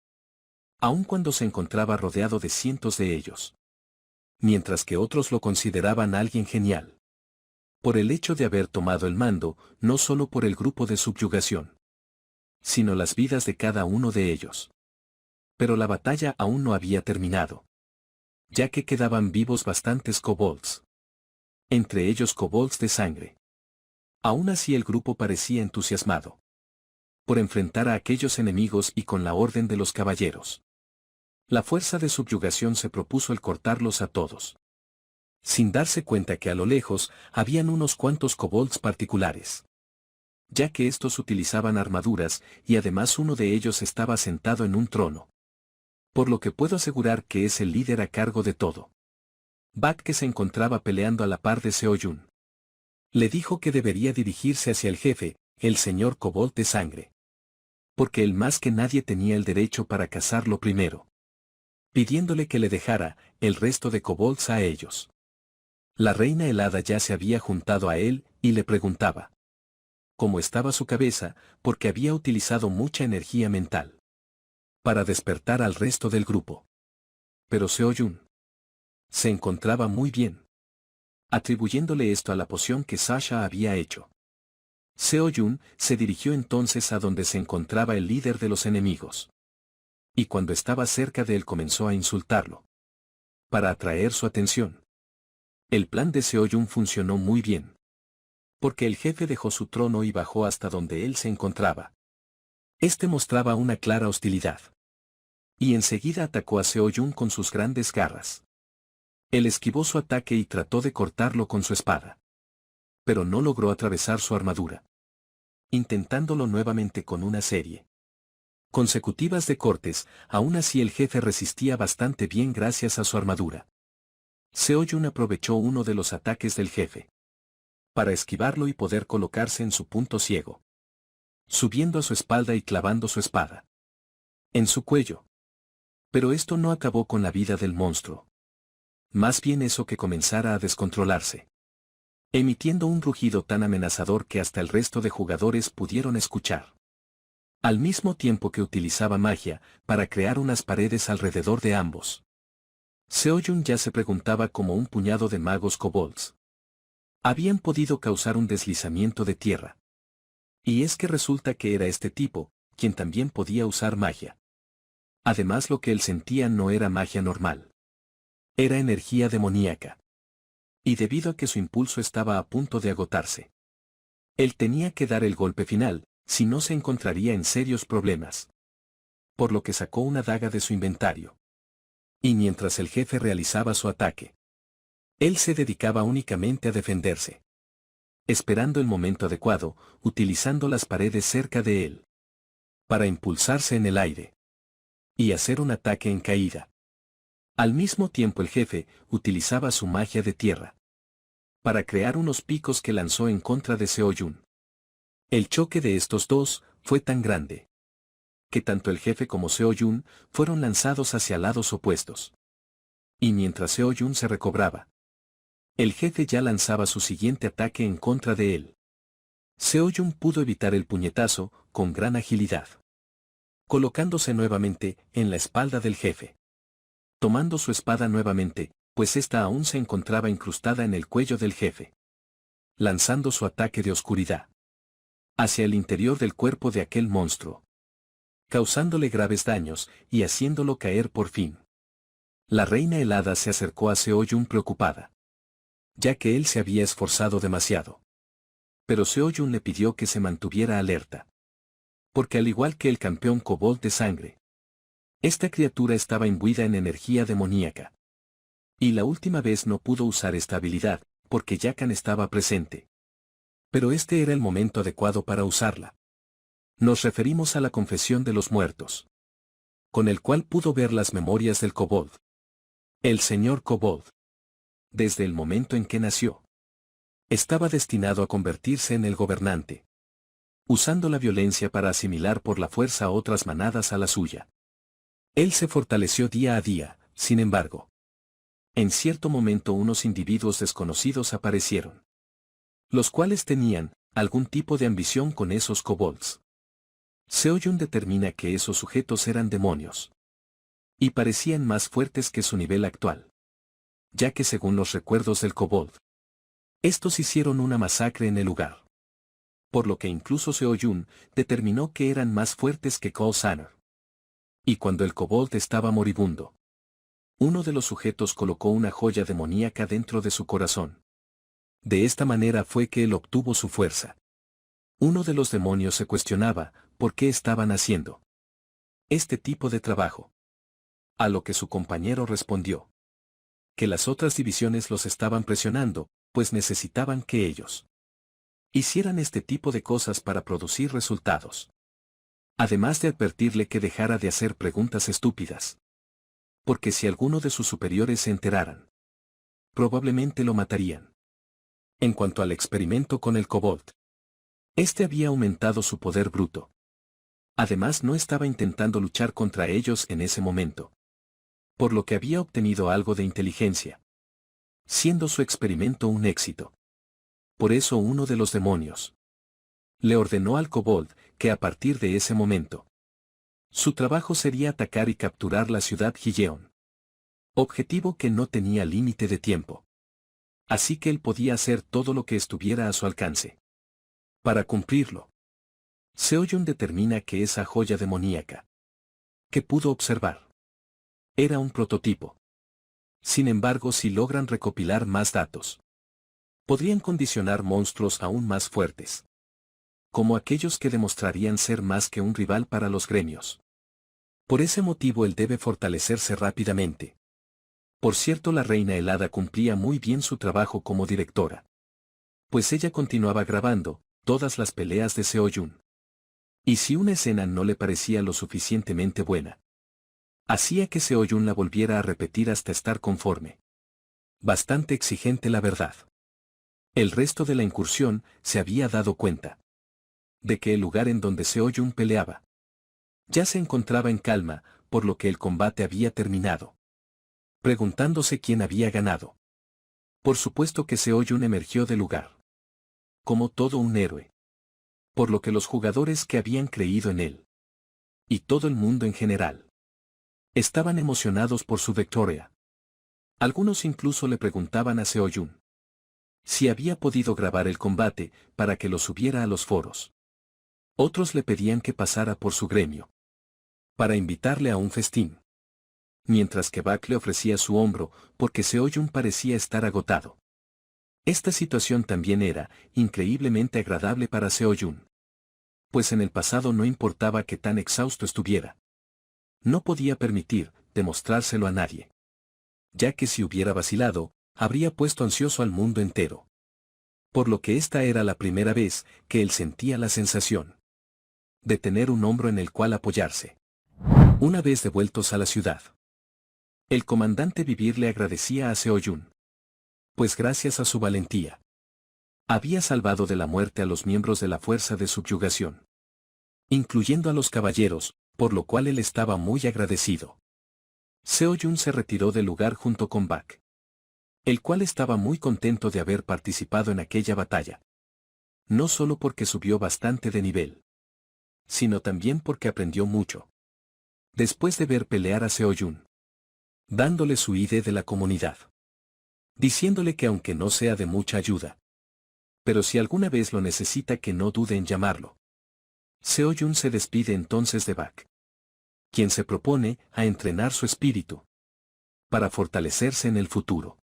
aun cuando se encontraba rodeado de cientos de ellos. Mientras que otros lo consideraban alguien genial, por el hecho de haber tomado el mando, no solo por el grupo de subyugación, sino las vidas de cada uno de ellos. Pero la batalla aún no había terminado, ya que quedaban vivos bastantes kobolds, entre ellos kobolds de sangre. Aún así el grupo parecía entusiasmado por enfrentar a aquellos enemigos y con la orden de los caballeros. La fuerza de subyugación se propuso el cortarlos a todos, sin darse cuenta que a lo lejos habían unos cuantos kobolds particulares, ya que estos utilizaban armaduras y además uno de ellos estaba sentado en un trono. Por lo que puedo asegurar que es el líder a cargo de todo. Bak, que se encontraba peleando a la par de Seo-Jun, le dijo que debería dirigirse hacia el jefe, el señor kobold de sangre, porque él más que nadie tenía el derecho para cazarlo primero, pidiéndole que le dejara el resto de kobolds a ellos. La reina helada ya se había juntado a él y le preguntaba cómo estaba su cabeza, porque había utilizado mucha energía mental para despertar al resto del grupo. Pero Seo-Jun se encontraba muy bien, atribuyéndole esto a la poción que Sasha había hecho. Seo-Jun se dirigió entonces a donde se encontraba el líder de los enemigos, y cuando estaba cerca de él comenzó a insultarlo para atraer su atención. El plan de Seo-Jun funcionó muy bien, porque el jefe dejó su trono y bajó hasta donde él se encontraba. Este mostraba una clara hostilidad. Y enseguida atacó a Seo-Jun con sus grandes garras. Él esquivó su ataque y trató de cortarlo con su espada. Pero no logró atravesar su armadura. Intentándolo nuevamente con una serie consecutivas de cortes, aún así el jefe resistía bastante bien gracias a su armadura. Seo-Jun aprovechó uno de los ataques del jefe para esquivarlo y poder colocarse en su punto ciego, subiendo a su espalda y clavando su espada en su cuello. Pero esto no acabó con la vida del monstruo. Más bien hizo que comenzara a descontrolarse, emitiendo un rugido tan amenazador que hasta el resto de jugadores pudieron escuchar. Al mismo tiempo que utilizaba magia para crear unas paredes alrededor de ambos. Seo-Jun ya se preguntaba cómo un puñado de magos kobolds habían podido causar un deslizamiento de tierra. Y es que resulta que era este tipo, quien también podía usar magia. Además, lo que él sentía no era magia normal. Era energía demoníaca. Y debido a que su impulso estaba a punto de agotarse, él tenía que dar el golpe final, si no se encontraría en serios problemas. Por lo que sacó una daga de su inventario. Y mientras el jefe realizaba su ataque, él se dedicaba únicamente a defenderse, esperando el momento adecuado, utilizando las paredes cerca de él, para impulsarse en el aire y hacer un ataque en caída. Al mismo tiempo el jefe utilizaba su magia de tierra para crear unos picos que lanzó en contra de Seo-Jun. El choque de estos dos fue tan grande que tanto el jefe como Seo-Jun fueron lanzados hacia lados opuestos. Y mientras Seo-Jun se recobraba, el jefe ya lanzaba su siguiente ataque en contra de él. Seo-Jun pudo evitar el puñetazo con gran agilidad, colocándose nuevamente en la espalda del jefe, tomando su espada nuevamente, pues ésta aún se encontraba incrustada en el cuello del jefe, lanzando su ataque de oscuridad hacia el interior del cuerpo de aquel monstruo, causándole graves daños y haciéndolo caer por fin. La reina helada se acercó a Seo-Jun preocupada, ya que él se había esforzado demasiado. Pero Seo-Jun le pidió que se mantuviera alerta, porque al igual que el campeón kobold de sangre, esta criatura estaba imbuida en energía demoníaca. Y la última vez no pudo usar esta habilidad, porque Yakan estaba presente. Pero este era el momento adecuado para usarla. Nos referimos a la confesión de los muertos, con el cual pudo ver las memorias del kobold. El señor kobold, desde el momento en que nació, estaba destinado a convertirse en el gobernante, usando la violencia para asimilar por la fuerza a otras manadas a la suya. Él se fortaleció día a día, sin embargo. En cierto momento unos individuos desconocidos aparecieron, los cuales tenían algún tipo de ambición con esos kobolds. Seo-Jun determina que esos sujetos eran demonios, y parecían más fuertes que su nivel actual, ya que según los recuerdos del kobold, estos hicieron una masacre en el lugar. Por lo que incluso Seo-Jun determinó que eran más fuertes que Cole Saner. Y cuando el kobold estaba moribundo, uno de los sujetos colocó una joya demoníaca dentro de su corazón. De esta manera fue que él obtuvo su fuerza. Uno de los demonios se cuestionaba por qué estaban haciendo este tipo de trabajo. A lo que su compañero respondió que las otras divisiones los estaban presionando, pues necesitaban que ellos hicieran este tipo de cosas para producir resultados. Además de advertirle que dejara de hacer preguntas estúpidas, porque si alguno de sus superiores se enteraran, probablemente lo matarían. En cuanto al experimento con el kobold, este había aumentado su poder bruto. Además no estaba intentando luchar contra ellos en ese momento, por lo que había obtenido algo de inteligencia, siendo su experimento un éxito. Por eso uno de los demonios le ordenó al kobold que a partir de ese momento, su trabajo sería atacar y capturar la ciudad Higeon. Objetivo que no tenía límite de tiempo. Así que él podía hacer todo lo que estuviera a su alcance para cumplirlo. Seo-Jun determina que esa joya demoníaca que pudo observar era un prototipo. Sin embargo, si logran recopilar más datos, podrían condicionar monstruos aún más fuertes. como aquellos que demostrarían ser más que un rival para los gremios. Por ese motivo él debe fortalecerse rápidamente. Por cierto, la reina helada cumplía muy bien su trabajo como directora. Pues ella continuaba grabando todas las peleas de Seo-jun. Y si una escena no le parecía lo suficientemente buena, hacía que Seo-jun la volviera a repetir hasta estar conforme. Bastante exigente, la verdad. El resto de la incursión se había dado cuenta de que el lugar en donde Seo-jun peleaba ya se encontraba en calma, por lo que el combate había terminado. Preguntándose quién había ganado. Por supuesto que Seo-jun emergió del lugar como todo un héroe. Por lo que los jugadores que habían creído en él, y todo el mundo en general, estaban emocionados por su victoria. Algunos incluso le preguntaban a Seo-jun si había podido grabar el combate para que lo subiera a los foros. Otros le pedían que pasara por su gremio para invitarle a un festín. Mientras que Bak le ofrecía su hombro porque Seo-jun parecía estar agotado. Esta situación también era increíblemente agradable para Seo-jun. Pues en el pasado no importaba que tan exhausto estuviera. No podía permitir demostrárselo a nadie. Ya que si hubiera vacilado, habría puesto ansioso al mundo entero. Por lo que esta era la primera vez que él sentía la sensación de tener un hombro en el cual apoyarse. Una vez devueltos a la ciudad, el comandante Vivir le agradecía a Seo-jun. Pues gracias a su valentía, había salvado de la muerte a los miembros de la fuerza de subyugación, incluyendo a los caballeros, por lo cual él estaba muy agradecido. Seo-jun se retiró del lugar junto con Bak, el cual estaba muy contento de haber participado en aquella batalla. No solo porque subió bastante de nivel, sino también porque aprendió mucho. Después de ver pelear a Seo-jun, dándole su ID de la comunidad, diciéndole que aunque no sea de mucha ayuda, pero si alguna vez lo necesita que no dude en llamarlo. Seo-jun se despide entonces de Bak, quien se propone a entrenar su espíritu para fortalecerse en el futuro.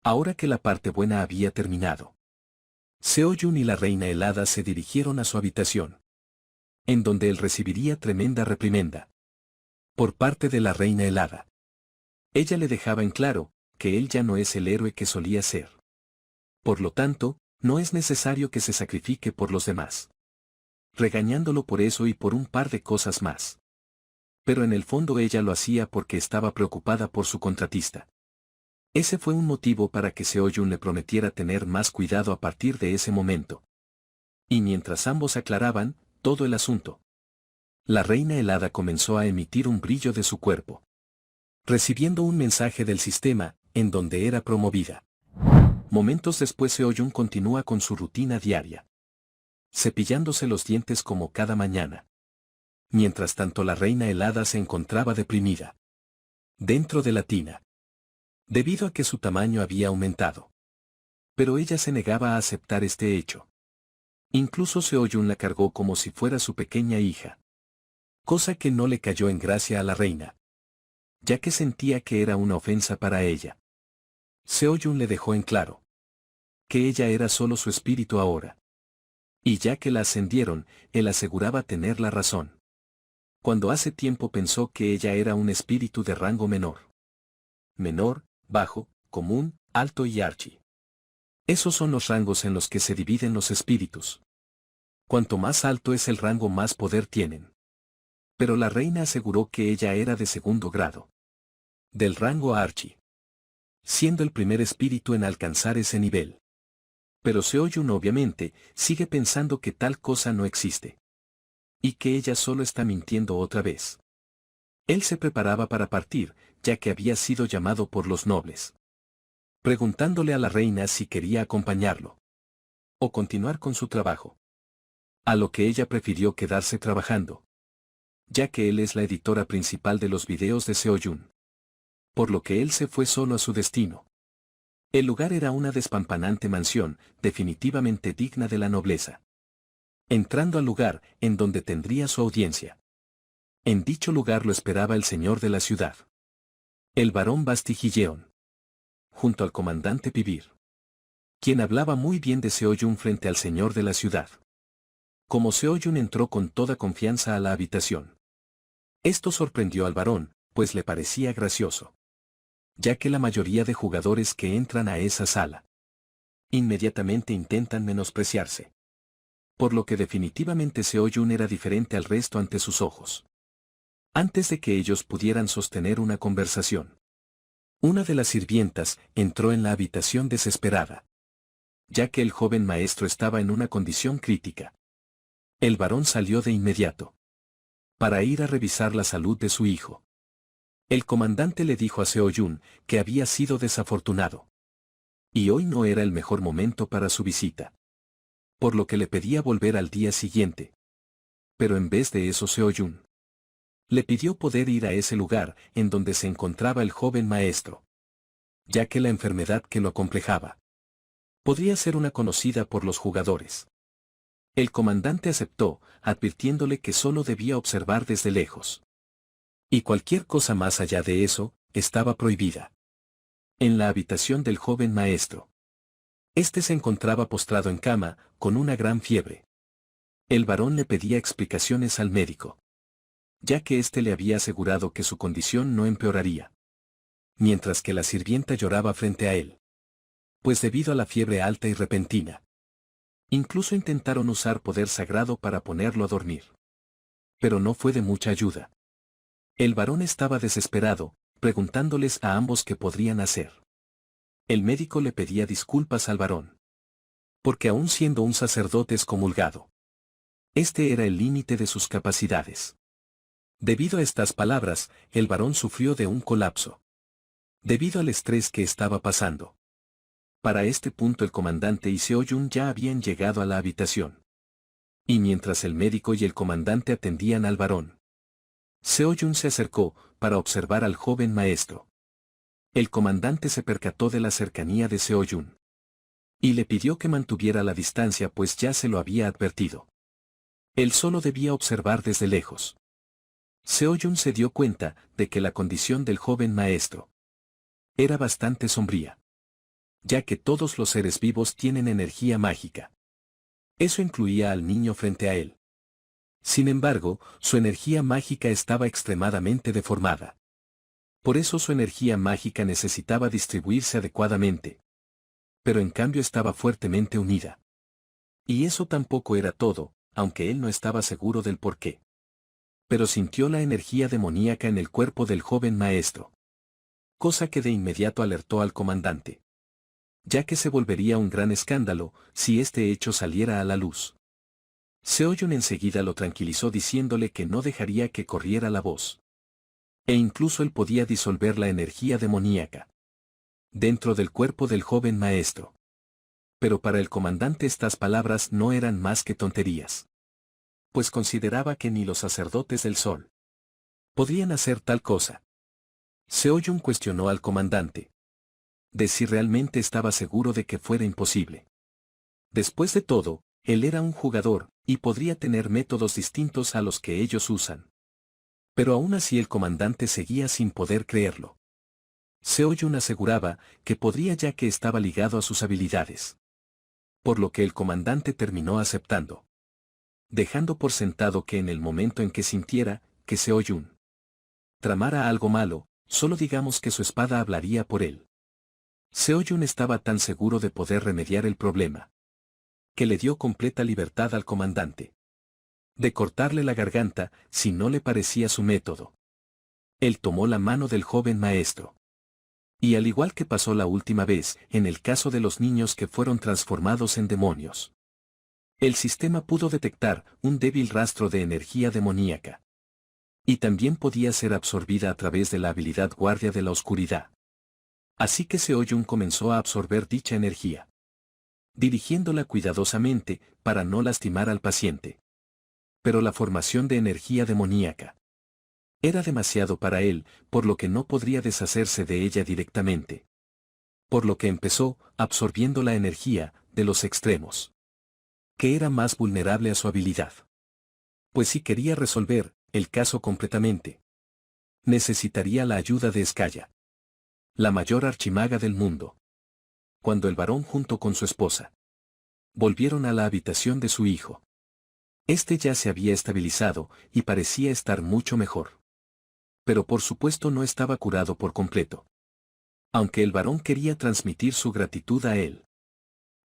Ahora que la parte buena había terminado, Seo-jun y la reina helada se dirigieron a su habitación, en donde él recibiría tremenda reprimenda por parte de la reina helada. Ella le dejaba en claro que él ya no es el héroe que solía ser. Por lo tanto, no es necesario que se sacrifique por los demás. Regañándolo por eso y por un par de cosas más. Pero en el fondo ella lo hacía porque estaba preocupada por su contratista. Ese fue un motivo para que Seo-jun le prometiera tener más cuidado a partir de ese momento. Y mientras ambos aclaraban todo el asunto, la reina helada comenzó a emitir un brillo de su cuerpo, recibiendo un mensaje del sistema, en donde era promovida. Momentos después Seo-jun continúa con su rutina diaria, cepillándose los dientes como cada mañana. Mientras tanto la reina helada se encontraba deprimida dentro de la tina, debido a que su tamaño había aumentado. Pero ella se negaba a aceptar este hecho. Incluso Seo-jun la cargó como si fuera su pequeña hija, cosa que no le cayó en gracia a la reina, ya que sentía que era una ofensa para ella. Seo-jun le dejó en claro que ella era solo su espíritu ahora. Y ya que la ascendieron, él aseguraba tener la razón. Cuando hace tiempo pensó que ella era un espíritu de rango menor. Menor, bajo, común, alto y archi. Esos son los rangos en los que se dividen los espíritus. Cuanto más alto es el rango, más poder tienen. Pero la reina aseguró que ella era de segundo grado, del rango archi, siendo el primer espíritu en alcanzar ese nivel. Pero Seo-jun obviamente sigue pensando que tal cosa no existe, y que ella solo está mintiendo otra vez. Él se preparaba para partir, ya que había sido llamado por los nobles, preguntándole a la reina si quería acompañarlo o continuar con su trabajo. A lo que ella prefirió quedarse trabajando, ya que él es la editora principal de los videos de Seo-jun. Por lo que él se fue solo a su destino. El lugar era una despampanante mansión, definitivamente digna de la nobleza. Entrando al lugar en donde tendría su audiencia. En dicho lugar lo esperaba el señor de la ciudad, el barón Basti Hyeon, junto al comandante Vivir, quien hablaba muy bien de Seo-jun frente al señor de la ciudad. Como Seo-Jun entró con toda confianza a la habitación. Esto sorprendió al varón, pues le parecía gracioso. Ya que la mayoría de jugadores que entran a esa sala inmediatamente intentan menospreciarse. Por lo que definitivamente Seo-Jun era diferente al resto ante sus ojos. Antes de que ellos pudieran sostener una conversación, una de las sirvientas entró en la habitación desesperada, ya que el joven maestro estaba en una condición crítica. El varón salió de inmediato para ir a revisar la salud de su hijo. El comandante le dijo a Seo-Jun que había sido desafortunado. Y hoy no era el mejor momento para su visita. Por lo que le pedía volver al día siguiente. Pero en vez de eso Seo-Jun le pidió poder ir a ese lugar en donde se encontraba el joven maestro. Ya que la enfermedad que lo acomplejaba podría ser una conocida por los jugadores. El comandante aceptó, advirtiéndole que solo debía observar desde lejos. Y cualquier cosa más allá de eso, estaba prohibida. En la habitación del joven maestro. Este se encontraba postrado en cama, con una gran fiebre. El varón le pedía explicaciones al médico, ya que éste le había asegurado que su condición no empeoraría. Mientras que la sirvienta lloraba frente a él. Pues debido a la fiebre alta y repentina, incluso intentaron usar poder sagrado para ponerlo a dormir. Pero no fue de mucha ayuda. El varón estaba desesperado, preguntándoles a ambos qué podrían hacer. El médico le pedía disculpas al varón. Porque aún siendo un sacerdote excomulgado, este era el límite de sus capacidades. Debido a estas palabras, el varón sufrió de un colapso. Debido al estrés que estaba pasando. Para este punto el comandante y Seo-Jun ya habían llegado a la habitación. Y mientras el médico y el comandante atendían al varón, Seo-Jun se acercó para observar al joven maestro. El comandante se percató de la cercanía de Seo-Jun y le pidió que mantuviera la distancia pues ya se lo había advertido. Él solo debía observar desde lejos. Seo-Jun se dio cuenta de que la condición del joven maestro era bastante sombría, ya que todos los seres vivos tienen energía mágica. Eso incluía al niño frente a él. Sin embargo, su energía mágica estaba extremadamente deformada. Por eso su energía mágica necesitaba distribuirse adecuadamente. Pero en cambio estaba fuertemente unida. Y eso tampoco era todo, aunque él no estaba seguro del porqué. Pero sintió la energía demoníaca en el cuerpo del joven maestro. Cosa que de inmediato alertó al comandante. Ya que se volvería un gran escándalo si este hecho saliera a la luz. Seo-Jun enseguida lo tranquilizó diciéndole que no dejaría que corriera la voz. E incluso él podía disolver la energía demoníaca dentro del cuerpo del joven maestro. Pero para el comandante estas palabras no eran más que tonterías. Pues consideraba que ni los sacerdotes del sol podrían hacer tal cosa. Seo-Jun cuestionó al comandante de si realmente estaba seguro de que fuera imposible. Después de todo, él era un jugador, y podría tener métodos distintos a los que ellos usan. Pero aún así el comandante seguía sin poder creerlo. Seo-Jun aseguraba que podría ya que estaba ligado a sus habilidades. Por lo que el comandante terminó aceptando. Dejando por sentado que en el momento en que sintiera que Seo-Jun tramara algo malo, solo digamos que su espada hablaría por él. Seo-Jun estaba tan seguro de poder remediar el problema, que le dio completa libertad al comandante de cortarle la garganta si no le parecía su método. Él tomó la mano del joven maestro. Y al igual que pasó la última vez en el caso de los niños que fueron transformados en demonios, el sistema pudo detectar un débil rastro de energía demoníaca. Y también podía ser absorbida a través de la habilidad guardia de la oscuridad. Así que Seo-Jun comenzó a absorber dicha energía, dirigiéndola cuidadosamente para no lastimar al paciente. Pero la formación de energía demoníaca era demasiado para él, por lo que no podría deshacerse de ella directamente. Por lo que empezó absorbiendo la energía de los extremos, que era más vulnerable a su habilidad. Pues si quería resolver el caso completamente, necesitaría la ayuda de Skaya, la mayor archimaga del mundo. Cuando el varón junto con su esposa volvieron a la habitación de su hijo, Este ya se había estabilizado y parecía estar mucho mejor. Pero por supuesto no estaba curado por completo. Aunque el varón quería transmitir su gratitud a él.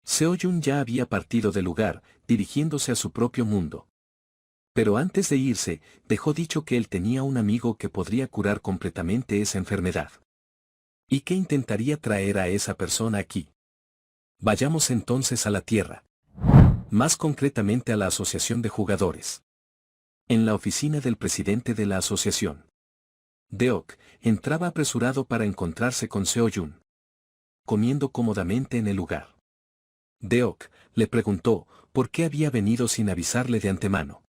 Seo-jun ya había partido del lugar, dirigiéndose a su propio mundo. Pero antes de irse, dejó dicho que él tenía un amigo que podría curar completamente esa enfermedad. Y que intentaría traer a esa persona aquí. Vayamos entonces a la Tierra. Más concretamente a la Asociación de Jugadores. En la oficina del presidente de la asociación. Deok entraba apresurado para encontrarse con Seo-jun. Comiendo cómodamente en el lugar. Deok le preguntó por qué había venido sin avisarle de antemano.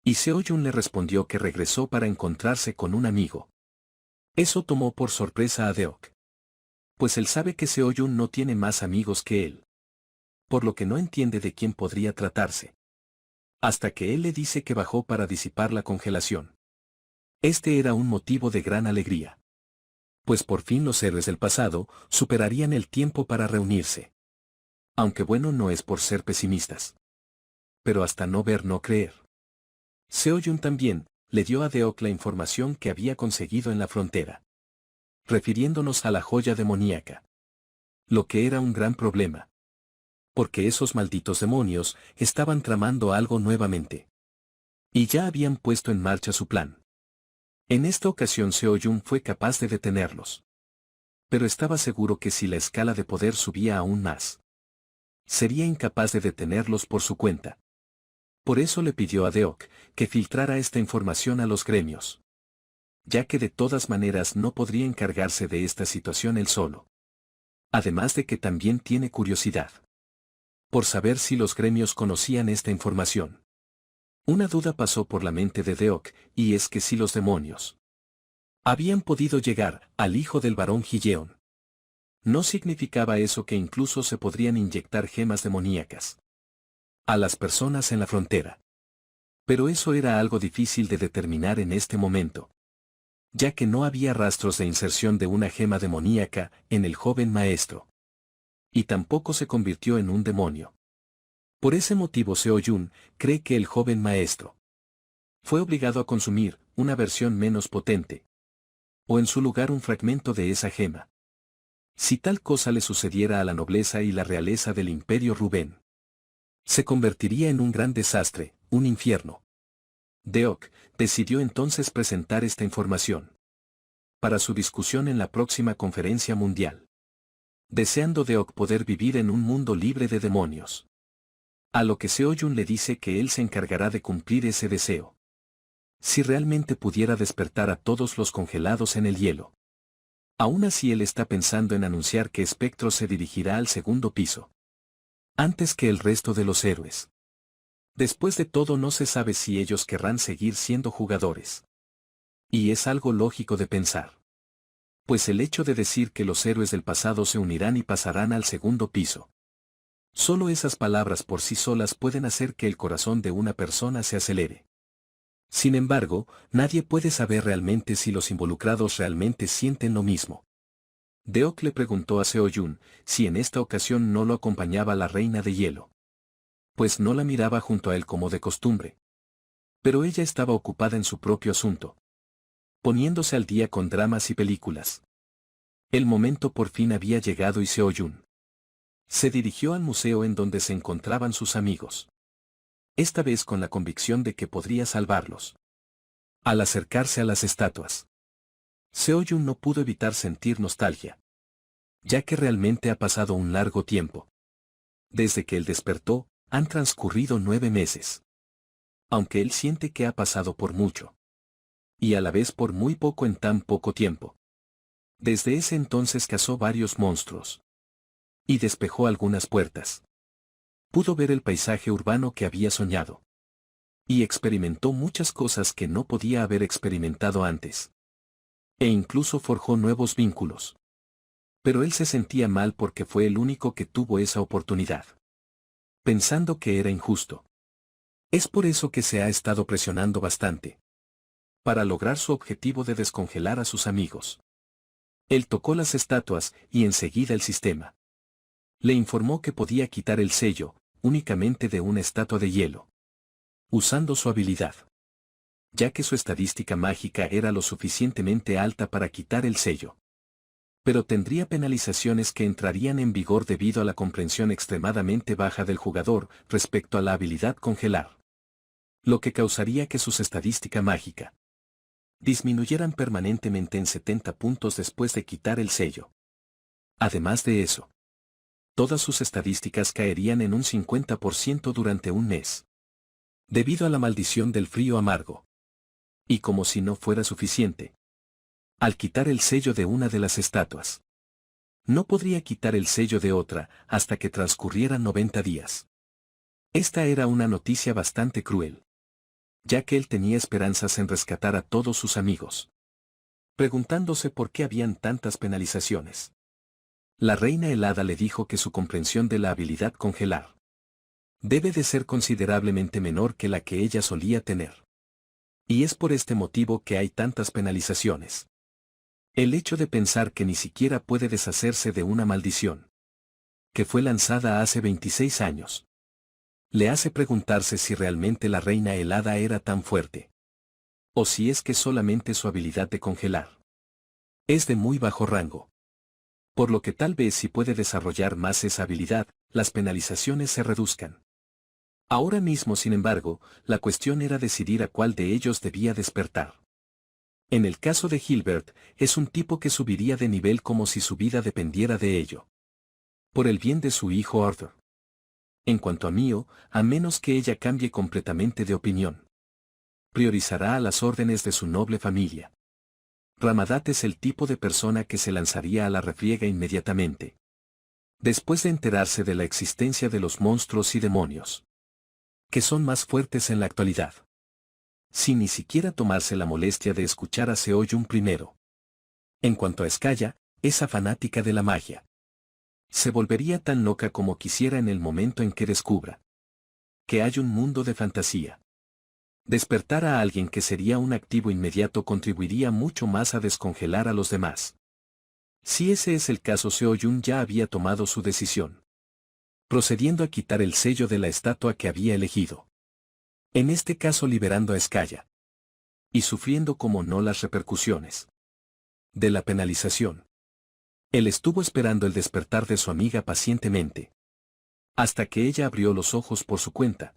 Y Seo-jun le respondió que regresó para encontrarse con un amigo. Eso tomó por sorpresa a Deok. Pues él sabe que Seo-jun no tiene más amigos que él. Por lo que no entiende de quién podría tratarse. Hasta que él le dice que bajó para disipar la congelación. Este era un motivo de gran alegría. Pues por fin los héroes del pasado superarían el tiempo para reunirse. Aunque bueno no es por ser pesimistas. Pero hasta no ver no creer. Seo-jun también le dio a Deok la información que había conseguido en la frontera. Refiriéndonos a la joya demoníaca. Lo que era un gran problema. Porque esos malditos demonios estaban tramando algo nuevamente. Y ya habían puesto en marcha su plan. En esta ocasión Seo-jun fue capaz de detenerlos. Pero estaba seguro que si la escala de poder subía aún más, sería incapaz de detenerlos por su cuenta. Por eso le pidió a Deok que filtrara esta información a los gremios. Ya que de todas maneras no podría encargarse de esta situación él solo. Además de que también tiene curiosidad. Por saber si los gremios conocían esta información. Una duda pasó por la mente de Deok, y es que si los demonios habían podido llegar al hijo del varón Hyeon. ¿No significaba eso que incluso se podrían inyectar gemas demoníacas a las personas en la frontera? Pero eso era algo difícil de determinar en este momento. Ya que no había rastros de inserción de una gema demoníaca en el joven maestro. Y tampoco se convirtió en un demonio. Por ese motivo Seo-jun cree que el joven maestro fue obligado a consumir una versión menos potente. O en su lugar un fragmento de esa gema. Si tal cosa le sucediera a la nobleza y la realeza del imperio Rubén, se convertiría en un gran desastre, un infierno. Deok decidió entonces presentar esta información para su discusión en la próxima conferencia mundial. Deseando Deok poder vivir en un mundo libre de demonios. A lo que Seo-jun le dice que él se encargará de cumplir ese deseo. Si realmente pudiera despertar a todos los congelados en el hielo. Aún así él está pensando en anunciar que Spectro se dirigirá al segundo piso. Antes que el resto de los héroes. Después de todo no se sabe si ellos querrán seguir siendo jugadores. Y es algo lógico de pensar. Pues el hecho de decir que los héroes del pasado se unirán y pasarán al segundo piso. Solo esas palabras por sí solas pueden hacer que el corazón de una persona se acelere. Sin embargo, nadie puede saber realmente si los involucrados realmente sienten lo mismo. Deok le preguntó a Seo-jun si en esta ocasión no lo acompañaba la reina de hielo. Pues no la miraba junto a él como de costumbre. Pero ella estaba ocupada en su propio asunto. Poniéndose al día con dramas y películas. El momento por fin había llegado y Seo-jun se dirigió al museo en donde se encontraban sus amigos. Esta vez con la convicción de que podría salvarlos. Al acercarse a las estatuas, Seo-jun no pudo evitar sentir nostalgia. Ya que realmente ha pasado un largo tiempo. Desde que él despertó, han transcurrido 9 meses. Aunque él siente que ha pasado por mucho. Y a la vez por muy poco en tan poco tiempo. Desde ese entonces cazó varios monstruos. Y despejó algunas puertas. Pudo ver el paisaje urbano que había soñado. Y experimentó muchas cosas que no podía haber experimentado antes. E incluso forjó nuevos vínculos. Pero él se sentía mal porque fue el único que tuvo esa oportunidad. Pensando que era injusto. Es por eso que se ha estado presionando bastante. Para lograr su objetivo de descongelar a sus amigos. Él tocó las estatuas y enseguida el sistema. Le informó que podía quitar el sello, únicamente de una estatua de hielo. usando su habilidad. Ya que su estadística mágica era lo suficientemente alta para quitar el sello. Pero tendría penalizaciones que entrarían en vigor debido a la comprensión extremadamente baja del jugador respecto a la habilidad congelar. Lo que causaría que sus estadística mágica disminuyeran permanentemente en 70 puntos después de quitar el sello. Además de eso, todas sus estadísticas caerían en un 50% durante un mes. Debido a la maldición del frío amargo. Y como si no fuera suficiente. Al quitar el sello de una de las estatuas, no podría quitar el sello de otra hasta que transcurrieran 90 días. Esta era una noticia bastante cruel, ya que él tenía esperanzas en rescatar a todos sus amigos. Preguntándose por qué habían tantas penalizaciones. La reina helada le dijo que su comprensión de la habilidad congelar debe de ser considerablemente menor que la que ella solía tener. Y es por este motivo que hay tantas penalizaciones. El hecho de pensar que ni siquiera puede deshacerse de una maldición que fue lanzada hace 26 años. Le hace preguntarse si realmente la reina helada era tan fuerte. O si es que solamente su habilidad de congelar es de muy bajo rango. Por lo que tal vez si puede desarrollar más esa habilidad, las penalizaciones se reduzcan. Ahora mismo, sin embargo, la cuestión era decidir a cuál de ellos debía despertar. En el caso de Gilbert, es un tipo que subiría de nivel como si su vida dependiera de ello. Por el bien de su hijo Arthur. En cuanto a Mio, a menos que ella cambie completamente de opinión, priorizará a las órdenes de su noble familia. Ramadat es el tipo de persona que se lanzaría a la refriega inmediatamente. Después de enterarse de la existencia de los monstruos y demonios, que son más fuertes en la actualidad. Sin ni siquiera tomarse la molestia de escuchar a Seoyun primero. En cuanto a Skaya, esa fanática de la magia, se volvería tan loca como quisiera en el momento en que descubra que hay un mundo de fantasía. Despertar a alguien que sería un activo inmediato contribuiría mucho más a descongelar a los demás. Si ese es el caso, Seoyun ya había tomado su decisión, procediendo a quitar el sello de la estatua que había elegido. En este caso liberando a Skaya. Y sufriendo como no las repercusiones de la penalización. Él estuvo esperando el despertar de su amiga pacientemente. Hasta que ella abrió los ojos por su cuenta.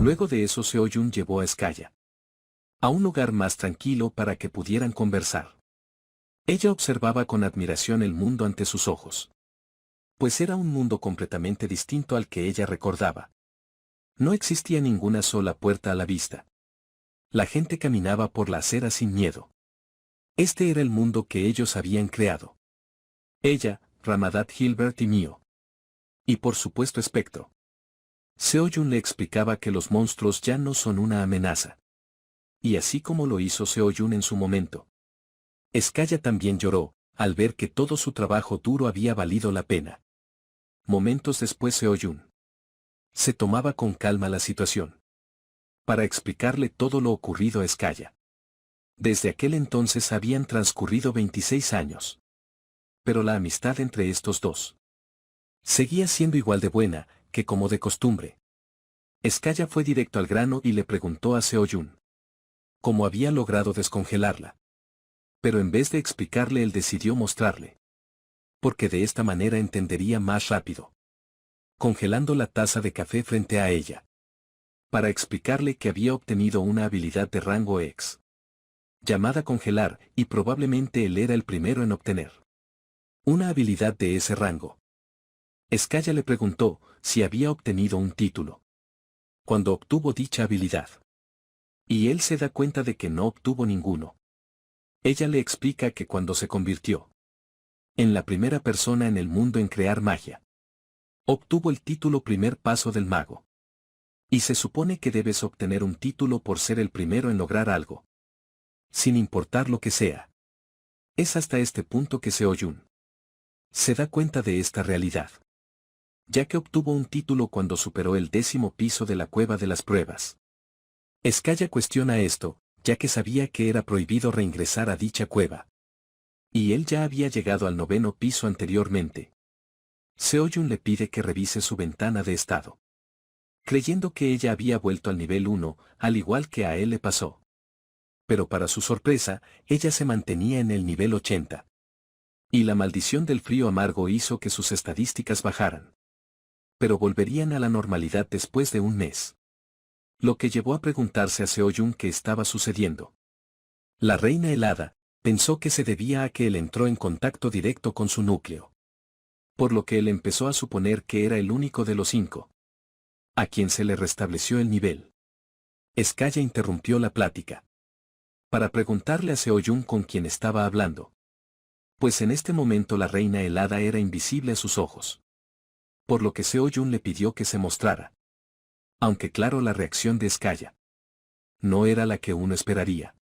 Luego de eso Seoyun llevó a Skaya a un lugar más tranquilo para que pudieran conversar. Ella observaba con admiración el mundo ante sus ojos. Pues era un mundo completamente distinto al que ella recordaba. No existía ninguna sola puerta a la vista. La gente caminaba por la acera sin miedo. Este era el mundo que ellos habían creado. Ella, Ramadat, Gilbert y Mio. Y por supuesto Espectro. Seoyun le explicaba que los monstruos ya no son una amenaza. Y así como lo hizo Seoyun en su momento. Skaya también lloró, al ver que todo su trabajo duro había valido la pena. Momentos después Seoyun se tomaba con calma la situación. Para explicarle todo lo ocurrido a Skaya. Desde aquel entonces habían transcurrido 26 años. Pero la amistad entre estos dos seguía siendo igual de buena, que como de costumbre. Skaya fue directo al grano y le preguntó a Seoyun cómo había logrado descongelarla. Pero en vez de explicarle, él decidió mostrarle. Porque de esta manera entendería más rápido. Congelando la taza de café frente a ella. Para explicarle que había obtenido una habilidad de rango X. Llamada congelar, y probablemente él era el primero en obtener una habilidad de ese rango. Skaya le preguntó si había obtenido un título cuando obtuvo dicha habilidad. Y él se da cuenta de que no obtuvo ninguno. Ella le explica que cuando se convirtió en la primera persona en el mundo en crear magia, obtuvo el título primer paso del mago. Y se supone que debes obtener un título por ser el primero en lograr algo. Sin importar lo que sea. Es hasta este punto que Seoyun se da cuenta de esta realidad. Ya que obtuvo un título cuando superó el 10º piso de la cueva de las pruebas. Skaya cuestiona esto, ya que sabía que era prohibido reingresar a dicha cueva. Y él ya había llegado al 9º piso anteriormente. Seoyun le pide que revise su ventana de estado. creyendo que ella había vuelto al nivel 1, al igual que a él le pasó. Pero para su sorpresa, ella se mantenía en el nivel 80. Y la maldición del frío amargo hizo que sus estadísticas bajaran. Pero volverían a la normalidad después de un mes. Lo que llevó a preguntarse a Seo-jun qué estaba sucediendo. La reina helada pensó que se debía a que él entró en contacto directo con su núcleo. Por lo que él empezó a suponer que era el único de los 5. A quien se le restableció el nivel. Skaya interrumpió la plática. Para preguntarle a Seo-jun con quién estaba hablando. Pues en este momento la reina helada era invisible a sus ojos. Por lo que Seo-jun le pidió que se mostrara. Aunque claro, la reacción de Skaya no era la que uno esperaría.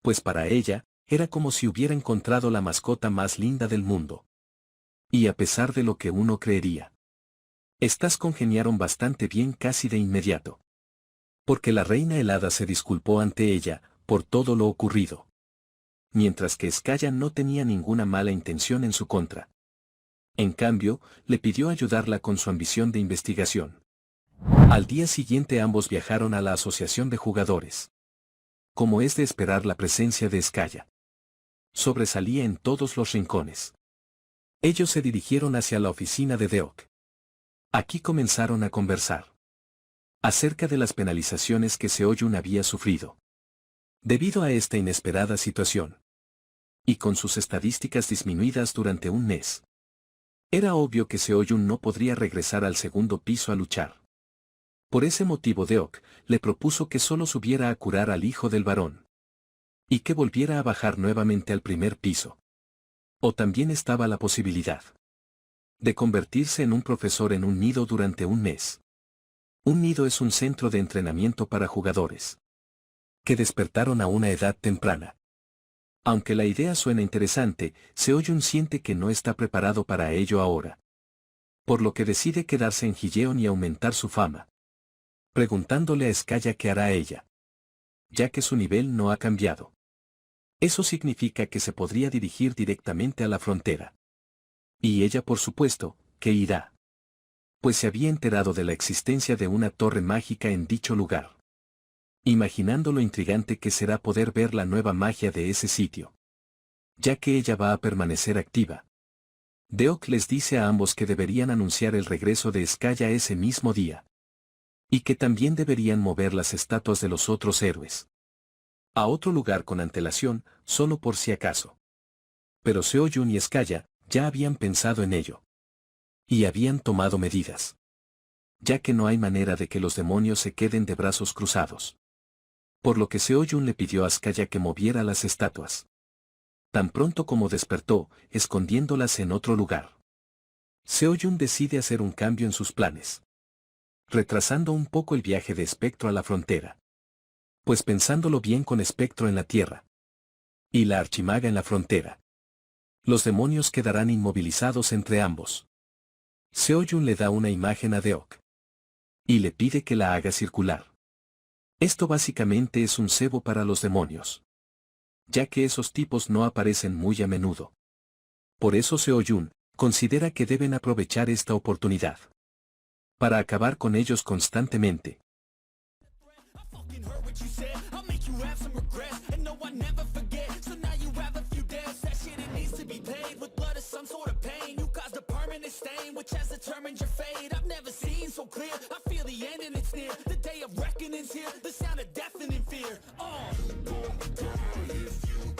Pues para ella, era como si hubiera encontrado la mascota más linda del mundo. Y a pesar de lo que uno creería, estas congeniaron bastante bien casi de inmediato. Porque la reina helada se disculpó ante ella por todo lo ocurrido. Mientras que Skaya no tenía ninguna mala intención en su contra. En cambio, le pidió ayudarla con su ambición de investigación. Al día siguiente ambos viajaron a la asociación de jugadores. Como es de esperar, la presencia de Skaya sobresalía en todos los rincones. Ellos se dirigieron hacia la oficina de Deok. Aquí comenzaron a conversar acerca de las penalizaciones que Seo-jun había sufrido debido a esta inesperada situación. Y con sus estadísticas disminuidas durante un mes. Era obvio que Seo-jun no podría regresar al segundo piso a luchar. Por ese motivo Deok le propuso que solo subiera a curar al hijo del varón. Y que volviera a bajar nuevamente al primer piso. O también estaba la posibilidad de convertirse en un profesor en un nido durante un mes. Un nido es un centro de entrenamiento para jugadores que despertaron a una edad temprana. Aunque la idea suena interesante, Seo-jun siente que no está preparado para ello ahora. Por lo que decide quedarse en Hijeon y aumentar su fama. Preguntándole a Skaya qué hará ella. Ya que su nivel no ha cambiado. Eso significa que se podría dirigir directamente a la frontera. Y ella, por supuesto, que irá. Pues se había enterado de la existencia de una torre mágica en dicho lugar. Imaginando lo intrigante que será poder ver la nueva magia de ese sitio. Ya que ella va a permanecer activa. Deok les dice a ambos que deberían anunciar el regreso de Skaya ese mismo día. Y que también deberían mover las estatuas de los otros héroes a otro lugar con antelación, solo por si acaso. Pero Seo-jun y Skaya ya habían pensado en ello. Y habían tomado medidas. Ya que no hay manera de que los demonios se queden de brazos cruzados. Por lo que Seo-jun le pidió a Skaya que moviera las estatuas. Tan pronto como despertó, escondiéndolas en otro lugar. Seo-jun decide hacer un cambio en sus planes. Retrasando un poco el viaje de Espectro a la frontera. Pues pensándolo bien, con Espectro en la tierra. Y la Archimaga en la frontera. Los demonios quedarán inmovilizados entre ambos. Seo-jun le da una imagen a Deok. Y le pide que la haga circular. Esto básicamente es un cebo para los demonios. Ya que esos tipos no aparecen muy a menudo. Por eso Seo-jun considera que deben aprovechar esta oportunidad. Para acabar con ellos constantemente. Which has determined your fate. I've never seen so clear. I feel the end and it's near. The day of reckoning's here. The sound of deafening fear.